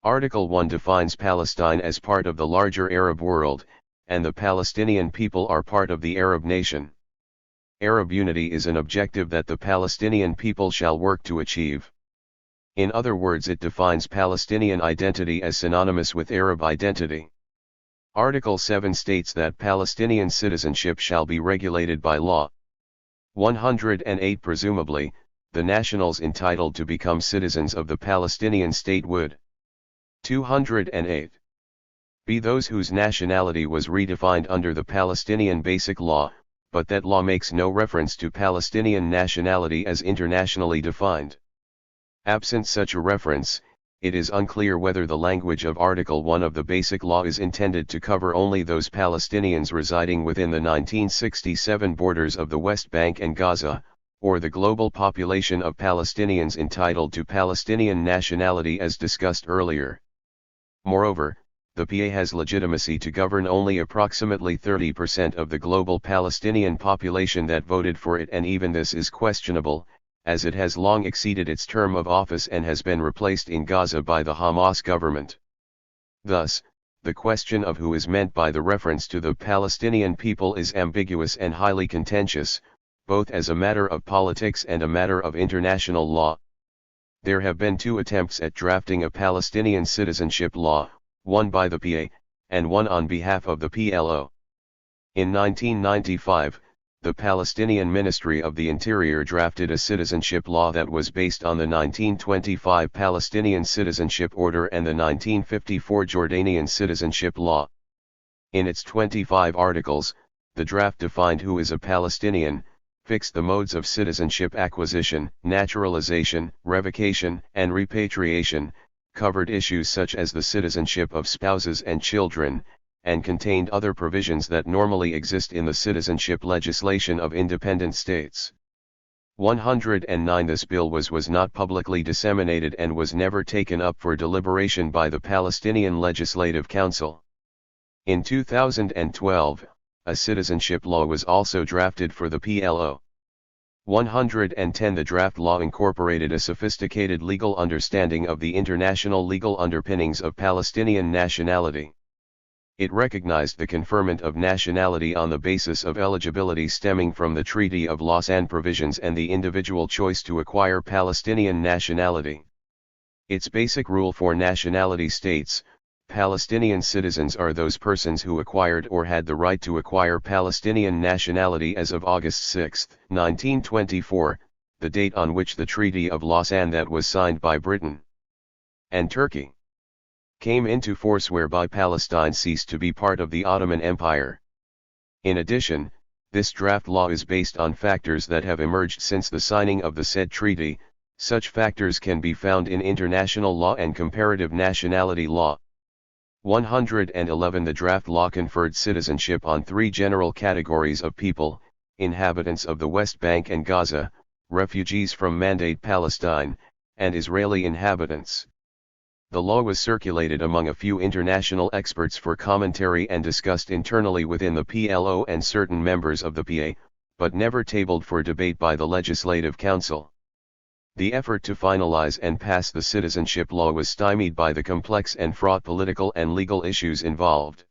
Article 1 defines Palestine as part of the larger Arab world, and the Palestinian people are part of the Arab nation. Arab unity is an objective that the Palestinian people shall work to achieve. In other words, it defines Palestinian identity as synonymous with Arab identity. Article 7 states that Palestinian citizenship shall be regulated by law. 108 Presumably, the nationals entitled to become citizens of the Palestinian state would. 208. Be those whose nationality was redefined under the Palestinian Basic Law, but that law makes no reference to Palestinian nationality as internationally defined. Absent such a reference, it is unclear whether the language of Article 1 of the Basic Law is intended to cover only those Palestinians residing within the 1967 borders of the West Bank and Gaza, or the global population of Palestinians entitled to Palestinian nationality as discussed earlier. Moreover, the PA has legitimacy to govern only approximately 30% of the global Palestinian population that voted for it, and even this is questionable, as it has long exceeded its term of office and has been replaced in Gaza by the Hamas government. Thus, the question of who is meant by the reference to the Palestinian people is ambiguous and highly contentious, both as a matter of politics and a matter of international law. There have been 2 attempts at drafting a Palestinian citizenship law, one by the PA, and one on behalf of the PLO. In 1995, the Palestinian Ministry of the Interior drafted a citizenship law that was based on the 1925 Palestinian Citizenship Order and the 1954 Jordanian Citizenship Law. In its 25 articles, the draft defined who is a Palestinian, fixed the modes of citizenship acquisition, naturalization, revocation, and repatriation, covered issues such as the citizenship of spouses and children, and contained other provisions that normally exist in the citizenship legislation of independent states. 109 This bill was not publicly disseminated and was never taken up for deliberation by the Palestinian Legislative Council. In 2012, a citizenship law was also drafted for the PLO. 110 The draft law incorporated a sophisticated legal understanding of the international legal underpinnings of Palestinian nationality. It recognized the conferment of nationality on the basis of eligibility stemming from the Treaty of Lausanne provisions and the individual choice to acquire Palestinian nationality. Its basic rule for nationality states, Palestinian citizens are those persons who acquired or had the right to acquire Palestinian nationality as of August 6, 1924, the date on which the Treaty of Lausanne that was signed by Britain and Turkey came into force, whereby Palestine ceased to be part of the Ottoman Empire. In addition, this draft law is based on factors that have emerged since the signing of the said treaty. Such factors can be found in international law and comparative nationality law. 111 The draft law conferred citizenship on 3 general categories of people: inhabitants of the West Bank and Gaza, refugees from Mandate Palestine, and Israeli inhabitants. The law was circulated among a few international experts for commentary and discussed internally within the PLO and certain members of the PA, but never tabled for debate by the Legislative Council. The effort to finalize and pass the citizenship law was stymied by the complex and fraught political and legal issues involved.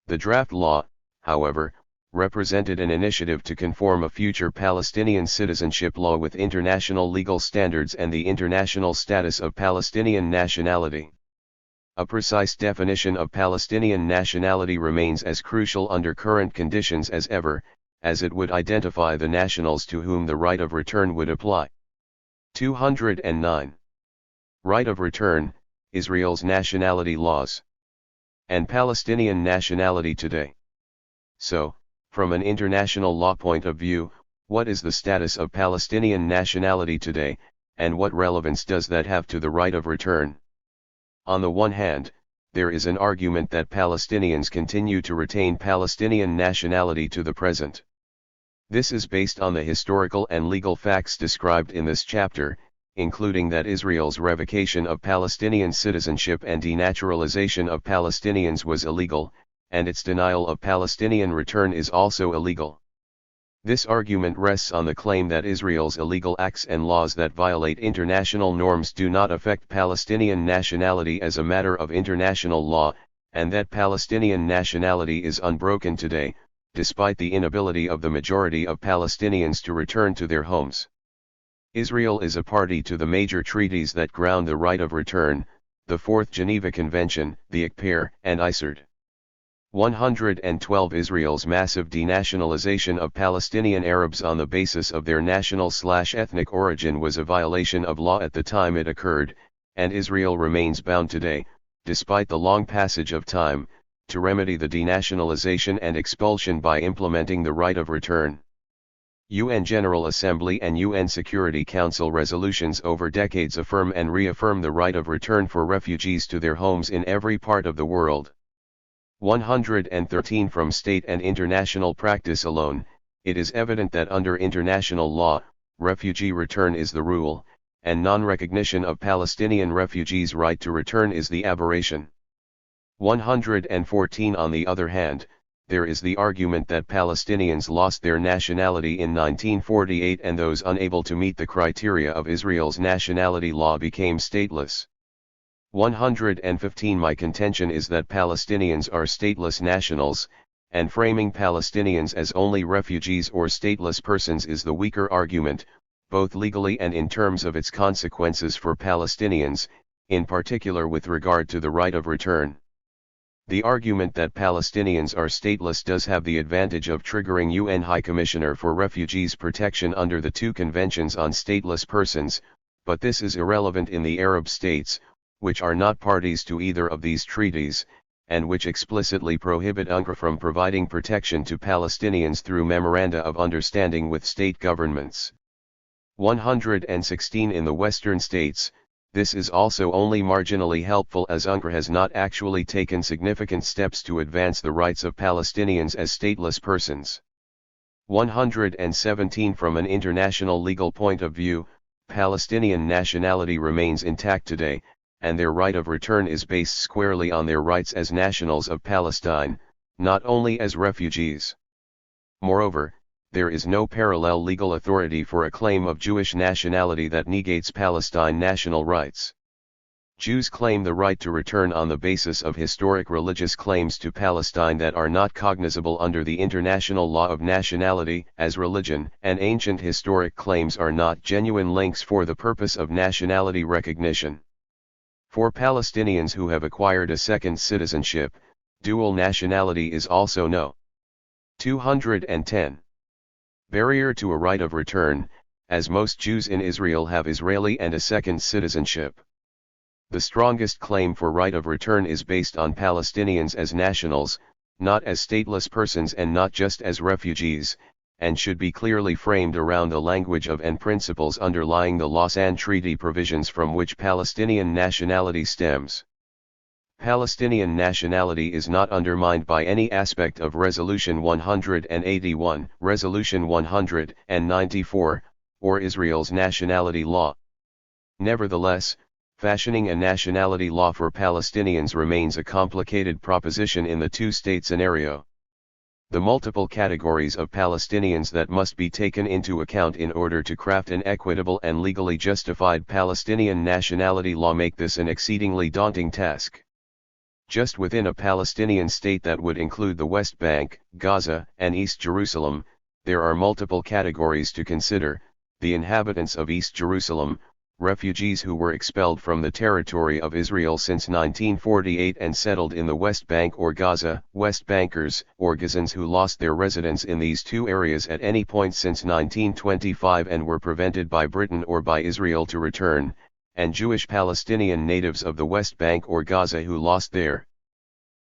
The draft law, however, represented an initiative to conform a future Palestinian citizenship law with international legal standards and the international status of Palestinian nationality. A precise definition of Palestinian nationality remains as crucial under current conditions as ever, as it would identify the nationals to whom the right of return would apply. 209. Right of return, Israel's nationality laws, and Palestinian nationality today. So, from an international law point of view, what is the status of Palestinian nationality today, and what relevance does that have to the right of return? On the one hand, there is an argument that Palestinians continue to retain Palestinian nationality to the present. This is based on the historical and legal facts described in this chapter, including that Israel's revocation of Palestinian citizenship and denaturalization of Palestinians was illegal, and its denial of Palestinian return is also illegal. This argument rests on the claim that Israel's illegal acts and laws that violate international norms do not affect Palestinian nationality as a matter of international law, and that Palestinian nationality is unbroken today, despite the inability of the majority of Palestinians to return to their homes. Israel is a party to the major treaties that ground the right of return, the Fourth Geneva Convention, the ICPER, and THIRD. 112 Israel's massive denationalization of Palestinian Arabs on the basis of their national/ethnic origin was a violation of law at the time it occurred, and Israel remains bound today, despite the long passage of time, to remedy the denationalization and expulsion by implementing the right of return. UN General Assembly and UN Security Council resolutions over decades affirm and reaffirm the right of return for refugees to their homes in every part of the world. 113 From state and international practice alone, it is evident that under international law, refugee return is the rule, and non-recognition of Palestinian refugees' right to return is the aberration. 114 On the other hand, there is the argument that Palestinians lost their nationality in 1948 and those unable to meet the criteria of Israel's nationality law became stateless. 115 My contention is that Palestinians are stateless nationals, and framing Palestinians as only refugees or stateless persons is the weaker argument, both legally and in terms of its consequences for Palestinians, in particular with regard to the right of return. The argument that Palestinians are stateless does have the advantage of triggering UN High Commissioner for Refugees protection under the two conventions on stateless persons, but this is irrelevant in the Arab states, which are not parties to either of these treaties, and which explicitly prohibit UNRWA from providing protection to Palestinians through memoranda of understanding with state governments. 116 In the Western states, this is also only marginally helpful as UNRWA has not actually taken significant steps to advance the rights of Palestinians as stateless persons. 117 From an international legal point of view, Palestinian nationality remains intact today, and their right of return is based squarely on their rights as nationals of Palestine, not only as refugees. Moreover, there is no parallel legal authority for a claim of Jewish nationality that negates Palestine national rights. Jews claim the right to return on the basis of historic religious claims to Palestine that are not cognizable under the international law of nationality, as religion and ancient historic claims are not genuine links for the purpose of nationality recognition. For Palestinians who have acquired a second citizenship, dual nationality is also no. 210. Barrier to a right of return, as most Jews in Israel have Israeli and a second citizenship. The strongest claim for right of return is based on Palestinians as nationals, not as stateless persons and not just as refugees, and should be clearly framed around the language of and principles underlying the Lausanne Treaty provisions from which Palestinian nationality stems. Palestinian nationality is not undermined by any aspect of Resolution 181, Resolution 194, or Israel's nationality law. Nevertheless, fashioning a nationality law for Palestinians remains a complicated proposition in the two-state scenario. The multiple categories of Palestinians that must be taken into account in order to craft an equitable and legally justified Palestinian nationality law make this an exceedingly daunting task. Just within a Palestinian state that would include the West Bank, Gaza, and East Jerusalem, there are multiple categories to consider: the inhabitants of East Jerusalem, refugees who were expelled from the territory of Israel since 1948 and settled in the West Bank or Gaza, West Bankers, or Gazans who lost their residence in these two areas at any point since 1925 and were prevented by Britain or by Israel to return, and Jewish Palestinian natives of the West Bank or Gaza who lost their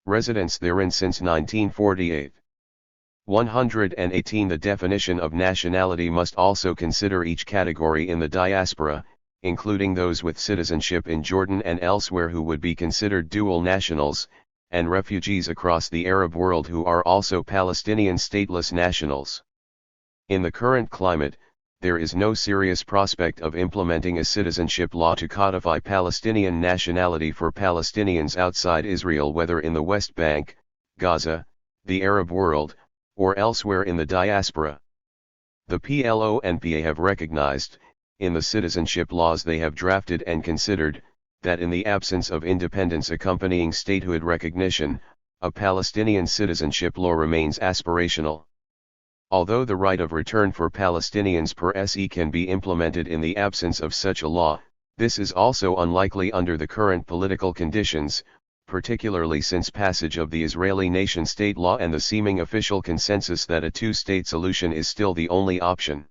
residence therein since 1948. 118 The definition of nationality must also consider each category in the diaspora, including those with citizenship in Jordan and elsewhere who would be considered dual nationals, and refugees across the Arab world who are also Palestinian stateless nationals. In the current climate, there is no serious prospect of implementing a citizenship law to codify Palestinian nationality for Palestinians outside Israel, whether in the West Bank, Gaza, the Arab world, or elsewhere in the diaspora. The PLO and PA have recognized, in the citizenship laws they have drafted and considered, that in the absence of independence accompanying statehood recognition, a Palestinian citizenship law remains aspirational. Although the right of return for Palestinians per se can be implemented in the absence of such a law, this is also unlikely under the current political conditions, particularly since passage of the Israeli nation-state law and the seeming official consensus that a two-state solution is still the only option.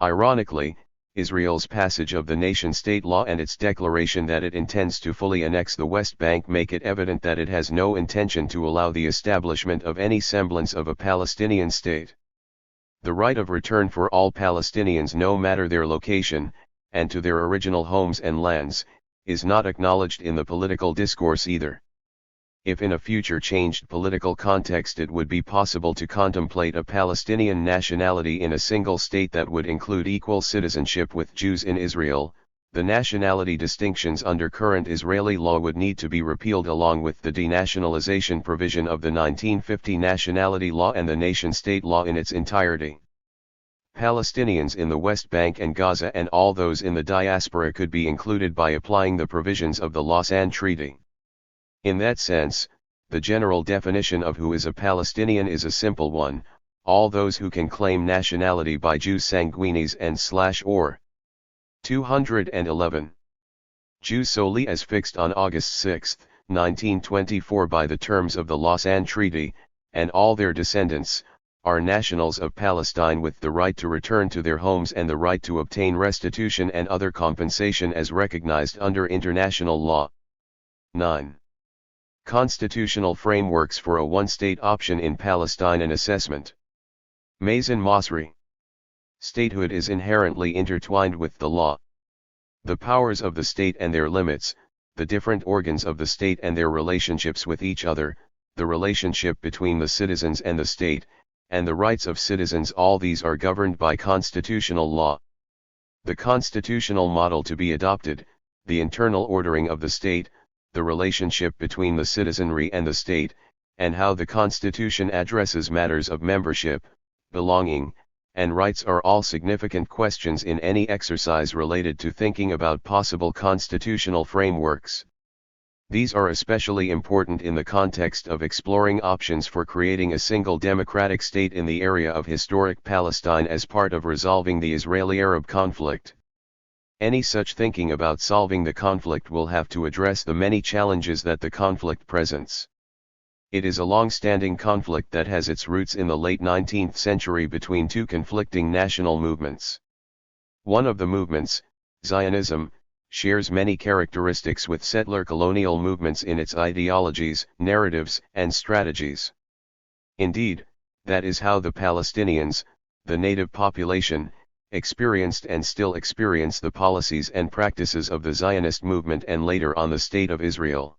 Ironically, Israel's passage of the nation-state law and its declaration that it intends to fully annex the West Bank make it evident that it has no intention to allow the establishment of any semblance of a Palestinian state. The right of return for all Palestinians, no matter their location, and to their original homes and lands, is not acknowledged in the political discourse either. If in a future changed political context it would be possible to contemplate a Palestinian nationality in a single state that would include equal citizenship with Jews in Israel, the nationality distinctions under current Israeli law would need to be repealed along with the denationalization provision of the 1950 nationality law and the nation-state law in its entirety. Palestinians in the West Bank and Gaza and all those in the diaspora could be included by applying the provisions of the Lausanne Treaty. In that sense, the general definition of who is a Palestinian is a simple one: all those who can claim nationality by jus sanguinis and/or 211. Jus soli as fixed on August 6, 1924 by the terms of the Lausanne Treaty, and all their descendants, are nationals of Palestine with the right to return to their homes and the right to obtain restitution and other compensation as recognized under international law. 9. Constitutional frameworks for a one-state option in Palestine and assessment. Mazen Masri. Statehood is inherently intertwined with the law. The powers of the state and their limits, the different organs of the state and their relationships with each other, the relationship between the citizens and the state, and the rights of citizens, all these are governed by constitutional law. The constitutional model to be adopted, the internal ordering of the state, the relationship between the citizenry and the state, and how the Constitution addresses matters of membership, belonging, and rights are all significant questions in any exercise related to thinking about possible constitutional frameworks. These are especially important in the context of exploring options for creating a single democratic state in the area of historic Palestine as part of resolving the Israeli-Arab conflict. Any such thinking about solving the conflict will have to address the many challenges that the conflict presents. It is a long-standing conflict that has its roots in the late 19th century between two conflicting national movements. One of the movements, Zionism, shares many characteristics with settler colonial movements in its ideologies, narratives, and strategies. Indeed, that is how the Palestinians, the native population, experienced and still experience the policies and practices of the Zionist movement and later on the State of Israel.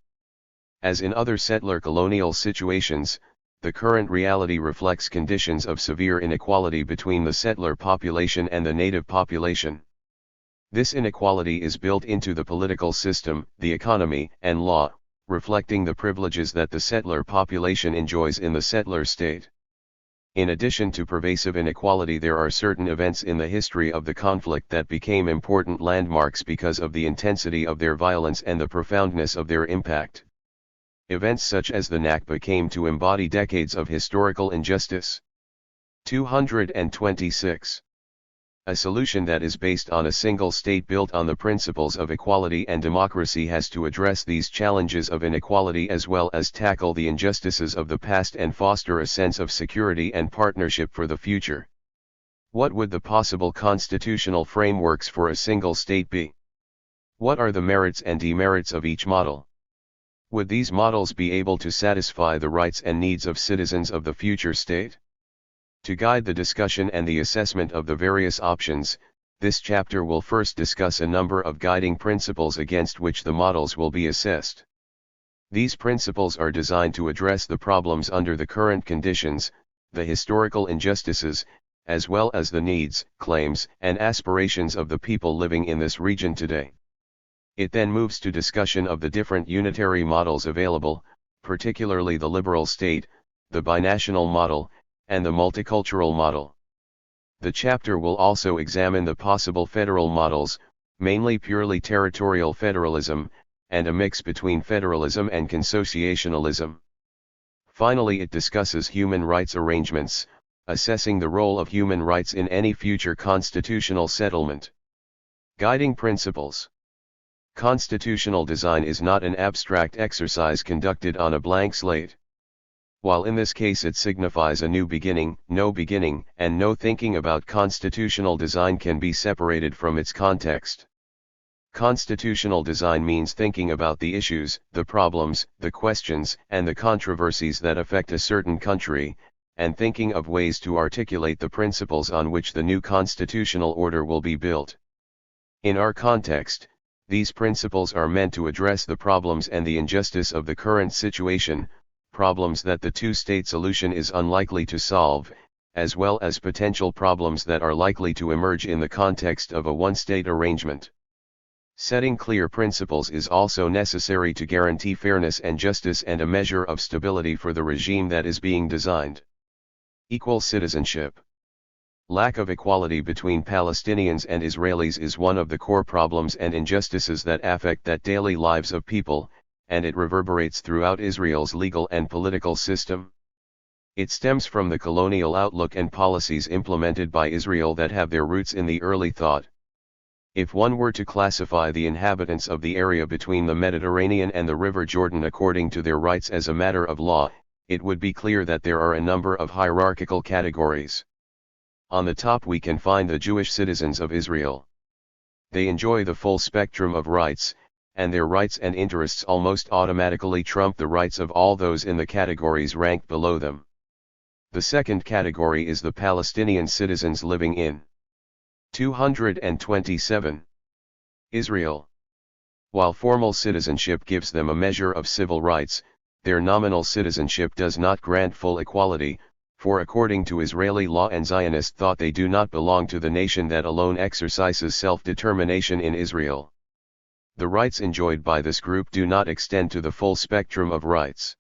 As in other settler colonial situations, the current reality reflects conditions of severe inequality between the settler population and the native population. This inequality is built into the political system, the economy, and law, reflecting the privileges that the settler population enjoys in the settler state. In addition to pervasive inequality, there are certain events in the history of the conflict that became important landmarks because of the intensity of their violence and the profoundness of their impact. Events such as the Nakba came to embody decades of historical injustice. 226. A solution that is based on a single state built on the principles of equality and democracy has to address these challenges of inequality as well as tackle the injustices of the past and foster a sense of security and partnership for the future. What would the possible constitutional frameworks for a single state be? What are the merits and demerits of each model? Would these models be able to satisfy the rights and needs of citizens of the future state? To guide the discussion and the assessment of the various options, this chapter will first discuss a number of guiding principles against which the models will be assessed. These principles are designed to address the problems under the current conditions, the historical injustices, as well as the needs, claims, and aspirations of the people living in this region today. It then moves to discussion of the different unitary models available, particularly the liberal state, the binational model, and the multicultural model. The chapter will also examine the possible federal models, mainly purely territorial federalism, and a mix between federalism and consociationalism. Finally, it discusses human rights arrangements, assessing the role of human rights in any future constitutional settlement. Guiding principles. Constitutional design is not an abstract exercise conducted on a blank slate. While in this case it signifies a new beginning, no beginning, and no thinking about constitutional design can be separated from its context. Constitutional design means thinking about the issues, the problems, the questions, and the controversies that affect a certain country, and thinking of ways to articulate the principles on which the new constitutional order will be built. In our context, these principles are meant to address the problems and the injustice of the current situation, problems that the two-state solution is unlikely to solve, as well as potential problems that are likely to emerge in the context of a one-state arrangement. Setting clear principles is also necessary to guarantee fairness and justice and a measure of stability for the regime that is being designed. Equal citizenship. Lack of equality between Palestinians and Israelis is one of the core problems and injustices that affect the daily lives of people, and it reverberates throughout Israel's legal and political system. It stems from the colonial outlook and policies implemented by Israel that have their roots in the early thought. If one were to classify the inhabitants of the area between the Mediterranean and the River Jordan according to their rights as a matter of law, it would be clear that there are a number of hierarchical categories. On the top we can find the Jewish citizens of Israel. They enjoy the full spectrum of rights, and their rights and interests almost automatically trump the rights of all those in the categories ranked below them. The second category is the Palestinian citizens living in 227. Israel. While formal citizenship gives them a measure of civil rights, their nominal citizenship does not grant full equality, for according to Israeli law and Zionist thought they do not belong to the nation that alone exercises self-determination in Israel. The rights enjoyed by this group do not extend to the full spectrum of rights.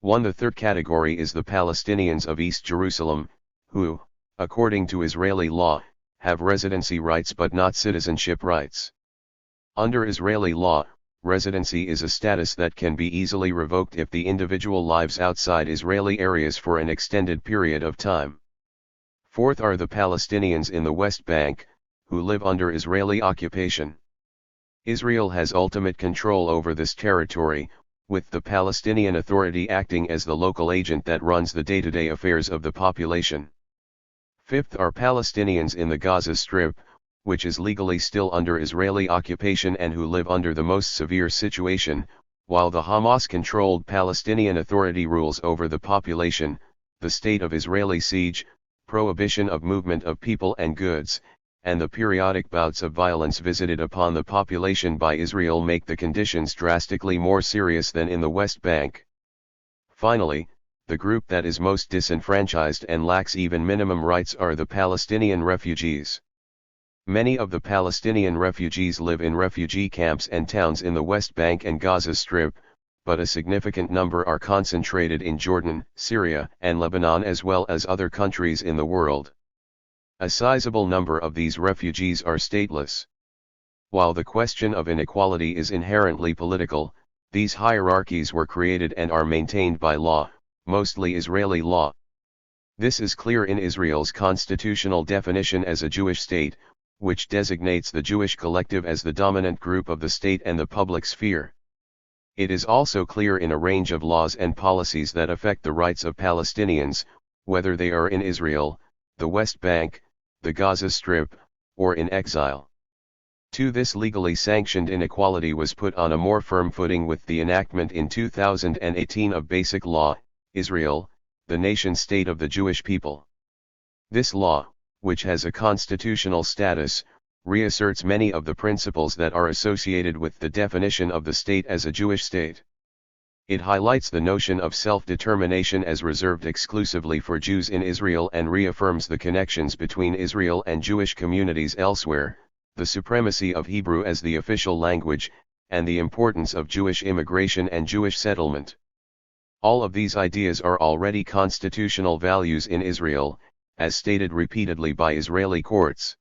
The third category is the Palestinians of East Jerusalem, who, according to Israeli law, have residency rights but not citizenship rights. Under Israeli law, residency is a status that can be easily revoked if the individual lives outside Israeli areas for an extended period of time. Fourth are the Palestinians in the West Bank, who live under Israeli occupation. Israel has ultimate control over this territory, with the Palestinian Authority acting as the local agent that runs the day-to-day affairs of the population. Fifth are Palestinians in the Gaza Strip, which is legally still under Israeli occupation and who live under the most severe situation, while the Hamas-controlled Palestinian Authority rules over the population. The state of Israeli siege, prohibition of movement of people and goods, and the periodic bouts of violence visited upon the population by Israel make the conditions drastically more serious than in the West Bank. Finally, the group that is most disenfranchised and lacks even minimum rights are the Palestinian refugees. Many of the Palestinian refugees live in refugee camps and towns in the West Bank and Gaza Strip, but a significant number are concentrated in Jordan, Syria, and Lebanon as well as other countries in the world. A sizable number of these refugees are stateless. While the question of inequality is inherently political, these hierarchies were created and are maintained by law, mostly Israeli law. This is clear in Israel's constitutional definition as a Jewish state, which designates the Jewish collective as the dominant group of the state and the public sphere. It is also clear in a range of laws and policies that affect the rights of Palestinians, whether they are in Israel, the West Bank, the Gaza Strip, or in exile. This legally sanctioned inequality was put on a more firm footing with the enactment in 2018 of Basic Law, Israel, the nation-state of the Jewish people. This law, which has a constitutional status, reasserts many of the principles that are associated with the definition of the state as a Jewish state. It highlights the notion of self-determination as reserved exclusively for Jews in Israel and reaffirms the connections between Israel and Jewish communities elsewhere, the supremacy of Hebrew as the official language, and the importance of Jewish immigration and Jewish settlement. All of these ideas are already constitutional values in Israel, as stated repeatedly by Israeli courts.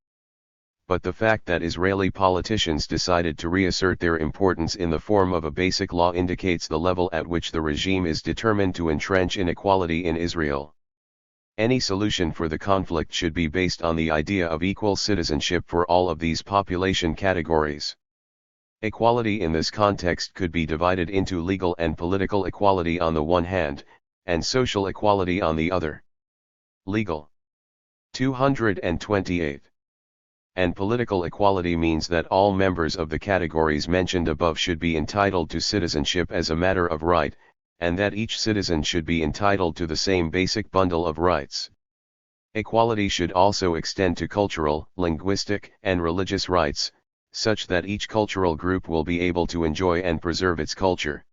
But the fact that Israeli politicians decided to reassert their importance in the form of a basic law indicates the level at which the regime is determined to entrench inequality in Israel. Any solution for the conflict should be based on the idea of equal citizenship for all of these population categories. Equality in this context could be divided into legal and political equality on the one hand, and social equality on the other. Legal. 228. And political equality means that all members of the categories mentioned above should be entitled to citizenship as a matter of right, and that each citizen should be entitled to the same basic bundle of rights. Equality should also extend to cultural, linguistic, and religious rights, such that each cultural group will be able to enjoy and preserve its culture.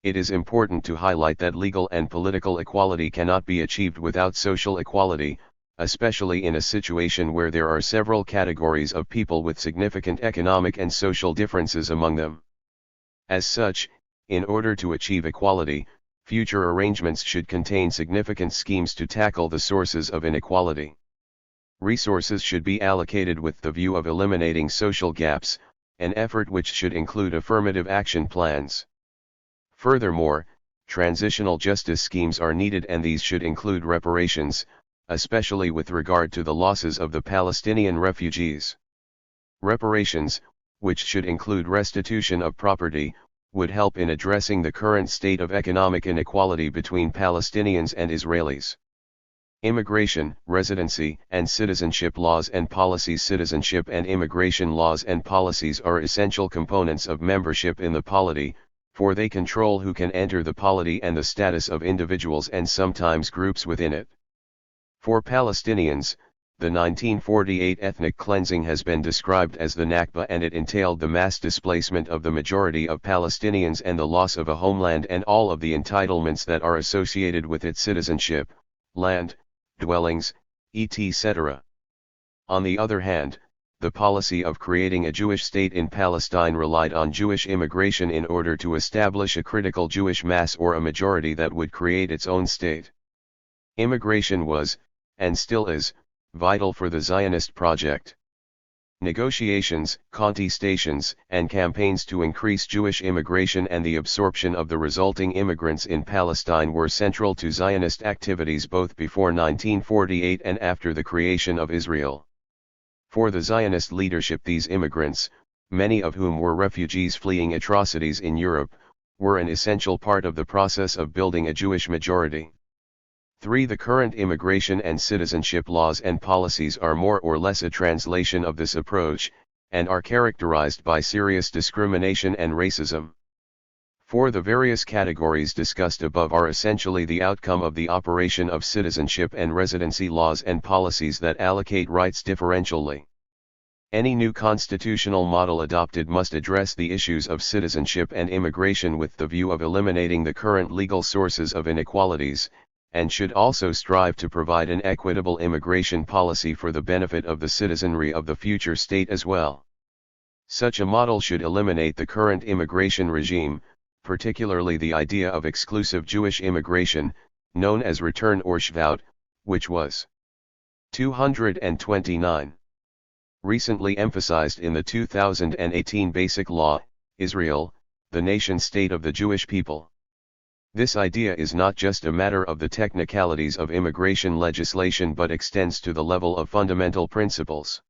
It is important to highlight that legal and political equality cannot be achieved without social equality, especially in a situation where there are several categories of people with significant economic and social differences among them. As such, in order to achieve equality, future arrangements should contain significant schemes to tackle the sources of inequality. Resources should be allocated with the view of eliminating social gaps, an effort which should include affirmative action plans. Furthermore, transitional justice schemes are needed, and these should include reparations, especially with regard to the losses of the Palestinian refugees. Reparations, which should include restitution of property, would help in addressing the current state of economic inequality between Palestinians and Israelis. Immigration, residency, and citizenship laws and policies. Citizenship and immigration laws and policies are essential components of membership in the polity, for they control who can enter the polity and the status of individuals and sometimes groups within it. For Palestinians, the 1948 ethnic cleansing has been described as the Nakba, and it entailed the mass displacement of the majority of Palestinians and the loss of a homeland and all of the entitlements that are associated with its citizenship, land, dwellings, etc. On the other hand, the policy of creating a Jewish state in Palestine relied on Jewish immigration in order to establish a critical Jewish mass or a majority that would create its own state. Immigration was, and still is, vital for the Zionist project. Negotiations, contestations, and campaigns to increase Jewish immigration and the absorption of the resulting immigrants in Palestine were central to Zionist activities both before 1948 and after the creation of Israel. For the Zionist leadership, these immigrants, many of whom were refugees fleeing atrocities in Europe, were an essential part of the process of building a Jewish majority. 3. The current immigration and citizenship laws and policies are more or less a translation of this approach, and are characterized by serious discrimination and racism. 4. The various categories discussed above are essentially the outcome of the operation of citizenship and residency laws and policies that allocate rights differentially. Any new constitutional model adopted must address the issues of citizenship and immigration with the view of eliminating the current legal sources of inequalities, and should also strive to provide an equitable immigration policy for the benefit of the citizenry of the future state as well. Such a model should eliminate the current immigration regime, particularly the idea of exclusive Jewish immigration, known as return or shvout, which was 229. Recently emphasized in the 2018 Basic Law, Israel, the nation-state of the Jewish people. This idea is not just a matter of the technicalities of immigration legislation but extends to the level of fundamental principles.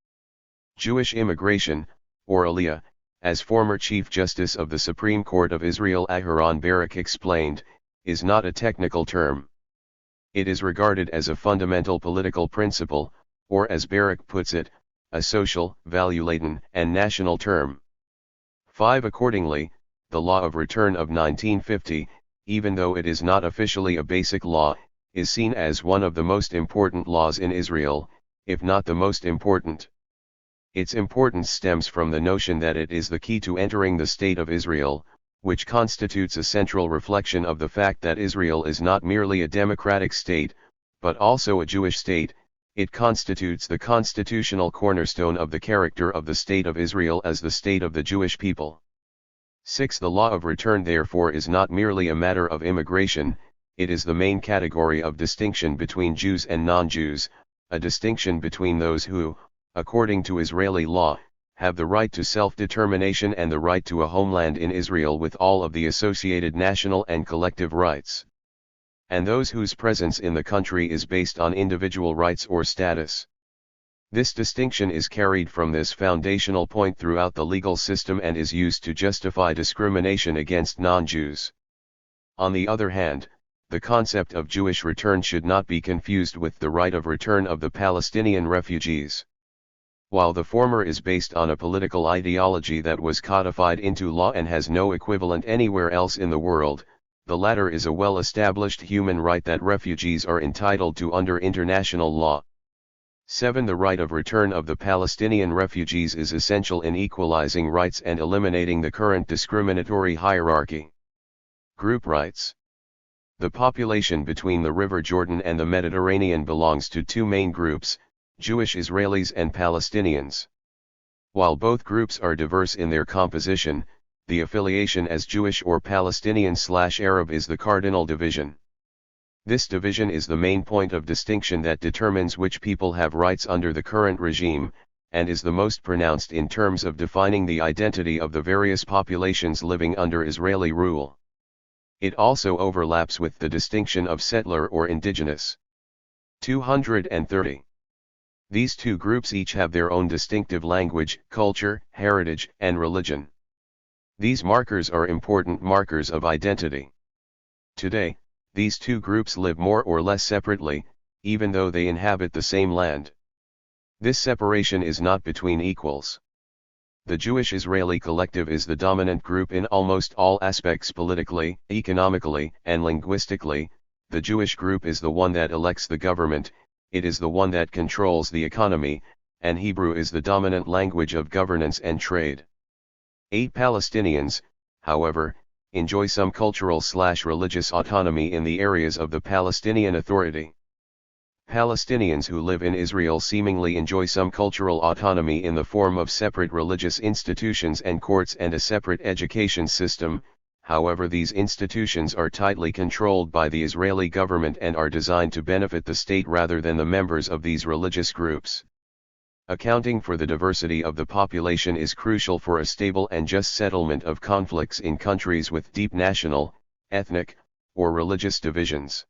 Jewish immigration, or Aliyah, as former Chief Justice of the Supreme Court of Israel Aharon Barak explained, is not a technical term. It is regarded as a fundamental political principle, or as Barak puts it, a social, value-laden, and national term. 5. Accordingly, the Law of Return of 1950, even though it is not officially a basic law, is seen as one of the most important laws in Israel, if not the most important. Its importance stems from the notion that it is the key to entering the State of Israel, which constitutes a central reflection of the fact that Israel is not merely a democratic state, but also a Jewish state. It constitutes the constitutional cornerstone of the character of the State of Israel as the state of the Jewish people. 6. The law of return therefore is not merely a matter of immigration, it is the main category of distinction between Jews and non-Jews, a distinction between those who, according to Israeli law, have the right to self-determination and the right to a homeland in Israel with all of the associated national and collective rights, and those whose presence in the country is based on individual rights or status. This distinction is carried from this foundational point throughout the legal system and is used to justify discrimination against non-Jews. On the other hand, the concept of Jewish return should not be confused with the right of return of the Palestinian refugees. While the former is based on a political ideology that was codified into law and has no equivalent anywhere else in the world, the latter is a well-established human right that refugees are entitled to under international law. 7. The right of return of the Palestinian refugees is essential in equalizing rights and eliminating the current discriminatory hierarchy. Group rights. The population between the River Jordan and the Mediterranean belongs to two main groups, Jewish Israelis and Palestinians. While both groups are diverse in their composition, the affiliation as Jewish or Palestinian/Arab is the cardinal division. This division is the main point of distinction that determines which people have rights under the current regime, and is the most pronounced in terms of defining the identity of the various populations living under Israeli rule. It also overlaps with the distinction of settler or indigenous. 230. These two groups each have their own distinctive language, culture, heritage, and religion. These markers are important markers of identity. Today, these two groups live more or less separately, even though they inhabit the same land. This separation is not between equals. The Jewish Israeli collective is the dominant group in almost all aspects politically, economically, and linguistically. The Jewish group is the one that elects the government, it is the one that controls the economy, and Hebrew is the dominant language of governance and trade. 8. Palestinians, however, enjoy some cultural/religious autonomy in the areas of the Palestinian Authority. Palestinians who live in Israel seemingly enjoy some cultural autonomy in the form of separate religious institutions and courts and a separate education system. However, these institutions are tightly controlled by the Israeli government and are designed to benefit the state rather than the members of these religious groups. Accounting for the diversity of the population is crucial for a stable and just settlement of conflicts in countries with deep national, ethnic, or religious divisions.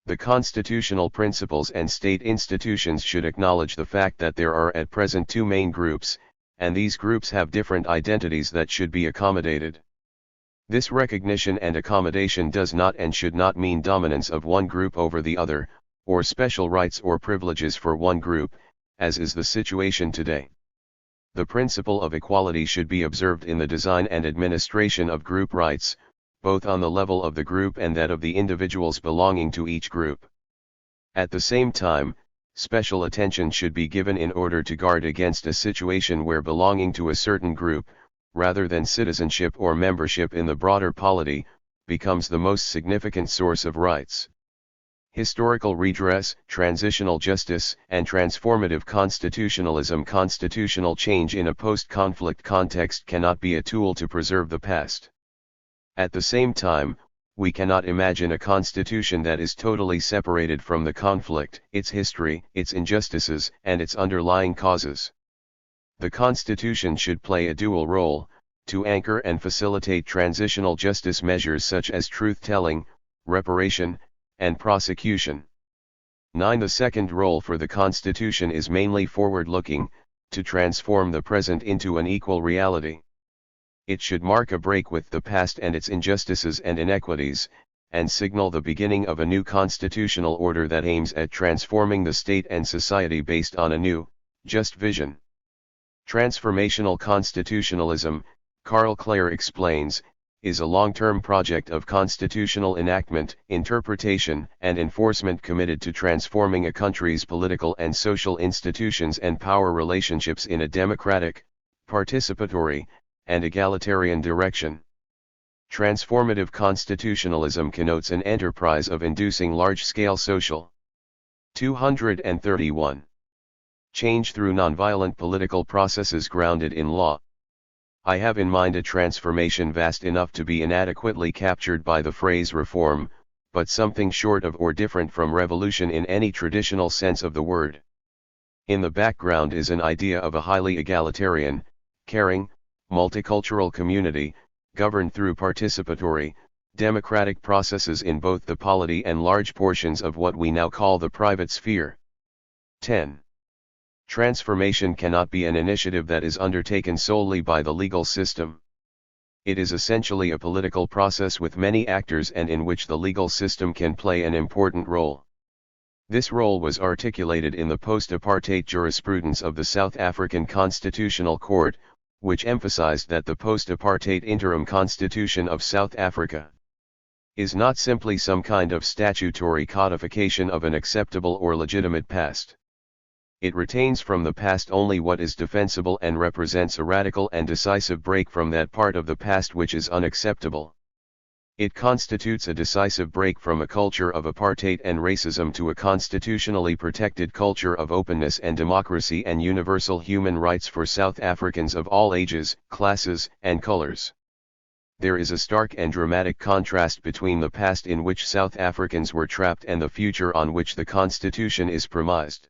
The constitutional principles and state institutions should acknowledge the fact that there are at present two main groups, and these groups have different identities that should be accommodated. This recognition and accommodation does not and should not mean dominance of one group over the other, or special rights or privileges for one group, as is the situation today. The principle of equality should be observed in the design and administration of group rights, both on the level of the group and that of the individuals belonging to each group. At the same time, special attention should be given in order to guard against a situation where belonging to a certain group, rather than citizenship or membership in the broader polity, becomes the most significant source of rights. Historical redress, transitional justice, and transformative constitutionalism. Constitutional change in a post-conflict context cannot be a tool to preserve the past. At the same time, we cannot imagine a constitution that is totally separated from the conflict, its history, its injustices, and its underlying causes. The constitution should play a dual role, to anchor and facilitate transitional justice measures such as truth-telling, reparation, and prosecution. 9. The second role for the Constitution is mainly forward-looking, to transform the present into an equal reality. It should mark a break with the past and its injustices and inequities, and signal the beginning of a new constitutional order that aims at transforming the state and society based on a new, just vision. Transformational constitutionalism, Karl Clare explains, is a long-term project of constitutional enactment, interpretation, and enforcement committed to transforming a country's political and social institutions and power relationships in a democratic, participatory, and egalitarian direction. Transformative constitutionalism connotes an enterprise of inducing large-scale social. 231. Change through nonviolent political processes grounded in law. I have in mind a transformation vast enough to be inadequately captured by the phrase reform, but something short of or different from revolution in any traditional sense of the word. In the background is an idea of a highly egalitarian, caring, multicultural community, governed through participatory, democratic processes in both the polity and large portions of what we now call the private sphere. 10. Transformation cannot be an initiative that is undertaken solely by the legal system. It is essentially a political process with many actors and in which the legal system can play an important role. This role was articulated in the post-apartheid jurisprudence of the South African Constitutional Court, which emphasized that the post-apartheid interim constitution of South Africa is not simply some kind of statutory codification of an acceptable or legitimate past. It retains from the past only what is defensible and represents a radical and decisive break from that part of the past which is unacceptable. It constitutes a decisive break from a culture of apartheid and racism to a constitutionally protected culture of openness and democracy and universal human rights for South Africans of all ages, classes, and colors. There is a stark and dramatic contrast between the past in which South Africans were trapped and the future on which the Constitution is premised.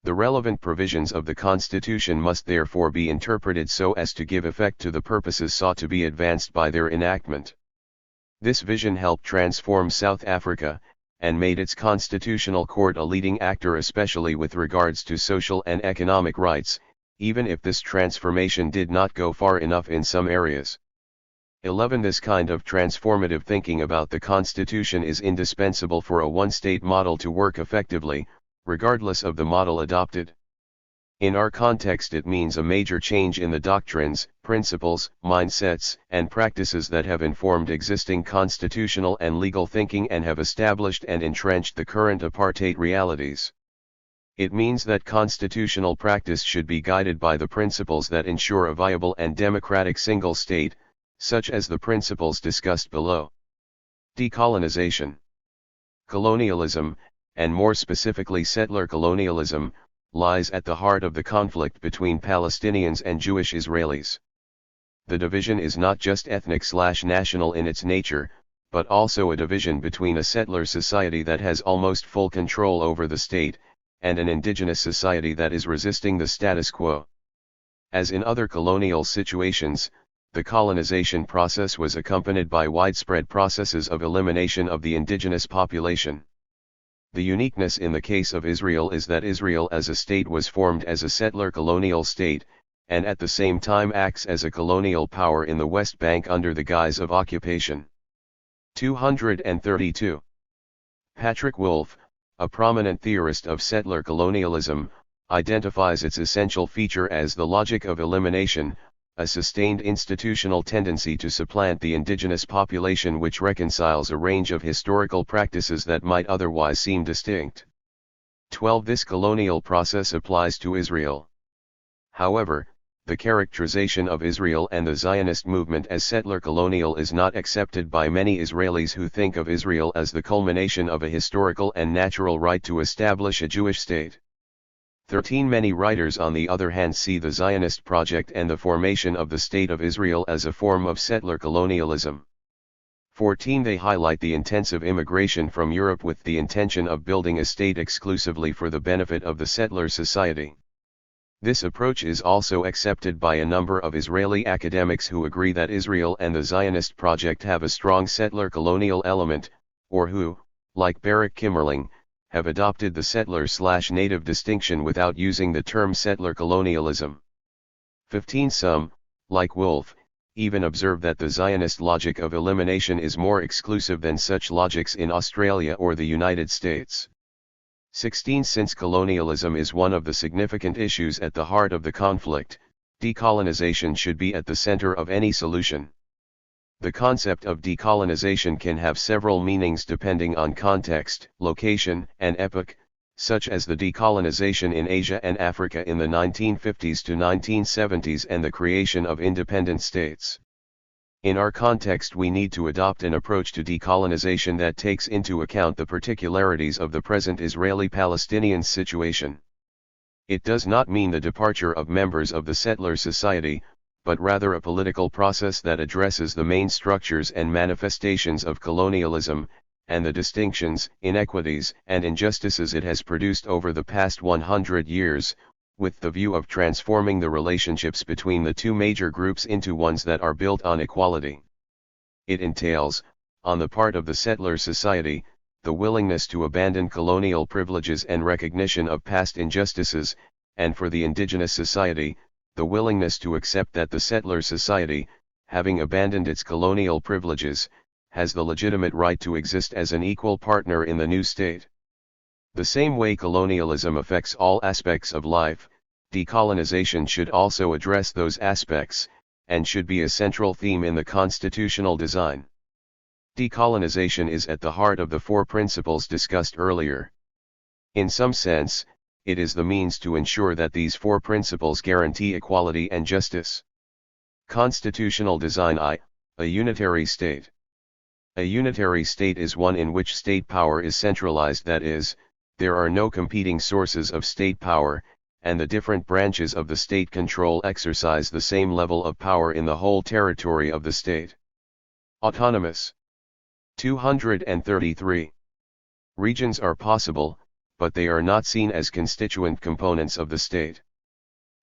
The relevant provisions of the Constitution must therefore be interpreted so as to give effect to the purposes sought to be advanced by their enactment. This vision helped transform South Africa, and made its constitutional court a leading actor especially with regards to social and economic rights, even if this transformation did not go far enough in some areas. 11. This kind of transformative thinking about the Constitution is indispensable for a one-state model to work effectively, regardless of the model adopted. In our context it means a major change in the doctrines, principles, mindsets, and practices that have informed existing constitutional and legal thinking and have established and entrenched the current apartheid realities. It means that constitutional practice should be guided by the principles that ensure a viable and democratic single state, such as the principles discussed below. Decolonization. Colonialism, and more specifically settler colonialism, lies at the heart of the conflict between Palestinians and Jewish Israelis. The division is not just ethnic/national in its nature, but also a division between a settler society that has almost full control over the state, and an indigenous society that is resisting the status quo. As in other colonial situations, the colonization process was accompanied by widespread processes of elimination of the indigenous population. The uniqueness in the case of Israel is that Israel as a state was formed as a settler colonial state, and at the same time acts as a colonial power in the West Bank under the guise of occupation. 232. Patrick Wolfe, a prominent theorist of settler colonialism, identifies its essential feature as the logic of elimination, a sustained institutional tendency to supplant the indigenous population which reconciles a range of historical practices that might otherwise seem distinct. 12. This colonial process applies to Israel. However, the characterization of Israel and the Zionist movement as settler colonial is not accepted by many Israelis who think of Israel as the culmination of a historical and natural right to establish a Jewish state. 13. Many writers on the other hand see the Zionist project and the formation of the State of Israel as a form of settler colonialism. 14. They highlight the intensive immigration from Europe with the intention of building a state exclusively for the benefit of the settler society. This approach is also accepted by a number of Israeli academics who agree that Israel and the Zionist project have a strong settler colonial element, or who, like Barak Kimmerling, have adopted the settler/native distinction without using the term settler colonialism. 15. Some, like Wolfe, even observe that the Zionist logic of elimination is more exclusive than such logics in Australia or the United States. 16. Since colonialism is one of the significant issues at the heart of the conflict, decolonization should be at the center of any solution. The concept of decolonization can have several meanings depending on context, location, and epoch, such as the decolonization in Asia and Africa in the 1950s to 1970s and the creation of independent states. In our context, we need to adopt an approach to decolonization that takes into account the particularities of the present Israeli-Palestinian situation. It does not mean the departure of members of the settler society, but rather a political process that addresses the main structures and manifestations of colonialism, and the distinctions, inequities, and injustices it has produced over the past 100 years, with the view of transforming the relationships between the two major groups into ones that are built on equality. It entails, on the part of the settler society, the willingness to abandon colonial privileges and recognition of past injustices, and for the indigenous society, the willingness to accept that the settler society, having abandoned its colonial privileges, has the legitimate right to exist as an equal partner in the new state. The same way colonialism affects all aspects of life, decolonization should also address those aspects, and should be a central theme in the constitutional design. Decolonization is at the heart of the four principles discussed earlier. In some sense, it is the means to ensure that these four principles guarantee equality and justice. Constitutional design I, a unitary state. A unitary state is one in which state power is centralized, that is, there are no competing sources of state power, and the different branches of the state control exercise the same level of power in the whole territory of the state. Autonomous. 233. Regions are possible, but they are not seen as constituent components of the state.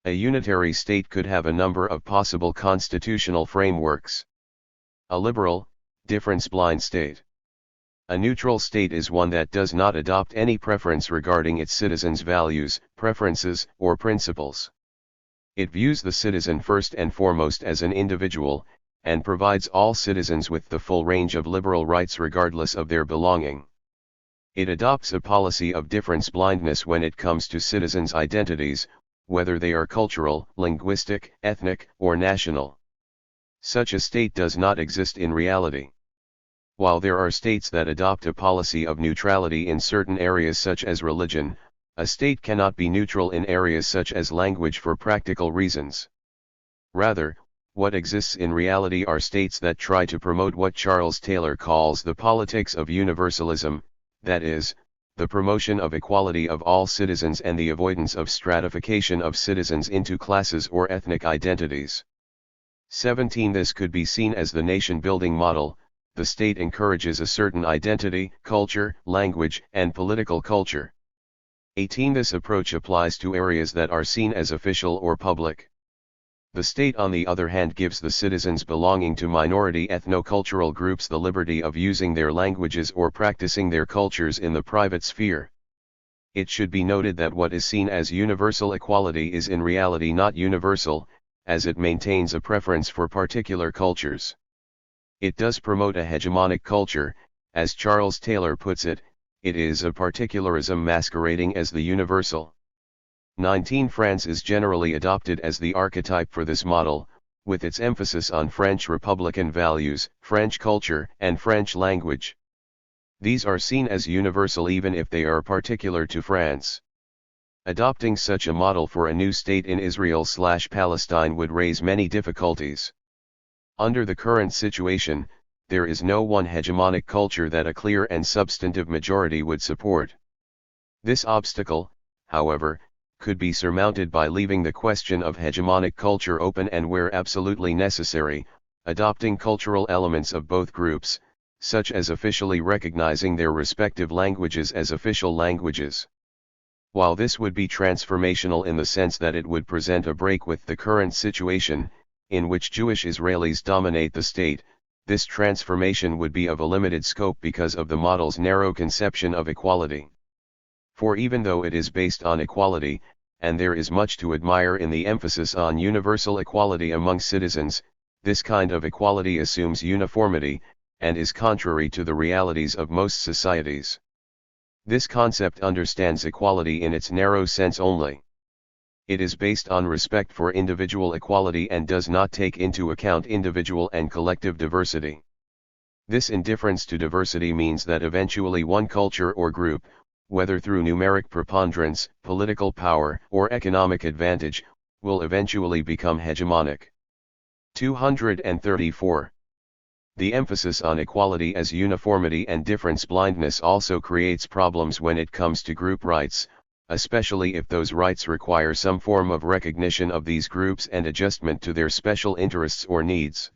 A unitary state could have a number of possible constitutional frameworks. A liberal, difference-blind state. A neutral state is one that does not adopt any preference regarding its citizens' values, preferences, or principles. It views the citizen first and foremost as an individual, and provides all citizens with the full range of liberal rights regardless of their belonging. It adopts a policy of difference blindness when it comes to citizens' identities, whether they are cultural, linguistic, ethnic, or national. Such a state does not exist in reality. While there are states that adopt a policy of neutrality in certain areas such as religion, a state cannot be neutral in areas such as language for practical reasons. Rather, what exists in reality are states that try to promote what Charles Taylor calls the politics of universalism, that is, the promotion of equality of all citizens and the avoidance of stratification of citizens into classes or ethnic identities. 17. This could be seen as the nation-building model. The state encourages a certain identity, culture, language, and political culture. 18. This approach applies to areas that are seen as official or public. The state, on the other hand, gives the citizens belonging to minority ethno-cultural groups the liberty of using their languages or practicing their cultures in the private sphere. It should be noted that what is seen as universal equality is in reality not universal, as it maintains a preference for particular cultures. It does promote a hegemonic culture, as Charles Taylor puts it, it is a particularism masquerading as the universal. 19. France is generally adopted as the archetype for this model, with its emphasis on French republican values, French culture, and French language. These are seen as universal even if they are particular to France. Adopting such a model for a new state in Israel/Palestine would raise many difficulties. Under the current situation, there is no one hegemonic culture that a clear and substantive majority would support. This obstacle, however, could be surmounted by leaving the question of hegemonic culture open and, where absolutely necessary, adopting cultural elements of both groups, such as officially recognizing their respective languages as official languages. While this would be transformational in the sense that it would present a break with the current situation, in which Jewish Israelis dominate the state, this transformation would be of a limited scope because of the model's narrow conception of equality. For even though it is based on equality, and there is much to admire in the emphasis on universal equality among citizens, this kind of equality assumes uniformity, and is contrary to the realities of most societies. This concept understands equality in its narrow sense only. It is based on respect for individual equality and does not take into account individual and collective diversity. This indifference to diversity means that eventually one culture or group, whether through numeric preponderance, political power, or economic advantage, will eventually become hegemonic. 234. The emphasis on equality as uniformity and difference blindness also creates problems when it comes to group rights, especially if those rights require some form of recognition of these groups and adjustment to their special interests or needs.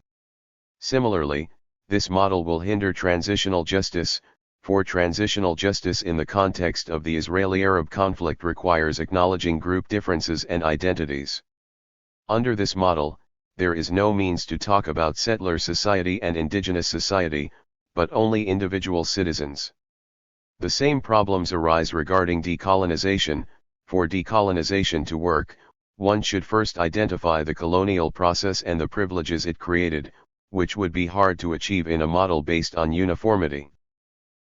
Similarly, this model will hinder transitional justice, for transitional justice in the context of the Israeli-Arab conflict requires acknowledging group differences and identities. Under this model, there is no means to talk about settler society and indigenous society, but only individual citizens. The same problems arise regarding decolonization. For decolonization to work, one should first identify the colonial process and the privileges it created, which would be hard to achieve in a model based on uniformity.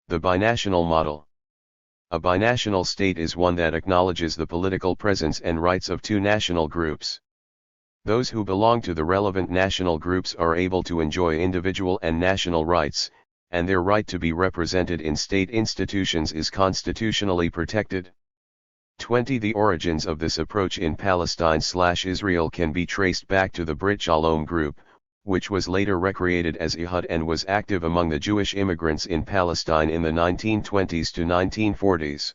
The binational model. A binational state is one that acknowledges the political presence and rights of two national groups. Those who belong to the relevant national groups are able to enjoy individual and national rights, and their right to be represented in state institutions is constitutionally protected. 20. The origins of this approach in Palestine/Israel can be traced back to the Brit Shalom group, which was later recreated as THIRD and was active among the Jewish immigrants in Palestine in the 1920s to 1940s.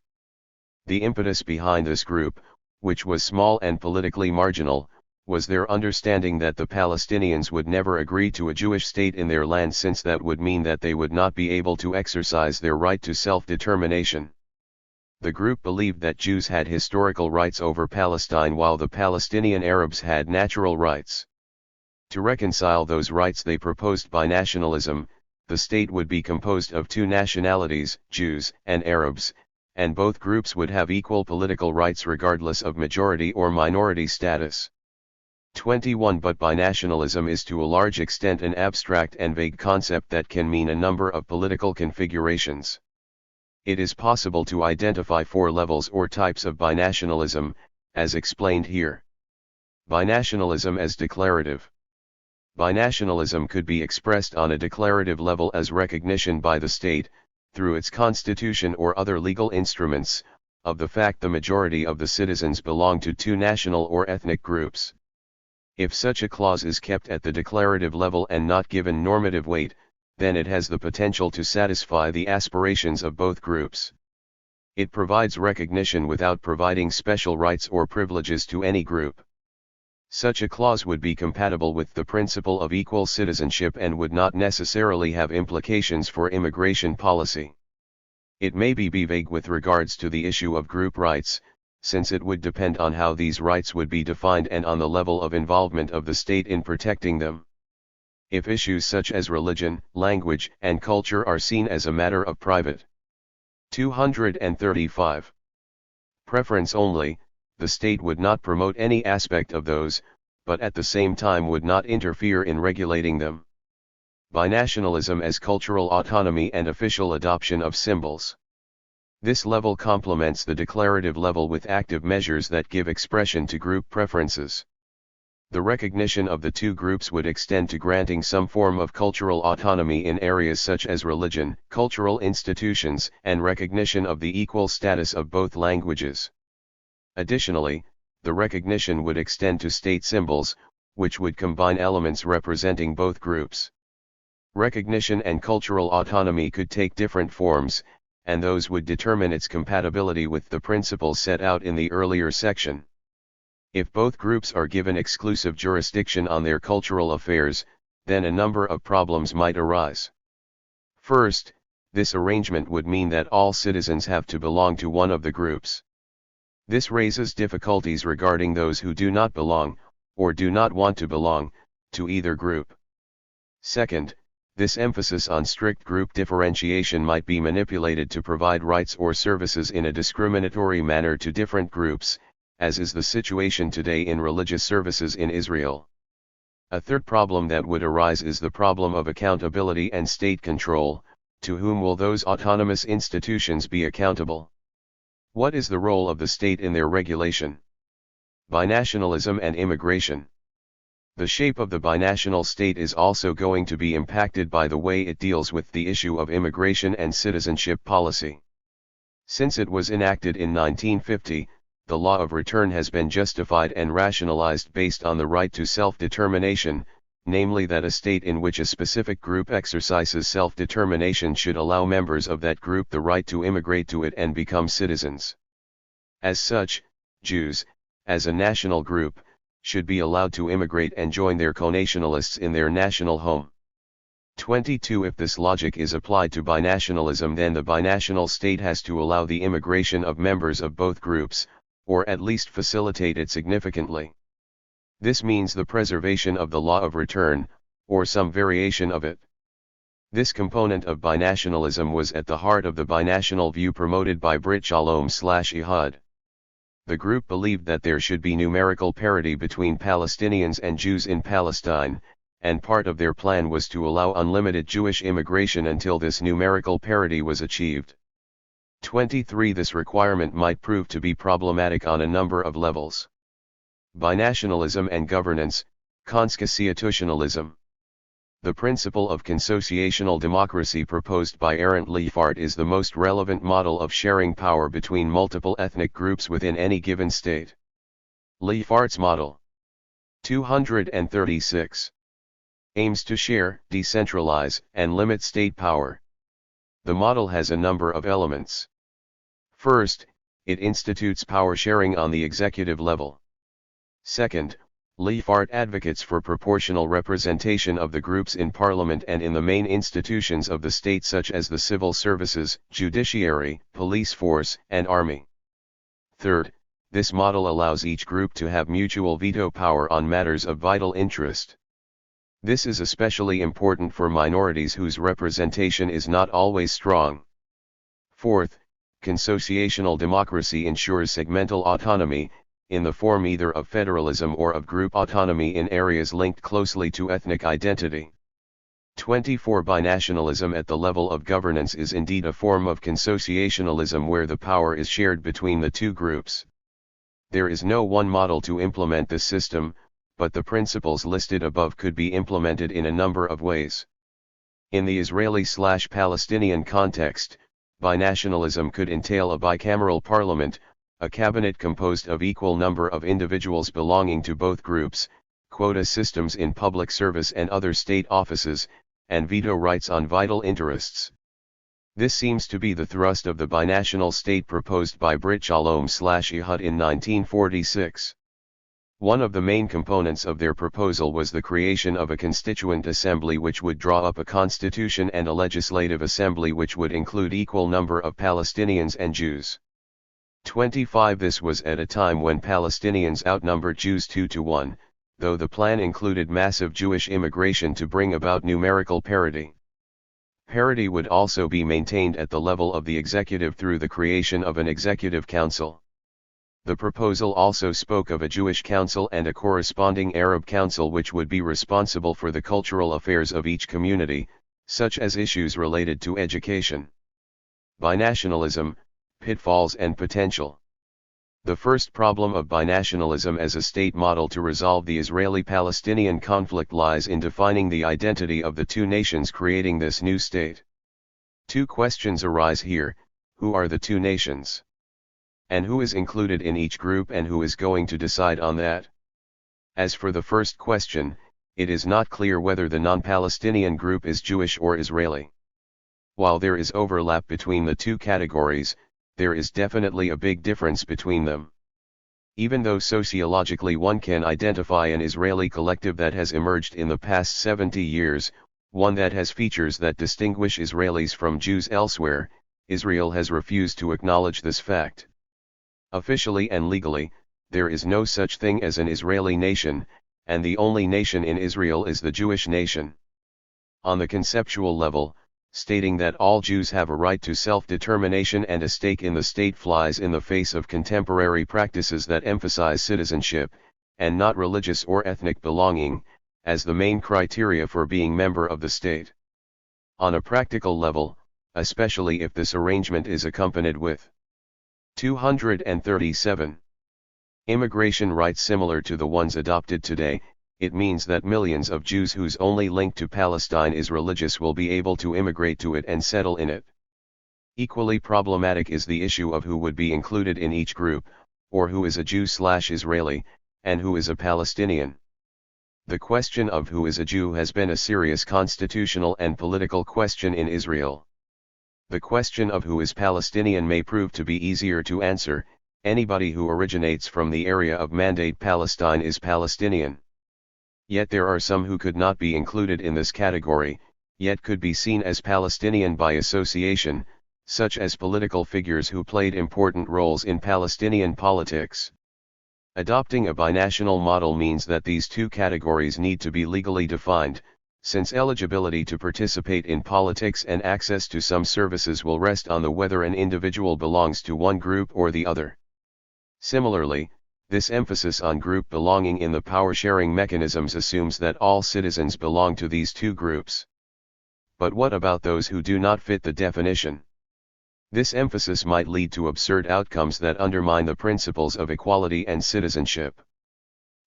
The impetus behind this group, which was small and politically marginal, was their understanding that the Palestinians would never agree to a Jewish state in their land, since that would mean that they would not be able to exercise their right to self-determination. The group believed that Jews had historical rights over Palestine while the Palestinian Arabs had natural rights. To reconcile those rights, they proposed binationalism. The state would be composed of two nationalities, Jews and Arabs, and both groups would have equal political rights regardless of majority or minority status. 21. But binationalism is to a large extent an abstract and vague concept that can mean a number of political configurations. It is possible to identify 4 levels or types of binationalism, as explained here. Binationalism as declarative. Binationalism could be expressed on a declarative level as recognition by the state, through its constitution or other legal instruments, of the fact the majority of the citizens belong to two national or ethnic groups. If such a clause is kept at the declarative level and not given normative weight, then it has the potential to satisfy the aspirations of both groups. It provides recognition without providing special rights or privileges to any group. Such a clause would be compatible with the principle of equal citizenship and would not necessarily have implications for immigration policy. It may be vague with regards to the issue of group rights, since it would depend on how these rights would be defined and on the level of involvement of the state in protecting them. If issues such as religion, language, and culture are seen as a matter of private 235 preference only, the state would not promote any aspect of those, but at the same time would not interfere in regulating them. Binationalism as cultural autonomy and official adoption of symbols. This level complements the declarative level with active measures that give expression to group preferences. The recognition of the two groups would extend to granting some form of cultural autonomy in areas such as religion, cultural institutions, and recognition of the equal status of both languages. Additionally, the recognition would extend to state symbols, which would combine elements representing both groups. Recognition and cultural autonomy could take different forms, and those would determine its compatibility with the principles set out in the earlier section. If both groups are given exclusive jurisdiction on their cultural affairs, then a number of problems might arise. First, this arrangement would mean that all citizens have to belong to one of the groups. This raises difficulties regarding those who do not belong, or do not want to belong, to either group. Second, this emphasis on strict group differentiation might be manipulated to provide rights or services in a discriminatory manner to different groups, as is the situation today in religious services in Israel. A third problem that would arise is the problem of accountability and state control. To whom will those autonomous institutions be accountable? What is the role of the state in their regulation? Binationalism and immigration. The shape of the binational state is also going to be impacted by the way it deals with the issue of immigration and citizenship policy. Since it was enacted in 1950, the law of return has been justified and rationalized based on the right to self-determination, namely that a state in which a specific group exercises self-determination should allow members of that group the right to immigrate to it and become citizens. As such, Jews, as a national group, should be allowed to immigrate and join their connationalists in their national home. 22. If this logic is applied to binationalism, then the binational state has to allow the immigration of members of both groups, or at least facilitate it significantly. This means the preservation of the law of return, or some variation of it. This component of binationalism was at the heart of the binational view promoted by Brit Shalom/Ihad. The group believed that there should be numerical parity between Palestinians and Jews in Palestine, and part of their plan was to allow unlimited Jewish immigration until this numerical parity was achieved. 23. This requirement might prove to be problematic on a number of levels. Binationalism and governance, constitutionalism. The principle of consociational democracy proposed by Arent Leifart is the most relevant model of sharing power between multiple ethnic groups within any given state. Leifart's model. 236. Aims to share, decentralize, and limit state power. The model has a number of elements. First, it institutes power sharing on the executive level. Second, Leifart advocates for proportional representation of the groups in parliament and in the main institutions of the state such as the civil services, judiciary, police force, and army. Third, this model allows each group to have mutual veto power on matters of vital interest. This is especially important for minorities whose representation is not always strong. Fourth, consociational democracy ensures segmental autonomy, in the form either of federalism or of group autonomy in areas linked closely to ethnic identity. 24. Binationalism at the level of governance is indeed a form of consociationalism where the power is shared between the two groups. There is no one model to implement this system, but the principles listed above could be implemented in a number of ways. In the Israeli/Palestinian context, binationalism could entail a bicameral parliament, a cabinet composed of equal number of individuals belonging to both groups, quota systems in public service and other state offices, and veto rights on vital interests. This seems to be the thrust of the binational state proposed by Brit Shalom/Ihad in 1946. One of the main components of their proposal was the creation of a constituent assembly which would draw up a constitution and a legislative assembly which would include equal number of Palestinians and Jews. 25. This was at a time when Palestinians outnumbered Jews 2-1, though the plan included massive Jewish immigration to bring about numerical parity. Parity would also be maintained at the level of the executive through the creation of an executive council. The proposal also spoke of a Jewish council and a corresponding Arab council which would be responsible for the cultural affairs of each community, such as issues related to education. Binationalism, pitfalls and potential. The first problem of binationalism as a state model to resolve the Israeli-Palestinian conflict lies in defining the identity of the two nations creating this new state. Two questions arise here: who are the two nations? And who is included in each group and who is going to decide on that? As for the first question, it is not clear whether the non-Palestinian group is Jewish or Israeli. While there is overlap between the two categories, there is definitely a big difference between them. Even though sociologically one can identify an Israeli collective that has emerged in the past 70 years, one that has features that distinguish Israelis from Jews elsewhere, Israel has refused to acknowledge this fact. Officially and legally, there is no such thing as an Israeli nation, and the only nation in Israel is the Jewish nation. On the conceptual level, stating that all Jews have a right to self-determination and a stake in the state flies in the face of contemporary practices that emphasize citizenship, and not religious or ethnic belonging, as the main criteria for being member of the state. On a practical level, especially if this arrangement is accompanied with 237. Immigration rights similar to the ones adopted today, it means that millions of Jews whose only link to Palestine is religious will be able to immigrate to it and settle in it. Equally problematic is the issue of who would be included in each group, or who is a Jew/Israeli, and who is a Palestinian. The question of who is a Jew has been a serious constitutional and political question in Israel. The question of who is Palestinian may prove to be easier to answer, Anybody who originates from the area of Mandate Palestine is Palestinian. Yet there are some who could not be included in this category, yet could be seen as Palestinian by association, such as political figures who played important roles in Palestinian politics. Adopting a binational model means that these two categories need to be legally defined, since eligibility to participate in politics and access to some services will rest on the whether an individual belongs to one group or the other. Similarly, this emphasis on group belonging in the power-sharing mechanisms assumes that all citizens belong to these two groups. But what about those who do not fit the definition? This emphasis might lead to absurd outcomes that undermine the principles of equality and citizenship.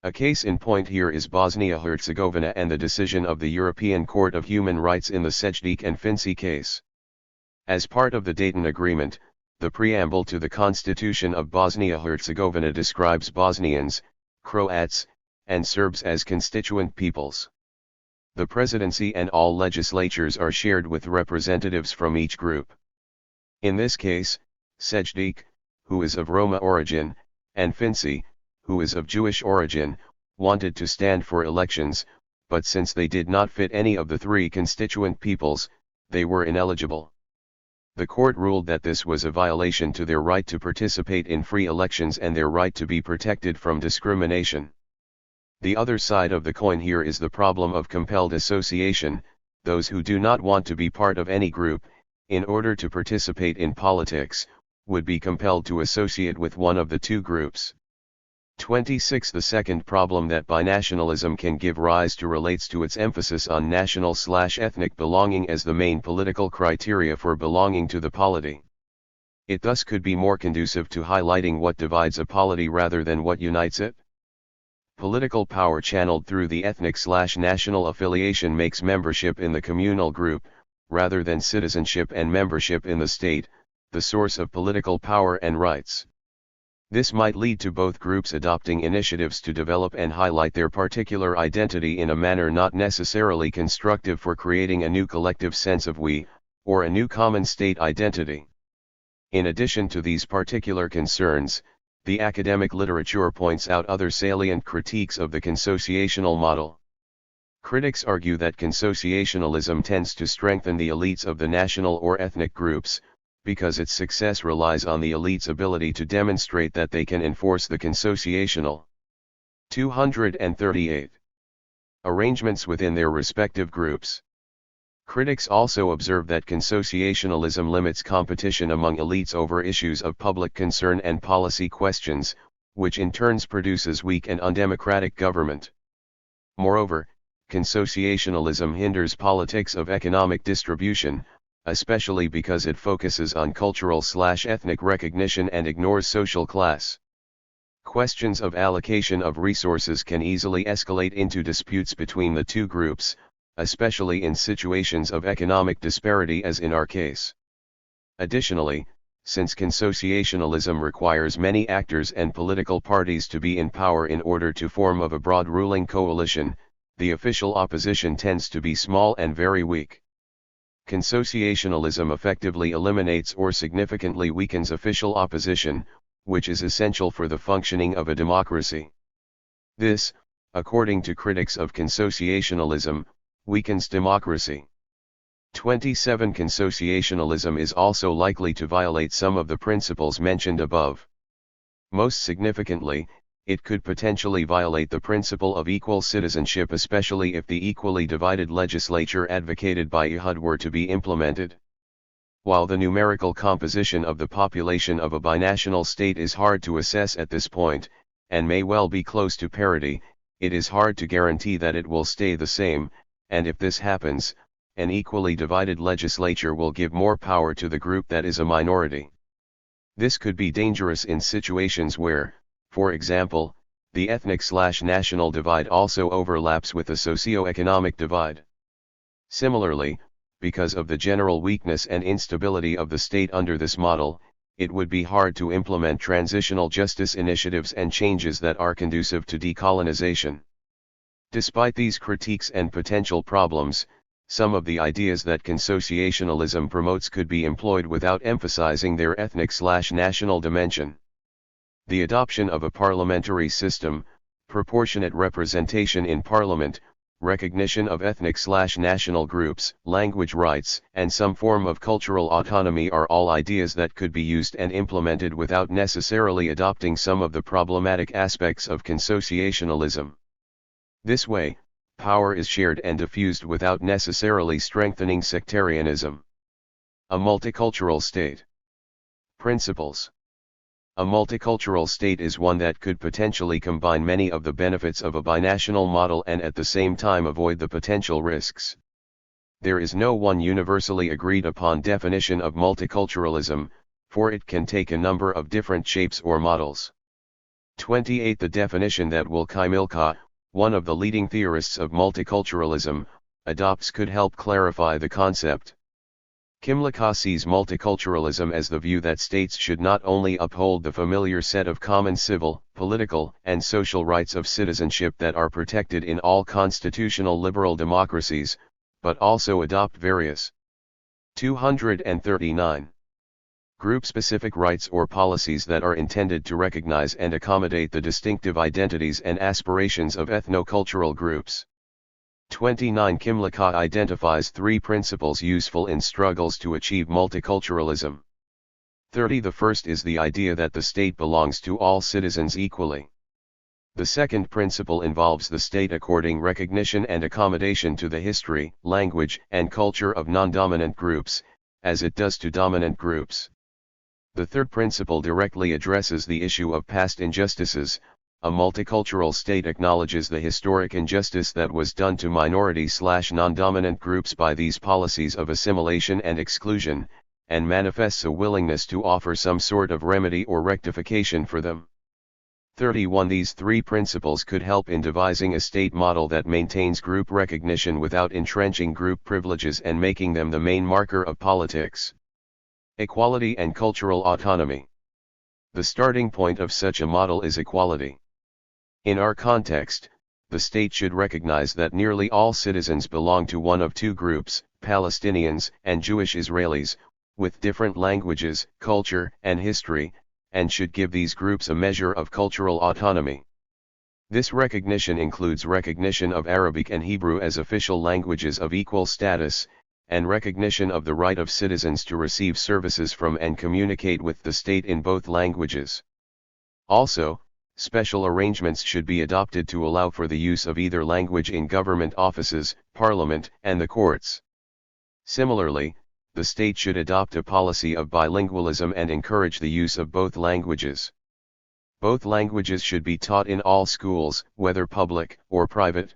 A case in point here is Bosnia-Herzegovina and the decision of the European Court of Human Rights in the Sejdić and Finci case. As part of the Dayton Agreement, the preamble to the Constitution of Bosnia-Herzegovina describes Bosnians, Croats, and Serbs as constituent peoples. The presidency and all legislatures are shared with representatives from each group. In this case, Sejdić, who is of Roma origin, and Finci, who is of Jewish origin, wanted to stand for elections, but since they did not fit any of the three constituent peoples, they were ineligible. The court ruled that this was a violation to their right to participate in free elections and their right to be protected from discrimination. The other side of the coin here is the problem of compelled association. Those who do not want to be part of any group, in order to participate in politics, would be compelled to associate with one of the two groups. 26. The second problem that binationalism can give rise to relates to its emphasis on national/ethnic belonging as the main political criteria for belonging to the polity. It thus could be more conducive to highlighting what divides a polity rather than what unites it. Political power channeled through the ethnic/national affiliation makes membership in the communal group, rather than citizenship and membership in the state, the source of political power and rights. This might lead to both groups adopting initiatives to develop and highlight their particular identity in a manner not necessarily constructive for creating a new collective sense of we, or a new common state identity. In addition to these particular concerns, the academic literature points out other salient critiques of the consociational model. Critics argue that consociationalism tends to strengthen the elites of the national or ethnic groups, because its success relies on the elite's ability to demonstrate that they can enforce the consociational 238 arrangements within their respective groups. Critics also observe that consociationalism limits competition among elites over issues of public concern and policy questions, which in turn produces weak and undemocratic government. Moreover, consociationalism hinders politics of economic distribution, especially because it focuses on cultural/ethnic recognition and ignores social class. Questions of allocation of resources can easily escalate into disputes between the two groups, especially in situations of economic disparity as in our case. Additionally, since consociationalism requires many actors and political parties to be in power in order to form a broad ruling coalition, the official opposition tends to be small and very weak. Consociationalism effectively eliminates or significantly weakens official opposition, which is essential for the functioning of a democracy. This, according to critics of consociationalism, weakens democracy. 27. Consociationalism is also likely to violate some of the principles mentioned above. Most significantly, it could potentially violate the principle of equal citizenship, especially if the equally divided legislature advocated by THIRD were to be implemented. While the numerical composition of the population of a binational state is hard to assess at this point, and may well be close to parity, it is hard to guarantee that it will stay the same, and if this happens, an equally divided legislature will give more power to the group that is a minority. This could be dangerous in situations where, for example, the ethnic/national divide also overlaps with the socio-economic divide. Similarly, because of the general weakness and instability of the state under this model, it would be hard to implement transitional justice initiatives and changes that are conducive to decolonization. Despite these critiques and potential problems, some of the ideas that consociationalism promotes could be employed without emphasizing their ethnic/national dimension. The adoption of a parliamentary system, proportionate representation in parliament, recognition of ethnic/national groups, language rights, and some form of cultural autonomy are all ideas that could be used and implemented without necessarily adopting some of the problematic aspects of consociationalism. This way, power is shared and diffused without necessarily strengthening sectarianism. A multicultural state. Principles. A multicultural state is one that could potentially combine many of the benefits of a binational model and at the same time avoid the potential risks. There is no one universally agreed upon definition of multiculturalism, for it can take a number of different shapes or models. 28. The definition that Will Kimilka, one of the leading theorists of multiculturalism, adopts could help clarify the concept. Kimilka sees multiculturalism as the view that states should not only uphold the familiar set of common civil, political, and social rights of citizenship that are protected in all constitutional liberal democracies, but also adopt various 239 group-specific rights or policies that are intended to recognize and accommodate the distinctive identities and aspirations of ethno-cultural groups. 29. Kimilka identifies three principles useful in struggles to achieve multiculturalism. 30. The first is the idea that the state belongs to all citizens equally. The second principle involves the state according recognition and accommodation to the history, language, and culture of non-dominant groups, as it does to dominant groups. The third principle directly addresses the issue of past injustices. A multicultural state acknowledges the historic injustice that was done to minority/non-dominant groups by these policies of assimilation and exclusion, and manifests a willingness to offer some sort of remedy or rectification for them. 31. These three principles could help in devising a state model that maintains group recognition without entrenching group privileges and making them the main marker of politics. Equality and cultural autonomy. The starting point of such a model is equality. In our context, the state should recognize that nearly all citizens belong to one of two groups, Palestinians and Jewish Israelis, with different languages, culture, and history, and should give these groups a measure of cultural autonomy. This recognition includes recognition of Arabic and Hebrew as official languages of equal status, and recognition of the right of citizens to receive services from and communicate with the state in both languages. Also, special arrangements should be adopted to allow for the use of either language in government offices, parliament, and the courts. Similarly, the state should adopt a policy of bilingualism and encourage the use of both languages. Both languages should be taught in all schools, whether public or private.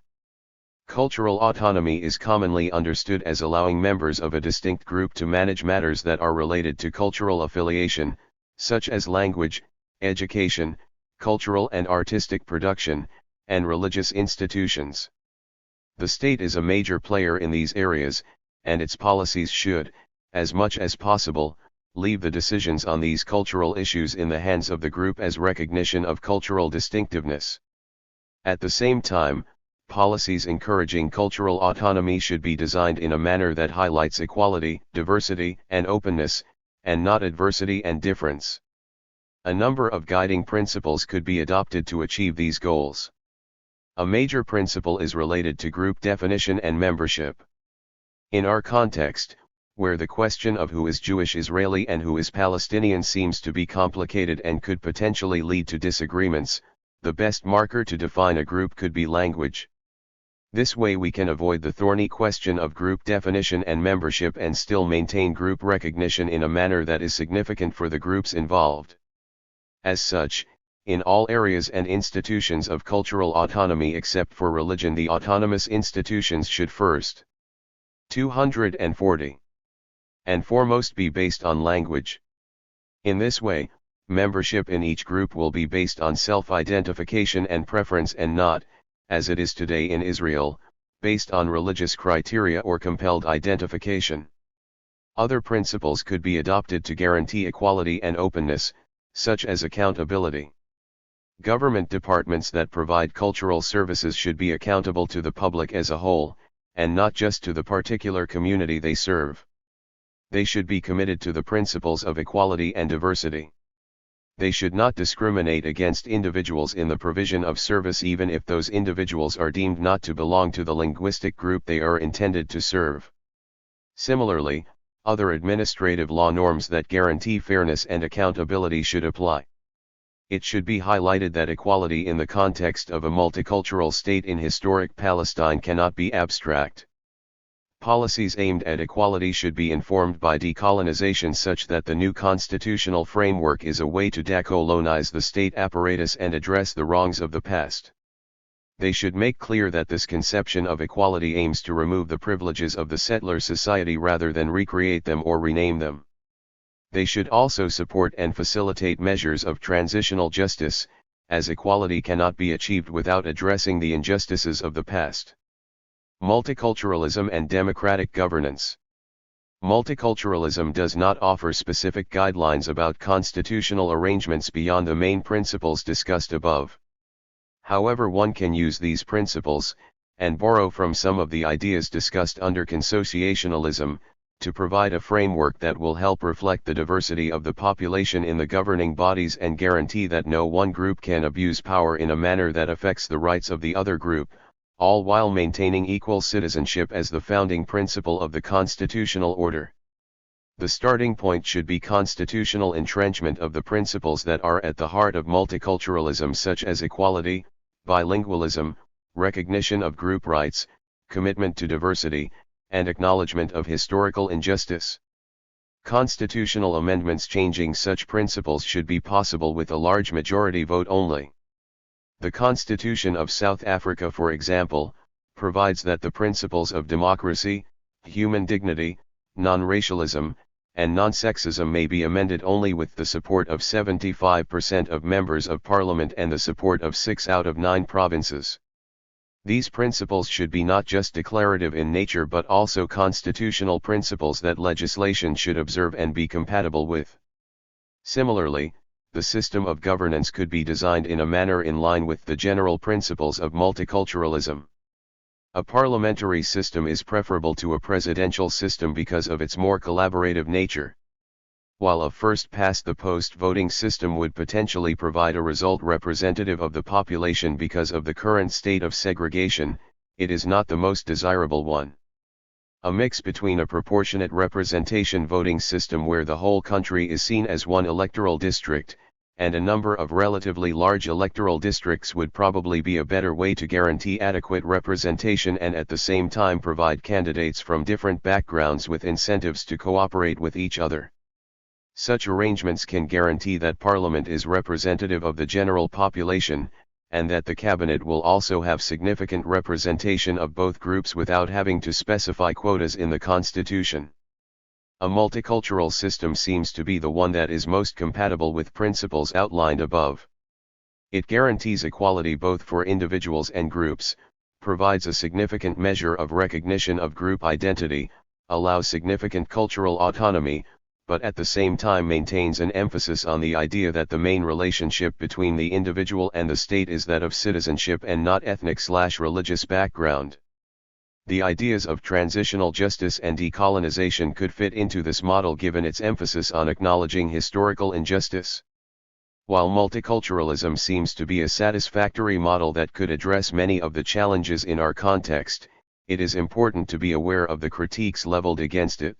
Cultural autonomy is commonly understood as allowing members of a distinct group to manage matters that are related to cultural affiliation, such as language, education, cultural and artistic production, and religious institutions. The state is a major player in these areas, and its policies should, as much as possible, leave the decisions on these cultural issues in the hands of the group as recognition of cultural distinctiveness. At the same time, policies encouraging cultural autonomy should be designed in a manner that highlights equality, diversity, and openness, and not adversity and difference. A number of guiding principles could be adopted to achieve these goals. A major principle is related to group definition and membership. In our context, where the question of who is Jewish Israeli and who is Palestinian seems to be complicated and could potentially lead to disagreements, the best marker to define a group could be language. This way we can avoid the thorny question of group definition and membership and still maintain group recognition in a manner that is significant for the groups involved. As such, in all areas and institutions of cultural autonomy except for religion, the autonomous institutions should first 240 and foremost be based on language. In this way, membership in each group will be based on self-identification and preference and not, as it is today in Israel, based on religious criteria or compelled identification. Other principles could be adopted to guarantee equality and openness, such as accountability. Government departments that provide cultural services should be accountable to the public as a whole, and not just to the particular community they serve. They should be committed to the principles of equality and diversity. They should not discriminate against individuals in the provision of service even if those individuals are deemed not to belong to the linguistic group they are intended to serve. Similarly, other administrative law norms that guarantee fairness and accountability should apply. It should be highlighted that equality in the context of a multicultural state in historic Palestine cannot be abstract. Policies aimed at equality should be informed by decolonization such that the new constitutional framework is a way to decolonize the state apparatus and address the wrongs of the past. They should make clear that this conception of equality aims to remove the privileges of the settler society rather than recreate them or rename them. They should also support and facilitate measures of transitional justice, as equality cannot be achieved without addressing the injustices of the past. Multiculturalism and democratic governance. Multiculturalism does not offer specific guidelines about constitutional arrangements beyond the main principles discussed above. However, one can use these principles, and borrow from some of the ideas discussed under consociationalism, to provide a framework that will help reflect the diversity of the population in the governing bodies and guarantee that no one group can abuse power in a manner that affects the rights of the other group, all while maintaining equal citizenship as the founding principle of the constitutional order. The starting point should be constitutional entrenchment of the principles that are at the heart of multiculturalism, such as equality, bilingualism, recognition of group rights, commitment to diversity, and acknowledgement of historical injustice. Constitutional amendments changing such principles should be possible with a large majority vote only. The Constitution of South Africa, for example, provides that the principles of democracy, human dignity, non-racialism, and non-sexism may be amended only with the support of 75% of members of parliament and the support of 6 out of 9 provinces. These principles should be not just declarative in nature but also constitutional principles that legislation should observe and be compatible with. Similarly, the system of governance could be designed in a manner in line with the general principles of multiculturalism. A parliamentary system is preferable to a presidential system because of its more collaborative nature. While a first-past-the-post voting system would potentially provide a result representative of the population because of the current state of segregation, it is not the most desirable one. A mix between a proportionate representation voting system where the whole country is seen as one electoral district, and a number of relatively large electoral districts would probably be a better way to guarantee adequate representation and at the same time provide candidates from different backgrounds with incentives to cooperate with each other. Such arrangements can guarantee that Parliament is representative of the general population, and that the Cabinet will also have significant representation of both groups without having to specify quotas in the Constitution. A multicultural system seems to be the one that is most compatible with principles outlined above. It guarantees equality both for individuals and groups, provides a significant measure of recognition of group identity, allows significant cultural autonomy, but at the same time maintains an emphasis on the idea that the main relationship between the individual and the state is that of citizenship and not ethnic/religious background. The ideas of transitional justice and decolonization could fit into this model given its emphasis on acknowledging historical injustice. While multiculturalism seems to be a satisfactory model that could address many of the challenges in our context, it is important to be aware of the critiques leveled against it.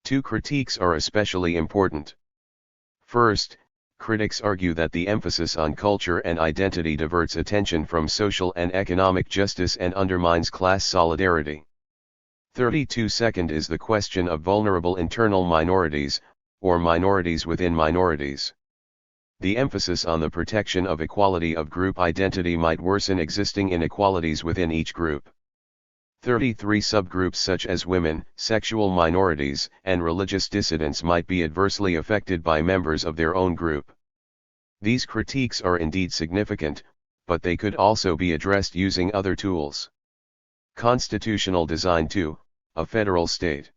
2 critiques are especially important. First, critics argue that the emphasis on culture and identity diverts attention from social and economic justice and undermines class solidarity. 32. Second is the question of vulnerable internal minorities, or minorities within minorities. The emphasis on the protection of equality of group identity might worsen existing inequalities within each group. 33. Subgroups such as women, sexual minorities, and religious dissidents might be adversely affected by members of their own group. These critiques are indeed significant, but they could also be addressed using other tools. Constitutional design 2, a federal state.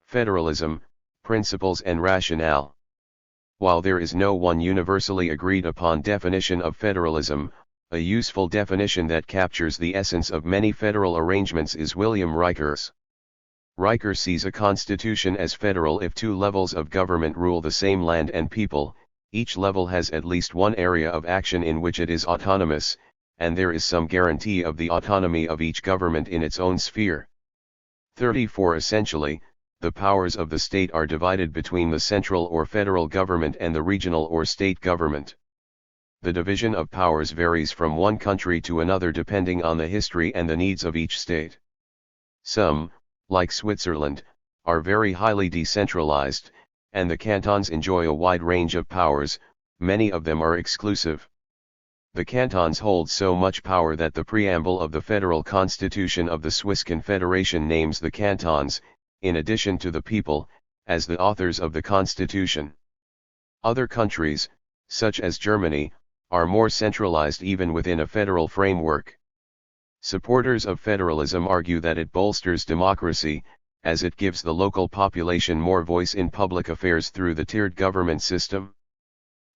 Federalism, principles and rationale. While there is no one universally agreed upon definition of federalism, a useful definition that captures the essence of many federal arrangements is William Riker's. Riker sees a constitution as federal if 2 levels of government rule the same land and people, Each level has at least one area of action in which it is autonomous, and there is some guarantee of the autonomy of each government in its own sphere. 34 Essentially, the powers of the state are divided between the central or federal government and the regional or state government. The division of powers varies from one country to another depending on the history and the needs of each state. Some, like Switzerland, are very highly decentralized, and the cantons enjoy a wide range of powers, many of them are exclusive. The cantons hold so much power that the preamble of the Federal Constitution of the Swiss Confederation names the cantons, in addition to the people, as the authors of the Constitution. Other countries, such as Germany, are more centralized even within a federal framework. Supporters of federalism argue that it bolsters democracy, as it gives the local population more voice in public affairs through the tiered government system.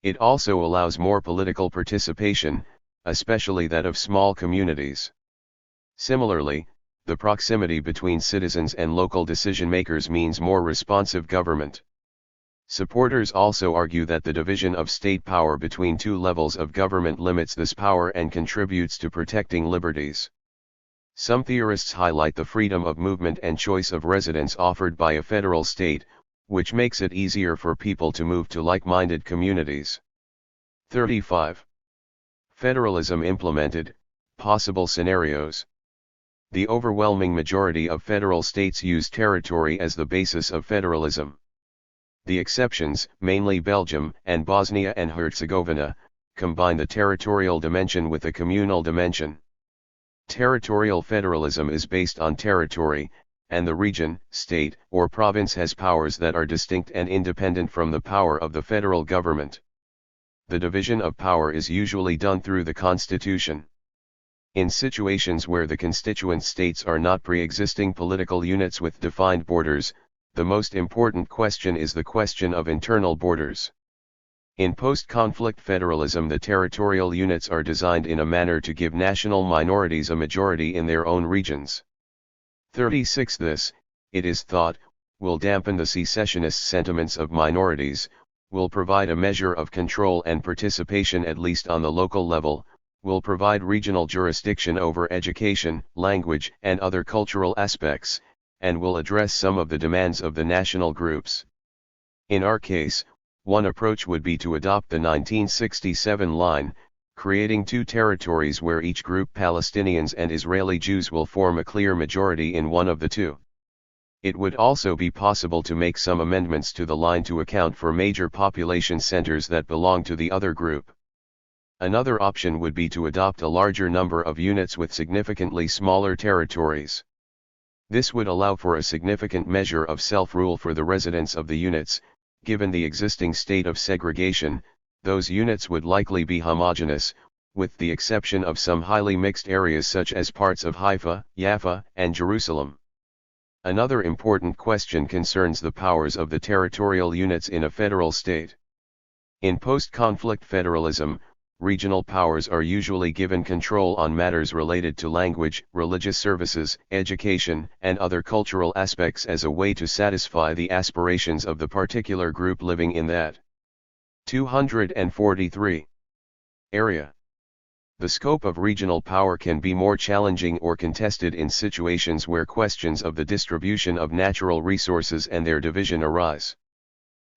It also allows more political participation, especially that of small communities. Similarly, the proximity between citizens and local decision-makers means more responsive government. Supporters also argue that the division of state power between two levels of government limits this power and contributes to protecting liberties. Some theorists highlight the freedom of movement and choice of residence offered by a federal state, which makes it easier for people to move to like-minded communities. 35. Federalism implemented, possible scenarios. The overwhelming majority of federal states use territory as the basis of federalism. The exceptions, mainly Belgium and Bosnia and Herzegovina, combine the territorial dimension with the communal dimension. Territorial federalism is based on territory, and the region, state, or province has powers that are distinct and independent from the power of the federal government. The division of power is usually done through the Constitution. In situations where the constituent states are not pre-existing political units with defined borders, the most important question is the question of internal borders. In post-conflict federalism, the territorial units are designed in a manner to give national minorities a majority in their own regions. 36 This, it is thought, will dampen the secessionist sentiments of minorities, will provide a measure of control and participation at least on the local level, will provide regional jurisdiction over education, language, and other cultural aspects, and will address some of the demands of the national groups. In our case, one approach would be to adopt the 1967 line, creating two territories where each group, Palestinians and Israeli Jews, will form a clear majority in one of the two. It would also be possible to make some amendments to the line to account for major population centers that belong to the other group. Another option would be to adopt a larger number of units with significantly smaller territories. This would allow for a significant measure of self-rule for the residents of the units. Given the existing state of segregation, those units would likely be homogeneous, with the exception of some highly mixed areas such as parts of Haifa, Jaffa, and Jerusalem. Another important question concerns the powers of the territorial units in a federal state. In post-conflict federalism, regional powers are usually given control on matters related to language, religious services, education, and other cultural aspects as a way to satisfy the aspirations of the particular group living in that 243 area. The scope of regional power can be more challenging or contested in situations where questions of the distribution of natural resources and their division arise.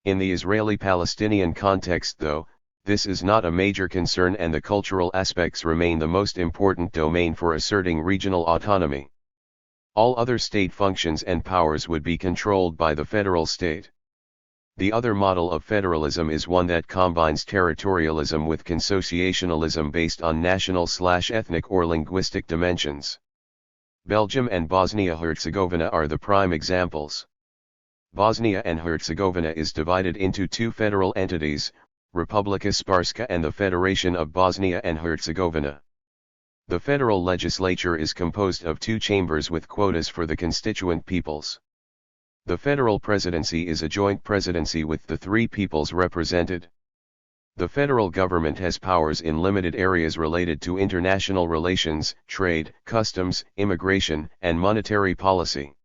In the Israeli-Palestinian context, though, this is not a major concern, and the cultural aspects remain the most important domain for asserting regional autonomy. All other state functions and powers would be controlled by the federal state. The other model of federalism is one that combines territorialism with consociationalism based on national/ethnic or linguistic dimensions. Belgium and Bosnia-Herzegovina are the prime examples. Bosnia and Herzegovina is divided into two federal entities, Republika Srpska and the Federation of Bosnia and Herzegovina. The federal legislature is composed of two chambers with quotas for the constituent peoples. The federal presidency is a joint presidency with the three peoples represented. The federal government has powers in limited areas related to international relations, trade, customs, immigration, and monetary policy.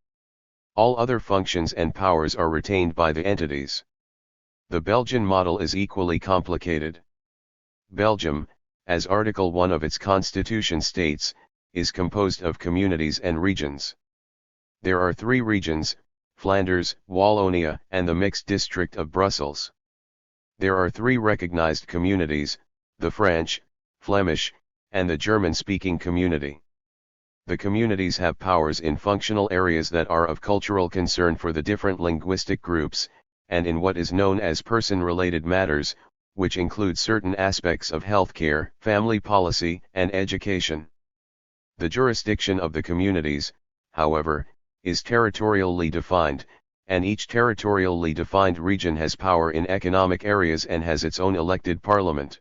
All other functions and powers are retained by the entities. The Belgian model is equally complicated. Belgium, as Article 1 of its constitution states, is composed of communities and regions. There are 3 regions, Flanders, Wallonia, and the mixed district of Brussels. There are 3 recognized communities, the French, Flemish, and the German-speaking community. The communities have powers in functional areas that are of cultural concern for the different linguistic groups, and in what is known as person-related matters, which include certain aspects of healthcare, family policy, and education. The jurisdiction of the communities, however, is territorially defined, and each territorially defined region has power in economic areas and has its own elected parliament.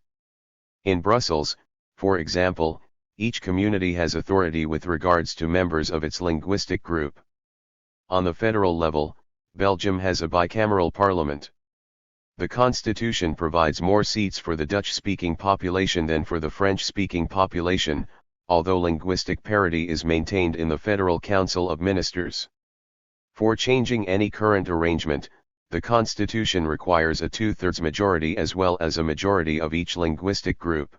In Brussels, for example, each community has authority with regards to members of its linguistic group. On the federal level, Belgium has a bicameral parliament. The constitution provides more seats for the Dutch-speaking population than for the French-speaking population, although linguistic parity is maintained in the Federal Council of Ministers. For changing any current arrangement, the constitution requires a 2/3 majority as well as a majority of each linguistic group.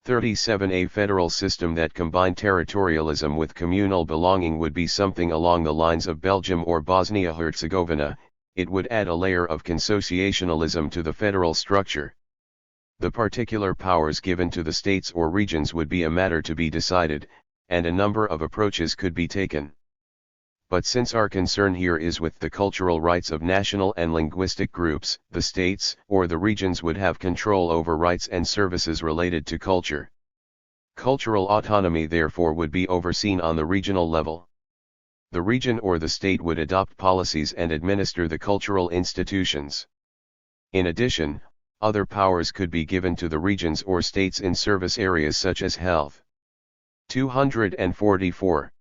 37. A federal system that combined territorialism with communal belonging would be something along the lines of Belgium or Bosnia-Herzegovina. It would add a layer of consociationalism to the federal structure. The particular powers given to the states or regions would be a matter to be decided, and a number of approaches could be taken. But since our concern here is with the cultural rights of national and linguistic groups, the states or the regions would have control over rights and services related to culture. Cultural autonomy therefore would be overseen on the regional level. The region or the state would adopt policies and administer the cultural institutions. In addition, other powers could be given to the regions or states in service areas such as health. 244.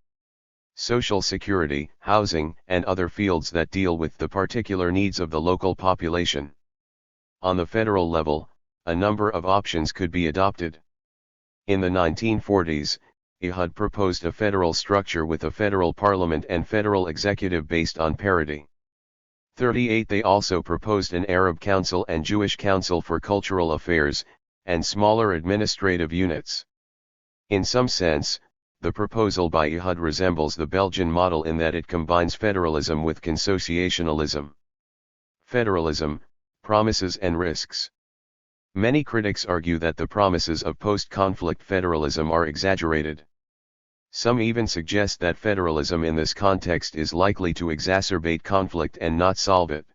Social security, housing, and other fields that deal with the particular needs of the local population. On the federal level, a number of options could be adopted. In the 1940s, THIRD proposed a federal structure with a federal parliament and federal executive based on parity. 38. They also proposed an Arab Council and Jewish Council for Cultural Affairs, and smaller administrative units. In some sense, the proposal by THIRD resembles the Belgian model in that it combines federalism with consociationalism. Federalism, promises and risks. Many critics argue that the promises of post-conflict federalism are exaggerated. Some even suggest that federalism in this context is likely to exacerbate conflict and not solve it.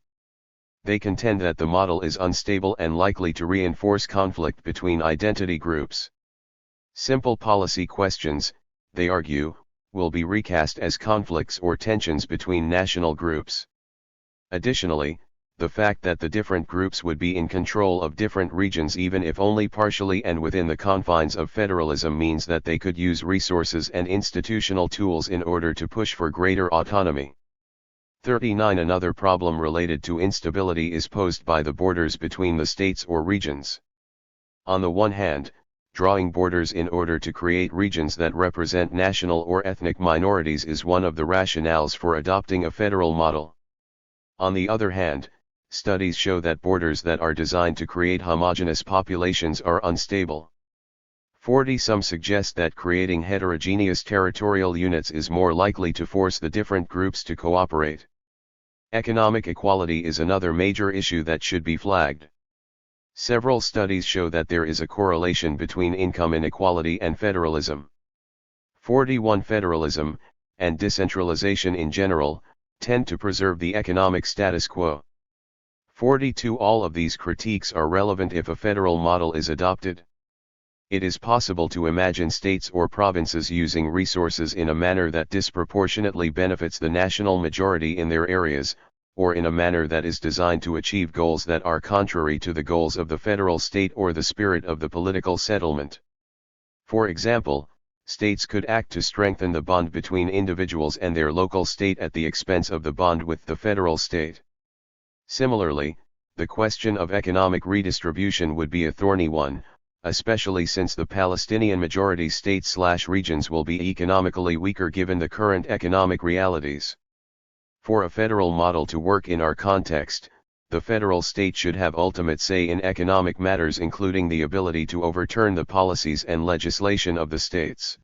They contend that the model is unstable and likely to reinforce conflict between identity groups. Simple policy questions, they argue, will be recast as conflicts or tensions between national groups. Additionally, the fact that the different groups would be in control of different regions even if only partially and within the confines of federalism means that they could use resources and institutional tools in order to push for greater autonomy. 39. Another problem related to instability is posed by the borders between the states or regions. On the one hand, drawing borders in order to create regions that represent national or ethnic minorities is one of the rationales for adopting a federal model. On the other hand, studies show that borders that are designed to create homogeneous populations are unstable. 40. Some suggest that creating heterogeneous territorial units is more likely to force the different groups to cooperate. Economic equality is another major issue that should be flagged. Several studies show that there is a correlation between income inequality and federalism. 41. Federalism, and decentralization in general, tend to preserve the economic status quo. 42. All of these critiques are relevant if a federal model is adopted. It is possible to imagine states or provinces using resources in a manner that disproportionately benefits the national majority in their areas, or in a manner that is designed to achieve goals that are contrary to the goals of the federal state or the spirit of the political settlement. For example, states could act to strengthen the bond between individuals and their local state at the expense of the bond with the federal state. Similarly, the question of economic redistribution would be a thorny one, especially since the Palestinian majority states/regions will be economically weaker given the current economic realities. For a federal model to work in our context, the federal state should have ultimate say in economic matters, including the ability to overturn the policies and legislation of the states.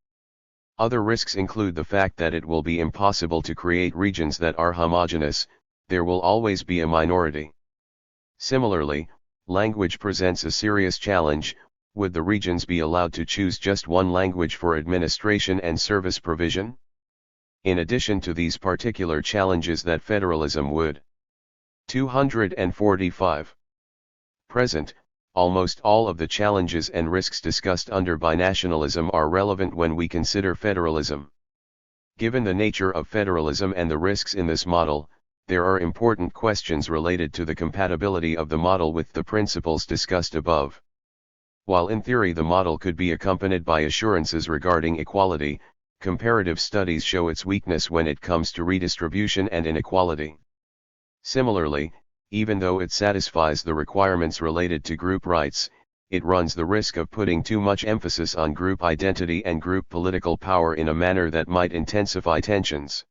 Other risks include the fact that it will be impossible to create regions that are homogeneous. There will always be a minority. Similarly, language presents a serious challenge. Would the regions be allowed to choose just one language for administration and service provision? In addition to these particular challenges that federalism would. 245. Present, almost all of the challenges and risks discussed under binationalism are relevant when we consider federalism. Given the nature of federalism and the risks in this model, there are important questions related to the compatibility of the model with the principles discussed above. While in theory the model could be accompanied by assurances regarding equality, comparative studies show its weakness when it comes to redistribution and inequality. Similarly, even though it satisfies the requirements related to group rights, it runs the risk of putting too much emphasis on group identity and group political power in a manner that might intensify tensions.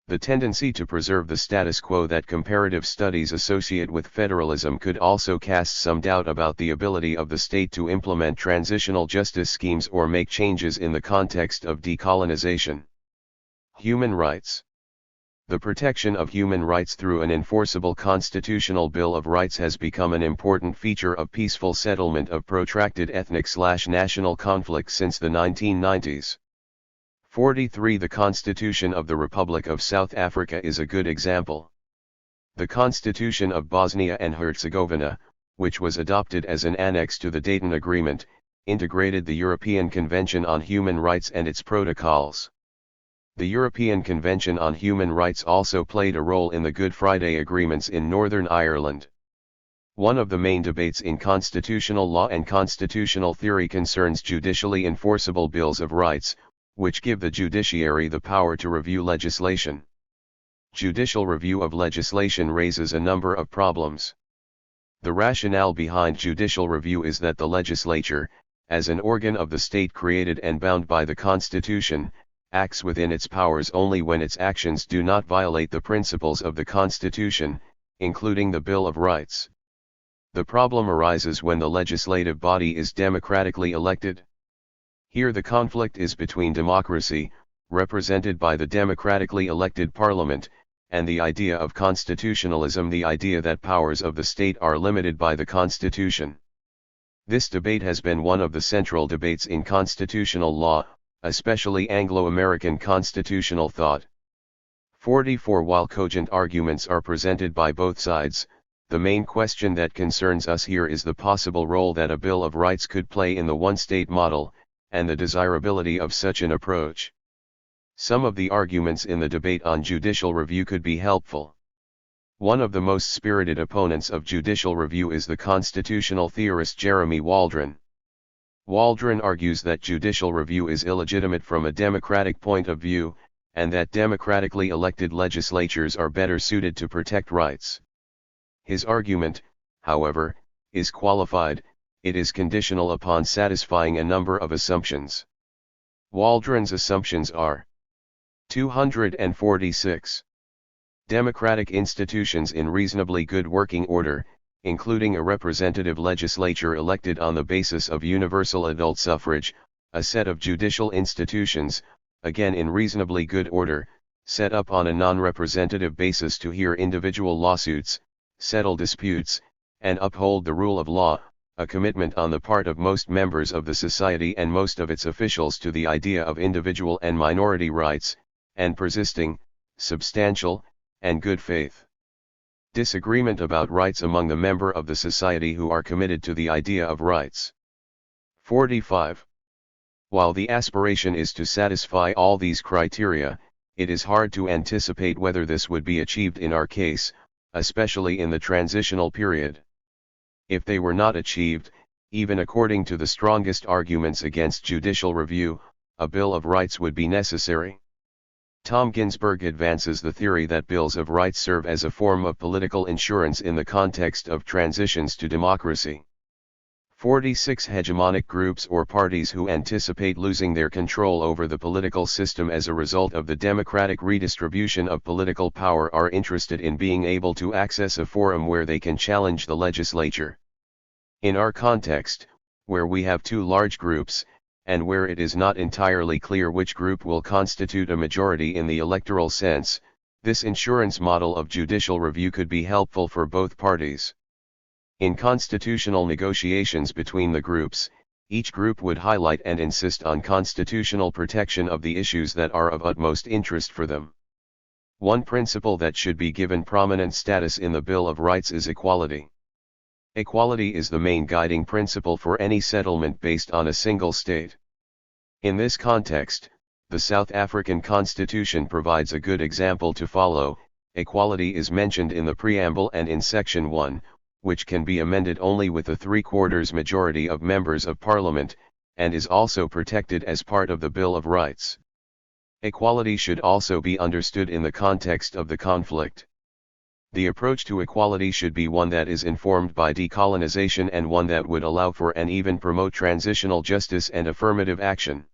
The tendency to preserve the status quo that comparative studies associate with federalism could also cast some doubt about the ability of the state to implement transitional justice schemes or make changes in the context of decolonization. Human rights. The protection of human rights through an enforceable constitutional Bill of Rights has become an important feature of peaceful settlement of protracted ethnic/national conflicts since the 1990s. 43. The Constitution of the Republic of South Africa is a good example. The Constitution of Bosnia and Herzegovina, which was adopted as an annex to the Dayton Agreement, integrated the European Convention on Human Rights and its protocols. The European Convention on Human Rights also played a role in the Good Friday Agreements in Northern Ireland. One of the main debates in constitutional law and constitutional theory concerns judicially enforceable bills of rights, which give the judiciary the power to review legislation. Judicial review of legislation raises a number of problems. The rationale behind judicial review is that the legislature, as an organ of the state created and bound by the Constitution, acts within its powers only when its actions do not violate the principles of the Constitution, including the Bill of Rights. The problem arises when the legislative body is democratically elected. Here the conflict is between democracy, represented by the democratically elected parliament, and the idea of constitutionalism, the idea that powers of the state are limited by the Constitution. This debate has been one of the central debates in constitutional law, especially Anglo-American constitutional thought. 44. While cogent arguments are presented by both sides, the main question that concerns us here is the possible role that a Bill of Rights could play in the one-state model, and the desirability of such an approach. Some of the arguments in the debate on judicial review could be helpful. One of the most spirited opponents of judicial review is the constitutional theorist Jeremy Waldron. Waldron argues that judicial review is illegitimate from a democratic point of view, and that democratically elected legislatures are better suited to protect rights. His argument, however, is qualified. It is conditional upon satisfying a number of assumptions. Waldron's assumptions are: 246. Democratic institutions in reasonably good working order, including a representative legislature elected on the basis of universal adult suffrage, a set of judicial institutions, again in reasonably good order, set up on a non-representative basis to hear individual lawsuits, settle disputes, and uphold the rule of law, a commitment on the part of most members of the society and most of its officials to the idea of individual and minority rights, and persisting, substantial, and good faith. Disagreement about rights among the members of the society who are committed to the idea of rights. 45. While the aspiration is to satisfy all these criteria, it is hard to anticipate whether this would be achieved in our case, especially in the transitional period. If they were not achieved, even according to the strongest arguments against judicial review, a Bill of Rights would be necessary. Tom Ginsburg advances the theory that bills of rights serve as a form of political insurance in the context of transitions to democracy. 46 Hegemonic groups or parties who anticipate losing their control over the political system as a result of the democratic redistribution of political power are interested in being able to access a forum where they can challenge the legislature. In our context, where we have two large groups, and where it is not entirely clear which group will constitute a majority in the electoral sense, this insurance model of judicial review could be helpful for both parties. In constitutional negotiations between the groups, each group would highlight and insist on constitutional protection of the issues that are of utmost interest for them. One principle that should be given prominent status in the Bill of Rights is equality. Equality is the main guiding principle for any settlement based on a single state. In this context, the South African Constitution provides a good example to follow. Equality is mentioned in the preamble and in Section 1, which can be amended only with a 3/4 majority of members of Parliament, and is also protected as part of the Bill of Rights. Equality should also be understood in the context of the conflict. The approach to equality should be one that is informed by decolonization and one that would allow for and even promote transitional justice and affirmative action.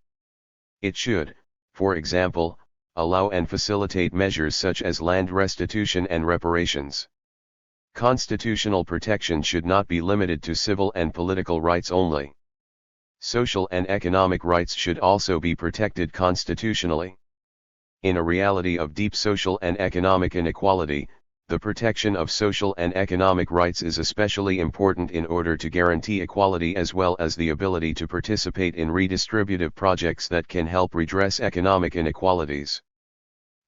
It should, for example, allow and facilitate measures such as land restitution and reparations. Constitutional protection should not be limited to civil and political rights only. Social and economic rights should also be protected constitutionally. In a reality of deep social and economic inequality, the protection of social and economic rights is especially important in order to guarantee equality as well as the ability to participate in redistributive projects that can help redress economic inequalities.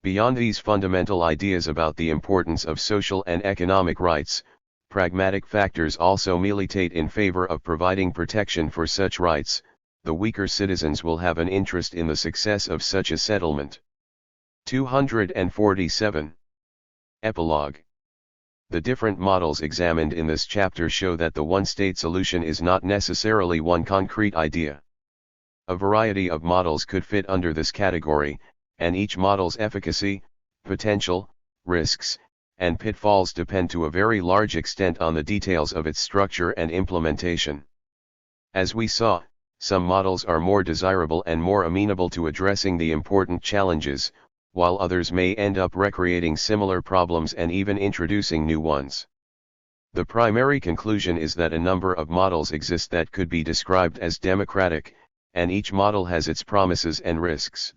Beyond these fundamental ideas about the importance of social and economic rights, pragmatic factors also militate in favor of providing protection for such rights. The weaker citizens will have an interest in the success of such a settlement. 247. Epilogue. The different models examined in this chapter show that the one-state solution is not necessarily one concrete idea. A variety of models could fit under this category, and each model's efficacy, potential, risks, and pitfalls depend to a very large extent on the details of its structure and implementation. As we saw, some models are more desirable and more amenable to addressing the important challenges, while others may end up recreating similar problems and even introducing new ones. The primary conclusion is that a number of models exist that could be described as democratic, and each model has its promises and risks.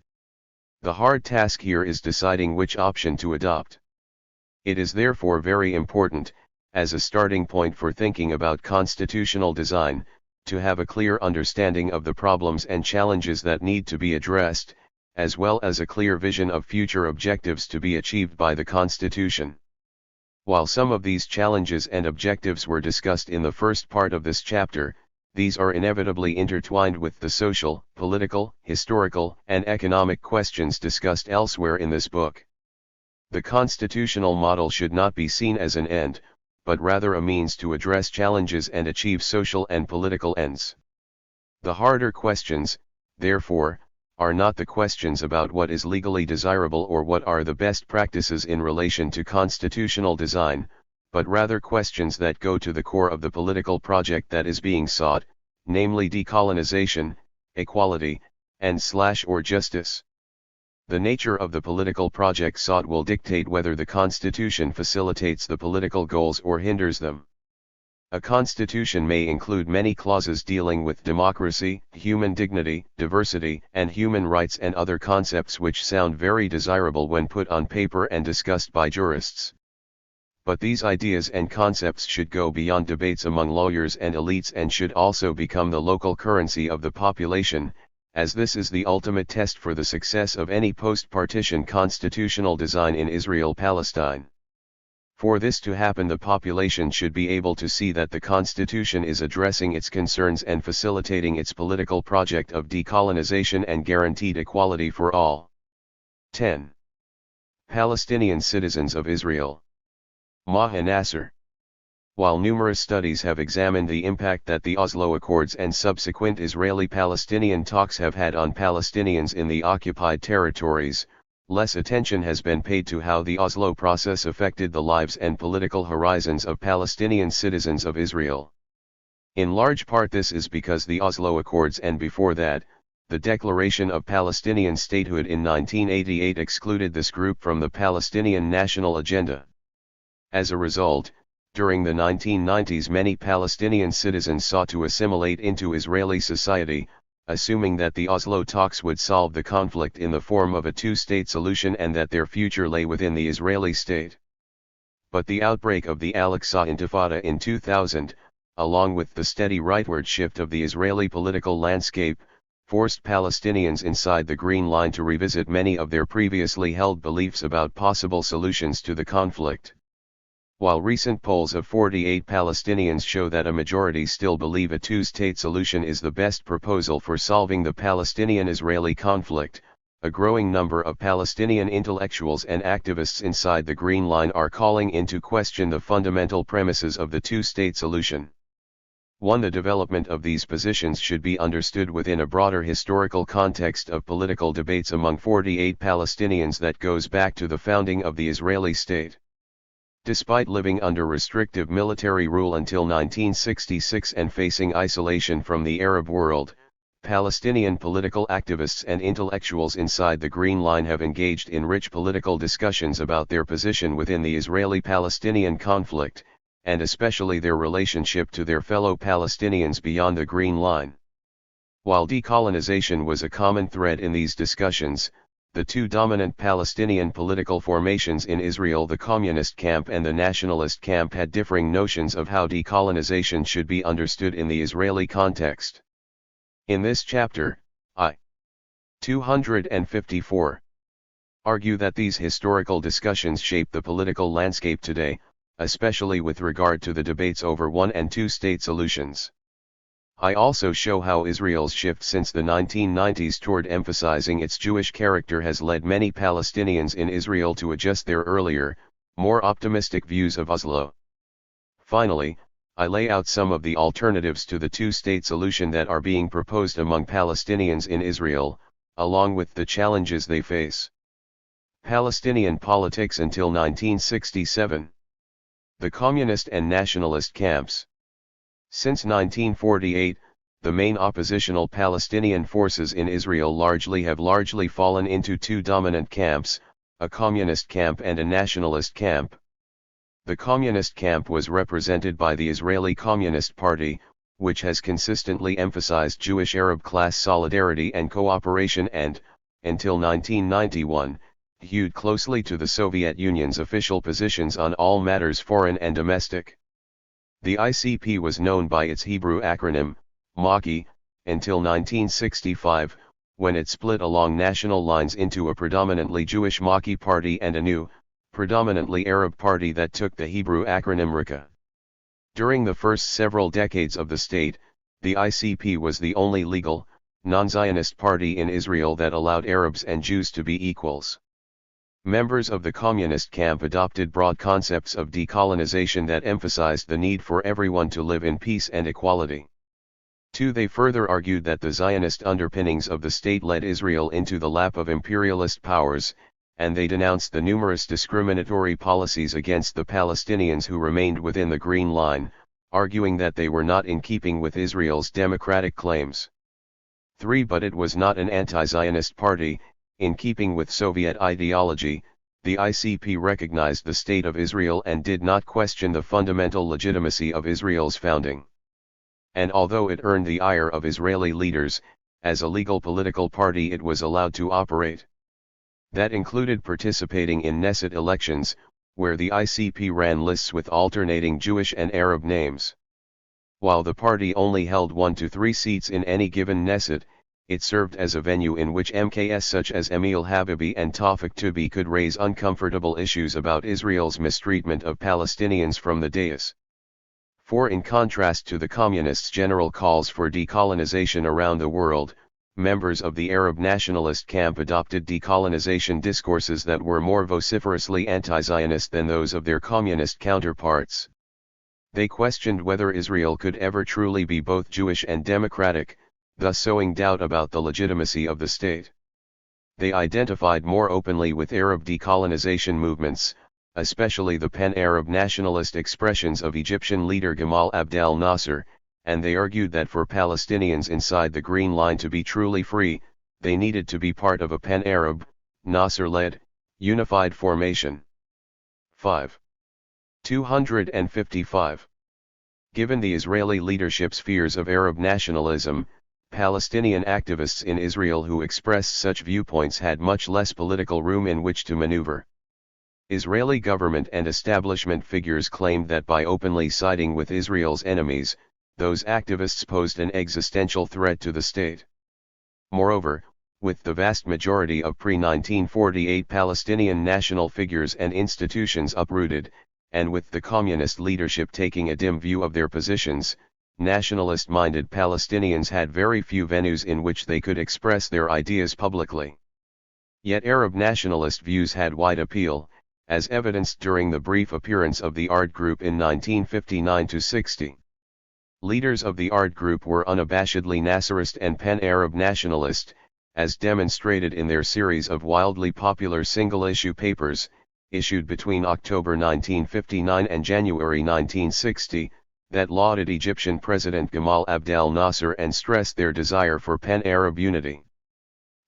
The hard task here is deciding which option to adopt. It is therefore very important, as a starting point for thinking about constitutional design, to have a clear understanding of the problems and challenges that need to be addressed, as well as a clear vision of future objectives to be achieved by the Constitution. While some of these challenges and objectives were discussed in the first part of this chapter, these are inevitably intertwined with the social, political, historical, and economic questions discussed elsewhere in this book. The constitutional model should not be seen as an end, but rather a means to address challenges and achieve social and political ends. The harder questions, therefore, are not the questions about what is legally desirable or what are the best practices in relation to constitutional design, but rather questions that go to the core of the political project that is being sought, namely decolonization, equality, and/or justice. The nature of the political project sought will dictate whether the Constitution facilitates the political goals or hinders them. A constitution may include many clauses dealing with democracy, human dignity, diversity, and human rights and other concepts which sound very desirable when put on paper and discussed by jurists. But these ideas and concepts should go beyond debates among lawyers and elites and should also become the local currency of the population, as this is the ultimate test for the success of any post-partition constitutional design in Israel-Palestine. For this to happen, the population should be able to see that the Constitution is addressing its concerns and facilitating its political project of decolonization and guaranteed equality for all. 10. Palestinian citizens of Israel. Maha Nasser. While numerous studies have examined the impact that the Oslo Accords and subsequent Israeli-Palestinian talks have had on Palestinians in the occupied territories, less attention has been paid to how the Oslo process affected the lives and political horizons of Palestinian citizens of Israel. In large part this is because the Oslo Accords and before that, the Declaration of Palestinian Statehood in 1988 excluded this group from the Palestinian national agenda. As a result, during the 1990s many Palestinian citizens sought to assimilate into Israeli society, assuming that the Oslo talks would solve the conflict in the form of a two-state solution and that their future lay within the Israeli state. But the outbreak of the Al-Aqsa Intifada in 2000, along with the steady rightward shift of the Israeli political landscape, forced Palestinians inside the Green Line to revisit many of their previously held beliefs about possible solutions to the conflict. While recent polls of 48 Palestinians show that a majority still believe a two-state solution is the best proposal for solving the Palestinian-Israeli conflict, a growing number of Palestinian intellectuals and activists inside the Green Line are calling into question the fundamental premises of the two-state solution. 1. The development of these positions should be understood within a broader historical context of political debates among 48 Palestinians that goes back to the founding of the Israeli state. Despite living under restrictive military rule until 1966 and facing isolation from the Arab world, Palestinian political activists and intellectuals inside the Green Line have engaged in rich political discussions about their position within the Israeli-Palestinian conflict, and especially their relationship to their fellow Palestinians beyond the Green Line. While decolonization was a common thread in these discussions, the two dominant Palestinian political formations in Israel, the communist camp and the nationalist camp, had differing notions of how decolonization should be understood in the Israeli context. In this chapter, I. 254 argue that these historical discussions shape the political landscape today, especially with regard to the debates over one- and two-state solutions. I also show how Israel's shift since the 1990s toward emphasizing its Jewish character has led many Palestinians in Israel to adjust their earlier, more optimistic views of Oslo. Finally, I lay out some of the alternatives to the two-state solution that are being proposed among Palestinians in Israel, along with the challenges they face. Palestinian politics until 1967. The communist and nationalist camps. Since 1948, the main oppositional Palestinian forces in Israel have largely fallen into two dominant camps, a communist camp and a nationalist camp. The communist camp was represented by the Israeli Communist Party, which has consistently emphasized Jewish-Arab class solidarity and cooperation and, until 1991, hewed closely to the Soviet Union's official positions on all matters foreign and domestic. The ICP was known by its Hebrew acronym, Maki, until 1965, when it split along national lines into a predominantly Jewish Maki party and a new, predominantly Arab party that took the Hebrew acronym Rika. During the first several decades of the state, the ICP was the only legal, non-Zionist party in Israel that allowed Arabs and Jews to be equals. Members of the communist camp adopted broad concepts of decolonization that emphasized the need for everyone to live in peace and equality. 2. They further argued that the Zionist underpinnings of the state led Israel into the lap of imperialist powers, and they denounced the numerous discriminatory policies against the Palestinians who remained within the Green Line, arguing that they were not in keeping with Israel's democratic claims. 3. But it was not an anti-Zionist party. In keeping with Soviet ideology, the ICP recognized the State of Israel and did not question the fundamental legitimacy of Israel's founding. And although it earned the ire of Israeli leaders, as a legal political party it was allowed to operate. That included participating in Knesset elections, where the ICP ran lists with alternating Jewish and Arab names. While the party only held 1 to 3 seats in any given Knesset, it served as a venue in which MKS such as Emil Habibi and Tawfik Toubi could raise uncomfortable issues about Israel's mistreatment of Palestinians from the dais. 4. In contrast to the communists' general calls for decolonization around the world, members of the Arab nationalist camp adopted decolonization discourses that were more vociferously anti-Zionist than those of their communist counterparts. They questioned whether Israel could ever truly be both Jewish and democratic, thus sowing doubt about the legitimacy of the state. They identified more openly with Arab decolonization movements, especially the pan-Arab nationalist expressions of Egyptian leader Gamal Abdel Nasser, and they argued that for Palestinians inside the Green Line to be truly free, they needed to be part of a pan-Arab, Nasser-led, unified formation. 5. 255. Given the Israeli leadership's fears of Arab nationalism, Palestinian activists in Israel who expressed such viewpoints had much less political room in which to maneuver. Israeli government and establishment figures claimed that by openly siding with Israel's enemies, those activists posed an existential threat to the state. Moreover, with the vast majority of pre-1948 Palestinian national figures and institutions uprooted, and with the communist leadership taking a dim view of their positions, nationalist-minded Palestinians had very few venues in which they could express their ideas publicly. Yet Arab nationalist views had wide appeal, as evidenced during the brief appearance of the ARD group in 1959-60. Leaders of the ARD group were unabashedly Nasserist and pan-Arab nationalist, as demonstrated in their series of wildly popular single-issue papers, issued between October 1959 and January 1960, that lauded Egyptian President Gamal Abdel Nasser and stressed their desire for pan-Arab unity.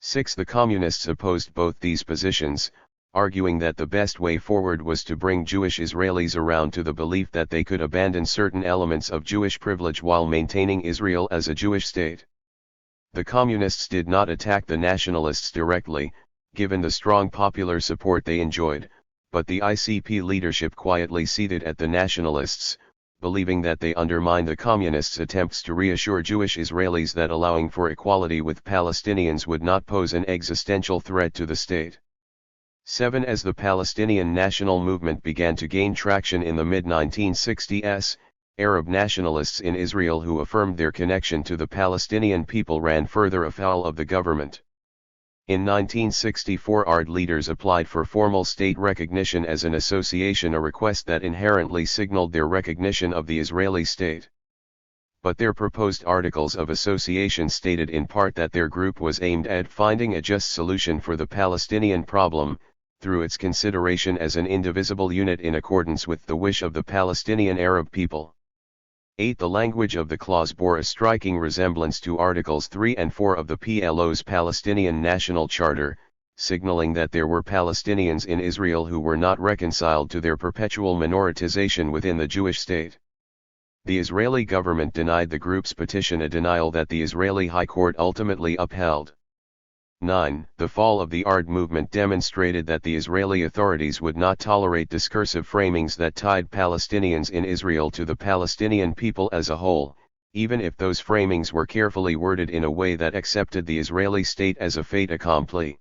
6. The communists opposed both these positions, arguing that the best way forward was to bring Jewish Israelis around to the belief that they could abandon certain elements of Jewish privilege while maintaining Israel as a Jewish state. The communists did not attack the nationalists directly, given the strong popular support they enjoyed, but the ICP leadership quietly ceded at the nationalists, believing that they undermined the communists' attempts to reassure Jewish Israelis that allowing for equality with Palestinians would not pose an existential threat to the state. 7. As the Palestinian national movement began to gain traction in the mid-1960s, Arab nationalists in Israel who affirmed their connection to the Palestinian people ran further afoul of the government. In 1964 ARD leaders applied for formal state recognition as an association, a request that inherently signaled their recognition of the Israeli state. But their proposed articles of association stated in part that their group was aimed at finding a just solution for the Palestinian problem, through its consideration as an indivisible unit in accordance with the wish of the Palestinian Arab people. 8. The language of the clause bore a striking resemblance to Articles 3 and 4 of the PLO's Palestinian National Charter, signaling that there were Palestinians in Israel who were not reconciled to their perpetual minoritization within the Jewish state. The Israeli government denied the group's petition, a denial that the Israeli High Court ultimately upheld. 9. The fall of the ARD movement demonstrated that the Israeli authorities would not tolerate discursive framings that tied Palestinians in Israel to the Palestinian people as a whole, even if those framings were carefully worded in a way that accepted the Israeli state as a fait accompli.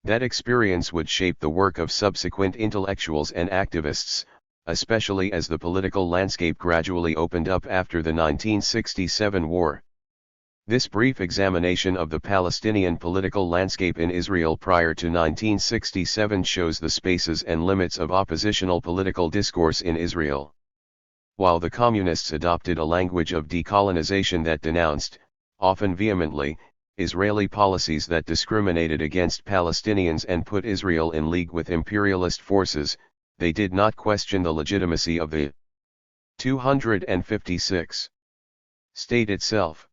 That experience would shape the work of subsequent intellectuals and activists, especially as the political landscape gradually opened up after the 1967 war. This brief examination of the Palestinian political landscape in Israel prior to 1967 shows the spaces and limits of oppositional political discourse in Israel. While the communists adopted a language of decolonization that denounced, often vehemently, Israeli policies that discriminated against Palestinians and put Israel in league with imperialist forces, they did not question the legitimacy of the 256 state itself.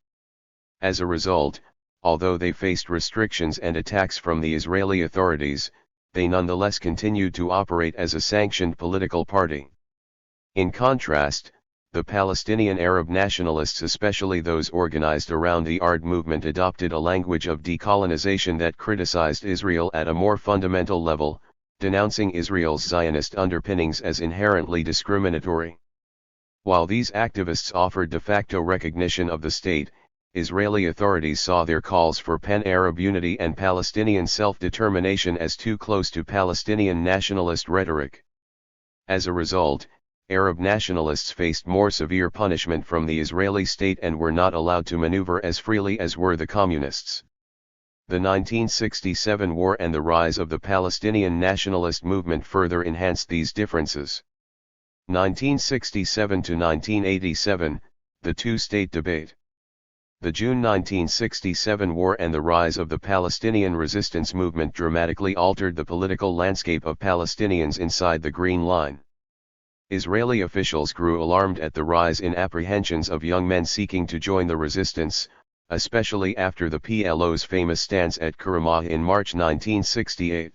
As a result, although they faced restrictions and attacks from the Israeli authorities, they nonetheless continued to operate as a sanctioned political party. In contrast, the Palestinian Arab nationalists, especially those organized around the ARD movement, adopted a language of decolonization that criticized Israel at a more fundamental level, denouncing Israel's Zionist underpinnings as inherently discriminatory. While these activists offered de facto recognition of the state, Israeli authorities saw their calls for pan-Arab unity and Palestinian self-determination as too close to Palestinian nationalist rhetoric. As a result, Arab nationalists faced more severe punishment from the Israeli state and were not allowed to maneuver as freely as were the communists. The 1967 war and the rise of the Palestinian nationalist movement further enhanced these differences. 1967 to 1987, the two-state debate. The June 1967 war and the rise of the Palestinian resistance movement dramatically altered the political landscape of Palestinians inside the Green Line. Israeli officials grew alarmed at the rise in apprehensions of young men seeking to join the resistance, especially after the PLO's famous stance at Karamah in March 1968.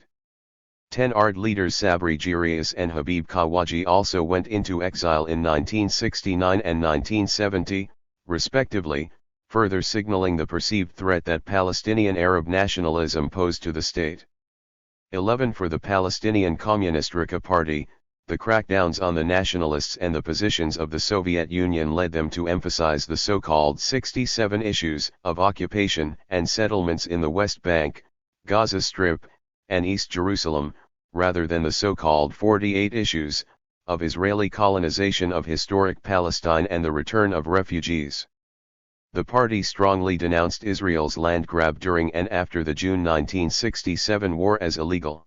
10 ARD leaders Sabri Jirius and Habib Kawaji also went into exile in 1969 and 1970, respectively, further signaling the perceived threat that Palestinian Arab nationalism posed to the state. 11 For the Palestinian Communist Rika Party, the crackdowns on the nationalists and the positions of the Soviet Union led them to emphasize the so-called 67 issues of occupation and settlements in the West Bank, Gaza Strip, and East Jerusalem, rather than the so-called 48 issues of Israeli colonization of historic Palestine and the return of refugees. The party strongly denounced Israel's land grab during and after the June 1967 war as illegal.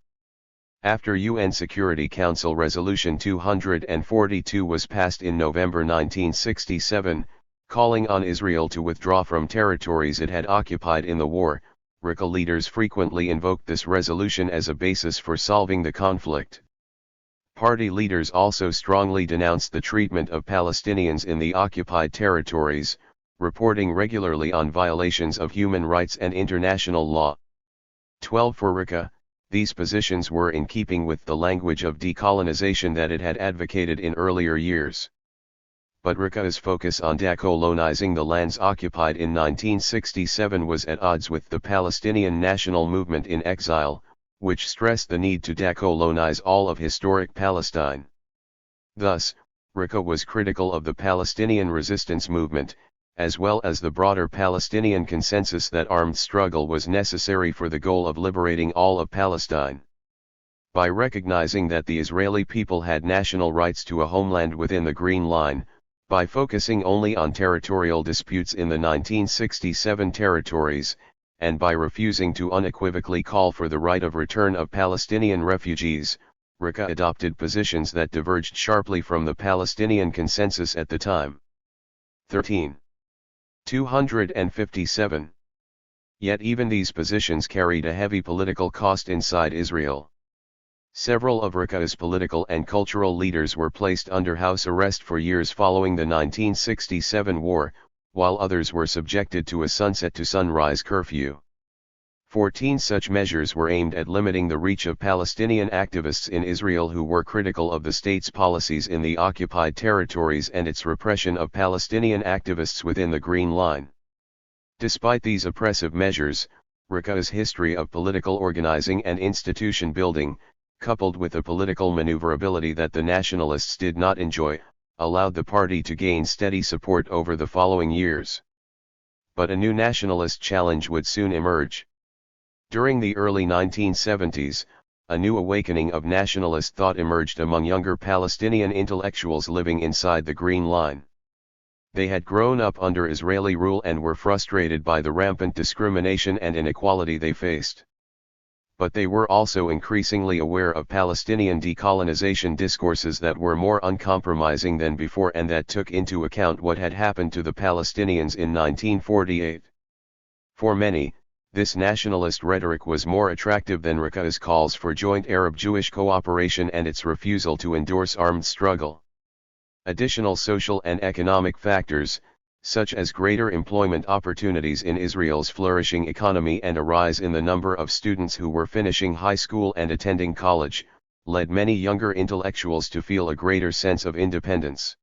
After UN Security Council Resolution 242 was passed in November 1967, calling on Israel to withdraw from territories it had occupied in the war, Rika leaders frequently invoked this resolution as a basis for solving the conflict. Party leaders also strongly denounced the treatment of Palestinians in the occupied territories, reporting regularly on violations of human rights and international law. 12 For Rika, these positions were in keeping with the language of decolonization that it had advocated in earlier years. But Rika's focus on decolonizing the lands occupied in 1967 was at odds with the Palestinian national movement in exile, which stressed the need to decolonize all of historic Palestine. Thus, Rika was critical of the Palestinian resistance movement, as well as the broader Palestinian consensus that armed struggle was necessary for the goal of liberating all of Palestine. By recognizing that the Israeli people had national rights to a homeland within the Green Line, by focusing only on territorial disputes in the 1967 territories, and by refusing to unequivocally call for the right of return of Palestinian refugees, Rika adopted positions that diverged sharply from the Palestinian consensus at the time. 13. 257. Yet even these positions carried a heavy political cost inside Israel. Several of Rika's political and cultural leaders were placed under house arrest for years following the 1967 war, while others were subjected to a sunset to sunrise curfew. 14 Such measures were aimed at limiting the reach of Palestinian activists in Israel who were critical of the state's policies in the occupied territories and its repression of Palestinian activists within the Green Line. Despite these oppressive measures, Rika's history of political organizing and institution building, coupled with a political maneuverability that the nationalists did not enjoy, allowed the party to gain steady support over the following years. But a new nationalist challenge would soon emerge. During the early 1970s, a new awakening of nationalist thought emerged among younger Palestinian intellectuals living inside the Green Line. They had grown up under Israeli rule and were frustrated by the rampant discrimination and inequality they faced. But they were also increasingly aware of Palestinian decolonization discourses that were more uncompromising than before and that took into account what had happened to the Palestinians in 1948. For many, this nationalist rhetoric was more attractive than Rika's calls for joint Arab-Jewish cooperation and its refusal to endorse armed struggle. Additional social and economic factors, such as greater employment opportunities in Israel's flourishing economy and a rise in the number of students who were finishing high school and attending college, led many younger intellectuals to feel a greater sense of independence.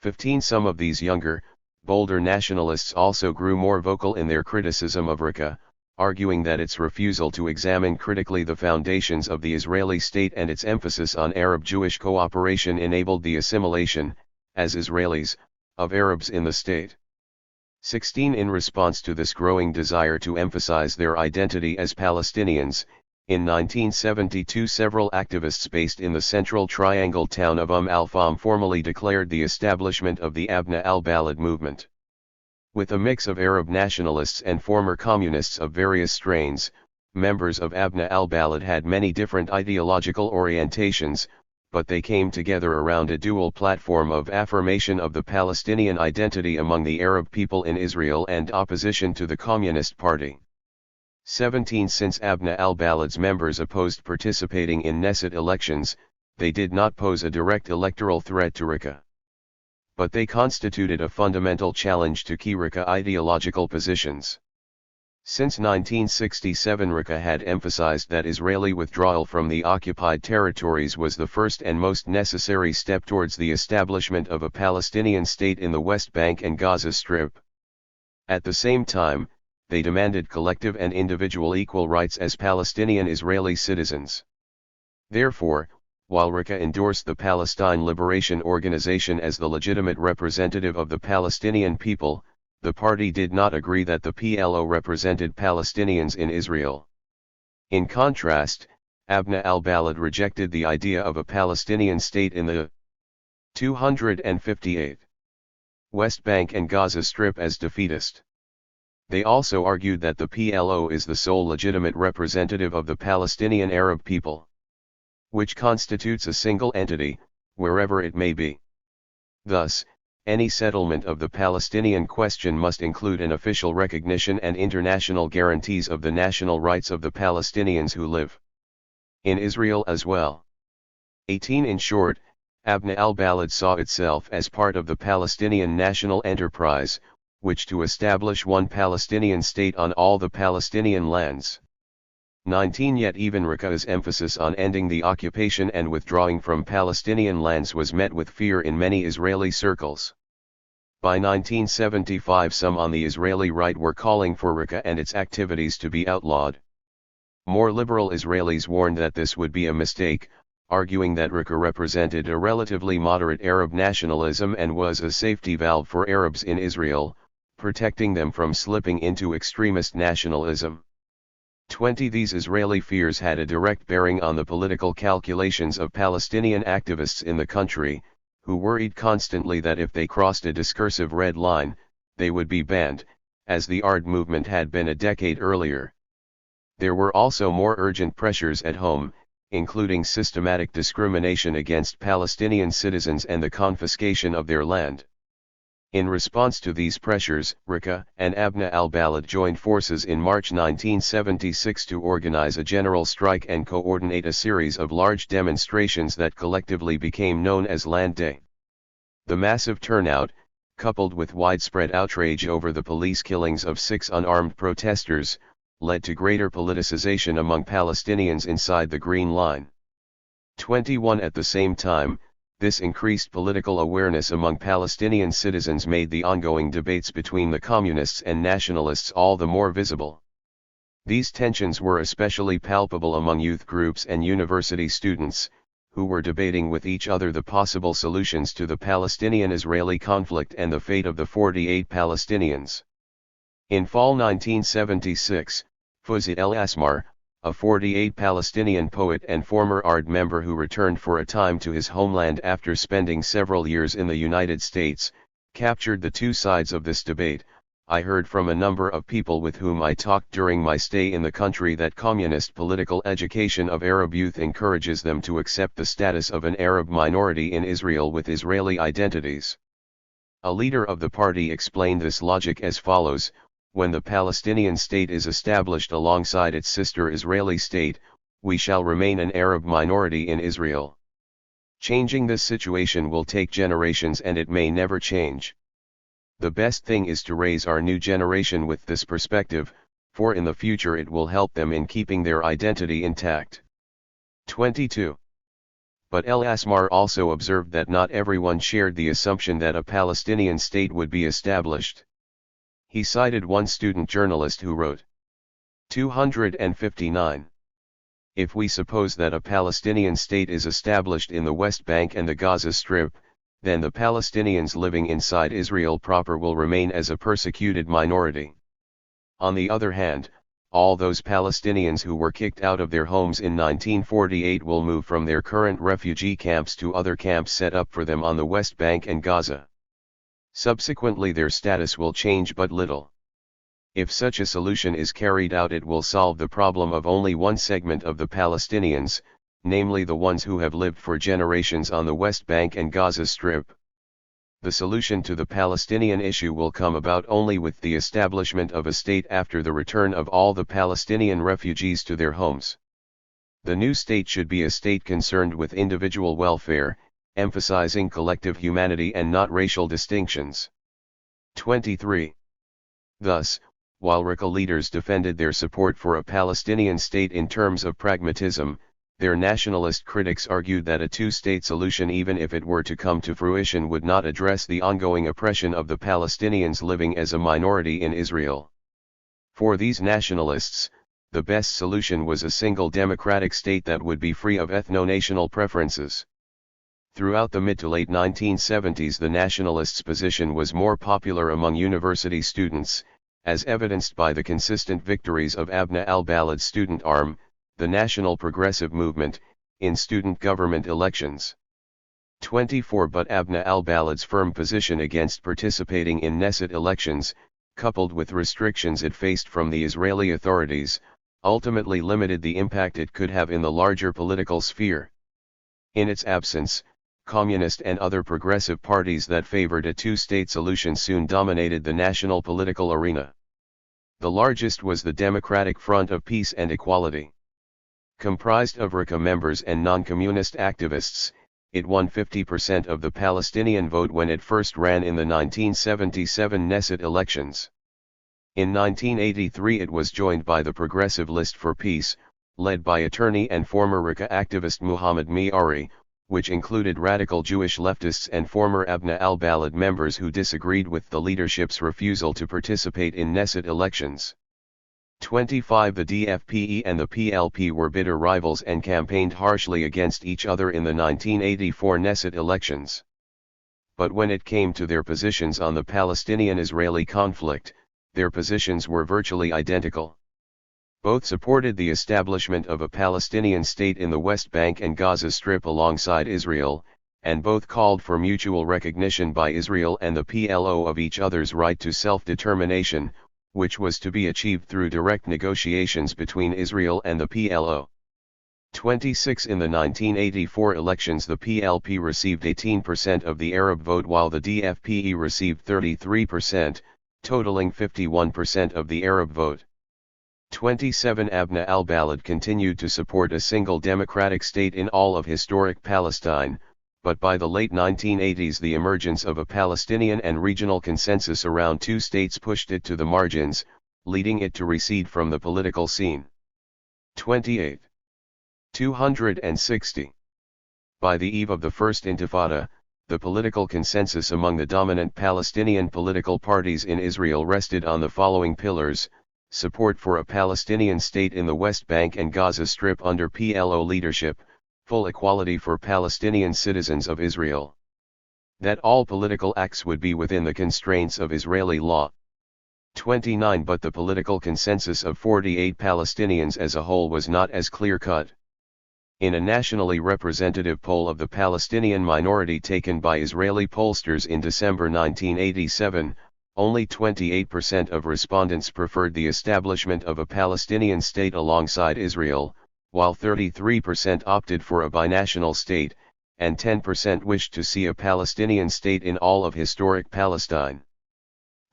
15 Some of these younger, bolder nationalists also grew more vocal in their criticism of Rika, arguing that its refusal to examine critically the foundations of the Israeli state and its emphasis on Arab-Jewish cooperation enabled the assimilation, as Israelis, of Arabs in the state. 16 In response to this growing desire to emphasize their identity as Palestinians, in 1972 several activists based in the central triangle town of al-Fahm formally declared the establishment of the Abna al-Balad movement. With a mix of Arab nationalists and former communists of various strains, members of Abna al-Balad had many different ideological orientations, but they came together around a dual platform of affirmation of the Palestinian identity among the Arab people in Israel and opposition to the Communist Party. 17 Since Abna al-Balad's members opposed participating in Knesset elections, they did not pose a direct electoral threat to Raqqa. But they constituted a fundamental challenge to key Raqqa ideological positions. Since 1967, Raqqa had emphasized that Israeli withdrawal from the occupied territories was the first and most necessary step towards the establishment of a Palestinian state in the West Bank and Gaza Strip. At the same time, they demanded collective and individual equal rights as Palestinian Israeli citizens. Therefore, while Raqqa endorsed the Palestine Liberation Organization as the legitimate representative of the Palestinian people, the party did not agree that the PLO represented Palestinians in Israel. In contrast, Abna al-Balad rejected the idea of a Palestinian state in the 258 West Bank and Gaza Strip as defeatist. They also argued that the PLO is the sole legitimate representative of the Palestinian Arab people, which constitutes a single entity, wherever it may be. Thus, any settlement of the Palestinian question must include an official recognition and international guarantees of the national rights of the Palestinians who live in Israel as well. 18 In short, Abna al-Balad saw itself as part of the Palestinian national enterprise, which to establish one Palestinian state on all the Palestinian lands. 19 Yet even Raqaqa's emphasis on ending the occupation and withdrawing from Palestinian lands was met with fear in many Israeli circles. By 1975 some on the Israeli right were calling for Raqqa and its activities to be outlawed. More liberal Israelis warned that this would be a mistake, arguing that Raqqa represented a relatively moderate Arab nationalism and was a safety valve for Arabs in Israel, protecting them from slipping into extremist nationalism. 20 These Israeli fears had a direct bearing on the political calculations of Palestinian activists in the country, who worried constantly that if they crossed a discursive red line, they would be banned, as the ARD movement had been a decade earlier. There were also more urgent pressures at home, including systematic discrimination against Palestinian citizens and the confiscation of their land. In response to these pressures, Raqqa and Abna al-Balad joined forces in March 1976 to organize a general strike and coordinate a series of large demonstrations that collectively became known as Land Day. The massive turnout, coupled with widespread outrage over the police killings of 6 unarmed protesters, led to greater politicization among Palestinians inside the Green Line. 21 At the same time, this increased political awareness among Palestinian citizens made the ongoing debates between the communists and nationalists all the more visible. These tensions were especially palpable among youth groups and university students, who were debating with each other the possible solutions to the Palestinian-Israeli conflict and the fate of the 48 Palestinians. In fall 1976, Fuzit el-Asmar, a 48 Palestinian poet and former ARD member who returned for a time to his homeland after spending several years in the United States, captured the two sides of this debate. I heard from a number of people with whom I talked during my stay in the country that communist political education of Arab youth encourages them to accept the status of an Arab minority in Israel with Israeli identities. A leader of the party explained this logic as follows: when the Palestinian state is established alongside its sister Israeli state, we shall remain an Arab minority in Israel. Changing this situation will take generations and it may never change. The best thing is to raise our new generation with this perspective, for in the future it will help them in keeping their identity intact. 22. But el-Asmar also observed that not everyone shared the assumption that a Palestinian state would be established. He cited one student journalist who wrote, 259. If we suppose that a Palestinian state is established in the West Bank and the Gaza Strip, then the Palestinians living inside Israel proper will remain as a persecuted minority. On the other hand, all those Palestinians who were kicked out of their homes in 1948 will move from their current refugee camps to other camps set up for them on the West Bank and Gaza. Subsequently their status will change but little. If such a solution is carried out, it will solve the problem of only one segment of the Palestinians, namely the ones who have lived for generations on the West Bank and Gaza Strip. The solution to the Palestinian issue will come about only with the establishment of a state after the return of all the Palestinian refugees to their homes. The new state should be a state concerned with individual welfare, emphasizing collective humanity and not racial distinctions. 23. Thus, while RICA leaders defended their support for a Palestinian state in terms of pragmatism, their nationalist critics argued that a two-state solution, even if it were to come to fruition, would not address the ongoing oppression of the Palestinians living as a minority in Israel. For these nationalists, the best solution was a single democratic state that would be free of ethno-national preferences. Throughout the mid to late 1970s, the nationalists' position was more popular among university students, as evidenced by the consistent victories of Abna al-Balad's student arm, the National Progressive Movement, in student government elections. 24. But Abna al-Balad's firm position against participating in Knesset elections, coupled with restrictions it faced from the Israeli authorities, ultimately limited the impact it could have in the larger political sphere. In its absence, communist and other progressive parties that favored a two-state solution soon dominated the national political arena. The largest was the Democratic Front of Peace and Equality. Comprised of RICA members and non-communist activists, it won 50% of the Palestinian vote when it first ran in the 1977 Knesset elections. In 1983 it was joined by the Progressive List for Peace, led by attorney and former RICA activist Muhammad Miari, which included radical Jewish leftists and former Abna al-Balad members who disagreed with the leadership's refusal to participate in Knesset elections. 25. The DFPE and the PLP were bitter rivals and campaigned harshly against each other in the 1984 Knesset elections. But when it came to their positions on the Palestinian-Israeli conflict, their positions were virtually identical. Both supported the establishment of a Palestinian state in the West Bank and Gaza Strip alongside Israel, and both called for mutual recognition by Israel and the PLO of each other's right to self-determination, which was to be achieved through direct negotiations between Israel and the PLO. 26. In the 1984 elections, the PLP received 18% of the Arab vote while the DFPE received 33%, totaling 51% of the Arab vote. 27. Abna al-Balad continued to support a single democratic state in all of historic Palestine, but by the late 1980s the emergence of a Palestinian and regional consensus around two states pushed it to the margins, leading it to recede from the political scene. 28. 260. By the eve of the First Intifada, the political consensus among the dominant Palestinian political parties in Israel rested on the following pillars: support for a Palestinian state in the West Bank and Gaza Strip under PLO leadership, full equality for Palestinian citizens of Israel. That all political acts would be within the constraints of Israeli law. 29. But the political consensus of 48 Palestinians as a whole was not as clear-cut. In a nationally representative poll of the Palestinian minority taken by Israeli pollsters in December 1987, only 28% of respondents preferred the establishment of a Palestinian state alongside Israel, while 33% opted for a binational state, and 10% wished to see a Palestinian state in all of historic Palestine.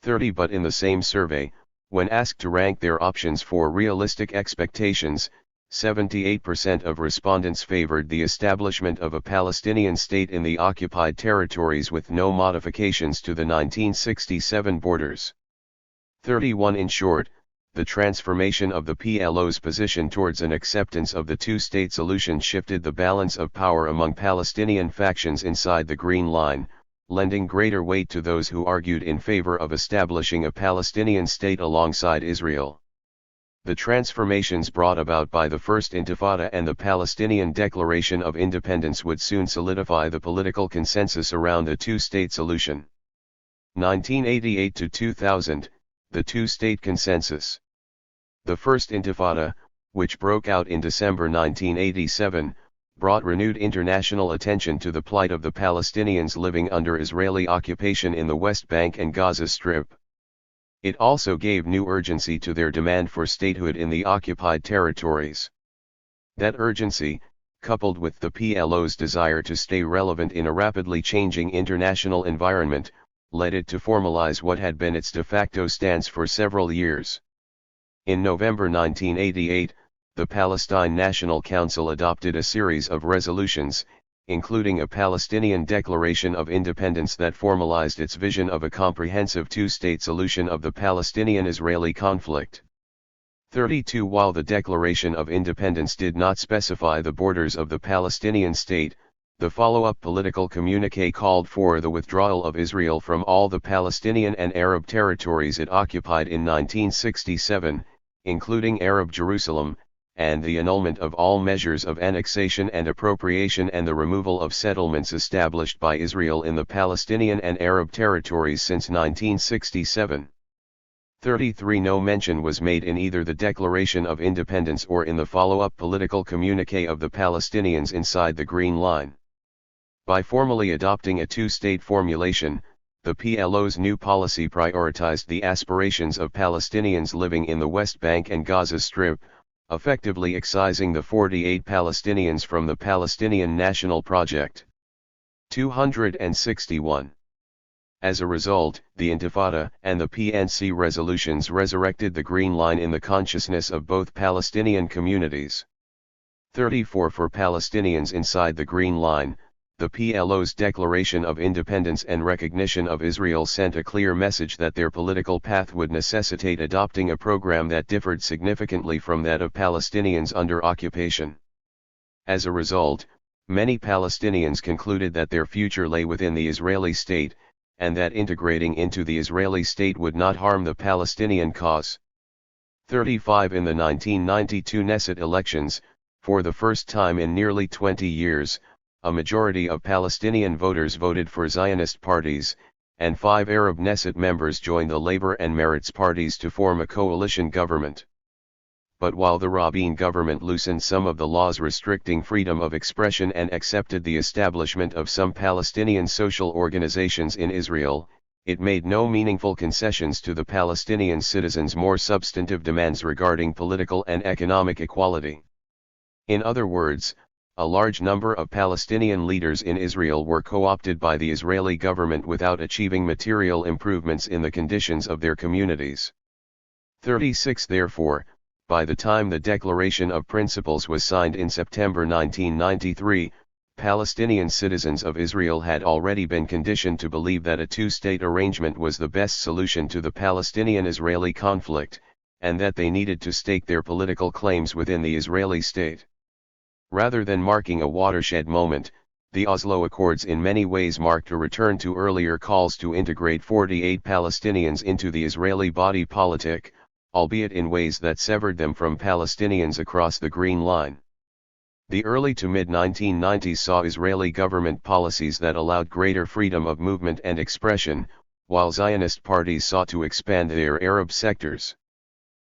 30. But in the same survey, when asked to rank their options for realistic expectations, 78% of respondents favored the establishment of a Palestinian state in the occupied territories with no modifications to the 1967 borders. 31. In short, the transformation of the PLO's position towards an acceptance of the two-state solution shifted the balance of power among Palestinian factions inside the Green Line, lending greater weight to those who argued in favor of establishing a Palestinian state alongside Israel. The transformations brought about by the First Intifada and the Palestinian Declaration of Independence would soon solidify the political consensus around a two-state solution. 1988 to 2000, the two-state consensus. The First Intifada, which broke out in December 1987, brought renewed international attention to the plight of the Palestinians living under Israeli occupation in the West Bank and Gaza Strip. It also gave new urgency to their demand for statehood in the occupied territories. That urgency, coupled with the PLO's desire to stay relevant in a rapidly changing international environment, led it to formalize what had been its de facto stance for several years. In November 1988, the Palestine National Council adopted a series of resolutions, including a Palestinian Declaration of Independence that formalized its vision of a comprehensive two-state solution of the Palestinian-Israeli conflict. 32 While the Declaration of Independence did not specify the borders of the Palestinian state, the follow-up political communiqué called for the withdrawal of Israel from all the Palestinian and Arab territories it occupied in 1967, including Arab Jerusalem, and the annulment of all measures of annexation and appropriation and the removal of settlements established by Israel in the Palestinian and Arab territories since 1967. 33 No mention was made in either the Declaration of Independence or in the follow-up political communiqué of the Palestinians inside the Green Line. By formally adopting a two-state formulation, the PLO's new policy prioritized the aspirations of Palestinians living in the West Bank and Gaza Strip, effectively excising the 48 Palestinians from the Palestinian National Project. 261. As a result, the Intifada and the PNC resolutions resurrected the Green Line in the consciousness of both Palestinian communities. 34 For Palestinians inside the Green Line, the PLO's Declaration of Independence and recognition of Israel sent a clear message that their political path would necessitate adopting a program that differed significantly from that of Palestinians under occupation. As a result, many Palestinians concluded that their future lay within the Israeli state, and that integrating into the Israeli state would not harm the Palestinian cause. 35 In the 1992 Knesset elections, for the first time in nearly 20 years, a majority of Palestinian voters voted for Zionist parties, and 5 Arab Knesset members joined the Labour and Meretz parties to form a coalition government. But while the Rabin government loosened some of the laws restricting freedom of expression and accepted the establishment of some Palestinian social organizations in Israel, it made no meaningful concessions to the Palestinian citizens' more substantive demands regarding political and economic equality. In other words, a large number of Palestinian leaders in Israel were co-opted by the Israeli government without achieving material improvements in the conditions of their communities. 36 Therefore, by the time the Declaration of Principles was signed in September 1993, Palestinian citizens of Israel had already been conditioned to believe that a two-state arrangement was the best solution to the Palestinian-Israeli conflict, and that they needed to stake their political claims within the Israeli state. Rather than marking a watershed moment, the Oslo Accords in many ways marked a return to earlier calls to integrate 48 Palestinians into the Israeli body politic, albeit in ways that severed them from Palestinians across the Green Line. The early to mid-1990s saw Israeli government policies that allowed greater freedom of movement and expression, while Zionist parties sought to expand their Arab sectors.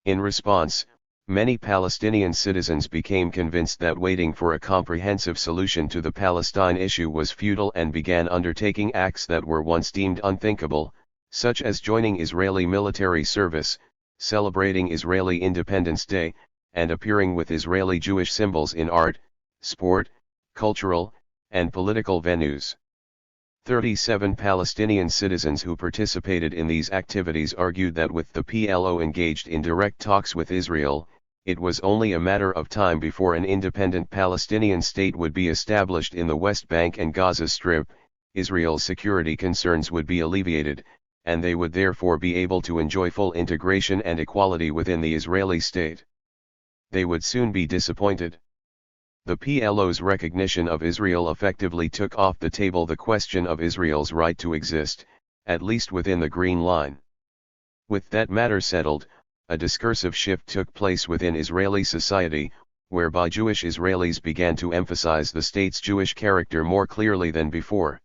In response, many Palestinian citizens became convinced that waiting for a comprehensive solution to the Palestine issue was futile and began undertaking acts that were once deemed unthinkable, such as joining Israeli military service, celebrating Israeli Independence Day, and appearing with Israeli Jewish symbols in art, sport, cultural, and political venues. 37 Palestinian citizens who participated in these activities argued that with the PLO engaged in direct talks with Israel, it was only a matter of time before an independent Palestinian state would be established in the West Bank and Gaza Strip, Israel's security concerns would be alleviated, and they would therefore be able to enjoy full integration and equality within the Israeli state. They would soon be disappointed. The PLO's recognition of Israel effectively took off the table the question of Israel's right to exist, at least within the Green Line. With that matter settled, a discursive shift took place within Israeli society, whereby Jewish Israelis began to emphasize the state's Jewish character more clearly than before.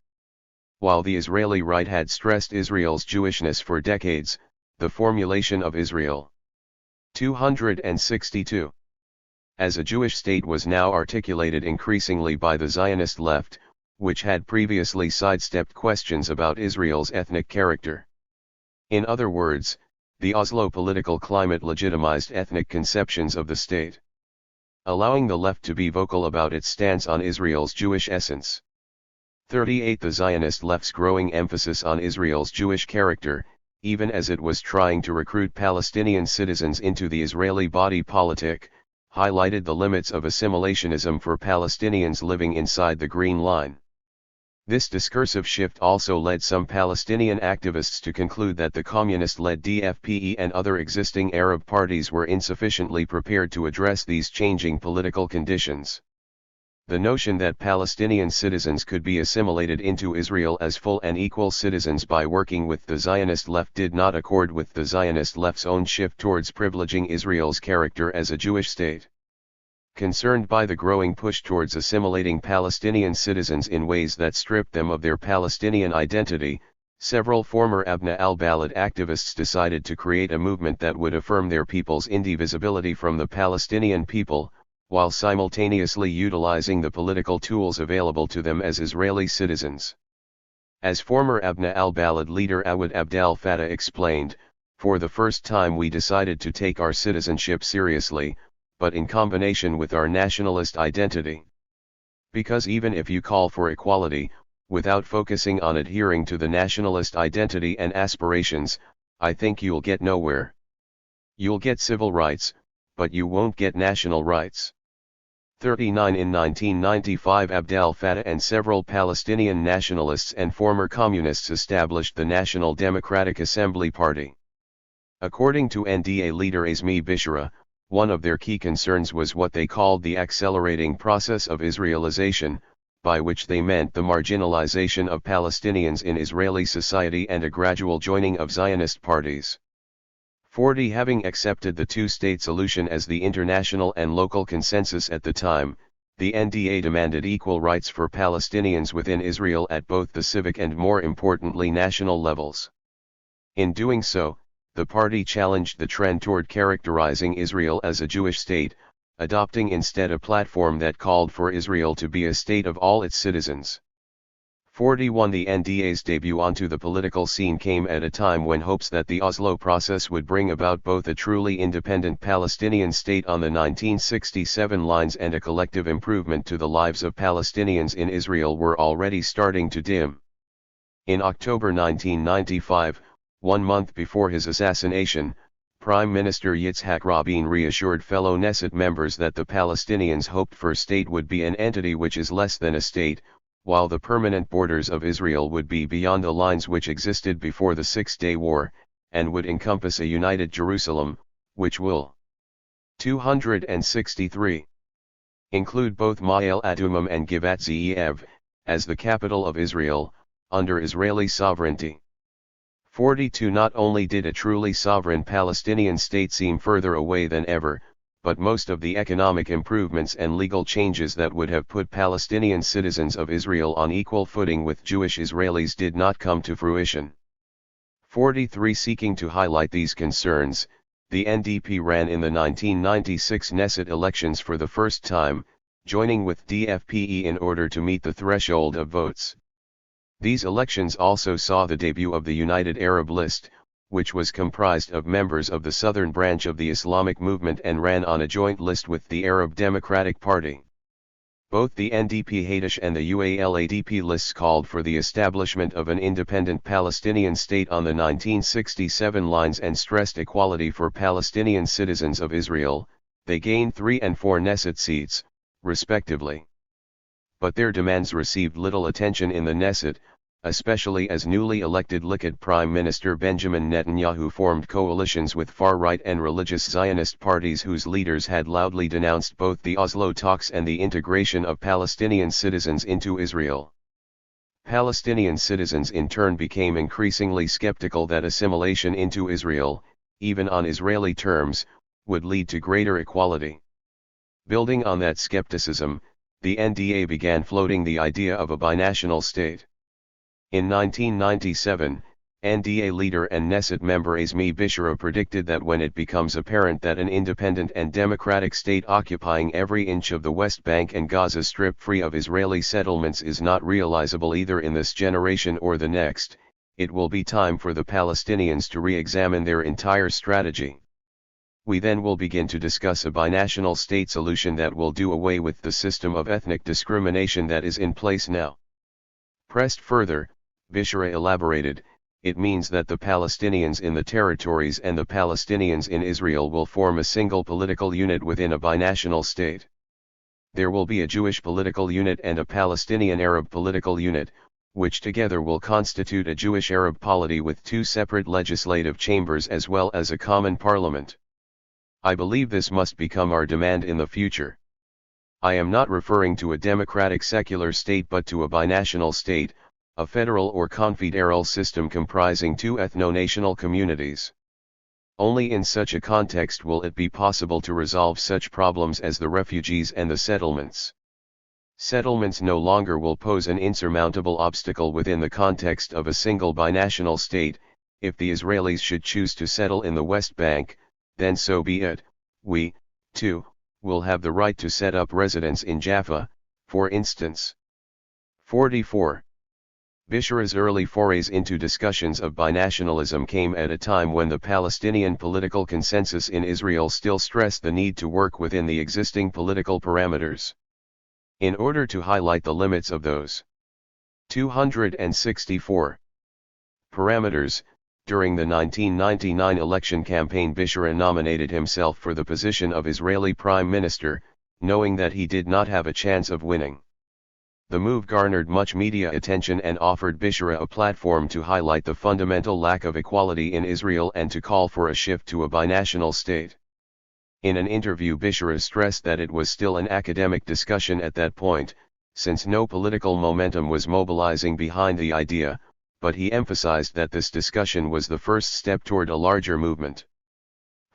While the Israeli right had stressed Israel's Jewishness for decades, the formulation of Israel 262 as a Jewish state was now articulated increasingly by the Zionist left, which had previously sidestepped questions about Israel's ethnic character. In other words, the Oslo political climate legitimized ethnic conceptions of the state, allowing the left to be vocal about its stance on Israel's Jewish essence. 38 The Zionist left's growing emphasis on Israel's Jewish character, even as it was trying to recruit Palestinian citizens into the Israeli body politic, highlighted the limits of assimilationism for Palestinians living inside the Green Line. This discursive shift also led some Palestinian activists to conclude that the communist-led DFPE and other existing Arab parties were insufficiently prepared to address these changing political conditions. The notion that Palestinian citizens could be assimilated into Israel as full and equal citizens by working with the Zionist left did not accord with the Zionist left's own shift towards privileging Israel's character as a Jewish state. Concerned by the growing push towards assimilating Palestinian citizens in ways that strip them of their Palestinian identity, several former Abna al-Balad activists decided to create a movement that would affirm their people's indivisibility from the Palestinian people, while simultaneously utilizing the political tools available to them as Israeli citizens. As former Abna al-Balad leader Awad Abdel Fattah explained, "For the first time we decided to take our citizenship seriously, but in combination with our nationalist identity. Because even if you call for equality, without focusing on adhering to the nationalist identity and aspirations, I think you'll get nowhere. You'll get civil rights, but you won't get national rights." 39 In 1995 Abdel Fattah and several Palestinian nationalists and former communists established the National Democratic Assembly Party. According to NDA leader Azmi Bishara, one of their key concerns was what they called the accelerating process of Israelization, by which they meant the marginalization of Palestinians in Israeli society and a gradual joining of Zionist parties. 40 Having accepted the two-state solution as the international and local consensus at the time, the NDA demanded equal rights for Palestinians within Israel at both the civic and more importantly national levels. In doing so, the party challenged the trend toward characterizing Israel as a Jewish state, adopting instead a platform that called for Israel to be a state of all its citizens. 41 The NDA's debut onto the political scene came at a time when hopes that the Oslo process would bring about both a truly independent Palestinian state on the 1967 lines and a collective improvement to the lives of Palestinians in Israel were already starting to dim. In October 1995, 1 month before his assassination, Prime Minister Yitzhak Rabin reassured fellow Knesset members that the Palestinians hoped for state would be an entity which is less than a state, while the permanent borders of Israel would be beyond the lines which existed before the Six-Day War, and would encompass a united Jerusalem, which will 263 include both Ma'ale Adumim and Givat Ze'ev, as the capital of Israel, under Israeli sovereignty. 42 Not only did a truly sovereign Palestinian state seem further away than ever, but most of the economic improvements and legal changes that would have put Palestinian citizens of Israel on equal footing with Jewish Israelis did not come to fruition. 43 Seeking to highlight these concerns, the NDP ran in the 1996 Knesset elections for the first time, joining with DFPE in order to meet the threshold of votes. These elections also saw the debut of the United Arab List, which was comprised of members of the southern branch of the Islamic movement and ran on a joint list with the Arab Democratic Party. Both the NDP Hadash and the UALADP lists called for the establishment of an independent Palestinian state on the 1967 lines and stressed equality for Palestinian citizens of Israel. They gained 3 and 4 Knesset seats, respectively. But their demands received little attention in the Knesset, especially as newly elected Likud Prime Minister Benjamin Netanyahu formed coalitions with far-right and religious Zionist parties whose leaders had loudly denounced both the Oslo talks and the integration of Palestinian citizens into Israel. Palestinian citizens in turn became increasingly skeptical that assimilation into Israel, even on Israeli terms, would lead to greater equality. Building on that skepticism, the NDA began floating the idea of a binational state. In 1997, NDA leader and Knesset member Azmi Bishara predicted that when it becomes apparent that an independent and democratic state occupying every inch of the West Bank and Gaza Strip free of Israeli settlements is not realizable either in this generation or the next, it will be time for the Palestinians to re-examine their entire strategy. We then will begin to discuss a binational state solution that will do away with the system of ethnic discrimination that is in place now. Pressed further, Bishara elaborated, it means that the Palestinians in the territories and the Palestinians in Israel will form a single political unit within a binational state. There will be a Jewish political unit and a Palestinian Arab political unit, which together will constitute a Jewish-Arab polity with two separate legislative chambers as well as a common parliament. I believe this must become our demand in the future. I am not referring to a democratic secular state but to a binational state, a federal or confederal system comprising two ethno-national communities. Only in such a context will it be possible to resolve such problems as the refugees and the settlements. Settlements no longer will pose an insurmountable obstacle within the context of a single binational state. If the Israelis should choose to settle in the West Bank, then so be it. We, too, will have the right to set up residence in Jaffa, for instance. 44. Bishara's early forays into discussions of binationalism came at a time when the Palestinian political consensus in Israel still stressed the need to work within the existing political parameters. In order to highlight the limits of those 264 parameters, during the 1999 election campaign Bishara nominated himself for the position of Israeli Prime Minister, knowing that he did not have a chance of winning. The move garnered much media attention and offered Bishara a platform to highlight the fundamental lack of equality in Israel and to call for a shift to a binational state. In an interview Bishara stressed that it was still an academic discussion at that point, since no political momentum was mobilizing behind the idea, but he emphasized that this discussion was the first step toward a larger movement.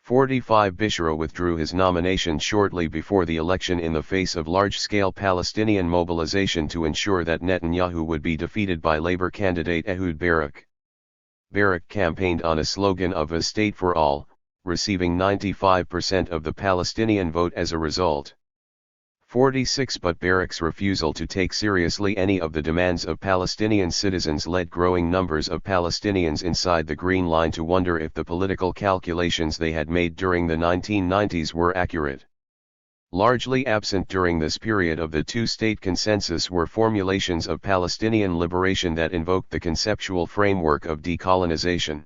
45 Bishara withdrew his nomination shortly before the election in the face of large-scale Palestinian mobilization to ensure that Netanyahu would be defeated by Labour candidate Ehud Barak. Barak campaigned on a slogan of a state for all, receiving 95% of the Palestinian vote as a result. 46 But Barak's refusal to take seriously any of the demands of Palestinian citizens led growing numbers of Palestinians inside the Green Line to wonder if the political calculations they had made during the 1990s were accurate. Largely absent during this period of the two-state consensus were formulations of Palestinian liberation that invoked the conceptual framework of decolonization.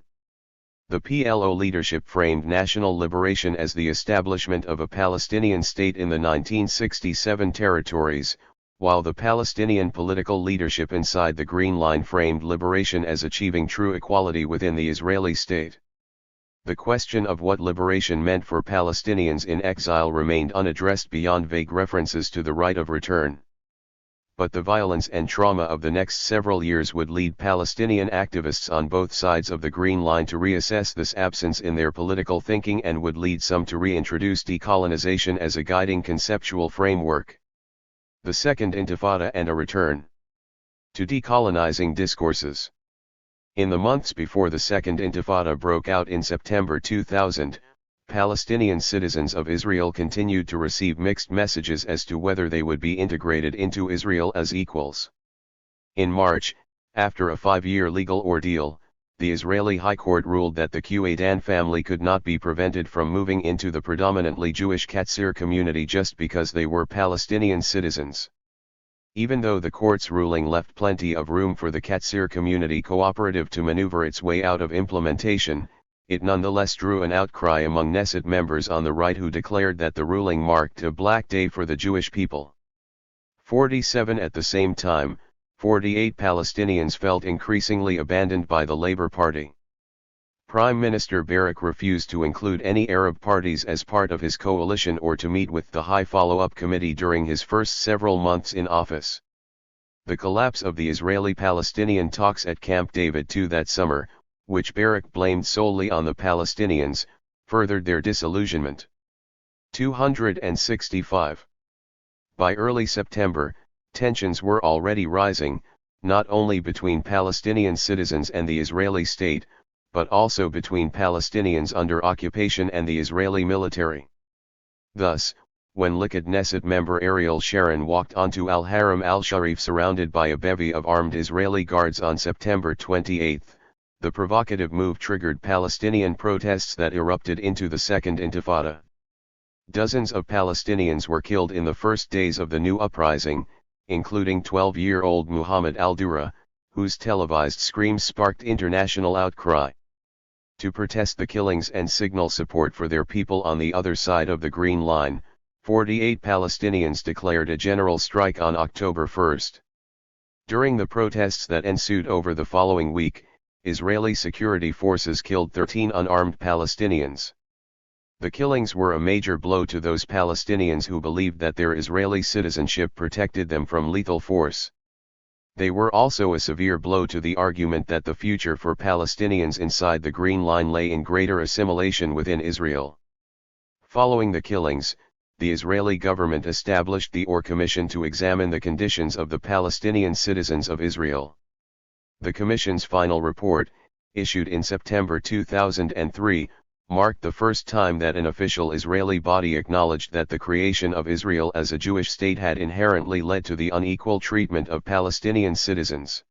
The PLO leadership framed national liberation as the establishment of a Palestinian state in the 1967 territories, while the Palestinian political leadership inside the Green Line framed liberation as achieving true equality within the Israeli state. The question of what liberation meant for Palestinians in exile remained unaddressed beyond vague references to the right of return. But the violence and trauma of the next several years would lead Palestinian activists on both sides of the Green Line to reassess this absence in their political thinking and would lead some to reintroduce decolonization as a guiding conceptual framework. The Second Intifada and a return to decolonizing discourses. In the months before the Second Intifada broke out in September 2000, Palestinian citizens of Israel continued to receive mixed messages as to whether they would be integrated into Israel as equals. In March, after a 5-year legal ordeal, the Israeli High Court ruled that the Qadan family could not be prevented from moving into the predominantly Jewish Katsir community just because they were Palestinian citizens. Even though the court's ruling left plenty of room for the Katsir community cooperative to maneuver its way out of implementation, it nonetheless drew an outcry among Knesset members on the right who declared that the ruling marked a black day for the Jewish people. 47 At the same time, 48 Palestinians felt increasingly abandoned by the Labour Party. Prime Minister Barak refused to include any Arab parties as part of his coalition or to meet with the High Follow-up Committee during his first several months in office. The collapse of the Israeli-Palestinian talks at Camp David II that summer, which Barak blamed solely on the Palestinians, furthered their disillusionment. 265. By early September, tensions were already rising, not only between Palestinian citizens and the Israeli state, but also between Palestinians under occupation and the Israeli military. Thus, when Likud Knesset member Ariel Sharon walked onto Al-Haram al-Sharif surrounded by a bevy of armed Israeli guards on September 28, the provocative move triggered Palestinian protests that erupted into the Second Intifada. Dozens of Palestinians were killed in the first days of the new uprising, including 12-year-old Muhammad al-Dura, whose televised screams sparked international outcry. To protest the killings and signal support for their people on the other side of the Green Line, 48 Palestinians declared a general strike on October 1. During the protests that ensued over the following week, Israeli security forces killed 13 unarmed Palestinians. The killings were a major blow to those Palestinians who believed that their Israeli citizenship protected them from lethal force. They were also a severe blow to the argument that the future for Palestinians inside the Green Line lay in greater assimilation within Israel. Following the killings, the Israeli government established the Or Commission to examine the conditions of the Palestinian citizens of Israel. The Commission's final report, issued in September 2003, marked the first time that an official Israeli body acknowledged that the creation of Israel as a Jewish state had inherently led to the unequal treatment of Palestinian citizens.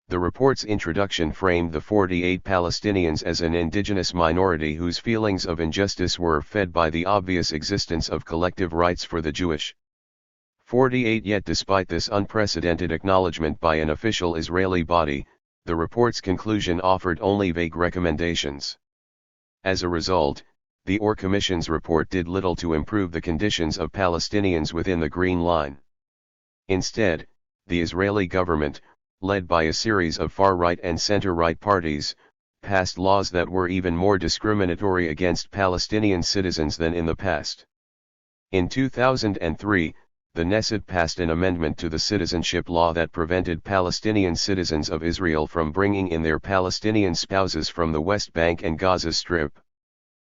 The report's introduction framed the 48 Palestinians as an indigenous minority whose feelings of injustice were fed by the obvious existence of collective rights for the Jewish 48. Yet despite this unprecedented acknowledgement by an official Israeli body, the report's conclusion offered only vague recommendations. As a result, the Or Commission's report did little to improve the conditions of Palestinians within the Green Line. Instead, the Israeli government, led by a series of far-right and center-right parties, passed laws that were even more discriminatory against Palestinian citizens than in the past. In 2003, the Knesset passed an amendment to the citizenship law that prevented Palestinian citizens of Israel from bringing in their Palestinian spouses from the West Bank and Gaza Strip.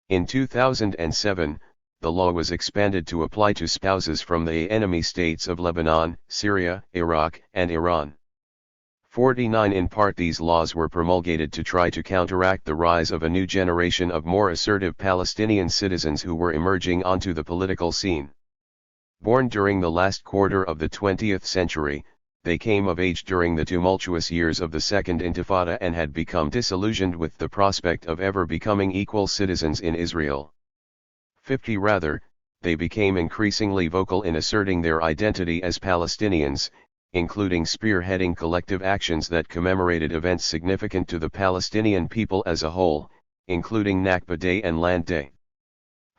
In 2007, the law was expanded to apply to spouses from the enemy states of Lebanon, Syria, Iraq, and Iran. 49. In part, these laws were promulgated to try to counteract the rise of a new generation of more assertive Palestinian citizens who were emerging onto the political scene. Born during the last quarter of the 20th century, they came of age during the tumultuous years of the Second Intifada and had become disillusioned with the prospect of ever becoming equal citizens in Israel. 50. Rather, they became increasingly vocal in asserting their identity as Palestinians, including spearheading collective actions that commemorated events significant to the Palestinian people as a whole, including Nakba Day and Land Day.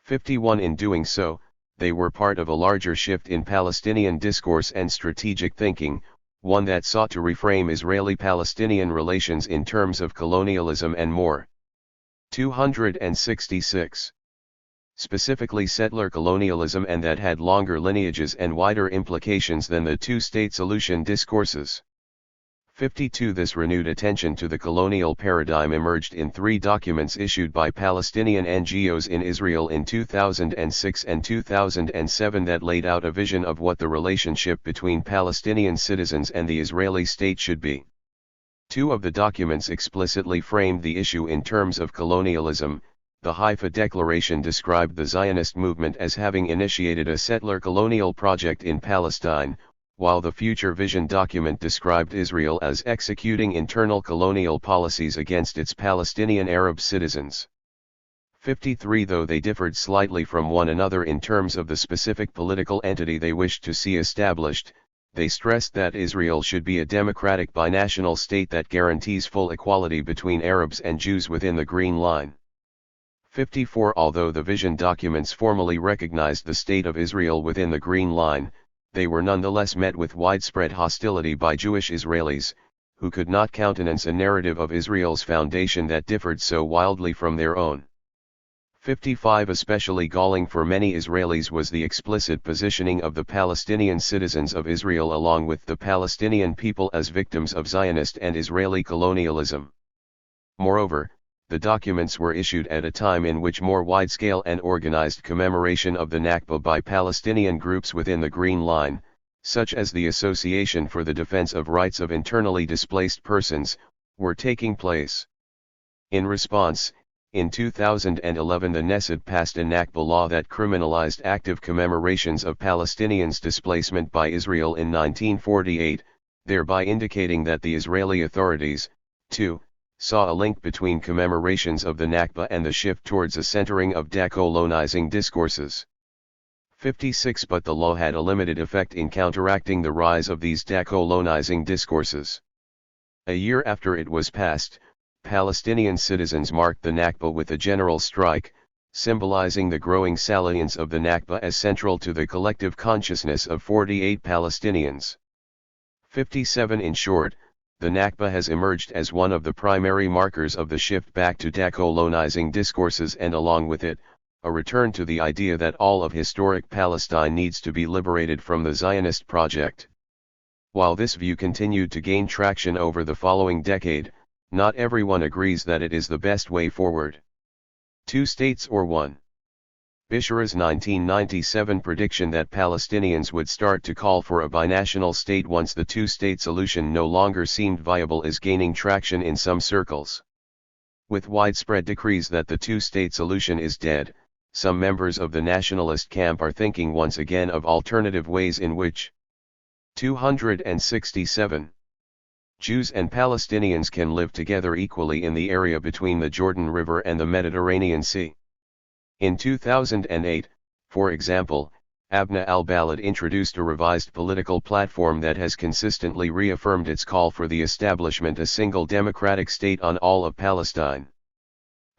51. In doing so, they were part of a larger shift in Palestinian discourse and strategic thinking, one that sought to reframe Israeli-Palestinian relations in terms of colonialism and more. 266. Specifically settler colonialism, and that had longer lineages and wider implications than the two-state solution discourses. 52. This renewed attention to the colonial paradigm emerged in 3 documents issued by Palestinian NGOs in Israel in 2006 and 2007 that laid out a vision of what the relationship between Palestinian citizens and the Israeli state should be. 2 of the documents explicitly framed the issue in terms of colonialism. The Haifa Declaration described the Zionist movement as having initiated a settler colonial project in Palestine, while the Future Vision document described Israel as executing internal colonial policies against its Palestinian Arab citizens. 53. Though they differed slightly from one another in terms of the specific political entity they wished to see established, they stressed that Israel should be a democratic binational state that guarantees full equality between Arabs and Jews within the Green Line. 54. Although the vision documents formally recognized the state of Israel within the Green Line, they were nonetheless met with widespread hostility by Jewish Israelis, who could not countenance a narrative of Israel's foundation that differed so wildly from their own. 55. Especially galling for many Israelis was the explicit positioning of the Palestinian citizens of Israel along with the Palestinian people as victims of Zionist and Israeli colonialism. Moreover, the documents were issued at a time in which more wide-scale and organized commemoration of the Nakba by Palestinian groups within the Green Line, such as the Association for the Defense of Rights of Internally Displaced Persons, were taking place. In response, in 2011 the Knesset passed a Nakba law that criminalized active commemorations of Palestinians' displacement by Israel in 1948, thereby indicating that the Israeli authorities, too, saw a link between commemorations of the Nakba and the shift towards a centering of decolonizing discourses. 56. But the law had a limited effect in counteracting the rise of these decolonizing discourses. A year after it was passed, Palestinian citizens marked the Nakba with a general strike, symbolizing the growing salience of the Nakba as central to the collective consciousness of 48 Palestinians. 57 In short, the Nakba has emerged as one of the primary markers of the shift back to decolonizing discourses, and along with it, a return to the idea that all of historic Palestine needs to be liberated from the Zionist project. While this view continued to gain traction over the following decade, not everyone agrees that it is the best way forward. Two states or one. Bishara's 1997 prediction that Palestinians would start to call for a binational state once the two-state solution no longer seemed viable is gaining traction in some circles. With widespread decrees that the two-state solution is dead, some members of the nationalist camp are thinking once again of alternative ways in which 267 Jews and Palestinians can live together equally in the area between the Jordan River and the Mediterranean Sea. In 2008, for example, Abna al-Balad introduced a revised political platform that has consistently reaffirmed its call for the establishment of a single democratic state on all of Palestine.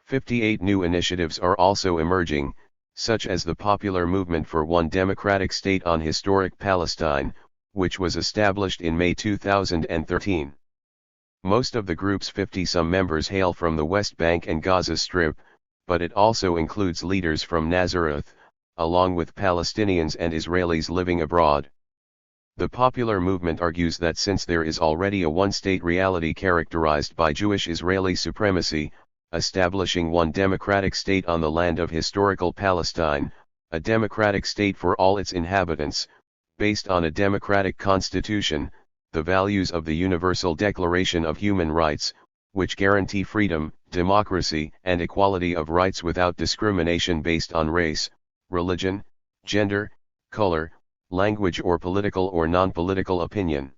58 new initiatives are also emerging, such as the Popular Movement for One Democratic State on Historic Palestine, which was established in May 2013. Most of the group's 50-some members hail from the West Bank and Gaza Strip, but it also includes leaders from Nazareth, along with Palestinians and Israelis living abroad. The Popular Movement argues that since there is already a one-state reality characterized by Jewish-Israeli supremacy, establishing one democratic state on the land of historical Palestine, a democratic state for all its inhabitants, based on a democratic constitution, the values of the Universal Declaration of Human Rights, which guarantee freedom, democracy, and equality of rights without discrimination based on race, religion, gender, color, language or political or non-political opinion,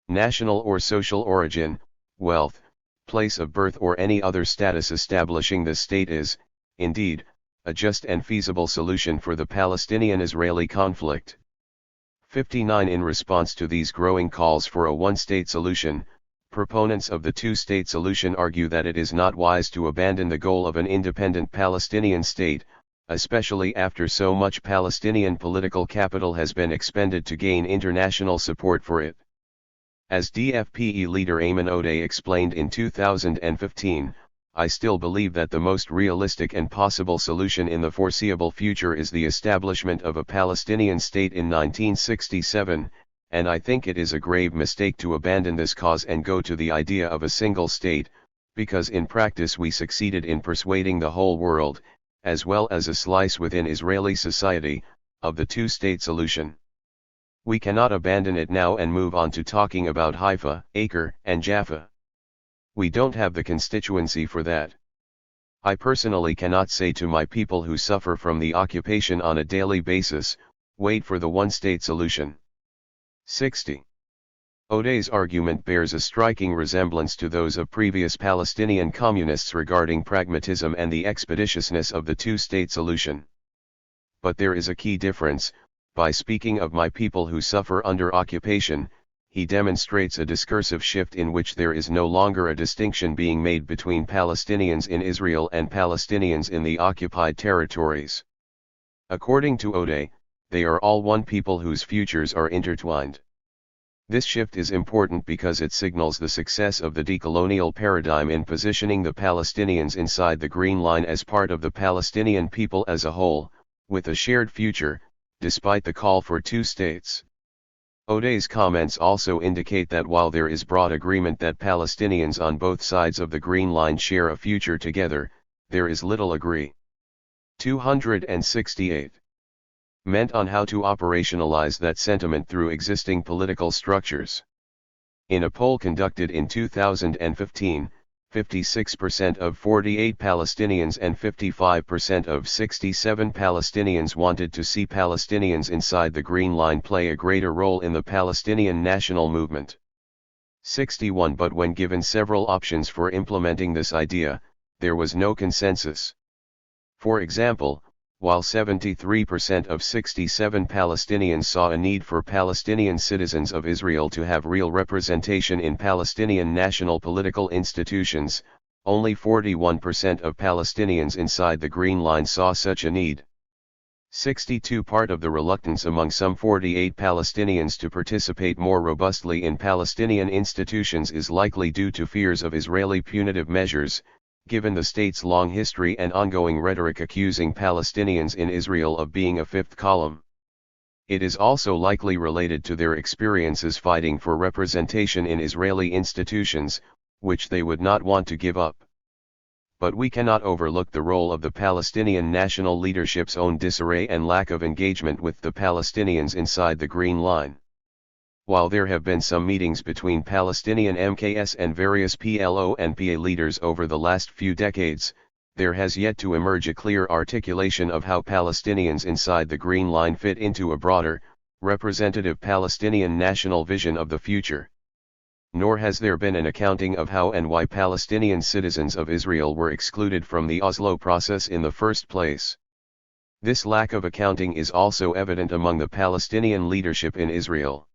national or social origin, wealth, place of birth or any other status. Establishing this state is, indeed, a just and feasible solution for the Palestinian-Israeli conflict. 59 In response to these growing calls for a one-state solution, proponents of the two-state solution argue that it is not wise to abandon the goal of an independent Palestinian state, especially after so much Palestinian political capital has been expended to gain international support for it. As DFPE leader Ayman Odeh explained in 2015, I still believe that the most realistic and possible solution in the foreseeable future is the establishment of a Palestinian state in 1967, and I think it is a grave mistake to abandon this cause and go to the idea of a single state, because in practice we succeeded in persuading the whole world, as well as a slice within Israeli society, of the two-state solution. We cannot abandon it now and move on to talking about Haifa, Acre, and Jaffa. We don't have the constituency for that. I personally cannot say to my people who suffer from the occupation on a daily basis, wait for the one-state solution. 60. Odeh's argument bears a striking resemblance to those of previous Palestinian communists regarding pragmatism and the expeditiousness of the two-state solution. But there is a key difference. By speaking of my people who suffer under occupation, he demonstrates a discursive shift in which there is no longer a distinction being made between Palestinians in Israel and Palestinians in the occupied territories. According to Odeh, they are all one people whose futures are intertwined. This shift is important because it signals the success of the decolonial paradigm in positioning the Palestinians inside the Green Line as part of the Palestinian people as a whole, with a shared future, despite the call for two states. Odeh's comments also indicate that while there is broad agreement that Palestinians on both sides of the Green Line share a future together, there is little agree. 268. Meant on how to operationalize that sentiment through existing political structures. In a poll conducted in 2015, 56% of 48 Palestinians and 55% of 67 Palestinians wanted to see Palestinians inside the Green Line play a greater role in the Palestinian national movement. 61 But when given several options for implementing this idea, there was no consensus. For example, while 73% of 67 Palestinians saw a need for Palestinian citizens of Israel to have real representation in Palestinian national political institutions, only 41% of Palestinians inside the Green Line saw such a need. 62% Part of the reluctance among some 48 Palestinians to participate more robustly in Palestinian institutions is likely due to fears of Israeli punitive measures, given the state's long history and ongoing rhetoric accusing Palestinians in Israel of being a fifth column. It is also likely related to their experiences fighting for representation in Israeli institutions, which they would not want to give up. But we cannot overlook the role of the Palestinian national leadership's own disarray and lack of engagement with the Palestinians inside the Green Line. While there have been some meetings between Palestinian MKS and various PLO and PA leaders over the last few decades, there has yet to emerge a clear articulation of how Palestinians inside the Green Line fit into a broader, representative Palestinian national vision of the future. Nor has there been an accounting of how and why Palestinian citizens of Israel were excluded from the Oslo process in the first place. This lack of accounting is also evident among the Palestinian leadership in Israel.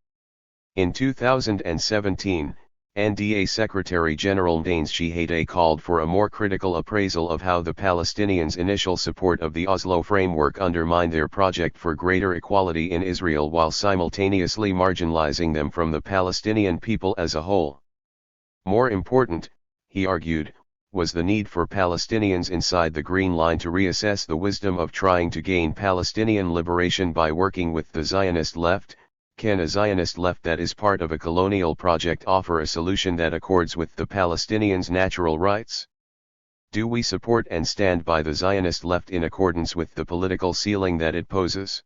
In 2017, NDA Secretary General Danes Shihadeh called for a more critical appraisal of how the Palestinians' initial support of the Oslo framework undermined their project for greater equality in Israel while simultaneously marginalizing them from the Palestinian people as a whole. More important, he argued, was the need for Palestinians inside the Green Line to reassess the wisdom of trying to gain Palestinian liberation by working with the Zionist left. Can a Zionist left that is part of a colonial project offer a solution that accords with the Palestinians' natural rights? Do we support and stand by the Zionist left in accordance with the political ceiling that it poses?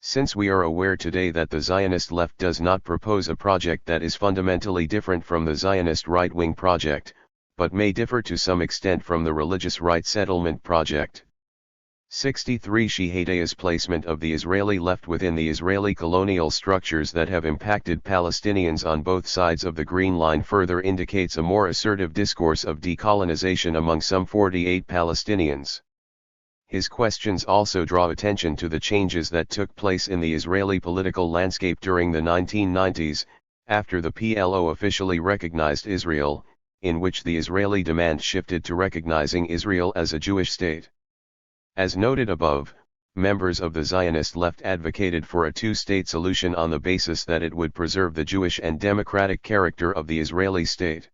Since we are aware today that the Zionist left does not propose a project that is fundamentally different from the Zionist right-wing project, but may differ to some extent from the religious right settlement project. 63 Shihadeh's placement of the Israeli left within the Israeli colonial structures that have impacted Palestinians on both sides of the Green Line further indicates a more assertive discourse of decolonization among some 48 Palestinians. His questions also draw attention to the changes that took place in the Israeli political landscape during the 1990s, after the PLO officially recognized Israel, in which the Israeli demand shifted to recognizing Israel as a Jewish state. As noted above, members of the Zionist left advocated for a two-state solution on the basis that it would preserve the Jewish and democratic character of the Israeli state.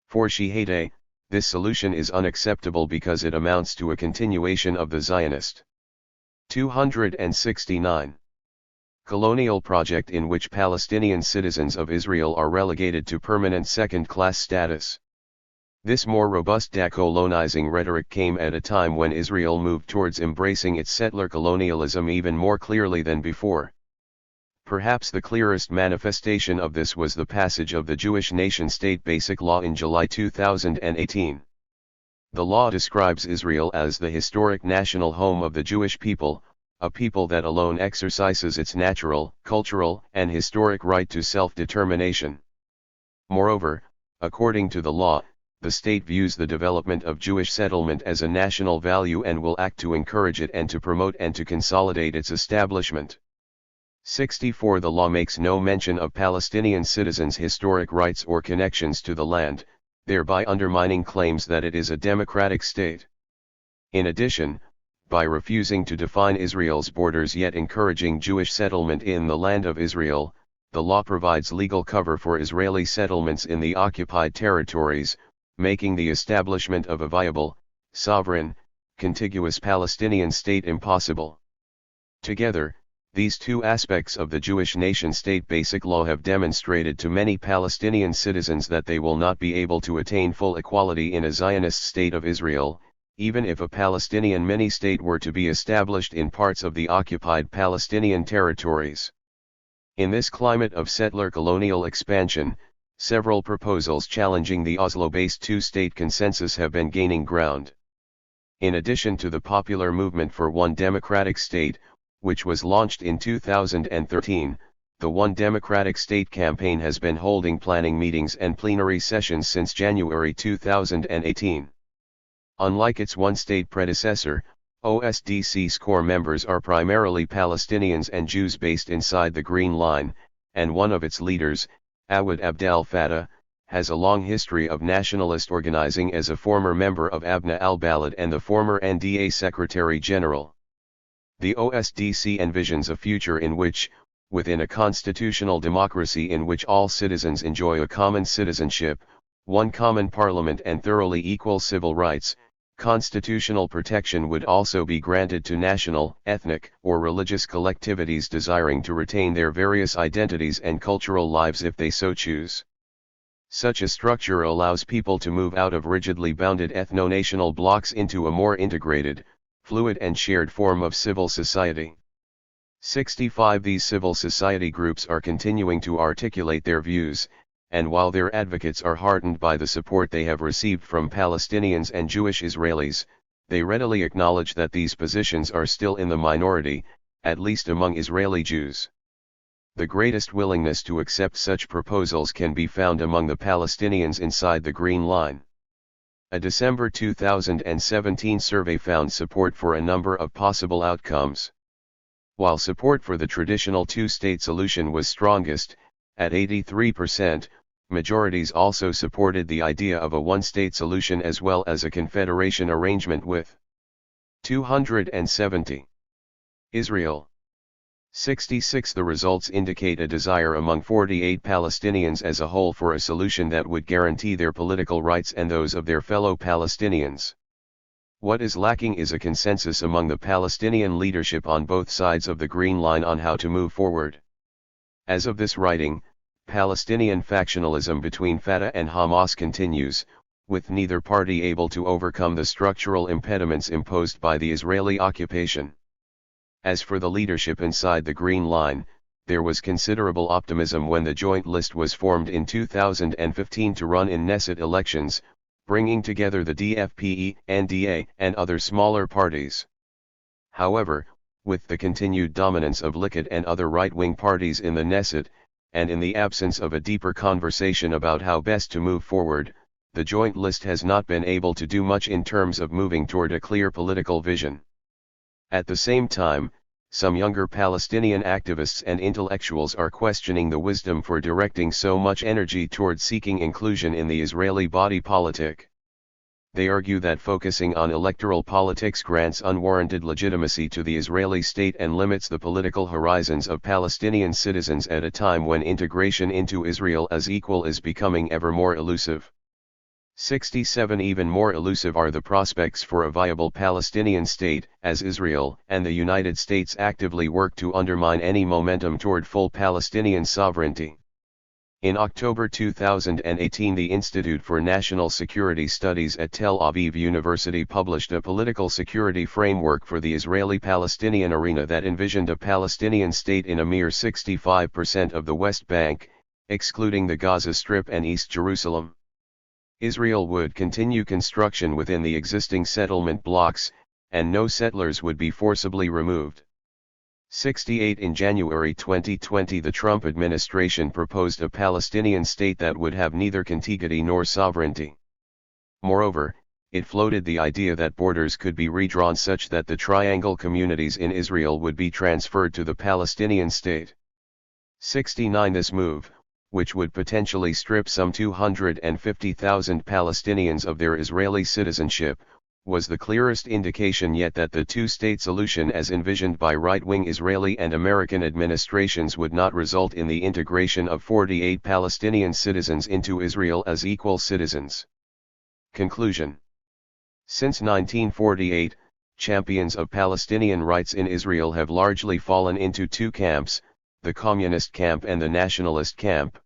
For Shihadeh, this solution is unacceptable because it amounts to a continuation of the Zionist 269 colonial project in which Palestinian citizens of Israel are relegated to permanent second-class status. This more robust decolonizing rhetoric came at a time when Israel moved towards embracing its settler colonialism even more clearly than before. Perhaps the clearest manifestation of this was the passage of the Jewish nation-state basic law in July 2018. The law describes Israel as the historic national home of the Jewish people, a people that alone exercises its natural, cultural, and historic right to self-determination. Moreover, according to the law, the state views the development of Jewish settlement as a national value and will act to encourage it and to promote and to consolidate its establishment. 64 The law makes no mention of Palestinian citizens' historic rights or connections to the land, thereby undermining claims that it is a democratic state. In addition, by refusing to define Israel's borders yet encouraging Jewish settlement in the land of Israel, the law provides legal cover for Israeli settlements in the occupied territories, making the establishment of a viable, sovereign, contiguous Palestinian state impossible. Together, these two aspects of the Jewish nation-state basic law have demonstrated to many Palestinian citizens that they will not be able to attain full equality in a Zionist state of Israel, even if a Palestinian mini-state were to be established in parts of the occupied Palestinian territories. In this climate of settler colonial expansion, several proposals challenging the Oslo-based two-state consensus have been gaining ground. In addition to the popular movement for one democratic state, which was launched in 2013, the One Democratic State campaign has been holding planning meetings and plenary sessions since January 2018. Unlike its one-state predecessor, OSDC's core members are primarily Palestinians and Jews based inside the Green Line, and one of its leaders, Awad Abdel Fattah, has a long history of nationalist organizing as a former member of Abna al-Balad and the former NDA Secretary General. The OSDC envisions a future in which, within a constitutional democracy in which all citizens enjoy a common citizenship, one common parliament and thoroughly equal civil rights, constitutional protection would also be granted to national, ethnic, or religious collectivities desiring to retain their various identities and cultural lives if they so choose. Such a structure allows people to move out of rigidly bounded ethno-national blocks into a more integrated, fluid and shared form of civil society. 65 These civil society groups are continuing to articulate their views, and while their advocates are heartened by the support they have received from Palestinians and Jewish Israelis, they readily acknowledge that these positions are still in the minority, at least among Israeli Jews. The greatest willingness to accept such proposals can be found among the Palestinians inside the Green Line. A December 2017 survey found support for a number of possible outcomes. While support for the traditional two-state solution was strongest, at 83%, majorities also supported the idea of a one-state solution as well as a confederation arrangement with 270. Israel. 66 The results indicate a desire among 48 Palestinians as a whole for a solution that would guarantee their political rights and those of their fellow Palestinians. What is lacking is a consensus among the Palestinian leadership on both sides of the Green Line on how to move forward. As of this writing, Palestinian factionalism between Fatah and Hamas continues, with neither party able to overcome the structural impediments imposed by the Israeli occupation. As for the leadership inside the Green Line, there was considerable optimism when the joint list was formed in 2015 to run in Knesset elections, bringing together the DFPE, NDA, and other smaller parties. However, with the continued dominance of Likud and other right-wing parties in the Knesset, and in the absence of a deeper conversation about how best to move forward, the joint list has not been able to do much in terms of moving toward a clear political vision. At the same time, some younger Palestinian activists and intellectuals are questioning the wisdom for directing so much energy toward seeking inclusion in the Israeli body politic. They argue that focusing on electoral politics grants unwarranted legitimacy to the Israeli state and limits the political horizons of Palestinian citizens at a time when integration into Israel as equal is becoming ever more elusive. 67 Even more elusive are the prospects for a viable Palestinian state, as Israel and the United States actively work to undermine any momentum toward full Palestinian sovereignty. In October 2018, the Institute for National Security Studies at Tel Aviv University published a political security framework for the Israeli-Palestinian arena that envisioned a Palestinian state in a mere 65% of the West Bank, excluding the Gaza Strip and East Jerusalem. Israel would continue construction within the existing settlement blocks, and no settlers would be forcibly removed. 68 In January 2020, the Trump administration proposed a Palestinian state that would have neither contiguity nor sovereignty. Moreover, it floated the idea that borders could be redrawn such that the triangle communities in Israel would be transferred to the Palestinian state. 69 This move, which would potentially strip some 250,000 Palestinians of their Israeli citizenship, was the clearest indication yet that the two-state solution as envisioned by right-wing Israeli and American administrations would not result in the integration of 48 Palestinian citizens into Israel as equal citizens. Conclusion. Since 1948, champions of Palestinian rights in Israel have largely fallen into two camps, the communist camp and the nationalist camp.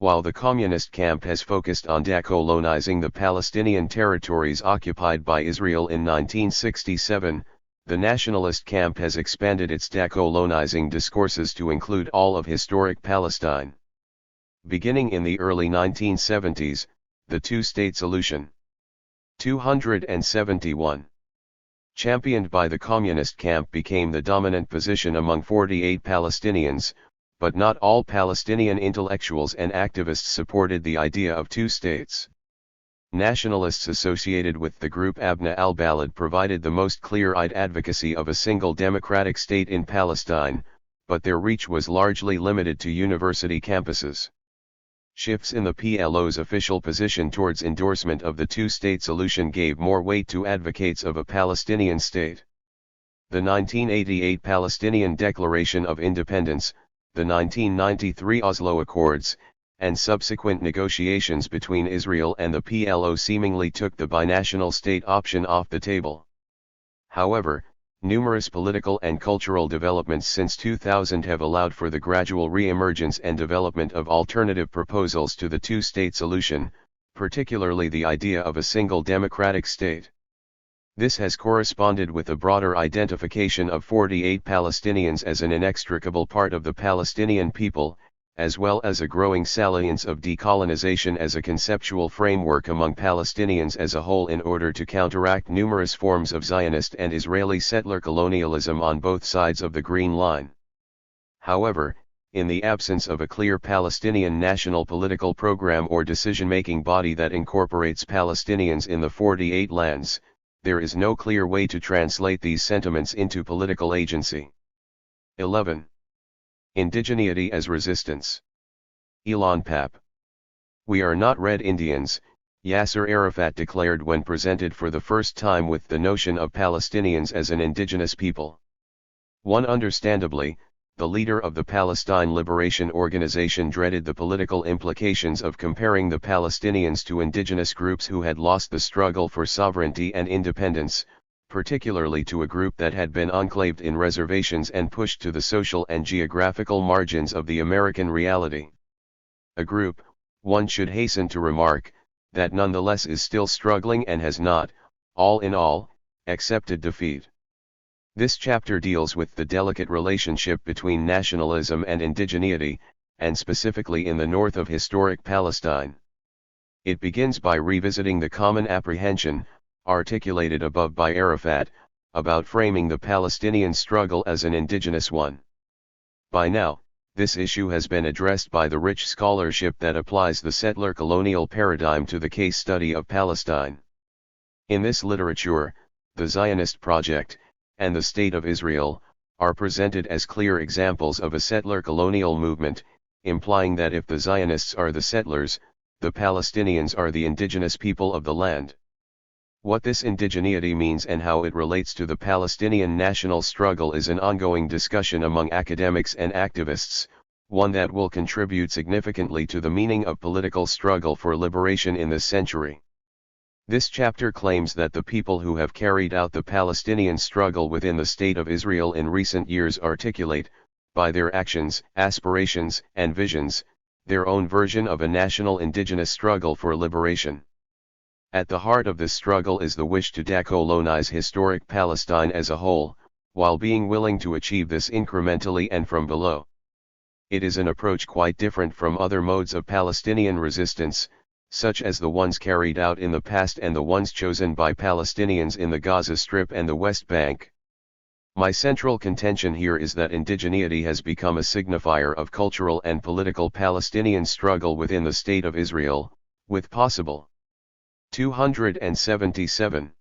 While the communist camp has focused on decolonizing the Palestinian territories occupied by Israel in 1967, the nationalist camp has expanded its decolonizing discourses to include all of historic Palestine. Beginning in the early 1970s, the two-state solution. 271. Championed by the communist camp became the dominant position among 48 Palestinians, but not all Palestinian intellectuals and activists supported the idea of two states. Nationalists associated with the group Abna al-Balad provided the most clear-eyed advocacy of a single democratic state in Palestine, but their reach was largely limited to university campuses. Shifts in the PLO's official position towards endorsement of the two-state solution gave more weight to advocates of a Palestinian state. The 1988 Palestinian Declaration of Independence, the 1993 Oslo Accords, and subsequent negotiations between Israel and the PLO seemingly took the binational state option off the table. However, numerous political and cultural developments since 2000 have allowed for the gradual re-emergence and development of alternative proposals to the two-state solution, particularly the idea of a single democratic state. This has corresponded with a broader identification of 48 Palestinians as an inextricable part of the Palestinian people, as well as a growing salience of decolonization as a conceptual framework among Palestinians as a whole in order to counteract numerous forms of Zionist and Israeli settler colonialism on both sides of the Green Line. However, in the absence of a clear Palestinian national political program or decision-making body that incorporates Palestinians in the 48 lands, there is no clear way to translate these sentiments into political agency. 11. Indigeneity as resistance. Elon Papp. We are not Red Indians, Yasser Arafat declared when presented for the first time with the notion of Palestinians as an indigenous people. One understandably, the leader of the Palestine Liberation Organization dreaded the political implications of comparing the Palestinians to indigenous groups who had lost the struggle for sovereignty and independence, particularly to a group that had been enclaved in reservations and pushed to the social and geographical margins of the American reality. A group, one should hasten to remark, that nonetheless is still struggling and has not, all in all, accepted defeat. This chapter deals with the delicate relationship between nationalism and indigeneity, and specifically in the north of historic Palestine. It begins by revisiting the common apprehension, articulated above by Arafat, about framing the Palestinian struggle as an indigenous one. By now, this issue has been addressed by the rich scholarship that applies the settler colonial paradigm to the case study of Palestine. In this literature, the Zionist project, and the State of Israel, are presented as clear examples of a settler colonial movement, implying that if the Zionists are the settlers, the Palestinians are the indigenous people of the land. What this indigeneity means and how it relates to the Palestinian national struggle is an ongoing discussion among academics and activists, one that will contribute significantly to the meaning of political struggle for liberation in this century. This chapter claims that the people who have carried out the Palestinian struggle within the State of Israel in recent years articulate, by their actions, aspirations, and visions, their own version of a national indigenous struggle for liberation. At the heart of this struggle is the wish to decolonize historic Palestine as a whole, while being willing to achieve this incrementally and from below. It is an approach quite different from other modes of Palestinian resistance, such as the ones carried out in the past and the ones chosen by Palestinians in the Gaza Strip and the West Bank. My central contention here is that indigeneity has become a signifier of cultural and political Palestinian struggle within the State of Israel, with possible 277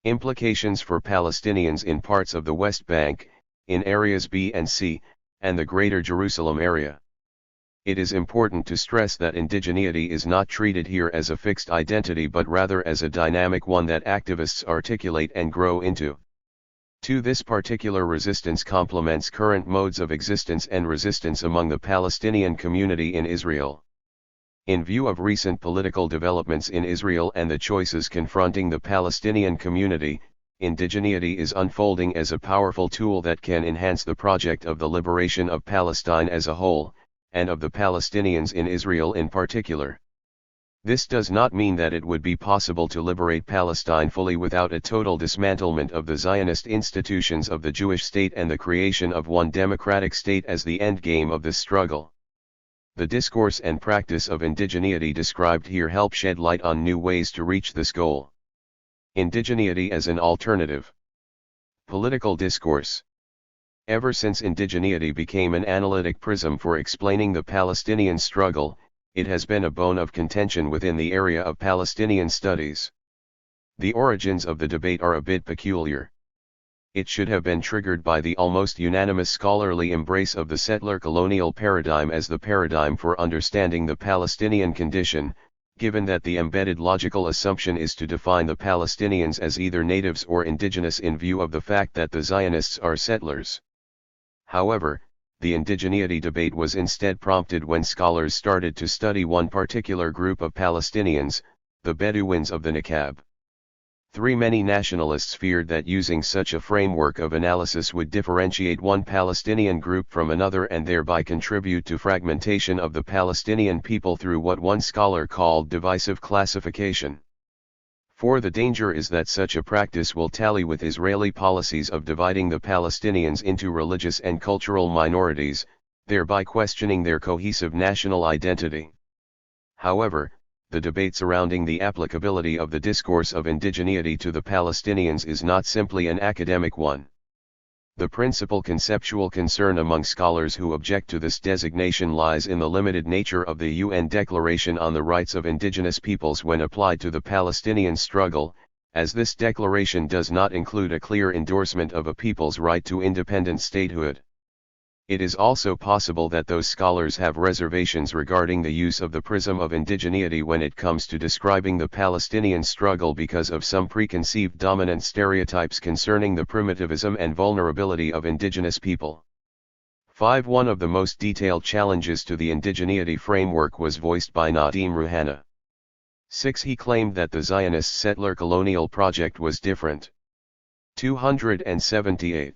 implications for Palestinians in parts of the West Bank, in areas B and C, and the Greater Jerusalem area. It is important to stress that indigeneity is not treated here as a fixed identity but rather as a dynamic one that activists articulate and grow into. This particular resistance complements current modes of existence and resistance among the Palestinian community in Israel. In view of recent political developments in Israel and the choices confronting the Palestinian community, indigeneity is unfolding as a powerful tool that can enhance the project of the liberation of Palestine as a whole, and of the Palestinians in Israel in particular. This does not mean that it would be possible to liberate Palestine fully without a total dismantlement of the Zionist institutions of the Jewish state and the creation of one democratic state as the endgame of this struggle. The discourse and practice of indigeneity described here help shed light on new ways to reach this goal. Indigeneity as an alternative. Political discourse. Ever since indigeneity became an analytic prism for explaining the Palestinian struggle, it has been a bone of contention within the area of Palestinian studies. The origins of the debate are a bit peculiar. It should have been triggered by the almost unanimous scholarly embrace of the settler-colonial paradigm as the paradigm for understanding the Palestinian condition, given that the embedded logical assumption is to define the Palestinians as either natives or indigenous in view of the fact that the Zionists are settlers. However, the indigeneity debate was instead prompted when scholars started to study one particular group of Palestinians, the Bedouins of the Nakab. Many nationalists feared that using such a framework of analysis would differentiate one Palestinian group from another and thereby contribute to fragmentation of the Palestinian people through what one scholar called divisive classification. For the danger is that such a practice will tally with Israeli policies of dividing the Palestinians into religious and cultural minorities, thereby questioning their cohesive national identity. However, the debate surrounding the applicability of the discourse of indigeneity to the Palestinians is not simply an academic one. The principal conceptual concern among scholars who object to this designation lies in the limited nature of the UN Declaration on the Rights of Indigenous Peoples when applied to the Palestinian struggle, as this declaration does not include a clear endorsement of a people's right to independent statehood. It is also possible that those scholars have reservations regarding the use of the prism of indigeneity when it comes to describing the Palestinian struggle because of some preconceived dominant stereotypes concerning the primitivism and vulnerability of indigenous people. 5. One of the most detailed challenges to the indigeneity framework was voiced by Nadim Rouhana. 6. He claimed that the Zionist settler colonial project was different. 278.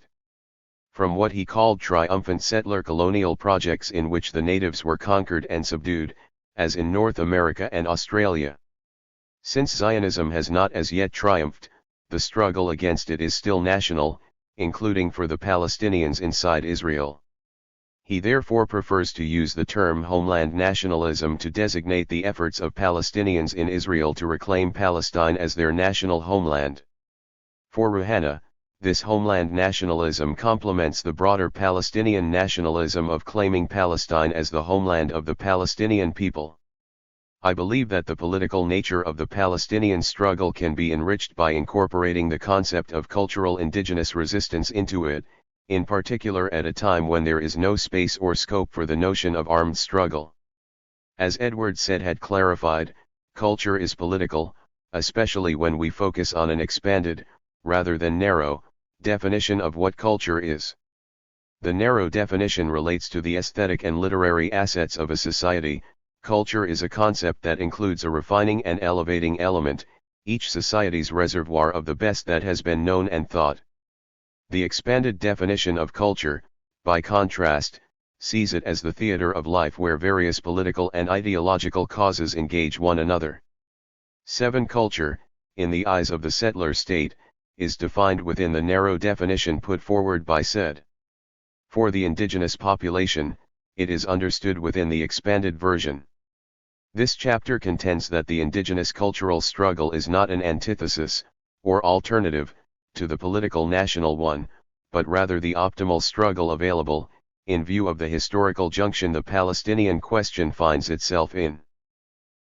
From what he called triumphant settler colonial projects in which the natives were conquered and subdued, as in North America and Australia. Since Zionism has not as yet triumphed, the struggle against it is still national, including for the Palestinians inside Israel. He therefore prefers to use the term homeland nationalism to designate the efforts of Palestinians in Israel to reclaim Palestine as their national homeland. For Rouhana, this homeland nationalism complements the broader Palestinian nationalism of claiming Palestine as the homeland of the Palestinian people. I believe that the political nature of the Palestinian struggle can be enriched by incorporating the concept of cultural indigenous resistance into it, in particular at a time when there is no space or scope for the notion of armed struggle. As Edward Said had clarified, culture is political, especially when we focus on an expanded, rather than narrow, definition of what culture is. The narrow definition relates to the aesthetic and literary assets of a society. Culture is a concept that includes a refining and elevating element, each society's reservoir of the best that has been known and thought. The expanded definition of culture, by contrast, sees it as the theater of life where various political and ideological causes engage one another. 7. Culture, in the eyes of the settler state, is defined within the narrow definition put forward by Said. For the indigenous population, it is understood within the expanded version. This chapter contends that the indigenous cultural struggle is not an antithesis, or alternative, to the political national one, but rather the optimal struggle available, in view of the historical junction the Palestinian question finds itself in.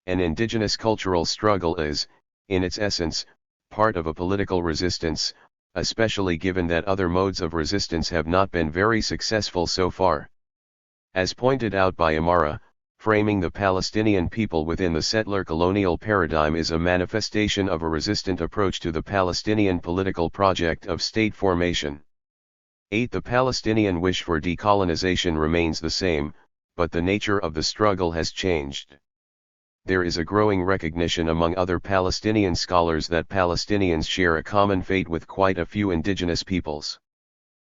An indigenous cultural struggle is, in its essence, part of a political resistance, especially given that other modes of resistance have not been very successful so far. As pointed out by Amara, framing the Palestinian people within the settler colonial paradigm is a manifestation of a resistant approach to the Palestinian political project of state formation. 8. The Palestinian wish for decolonization remains the same, but the nature of the struggle has changed. There is a growing recognition among other Palestinian scholars that Palestinians share a common fate with quite a few indigenous peoples.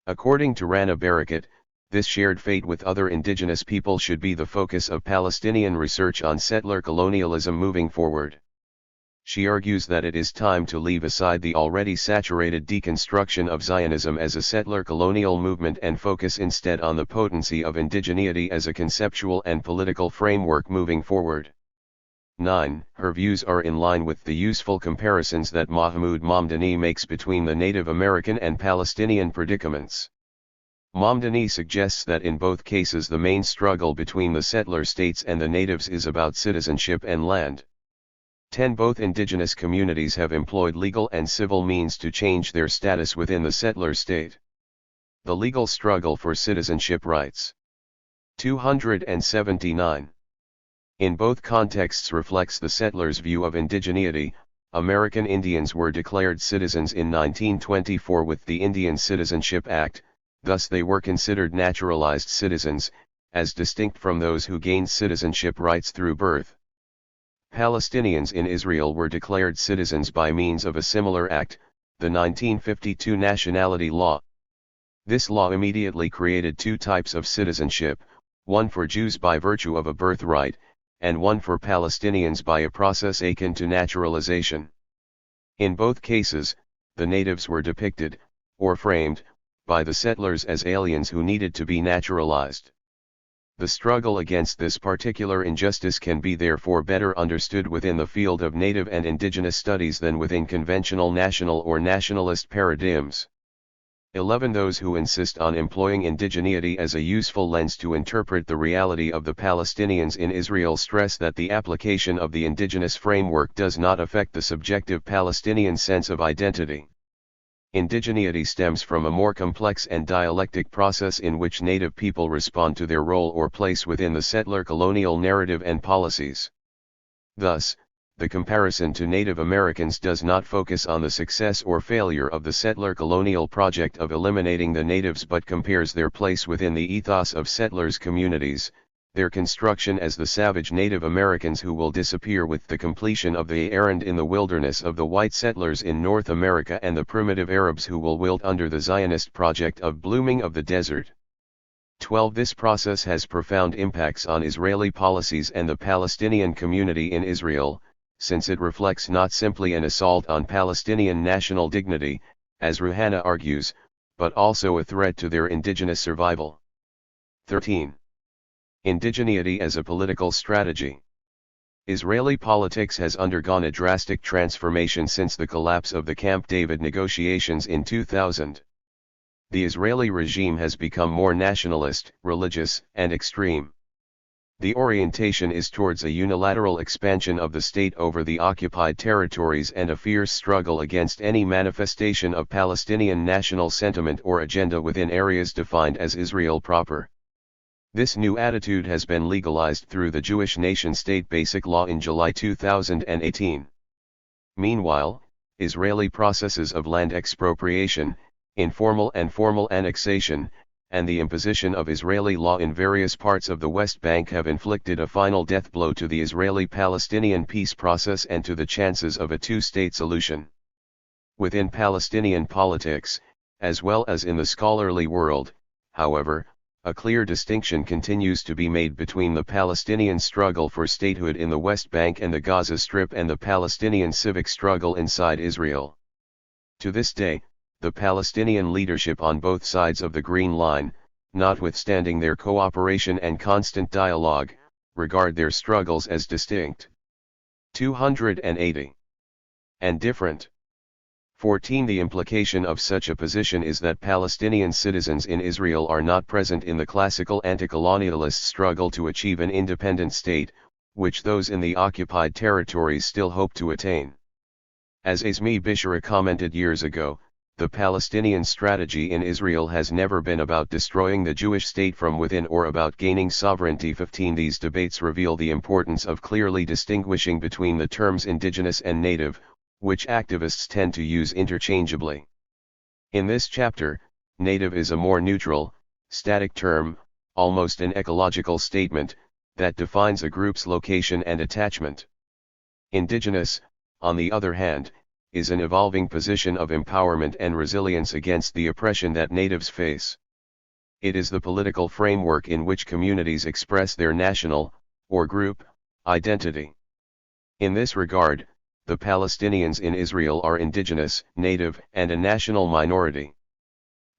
According to Rana Barakat, this shared fate with other indigenous people should be the focus of Palestinian research on settler colonialism moving forward. She argues that it is time to leave aside the already saturated deconstruction of Zionism as a settler colonial movement and focus instead on the potency of indigeneity as a conceptual and political framework moving forward. 9. Her views are in line with the useful comparisons that Mahmoud Mamdani makes between the Native American and Palestinian predicaments. Mamdani suggests that in both cases the main struggle between the settler states and the natives is about citizenship and land. 10. Both indigenous communities have employed legal and civil means to change their status within the settler state. The legal struggle for citizenship rights. 279. In both contexts reflects the settlers' view of indigeneity. American Indians were declared citizens in 1924 with the Indian Citizenship Act, thus they were considered naturalized citizens, as distinct from those who gained citizenship rights through birth. Palestinians in Israel were declared citizens by means of a similar act, the 1952 Nationality Law. This law immediately created two types of citizenship, one for Jews by virtue of a birthright, and one for Palestinians by a process akin to naturalization. In both cases, the natives were depicted, or framed, by the settlers as aliens who needed to be naturalized. The struggle against this particular injustice can be therefore better understood within the field of native and indigenous studies than within conventional national or nationalist paradigms. 11. Those who insist on employing indigeneity as a useful lens to interpret the reality of the Palestinians in Israel stress that the application of the indigenous framework does not affect the subjective Palestinian sense of identity. Indigeneity stems from a more complex and dialectic process in which native people respond to their role or place within the settler colonial narrative and policies. Thus, the comparison to Native Americans does not focus on the success or failure of the settler colonial project of eliminating the natives but compares their place within the ethos of settlers' communities, their construction as the savage Native Americans who will disappear with the completion of the errand in the wilderness of the white settlers in North America and the primitive Arabs who will wilt under the Zionist project of blooming of the desert. 12. This process has profound impacts on Israeli policies and the Palestinian community in Israel, since it reflects not simply an assault on Palestinian national dignity, as Rouhana argues, but also a threat to their indigenous survival. 13. Indigeneity as a political strategy. Israeli politics has undergone a drastic transformation since the collapse of the Camp David negotiations in 2000. The Israeli regime has become more nationalist, religious, and extreme. The orientation is towards a unilateral expansion of the state over the occupied territories and a fierce struggle against any manifestation of Palestinian national sentiment or agenda within areas defined as Israel proper. This new attitude has been legalized through the Jewish nation-state basic law in July 2018. Meanwhile, Israeli processes of land expropriation, informal and formal annexation, and the imposition of Israeli law in various parts of the West Bank have inflicted a final death blow to the Israeli-Palestinian peace process and to the chances of a two-state solution. Within Palestinian politics, as well as in the scholarly world, however, a clear distinction continues to be made between the Palestinian struggle for statehood in the West Bank and the Gaza Strip and the Palestinian civic struggle inside Israel. To this day, the Palestinian leadership on both sides of the Green Line, notwithstanding their cooperation and constant dialogue, regard their struggles as distinct. 280. And different. 14. The implication of such a position is that Palestinian citizens in Israel are not present in the classical anti-colonialist struggle to achieve an independent state, which those in the occupied territories still hope to attain. As Azmi Bishara commented years ago, the Palestinian strategy in Israel has never been about destroying the Jewish state from within or about gaining sovereignty. 15. These debates reveal the importance of clearly distinguishing between the terms indigenous and native, which activists tend to use interchangeably. In this chapter, native is a more neutral, static term, almost an ecological statement, that defines a group's location and attachment. Indigenous, on the other hand, is an evolving position of empowerment and resilience against the oppression that natives face. It is the political framework in which communities express their national, or group, identity. In this regard, the Palestinians in Israel are indigenous, native, and a national minority.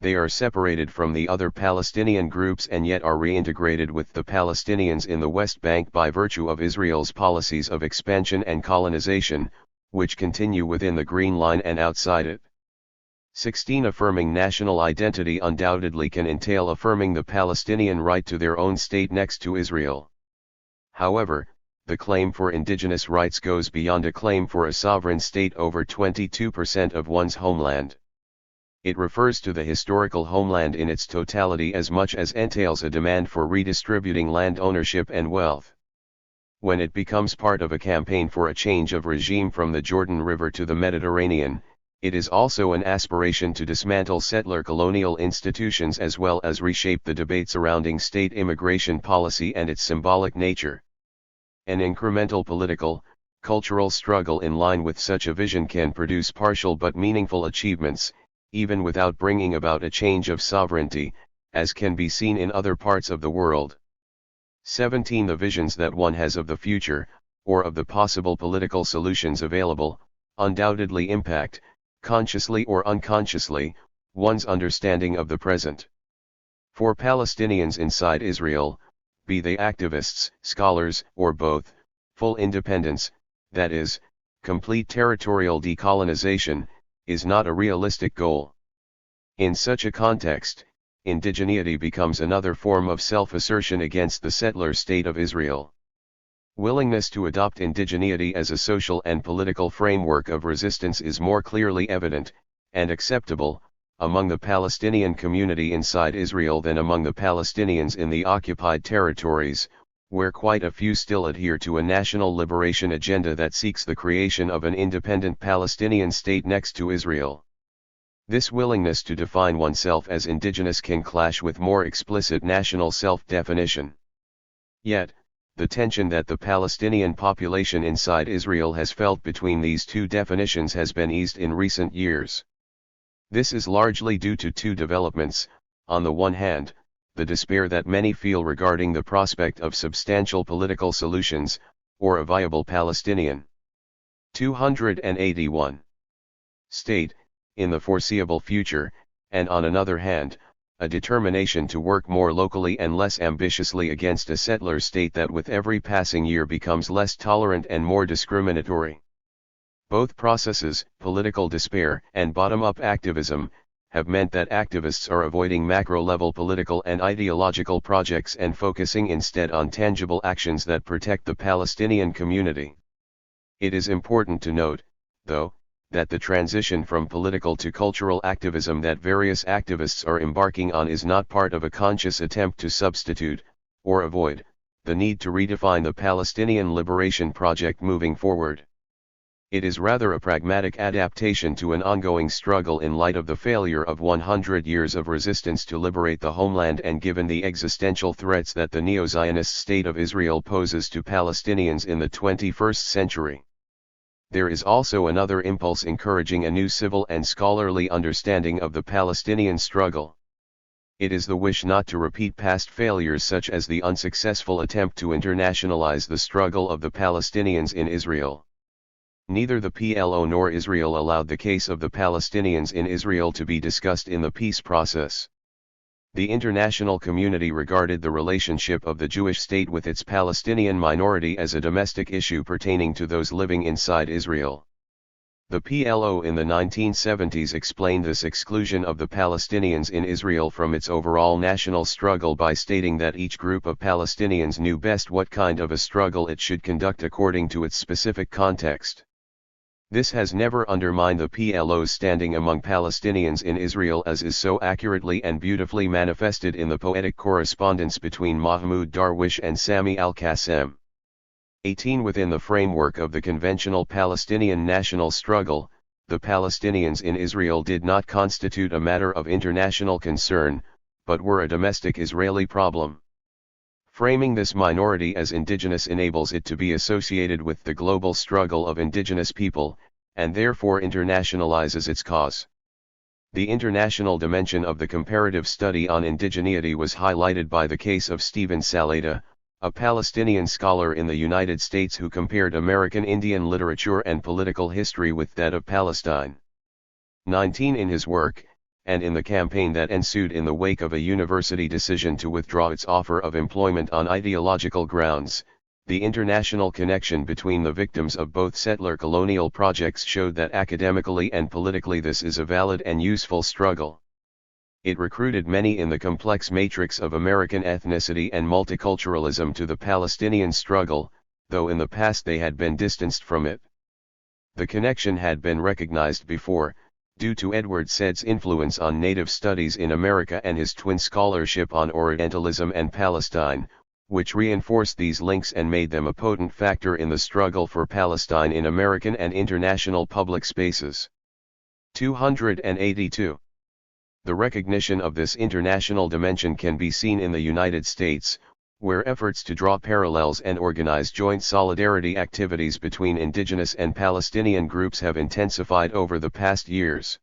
They are separated from the other Palestinian groups and yet are reintegrated with the Palestinians in the West Bank by virtue of Israel's policies of expansion and colonization, which continue within the Green Line and outside it. 16. Affirming national identity undoubtedly can entail affirming the Palestinian right to their own state next to Israel. However, the claim for indigenous rights goes beyond a claim for a sovereign state over 22% of one's homeland. It refers to the historical homeland in its totality as much as entails a demand for redistributing land ownership and wealth. When it becomes part of a campaign for a change of regime from the Jordan River to the Mediterranean, it is also an aspiration to dismantle settler colonial institutions as well as reshape the debate surrounding state immigration policy and its symbolic nature. An incremental political, cultural struggle in line with such a vision can produce partial but meaningful achievements, even without bringing about a change of sovereignty, as can be seen in other parts of the world. 17. The visions that one has of the future, or of the possible political solutions available, undoubtedly impact, consciously or unconsciously, one's understanding of the present. For Palestinians inside Israel, be they activists, scholars, or both, full independence, that is, complete territorial decolonization, is not a realistic goal. In such a context, indigeneity becomes another form of self-assertion against the settler state of Israel. Willingness to adopt indigeneity as a social and political framework of resistance is more clearly evident, and acceptable, among the Palestinian community inside Israel than among the Palestinians in the occupied territories, where quite a few still adhere to a national liberation agenda that seeks the creation of an independent Palestinian state next to Israel. This willingness to define oneself as indigenous can clash with more explicit national self-definition. Yet, the tension that the Palestinian population inside Israel has felt between these two definitions has been eased in recent years. This is largely due to two developments: on the one hand, the despair that many feel regarding the prospect of substantial political solutions, or a viable Palestinian 281 state, in the foreseeable future, and on another hand, a determination to work more locally and less ambitiously against a settler state that with every passing year becomes less tolerant and more discriminatory. Both processes, political despair and bottom-up activism, have meant that activists are avoiding macro-level political and ideological projects and focusing instead on tangible actions that protect the Palestinian community. It is important to note, though, that the transition from political to cultural activism that various activists are embarking on is not part of a conscious attempt to substitute, or avoid, the need to redefine the Palestinian liberation project moving forward. It is rather a pragmatic adaptation to an ongoing struggle in light of the failure of 100 years of resistance to liberate the homeland and given the existential threats that the neo-Zionist state of Israel poses to Palestinians in the 21st century. There is also another impulse encouraging a new civil and scholarly understanding of the Palestinian struggle. It is the wish not to repeat past failures such as the unsuccessful attempt to internationalize the struggle of the Palestinians in Israel. Neither the PLO nor Israel allowed the case of the Palestinians in Israel to be discussed in the peace process. The international community regarded the relationship of the Jewish state with its Palestinian minority as a domestic issue pertaining to those living inside Israel. The PLO in the 1970s explained this exclusion of the Palestinians in Israel from its overall national struggle by stating that each group of Palestinians knew best what kind of a struggle it should conduct according to its specific context. This has never undermined the PLO's standing among Palestinians in Israel, as is so accurately and beautifully manifested in the poetic correspondence between Mahmoud Darwish and Sami al-Qassem. 18. Within the framework of the conventional Palestinian national struggle, the Palestinians in Israel did not constitute a matter of international concern, but were a domestic Israeli problem. Framing this minority as indigenous enables it to be associated with the global struggle of indigenous people, and therefore internationalizes its cause. The international dimension of the comparative study on indigeneity was highlighted by the case of Stephen Saleta, a Palestinian scholar in the United States who compared American Indian literature and political history with that of Palestine. 19. In his work, and in the campaign that ensued in the wake of a university decision to withdraw its offer of employment on ideological grounds, The international connection between the victims of both settler colonial projects showed that academically and politically this is a valid and useful struggle. It recruited many in the complex matrix of American ethnicity and multiculturalism to the Palestinian struggle, though in the past they had been distanced from it. The connection had been recognized before, due to Edward Said's influence on Native studies in America and his twin scholarship on Orientalism and Palestine, which reinforced these links and made them a potent factor in the struggle for Palestine in American and international public spaces. 282. The recognition of this international dimension can be seen in the United States, where efforts to draw parallels and organize joint solidarity activities between indigenous and Palestinian groups have intensified over the past years.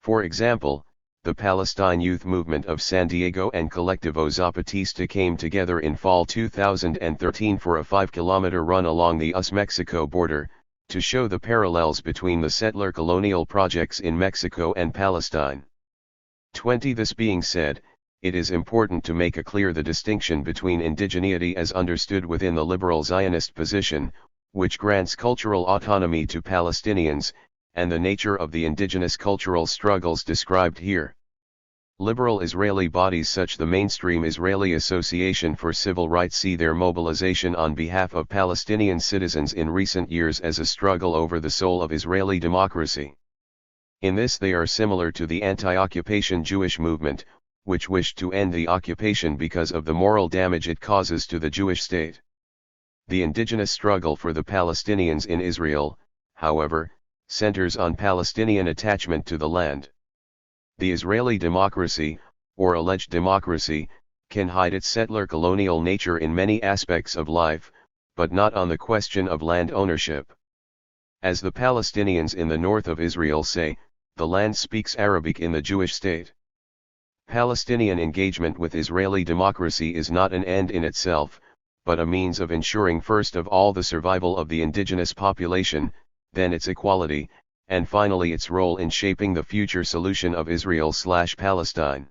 For example, the Palestine Youth Movement of San Diego and Colectivo Zapatista came together in fall 2013 for a 5-kilometer run along the US-Mexico border, to show the parallels between the settler colonial projects in Mexico and Palestine. 20. This being said, it is important to make clear the distinction between indigeneity as understood within the liberal Zionist position, which grants cultural autonomy to Palestinians, and the nature of the indigenous cultural struggles described here. Liberal Israeli bodies such the mainstream Israeli Association for Civil Rights see their mobilization on behalf of Palestinian citizens in recent years as a struggle over the soul of Israeli democracy. In this they are similar to the anti-occupation Jewish movement, which wished to end the occupation because of the moral damage it causes to the Jewish state. The indigenous struggle for the Palestinians in Israel, however, centers on Palestinian attachment to the land. The Israeli democracy, or alleged democracy, can hide its settler colonial nature in many aspects of life, but not on the question of land ownership. As the Palestinians in the north of Israel say, the land speaks Arabic in the Jewish state. Palestinian engagement with Israeli democracy is not an end in itself, but a means of ensuring first of all the survival of the indigenous population, then its equality, and finally its role in shaping the future solution of Israel/Palestine.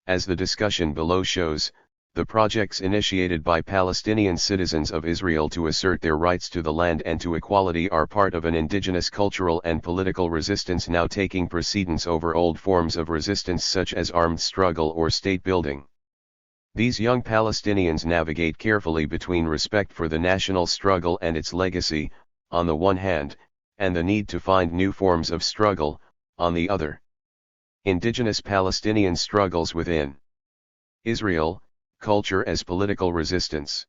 As the discussion below shows, the projects initiated by Palestinian citizens of Israel to assert their rights to the land and to equality are part of an indigenous cultural and political resistance now taking precedence over old forms of resistance such as armed struggle or state building. These young Palestinians navigate carefully between respect for the national struggle and its legacy, on the one hand, and the need to find new forms of struggle, on the other. Indigenous Palestinian struggles within Israel. Culture as political resistance.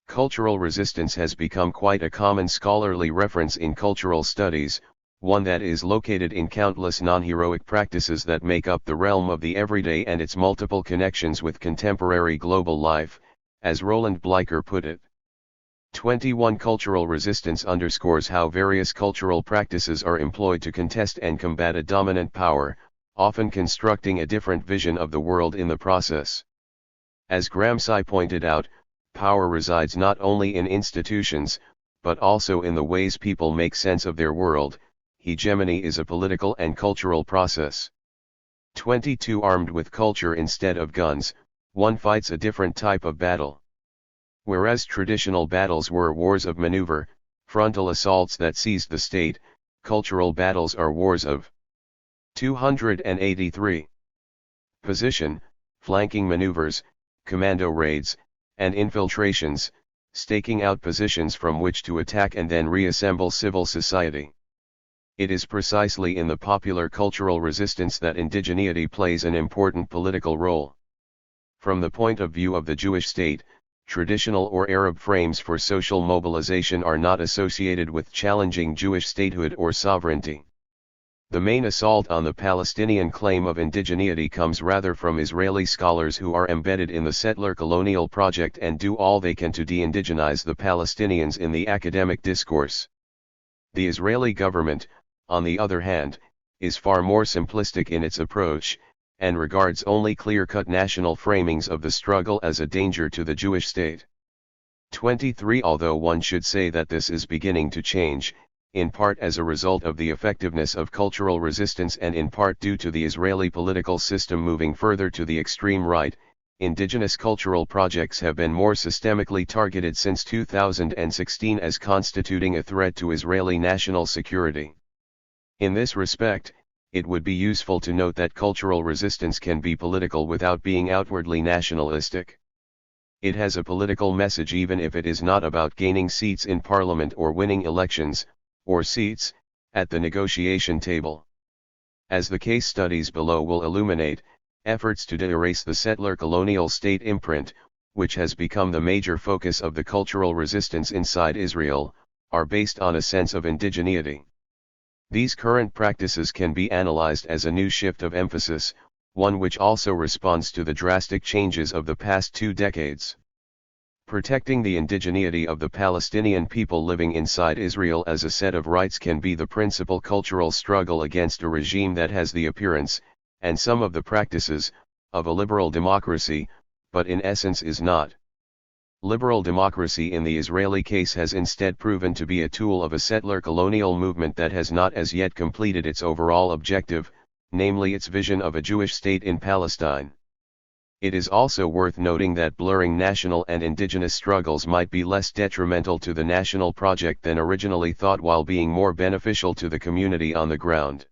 Cultural resistance has become quite a common scholarly reference in cultural studies, one that is located in countless non-heroic practices that make up the realm of the everyday and its multiple connections with contemporary global life, as Roland Bleicher put it. 21. Cultural resistance underscores how various cultural practices are employed to contest and combat a dominant power, often constructing a different vision of the world in the process. As Gramsci pointed out, power resides not only in institutions, but also in the ways people make sense of their world. Hegemony is a political and cultural process. 22. Armed with culture instead of guns, one fights a different type of battle. Whereas traditional battles were wars of maneuver, frontal assaults that seized the state, cultural battles are wars of 283. Position, flanking maneuvers, commando raids, and infiltrations, staking out positions from which to attack and then reassemble civil society. It is precisely in the popular cultural resistance that indigeneity plays an important political role. From the point of view of the Jewish state, traditional or Arab frames for social mobilization are not associated with challenging Jewish statehood or sovereignty. The main assault on the Palestinian claim of indigeneity comes rather from Israeli scholars who are embedded in the settler colonial project and do all they can to de-indigenize the Palestinians in the academic discourse. The Israeli government, on the other hand, is far more simplistic in its approach, and regards only clear-cut national framings of the struggle as a danger to the Jewish state. 23. Although one should say that this is beginning to change, in part as a result of the effectiveness of cultural resistance and in part due to the Israeli political system moving further to the extreme right, indigenous cultural projects have been more systemically targeted since 2016 as constituting a threat to Israeli national security. In this respect, it would be useful to note that cultural resistance can be political without being outwardly nationalistic. It has a political message even if it is not about gaining seats in parliament or winning elections, or seats at the negotiation table. As the case studies below will illuminate, efforts to de-erase the settler colonial state imprint, which has become the major focus of the cultural resistance inside Israel, are based on a sense of indigeneity. These current practices can be analyzed as a new shift of emphasis, one which also responds to the drastic changes of the past 2 decades. Protecting the indigeneity of the Palestinian people living inside Israel as a set of rights can be the principal cultural struggle against a regime that has the appearance, and some of the practices, of a liberal democracy, but in essence is not. Liberal democracy in the Israeli case has instead proven to be a tool of a settler colonial movement that has not as yet completed its overall objective, namely its vision of a Jewish state in Palestine. It is also worth noting that blurring national and indigenous struggles might be less detrimental to the national project than originally thought while being more beneficial to the community on the ground.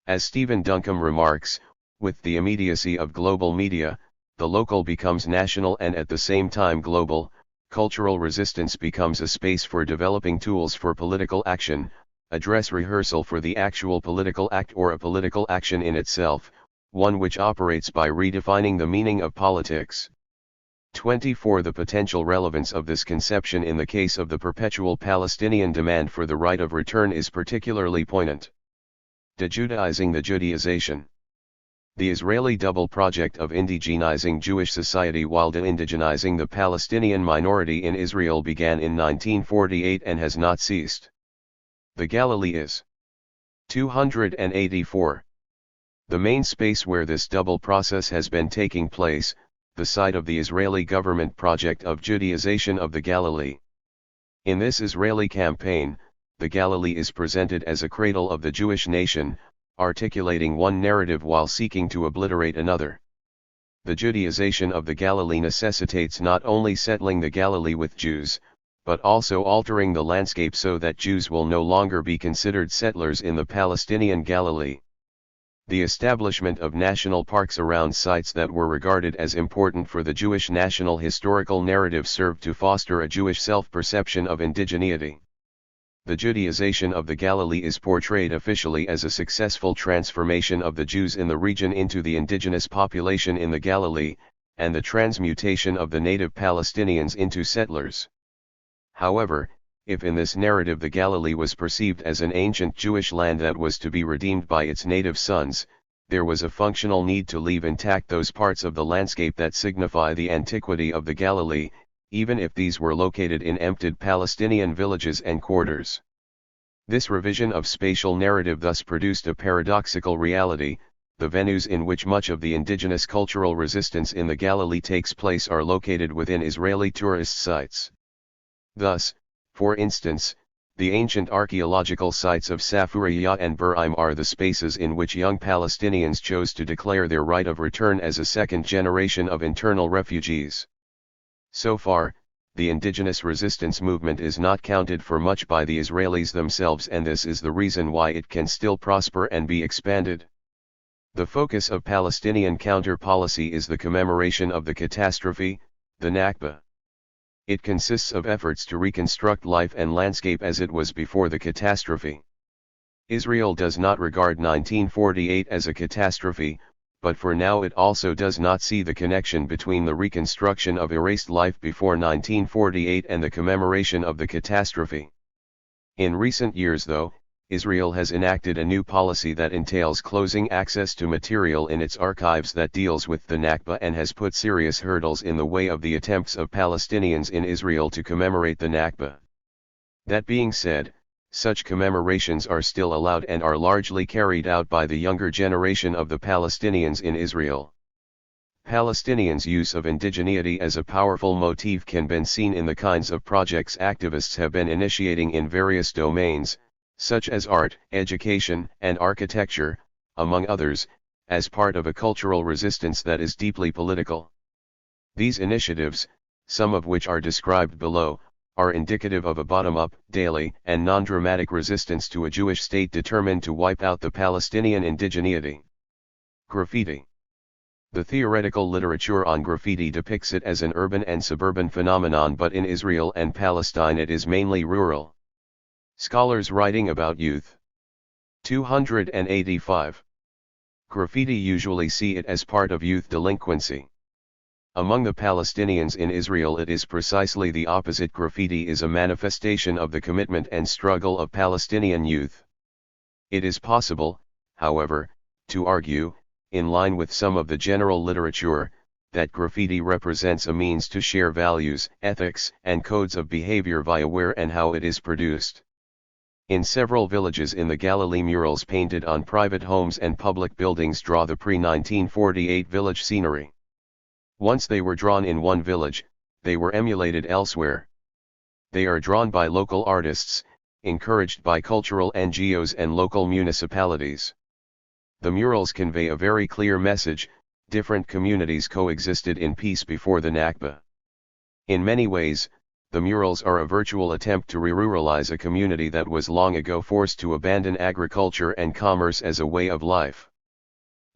As Stephen Duncombe remarks, with the immediacy of global media, the local becomes national and at the same time global. Cultural resistance becomes a space for developing tools for political action, a dress rehearsal for the actual political act or a political action in itself, one which operates by redefining the meaning of politics. 24. The potential relevance of this conception in the case of the perpetual Palestinian demand for the right of return is particularly poignant. De-Judaizing the Judaization. The Israeli double project of indigenizing Jewish society while de-indigenizing the Palestinian minority in Israel began in 1948 and has not ceased. The Galilee is 284. The main space where this double process has been taking place, the site of the Israeli government project of Judaization of the Galilee. In this Israeli campaign, the Galilee is presented as a cradle of the Jewish nation, articulating one narrative while seeking to obliterate another. The Judaization of the Galilee necessitates not only settling the Galilee with Jews, but also altering the landscape so that Jews will no longer be considered settlers in the Palestinian Galilee. The establishment of national parks around sites that were regarded as important for the Jewish national historical narrative served to foster a Jewish self-perception of indigeneity. The Judaization of the Galilee is portrayed officially as a successful transformation of the Jews in the region into the indigenous population in the Galilee, and the transmutation of the native Palestinians into settlers. However, if in this narrative the Galilee was perceived as an ancient Jewish land that was to be redeemed by its native sons, there was a functional need to leave intact those parts of the landscape that signify the antiquity of the Galilee, even if these were located in emptied Palestinian villages and quarters. This revision of spatial narrative thus produced a paradoxical reality: the venues in which much of the indigenous cultural resistance in the Galilee takes place are located within Israeli tourist sites. Thus, for instance, the ancient archaeological sites of Safuriya and Buraim are the spaces in which young Palestinians chose to declare their right of return as a second generation of internal refugees. So far, the indigenous resistance movement is not counted for much by the Israelis themselves, and this is the reason why it can still prosper and be expanded. The focus of Palestinian counter-policy is the commemoration of the catastrophe, the Nakba. It consists of efforts to reconstruct life and landscape as it was before the catastrophe. Israel does not regard 1948 as a catastrophe, but for now it also does not see the connection between the reconstruction of erased life before 1948 and the commemoration of the catastrophe. In recent years, though, Israel has enacted a new policy that entails closing access to material in its archives that deals with the Nakba and has put serious hurdles in the way of the attempts of Palestinians in Israel to commemorate the Nakba. That being said, such commemorations are still allowed and are largely carried out by the younger generation of the Palestinians in Israel. Palestinians' use of indigeneity as a powerful motif can be seen in the kinds of projects activists have been initiating in various domains, such as art, education, and architecture, among others, as part of a cultural resistance that is deeply political. These initiatives, some of which are described below, are indicative of a bottom-up, daily, and non-dramatic resistance to a Jewish state determined to wipe out the Palestinian indigeneity. Graffiti. The theoretical literature on graffiti depicts it as an urban and suburban phenomenon, but in Israel and Palestine it is mainly rural. Scholars writing about youth. 285. Graffiti usually see it as part of youth delinquency. Among the Palestinians in Israel it is precisely the opposite. Graffiti is a manifestation of the commitment and struggle of Palestinian youth. It is possible, however, to argue, in line with some of the general literature, that graffiti represents a means to share values, ethics, and codes of behavior via where and how it is produced. In several villages in the Galilee, murals painted on private homes and public buildings draw the pre-1948 village scenery. Once they were drawn in one village, they were emulated elsewhere. They are drawn by local artists, encouraged by cultural NGOs and local municipalities. The murals convey a very clear message: different communities coexisted in peace before the Nakba. In many ways, the murals are a virtual attempt to re-ruralize a community that was long ago forced to abandon agriculture and commerce as a way of life.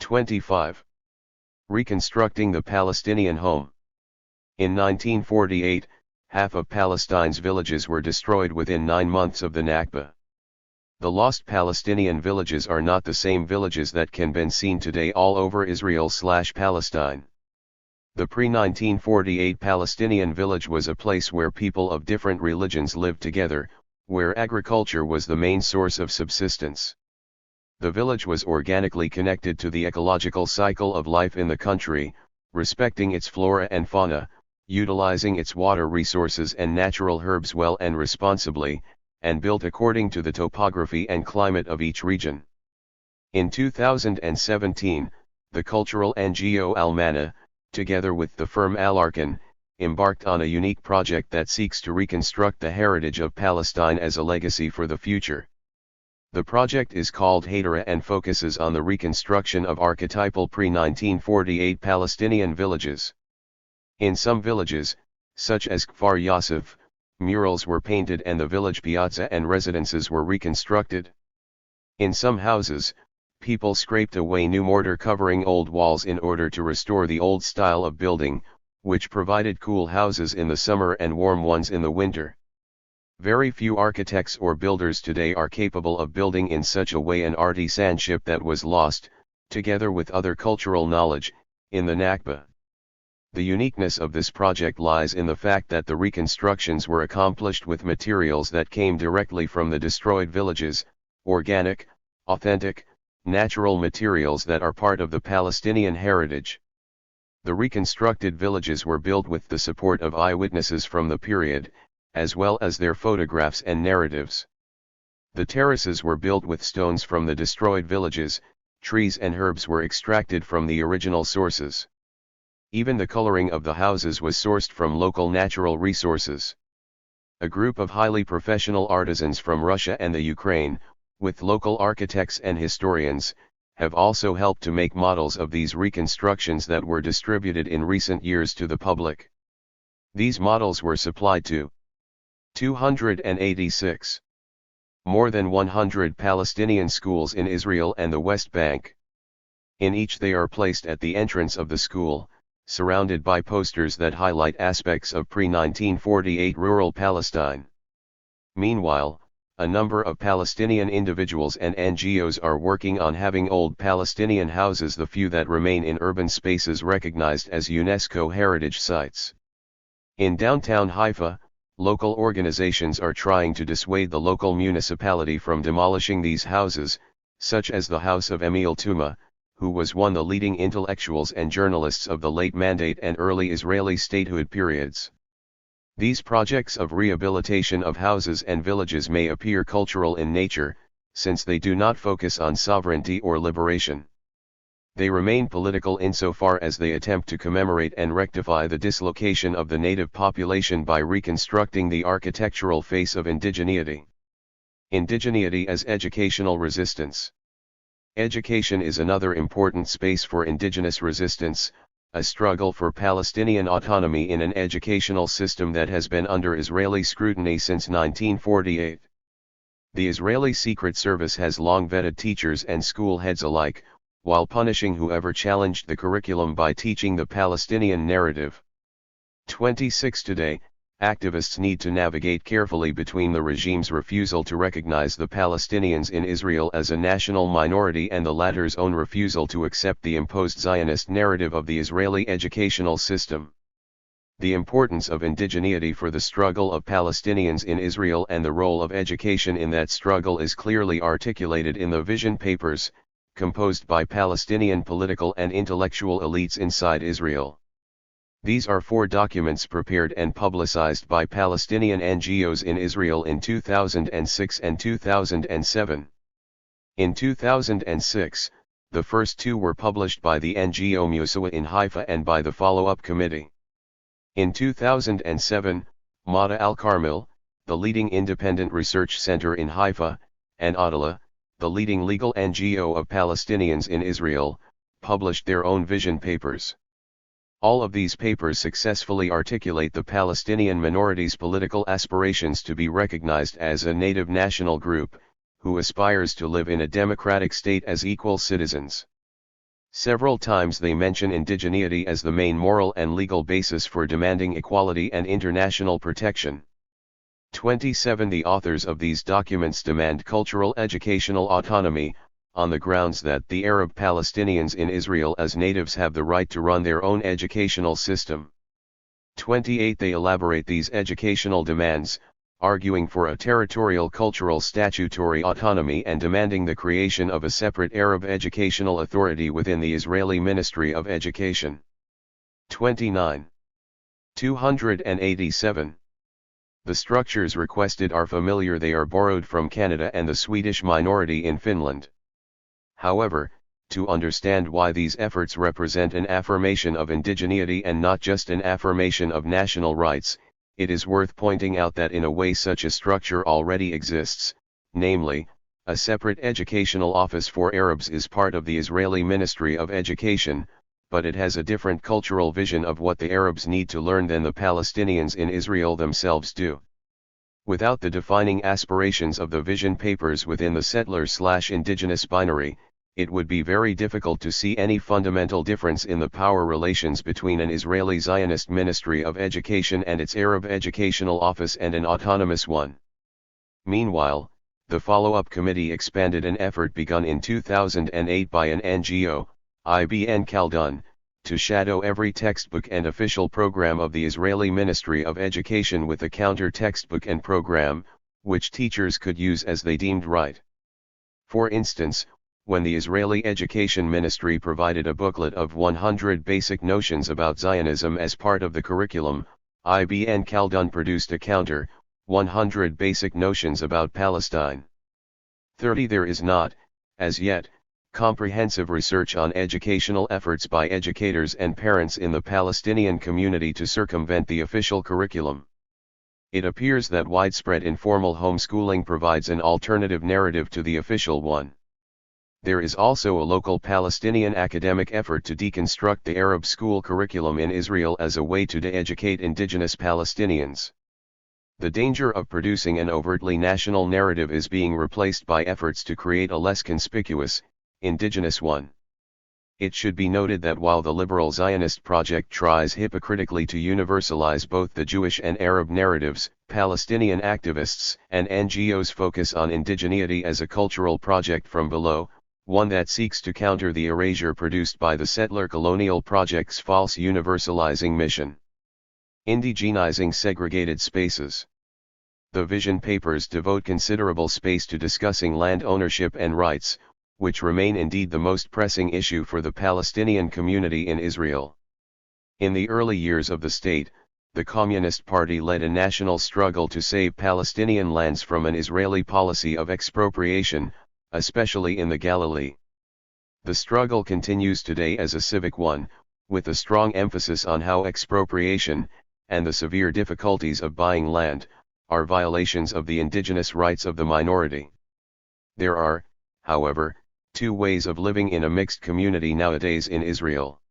25. Reconstructing the Palestinian home. In 1948, half of Palestine's villages were destroyed within 9 months of the Nakba. The lost Palestinian villages are not the same villages that can be seen today all over Israel/Palestine. The pre-1948 Palestinian village was a place where people of different religions lived together, where agriculture was the main source of subsistence. The village was organically connected to the ecological cycle of life in the country, respecting its flora and fauna, utilizing its water resources and natural herbs well and responsibly, and built according to the topography and climate of each region. In 2017, the cultural NGO Al-Mana, together with the firm Al-Arkan, embarked on a unique project that seeks to reconstruct the heritage of Palestine as a legacy for the future. The project is called Hadara and focuses on the reconstruction of archetypal pre-1948 Palestinian villages. In some villages, such as Kfar Yasuf, murals were painted and the village piazza and residences were reconstructed. In some houses, people scraped away new mortar covering old walls in order to restore the old style of building, which provided cool houses in the summer and warm ones in the winter. Very few architects or builders today are capable of building in such a way an artisanship that was lost, together with other cultural knowledge, in the Nakba. The uniqueness of this project lies in the fact that the reconstructions were accomplished with materials that came directly from the destroyed villages, organic, authentic, natural materials that are part of the Palestinian heritage. The reconstructed villages were built with the support of eyewitnesses from the period, as well as their photographs and narratives. The terraces were built with stones from the destroyed villages, trees and herbs were extracted from the original sources. Even the coloring of the houses was sourced from local natural resources. A group of highly professional artisans from Russia and the Ukraine, with local architects and historians, have also helped to make models of these reconstructions that were distributed in recent years to the public. These models were supplied to 286. More than 100 Palestinian schools in Israel and the West Bank. In each they are placed at the entrance of the school, surrounded by posters that highlight aspects of pre-1948 rural Palestine. Meanwhile, a number of Palestinian individuals and NGOs are working on having old Palestinian houses, the few that remain in urban spaces, recognized as UNESCO heritage sites. In downtown Haifa, local organizations are trying to dissuade the local municipality from demolishing these houses, such as the House of Emil Tuma, who was one of the leading intellectuals and journalists of the late Mandate and early Israeli statehood periods. These projects of rehabilitation of houses and villages may appear cultural in nature, since they do not focus on sovereignty or liberation. They remain political insofar as they attempt to commemorate and rectify the dislocation of the native population by reconstructing the architectural face of indigeneity. Indigeneity as educational resistance. Education is another important space for indigenous resistance, a struggle for Palestinian autonomy in an educational system that has been under Israeli scrutiny since 1948. The Israeli Secret Service has long vetted teachers and school heads alike, while punishing whoever challenged the curriculum by teaching the Palestinian narrative. 26 Today, activists need to navigate carefully between the regime's refusal to recognize the Palestinians in Israel as a national minority and the latter's own refusal to accept the imposed Zionist narrative of the Israeli educational system. The importance of indigeneity for the struggle of Palestinians in Israel and the role of education in that struggle is clearly articulated in the vision papers, composed by Palestinian political and intellectual elites inside Israel. These are 4 documents prepared and publicized by Palestinian NGOs in Israel in 2006 and 2007. In 2006, the first 2 were published by the NGO Musawa in Haifa and by the follow-up committee. In 2007, Mada al-Carmel, the leading independent research center in Haifa, and Adala, the leading legal NGO of Palestinians in Israel, published their own vision papers. All of these papers successfully articulate the Palestinian minority's political aspirations to be recognized as a native national group, who aspires to live in a democratic state as equal citizens. Several times they mention indigeneity as the main moral and legal basis for demanding equality and international protection. 27 The authors of these documents demand cultural educational autonomy, on the grounds that the Arab Palestinians in Israel as natives have the right to run their own educational system. 28 They elaborate these educational demands, arguing for a territorial cultural statutory autonomy and demanding the creation of a separate Arab educational authority within the Israeli Ministry of Education. 29. 287. The structures requested are familiar. They are borrowed from Canada and the Swedish minority in Finland. However, to understand why these efforts represent an affirmation of indigeneity and not just an affirmation of national rights, it is worth pointing out that in a way such a structure already exists, namely, a separate educational office for Arabs is part of the Israeli Ministry of Education, but it has a different cultural vision of what the Arabs need to learn than the Palestinians in Israel themselves do. Without the defining aspirations of the vision papers within the settler/indigenous binary, it would be very difficult to see any fundamental difference in the power relations between an Israeli Zionist Ministry of Education and its Arab Educational Office and an autonomous one. Meanwhile, the follow-up committee expanded an effort begun in 2008 by an NGO, Ibn Khaldun, to shadow every textbook and official program of the Israeli Ministry of Education with a counter-textbook and program, which teachers could use as they deemed right. For instance, when the Israeli Education Ministry provided a booklet of 100 basic notions about Zionism as part of the curriculum, Ibn Khaldun produced a counter, 100 basic notions about Palestine. 30 There is not, as yet, comprehensive research on educational efforts by educators and parents in the Palestinian community to circumvent the official curriculum. It appears that widespread informal homeschooling provides an alternative narrative to the official one. There is also a local Palestinian academic effort to deconstruct the Arab school curriculum in Israel as a way to de-educate indigenous Palestinians. The danger of producing an overtly national narrative is being replaced by efforts to create a less conspicuous, indigenous one. It should be noted that while the liberal Zionist project tries hypocritically to universalize both the Jewish and Arab narratives, Palestinian activists and NGOs focus on indigeneity as a cultural project from below, one that seeks to counter the erasure produced by the settler colonial project's false universalizing mission. Indigenizing segregated spaces. The vision papers devote considerable space to discussing land ownership and rights, which remain indeed the most pressing issue for the Palestinian community in Israel. In the early years of the state, the Communist Party led a national struggle to save Palestinian lands from an Israeli policy of expropriation, especially in the Galilee. The struggle continues today as a civic one, with a strong emphasis on how expropriation, and the severe difficulties of buying land, are violations of the indigenous rights of the minority. There are, however, two ways of living in a mixed community nowadays in Israel.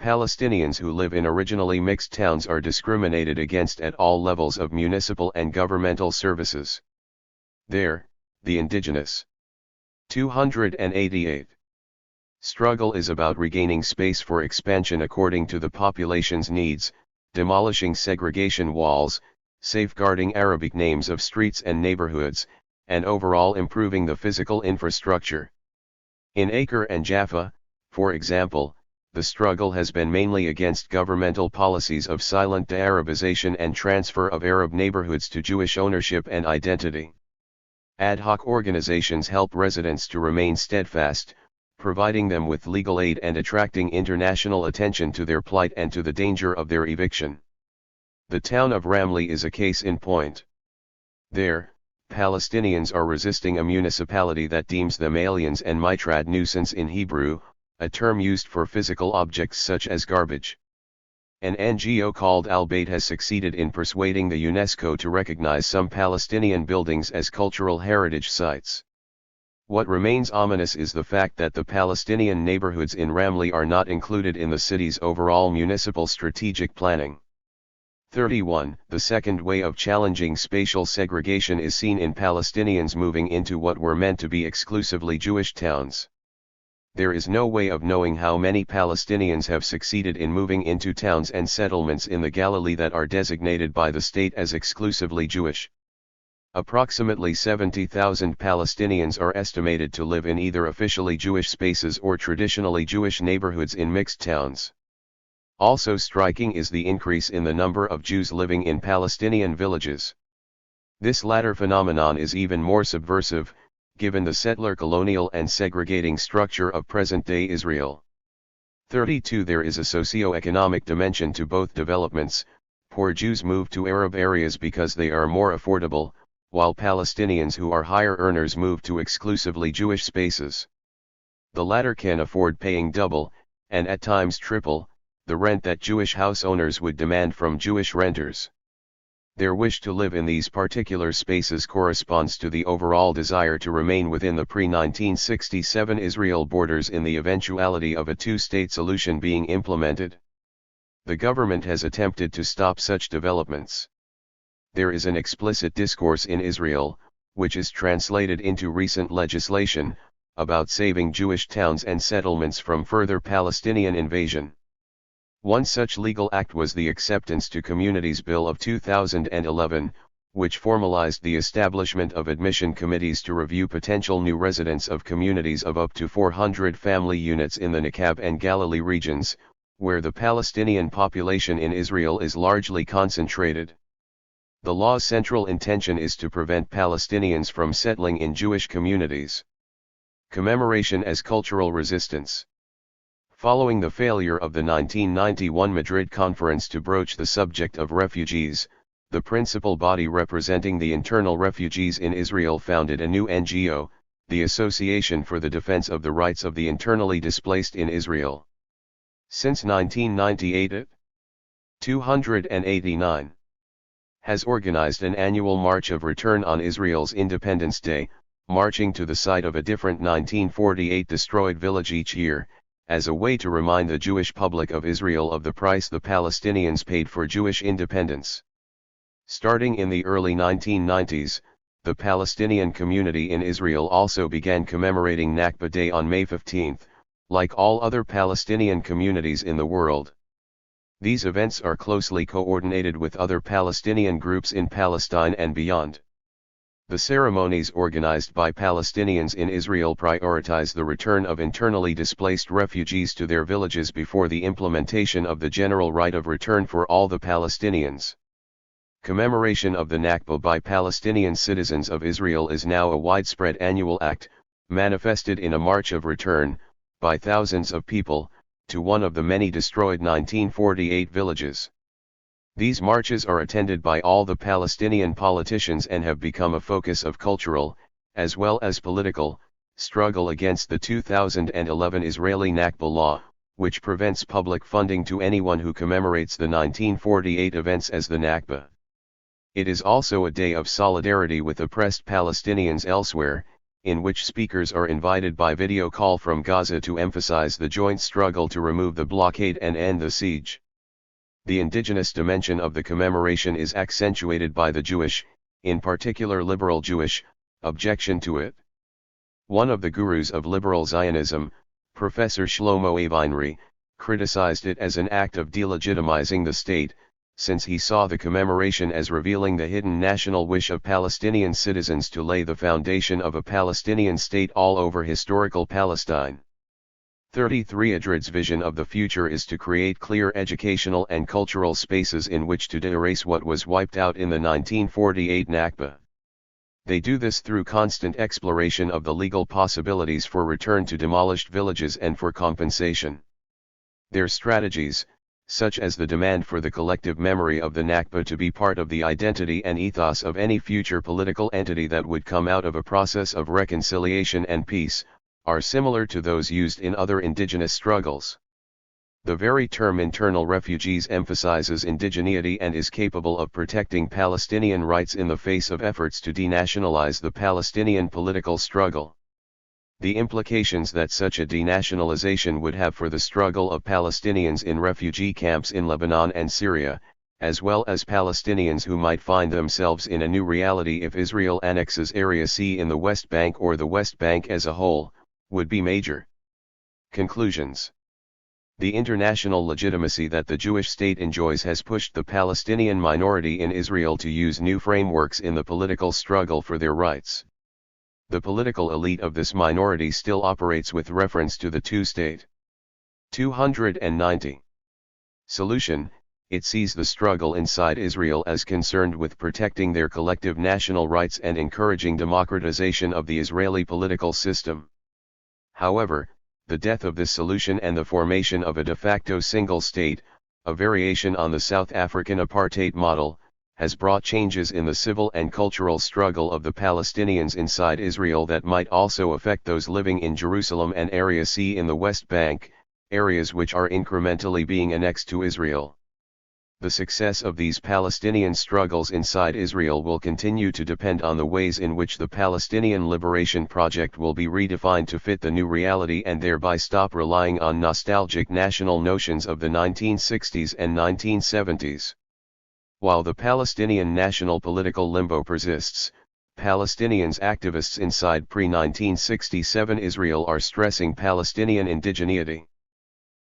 Palestinians who live in originally mixed towns are discriminated against at all levels of municipal and governmental services. There, the indigenous. 288. Struggle is about regaining space for expansion according to the population's needs, demolishing segregation walls, safeguarding Arabic names of streets and neighborhoods, and overall improving the physical infrastructure. In Acre and Jaffa, for example, the struggle has been mainly against governmental policies of silent de-Arabization and transfer of Arab neighborhoods to Jewish ownership and identity. Ad hoc organizations help residents to remain steadfast, providing them with legal aid and attracting international attention to their plight and to the danger of their eviction. The town of Ramleh is a case in point. There, Palestinians are resisting a municipality that deems them aliens and mitrad nuisance in Hebrew, a term used for physical objects such as garbage. An NGO called Al-Bayt has succeeded in persuading the UNESCO to recognize some Palestinian buildings as cultural heritage sites. What remains ominous is the fact that the Palestinian neighborhoods in Ramleh are not included in the city's overall municipal strategic planning. 31. The second way of challenging spatial segregation is seen in Palestinians moving into what were meant to be exclusively Jewish towns. There is no way of knowing how many Palestinians have succeeded in moving into towns and settlements in the Galilee that are designated by the state as exclusively Jewish. Approximately 70,000 Palestinians are estimated to live in either officially Jewish spaces or traditionally Jewish neighborhoods in mixed towns. Also striking is the increase in the number of Jews living in Palestinian villages. This latter phenomenon is even more subversive, given the settler colonial and segregating structure of present-day Israel. 32. There is a socio-economic dimension to both developments. Poor Jews move to Arab areas because they are more affordable, while Palestinians who are higher earners move to exclusively Jewish spaces. The latter can afford paying double, and at times triple, the rent that Jewish house owners would demand from Jewish renters. Their wish to live in these particular spaces corresponds to the overall desire to remain within the pre-1967 Israel borders in the eventuality of a two-state solution being implemented. The government has attempted to stop such developments. There is an explicit discourse in Israel, which is translated into recent legislation, about saving Jewish towns and settlements from further Palestinian invasion. One such legal act was the Acceptance to Communities Bill of 2011, which formalized the establishment of admission committees to review potential new residents of communities of up to 400 family units in the Negev and Galilee regions, where the Palestinian population in Israel is largely concentrated. The law's central intention is to prevent Palestinians from settling in Jewish communities. Commemoration as cultural resistance. Following the failure of the 1991 Madrid Conference to broach the subject of refugees, the principal body representing the internal refugees in Israel founded a new NGO, the Association for the Defense of the Rights of the Internally Displaced in Israel. Since 1998 it 289 has organized an annual March of Return on Israel's Independence Day, marching to the site of a different 1948 destroyed village each year, as a way to remind the Jewish public of Israel of the price the Palestinians paid for Jewish independence. Starting in the early 1990s, the Palestinian community in Israel also began commemorating Nakba Day on May 15, like all other Palestinian communities in the world. These events are closely coordinated with other Palestinian groups in Palestine and beyond. The ceremonies organized by Palestinians in Israel prioritize the return of internally displaced refugees to their villages before the implementation of the general right of return for all the Palestinians. Commemoration of the Nakba by Palestinian citizens of Israel is now a widespread annual act, manifested in a march of return, by thousands of people, to one of the many destroyed 1948 villages. These marches are attended by all the Palestinian politicians and have become a focus of cultural, as well as political, struggle against the 2011 Israeli Nakba law, which prevents public funding to anyone who commemorates the 1948 events as the Nakba. It is also a day of solidarity with oppressed Palestinians elsewhere, in which speakers are invited by video call from Gaza to emphasize the joint struggle to remove the blockade and end the siege. The indigenous dimension of the commemoration is accentuated by the Jewish, in particular liberal Jewish, objection to it. One of the gurus of liberal Zionism, Professor Shlomo Aveinri, criticized it as an act of delegitimizing the state, since he saw the commemoration as revealing the hidden national wish of Palestinian citizens to lay the foundation of a Palestinian state all over historical Palestine. 33 Adrid's vision of the future is to create clear educational and cultural spaces in which to erase what was wiped out in the 1948 Nakba. They do this through constant exploration of the legal possibilities for return to demolished villages and for compensation. Their strategies, such as the demand for the collective memory of the Nakba to be part of the identity and ethos of any future political entity that would come out of a process of reconciliation and peace, are similar to those used in other indigenous struggles. The very term internal refugees emphasizes indigeneity and is capable of protecting Palestinian rights in the face of efforts to denationalize the Palestinian political struggle. The implications that such a denationalization would have for the struggle of Palestinians in refugee camps in Lebanon and Syria, as well as Palestinians who might find themselves in a new reality if Israel annexes Area C in the West Bank or the West Bank as a whole, would be major. Conclusions. The international legitimacy that the Jewish state enjoys has pushed the Palestinian minority in Israel to use new frameworks in the political struggle for their rights. The political elite of this minority still operates with reference to the two-state. 290. Solution: it sees the struggle inside Israel as concerned with protecting their collective national rights and encouraging democratization of the Israeli political system. However, the death of this solution and the formation of a de facto single state, a variation on the South African apartheid model, has brought changes in the civil and cultural struggle of the Palestinians inside Israel that might also affect those living in Jerusalem and Area C in the West Bank, areas which are incrementally being annexed to Israel. The success of these Palestinian struggles inside Israel will continue to depend on the ways in which the Palestinian Liberation Project will be redefined to fit the new reality and thereby stop relying on nostalgic national notions of the 1960s and 1970s. While the Palestinian national political limbo persists, Palestinians activists inside pre-1967 Israel are stressing Palestinian indigeneity.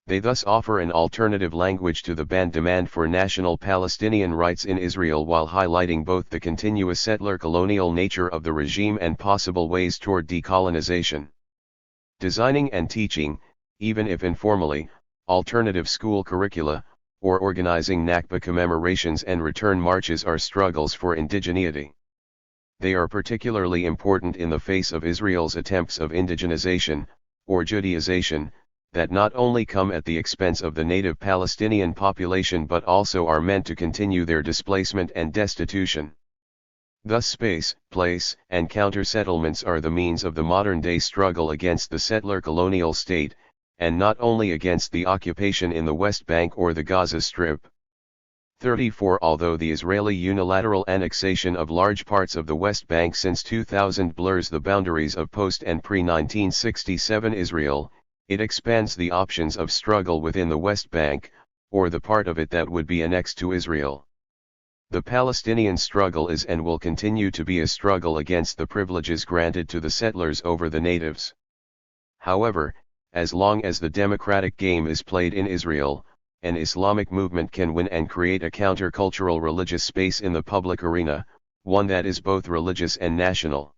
They thus offer an alternative language to the banned demand for national Palestinian rights in Israel while highlighting both the continuous settler colonial nature of the regime and possible ways toward decolonization. Designing and teaching, even if informally, alternative school curricula, or organizing Nakba commemorations and return marches are struggles for indigeneity. They are particularly important in the face of Israel's attempts of indigenization, or Judaization, that not only come at the expense of the native Palestinian population but also are meant to continue their displacement and destitution. Thus space, place, and counter-settlements are the means of the modern-day struggle against the settler colonial state, and not only against the occupation in the West Bank or the Gaza Strip. 34 Although the Israeli unilateral annexation of large parts of the West Bank since 2000 blurs the boundaries of post- and pre-1967 Israel, it expands the options of struggle within the West Bank, or the part of it that would be annexed to Israel. The Palestinian struggle is and will continue to be a struggle against the privileges granted to the settlers over the natives. However, as long as the democratic game is played in Israel, an Islamic movement can win and create a counter-cultural religious space in the public arena, one that is both religious and national.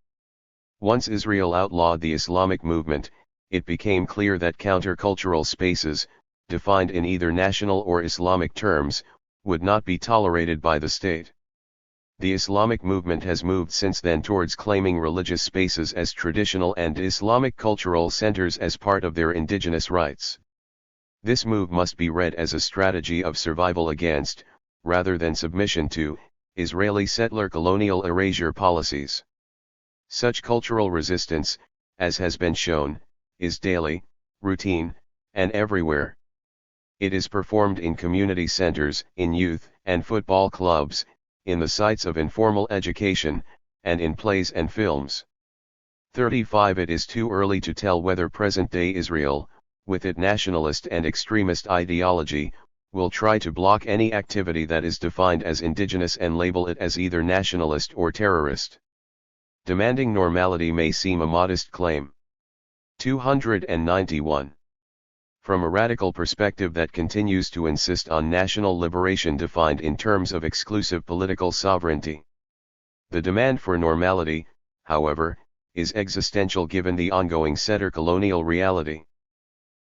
Once Israel outlawed the Islamic movement, it became clear that counter-cultural spaces, defined in either national or Islamic terms, would not be tolerated by the state. The Islamic movement has moved since then towards claiming religious spaces as traditional and Islamic cultural centers as part of their indigenous rights. This move must be read as a strategy of survival against, rather than submission to, Israeli settler colonial erasure policies. Such cultural resistance, as has been shown, is daily, routine, and everywhere. It is performed in community centers, in youth and football clubs, in the sites of informal education, and in plays and films. 35 It is too early to tell whether present-day Israel, with its nationalist and extremist ideology, will try to block any activity that is defined as indigenous and label it as either nationalist or terrorist. Demanding normality may seem a modest claim. 291. From a radical perspective that continues to insist on national liberation defined in terms of exclusive political sovereignty. The demand for normality, however, is existential given the ongoing settler colonial reality.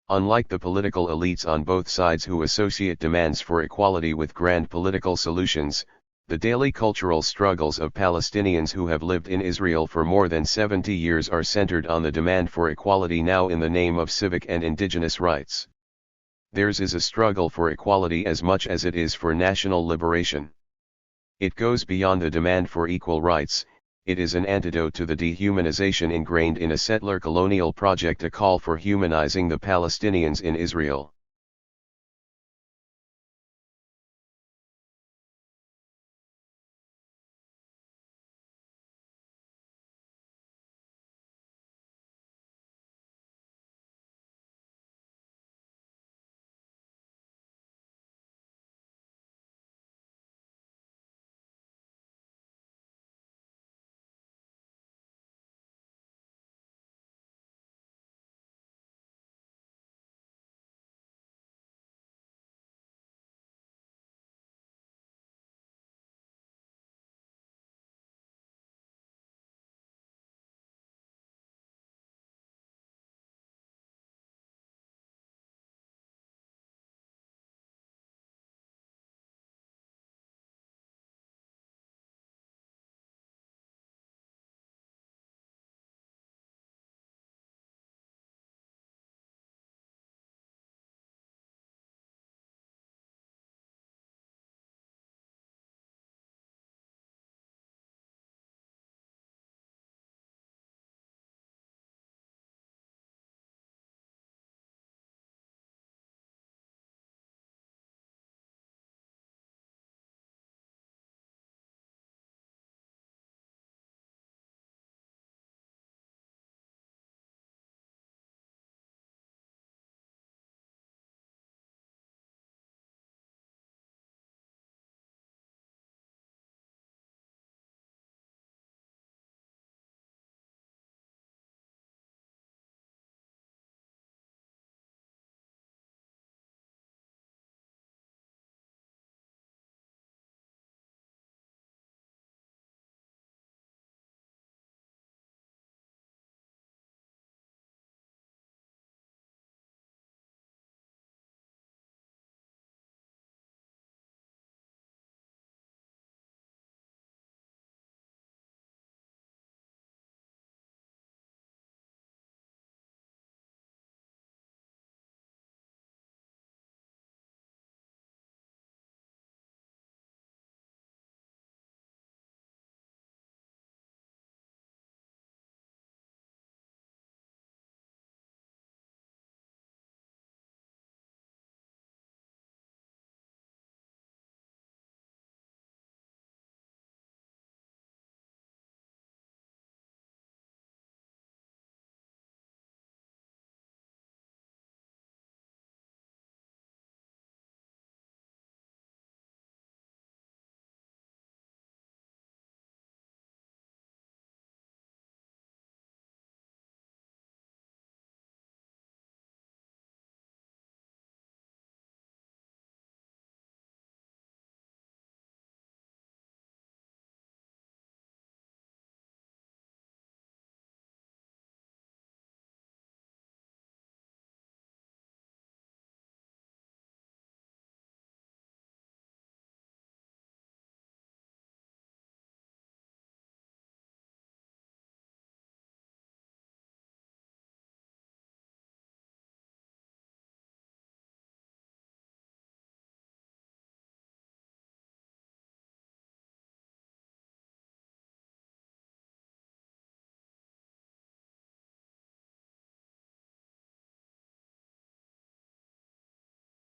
Unlike the political elites on both sides who associate demands for equality with grand political solutions, the daily cultural struggles of Palestinians who have lived in Israel for more than 70 years are centered on the demand for equality now in the name of civic and indigenous rights. Theirs is a struggle for equality as much as it is for national liberation. It goes beyond the demand for equal rights. It is an antidote to the dehumanization ingrained in a settler colonial project, a call for humanizing the Palestinians in Israel.